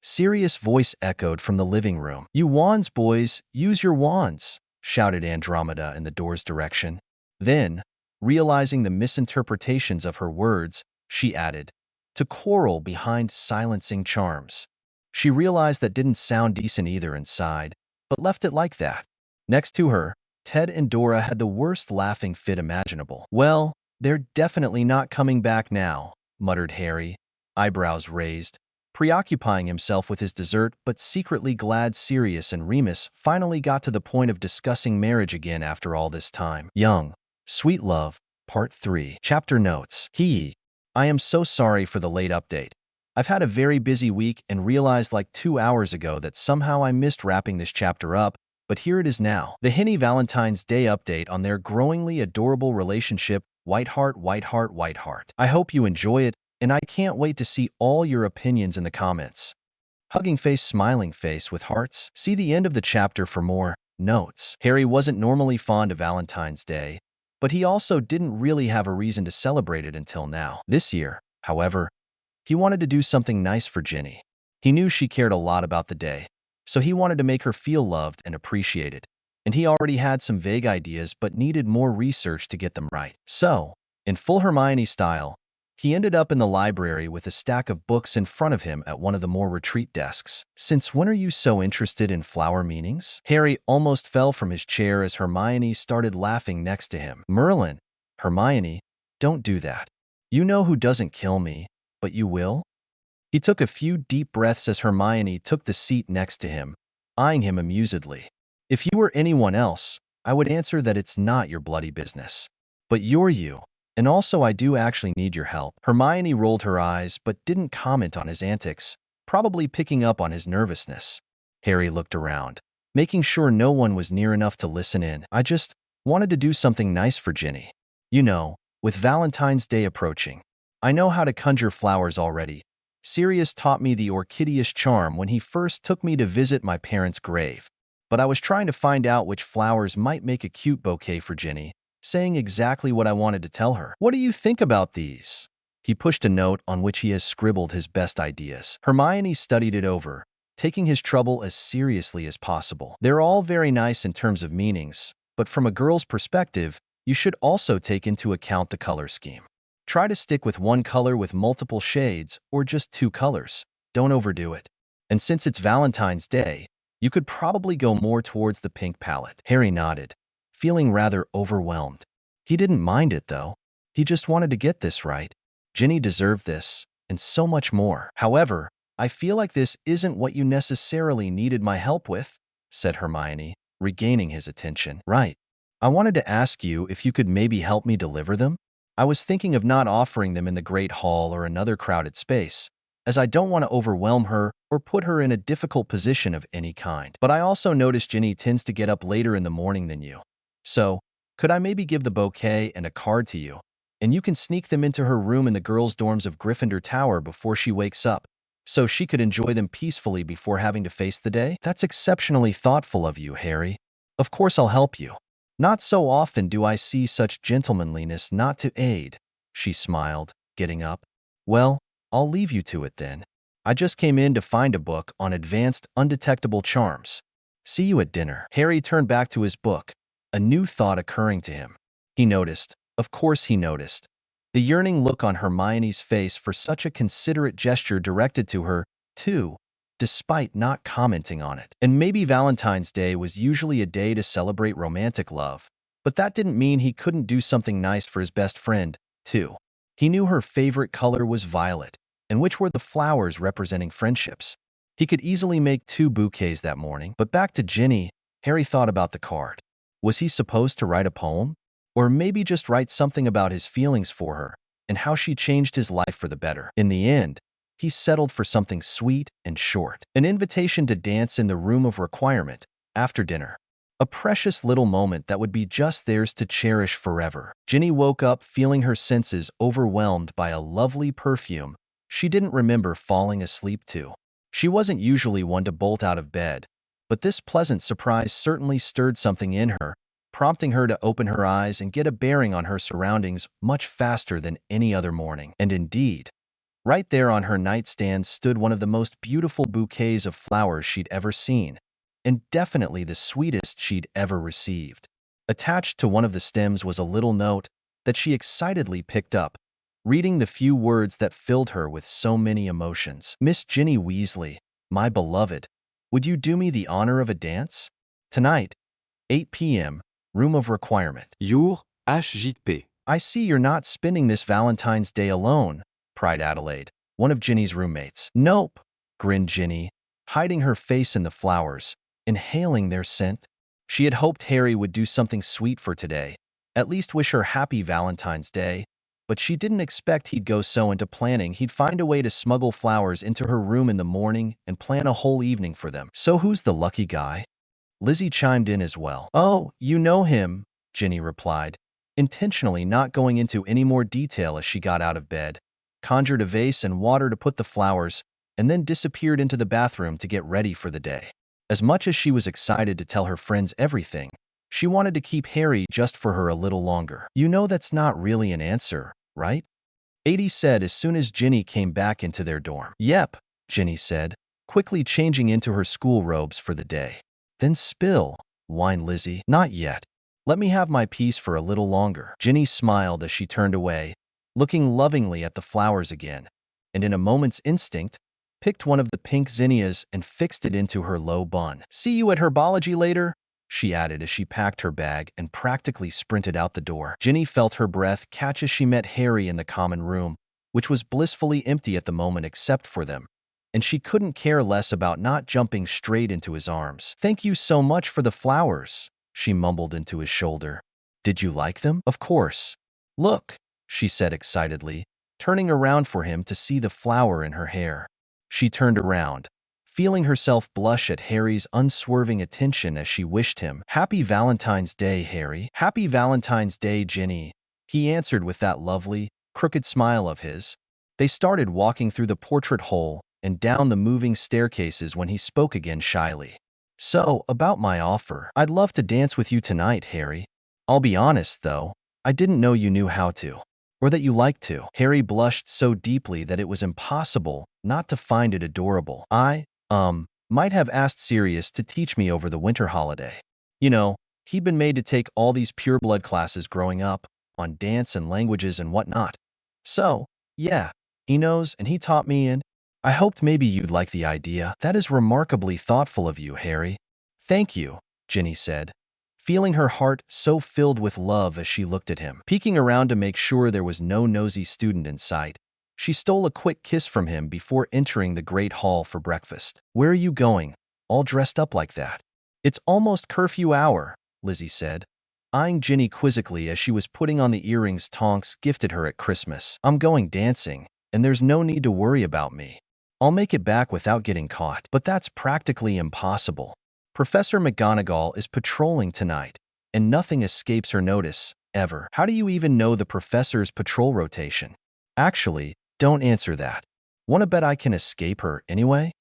Sirius' voice echoed from the living room. You wands, boys, use your wands, shouted Andromeda in the door's direction. Then, realizing the misinterpretations of her words, she added, to quarrel behind silencing charms. She realized that didn't sound decent either and sighed, but left it like that. Next to her, Ted and Dora had the worst laughing fit imaginable. Well, they're definitely not coming back now, muttered Harry, eyebrows raised, preoccupying himself with his dessert but secretly glad Sirius and Remus finally got to the point of discussing marriage again after all this time. Young, Sweet Love, Part 3. Chapter Notes. I am so sorry for the late update. I've had a very busy week and realized like 2 hours ago that somehow I missed wrapping this chapter up, but here it is now. The Henny Valentine's Day update on their growingly adorable relationship, Whiteheart, Whiteheart, Whiteheart. I hope you enjoy it, and I can't wait to see all your opinions in the comments. Hugging face, smiling face with hearts. See the end of the chapter for more notes. Harry wasn't normally fond of Valentine's Day, but he also didn't really have a reason to celebrate it until now. This year, however, he wanted to do something nice for Ginny. He knew she cared a lot about the day, so he wanted to make her feel loved and appreciated. and he already had some vague ideas but needed more research to get them right. So, in full Hermione style, he ended up in the library with a stack of books in front of him at one of the more retreat desks. "Since when are you so interested in flower meanings?" Harry almost fell from his chair as Hermione started laughing next to him. "Merlin, Hermione, don't do that. You know who doesn't kill me, but you will?" He took a few deep breaths as Hermione took the seat next to him, eyeing him amusedly. "If you were anyone else, I would answer that it's not your bloody business. But you're you. And also I do actually need your help." Hermione rolled her eyes but didn't comment on his antics, probably picking up on his nervousness. Harry looked around, making sure no one was near enough to listen in. "I just wanted to do something nice for Ginny. You know, with Valentine's Day approaching. I know how to conjure flowers already. Sirius taught me the orchideous charm when he first took me to visit my parents' grave. But I was trying to find out which flowers might make a cute bouquet for Ginny, saying exactly what I wanted to tell her. What do you think about these?" He pushed a note on which he has scribbled his best ideas. Hermione studied it over, taking his trouble as seriously as possible. "They're all very nice in terms of meanings, but from a girl's perspective, you should also take into account the color scheme. Try to stick with one color with multiple shades or just two colors. Don't overdo it. And since it's Valentine's Day, you could probably go more towards the pink palette." Harry nodded, feeling rather overwhelmed. He didn't mind it, though. He just wanted to get this right. Ginny deserved this, and so much more. "However, I feel like this isn't what you necessarily needed my help with," said Hermione, regaining his attention. "Right. I wanted to ask you if you could maybe help me deliver them. I was thinking of not offering them in the Great Hall or another crowded space, as I don't want to overwhelm her or put her in a difficult position of any kind. But I also noticed Ginny tends to get up later in the morning than you. So, could I maybe give the bouquet and a card to you, and you can sneak them into her room in the girls' dorms of Gryffindor Tower before she wakes up, so she could enjoy them peacefully before having to face the day?" "That's exceptionally thoughtful of you, Harry. Of course I'll help you. Not so often do I see such gentlemanliness not to aid," she smiled, getting up. "Well, I'll leave you to it then. I just came in to find a book on advanced undetectable charms. See you at dinner." Harry turned back to his book, a new thought occurring to him. He noticed, of course he noticed, the yearning look on Hermione's face for such a considerate gesture directed to her, too, despite not commenting on it. And maybe Valentine's Day was usually a day to celebrate romantic love, but that didn't mean he couldn't do something nice for his best friend, too. He knew her favorite color was violet, and which were the flowers representing friendships. He could easily make 2 bouquets that morning. But back to Ginny, Harry thought about the card. Was he supposed to write a poem? Or maybe just write something about his feelings for her and how she changed his life for the better? In the end, he settled for something sweet and short. An invitation to dance in the room of requirement, after dinner. A precious little moment that would be just theirs to cherish forever. Ginny woke up feeling her senses overwhelmed by a lovely perfume she didn't remember falling asleep to. She wasn't usually one to bolt out of bed, but this pleasant surprise certainly stirred something in her, prompting her to open her eyes and get a bearing on her surroundings much faster than any other morning. And indeed, right there on her nightstand stood one of the most beautiful bouquets of flowers she'd ever seen, and definitely the sweetest she'd ever received. Attached to one of the stems was a little note that she excitedly picked up, reading the few words that filled her with so many emotions. "Miss Ginny Weasley, my beloved, would you do me the honor of a dance? Tonight, 8 p.m., room of requirement." Jour HJP. "I see you're not spending this Valentine's Day alone," cried Adelaide, one of Ginny's roommates. "Nope," grinned Ginny, hiding her face in the flowers, inhaling their scent. She had hoped Harry would do something sweet for today, at least wish her happy Valentine's Day, but she didn't expect he'd go so into planning he'd find a way to smuggle flowers into her room in the morning and plan a whole evening for them. "So who's the lucky guy?" Lizzie chimed in as well. "Oh, you know him," Ginny replied, intentionally not going into any more detail as she got out of bed, conjured a vase and water to put the flowers, and then disappeared into the bathroom to get ready for the day. As much as she was excited to tell her friends everything, she wanted to keep Harry just for her a little longer. "You know that's not really an answer, right?" Adie said as soon as Ginny came back into their dorm. "Yep," Ginny said, quickly changing into her school robes for the day. "Then spill," whined Lizzie. Not yet. Let me have my piece for a little longer. Ginny smiled as she turned away, looking lovingly at the flowers again, and in a moment's instinct, picked one of the pink zinnias and fixed it into her low bun. See you at herbology later, she added as she packed her bag and practically sprinted out the door. Ginny felt her breath catch as she met Harry in the common room, which was blissfully empty at the moment except for them, and she couldn't care less about not jumping straight into his arms. Thank you so much for the flowers, she mumbled into his shoulder. Did you like them? Of course. Look, she said excitedly, turning around for him to see the flower in her hair. She turned around, feeling herself blush at Harry's unswerving attention as she wished him, "Happy Valentine's Day, Harry." "Happy Valentine's Day, Ginny," he answered with that lovely, crooked smile of his. They started walking through the portrait hole and down the moving staircases when he spoke again shyly. "So, about my offer. I'd love to dance with you tonight, Harry. I'll be honest, though, I didn't know you knew how to, or that you liked to." Harry blushed so deeply that it was impossible not to find it adorable. "I, might have asked Sirius to teach me over the winter holiday. You know, he'd been made to take all these pureblood classes growing up, on dance and languages and whatnot. So, yeah, he knows and he taught me, and I hoped maybe you'd like the idea." "That is remarkably thoughtful of you, Harry." "Thank you," Ginny said, feeling her heart so filled with love as she looked at him. Peeking around to make sure there was no nosy student in sight, she stole a quick kiss from him before entering the great hall for breakfast. "Where are you going, all dressed up like that?" "It's almost curfew hour," Lizzie said, eyeing Ginny quizzically as she was putting on the earrings Tonks gifted her at Christmas. "I'm going dancing, and there's no need to worry about me. I'll make it back without getting caught." "But that's practically impossible. Professor McGonagall is patrolling tonight, and nothing escapes her notice, ever." "How do you even know the professor's patrol rotation?" "Actually, don't answer that. Wanna bet I can escape her anyway?"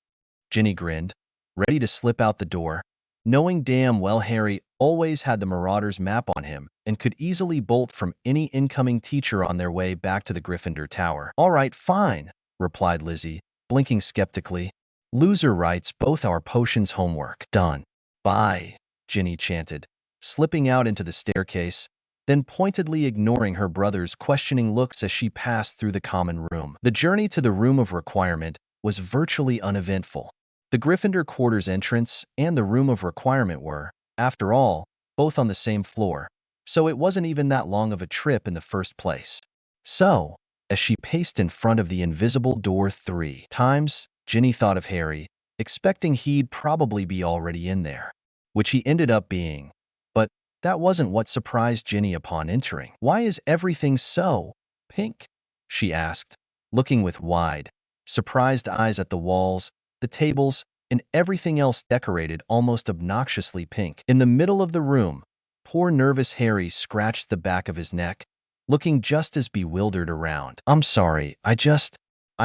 Ginny grinned, ready to slip out the door, knowing damn well Harry always had the Marauder's map on him and could easily bolt from any incoming teacher on their way back to the Gryffindor Tower. "All right, fine," replied Lizzie, blinking skeptically. "Loser writes both our potions homework." "Done." "Bye," Ginny chanted, slipping out into the staircase, then pointedly ignoring her brother's questioning looks as she passed through the common room. The journey to the Room of Requirement was virtually uneventful. The Gryffindor quarters entrance and the Room of Requirement were, after all, both on the same floor, so it wasn't even that long of a trip in the first place. So, as she paced in front of the invisible door 3 times, Ginny thought of Harry, expecting he'd probably be already in there, which he ended up being. But that wasn't what surprised Ginny upon entering. "Why is everything so pink?" she asked, looking with wide, surprised eyes at the walls, the tables, and everything else decorated almost obnoxiously pink. In the middle of the room, poor nervous Harry scratched the back of his neck, looking just as bewildered around. "I'm sorry, I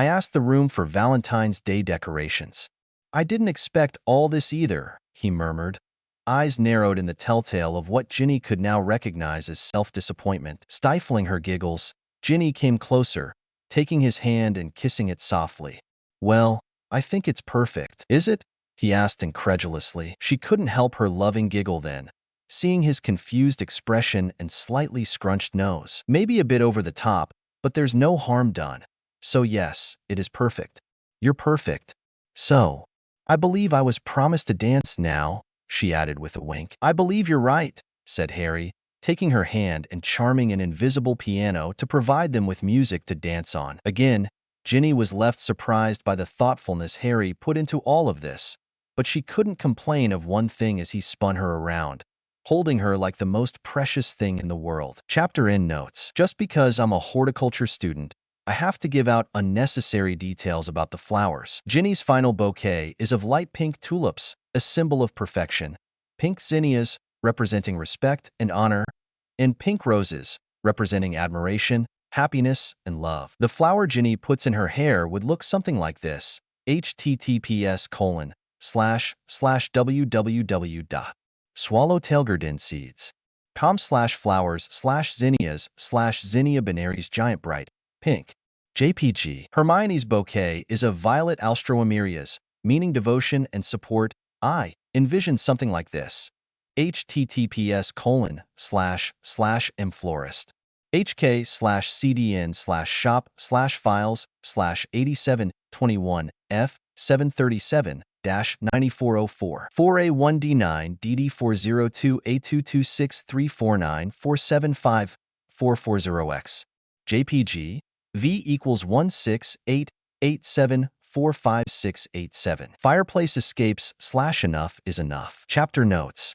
asked the room for Valentine's Day decorations. I didn't expect all this either," he murmured, eyes narrowed in the telltale of what Ginny could now recognize as self-disappointment. Stifling her giggles, Ginny came closer, taking his hand and kissing it softly. "Well, I think it's perfect." "Is it?" he asked incredulously. She couldn't help her loving giggle then, seeing his confused expression and slightly scrunched nose. "Maybe a bit over the top, but there's no harm done. So yes, it is perfect." "You're perfect. So, I believe I was promised to dance now," she added with a wink. "I believe you're right," said Harry, taking her hand and charming an invisible piano to provide them with music to dance on. Again, Ginny was left surprised by the thoughtfulness Harry put into all of this, but she couldn't complain of one thing as he spun her around, holding her like the most precious thing in the world. Chapter endnotes. Just because I'm a horticulture student, I have to give out unnecessary details about the flowers. Ginny's final bouquet is of light pink tulips, a symbol of perfection, pink zinnias, representing respect and honor, and pink roses, representing admiration, happiness, and love. The flower Ginny puts in her hair would look something like this: https://www.swallowtailgardenseeds.com/flowers/zinnias/zinnia benaries giant bright pink. JPG. Hermione's bouquet is of violet alstroemerias, meaning devotion and support. I envisioned something like this: https://mflorist hk/cdn/shop/files/8721f737-9404 4A1D9 DD402A226349475 JPG V equals 168874567. Fireplace escapes / enough is enough. Chapter notes.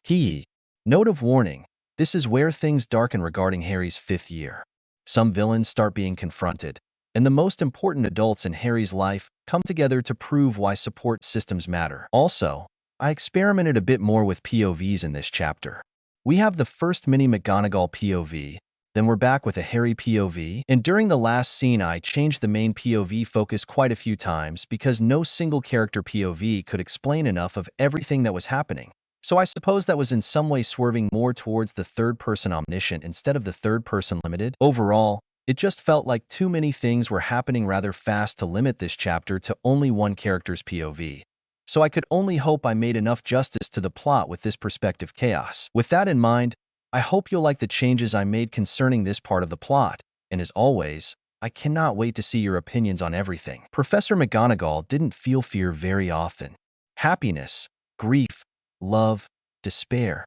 Note of warning. This is where things darken regarding Harry's 5th year. Some villains start being confronted, and the most important adults in Harry's life come together to prove why support systems matter. Also, I experimented a bit more with POVs in this chapter. We have the first mini McGonagall POV, then we're back with a Harry POV, and during the last scene I changed the main POV focus quite a few times because no single character POV could explain enough of everything that was happening. So I suppose that was in some way swerving more towards the third-person omniscient instead of the third-person limited. Overall, it just felt like too many things were happening rather fast to limit this chapter to only one character's POV. So I could only hope I made enough justice to the plot with this perspective chaos. With that in mind, I hope you'll like the changes I made concerning this part of the plot, and as always, I cannot wait to see your opinions on everything. Professor McGonagall didn't feel fear very often. Happiness, grief, love, despair.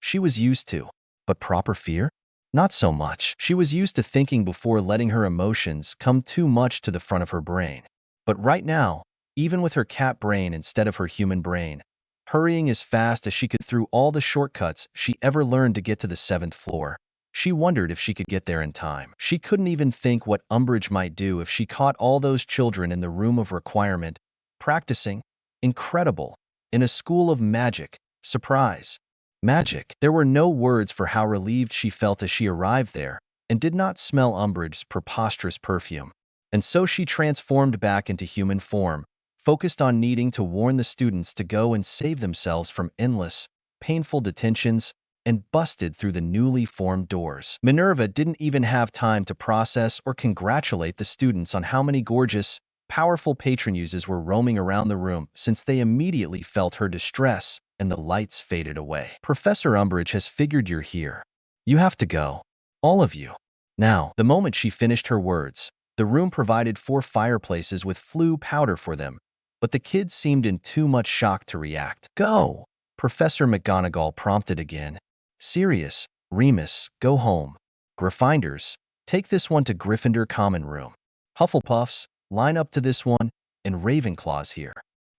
She was used to, but proper fear? Not so much. She was used to thinking before letting her emotions come too much to the front of her brain. But right now, even with her cat brain instead of her human brain, hurrying as fast as she could through all the shortcuts she ever learned to get to the 7th floor, she wondered if she could get there in time. She couldn't even think what Umbridge might do if she caught all those children in the room of requirement, practicing, incredible, in a school of magic, surprise, magic. There were no words for how relieved she felt as she arrived there and did not smell Umbridge's preposterous perfume. And so she transformed back into human form, focused on needing to warn the students to go and save themselves from endless, painful detentions, and busted through the newly formed doors. Minerva didn't even have time to process or congratulate the students on how many gorgeous, powerful patronuses were roaming around the room since they immediately felt her distress and the lights faded away. Professor Umbridge has figured you're here. You have to go. All of you. Now, the moment she finished her words, the room provided 4 fireplaces with flue powder for them, but the kids seemed in too much shock to react. Go! Professor McGonagall prompted again. Sirius, Remus, go home. Gryffindors, take this one to Gryffindor Common Room. Hufflepuffs, line up to this one, and Ravenclaws here.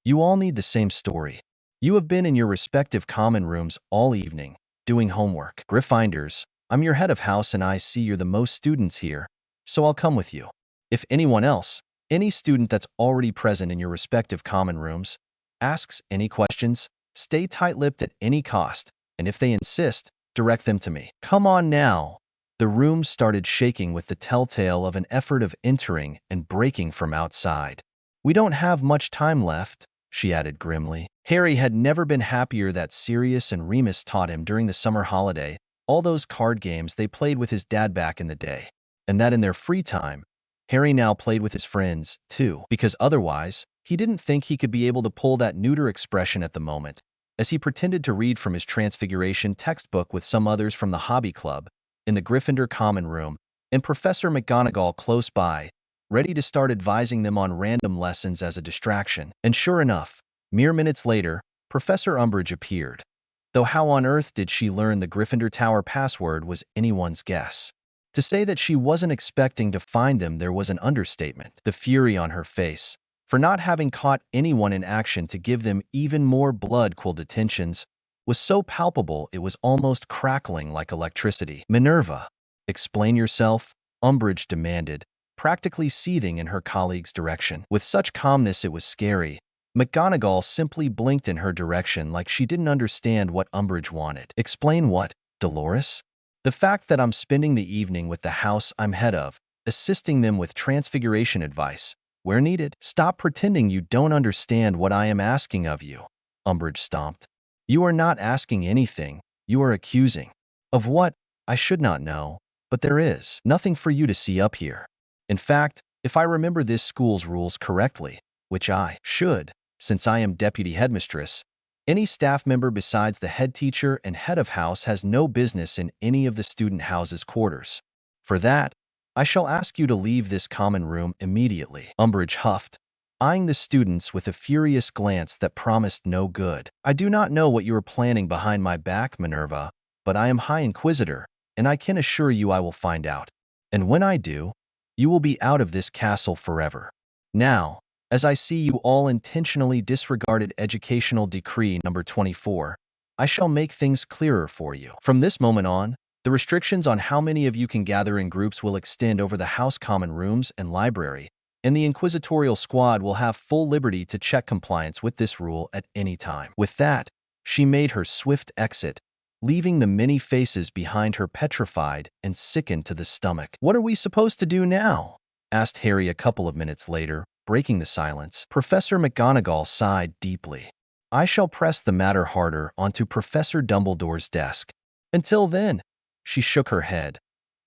You all need the same story. You have been in your respective common rooms all evening, doing homework. Gryffindors, I'm your head of house and I see you're the most students here, so I'll come with you. If anyone else, any student that's already present in your respective common rooms, asks any questions, stay tight-lipped at any cost, and if they insist, direct them to me. Come on now. The room started shaking with the telltale of an effort of entering and breaking from outside. We don't have much time left, she added grimly. Harry had never been happier that Sirius and Remus taught him during the summer holiday all those card games they played with his dad back in the day, and that in their free time, Harry now played with his friends, too, because otherwise, he didn't think he could be able to pull that neuter expression at the moment, as he pretended to read from his Transfiguration textbook with some others from the hobby club, in the Gryffindor Common Room, and Professor McGonagall close by, ready to start advising them on random lessons as a distraction. And sure enough, mere minutes later, Professor Umbridge appeared. Though how on earth did she learn the Gryffindor Tower password was anyone's guess. To say that she wasn't expecting to find them there was an understatement. The fury on her face, for not having caught anyone in action to give them even more blood-cooled detentions, was so palpable it was almost crackling like electricity. Minerva, explain yourself, Umbridge demanded, practically seething in her colleague's direction. With such calmness it was scary. McGonagall simply blinked in her direction like she didn't understand what Umbridge wanted. Explain what, Dolores? The fact that I'm spending the evening with the house I'm head of, assisting them with transfiguration advice, where needed. Stop pretending you don't understand what I am asking of you, Umbridge stomped. You are not asking anything, you are accusing. Of what? I should not know, but there is nothing for you to see up here. In fact, if I remember this school's rules correctly, which I should, since I am deputy headmistress, Any staff member besides the head teacher and head of house has no business in any of the student house's quarters. For that, I shall ask you to leave this common room immediately." Umbridge huffed, eyeing the students with a furious glance that promised no good. "I do not know what you are planning behind my back, Minerva, but I am High Inquisitor, and I can assure you I will find out. And when I do, you will be out of this castle forever. Now, as I see you all intentionally disregarded Educational Decree number 24, I shall make things clearer for you. From this moment on, the restrictions on how many of you can gather in groups will extend over the house common rooms and library, and the Inquisitorial Squad will have full liberty to check compliance with this rule at any time." With that, she made her swift exit, leaving the many faces behind her petrified and sickened to the stomach. "What are we supposed to do now?" asked Harry a couple of minutes later, breaking the silence. Professor McGonagall sighed deeply. "I shall press the matter harder onto Professor Dumbledore's desk. Until then," she shook her head,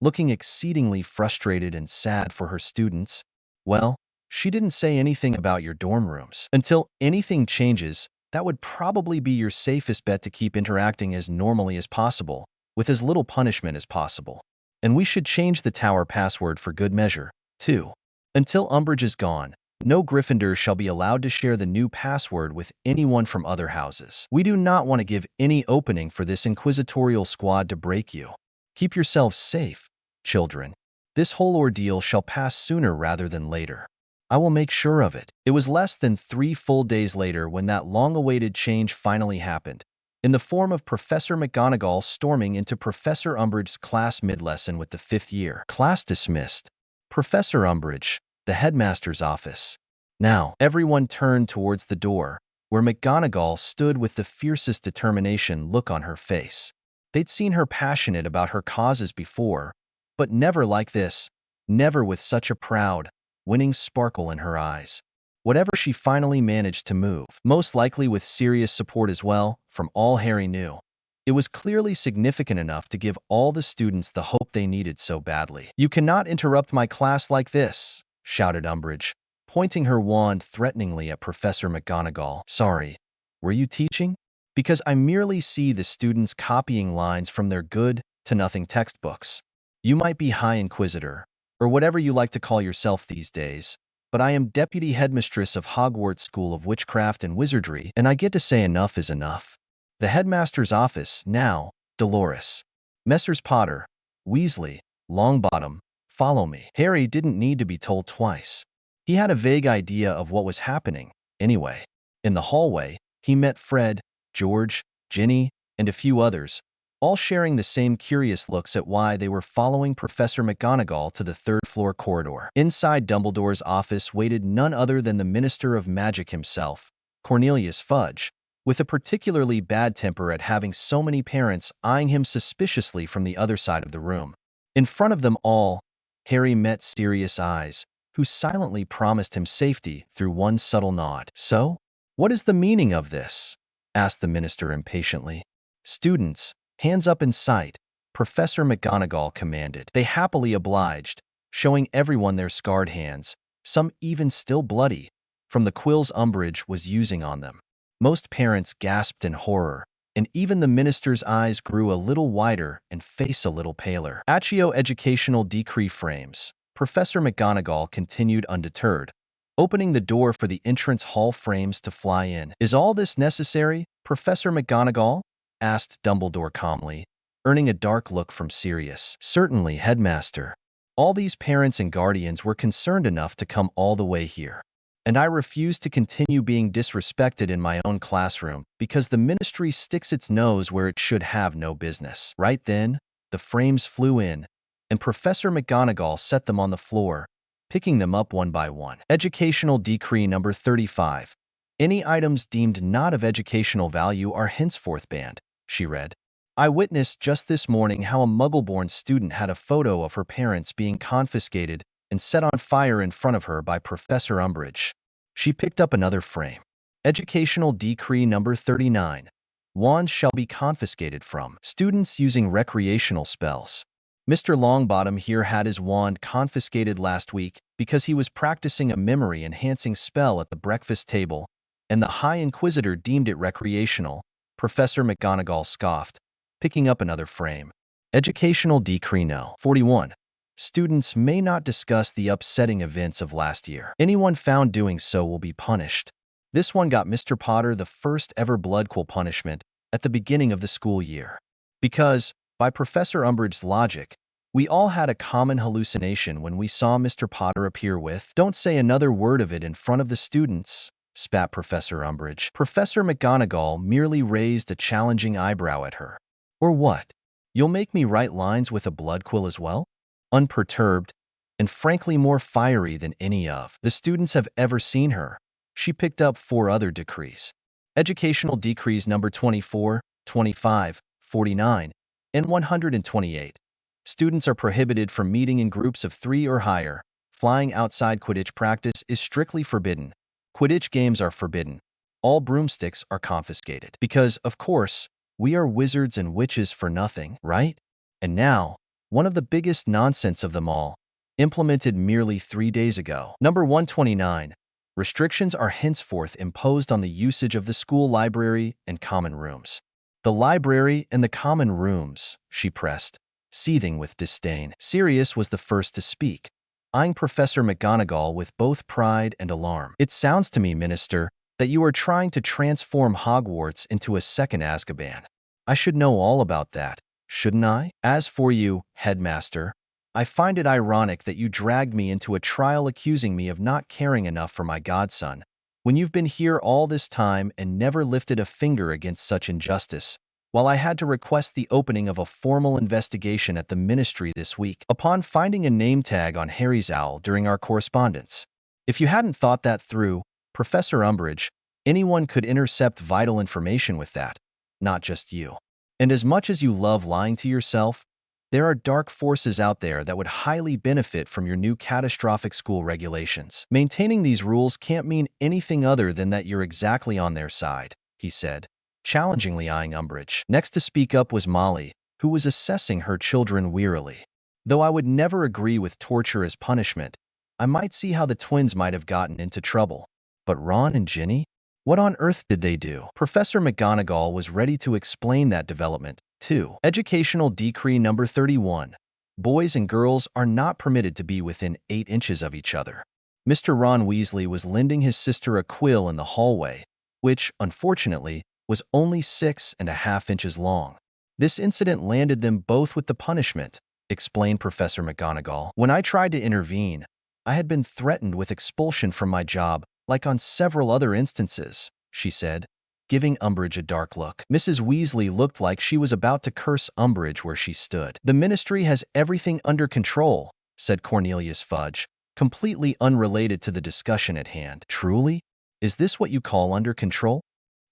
looking exceedingly frustrated and sad for her students. "Well, she didn't say anything about your dorm rooms. Until anything changes, that would probably be your safest bet to keep interacting as normally as possible, with as little punishment as possible. And we should change the tower password for good measure, too. Until Umbridge is gone, no Gryffindor shall be allowed to share the new password with anyone from other houses. We do not want to give any opening for this Inquisitorial Squad to break you. Keep yourselves safe, children. This whole ordeal shall pass sooner rather than later. I will make sure of it." It was less than 3 full days later when that long-awaited change finally happened, in the form of Professor McGonagall storming into Professor Umbridge's class mid-lesson with the 5th year. "Class dismissed. Professor Umbridge, the headmaster's office." Now, everyone turned towards the door, where McGonagall stood with the fiercest determination look on her face. They'd seen her passionate about her causes before, but never like this, never with such a proud, winning sparkle in her eyes. Whatever she finally managed to move, most likely with Sirius support as well, from all Harry knew, it was clearly significant enough to give all the students the hope they needed so badly. "You cannot interrupt my class like this," shouted Umbridge, pointing her wand threateningly at Professor McGonagall. "Sorry, were you teaching? Because I merely see the students copying lines from their good-to-nothing textbooks. You might be High Inquisitor, or whatever you like to call yourself these days, but I am Deputy Headmistress of Hogwarts School of Witchcraft and Wizardry, and I get to say enough is enough. The headmaster's office, now, Dolores. Messrs. Potter, Weasley, Longbottom, follow me." Harry didn't need to be told twice. He had a vague idea of what was happening, anyway. In the hallway, he met Fred, George, Ginny, and a few others, all sharing the same curious looks at why they were following Professor McGonagall to the third-floor corridor. Inside Dumbledore's office waited none other than the Minister of Magic himself, Cornelius Fudge, with a particularly bad temper at having so many parents eyeing him suspiciously from the other side of the room. In front of them all, Harry met Sirius' eyes, who silently promised him safety through one subtle nod. "So, what is the meaning of this?" asked the minister impatiently. "Students, hands up in sight," Professor McGonagall commanded. They happily obliged, showing everyone their scarred hands, some even still bloody, from the quills Umbridge was using on them. Most parents gasped in horror, and even the minister's eyes grew a little wider and face a little paler. "Accio Educational Decree frames," Professor McGonagall continued undeterred, opening the door for the entrance hall frames to fly in. "Is all this necessary, Professor McGonagall?" asked Dumbledore calmly, earning a dark look from Sirius. "Certainly, Headmaster. All these parents and guardians were concerned enough to come all the way here. And I refuse to continue being disrespected in my own classroom because the ministry sticks its nose where it should have no business." Right then, the frames flew in, and Professor McGonagall set them on the floor, picking them up one by one. "Educational Decree number 35. Any items deemed not of educational value are henceforth banned," she read. "I witnessed just this morning how a Muggle-born student had a photo of her parents being confiscated and set on fire in front of her by Professor Umbridge." She picked up another frame. "Educational Decree number 39. Wands shall be confiscated from students using recreational spells. Mr. Longbottom here had his wand confiscated last week because he was practicing a memory-enhancing spell at the breakfast table and the High Inquisitor deemed it recreational, Professor McGonagall scoffed, picking up another frame. Educational Decree No. 41. Students may not discuss the upsetting events of last year. Anyone found doing so will be punished. This one got Mr. Potter the first ever Bloodquill punishment at the beginning of the school year. Because, by Professor Umbridge's logic, we all had a common hallucination when we saw Mr. Potter appear with, "Don't say another word of it in front of the students," spat Professor Umbridge. Professor McGonagall merely raised a challenging eyebrow at her. "Or what? You'll make me write lines with a Bloodquill as well?" Unperturbed, and frankly more fiery than any of the students have ever seen her, she picked up 4 other decrees. Educational Decrees number 24, 25, 49, and 128. Students are prohibited from meeting in groups of 3 or higher. Flying outside Quidditch practice is strictly forbidden. Quidditch games are forbidden. All broomsticks are confiscated. Because, of course, we are wizards and witches for nothing, right? And now, one of the biggest nonsense of them all, implemented merely 3 days ago. Number 129. Restrictions are henceforth imposed on the usage of the school library and common rooms. The library and the common rooms, she pressed, seething with disdain. Sirius was the first to speak, eyeing Professor McGonagall with both pride and alarm. "It sounds to me, Minister, that you are trying to transform Hogwarts into a second Azkaban. I should know all about that, shouldn't I? As for you, Headmaster, I find it ironic that you dragged me into a trial accusing me of not caring enough for my godson, when you've been here all this time and never lifted a finger against such injustice, while I had to request the opening of a formal investigation at the Ministry this week, upon finding a name tag on Harry's owl during our correspondence. If you hadn't thought that through, Professor Umbridge, anyone could intercept vital information with that, not just you. And as much as you love lying to yourself, there are dark forces out there that would highly benefit from your new catastrophic school regulations. Maintaining these rules can't mean anything other than that you're exactly on their side," he said, challengingly eyeing Umbridge. Next to speak up was Molly, who was assessing her children wearily. "Though I would never agree with torture as punishment, I might see how the twins might have gotten into trouble. But Ron and Ginny? What on earth did they do?" Professor McGonagall was ready to explain that development, too. Educational Decree number 31. Boys and girls are not permitted to be within 8 inches of each other. Mr. Ron Weasley was lending his sister a quill in the hallway, which, unfortunately, was only 6.5 inches long. "This incident landed them both with the punishment," explained Professor McGonagall. "When I tried to intervene, I had been threatened with expulsion from my job, like on several other instances," she said, giving Umbridge a dark look. Mrs. Weasley looked like she was about to curse Umbridge where she stood. "The Ministry has everything under control," said Cornelius Fudge, completely unrelated to the discussion at hand. "Truly? Is this what you call under control?"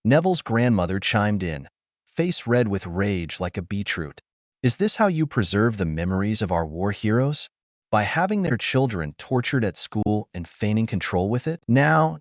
Neville's grandmother chimed in, face red with rage like a beetroot. "Is this how you preserve the memories of our war heroes? By having their children tortured at school and feigning control with it?" Now,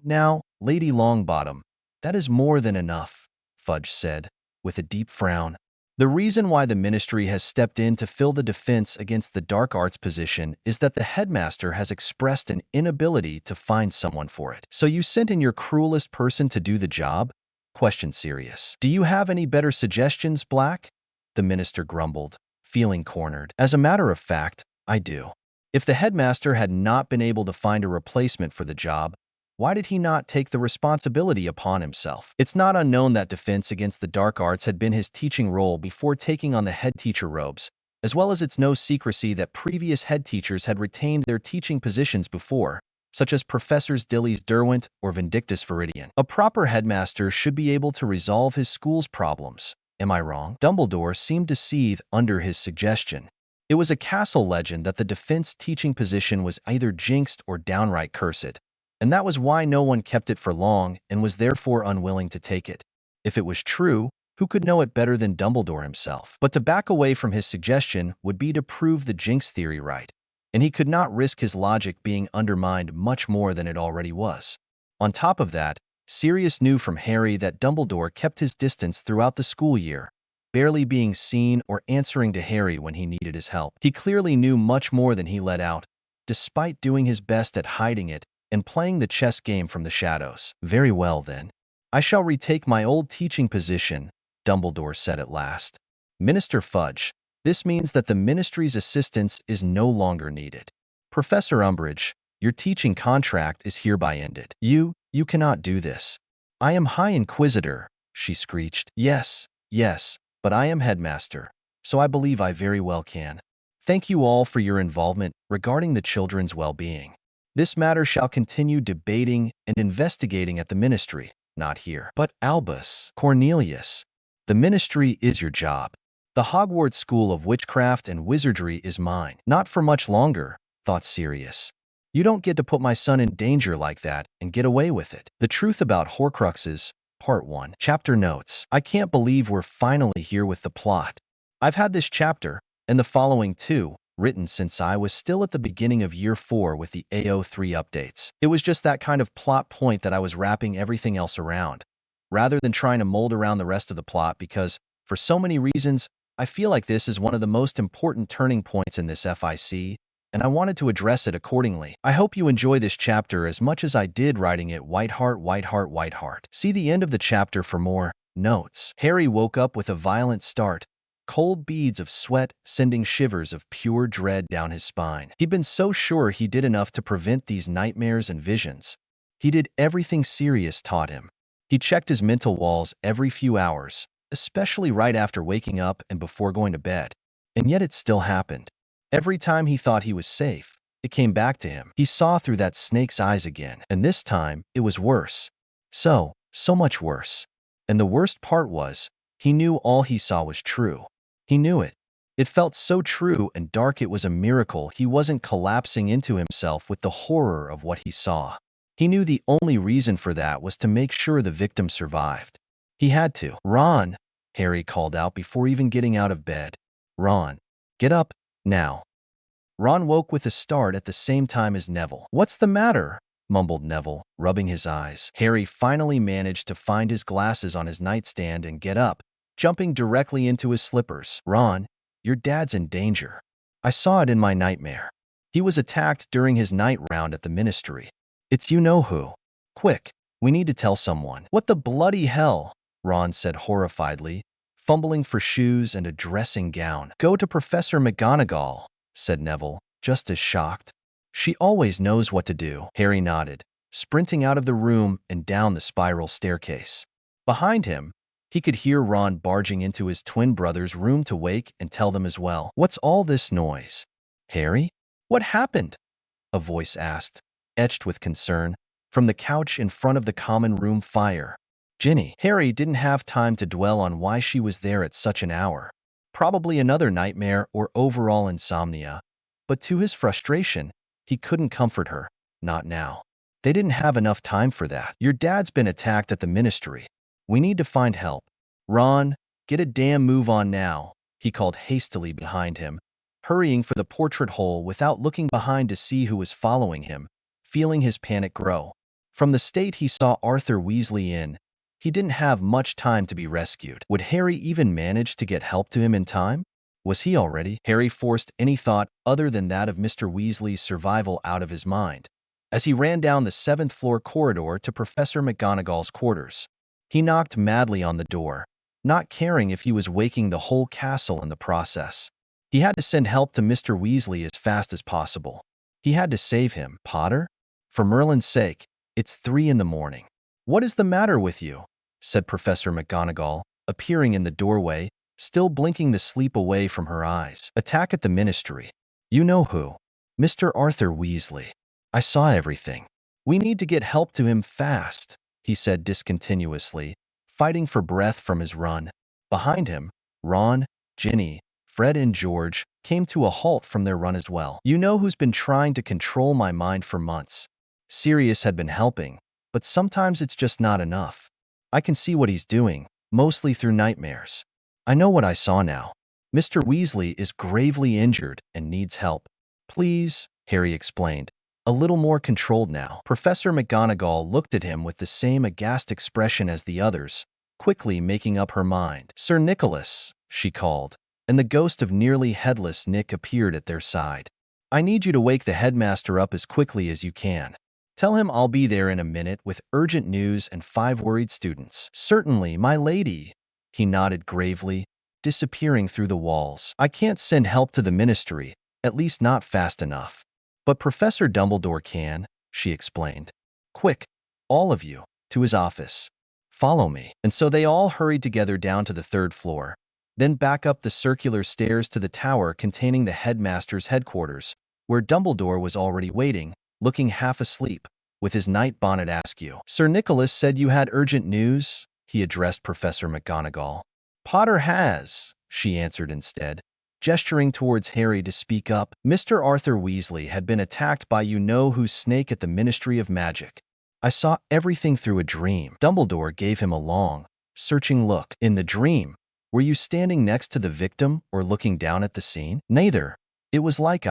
Lady Longbottom, that is more than enough," Fudge said, with a deep frown. "The reason why the Ministry has stepped in to fill the defense against the dark arts position is that the headmaster has expressed an inability to find someone for it." "So you sent in your cruelest person to do the job?" questioned Sirius. "Do you have any better suggestions, Black?" the minister grumbled, feeling cornered. "As a matter of fact, I do. If the headmaster had not been able to find a replacement for the job, why did he not take the responsibility upon himself? It's not unknown that defense against the dark arts had been his teaching role before taking on the head teacher robes, as well as it's no secrecy that previous head teachers had retained their teaching positions before, such as Professors Dilys Derwent or Vindictus Viridian. A proper headmaster should be able to resolve his school's problems. Am I wrong? Dumbledore seemed to seethe under his suggestion. It was a castle legend that the defense teaching position was either jinxed or downright cursed, and that was why no one kept it for long and was therefore unwilling to take it. If it was true, who could know it better than Dumbledore himself? But to back away from his suggestion would be to prove the jinx theory right, and he could not risk his logic being undermined much more than it already was. On top of that, Sirius knew from Harry that Dumbledore kept his distance throughout the school year, barely being seen or answering to Harry when he needed his help. He clearly knew much more than he let out, despite doing his best at hiding it and playing the chess game from the shadows. Very well then. I shall retake my old teaching position, Dumbledore said at last. Minister Fudge, this means that the Ministry's assistance is no longer needed. Professor Umbridge, your teaching contract is hereby ended. You cannot do this. I am High Inquisitor, she screeched. Yes, but I am headmaster, so I believe I very well can. Thank you all for your involvement regarding the children's well-being. This matter shall continue debating and investigating at the Ministry, not here. But Albus, Cornelius, the Ministry is your job. The Hogwarts School of Witchcraft and Wizardry is mine. Not for much longer, thought Sirius. You don't get to put my son in danger like that and get away with it. The Truth About Horcruxes, Part 1. Chapter Notes. I can't believe we're finally here with the plot. I've had this chapter, and the following two, written since I was still at the beginning of Year 4 with the AO3 updates. It was just that kind of plot point that I was wrapping everything else around, rather than trying to mold around the rest of the plot because, for so many reasons, I feel like this is one of the most important turning points in this FIC, and I wanted to address it accordingly. I hope you enjoy this chapter as much as I did writing it. Whiteheart. See the end of the chapter for more notes. Harry woke up with a violent start, cold beads of sweat sending shivers of pure dread down his spine. He'd been so sure he did enough to prevent these nightmares and visions. He did everything Sirius taught him. He checked his mental walls every few hours, especially right after waking up and before going to bed. And yet it still happened. Every time he thought he was safe, it came back to him. He saw through that snake's eyes again, and this time it was worse. So much worse. And the worst part was, he knew all he saw was true. He knew it. It felt so true and dark it was a miracle he wasn't collapsing into himself with the horror of what he saw. He knew the only reason for that was to make sure the victim survived. He had to. Ron, Harry called out before even getting out of bed. Ron, get up, now. Ron woke with a start at the same time as Neville. What's the matter? Mumbled Neville, rubbing his eyes. Harry finally managed to find his glasses on his nightstand and get up, jumping directly into his slippers. Ron, your dad's in danger. I saw it in my nightmare. He was attacked during his night round at the Ministry. It's you-know-who. Quick, we need to tell someone. What the bloody hell? Ron said horrifiedly, fumbling for shoes and a dressing gown. Go to Professor McGonagall, said Neville, just as shocked. She always knows what to do. Harry nodded, sprinting out of the room and down the spiral staircase. Behind him, he could hear Ron barging into his twin brother's room to wake and tell them as well. What's all this noise? Harry? What happened? A voice asked, etched with concern, from the couch in front of the common room fire. Ginny. Harry didn't have time to dwell on why she was there at such an hour. Probably another nightmare or overall insomnia. But to his frustration, he couldn't comfort her. Not now. They didn't have enough time for that. Your dad's been attacked at the Ministry. We need to find help. Ron, get a damn move on now, he called hastily behind him, hurrying for the portrait hole without looking behind to see who was following him, feeling his panic grow. From the state he saw Arthur Weasley in, he didn't have much time to be rescued. Would Harry even manage to get help to him in time? Was he already? Harry forced any thought other than that of Mr. Weasley's survival out of his mind, as he ran down the 7th floor corridor to Professor McGonagall's quarters. He knocked madly on the door, not caring if he was waking the whole castle in the process. He had to send help to Mr. Weasley as fast as possible. He had to save him. Potter? For Merlin's sake, it's 3 in the morning. What is the matter with you? Said Professor McGonagall, appearing in the doorway, still blinking the sleep away from her eyes. Attack at the Ministry. You know who. Mr. Arthur Weasley. I saw everything. We need to get help to him fast, he said discontinuously, fighting for breath from his run. Behind him, Ron, Ginny, Fred and George came to a halt from their run as well. You know who's been trying to control my mind for months. Sirius had been helping, but sometimes it's just not enough. I can see what he's doing, mostly through nightmares. I know what I saw now. Mr. Weasley is gravely injured and needs help. Please, Harry explained, a little more controlled now. Professor McGonagall looked at him with the same aghast expression as the others, quickly making up her mind. Sir Nicholas, she called, and the ghost of nearly headless Nick appeared at their side. I need you to wake the headmaster up as quickly as you can. Tell him I'll be there in a minute with urgent news and 5 worried students. Certainly, my lady. He nodded gravely, disappearing through the walls. I can't send help to the ministry, at least not fast enough. But Professor Dumbledore can, she explained. Quick, all of you, to his office. Follow me. And so they all hurried together down to the 3rd floor, then back up the circular stairs to the tower containing the headmaster's headquarters, where Dumbledore was already waiting, looking half asleep, with his night bonnet askew. Sir Nicholas said you had urgent news, he addressed Professor McGonagall. Potter has, she answered instead, gesturing towards Harry to speak up. Mr. Arthur Weasley had been attacked by you-know-who's snake at the Ministry of Magic. I saw everything through a dream. Dumbledore gave him a long, searching look. In the dream, were you standing next to the victim or looking down at the scene? Neither. It was like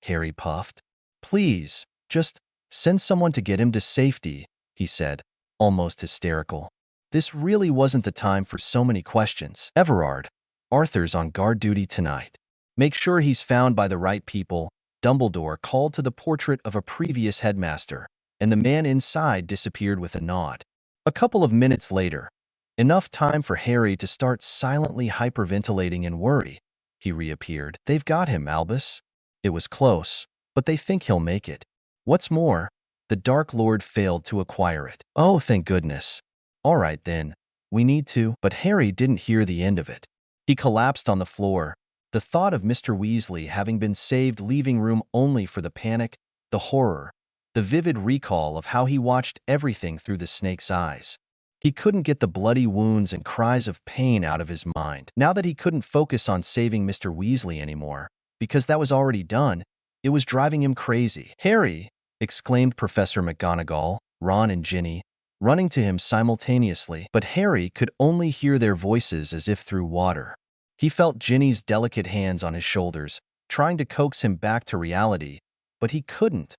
Harry puffed. Please, just send someone to get him to safety, he said, almost hysterical. This really wasn't the time for so many questions. Everard, Arthur's on guard duty tonight. Make sure he's found by the right people. Dumbledore called to the portrait of a previous headmaster, and the man inside disappeared with a nod. A couple of minutes later, enough time for Harry to start silently hyperventilating in worry, he reappeared. They've got him, Albus. It was close, but they think he'll make it. What's more, the Dark Lord failed to acquire it. Oh, thank goodness. All right then, we need to. But Harry didn't hear the end of it. He collapsed on the floor, the thought of Mr. Weasley having been saved leaving room only for the panic, the horror, the vivid recall of how he watched everything through the snake's eyes. He couldn't get the bloody wounds and cries of pain out of his mind. Now that he couldn't focus on saving Mr. Weasley anymore, because that was already done, it was driving him crazy. Harry, exclaimed Professor McGonagall, Ron and Ginny, running to him simultaneously. But Harry could only hear their voices as if through water. He felt Ginny's delicate hands on his shoulders, trying to coax him back to reality, but he couldn't.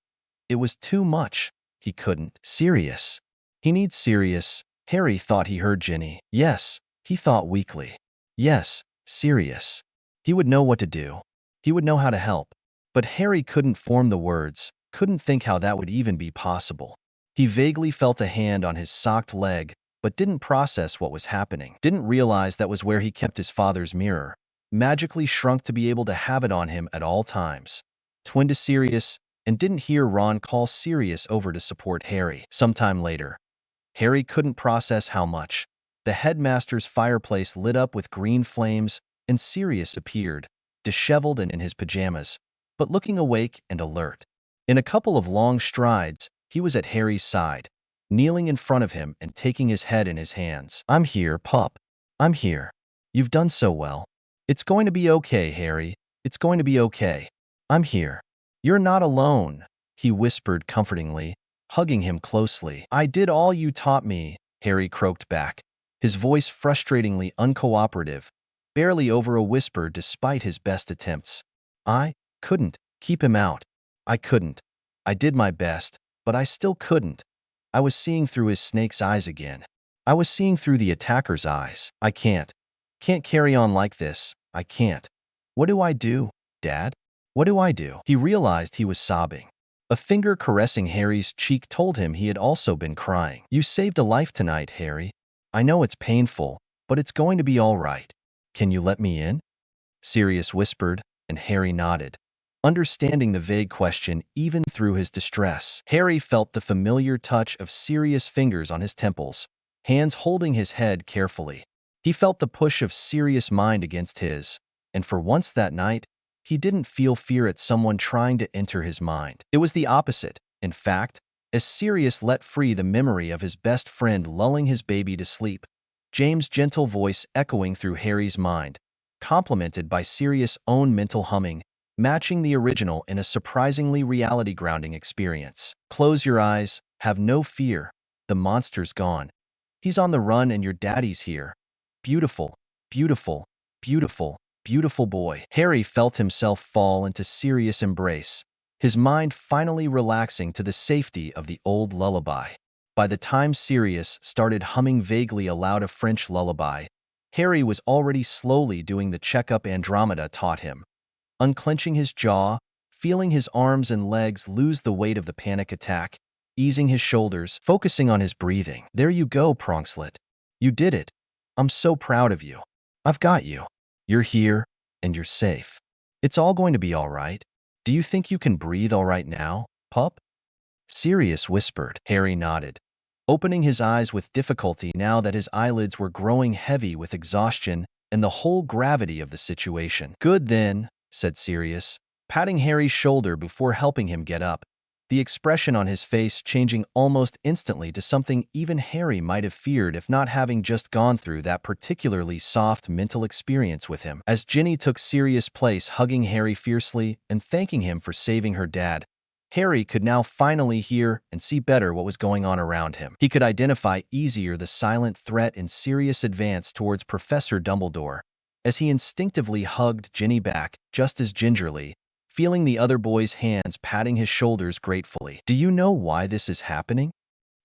It was too much. He couldn't. Sirius. He needs Sirius. Harry thought he heard Ginny. Yes, he thought weakly. Yes, Sirius. He would know what to do. He would know how to help. But Harry couldn't form the words, couldn't think how that would even be possible. He vaguely felt a hand on his socked leg, but didn't process what was happening. Didn't realize that was where he kept his father's mirror, magically shrunk to be able to have it on him at all times. Twin to Sirius, and didn't hear Ron call Sirius over to support Harry. Sometime later, Harry couldn't process how much. The headmaster's fireplace lit up with green flames, and Sirius appeared, disheveled and in his pajamas, but looking awake and alert. In a couple of long strides, he was at Harry's side, kneeling in front of him and taking his head in his hands. I'm here, pup. I'm here. You've done so well. It's going to be okay, Harry. It's going to be okay. I'm here. You're not alone, he whispered comfortingly, hugging him closely. I did all you taught me, Harry croaked back, his voice frustratingly uncooperative, barely over a whisper despite his best attempts. I couldn't keep him out. I couldn't. I did my best, but I still couldn't. I was seeing through his snake's eyes again. I was seeing through the attacker's eyes. I can't carry on like this. I can't. What do I do, Dad? What do I do? He realized he was sobbing. A finger caressing Harry's cheek told him he had also been crying. You saved a life tonight, Harry. I know it's painful, but it's going to be all right. Can you let me in? Sirius whispered, and Harry nodded, understanding the vague question even through his distress. Harry felt the familiar touch of Sirius' fingers on his temples, hands holding his head carefully. He felt the push of Sirius' mind against his, and for once that night, he didn't feel fear at someone trying to enter his mind. It was the opposite, in fact, as Sirius let free the memory of his best friend lulling his baby to sleep, James' gentle voice echoing through Harry's mind, complemented by Sirius' own mental humming, matching the original in a surprisingly reality-grounding experience. Close your eyes, have no fear, the monster's gone. He's on the run and your daddy's here. Beautiful, beautiful, beautiful, beautiful boy. Harry felt himself fall into Sirius' embrace, his mind finally relaxing to the safety of the old lullaby. By the time Sirius started humming vaguely aloud a French lullaby, Harry was already slowly doing the checkup Andromeda taught him, unclenching his jaw, feeling his arms and legs lose the weight of the panic attack, easing his shoulders, focusing on his breathing. There you go, Pronkslet. You did it. I'm so proud of you. I've got you. You're here, and you're safe. It's all going to be all right. Do you think you can breathe all right now, pup? Sirius whispered. Harry nodded, opening his eyes with difficulty now that his eyelids were growing heavy with exhaustion and the whole gravity of the situation. Good then, said Sirius, patting Harry's shoulder before helping him get up, the expression on his face changing almost instantly to something even Harry might have feared if not having just gone through that particularly soft mental experience with him. As Ginny took Sirius' place, hugging Harry fiercely and thanking him for saving her dad, Harry could now finally hear and see better what was going on around him. He could identify easier the silent threat in Sirius' advance towards Professor Dumbledore, as he instinctively hugged Ginny back just as gingerly, feeling the other boy's hands patting his shoulders gratefully. Do you know why this is happening?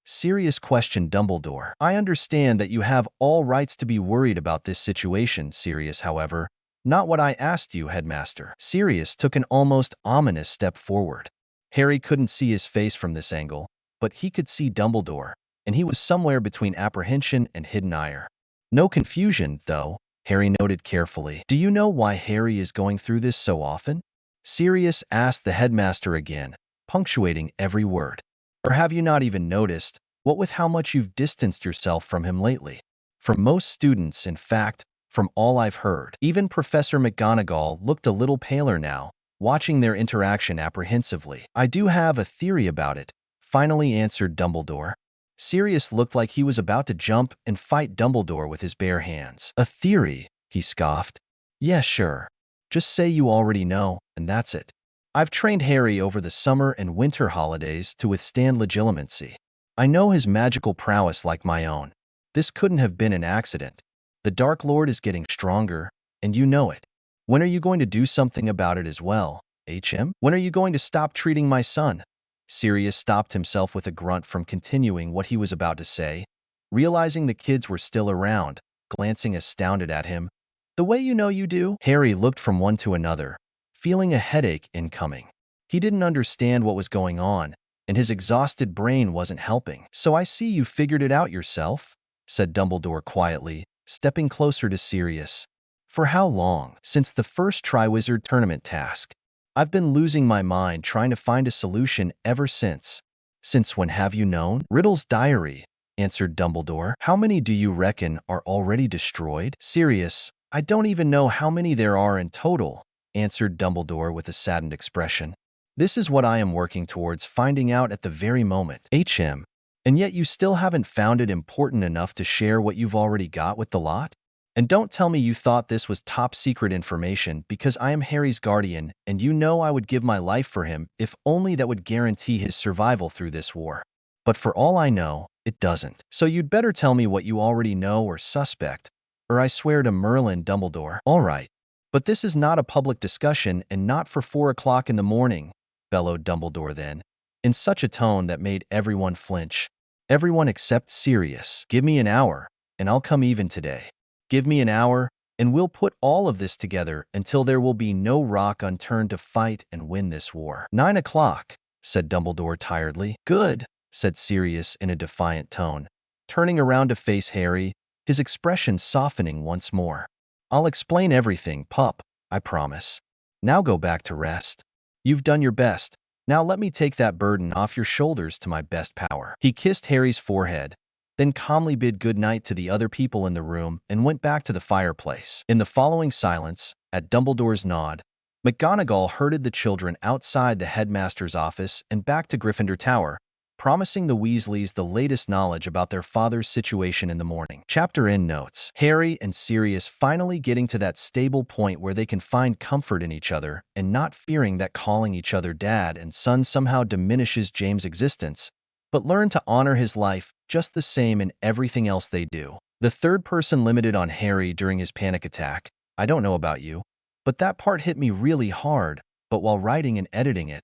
Sirius questioned Dumbledore. I understand that you have all rights to be worried about this situation, Sirius, however. Not what I asked you, Headmaster. Sirius took an almost ominous step forward. Harry couldn't see his face from this angle, but he could see Dumbledore, and he was somewhere between apprehension and hidden ire. No confusion, though, Harry noted carefully. Do you know why Harry is going through this so often? Sirius asked the headmaster again, punctuating every word. Or have you not even noticed, what with how much you've distanced yourself from him lately? From most students, in fact, from all I've heard. Even Professor McGonagall looked a little paler now, watching their interaction apprehensively. I do have a theory about it, finally answered Dumbledore. Sirius looked like he was about to jump and fight Dumbledore with his bare hands. A theory, he scoffed. Yeah, sure. Just say you already know, and that's it. I've trained Harry over the summer and winter holidays to withstand legilimency. I know his magical prowess like my own. This couldn't have been an accident. The Dark Lord is getting stronger, and you know it. When are you going to do something about it as well, HM? When are you going to stop treating my son? Sirius stopped himself with a grunt from continuing what he was about to say, realizing the kids were still around, glancing astounded at him. The way you know you do? Harry looked from one to another, feeling a headache incoming. He didn't understand what was going on, and his exhausted brain wasn't helping. So I see you figured it out yourself, said Dumbledore quietly, stepping closer to Sirius. For how long? Since the first Triwizard Tournament task. I've been losing my mind trying to find a solution ever since. Since when have you known? Riddle's diary, answered Dumbledore. How many do you reckon are already destroyed? Sirius, I don't even know how many there are in total, answered Dumbledore with a saddened expression. This is what I am working towards finding out at the very moment. HM. And yet you still haven't found it important enough to share what you've already got with the lot? And don't tell me you thought this was top secret information, because I am Harry's guardian, and you know I would give my life for him if only that would guarantee his survival through this war. But for all I know, it doesn't. So you'd better tell me what you already know or suspect, or I swear to Merlin Dumbledore. All right. But this is not a public discussion and not for 4 o'clock in the morning, bellowed Dumbledore then, in such a tone that made everyone flinch. Everyone except Sirius. Give me an hour, and I'll come even today. Give me an hour, and we'll put all of this together until there will be no rock unturned to fight and win this war. 9 o'clock, said Dumbledore tiredly. Good, said Sirius in a defiant tone, turning around to face Harry, his expression softening once more. I'll explain everything, pup, I promise. Now go back to rest. You've done your best. Now let me take that burden off your shoulders to my best power. He kissed Harry's forehead, then calmly bid good night to the other people in the room and went back to the fireplace. In the following silence, at Dumbledore's nod, McGonagall herded the children outside the headmaster's office and back to Gryffindor Tower, promising the Weasleys the latest knowledge about their father's situation in the morning. Chapter Endnotes. Harry and Sirius finally getting to that stable point where they can find comfort in each other and not fearing that calling each other dad and son somehow diminishes James' existence, but learn to honor his life just the same in everything else they do. The third person limited on Harry during his panic attack. I don't know about you, but that part hit me really hard, but while writing and editing it,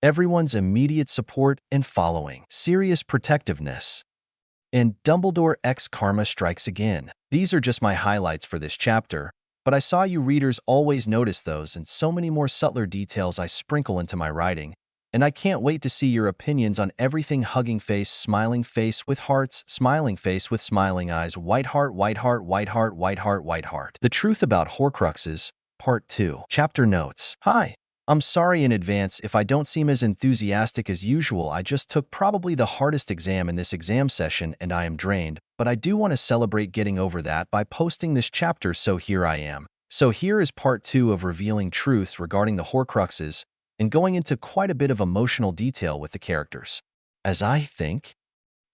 everyone's immediate support and following, Sirius' protectiveness, and Dumbledore X Karma Strikes Again. These are just my highlights for this chapter, but I saw you readers always notice those and so many more subtler details I sprinkle into my writing, And I can't wait to see your opinions on everything. Hugging face, smiling face with hearts, smiling face with smiling eyes, white heart, white heart, white heart, white heart, white heart. The Truth About Horcruxes, Part 2. Chapter Notes. Hi. I'm sorry in advance if I don't seem as enthusiastic as usual. I just took probably the hardest exam in this exam session and I am drained, but I do want to celebrate getting over that by posting this chapter, so here I am. So here is part 2 of revealing truths regarding the Horcruxes and going into quite a bit of emotional detail with the characters. As I think,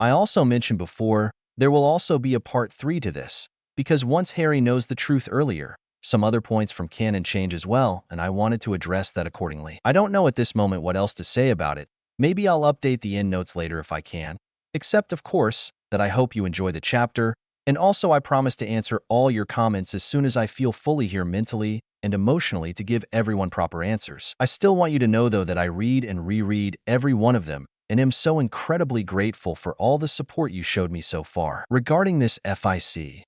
I also mentioned before, there will also be a part 3 to this, because once Harry knows the truth earlier, some other points from canon change as well, and I wanted to address that accordingly. I don't know at this moment what else to say about it. Maybe I'll update the endnotes later if I can. Except, of course, that I hope you enjoy the chapter, and also I promise to answer all your comments as soon as I feel fully here mentally and emotionally to give everyone proper answers. I still want you to know, though, that I read and reread every one of them, and am so incredibly grateful for all the support you showed me so far. Regarding this FIC,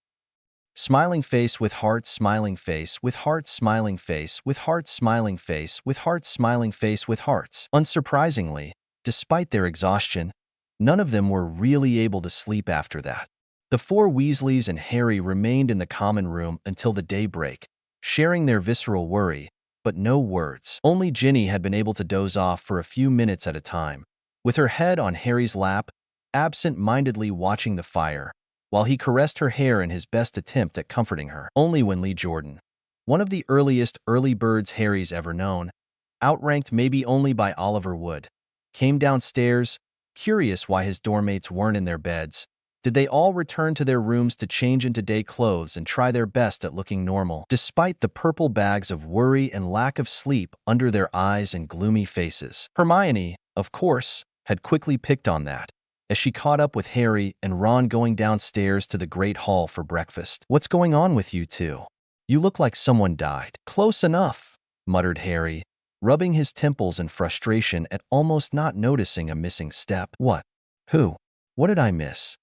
smiling face with hearts, smiling face with hearts, smiling face with hearts, smiling face with hearts, smiling face with hearts. Unsurprisingly, despite their exhaustion, none of them were really able to sleep after that. The four Weasleys and Harry remained in the common room until the daybreak, sharing their visceral worry, but no words. Only Ginny had been able to doze off for a few minutes at a time, with her head on Harry's lap, absent-mindedly watching the fire, while he caressed her hair in his best attempt at comforting her. Only when Lee Jordan, one of the earliest early birds Harry's ever known, outranked maybe only by Oliver Wood, came downstairs, curious why his dormmates weren't in their beds. Did they all return to their rooms to change into day clothes and try their best at looking normal, despite the purple bags of worry and lack of sleep under their eyes and gloomy faces? Hermione, of course, had quickly picked on that, as she caught up with Harry and Ron going downstairs to the Great Hall for breakfast. "What's going on with you two? You look like someone died." "Close enough," muttered Harry, rubbing his temples in frustration at almost not noticing a missing step. "What? Who? What did I miss?"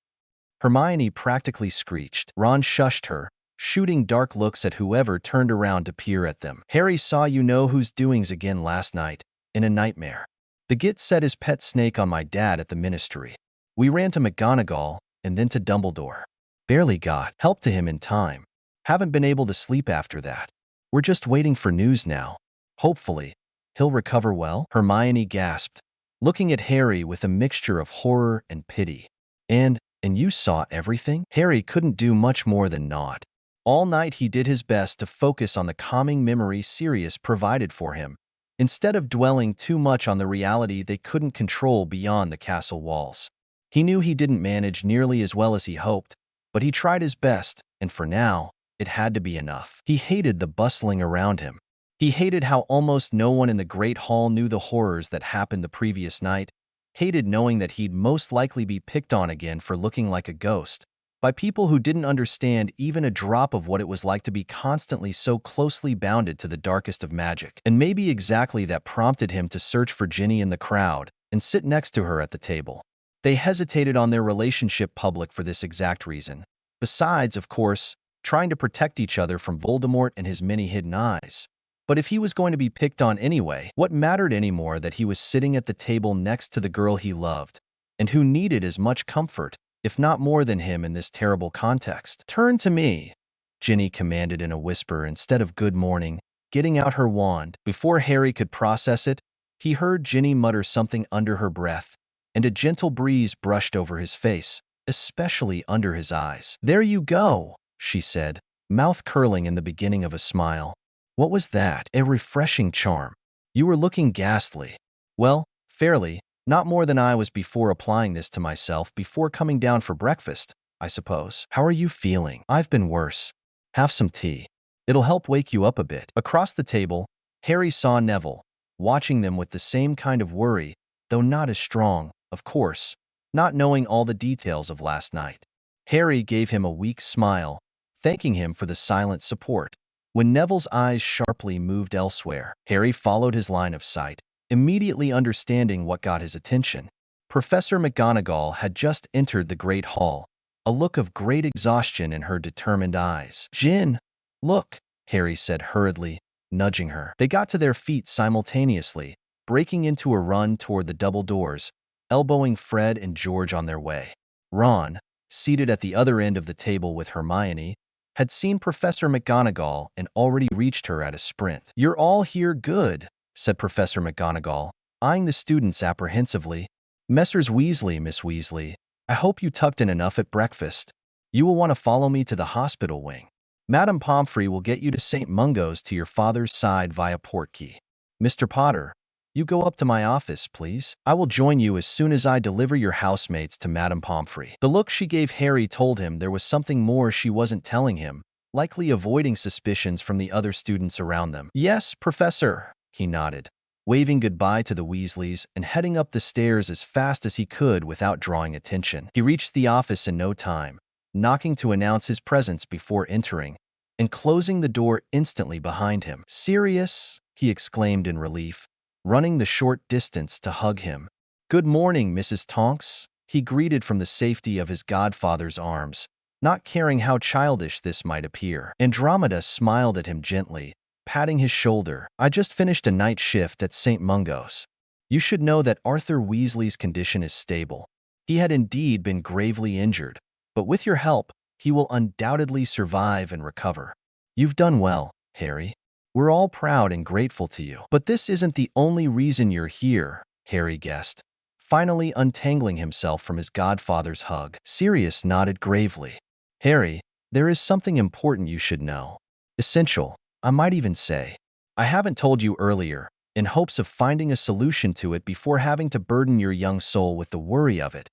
Hermione practically screeched. Ron shushed her, shooting dark looks at whoever turned around to peer at them. "Harry saw you-know-who's doings again last night, in a nightmare. The git set his pet snake on my dad at the ministry. We ran to McGonagall and then to Dumbledore. Barely got help to him in time. Haven't been able to sleep after that. We're just waiting for news now. Hopefully, he'll recover well." Hermione gasped, looking at Harry with a mixture of horror and pity. And you saw everything?" Harry couldn't do much more than nod. All night he did his best to focus on the calming memory Sirius provided for him, instead of dwelling too much on the reality they couldn't control beyond the castle walls. He knew he didn't manage nearly as well as he hoped, but he tried his best, and for now, it had to be enough. He hated the bustling around him. He hated how almost no one in the Great Hall knew the horrors that happened the previous night, hated knowing that he'd most likely be picked on again for looking like a ghost, by people who didn't understand even a drop of what it was like to be constantly so closely bounded to the darkest of magic. And maybe exactly that prompted him to search for Ginny in the crowd and sit next to her at the table. They hesitated on their relationship public for this exact reason. Besides, of course, trying to protect each other from Voldemort and his many hidden eyes. But if he was going to be picked on anyway, what mattered anymore that he was sitting at the table next to the girl he loved, and who needed as much comfort, if not more than him in this terrible context? "Turn to me," Ginny commanded in a whisper instead of "good morning," getting out her wand. Before Harry could process it, he heard Ginny mutter something under her breath, and a gentle breeze brushed over his face, especially under his eyes. "There you go," she said, mouth curling in the beginning of a smile. "What was that?" "A refreshing charm. You were looking ghastly." "Well, fairly. Not more than I was before applying this to myself before coming down for breakfast, I suppose." "How are you feeling?" "I've been worse. Have some tea. It'll help wake you up a bit." Across the table, Harry saw Neville, watching them with the same kind of worry, though not as strong, of course, not knowing all the details of last night. Harry gave him a weak smile, thanking him for the silent support. When Neville's eyes sharply moved elsewhere, Harry followed his line of sight, immediately understanding what got his attention. Professor McGonagall had just entered the Great Hall, a look of great exhaustion in her determined eyes. "Gin, look," Harry said hurriedly, nudging her. They got to their feet simultaneously, breaking into a run toward the double doors, elbowing Fred and George on their way. Ron, seated at the other end of the table with Hermione, had seen Professor McGonagall and already reached her at a sprint. "You're all here, good," said Professor McGonagall, eyeing the students apprehensively. "Messrs. Weasley, Miss Weasley, I hope you tucked in enough at breakfast. You will want to follow me to the hospital wing. Madame Pomfrey will get you to St. Mungo's to your father's side via Portkey. Mr. Potter, you go up to my office, please. I will join you as soon as I deliver your housemates to Madame Pomfrey." The look she gave Harry told him there was something more she wasn't telling him, likely avoiding suspicions from the other students around them. "Yes, Professor," he nodded, waving goodbye to the Weasleys and heading up the stairs as fast as he could without drawing attention. He reached the office in no time, knocking to announce his presence before entering, and closing the door instantly behind him. "Sirius," he exclaimed in relief, running the short distance to hug him. "Good morning, Mrs. Tonks," he greeted from the safety of his godfather's arms, not caring how childish this might appear. Andromeda smiled at him gently, patting his shoulder. "I just finished a night shift at St. Mungo's. You should know that Arthur Weasley's condition is stable. He had indeed been gravely injured, but with your help, he will undoubtedly survive and recover. You've done well, Harry. We're all proud and grateful to you." "But this isn't the only reason you're here," Harry guessed, finally untangling himself from his godfather's hug. Sirius nodded gravely. "Harry, there is something important you should know. Essential, I might even say. I haven't told you earlier, in hopes of finding a solution to it before having to burden your young soul with the worry of it.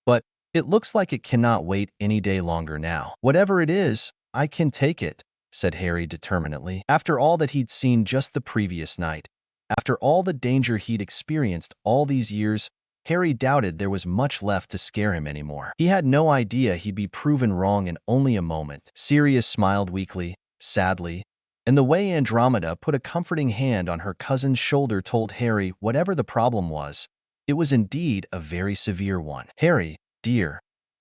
But it looks like it cannot wait any day longer now. Whatever it is, I can take it," said Harry determinedly. After all that he'd seen just the previous night, after all the danger he'd experienced all these years, Harry doubted there was much left to scare him anymore. He had no idea he'd be proven wrong in only a moment. Sirius smiled weakly, sadly, and the way Andromeda put a comforting hand on her cousin's shoulder told Harry whatever the problem was, it was indeed a very severe one. "Harry, dear,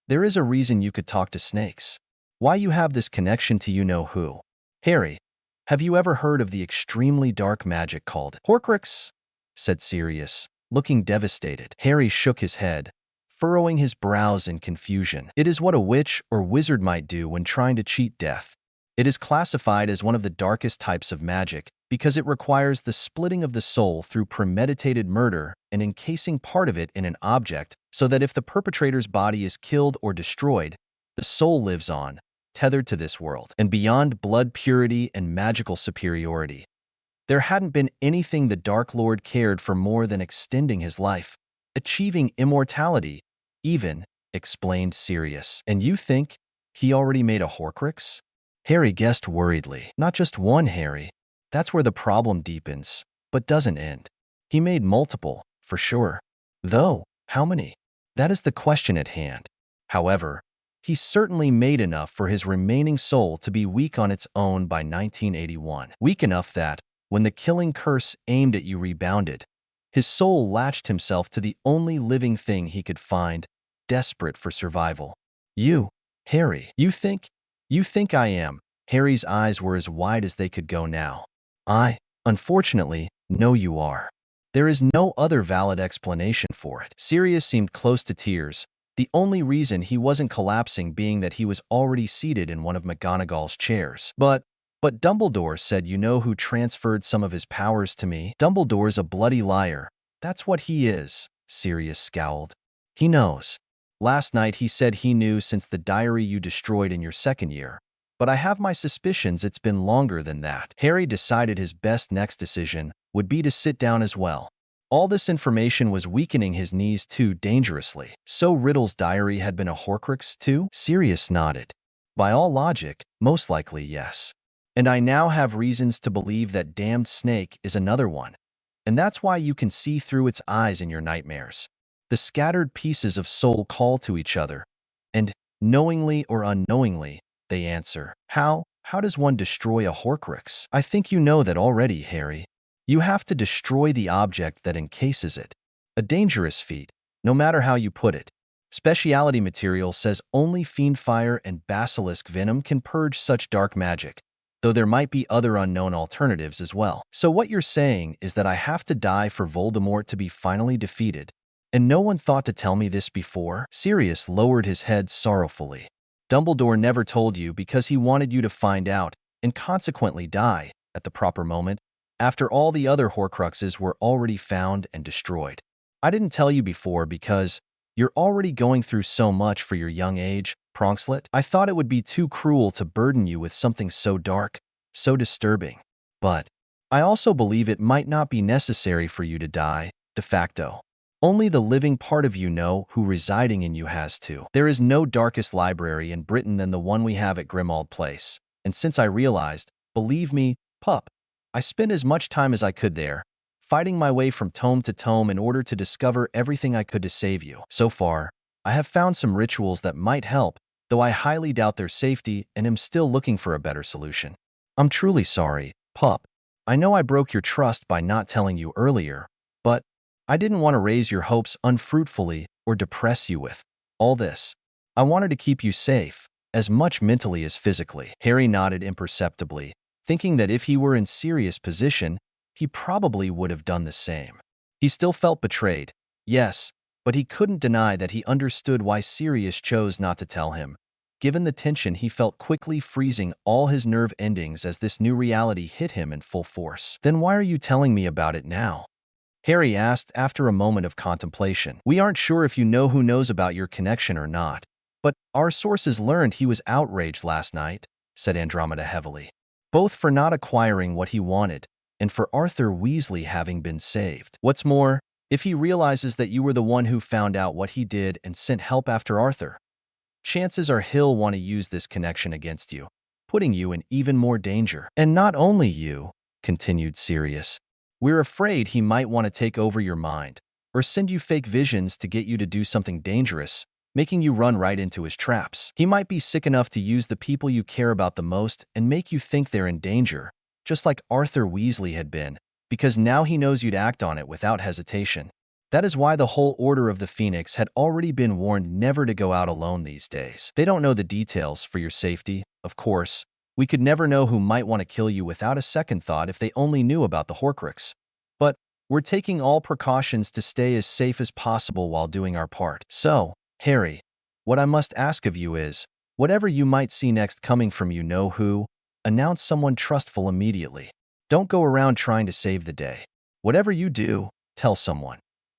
there is a reason you could talk to snakes. Why you have this connection to you-know-who. Harry, have you ever heard of the extremely dark magic called Horcrux?" said Sirius, looking devastated. Harry shook his head, furrowing his brows in confusion. "It is what a witch or wizard might do when trying to cheat death. It is classified as one of the darkest types of magic because it requires the splitting of the soul through premeditated murder and encasing part of it in an object so that if the perpetrator's body is killed or destroyed, the soul lives on, tethered to this world. And beyond blood purity and magical superiority, there hadn't been anything the Dark Lord cared for more than extending his life, achieving immortality, even," explained Sirius. "And you think he already made a Horcrux?" Harry guessed worriedly. "Not just one, Harry. That's where the problem deepens, but doesn't end. He made multiple, for sure. Though, how many? That is the question at hand. However, he certainly made enough for his remaining soul to be weak on its own by 1981. Weak enough that, when the killing curse aimed at you rebounded, his soul latched himself to the only living thing he could find, desperate for survival. You, Harry, you think I am?" Harry's eyes were as wide as they could go now. "I, unfortunately, know you are. There is no other valid explanation for it." Sirius seemed close to tears, the only reason he wasn't collapsing being that he was already seated in one of McGonagall's chairs. But Dumbledore said you know who transferred some of his powers to me." "Dumbledore's a bloody liar. That's what he is," Sirius scowled. "He knows. Last night he said he knew since the diary you destroyed in your second year. But I have my suspicions it's been longer than that." Harry decided his best next decision would be to sit down as well. All this information was weakening his knees too dangerously. "So Riddle's diary had been a Horcrux too?" Sirius nodded. "By all logic, most likely yes. And I now have reasons to believe that damned snake is another one. And that's why you can see through its eyes in your nightmares. The scattered pieces of soul call to each other, and, knowingly or unknowingly, they answer. How does one destroy a Horcrux? I think you know that already, Harry. You have to destroy the object that encases it. A dangerous feat, no matter how you put it. Speciality material says only fiend fire and basilisk venom can purge such dark magic, though there might be other unknown alternatives as well. So what you're saying is that I have to die for Voldemort to be finally defeated, and no one thought to tell me this before? Sirius lowered his head sorrowfully. Dumbledore never told you because he wanted you to find out and consequently die at the proper moment after all the other Horcruxes were already found and destroyed. I didn't tell you before because you're already going through so much for your young age, Pronkslet. I thought it would be too cruel to burden you with something so dark, so disturbing. But I also believe it might not be necessary for you to die, de facto. Only the living part of you know who residing in you has to. There is no darkest library in Britain than the one we have at Grimmauld Place. And since I realized, believe me, pup, I spent as much time as I could there, fighting my way from tome to tome in order to discover everything I could to save you. So far, I have found some rituals that might help, though I highly doubt their safety and am still looking for a better solution. I'm truly sorry, pup. I know I broke your trust by not telling you earlier, but I didn't want to raise your hopes unfruitfully or depress you with all this. I wanted to keep you safe, as much mentally as physically. Harry nodded imperceptibly, thinking that if he were in Sirius' position, he probably would have done the same. He still felt betrayed, yes, but he couldn't deny that he understood why Sirius chose not to tell him. Given the tension, he felt quickly freezing all his nerve endings as this new reality hit him in full force. Then why are you telling me about it now? Harry asked after a moment of contemplation. We aren't sure if you know who knows about your connection or not, but our sources learned he was outraged last night, said Andromeda heavily, both for not acquiring what he wanted and for Arthur Weasley having been saved. What's more, if he realizes that you were the one who found out what he did and sent help after Arthur, chances are he'll want to use this connection against you, putting you in even more danger. And not only you, continued Sirius, we're afraid he might want to take over your mind, or send you fake visions to get you to do something dangerous, making you run right into his traps. He might be sick enough to use the people you care about the most and make you think they're in danger, just like Arthur Weasley had been, because now he knows you'd act on it without hesitation. That is why the whole Order of the Phoenix had already been warned never to go out alone these days. They don't know the details for your safety, of course. We could never know who might want to kill you without a second thought if they only knew about the Horcrux. But we're taking all precautions to stay as safe as possible while doing our part. So, Harry, what I must ask of you is, whatever you might see next coming from you know who, announce someone trustful immediately. Don't go around trying to save the day. Whatever you do, tell someone.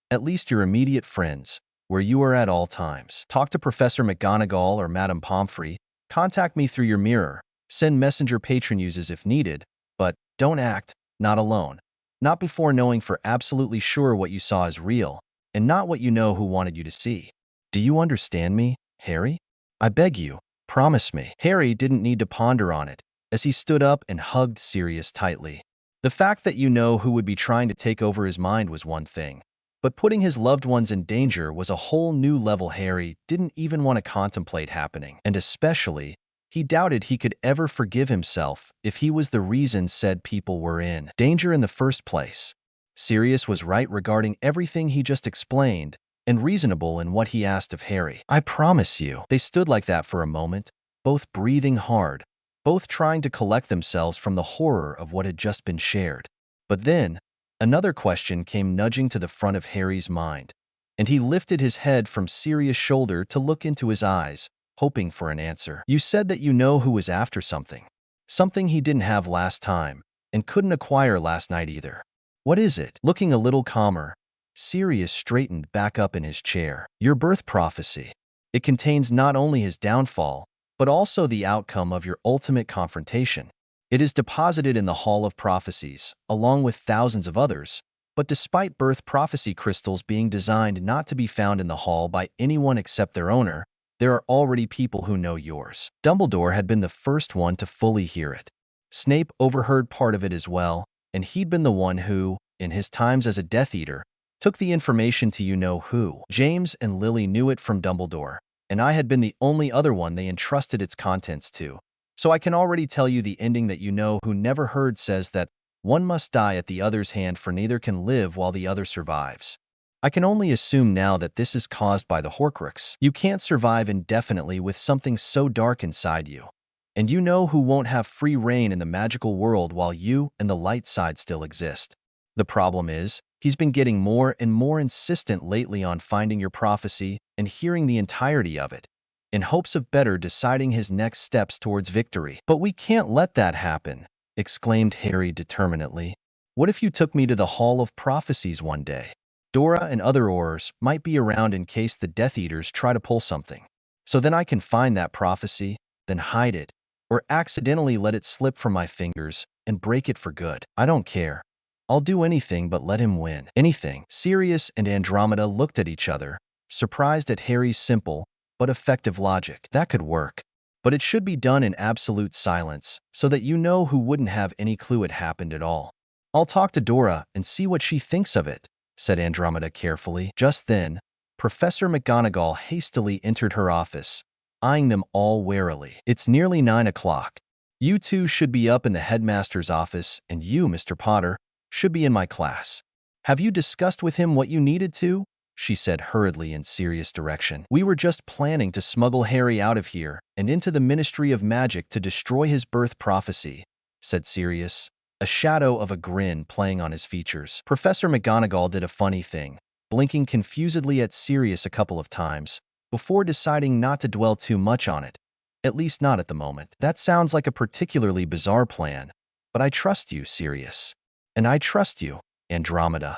At least your immediate friends, where you are at all times. Talk to Professor McGonagall or Madame Pomfrey. Contact me through your mirror. Send messenger patronuses if needed, but don't act, not alone. Not before knowing for absolutely sure what you saw is real, and not what you know who wanted you to see. Do you understand me, Harry? I beg you, promise me. Harry didn't need to ponder on it, as he stood up and hugged Sirius tightly. The fact that you know who would be trying to take over his mind was one thing, but putting his loved ones in danger was a whole new level Harry didn't even want to contemplate happening, and especially, he doubted he could ever forgive himself if he was the reason said people were in danger in the first place. Sirius was right regarding everything he just explained, and reasonable in what he asked of Harry. I promise you. They stood like that for a moment, both breathing hard, both trying to collect themselves from the horror of what had just been shared. But then, another question came nudging to the front of Harry's mind, and he lifted his head from Sirius' shoulder to look into his eyes, hoping for an answer. You said that you know who was after something. Something he didn't have last time, and couldn't acquire last night either. What is it? Looking a little calmer, Sirius straightened back up in his chair. Your birth prophecy. It contains not only his downfall, but also the outcome of your ultimate confrontation. It is deposited in the Hall of Prophecies, along with thousands of others, but despite birth prophecy crystals being designed not to be found in the hall by anyone except their owner, there are already people who know yours. Dumbledore had been the first one to fully hear it. Snape overheard part of it as well, and he'd been the one who, in his times as a Death Eater, took the information to you-know-who. James and Lily knew it from Dumbledore, and I had been the only other one they entrusted its contents to. So I can already tell you the ending that you-know-who never heard says that one must die at the other's hand, for neither can live while the other survives. I can only assume now that this is caused by the Horcrux. You can't survive indefinitely with something so dark inside you. And you know who won't have free reign in the magical world while you and the light side still exist. The problem is, he's been getting more and more insistent lately on finding your prophecy and hearing the entirety of it, in hopes of better deciding his next steps towards victory. But we can't let that happen, exclaimed Harry determinedly. What if you took me to the Hall of Prophecies one day? Dora and other Aurors might be around in case the Death Eaters try to pull something. So then I can find that prophecy, then hide it, or accidentally let it slip from my fingers and break it for good. I don't care. I'll do anything but let him win. Anything. Sirius and Andromeda looked at each other, surprised at Harry's simple but effective logic. That could work. But it should be done in absolute silence, so that you know who wouldn't have any clue it happened at all. I'll talk to Dora and see what she thinks of it, said Andromeda carefully. Just then, Professor McGonagall hastily entered her office, eyeing them all warily. It's nearly 9 o'clock. You two should be up in the headmaster's office, and you, Mr. Potter, should be in my class. Have you discussed with him what you needed to? She said hurriedly in Sirius' direction. We were just planning to smuggle Harry out of here and into the Ministry of Magic to destroy his birth prophecy, said Sirius, a shadow of a grin playing on his features. Professor McGonagall did a funny thing, blinking confusedly at Sirius a couple of times, before deciding not to dwell too much on it, at least not at the moment. That sounds like a particularly bizarre plan, but I trust you, Sirius. And I trust you, Andromeda,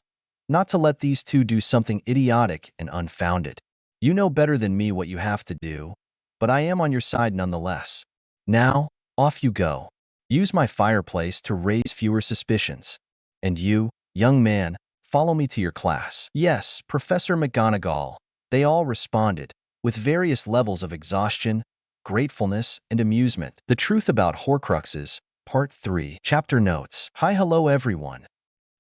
not to let these two do something idiotic and unfounded. You know better than me what you have to do, but I am on your side nonetheless. Now, off you go. Use my fireplace to raise fewer suspicions. And you, young man, follow me to your class. Yes, Professor McGonagall. They all responded, with various levels of exhaustion, gratefulness, and amusement. The Truth About Horcruxes, Part 3. Chapter Notes. Hi, hello everyone.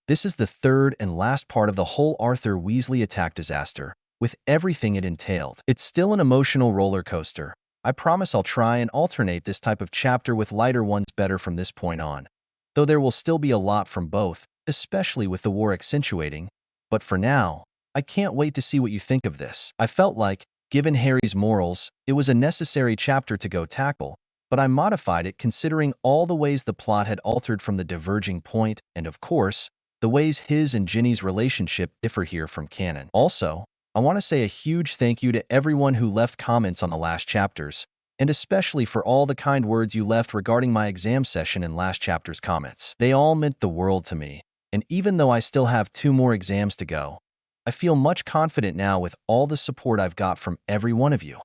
This is the third and last part of the whole Arthur Weasley attack disaster, with everything it entailed. It's still an emotional roller coaster. I promise I'll try and alternate this type of chapter with lighter ones better from this point on, though there will still be a lot from both, especially with the war accentuating. But for now, I can't wait to see what you think of this. I felt like, given Harry's morals, it was a necessary chapter to go tackle, but I modified it considering all the ways the plot had altered from the diverging point and, of course, the ways his and Ginny's relationship differ here from canon. Also, I want to say a huge thank you to everyone who left comments on the last chapters, and especially for all the kind words you left regarding my exam session in last chapter's comments. They all meant the world to me, and even though I still have 2 more exams to go, I feel much confident now with all the support I've got from every one of you.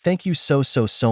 Thank you so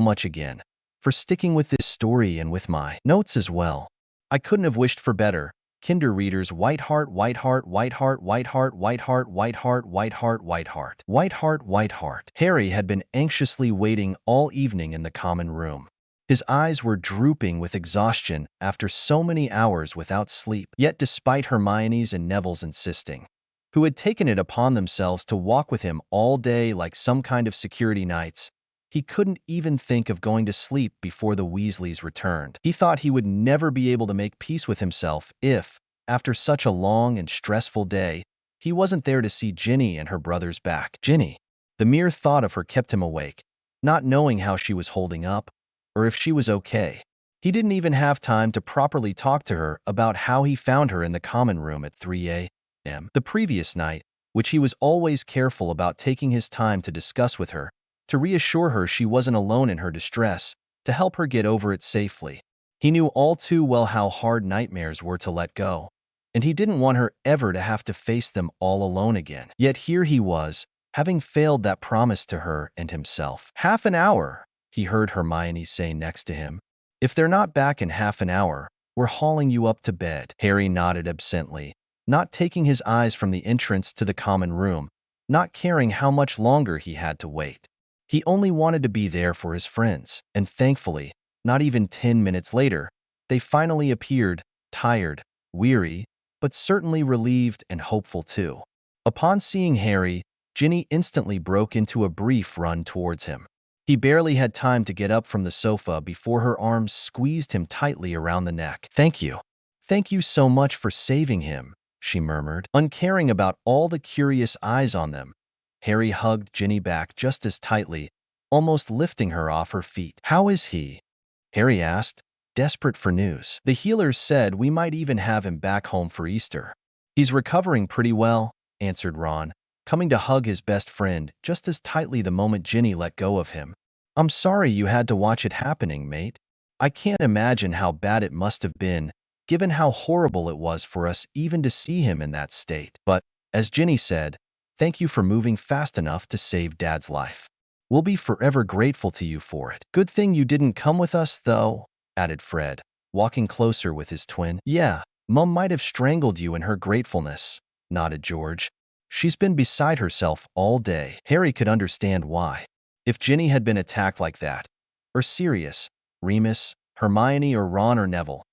much again for sticking with this story and with my notes as well. I couldn't have wished for better. Kinder readers, white heart, white heart, white heart, white heart, white heart, white heart, white heart, white heart, white heart, white heart. Harry had been anxiously waiting all evening in the common room. His eyes were drooping with exhaustion after so many hours without sleep. Yet despite Hermione's and Neville's insisting, who had taken it upon themselves to walk with him all day like some kind of security knights, he couldn't even think of going to sleep before the Weasleys returned. He thought he would never be able to make peace with himself if, after such a long and stressful day, he wasn't there to see Ginny and her brothers back. Ginny. The mere thought of her kept him awake, not knowing how she was holding up, or if she was okay. He didn't even have time to properly talk to her about how he found her in the common room at 3 a.m. the previous night, which he was always careful about taking his time to discuss with her, to reassure her she wasn't alone in her distress, to help her get over it safely. He knew all too well how hard nightmares were to let go, and he didn't want her ever to have to face them all alone again. Yet here he was, having failed that promise to her and himself. "Half an hour," he heard Hermione say next to him. "If they're not back in half an hour, we're hauling you up to bed." Harry nodded absently, not taking his eyes from the entrance to the common room, not caring how much longer he had to wait. He only wanted to be there for his friends, and thankfully, not even 10 minutes later, they finally appeared, tired, weary, but certainly relieved and hopeful too. Upon seeing Harry, Ginny instantly broke into a brief run towards him. He barely had time to get up from the sofa before her arms squeezed him tightly around the neck. "Thank you. Thank you so much for saving him," she murmured, uncaring about all the curious eyes on them. Harry hugged Ginny back just as tightly, almost lifting her off her feet. "How is he?" Harry asked, desperate for news. The healers said we might even have him back home for Easter. He's recovering pretty well, answered Ron, coming to hug his best friend just as tightly the moment Ginny let go of him. I'm sorry you had to watch it happening, mate. I can't imagine how bad it must have been, given how horrible it was for us even to see him in that state. But, as Ginny said, thank you for moving fast enough to save Dad's life. We'll be forever grateful to you for it. Good thing you didn't come with us, though, added Fred, walking closer with his twin. Yeah, Mum might have strangled you in her gratefulness, nodded George. She's been beside herself all day. Harry could understand why. If Ginny had been attacked like that, or Sirius, Remus, Hermione, or Ron or Neville,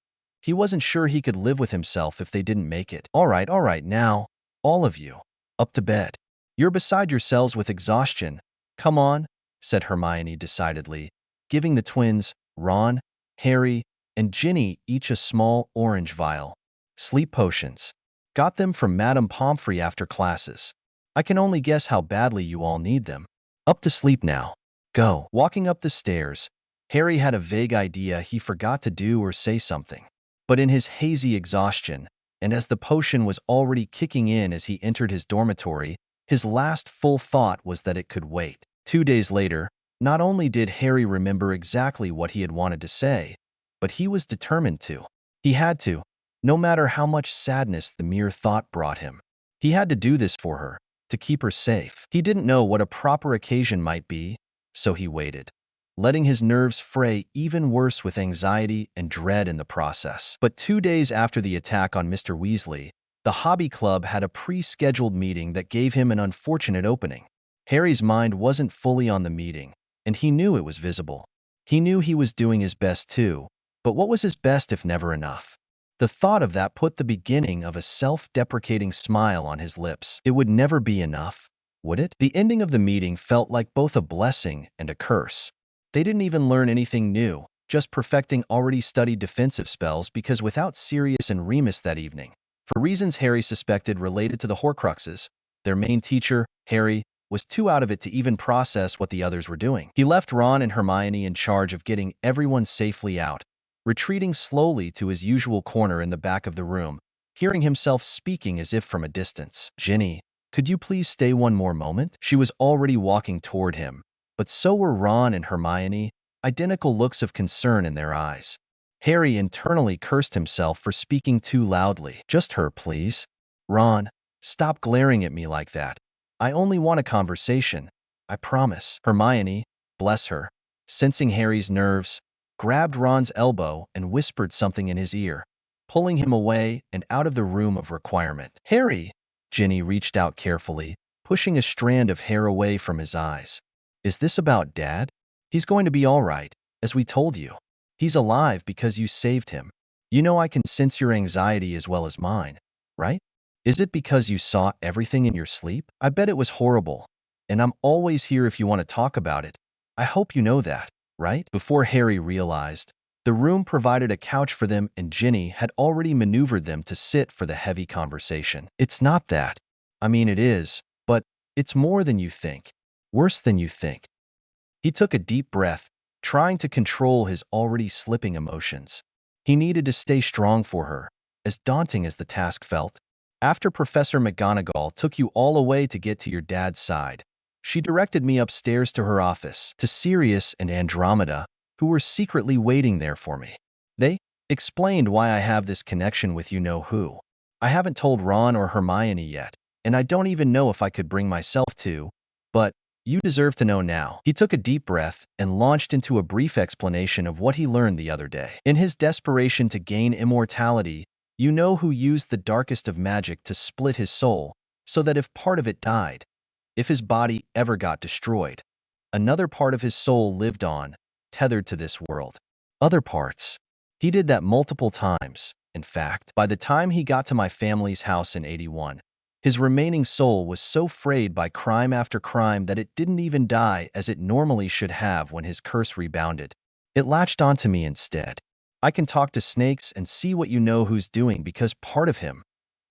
he wasn't sure he could live with himself if they didn't make it. All right, now, all of you, up to bed. You're beside yourselves with exhaustion. Come on, said Hermione decidedly, giving the twins, Ron, Harry, and Ginny each a small orange vial. Sleep potions. Got them from Madame Pomfrey after classes. I can only guess how badly you all need them. Up to sleep now. Go. Walking up the stairs, Harry had a vague idea he forgot to do or say something. But in his hazy exhaustion, and as the potion was already kicking in as he entered his dormitory, his last full thought was that it could wait. 2 days later, not only did Harry remember exactly what he had wanted to say, but he was determined to. He had to, no matter how much sadness the mere thought brought him. He had to do this for her, to keep her safe. He didn't know what a proper occasion might be, so he waited, letting his nerves fray even worse with anxiety and dread in the process. But 2 days after the attack on Mr. Weasley, the Hobby Club had a pre-scheduled meeting that gave him an unfortunate opening. Harry's mind wasn't fully on the meeting, and he knew it was visible. He knew he was doing his best too, but what was his best if never enough? The thought of that put the beginning of a self-deprecating smile on his lips. It would never be enough, would it? The ending of the meeting felt like both a blessing and a curse. They didn't even learn anything new, just perfecting already studied defensive spells because without Sirius and Remus that evening, for reasons Harry suspected related to the Horcruxes, their main teacher, Harry, was too out of it to even process what the others were doing. He left Ron and Hermione in charge of getting everyone safely out, retreating slowly to his usual corner in the back of the room, hearing himself speaking as if from a distance. Ginny, could you please stay one more moment? She was already walking toward him, but so were Ron and Hermione, identical looks of concern in their eyes. Harry internally cursed himself for speaking too loudly. Just her, please. Ron, stop glaring at me like that. I only want a conversation. I promise. Hermione, bless her, sensing Harry's nerves, grabbed Ron's elbow and whispered something in his ear, pulling him away and out of the room of requirement. Harry! Ginny reached out carefully, pushing a strand of hair away from his eyes. Is this about Dad? He's going to be all right, as we told you. He's alive because you saved him. You know I can sense your anxiety as well as mine, right? Is it because you saw everything in your sleep? I bet it was horrible, and I'm always here if you want to talk about it. I hope you know that. Right? Before Harry realized, the room provided a couch for them and Ginny had already maneuvered them to sit for the heavy conversation. It's not that. I mean, it is, but it's more than you think. Worse than you think. He took a deep breath, trying to control his already slipping emotions. He needed to stay strong for her, as daunting as the task felt. After Professor McGonagall took you all away to get to your dad's side, she directed me upstairs to her office, to Sirius and Andromeda, who were secretly waiting there for me. They explained why I have this connection with you-know-who. I haven't told Ron or Hermione yet, and I don't even know if I could bring myself to, but you deserve to know now. He took a deep breath and launched into a brief explanation of what he learned the other day. In his desperation to gain immortality, you-know-who used the darkest of magic to split his soul, so that if part of it died, if his body ever got destroyed, another part of his soul lived on, tethered to this world. Other parts. He did that multiple times. In fact, by the time he got to my family's house in 81, his remaining soul was so frayed by crime after crime that it didn't even die as it normally should have when his curse rebounded. It latched onto me instead. I can talk to snakes and see what you-know-who's doing because part of him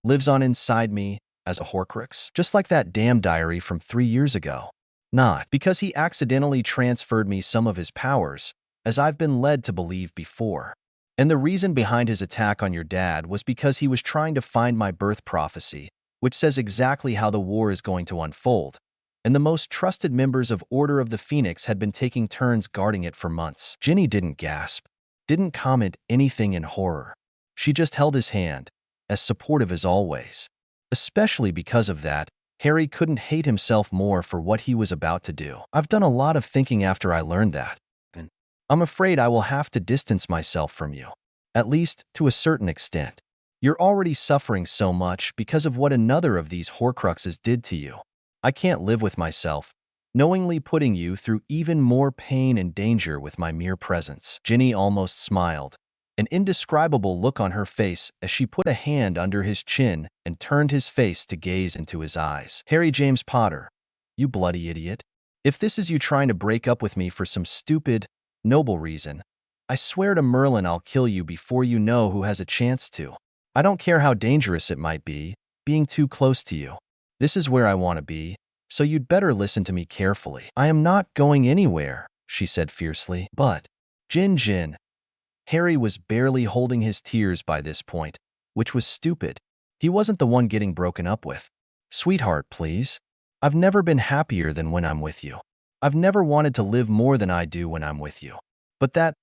lives on inside me, as a Horcrux, just like that damn diary from 3 years ago. Not because he accidentally transferred me some of his powers, as I've been led to believe before. And the reason behind his attack on your dad was because he was trying to find my birth prophecy, which says exactly how the war is going to unfold. And the most trusted members of Order of the Phoenix had been taking turns guarding it for months. Ginny didn't gasp, didn't comment anything in horror. She just held his hand, as supportive as always. Especially because of that, Harry couldn't hate himself more for what he was about to do. I've done a lot of thinking after I learned that. And I'm afraid I will have to distance myself from you. At least, to a certain extent. You're already suffering so much because of what another of these Horcruxes did to you. I can't live with myself, knowingly putting you through even more pain and danger with my mere presence. Ginny almost smiled, an indescribable look on her face as she put a hand under his chin and turned his face to gaze into his eyes. Harry James Potter, you bloody idiot. If this is you trying to break up with me for some stupid, noble reason, I swear to Merlin I'll kill you before you know who has a chance to. I don't care how dangerous it might be, being too close to you. This is where I want to be, so you'd better listen to me carefully. I am not going anywhere, she said fiercely. But, Jin. Harry was barely holding his tears by this point, which was stupid. He wasn't the one getting broken up with. Sweetheart, please. I've never been happier than when I'm with you. I've never wanted to live more than I do when I'm with you. But that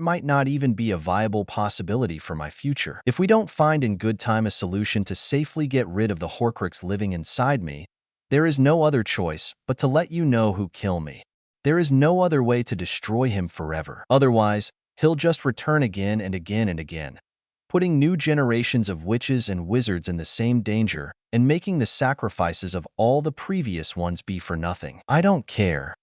might not even be a viable possibility for my future. If we don't find in good time a solution to safely get rid of the Horcrux living inside me, there is no other choice but to let you know who killed me. There is no other way to destroy him forever. Otherwise, he'll just return again and again and again, putting new generations of witches and wizards in the same danger and making the sacrifices of all the previous ones be for nothing. I don't care,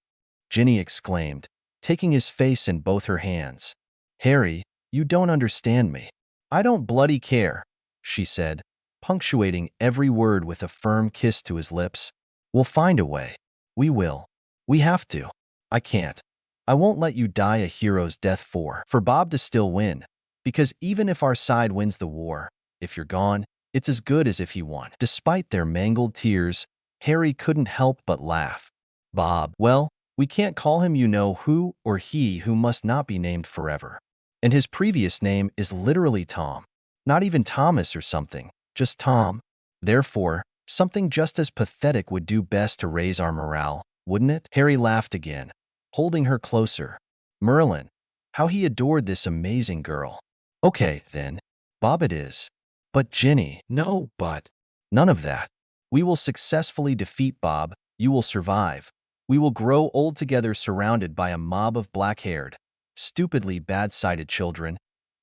Ginny exclaimed, taking his face in both her hands. Harry, you don't understand me. I don't bloody care, she said, punctuating every word with a firm kiss to his lips. We'll find a way. We will. We have to. I can't. I won't let you die a hero's death for Bob to still win, because even if our side wins the war, if you're gone, it's as good as if he won. Despite their mangled tears, Harry couldn't help but laugh. Bob, well, we can't call him you-know-who or he who must not be named forever. And his previous name is literally Tom. Not even Thomas or something, just Tom. Therefore, something just as pathetic would do best to raise our morale, wouldn't it? Harry laughed again, holding her closer. Merlin, how he adored this amazing girl. Okay, then. Bob it is. But Ginny. No, but. None of that. We will successfully defeat Bob. You will survive. We will grow old together surrounded by a mob of black-haired, stupidly bad-sighted children,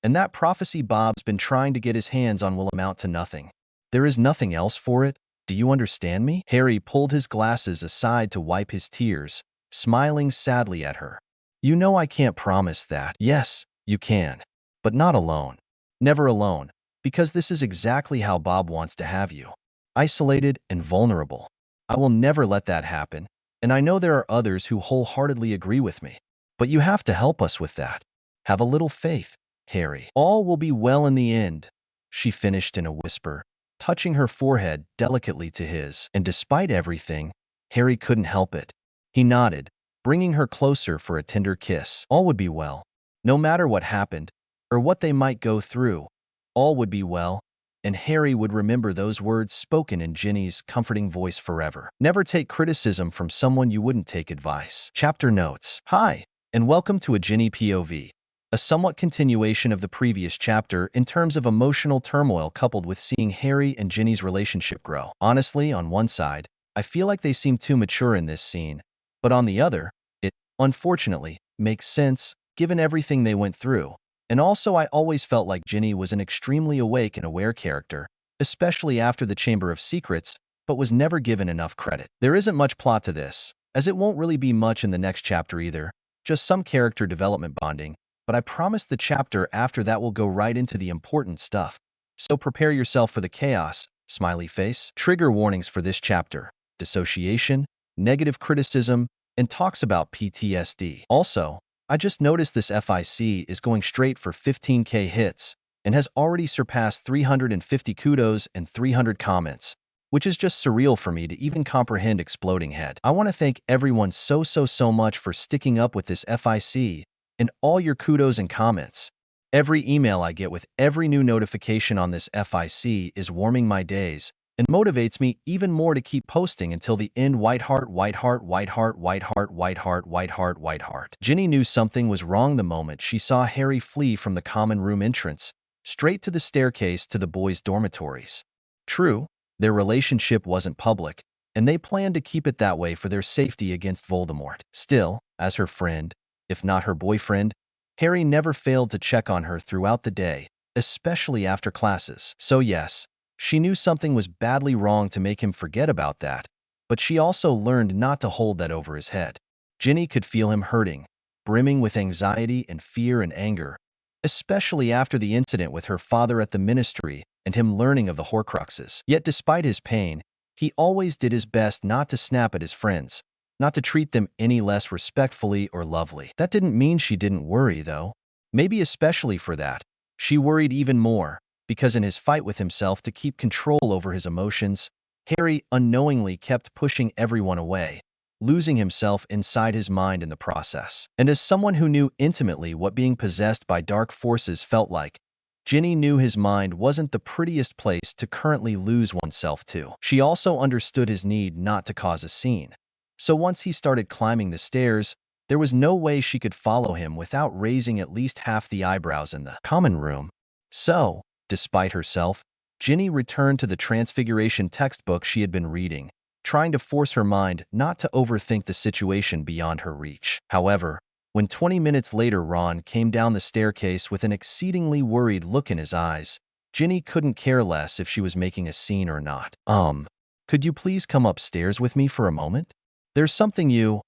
and that prophecy Bob's been trying to get his hands on will amount to nothing. There is nothing else for it. Do you understand me? Harry pulled his glasses aside to wipe his tears, smiling sadly at her. You know I can't promise that. Yes, you can. But not alone. Never alone, because this is exactly how Bob wants to have you. Isolated and vulnerable. I will never let that happen, and I know there are others who wholeheartedly agree with me. But you have to help us with that. Have a little faith, Harry. All will be well in the end, she finished in a whisper, touching her forehead delicately to his. And despite everything, Harry couldn't help it. He nodded, bringing her closer for a tender kiss. All would be well. No matter what happened, or what they might go through, all would be well, and Harry would remember those words spoken in Ginny's comforting voice forever. Never take criticism from someone you wouldn't take advice. Chapter notes. Hi, and welcome to a Ginny POV, a somewhat continuation of the previous chapter in terms of emotional turmoil coupled with seeing Harry and Ginny's relationship grow. Honestly, on one side, I feel like they seem too mature in this scene, but on the other, it, unfortunately, makes sense given everything they went through. And also, I always felt like Ginny was an extremely awake and aware character, especially after the Chamber of Secrets, but was never given enough credit. There isn't much plot to this, as it won't really be much in the next chapter either, just some character development bonding, but I promise the chapter after that will go right into the important stuff. So prepare yourself for the chaos, smiley face. Trigger warnings for this chapter: dissociation, negative criticism, and talks about PTSD. Also, I just noticed this FIC is going straight for 15k hits and has already surpassed 350 kudos and 300 comments, which is just surreal for me to even comprehend. Exploding head. I want to thank everyone so much for sticking up with this FIC, and all your kudos and comments. Every email I get with every new notification on this FIC is warming my days and motivates me even more to keep posting until the end. White heart, white heart, white heart, white heart, white heart, white heart, white heart. Ginny knew something was wrong the moment she saw Harry flee from the common room entrance, straight to the staircase to the boys' dormitories. True, their relationship wasn't public, and they planned to keep it that way for their safety against Voldemort. Still, as her friend, if not her boyfriend, Harry never failed to check on her throughout the day, especially after classes. So yes, she knew something was badly wrong to make him forget about that, but she also learned not to hold that over his head. Ginny could feel him hurting, brimming with anxiety and fear and anger, especially after the incident with her father at the ministry and him learning of the Horcruxes. Yet despite his pain, he always did his best not to snap at his friends, not to treat them any less respectfully or lovely. That didn't mean she didn't worry, though. Maybe especially for that, she worried even more, because in his fight with himself to keep control over his emotions, Harry unknowingly kept pushing everyone away, losing himself inside his mind in the process. And as someone who knew intimately what being possessed by dark forces felt like, Ginny knew his mind wasn't the prettiest place to currently lose oneself to. She also understood his need not to cause a scene. So once he started climbing the stairs, there was no way she could follow him without raising at least half the eyebrows in the common room. So, despite herself, Ginny returned to the Transfiguration textbook she had been reading, trying to force her mind not to overthink the situation beyond her reach. However, when 20 minutes later Ron came down the staircase with an exceedingly worried look in his eyes, Ginny couldn't care less if she was making a scene or not. Could you please come upstairs with me for a moment? There's something you,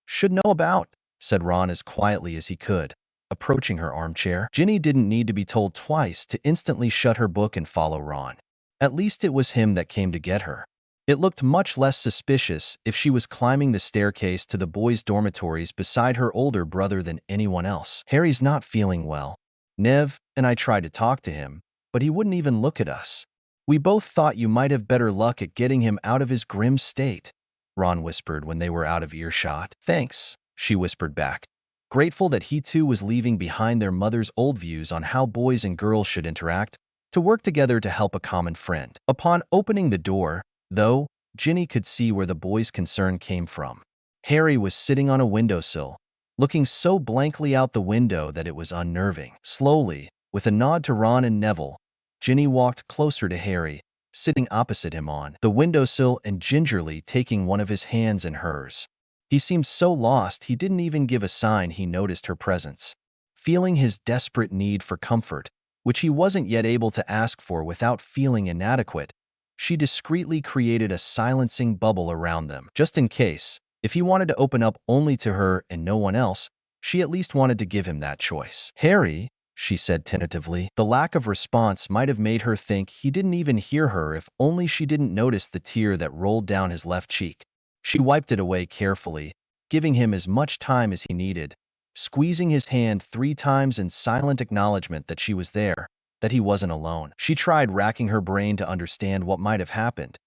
should know about, said Ron as quietly as he could, approaching her armchair. Ginny didn't need to be told twice to instantly shut her book and follow Ron. At least it was him that came to get her. It looked much less suspicious if she was climbing the staircase to the boys' dormitories beside her older brother than anyone else. Harry's not feeling well. Nev and I tried to talk to him, but he wouldn't even look at us. We both thought you might have better luck at getting him out of his grim state, Ron whispered when they were out of earshot. Thanks, she whispered back, grateful that he too was leaving behind their mother's old views on how boys and girls should interact, to work together to help a common friend. Upon opening the door, though, Ginny could see where the boy's concern came from. Harry was sitting on a windowsill, looking so blankly out the window that it was unnerving. Slowly, with a nod to Ron and Neville, Ginny walked closer to Harry, sitting opposite him on the windowsill and gingerly taking one of his hands in hers. He seemed so lost he didn't even give a sign he noticed her presence. Feeling his desperate need for comfort, which he wasn't yet able to ask for without feeling inadequate, she discreetly created a silencing bubble around them. Just in case, if he wanted to open up only to her and no one else, she at least wanted to give him that choice. Harry, she said tentatively. The lack of response might have made her think he didn't even hear her if only she didn't notice the tear that rolled down his left cheek. She wiped it away carefully, giving him as much time as he needed, squeezing his hand 3 times in silent acknowledgement that she was there, that he wasn't alone. She tried racking her brain to understand what might have happened.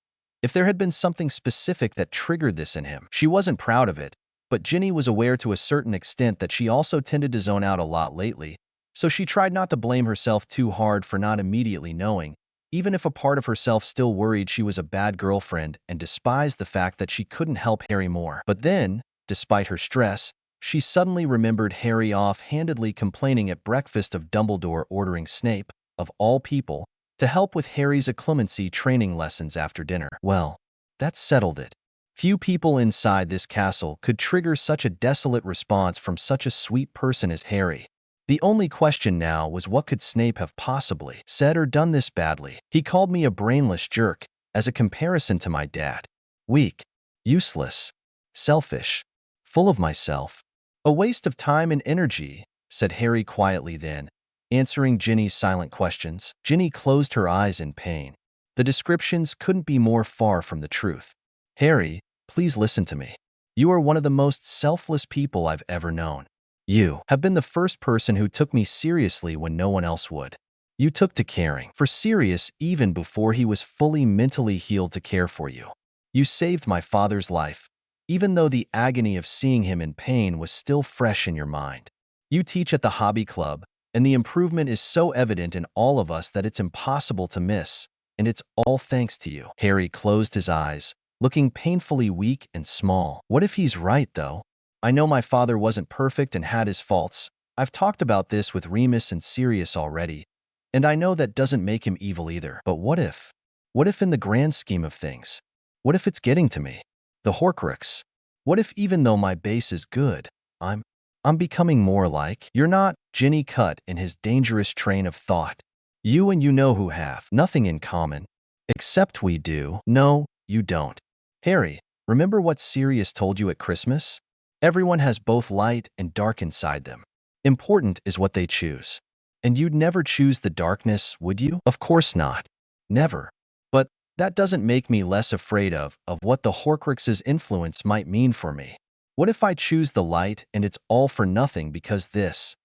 If there had been something specific that triggered this in him. She wasn't proud of it, but Ginny was aware to a certain extent that she also tended to zone out a lot lately, so she tried not to blame herself too hard for not immediately knowing, even if a part of herself still worried she was a bad girlfriend and despised the fact that she couldn't help Harry more. But then, despite her stress, she suddenly remembered Harry off-handedly complaining at breakfast of Dumbledore ordering Snape, of all people, to help with Harry's occlumency training lessons after dinner. Well, that settled it. Few people inside this castle could trigger such a desolate response from such a sweet person as Harry. The only question now was what could Snape have possibly said or done this badly? He called me a brainless jerk, as a comparison to my dad. Weak, useless, selfish, full of myself. A waste of time and energy, said Harry quietly then, answering Ginny's silent questions. Ginny closed her eyes in pain. The descriptions couldn't be more far from the truth. Harry, please listen to me. You are one of the most selfless people I've ever known. You have been the first person who took me seriously when no one else would. You took to caring for Sirius even before he was fully mentally healed to care for you. You saved my father's life, even though the agony of seeing him in pain was still fresh in your mind. You teach at the hobby club, and the improvement is so evident in all of us that it's impossible to miss, and it's all thanks to you." Harry closed his eyes, looking painfully weak and small. What if he's right, though? I know my father wasn't perfect and had his faults. I've talked about this with Remus and Sirius already, and I know that doesn't make him evil either. But what if? What if in the grand scheme of things? What if it's getting to me? The Horcrux. What if even though my base is good, I'm becoming more like— You're not, Ginny cut in his dangerous train of thought. You and you know who have nothing in common. Except we do. No, you don't. Harry, remember what Sirius told you at Christmas? Everyone has both light and dark inside them. Important is what they choose. And you'd never choose the darkness, would you? Of course not. Never. But that doesn't make me less afraid of what the Horcrux's influence might mean for me. What if I choose the light and it's all for nothing because this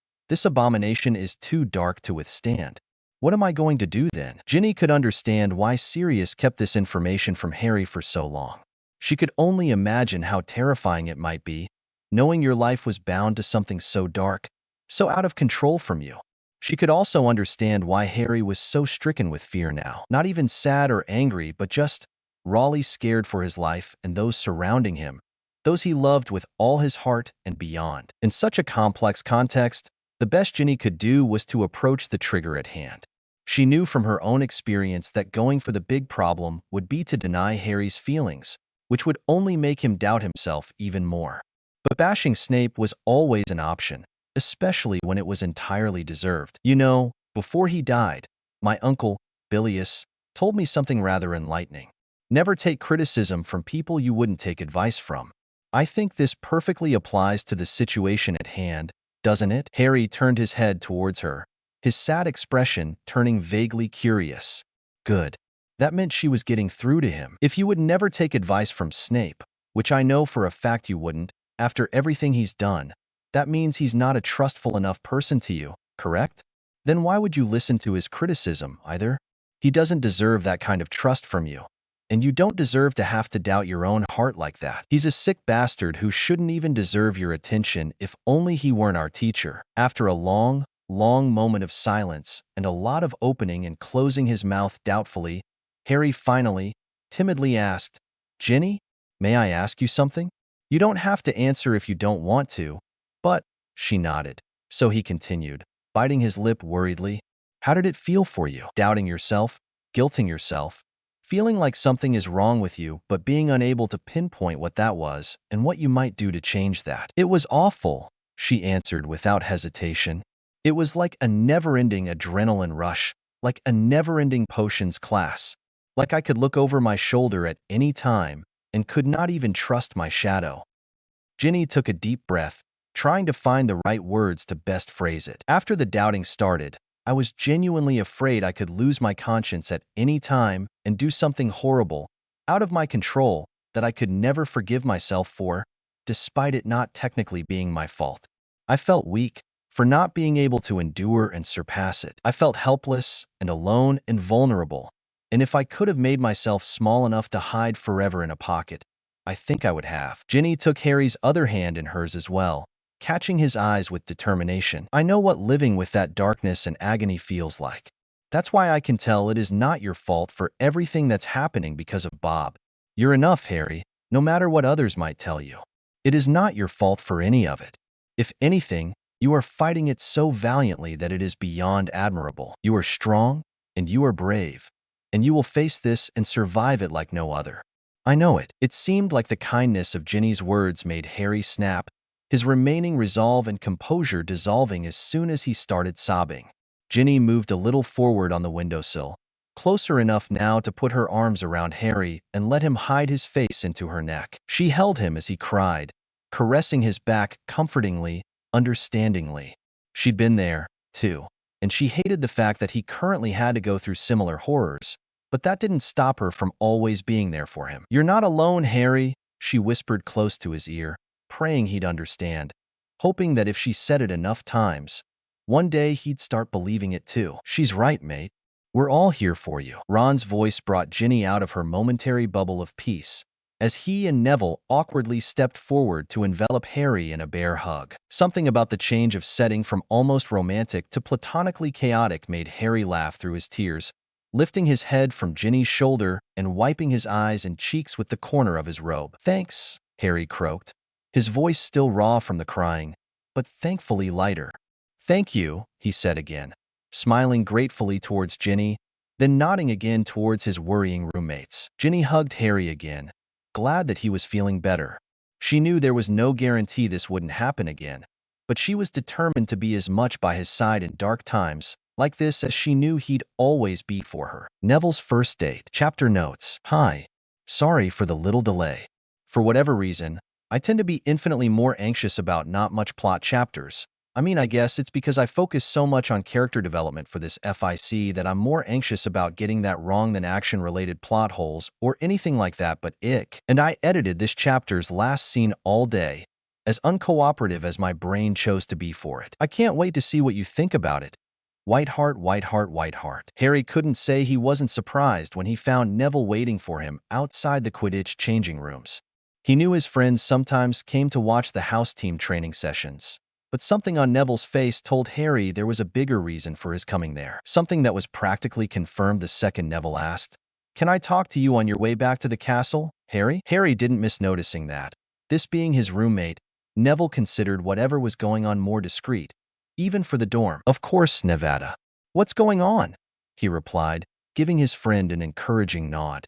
abomination is too dark to withstand? What am I going to do then? Ginny could understand why Sirius kept this information from Harry for so long. She could only imagine how terrifying it might be, knowing your life was bound to something so dark, so out of control from you. She could also understand why Harry was so stricken with fear now. Not even sad or angry, but just rawly scared for his life and those surrounding him, those he loved with all his heart and beyond. In such a complex context, the best Ginny could do was to approach the trigger at hand. She knew from her own experience that going for the big problem would be to deny Harry's feelings, which would only make him doubt himself even more. But bashing Snape was always an option, especially when it was entirely deserved. You know, before he died, my uncle, Bilius, told me something rather enlightening. Never take criticism from people you wouldn't take advice from. I think this perfectly applies to the situation at hand, doesn't it? Harry turned his head towards her, his sad expression turning vaguely curious. Good. That meant she was getting through to him. If you would never take advice from Snape, which I know for a fact you wouldn't, after everything he's done, that means he's not a trustful enough person to you, correct? Then why would you listen to his criticism, either? He doesn't deserve that kind of trust from you. And you don't deserve to have to doubt your own heart like that. He's a sick bastard who shouldn't even deserve your attention if only he weren't our teacher. After a long moment of silence and a lot of opening and closing his mouth doubtfully, Harry finally, timidly asked, "Ginny, may I ask you something? You don't have to answer if you don't want to." But she nodded. So he continued, biting his lip worriedly. "How did it feel for you? Doubting yourself, guilting yourself, feeling like something is wrong with you, but being unable to pinpoint what that was and what you might do to change that." "It was awful," she answered without hesitation. "It was like a never-ending adrenaline rush, like a never-ending potions class, like I could look over my shoulder at any time and could not even trust my shadow." Ginny took a deep breath, trying to find the right words to best phrase it. "After the doubting started, I was genuinely afraid I could lose my conscience at any time and do something horrible, out of my control, that I could never forgive myself for, despite it not technically being my fault. I felt weak for not being able to endure and surpass it. I felt helpless and alone and vulnerable, and if I could have made myself small enough to hide forever in a pocket, I think I would have." Ginny took Harry's other hand in hers as well, catching his eyes with determination. "I know what living with that darkness and agony feels like. That's why I can tell it is not your fault for everything that's happening because of Bob. You're enough, Harry, no matter what others might tell you. It is not your fault for any of it. If anything, you are fighting it so valiantly that it is beyond admirable. You are strong, and you are brave, and you will face this and survive it like no other. I know it." It seemed like the kindness of Ginny's words made Harry snap, his remaining resolve and composure dissolving as soon as he started sobbing. Ginny moved a little forward on the windowsill, closer enough now to put her arms around Harry and let him hide his face into her neck. She held him as he cried, caressing his back comfortingly, understandingly. She'd been there, too, and she hated the fact that he currently had to go through similar horrors, but that didn't stop her from always being there for him. "You're not alone, Harry," she whispered close to his ear, praying he'd understand, hoping that if she said it enough times, one day he'd start believing it too. "She's right, mate. We're all here for you." Ron's voice brought Ginny out of her momentary bubble of peace, as he and Neville awkwardly stepped forward to envelop Harry in a bear hug. Something about the change of setting from almost romantic to platonically chaotic made Harry laugh through his tears, lifting his head from Ginny's shoulder and wiping his eyes and cheeks with the corner of his robe. "Thanks," Harry croaked, his voice still raw from the crying, but thankfully lighter. "Thank you," he said again, smiling gratefully towards Ginny, then nodding again towards his worrying roommates. Ginny hugged Harry again, glad that he was feeling better. She knew there was no guarantee this wouldn't happen again, but she was determined to be as much by his side in dark times like this as she knew he'd always be for her. Neville's first date. Chapter notes. Hi. Sorry for the little delay. For whatever reason, I tend to be infinitely more anxious about not much plot chapters. I guess it's because I focus so much on character development for this FIC that I'm more anxious about getting that wrong than action-related plot holes or anything like that, but ick. And I edited this chapter's last scene all day, as uncooperative as my brain chose to be for it. I can't wait to see what you think about it. White heart, white heart, white heart. Harry couldn't say he wasn't surprised when he found Neville waiting for him outside the Quidditch changing rooms. He knew his friends sometimes came to watch the house team training sessions, but something on Neville's face told Harry there was a bigger reason for his coming there. Something that was practically confirmed the second Neville asked, "Can I talk to you on your way back to the castle, Harry?" Harry didn't miss noticing that. This being his roommate, Neville considered whatever was going on more discreet, even for the dorm. "Of course, Nevada. What's going on?" he replied, giving his friend an encouraging nod.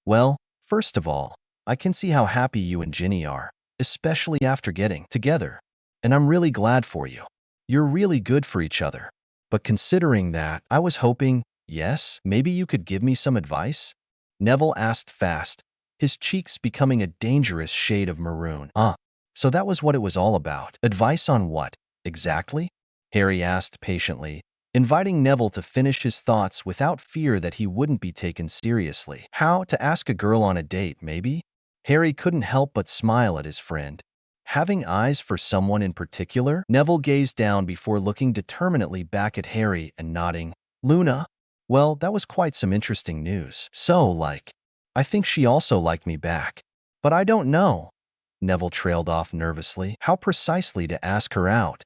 Well, first of all, I can see how happy you and Ginny are, especially after getting together. And I'm really glad for you. You're really good for each other. But considering that, I was hoping, yes, maybe you could give me some advice?" Neville asked fast, his cheeks becoming a dangerous shade of maroon. So that was what it was all about. Advice on what, exactly? Harry asked patiently, inviting Neville to finish his thoughts without fear that he wouldn't be taken seriously. How to ask a girl on a date, maybe? Harry couldn't help but smile at his friend. Having eyes for someone in particular? Neville gazed down before looking determinedly back at Harry and nodding. "Luna? Well, that was quite some interesting news. I think she also liked me back. But I don't know." Neville trailed off nervously. How precisely to ask her out?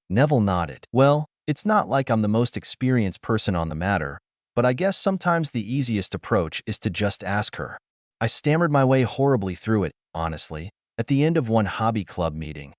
Neville nodded. "Well, it's not like I'm the most experienced person on the matter, but I guess sometimes the easiest approach is to just ask her. I stammered my way horribly through it, honestly, at the end of one hobby club meeting.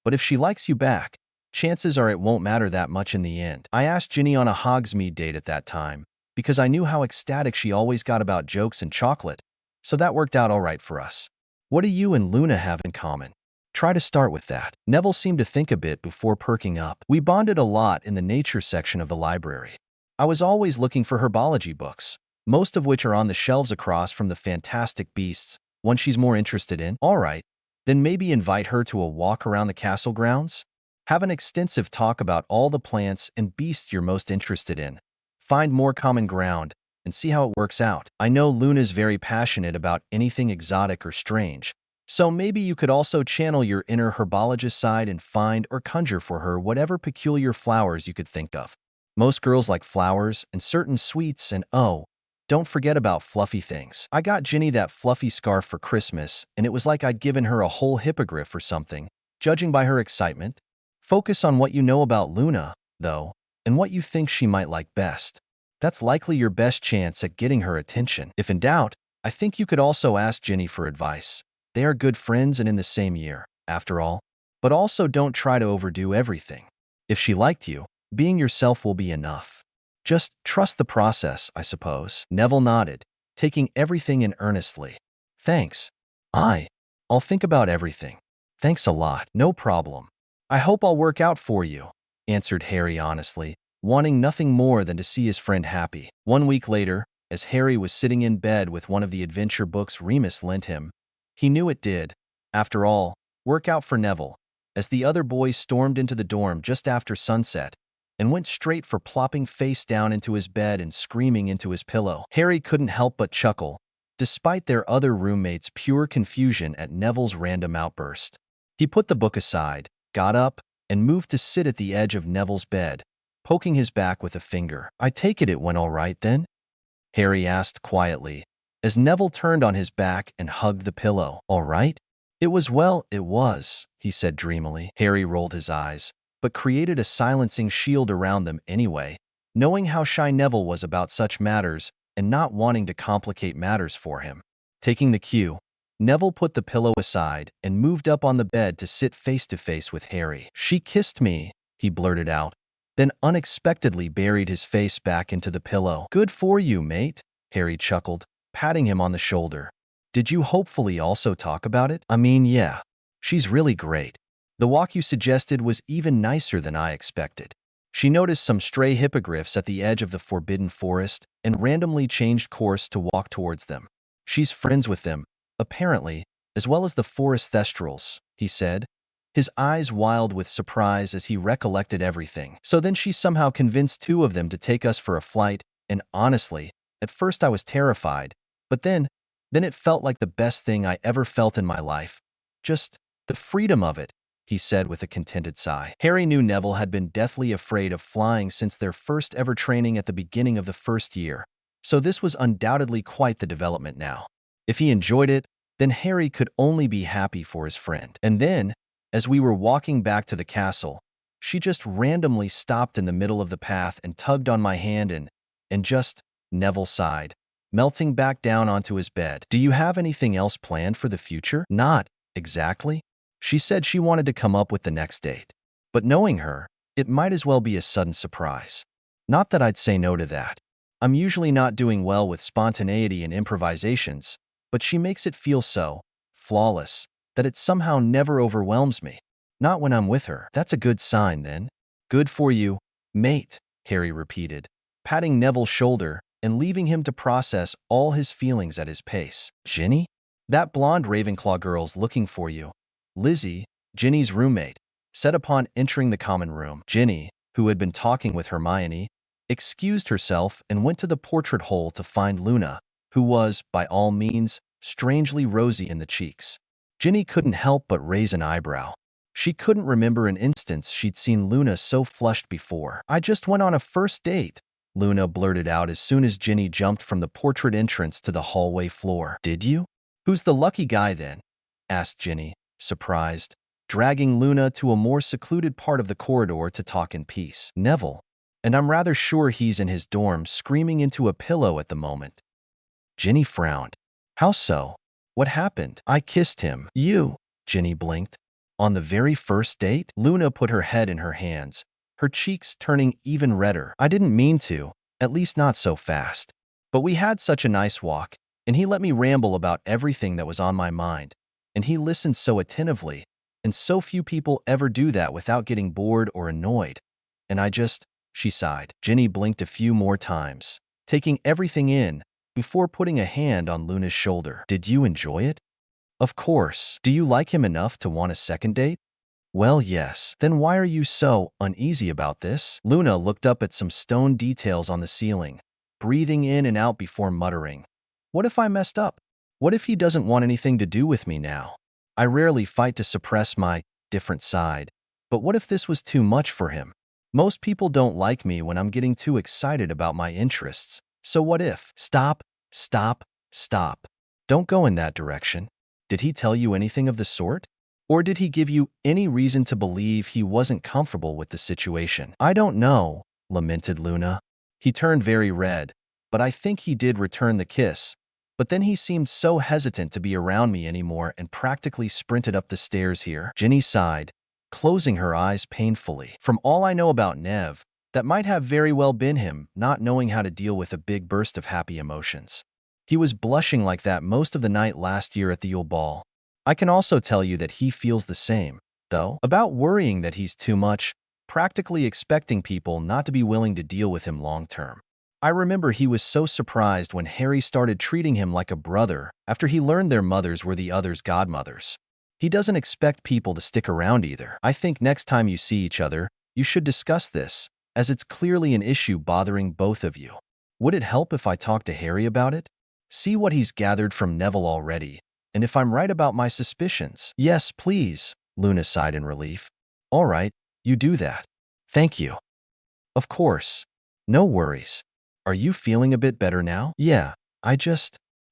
But if she likes you back, chances are it won't matter that much in the end. I asked Ginny on a Hogsmeade date at that time, because I knew how ecstatic she always got about jokes and chocolate, so that worked out all right for us. What do you and Luna have in common? Try to start with that." Neville seemed to think a bit before perking up. "We bonded a lot in the nature section of the library. I was always looking for herbology books, most of which are on the shelves across from the Fantastic Beasts, one she's more interested in. All right, then maybe invite her to a walk around the castle grounds? Have an extensive talk about all the plants and beasts you're most interested in. Find more common ground and see how it works out. I know Luna's very passionate about anything exotic or strange, so maybe you could also channel your inner herbologist side and find or conjure for her whatever peculiar flowers you could think of. Most girls like flowers and certain sweets, and oh, don't forget about fluffy things. I got Ginny that fluffy scarf for Christmas, and it was like I'd given her a whole hippogriff or something, judging by her excitement. Focus on what you know about Luna, though, and what you think she might like best. That's likely your best chance at getting her attention. If in doubt, I think you could also ask Ginny for advice. They are good friends and in the same year, after all. But also don't try to overdo everything. If she liked you, being yourself will be enough. Just trust the process, I suppose." Neville nodded, taking everything in earnestly. "Thanks. I'll think about everything. Thanks a lot. No problem. I hope I'll work out for you," answered Harry honestly, wanting nothing more than to see his friend happy. 1 week later, as Harry was sitting in bed with one of the adventure books Remus lent him, he knew it did, after all, work out for Neville, as the other boys stormed into the dorm just after sunset and went straight for plopping face down into his bed and screaming into his pillow. Harry couldn't help but chuckle, despite their other roommates' pure confusion at Neville's random outburst. He put the book aside, got up, and moved to sit at the edge of Neville's bed, poking his back with a finger. "I take it went all right then?" Harry asked quietly, as Neville turned on his back and hugged the pillow. All right? It was, he said dreamily. Harry rolled his eyes, but created a silencing shield around them anyway, knowing how shy Neville was about such matters and not wanting to complicate matters for him. Taking the cue, Neville put the pillow aside and moved up on the bed to sit face to face with Harry. She kissed me, he blurted out, then unexpectedly buried his face back into the pillow. Good for you, mate, Harry chuckled, patting him on the shoulder. Did you hopefully also talk about it? I mean, yeah. She's really great. The walk you suggested was even nicer than I expected. She noticed some stray hippogriffs at the edge of the forbidden forest and randomly changed course to walk towards them. She's friends with them, apparently, as well as the forest thestrals, he said, his eyes wild with surprise as he recollected everything. So then she somehow convinced two of them to take us for a flight, and honestly, at first I was terrified, but then it felt like the best thing I ever felt in my life. Just the freedom of it, he said with a contented sigh. Harry knew Neville had been deathly afraid of flying since their first ever training at the beginning of the first year, so this was undoubtedly quite the development now. If he enjoyed it, then Harry could only be happy for his friend. And then, as we were walking back to the castle, she just randomly stopped in the middle of the path and tugged on my hand and just, Neville sighed, melting back down onto his bed. Do you have anything else planned for the future? Not exactly. She said she wanted to come up with the next date. But knowing her, it might as well be a sudden surprise. Not that I'd say no to that. I'm usually not doing well with spontaneity and improvisations, but she makes it feel so flawless that it somehow never overwhelms me. Not when I'm with her. That's a good sign, then. Good for you, mate, Harry repeated, patting Neville's shoulder and leaving him to process all his feelings at his pace. Ginny? That blonde Ravenclaw girl's looking for you. Lizzie, Ginny's roommate, said upon entering the common room. Ginny, who had been talking with Hermione, excused herself and went to the portrait hole to find Luna, who was, by all means, strangely rosy in the cheeks. Ginny couldn't help but raise an eyebrow. She couldn't remember an instance she'd seen Luna so flushed before. I just went on a first date, Luna blurted out as soon as Ginny jumped from the portrait entrance to the hallway floor. Did you? Who's the lucky guy then? Asked Ginny, surprised, dragging Luna to a more secluded part of the corridor to talk in peace. Neville. And I'm rather sure he's in his dorm screaming into a pillow at the moment. Ginny frowned. How so? What happened? I kissed him. You? Ginny blinked. On the very first date? Luna put her head in her hands, her cheeks turning even redder. I didn't mean to, at least not so fast. But we had such a nice walk, and he let me ramble about everything that was on my mind. And he listened so attentively, and so few people ever do that without getting bored or annoyed. And she sighed. Ginny blinked a few more times, taking everything in, before putting a hand on Luna's shoulder. Did you enjoy it? Of course. Do you like him enough to want a second date? Well, yes. Then why are you so uneasy about this? Luna looked up at some stone details on the ceiling, breathing in and out before muttering. What if I messed up? What if he doesn't want anything to do with me now? I rarely fight to suppress my different side, but what if this was too much for him? Most people don't like me when I'm getting too excited about my interests. So what if? Stop. Don't go in that direction. Did he tell you anything of the sort? Or did he give you any reason to believe he wasn't comfortable with the situation? I don't know, lamented Luna. He turned very red, but I think he did return the kiss. But then he seemed so hesitant to be around me anymore and practically sprinted up the stairs here. Ginny sighed, closing her eyes painfully. From all I know about Nev, that might have very well been him not knowing how to deal with a big burst of happy emotions. He was blushing like that most of the night last year at the Yule Ball. I can also tell you that he feels the same, though, about worrying that he's too much, practically expecting people not to be willing to deal with him long term. I remember he was so surprised when Harry started treating him like a brother after he learned their mothers were the other's godmothers. He doesn't expect people to stick around either. I think next time you see each other, you should discuss this, as it's clearly an issue bothering both of you. Would it help if I talk to Harry about it? See what he's gathered from Neville already, and if I'm right about my suspicions. Yes, please, Luna sighed in relief. All right, you do that. Thank you. Of course. No worries. Are you feeling a bit better now? Yeah,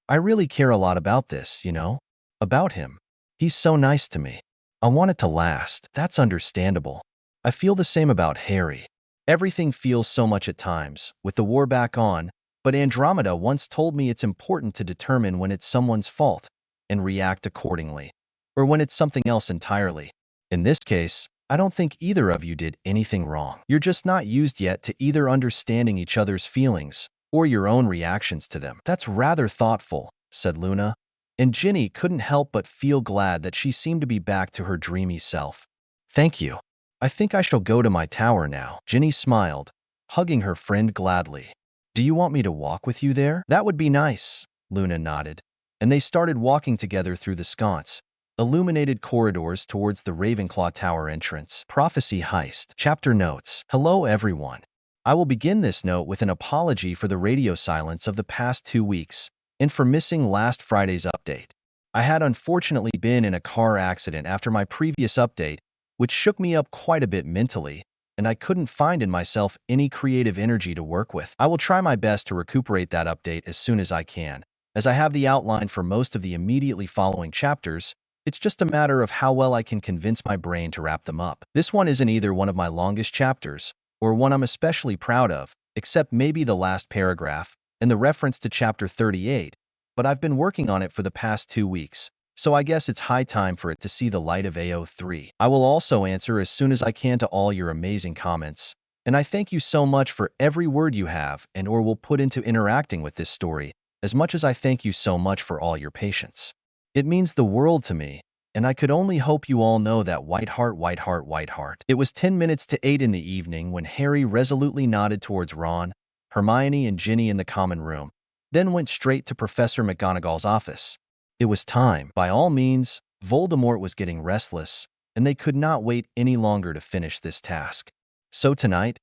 I really care a lot about this, you know? About him. He's so nice to me. I want it to last. That's understandable. I feel the same about Harry. Everything feels so much at times, with the war back on, but Andromeda once told me it's important to determine when it's someone's fault and react accordingly, or when it's something else entirely. In this case, I don't think either of you did anything wrong. You're just not used yet to either understanding each other's feelings or your own reactions to them. That's rather thoughtful, said Luna, and Ginny couldn't help but feel glad that she seemed to be back to her dreamy self. Thank you. I think I shall go to my tower now. Ginny smiled, hugging her friend gladly. Do you want me to walk with you there? That would be nice, Luna nodded, and they started walking together through the sconce, illuminated corridors towards the Ravenclaw Tower entrance. Prophecy Heist. Chapter Notes. Hello everyone. I will begin this note with an apology for the radio silence of the past 2 weeks and for missing last Friday's update. I had unfortunately been in a car accident after my previous update, which shook me up quite a bit mentally, and I couldn't find in myself any creative energy to work with. I will try my best to recuperate that update as soon as I can. As I have the outline for most of the immediately following chapters, it's just a matter of how well I can convince my brain to wrap them up. This one isn't either one of my longest chapters, or one I'm especially proud of, except maybe the last paragraph and the reference to chapter 38, but I've been working on it for the past 2 weeks, so I guess it's high time for it to see the light of AO3. I will also answer as soon as I can to all your amazing comments, and I thank you so much for every word you have and or will put into interacting with this story, as much as I thank you so much for all your patience. It means the world to me, and I could only hope you all know that white heart, white heart, white heart. It was 10 minutes to 8 in the evening when Harry resolutely nodded towards Ron, Hermione, and Ginny in the common room, then went straight to Professor McGonagall's office. It was time. By all means, Voldemort was getting restless, and they could not wait any longer to finish this task. So tonight,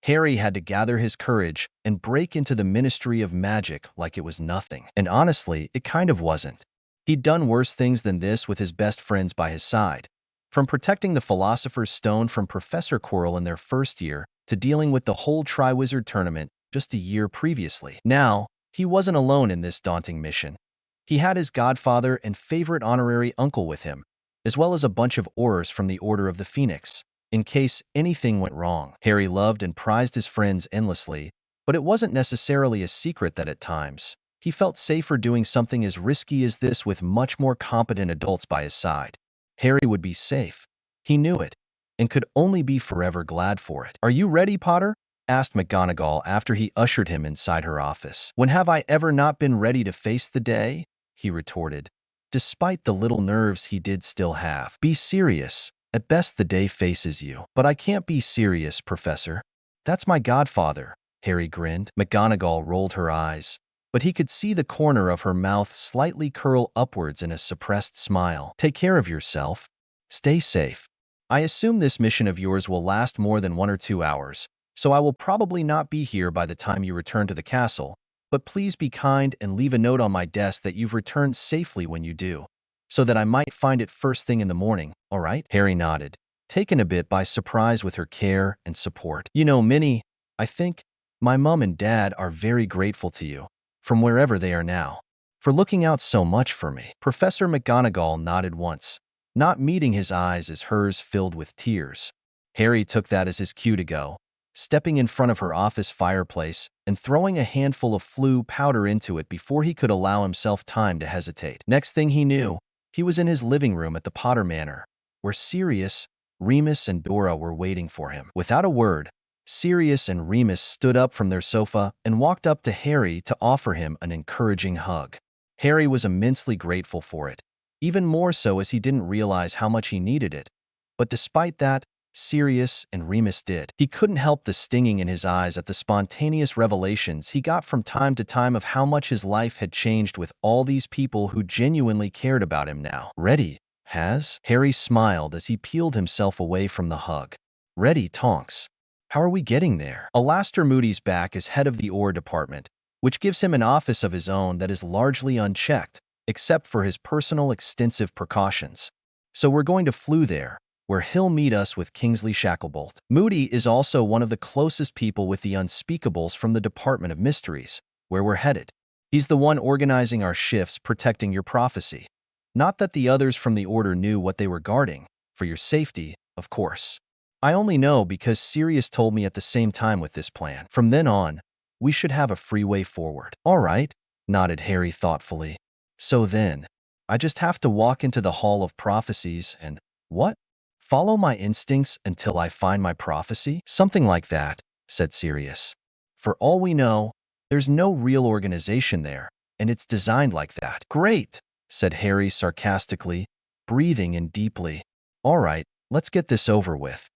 Harry had to gather his courage and break into the Ministry of Magic like it was nothing. And honestly, it kind of wasn't. He'd done worse things than this with his best friends by his side. From protecting the Philosopher's Stone from Professor Quirrell in their first year, to dealing with the whole Triwizard Tournament just a year previously. Now, he wasn't alone in this daunting mission. He had his godfather and favorite honorary uncle with him, as well as a bunch of Aurors from the Order of the Phoenix, in case anything went wrong. Harry loved and prized his friends endlessly, but it wasn't necessarily a secret that at times, he felt safer doing something as risky as this with much more competent adults by his side. Harry would be safe. He knew it, and could only be forever glad for it. "Are you ready, Potter?" asked McGonagall after he ushered him inside her office. "When have I ever not been ready to face the day?" he retorted, despite the little nerves he did still have. "Be serious. At best the day faces you." "But I can't be serious, Professor. That's my godfather," Harry grinned. McGonagall rolled her eyes, but he could see the corner of her mouth slightly curl upwards in a suppressed smile. "Take care of yourself. Stay safe. I assume this mission of yours will last more than 1 or 2 hours, so I will probably not be here by the time you return to the castle, but please be kind and leave a note on my desk that you've returned safely when you do, so that I might find it first thing in the morning, all right?" Harry nodded, taken a bit by surprise with her care and support. "You know, Minnie, I think my mom and dad are very grateful to you, from wherever they are now, for looking out so much for me." Professor McGonagall nodded once, not meeting his eyes as hers filled with tears. Harry took that as his cue to go, stepping in front of her office fireplace and throwing a handful of flue powder into it before he could allow himself time to hesitate. Next thing he knew, he was in his living room at the Potter Manor, where Sirius, Remus, and Dora were waiting for him. Without a word, Sirius and Remus stood up from their sofa and walked up to Harry to offer him an encouraging hug. Harry was immensely grateful for it, even more so as he didn't realize how much he needed it. But despite that, Sirius and Remus did. He couldn't help the stinging in his eyes at the spontaneous revelations he got from time to time of how much his life had changed with all these people who genuinely cared about him now. "Ready, has?" Harry smiled as he peeled himself away from the hug. "Ready, Tonks. How are we getting there?" Alastair Moody's back as head of the Ore Department, which gives him an office of his own that is largely unchecked, except for his personal extensive precautions. "So we're going to Floo there, where he'll meet us with Kingsley Shacklebolt." Moody is also one of the closest people with the Unspeakables from the Department of Mysteries, where we're headed. He's the one organizing our shifts, protecting your prophecy. Not that the others from the Order knew what they were guarding. For your safety, of course. I only know because Sirius told me at the same time with this plan. From then on, we should have a free way forward. All right, nodded Harry thoughtfully. So then, I just have to walk into the Hall of Prophecies and, what? Follow my instincts until I find my prophecy? Something like that, said Sirius. For all we know, there's no real organization there, and it's designed like that. Great, said Harry sarcastically, breathing in deeply. All right, let's get this over with.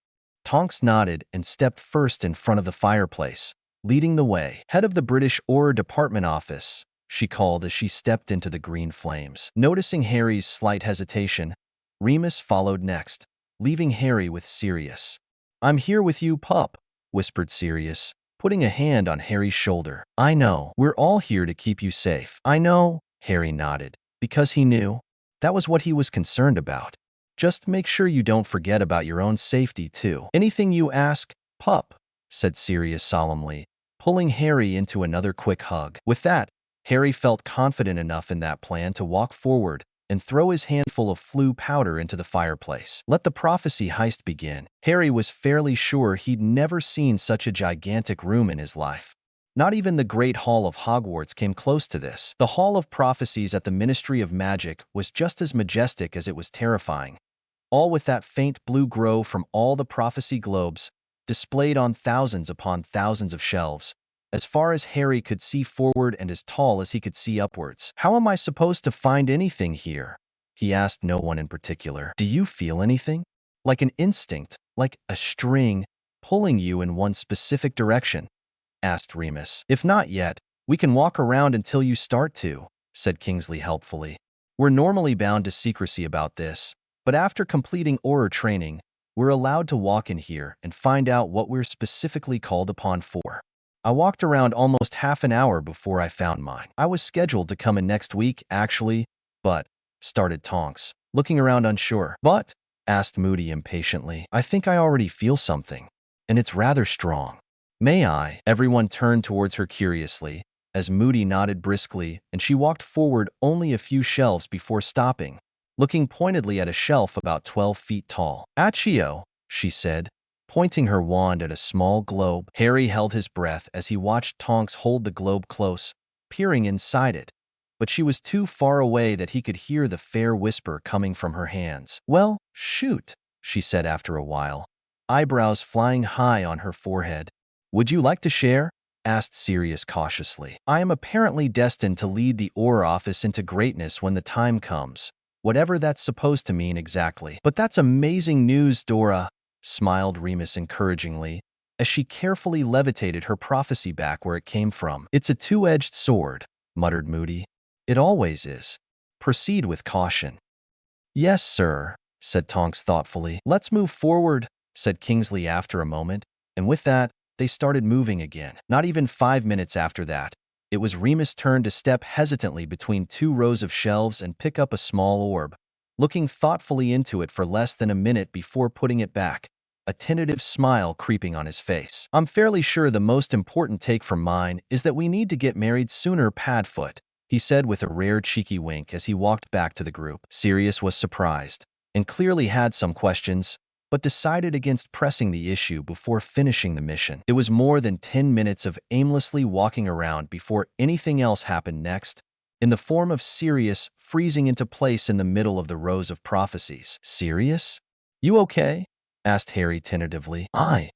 Tonks nodded and stepped first in front of the fireplace, leading the way. Head of the British Auror Department Office, she called as she stepped into the green flames. Noticing Harry's slight hesitation, Remus followed next, leaving Harry with Sirius. I'm here with you, pup, whispered Sirius, putting a hand on Harry's shoulder. I know, we're all here to keep you safe. I know, Harry nodded, because he knew. That was what he was concerned about. Just make sure you don't forget about your own safety, too. Anything you ask, pup, said Sirius solemnly, pulling Harry into another quick hug. With that, Harry felt confident enough in that plan to walk forward and throw his handful of flue powder into the fireplace. Let the prophecy heist begin. Harry was fairly sure he'd never seen such a gigantic room in his life. Not even the Great Hall of Hogwarts came close to this. The Hall of Prophecies at the Ministry of Magic was just as majestic as it was terrifying, all with that faint blue glow from all the prophecy globes, displayed on thousands upon thousands of shelves, as far as Harry could see forward and as tall as he could see upwards. How am I supposed to find anything here? He asked no one in particular. Do you feel anything? Like an instinct, like a string, pulling you in one specific direction? Asked Remus. If not yet, we can walk around until you start to, said Kingsley helpfully. We're normally bound to secrecy about this, but after completing Auror training, we're allowed to walk in here and find out what we're specifically called upon for. I walked around almost half an hour before I found mine. I was scheduled to come in next week, actually, but, started Tonks, looking around unsure. But, asked Moody impatiently, I think I already feel something, and it's rather strong. May I? Everyone turned towards her curiously, as Moody nodded briskly, and she walked forward only a few shelves before stopping, looking pointedly at a shelf about 12 feet tall. Accio, she said, pointing her wand at a small globe. Harry held his breath as he watched Tonks hold the globe close, peering inside it, but she was too far away that he could hear the fair whisper coming from her hands. Well, shoot, she said after a while, eyebrows flying high on her forehead. Would you like to share? Asked Sirius cautiously. I am apparently destined to lead the Auror office into greatness when the time comes, whatever that's supposed to mean exactly. But that's amazing news, Dora, smiled Remus encouragingly, as she carefully levitated her prophecy back where it came from. It's a two-edged sword, muttered Moody. It always is. Proceed with caution. Yes, sir, said Tonks thoughtfully. Let's move forward, said Kingsley after a moment, and with that, they started moving again. Not even 5 minutes after that, it was Remus' turn to step hesitantly between two rows of shelves and pick up a small orb, looking thoughtfully into it for less than a minute before putting it back, a tentative smile creeping on his face. I'm fairly sure the most important take from mine is that we need to get married sooner, Padfoot, he said with a rare cheeky wink as he walked back to the group. Sirius was surprised, and clearly had some questions, but decided against pressing the issue before finishing the mission. It was more than 10 minutes of aimlessly walking around before anything else happened next, in the form of Sirius freezing into place in the middle of the rows of prophecies. Sirius? You okay? Asked Harry tentatively. I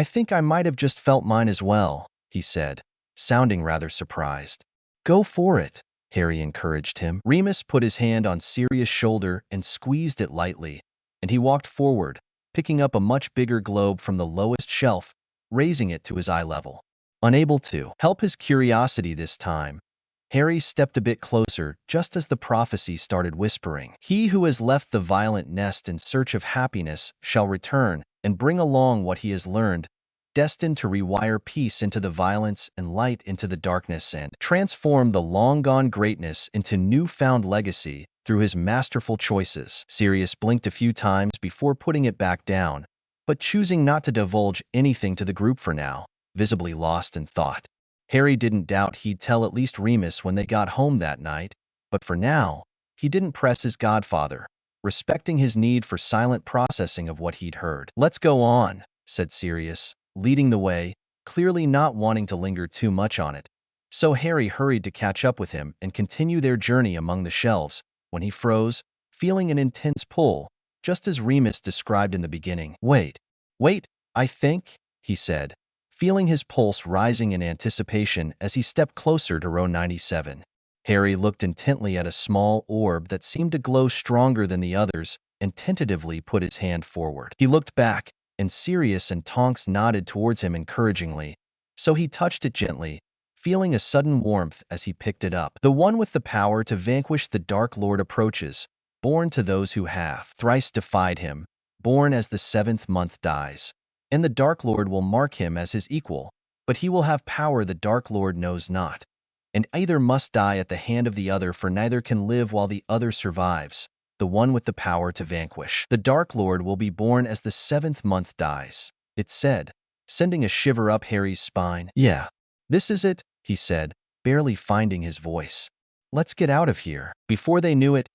think I might have just felt mine as well, he said, sounding rather surprised. Go for it, Harry encouraged him. Remus put his hand on Sirius' shoulder and squeezed it lightly, and he walked forward, picking up a much bigger globe from the lowest shelf, raising it to his eye level. Unable to help his curiosity this time, Harry stepped a bit closer just as the prophecy started whispering. He who has left the violent nest in search of happiness shall return and bring along what he has learned, destined to rewire peace into the violence and light into the darkness and transform the long-gone greatness into newfound legacy through his masterful choices. Sirius blinked a few times before putting it back down, but choosing not to divulge anything to the group for now, visibly lost in thought. Harry didn't doubt he'd tell at least Remus when they got home that night, but for now, he didn't press his godfather, respecting his need for silent processing of what he'd heard. "Let's go on," said Sirius, leading the way, clearly not wanting to linger too much on it. So Harry hurried to catch up with him and continue their journey among the shelves, when he froze, feeling an intense pull, just as Remus described in the beginning. Wait, I think," he said, feeling his pulse rising in anticipation as he stepped closer to row 97. Harry looked intently at a small orb that seemed to glow stronger than the others and tentatively put his hand forward. He looked back, and Sirius and Tonks nodded towards him encouragingly, so he touched it gently, feeling a sudden warmth as he picked it up. "The one with the power to vanquish the Dark Lord approaches, born to those who have thrice defied him, born as the 7th month dies. And the Dark Lord will mark him as his equal, but he will have power the Dark Lord knows not. And either must die at the hand of the other, for neither can live while the other survives, the one with the power to vanquish. The Dark Lord will be born as the 7th month dies," it said, sending a shiver up Harry's spine. "Yeah, this is it," he said, barely finding his voice. "Let's get out of here." Before they knew it,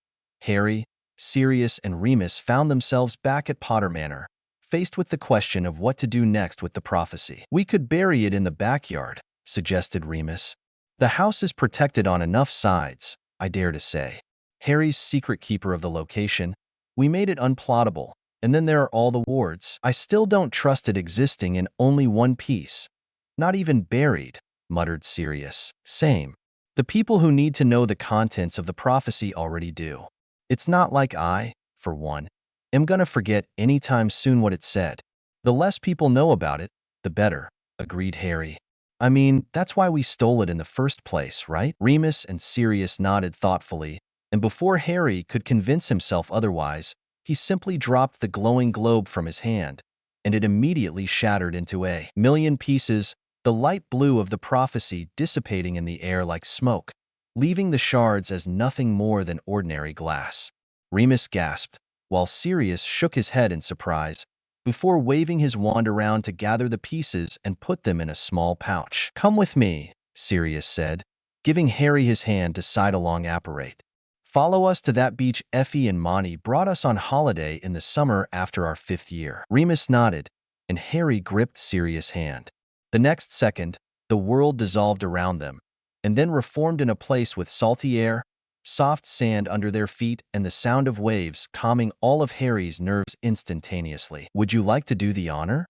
Harry, Sirius, and Remus found themselves back at Potter Manor, faced with the question of what to do next with the prophecy. "We could bury it in the backyard," suggested Remus. "The house is protected on enough sides, I dare to say. Harry's secret keeper of the location. We made it unplottable, and then there are all the wards. I still don't trust it existing in only one piece. Not even buried," muttered Sirius. "Same. The people who need to know the contents of the prophecy already do. It's not like I, for one, am gonna forget anytime soon what it said. The less people know about it, the better," agreed Harry. "I mean, that's why we stole it in the first place, right?" Remus and Sirius nodded thoughtfully, and before Harry could convince himself otherwise, he simply dropped the glowing globe from his hand, and it immediately shattered into a million pieces, the light blue of the prophecy dissipating in the air like smoke, leaving the shards as nothing more than ordinary glass. Remus gasped, while Sirius shook his head in surprise, before waving his wand around to gather the pieces and put them in a small pouch. "Come with me," Sirius said, giving Harry his hand to sidelong apparate. "Follow us to that beach Effie and Monty brought us on holiday in the summer after our 5th year." Remus nodded, and Harry gripped Sirius' hand. The next second, the world dissolved around them, and then reformed in a place with salty air, soft sand under their feet, and the sound of waves calming all of Harry's nerves instantaneously. "Would you like to do the honor?"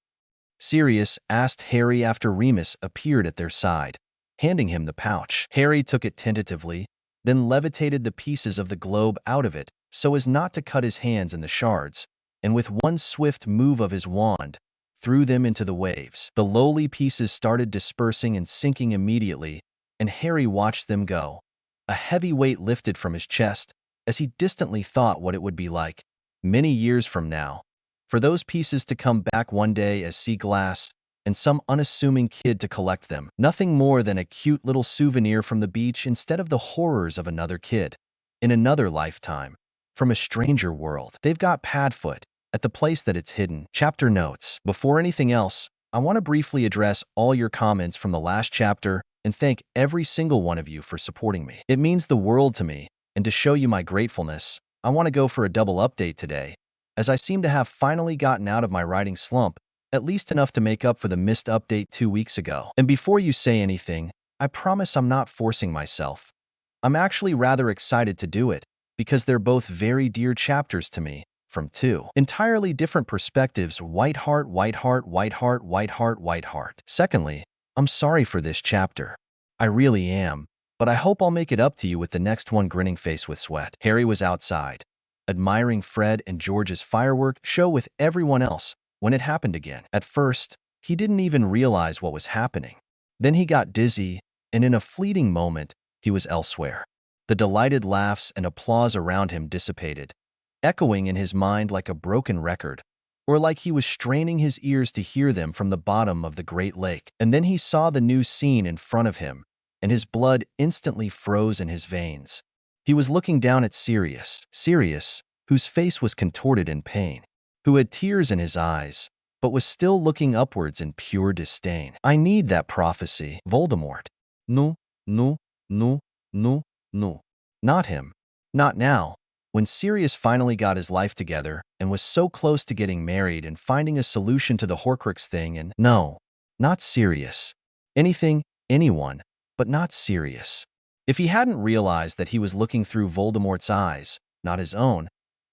Sirius asked Harry after Remus appeared at their side, handing him the pouch. Harry took it tentatively, then levitated the pieces of the globe out of it so as not to cut his hands in the shards, and with one swift move of his wand, threw them into the waves. The lowly pieces started dispersing and sinking immediately, and Harry watched them go. A heavy weight lifted from his chest as he distantly thought what it would be like, many years from now, for those pieces to come back one day as sea glass and some unassuming kid to collect them. Nothing more than a cute little souvenir from the beach instead of the horrors of another kid, in another lifetime, from a stranger world. They've got Padfoot at the place that it's hidden. Chapter notes. Before anything else, I want to briefly address all your comments from the last chapter and thank every single one of you for supporting me. It means the world to me, and to show you my gratefulness, I want to go for a double update today, as I seem to have finally gotten out of my writing slump, at least enough to make up for the missed update 2 weeks ago. And before you say anything, I promise I'm not forcing myself. I'm actually rather excited to do it, because they're both very dear chapters to me, from 2 entirely different perspectives: White Heart, White Heart, White Heart, White Heart, White Heart. Secondly, I'm sorry for this chapter. I really am, but I hope I'll make it up to you with the next one. Grinning face with sweat. Harry was outside, admiring Fred and George's firework show with everyone else when it happened again. At first, he didn't even realize what was happening. Then he got dizzy, and in a fleeting moment, he was elsewhere. The delighted laughs and applause around him dissipated, echoing in his mind like a broken record, or like he was straining his ears to hear them from the bottom of the Great Lake. And then he saw the new scene in front of him, and his blood instantly froze in his veins. He was looking down at Sirius, whose face was contorted in pain, who had tears in his eyes, but was still looking upwards in pure disdain. I need that prophecy. Voldemort. No, no, no, no, no. Not him. Not now. When Sirius finally got his life together and was so close to getting married and finding a solution to the Horcrux thing and no, not Sirius. Anything, anyone, but not Sirius. If he hadn't realized that he was looking through Voldemort's eyes, not his own,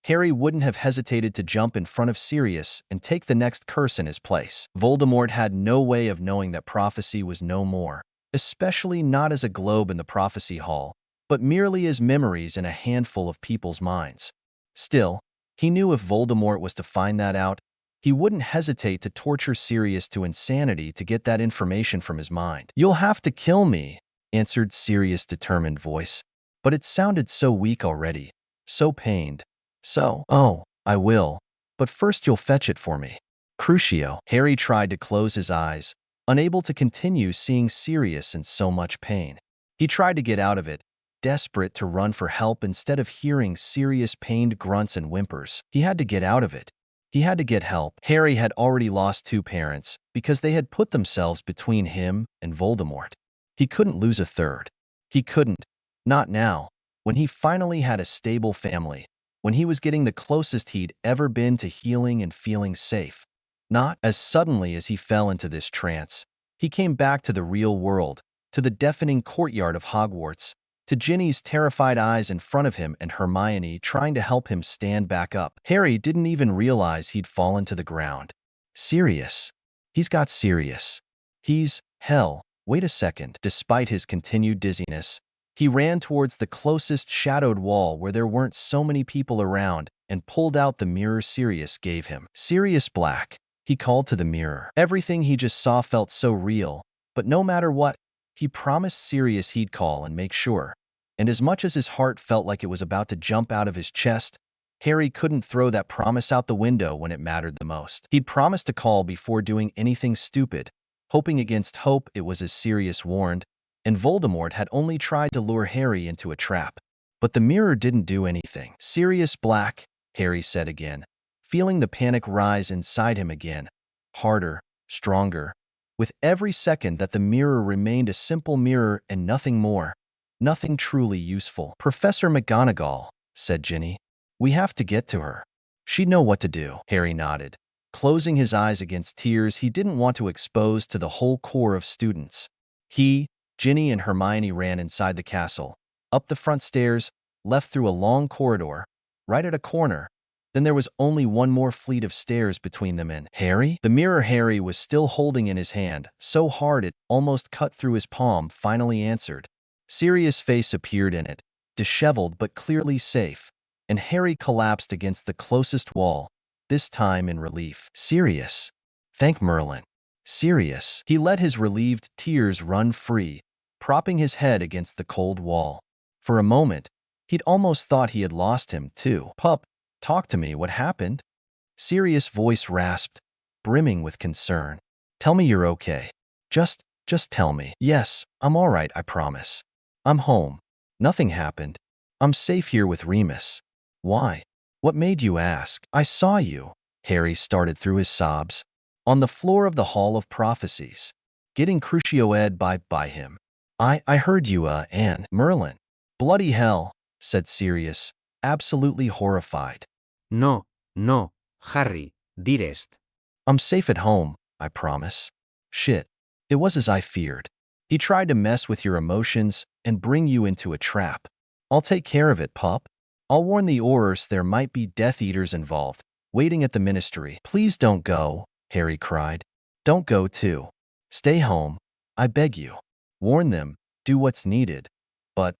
Harry wouldn't have hesitated to jump in front of Sirius and take the next curse in his place. Voldemort had no way of knowing that prophecy was no more, especially not as a globe in the prophecy hall, but merely as memories in a handful of people's minds. Still, he knew if Voldemort was to find that out, he wouldn't hesitate to torture Sirius to insanity to get that information from his mind. "You'll have to kill me," answered Sirius' determined voice, but it sounded so weak already, so pained. "Oh, I will, but first you'll fetch it for me." Crucio. Harry tried to close his eyes, unable to continue seeing Sirius in so much pain. He tried to get out of it, desperate to run for help instead of hearing Sirius' pained grunts and whimpers. He had to get out of it. He had to get help. Harry had already lost 2 parents because they had put themselves between him and Voldemort. He couldn't lose a third. He couldn't. Not now, when he finally had a stable family, when he was getting the closest he'd ever been to healing and feeling safe. Not as suddenly as he fell into this trance. He came back to the real world, to the deafening courtyard of Hogwarts, to Ginny's terrified eyes in front of him and Hermione trying to help him stand back up. Harry didn't even realize he'd fallen to the ground. Sirius. He's got Sirius. Hell, wait a second. Despite his continued dizziness, he ran towards the closest shadowed wall where there weren't so many people around and pulled out the mirror Sirius gave him. Sirius Black, he called to the mirror. Everything he just saw felt so real, but no matter what, he promised Sirius he'd call and make sure. And as much as his heart felt like it was about to jump out of his chest, Harry couldn't throw that promise out the window when it mattered the most. He'd promised to call before doing anything stupid, hoping against hope it was as Sirius warned, and Voldemort had only tried to lure Harry into a trap. But the mirror didn't do anything. "Sirius Black," Harry said again, feeling the panic rise inside him again, harder, stronger, with every second that the mirror remained a simple mirror and nothing more, nothing truly useful. "Professor McGonagall," said Ginny. "We have to get to her. She'd know what to do." Harry nodded, closing his eyes against tears he didn't want to expose to the whole corps of students. He, Ginny, and Hermione ran inside the castle, up the front stairs, left through a long corridor, right at a corner. Then there was only one more fleet of stairs between them and Harry. The mirror Harry was still holding in his hand, so hard it almost cut through his palm, finally answered. Sirius' face appeared in it, disheveled but clearly safe, and Harry collapsed against the closest wall, this time in relief. "Sirius. Thank Merlin." Sirius. He let his relieved tears run free, propping his head against the cold wall. For a moment, he'd almost thought he had lost him, too. "Pup, talk to me, what happened?" Sirius' voice rasped, brimming with concern. "Tell me you're okay. Just tell me." "Yes, I'm all right, I promise. I'm home. Nothing happened. I'm safe here with Remus." "Why? What made you ask?" "I saw you," Harry started through his sobs, "on the floor of the Hall of Prophecies, getting Crucio-ed by him. I heard you, and Merlin." "Bloody hell," said Sirius, absolutely horrified. No, Harry, dearest. "I'm safe at home, I promise." "Shit. It was as I feared. He tried to mess with your emotions and bring you into a trap. I'll take care of it, pup. I'll warn the Aurors there might be Death Eaters involved, waiting at the Ministry." "Please don't go," Harry cried. "Don't go too. Stay home, I beg you. Warn them, do what's needed. But,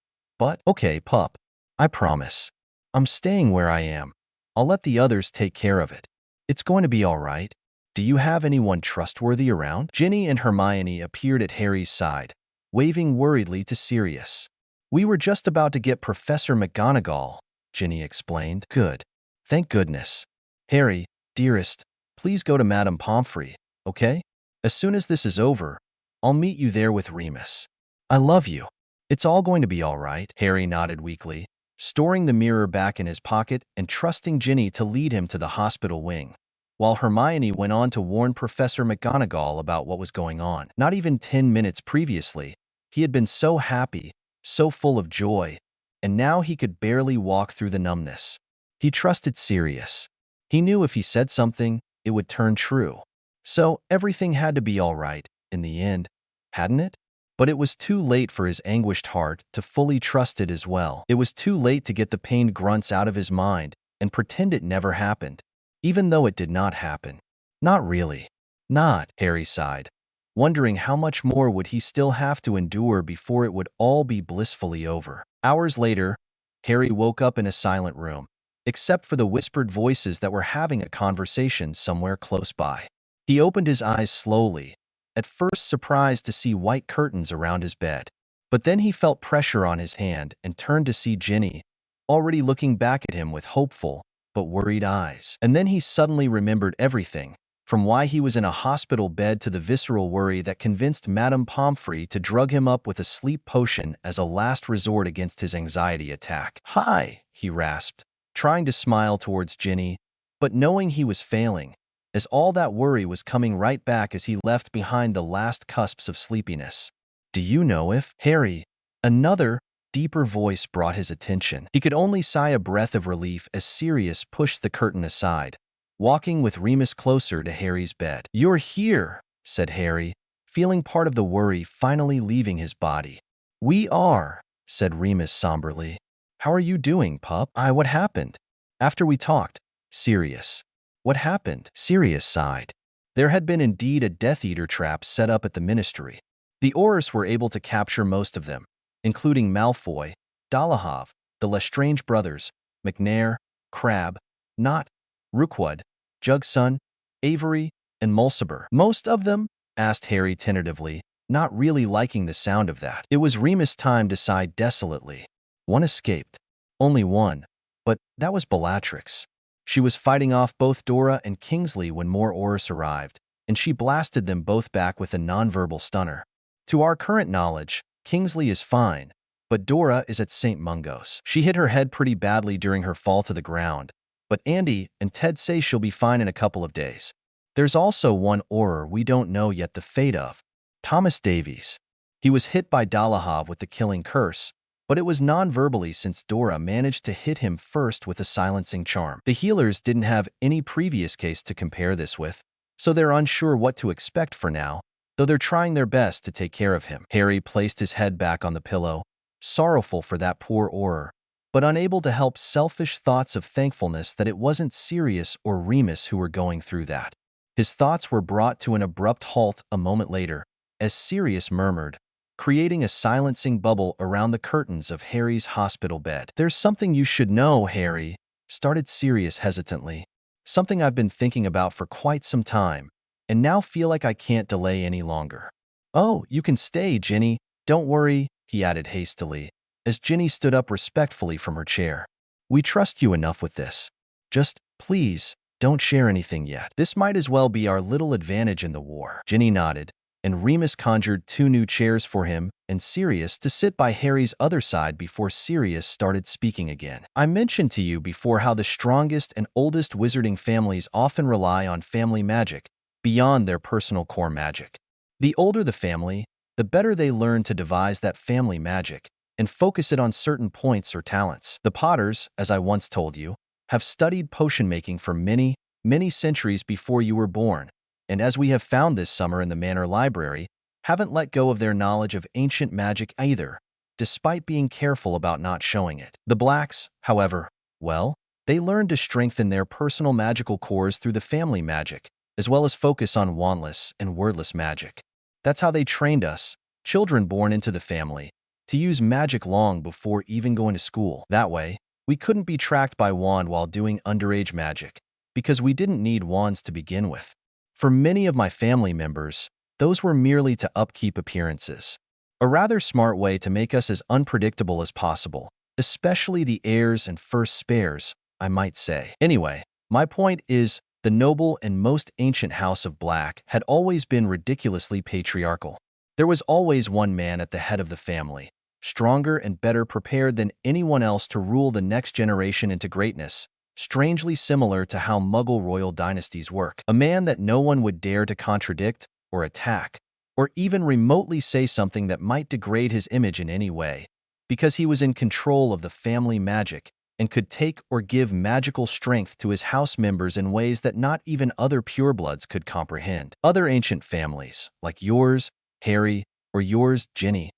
okay, pup. I promise. I'm staying where I am. I'll let the others take care of it. It's going to be all right. Do you have anyone trustworthy around?" Ginny and Hermione appeared at Harry's side, waving worriedly to Sirius. "We were just about to get Professor McGonagall," Ginny explained. "Good. Thank goodness. Harry, dearest, please go to Madame Pomfrey, okay? As soon as this is over, I'll meet you there with Remus. I love you. It's all going to be all right." Harry nodded weakly, storing the mirror back in his pocket and trusting Ginny to lead him to the hospital wing. while Hermione went on to warn Professor McGonagall about what was going on. Not even 10 minutes previously, he had been so happy, so full of joy, and now he could barely walk through the numbness. He trusted Sirius. He knew if he said something, it would turn true. So everything had to be all right, in the end, hadn't it? But it was too late for his anguished heart to fully trust it as well. It was too late to get the pained grunts out of his mind and pretend it never happened, even though it did not happen. Not really. Not, Harry sighed, wondering how much more would he still have to endure before it would all be blissfully over. Hours later, Harry woke up in a silent room, except for the whispered voices that were having a conversation somewhere close by. He opened his eyes slowly, at first surprised to see white curtains around his bed. But then he felt pressure on his hand and turned to see Ginny, already looking back at him with hopeful but worried eyes. And then he suddenly remembered everything, from why he was in a hospital bed to the visceral worry that convinced Madame Pomfrey to drug him up with a sleep potion as a last resort against his anxiety attack. "Hi," he rasped, trying to smile towards Ginny, but knowing he was failing, as all that worry was coming right back as he left behind the last cusps of sleepiness. "Do you know if—" Harry, another, deeper voice brought his attention. He could only sigh a breath of relief as Sirius pushed the curtain aside, walking with Remus closer to Harry's bed. "You're here," said Harry, feeling part of the worry finally leaving his body. "We are," said Remus somberly. "How are you doing, pup?" What happened?" "After we talked." "Sirius." "What happened?" Sirius sighed. There had been indeed a Death Eater trap set up at the Ministry. The Aurors were able to capture most of them, including Malfoy, Dolohov, the Lestrange brothers, McNair, Crabbe, Knott, Rookwood, Jugson, Avery, and Mulciber. "Most of them?" asked Harry tentatively, not really liking the sound of that. It was Remus' time to sigh desolately. "One escaped." "Only one. But that was Bellatrix. She was fighting off both Dora and Kingsley when more Aurors arrived, and she blasted them both back with a nonverbal stunner. To our current knowledge, Kingsley is fine, but Dora is at St. Mungo's. She hit her head pretty badly during her fall to the ground, but Andy and Ted say she'll be fine in a couple of days. There's also one Auror we don't know yet the fate of, Thomas Davies. He was hit by Dolohov with the killing curse, but it was non-verbally since Dora managed to hit him first with a silencing charm. The healers didn't have any previous case to compare this with, so they're unsure what to expect for now, though they're trying their best to take care of him. Harry placed his head back on the pillow, sorrowful for that poor Auror, but unable to help selfish thoughts of thankfulness that it wasn't Sirius or Remus who were going through that. His thoughts were brought to an abrupt halt a moment later, as Sirius murmured, creating a silencing bubble around the curtains of Harry's hospital bed. "There's something you should know, Harry," started Sirius hesitantly. "Something I've been thinking about for quite some time, and now feel like I can't delay any longer." "Oh, you can stay, Ginny. Don't worry," he added hastily, as Ginny stood up respectfully from her chair. "We trust you enough with this. Just, please, don't share anything yet. This might as well be our little advantage in the war." Ginny nodded, and Remus conjured 2 new chairs for him and Sirius to sit by Harry's other side before Sirius started speaking again. "I mentioned to you before how the strongest and oldest wizarding families often rely on family magic beyond their personal core magic. The older the family, the better they learn to devise that family magic and focus it on certain points or talents. The Potters, as I once told you, have studied potion making for many, many centuries before you were born, and as we have found this summer in the Manor Library, haven't let go of their knowledge of ancient magic either, despite being careful about not showing it. The Blacks, however, well, they learned to strengthen their personal magical cores through the family magic, as well as focus on wandless and wordless magic. That's how they trained us, children born into the family, to use magic long before even going to school. That way, we couldn't be tracked by wand while doing underage magic, because we didn't need wands to begin with. For many of my family members, those were merely to upkeep appearances. A rather smart way to make us as unpredictable as possible, especially the heirs and first spares, I might say. Anyway, my point is, the noble and most ancient House of Black had always been ridiculously patriarchal. There was always one man at the head of the family, stronger and better prepared than anyone else to rule the next generation into greatness, strangely similar to how Muggle royal dynasties work. A man that no one would dare to contradict or attack, or even remotely say something that might degrade his image in any way, because he was in control of the family magic and could take or give magical strength to his house members in ways that not even other purebloods could comprehend. Other ancient families, like yours, Harry, or yours, Ginny,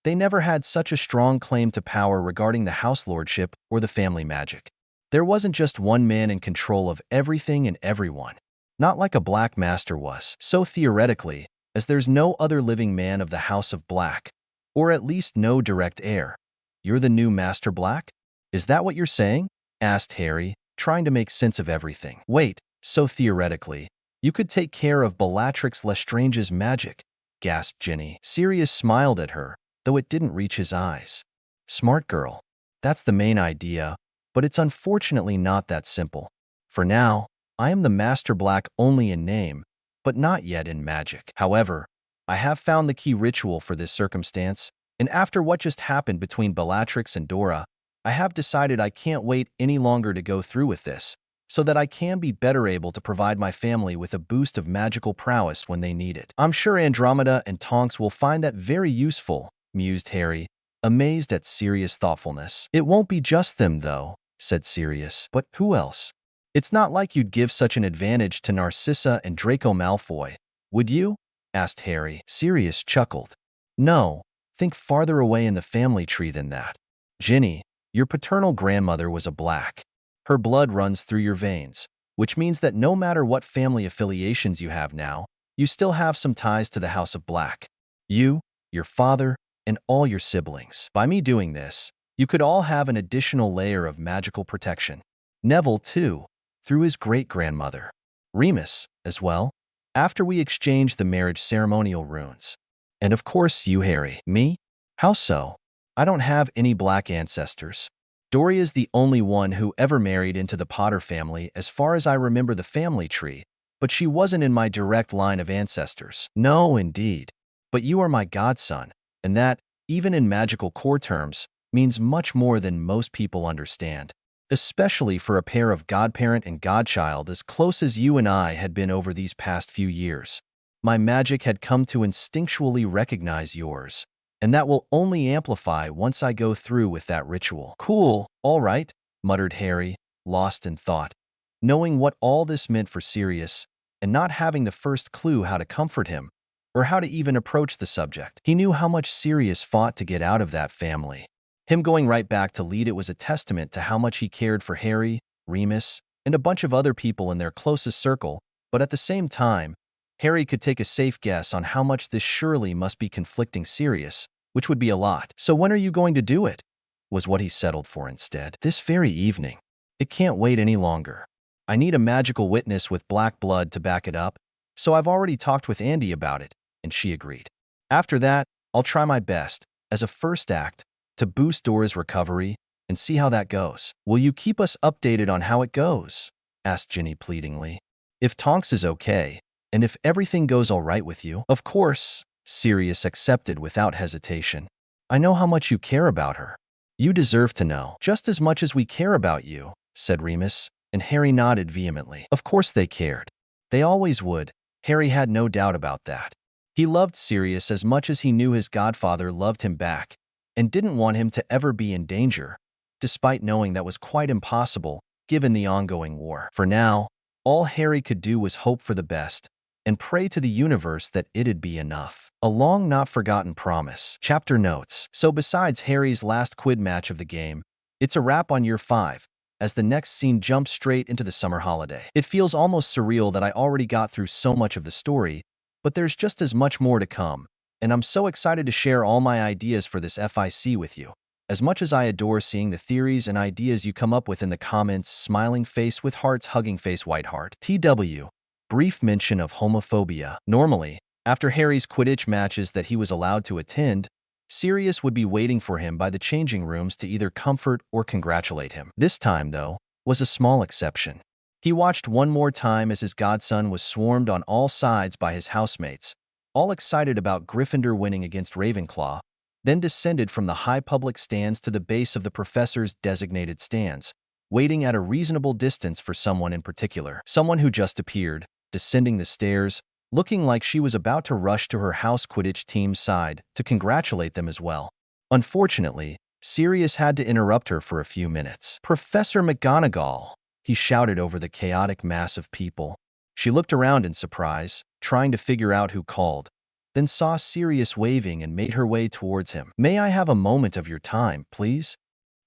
they never had such a strong claim to power regarding the house lordship or the family magic. There wasn't just one man in control of everything and everyone. Not like a Black Master was. So theoretically, as there's no other living man of the House of Black, or at least no direct heir, you're the new Master Black? Is that what you're saying? Asked Harry, trying to make sense of everything. Wait, so theoretically, you could take care of Bellatrix Lestrange's magic, gasped Ginny. Sirius smiled at her, though it didn't reach his eyes. Smart girl. That's the main idea, but it's unfortunately not that simple. For now, I am the Master Black only in name, but not yet in magic. However, I have found the key ritual for this circumstance, and after what just happened between Bellatrix and Dora, I have decided I can't wait any longer to go through with this, so that I can be better able to provide my family with a boost of magical prowess when they need it. I'm sure Andromeda and Tonks will find that very useful, mused Harry, amazed at Sirius' thoughtfulness. It won't be just them, though, said Sirius. But who else? It's not like you'd give such an advantage to Narcissa and Draco Malfoy, would you? Asked Harry. Sirius chuckled. No, think farther away in the family tree than that. Ginny, your paternal grandmother was a Black. Her blood runs through your veins, which means that no matter what family affiliations you have now, you still have some ties to the House of Black. You, your father, and all your siblings. By me doing this, you could all have an additional layer of magical protection. Neville, too, through his great-grandmother. Remus, as well, after we exchanged the marriage ceremonial runes. And of course you, Harry. Me? How so? I don't have any Black ancestors. Doria's the only one who ever married into the Potter family as far as I remember the family tree, but she wasn't in my direct line of ancestors. No, indeed. But you are my godson, and that, even in magical core terms, means much more than most people understand, especially for a pair of godparent and godchild as close as you and I had been over these past few years. My magic had come to instinctually recognize yours, and that will only amplify once I go through with that ritual. Cool, all right, muttered Harry, lost in thought, knowing what all this meant for Sirius, and not having the first clue how to comfort him, or how to even approach the subject. He knew how much Sirius fought to get out of that family. Him going right back to lead it was a testament to how much he cared for Harry, Remus, and a bunch of other people in their closest circle, but at the same time, Harry could take a safe guess on how much this surely must be conflicting Sirius, which would be a lot. So when are you going to do it? Was what he settled for instead. This very evening. It can't wait any longer. I need a magical witness with black blood to back it up, so I've already talked with Andy about it, and she agreed. After that, I'll try my best, as a first act, to boost Dora's recovery and see how that goes. Will you keep us updated on how it goes? Asked Ginny pleadingly. If Tonks is okay, and if everything goes all right with you. Of course, Sirius accepted without hesitation. I know how much you care about her. You deserve to know. Just as much as we care about you, said Remus, and Harry nodded vehemently. Of course they cared. They always would. Harry had no doubt about that. He loved Sirius as much as he knew his godfather loved him back, and didn't want him to ever be in danger, despite knowing that was quite impossible, given the ongoing war. For now, all Harry could do was hope for the best, and pray to the universe that it'd be enough. A long not-forgotten promise. Chapter notes. So besides Harry's last quid match of the game, it's a wrap on year 5, as the next scene jumps straight into the summer holiday. It feels almost surreal that I already got through so much of the story, but there's just as much more to come, and I'm so excited to share all my ideas for this FIC with you. As much as I adore seeing the theories and ideas you come up with in the comments, smiling face with hearts, hugging face, white heart. TW. Brief mention of homophobia. Normally, after Harry's Quidditch matches that he was allowed to attend, Sirius would be waiting for him by the changing rooms to either comfort or congratulate him. This time, though, was a small exception. He watched one more time as his godson was swarmed on all sides by his housemates, all excited about Gryffindor winning against Ravenclaw, then descended from the high public stands to the base of the professor's designated stands, waiting at a reasonable distance for someone in particular. Someone who just appeared, descending the stairs, looking like she was about to rush to her house Quidditch team's side to congratulate them as well. Unfortunately, Sirius had to interrupt her for a few minutes. "Professor McGonagall," he shouted over the chaotic mass of people. She looked around in surprise, trying to figure out who called, then saw Sirius waving and made her way towards him. "May I have a moment of your time, please?"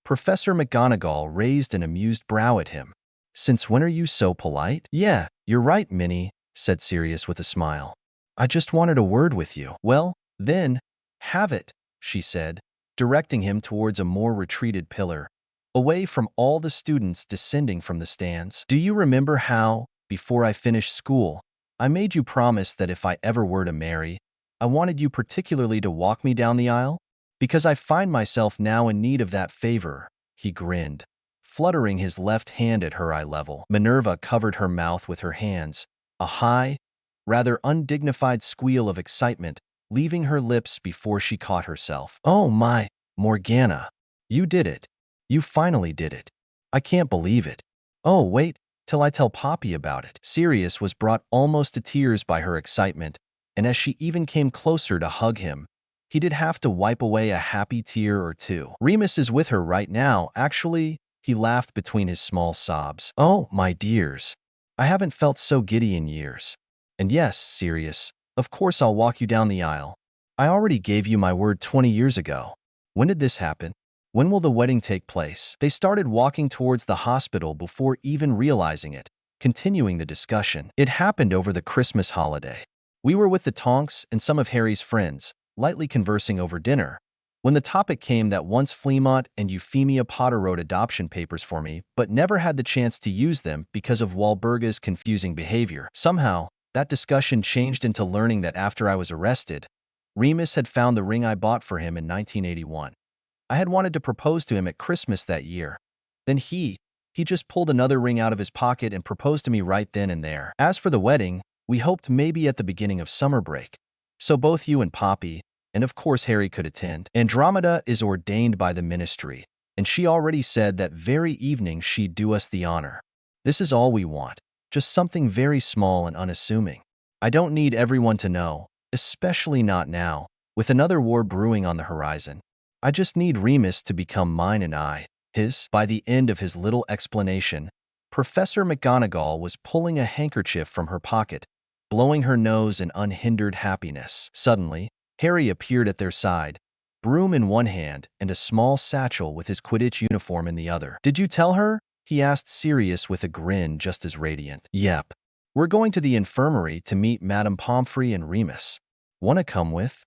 Professor McGonagall raised an amused brow at him. "Since when are you so polite?" "Yeah, you're right, Minnie," said Sirius with a smile. "I just wanted a word with you." "Well, then, have it," she said, directing him towards a more retreated pillar, away from all the students descending from the stands. "Do you remember how, before I finished school, I made you promise that if I ever were to marry, I wanted you particularly to walk me down the aisle? Because I find myself now in need of that favor," he grinned, fluttering his left hand at her eye level. Minerva covered her mouth with her hands, a high, rather undignified squeal of excitement leaving her lips before she caught herself. "Oh my, Morgana, you did it. You finally did it. I can't believe it. Oh, wait till I tell Poppy about it." Sirius was brought almost to tears by her excitement, and as she even came closer to hug him, he did have to wipe away a happy tear or two. "Remus is with her right now, actually," he laughed between his small sobs. "Oh, my dears, I haven't felt so giddy in years. And yes, Sirius, of course I'll walk you down the aisle. I already gave you my word 20 years ago. When did this happen? When will the wedding take place?" They started walking towards the hospital before even realizing it, continuing the discussion. "It happened over the Christmas holiday. We were with the Tonks and some of Harry's friends, lightly conversing over dinner, when the topic came that once Fleamont and Euphemia Potter wrote adoption papers for me, but never had the chance to use them because of Walburga's confusing behavior. Somehow, that discussion changed into learning that after I was arrested, Remus had found the ring I bought for him in 1981. I had wanted to propose to him at Christmas that year. Then he just pulled another ring out of his pocket and proposed to me right then and there. As for the wedding, we hoped maybe at the beginning of summer break, so both you and Poppy, and of course Harry, could attend. Andromeda is ordained by the ministry, and she already said that very evening she'd do us the honor. This is all we want, just something very small and unassuming. I don't need everyone to know, especially not now, with another war brewing on the horizon. I just need Remus to become mine and I his." By the end of his little explanation, Professor McGonagall was pulling a handkerchief from her pocket, blowing her nose in unhindered happiness. Suddenly, Harry appeared at their side, broom in one hand and a small satchel with his Quidditch uniform in the other. "Did you tell her?" he asked Sirius with a grin just as radiant. "Yep. We're going to the infirmary to meet Madame Pomfrey and Remus. Want to come with?"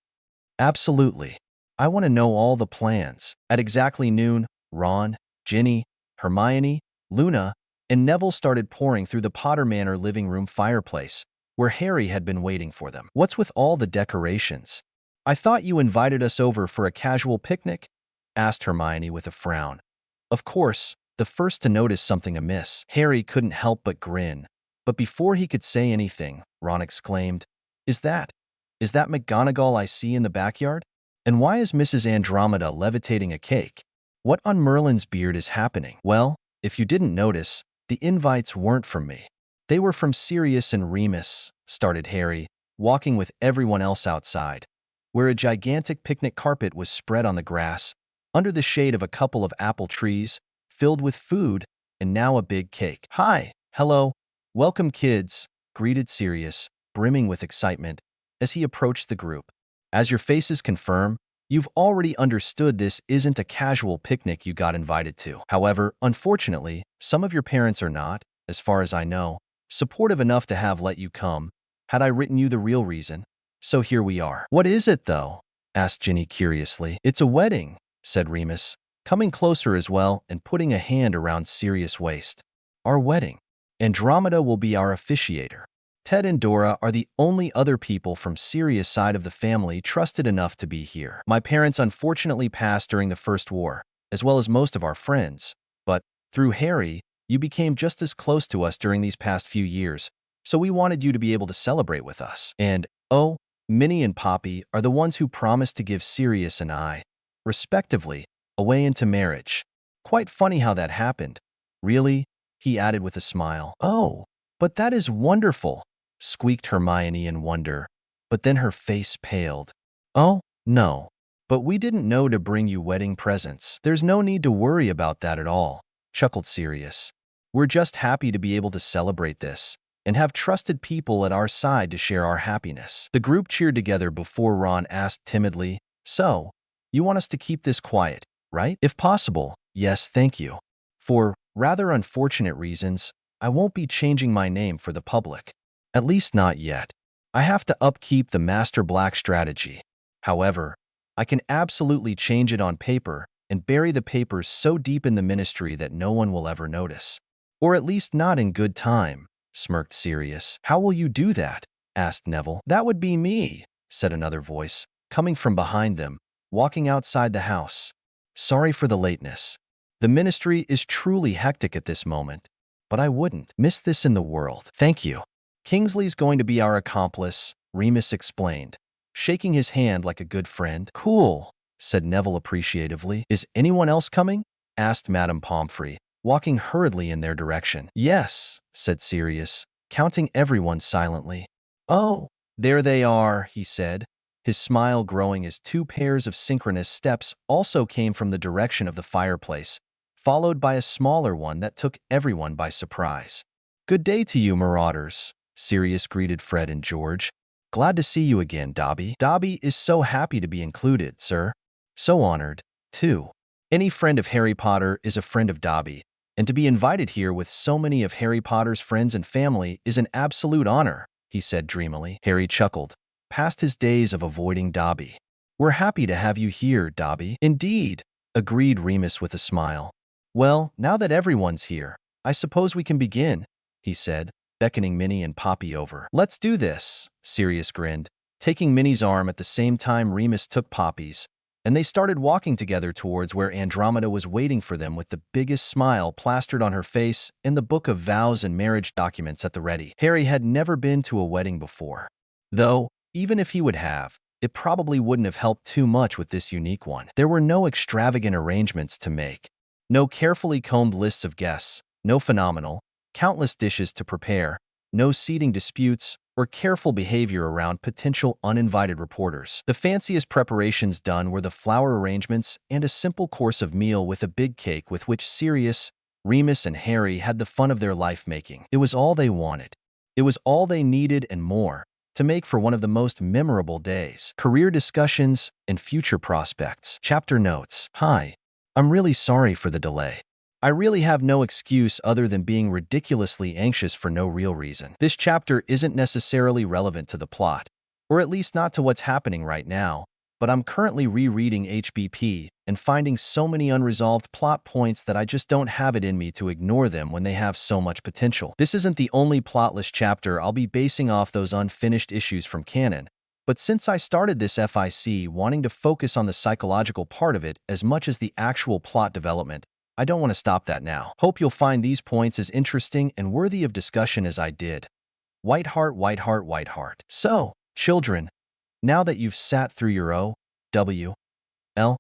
"Absolutely. I want to know all the plans." At exactly noon, Ron, Ginny, Hermione, Luna, and Neville started pouring through the Potter Manor living room fireplace, where Harry had been waiting for them. "What's with all the decorations? I thought you invited us over for a casual picnic?" asked Hermione with a frown. Of course, the first to notice something amiss. Harry couldn't help but grin. But before he could say anything, Ron exclaimed, Is that McGonagall I see in the backyard? And why is Mrs. Andromeda levitating a cake? What on Merlin's beard is happening?" "Well, if you didn't notice, the invites weren't from me. They were from Sirius and Remus," started Harry, walking with everyone else outside, where a gigantic picnic carpet was spread on the grass, under the shade of a couple of apple trees, filled with food, and now a big cake. "Hi, hello, welcome kids," greeted Sirius, brimming with excitement, as he approached the group. "As your faces confirm, you've already understood this isn't a casual picnic you got invited to. However, unfortunately, some of your parents are not, as far as I know, supportive enough to have let you come, had I written you the real reason. So here we are." "What is it, though?" asked Ginny curiously. "It's a wedding," said Remus, coming closer as well and putting a hand around Sirius' waist. "Our wedding. Andromeda will be our officiator. Ted and Dora are the only other people from Sirius' side of the family trusted enough to be here. My parents unfortunately passed during the First War, as well as most of our friends, but, through Harry, you became just as close to us during these past few years, so we wanted you to be able to celebrate with us. And, oh, Minnie and Poppy are the ones who promised to give Sirius and I, respectively, away into marriage. Quite funny how that happened. Really? He added with a smile. Oh, but that is wonderful, squeaked Hermione in wonder. But then her face paled. Oh, no. But we didn't know to bring you wedding presents. There's no need to worry about that at all, chuckled Sirius. We're just happy to be able to celebrate this and have trusted people at our side to share our happiness. The group cheered together before Ron asked timidly, So, you want us to keep this quiet, right? If possible, yes, thank you. For rather unfortunate reasons, I won't be changing my name for the public. At least not yet. I have to upkeep the Master Black strategy. However, I can absolutely change it on paper and bury the papers so deep in the ministry that no one will ever notice. Or at least not in good time, smirked Sirius. How will you do that? Asked Neville. That would be me, said another voice, coming from behind them, walking outside the house. Sorry for the lateness. The ministry is truly hectic at this moment, but I wouldn't miss this in the world. Thank you. Kingsley's going to be our accomplice, Remus explained, shaking his hand like a good friend. Cool, said Neville appreciatively. Is anyone else coming? Asked Madame Pomfrey, walking hurriedly in their direction. Yes, said Sirius, counting everyone silently. Oh, there they are, he said, his smile growing as two pairs of synchronous steps also came from the direction of the fireplace, followed by a smaller one that took everyone by surprise. Good day to you, marauders, Sirius greeted Fred and George. Glad to see you again, Dobby. Dobby is so happy to be included, sir. So honored, too. Any friend of Harry Potter is a friend of Dobby, and to be invited here with so many of Harry Potter's friends and family is an absolute honor, he said dreamily. Harry chuckled, past his days of avoiding Dobby. We're happy to have you here, Dobby. Indeed, agreed Remus with a smile. Well, now that everyone's here, I suppose we can begin, he said, beckoning Minnie and Poppy over. Let's do this, Sirius grinned, taking Minnie's arm at the same time Remus took Poppy's, and they started walking together towards where Andromeda was waiting for them with the biggest smile plastered on her face and the book of vows and marriage documents at the ready. Harry had never been to a wedding before. Though, even if he would have, it probably wouldn't have helped too much with this unique one. There were no extravagant arrangements to make. No carefully combed lists of guests, no phenomenal, countless dishes to prepare, no seating disputes, or careful behavior around potential uninvited reporters. The fanciest preparations done were the flower arrangements and a simple course of meal with a big cake with which Sirius, Remus, and Harry had the fun of their life making. It was all they wanted. It was all they needed and more to make for one of the most memorable days. Career discussions and future prospects. Chapter notes. Hi. I'm really sorry for the delay. I really have no excuse other than being ridiculously anxious for no real reason. This chapter isn't necessarily relevant to the plot, or at least not to what's happening right now, but I'm currently rereading HBP and finding so many unresolved plot points that I just don't have it in me to ignore them when they have so much potential. This isn't the only plotless chapter I'll be basing off those unfinished issues from canon, but since I started this FIC wanting to focus on the psychological part of it as much as the actual plot development, I don't want to stop that now. Hope you'll find these points as interesting and worthy of discussion as I did. White heart, white heart, white heart. So, children, now that you've sat through your O, W, L,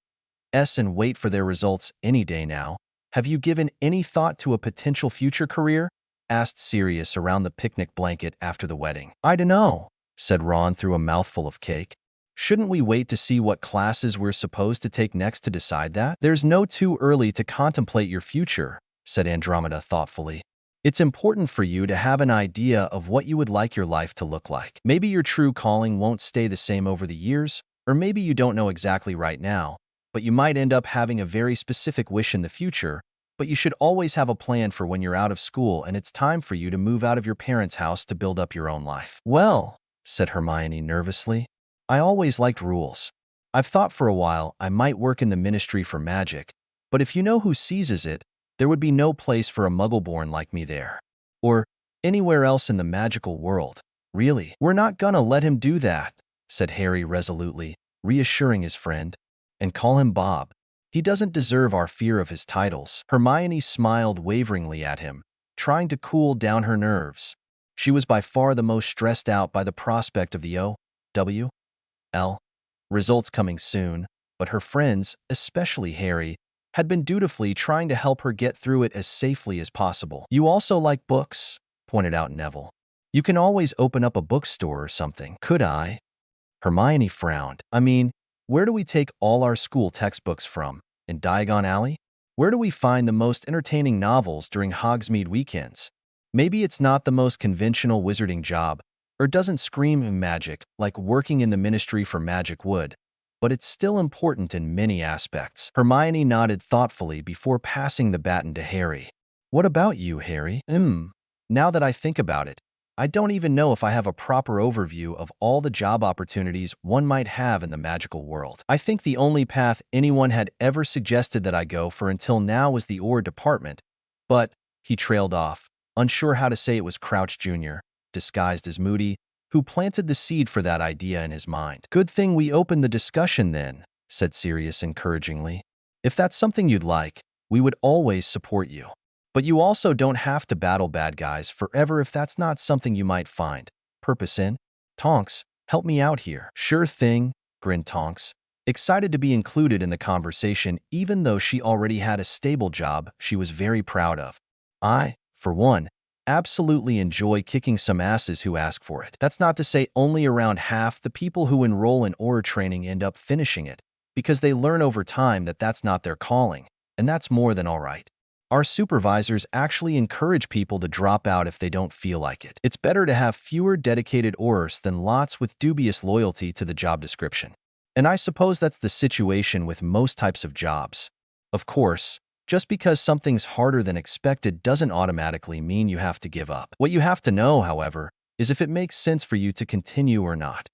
S and wait for their results any day now, have you given any thought to a potential future career? Asked Sirius around the picnic blanket after the wedding. I dunno, said Ron through a mouthful of cake. Shouldn't we wait to see what classes we're supposed to take next to decide that? There's no too early to contemplate your future, said Andromeda thoughtfully. It's important for you to have an idea of what you would like your life to look like. Maybe your true calling won't stay the same over the years, or maybe you don't know exactly right now, but you might end up having a very specific wish in the future, but you should always have a plan for when you're out of school and it's time for you to move out of your parents' house to build up your own life. Well, said Hermione nervously, I always liked rules. I've thought for a while I might work in the Ministry for Magic, but if you know who seizes it, there would be no place for a muggle-born like me there. Or anywhere else in the magical world. Really? We're not gonna let him do that, said Harry resolutely, reassuring his friend. And call him Bob. He doesn't deserve our fear of his titles. Hermione smiled waveringly at him, trying to cool down her nerves. She was by far the most stressed out by the prospect of the O, W, L results coming soon, but her friends, especially Harry, had been dutifully trying to help her get through it as safely as possible. "You also like books," pointed out Neville. "You can always open up a bookstore or something." "Could I?" Hermione frowned. "I mean, where do we take all our school textbooks from? In Diagon Alley? Where do we find the most entertaining novels during Hogsmeade weekends? Maybe it's not the most conventional wizarding job, or doesn't scream magic like working in the Ministry for Magic would, but it's still important in many aspects." Hermione nodded thoughtfully before passing the baton to Harry. "What about you, Harry?" Now that I think about it, I don't even know if I have a proper overview of all the job opportunities one might have in the magical world. I think the only path anyone had ever suggested that I go for until now was the OR department, but," he trailed off, unsure how to say it was Crouch Jr., disguised as Moody, who planted the seed for that idea in his mind. "Good thing we opened the discussion then," said Sirius encouragingly. "If that's something you'd like, we would always support you. But you also don't have to battle bad guys forever if that's not something you might find purpose in. Tonks, help me out here." "Sure thing," grinned Tonks, excited to be included in the conversation even though she already had a stable job she was very proud of. "I, for one, absolutely enjoy kicking some asses who ask for it. That's not to say only around half the people who enroll in aura training end up finishing it, because they learn over time that that's not their calling, and that's more than all right. Our supervisors actually encourage people to drop out if they don't feel like it. It's better to have fewer dedicated aurors than lots with dubious loyalty to the job description. And I suppose that's the situation with most types of jobs. Of course, just because something's harder than expected doesn't automatically mean you have to give up. What you have to know, however, is if it makes sense for you to continue or not.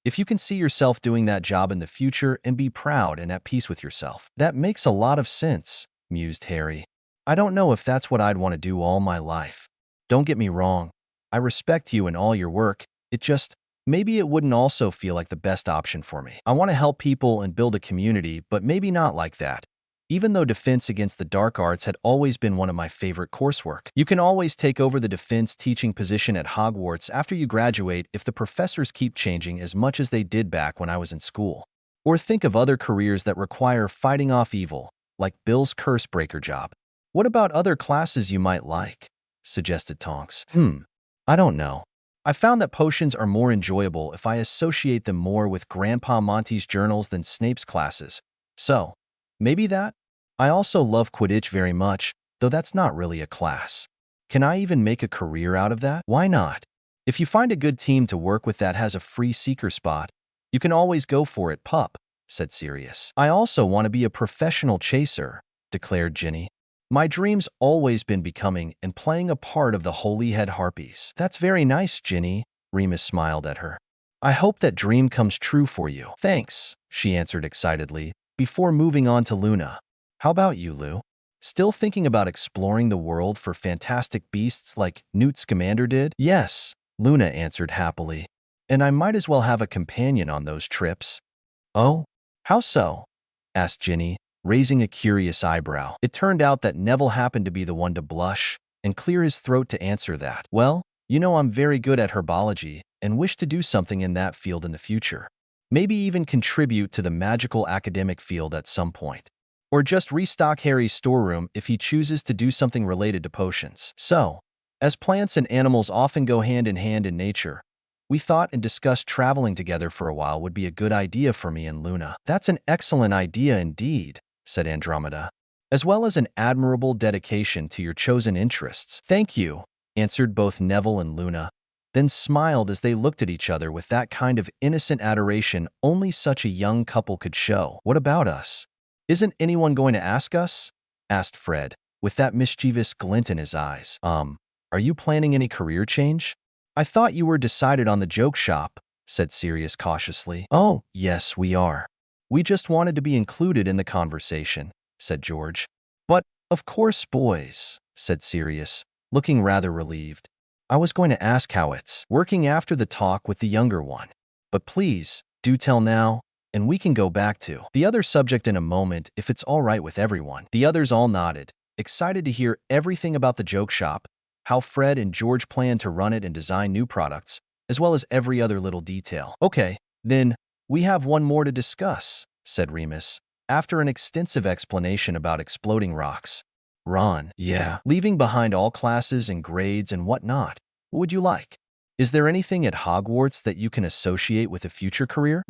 If you can see yourself doing that job in the future and be proud and at peace with yourself." "That makes a lot of sense," mused Harry. "I don't know if that's what I'd want to do all my life. Don't get me wrong. I respect you and all your work. It just, maybe it wouldn't also feel like the best option for me. I want to help people and build a community, but maybe not like that. Even though defense against the dark arts had always been one of my favorite coursework. You can always take over the defense teaching position at Hogwarts after you graduate if the professors keep changing as much as they did back when I was in school. Or think of other careers that require fighting off evil, like Bill's curse breaker job. What about other classes you might like?" suggested Tonks. I don't know. I found that potions are more enjoyable if I associate them more with Grandpa Monty's journals than Snape's classes. So, maybe that? I also love Quidditch very much, though that's not really a class. Can I even make a career out of that? Why not? If you find a good team to work with that has a free seeker spot, you can always go for it, pup, said Sirius. "I also want to be a professional chaser," declared Ginny. "My dream's always been becoming and playing a part of the Holy Head Harpies." "That's very nice, Ginny," Remus smiled at her. "I hope that dream comes true for you." "Thanks," she answered excitedly, before moving on to Luna. "How about you, Lou? Still thinking about exploring the world for fantastic beasts like Newt Scamander did?" "Yes," Luna answered happily. "And I might as well have a companion on those trips." "Oh? How so?" asked Ginny, raising a curious eyebrow. It turned out that Neville happened to be the one to blush and clear his throat to answer that. "Well, you know I'm very good at herbology and wish to do something in that field in the future. Maybe even contribute to the magical academic field at some point. Or just restock Harry's storeroom if he chooses to do something related to potions. So, as plants and animals often go hand in nature, we thought and discussed traveling together for a while would be a good idea for me and Luna." "That's an excellent idea indeed," said Andromeda, "as well as an admirable dedication to your chosen interests." "Thank you," answered both Neville and Luna, then smiled as they looked at each other with that kind of innocent adoration only such a young couple could show. "What about us? Isn't anyone going to ask us?" asked Fred, with that mischievous glint in his eyes. Are you planning any career change?" "I thought you were decided on the joke shop," said Sirius cautiously. "Oh, yes, we are. We just wanted to be included in the conversation," said George. "But, of course, boys," said Sirius, looking rather relieved. "I was going to ask how it's working after the talk with the younger one. But please, do tell now, and we can go back to the other subject in a moment if it's all right with everyone." The others all nodded, excited to hear everything about the joke shop, how Fred and George plan to run it and design new products, as well as every other little detail. "Okay, then, we have one more to discuss," said Remus, After an extensive explanation about exploding rocks, Ron, yeah, leaving behind all classes and grades and whatnot, what would you like? Is there anything at Hogwarts that you can associate with a future career?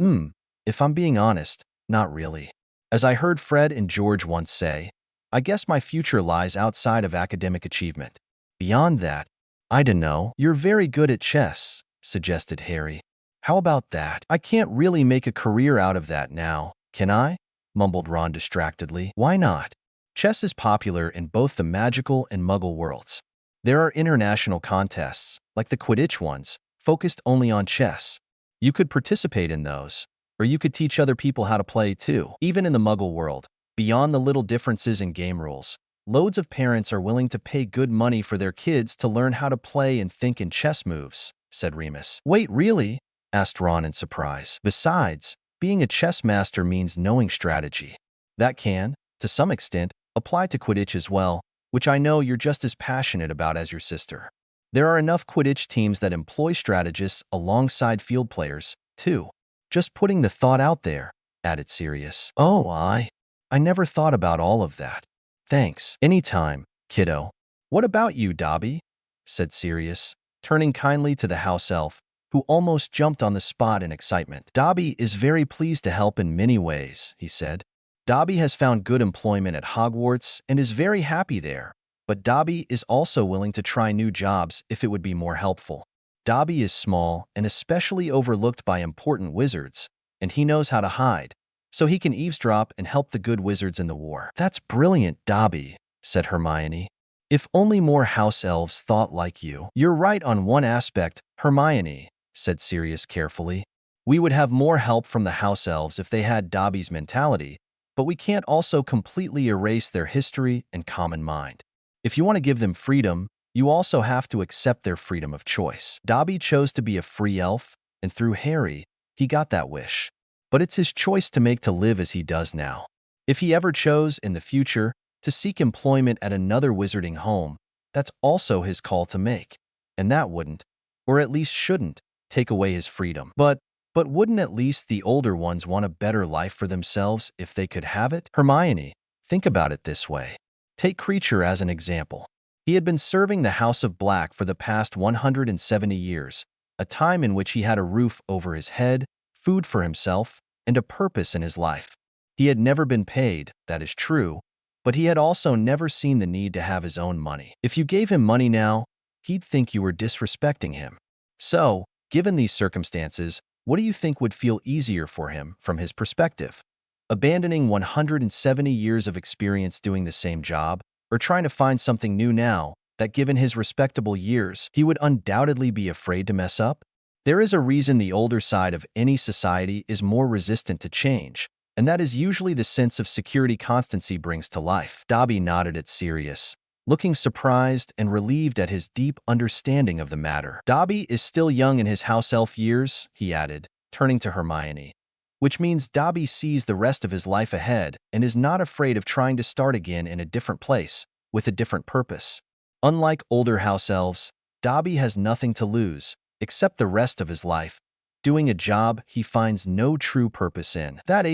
If I'm being honest, not really. As I heard Fred and George once say, I guess my future lies outside of academic achievement. Beyond that, I don't know. You're very good at chess, suggested Harry. How about that? I can't really make a career out of that now, can I? Mumbled Ron distractedly. Why not? Chess is popular in both the magical and muggle worlds. There are international contests, like the Quidditch ones, focused only on chess. You could participate in those, or you could teach other people how to play too. Even in the muggle world, beyond the little differences in game rules, loads of parents are willing to pay good money for their kids to learn how to play and think in chess moves, said Remus. Wait, really? Asked Ron in surprise. Besides, being a chess master means knowing strategy. That can, to some extent, apply to Quidditch as well, which I know you're just as passionate about as your sister. There are enough Quidditch teams that employ strategists alongside field players, too. Just putting the thought out there, added Sirius. Oh, I never thought about all of that. Thanks. Anytime, kiddo. What about you, Dobby? Said Sirius, turning kindly to the house elf, who almost jumped on the spot in excitement. Dobby is very pleased to help in many ways, he said. Dobby has found good employment at Hogwarts and is very happy there, but Dobby is also willing to try new jobs if it would be more helpful. Dobby is small and especially overlooked by important wizards, and he knows how to hide, so he can eavesdrop and help the good wizards in the war. That's brilliant, Dobby, said Hermione. If only more house elves thought like you. You're right on one aspect, Hermione, said Sirius carefully. We would have more help from the house elves if they had Dobby's mentality, but we can't also completely erase their history and common mind. If you want to give them freedom, you also have to accept their freedom of choice. Dobby chose to be a free elf, and through Harry, he got that wish. But it's his choice to make to live as he does now. If he ever chose, in the future, to seek employment at another wizarding home, that's also his call to make. And that wouldn't, or at least shouldn't, take away his freedom. But wouldn't at least the older ones want a better life for themselves if they could have it? Hermione, think about it this way. Take Creature as an example. He had been serving the House of Black for the past 170 years, a time in which he had a roof over his head, food for himself, and a purpose in his life. He had never been paid, that is true, but he had also never seen the need to have his own money. If you gave him money now, he'd think you were disrespecting him. So, given these circumstances, what do you think would feel easier for him from his perspective? Abandoning 170 years of experience doing the same job, or trying to find something new now that, given his respectable years, he would undoubtedly be afraid to mess up? There is a reason the older side of any society is more resistant to change, and that is usually the sense of security constancy brings to life. Dobby nodded at Sirius, looking surprised and relieved at his deep understanding of the matter. Dobby is still young in his house elf years, he added, turning to Hermione, which means Dobby sees the rest of his life ahead and is not afraid of trying to start again in a different place, with a different purpose. Unlike older house elves, Dobby has nothing to lose, except the rest of his life, doing a job he finds no true purpose in. That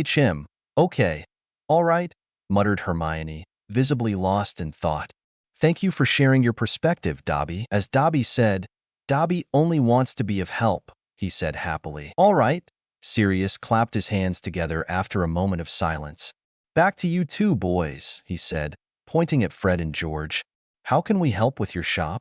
okay, all right, muttered Hermione, visibly lost in thought. Thank you for sharing your perspective, Dobby. As Dobby said, Dobby only wants to be of help, he said happily. All right. Sirius clapped his hands together after a moment of silence. Back to you two boys, he said, pointing at Fred and George. How can we help with your shop?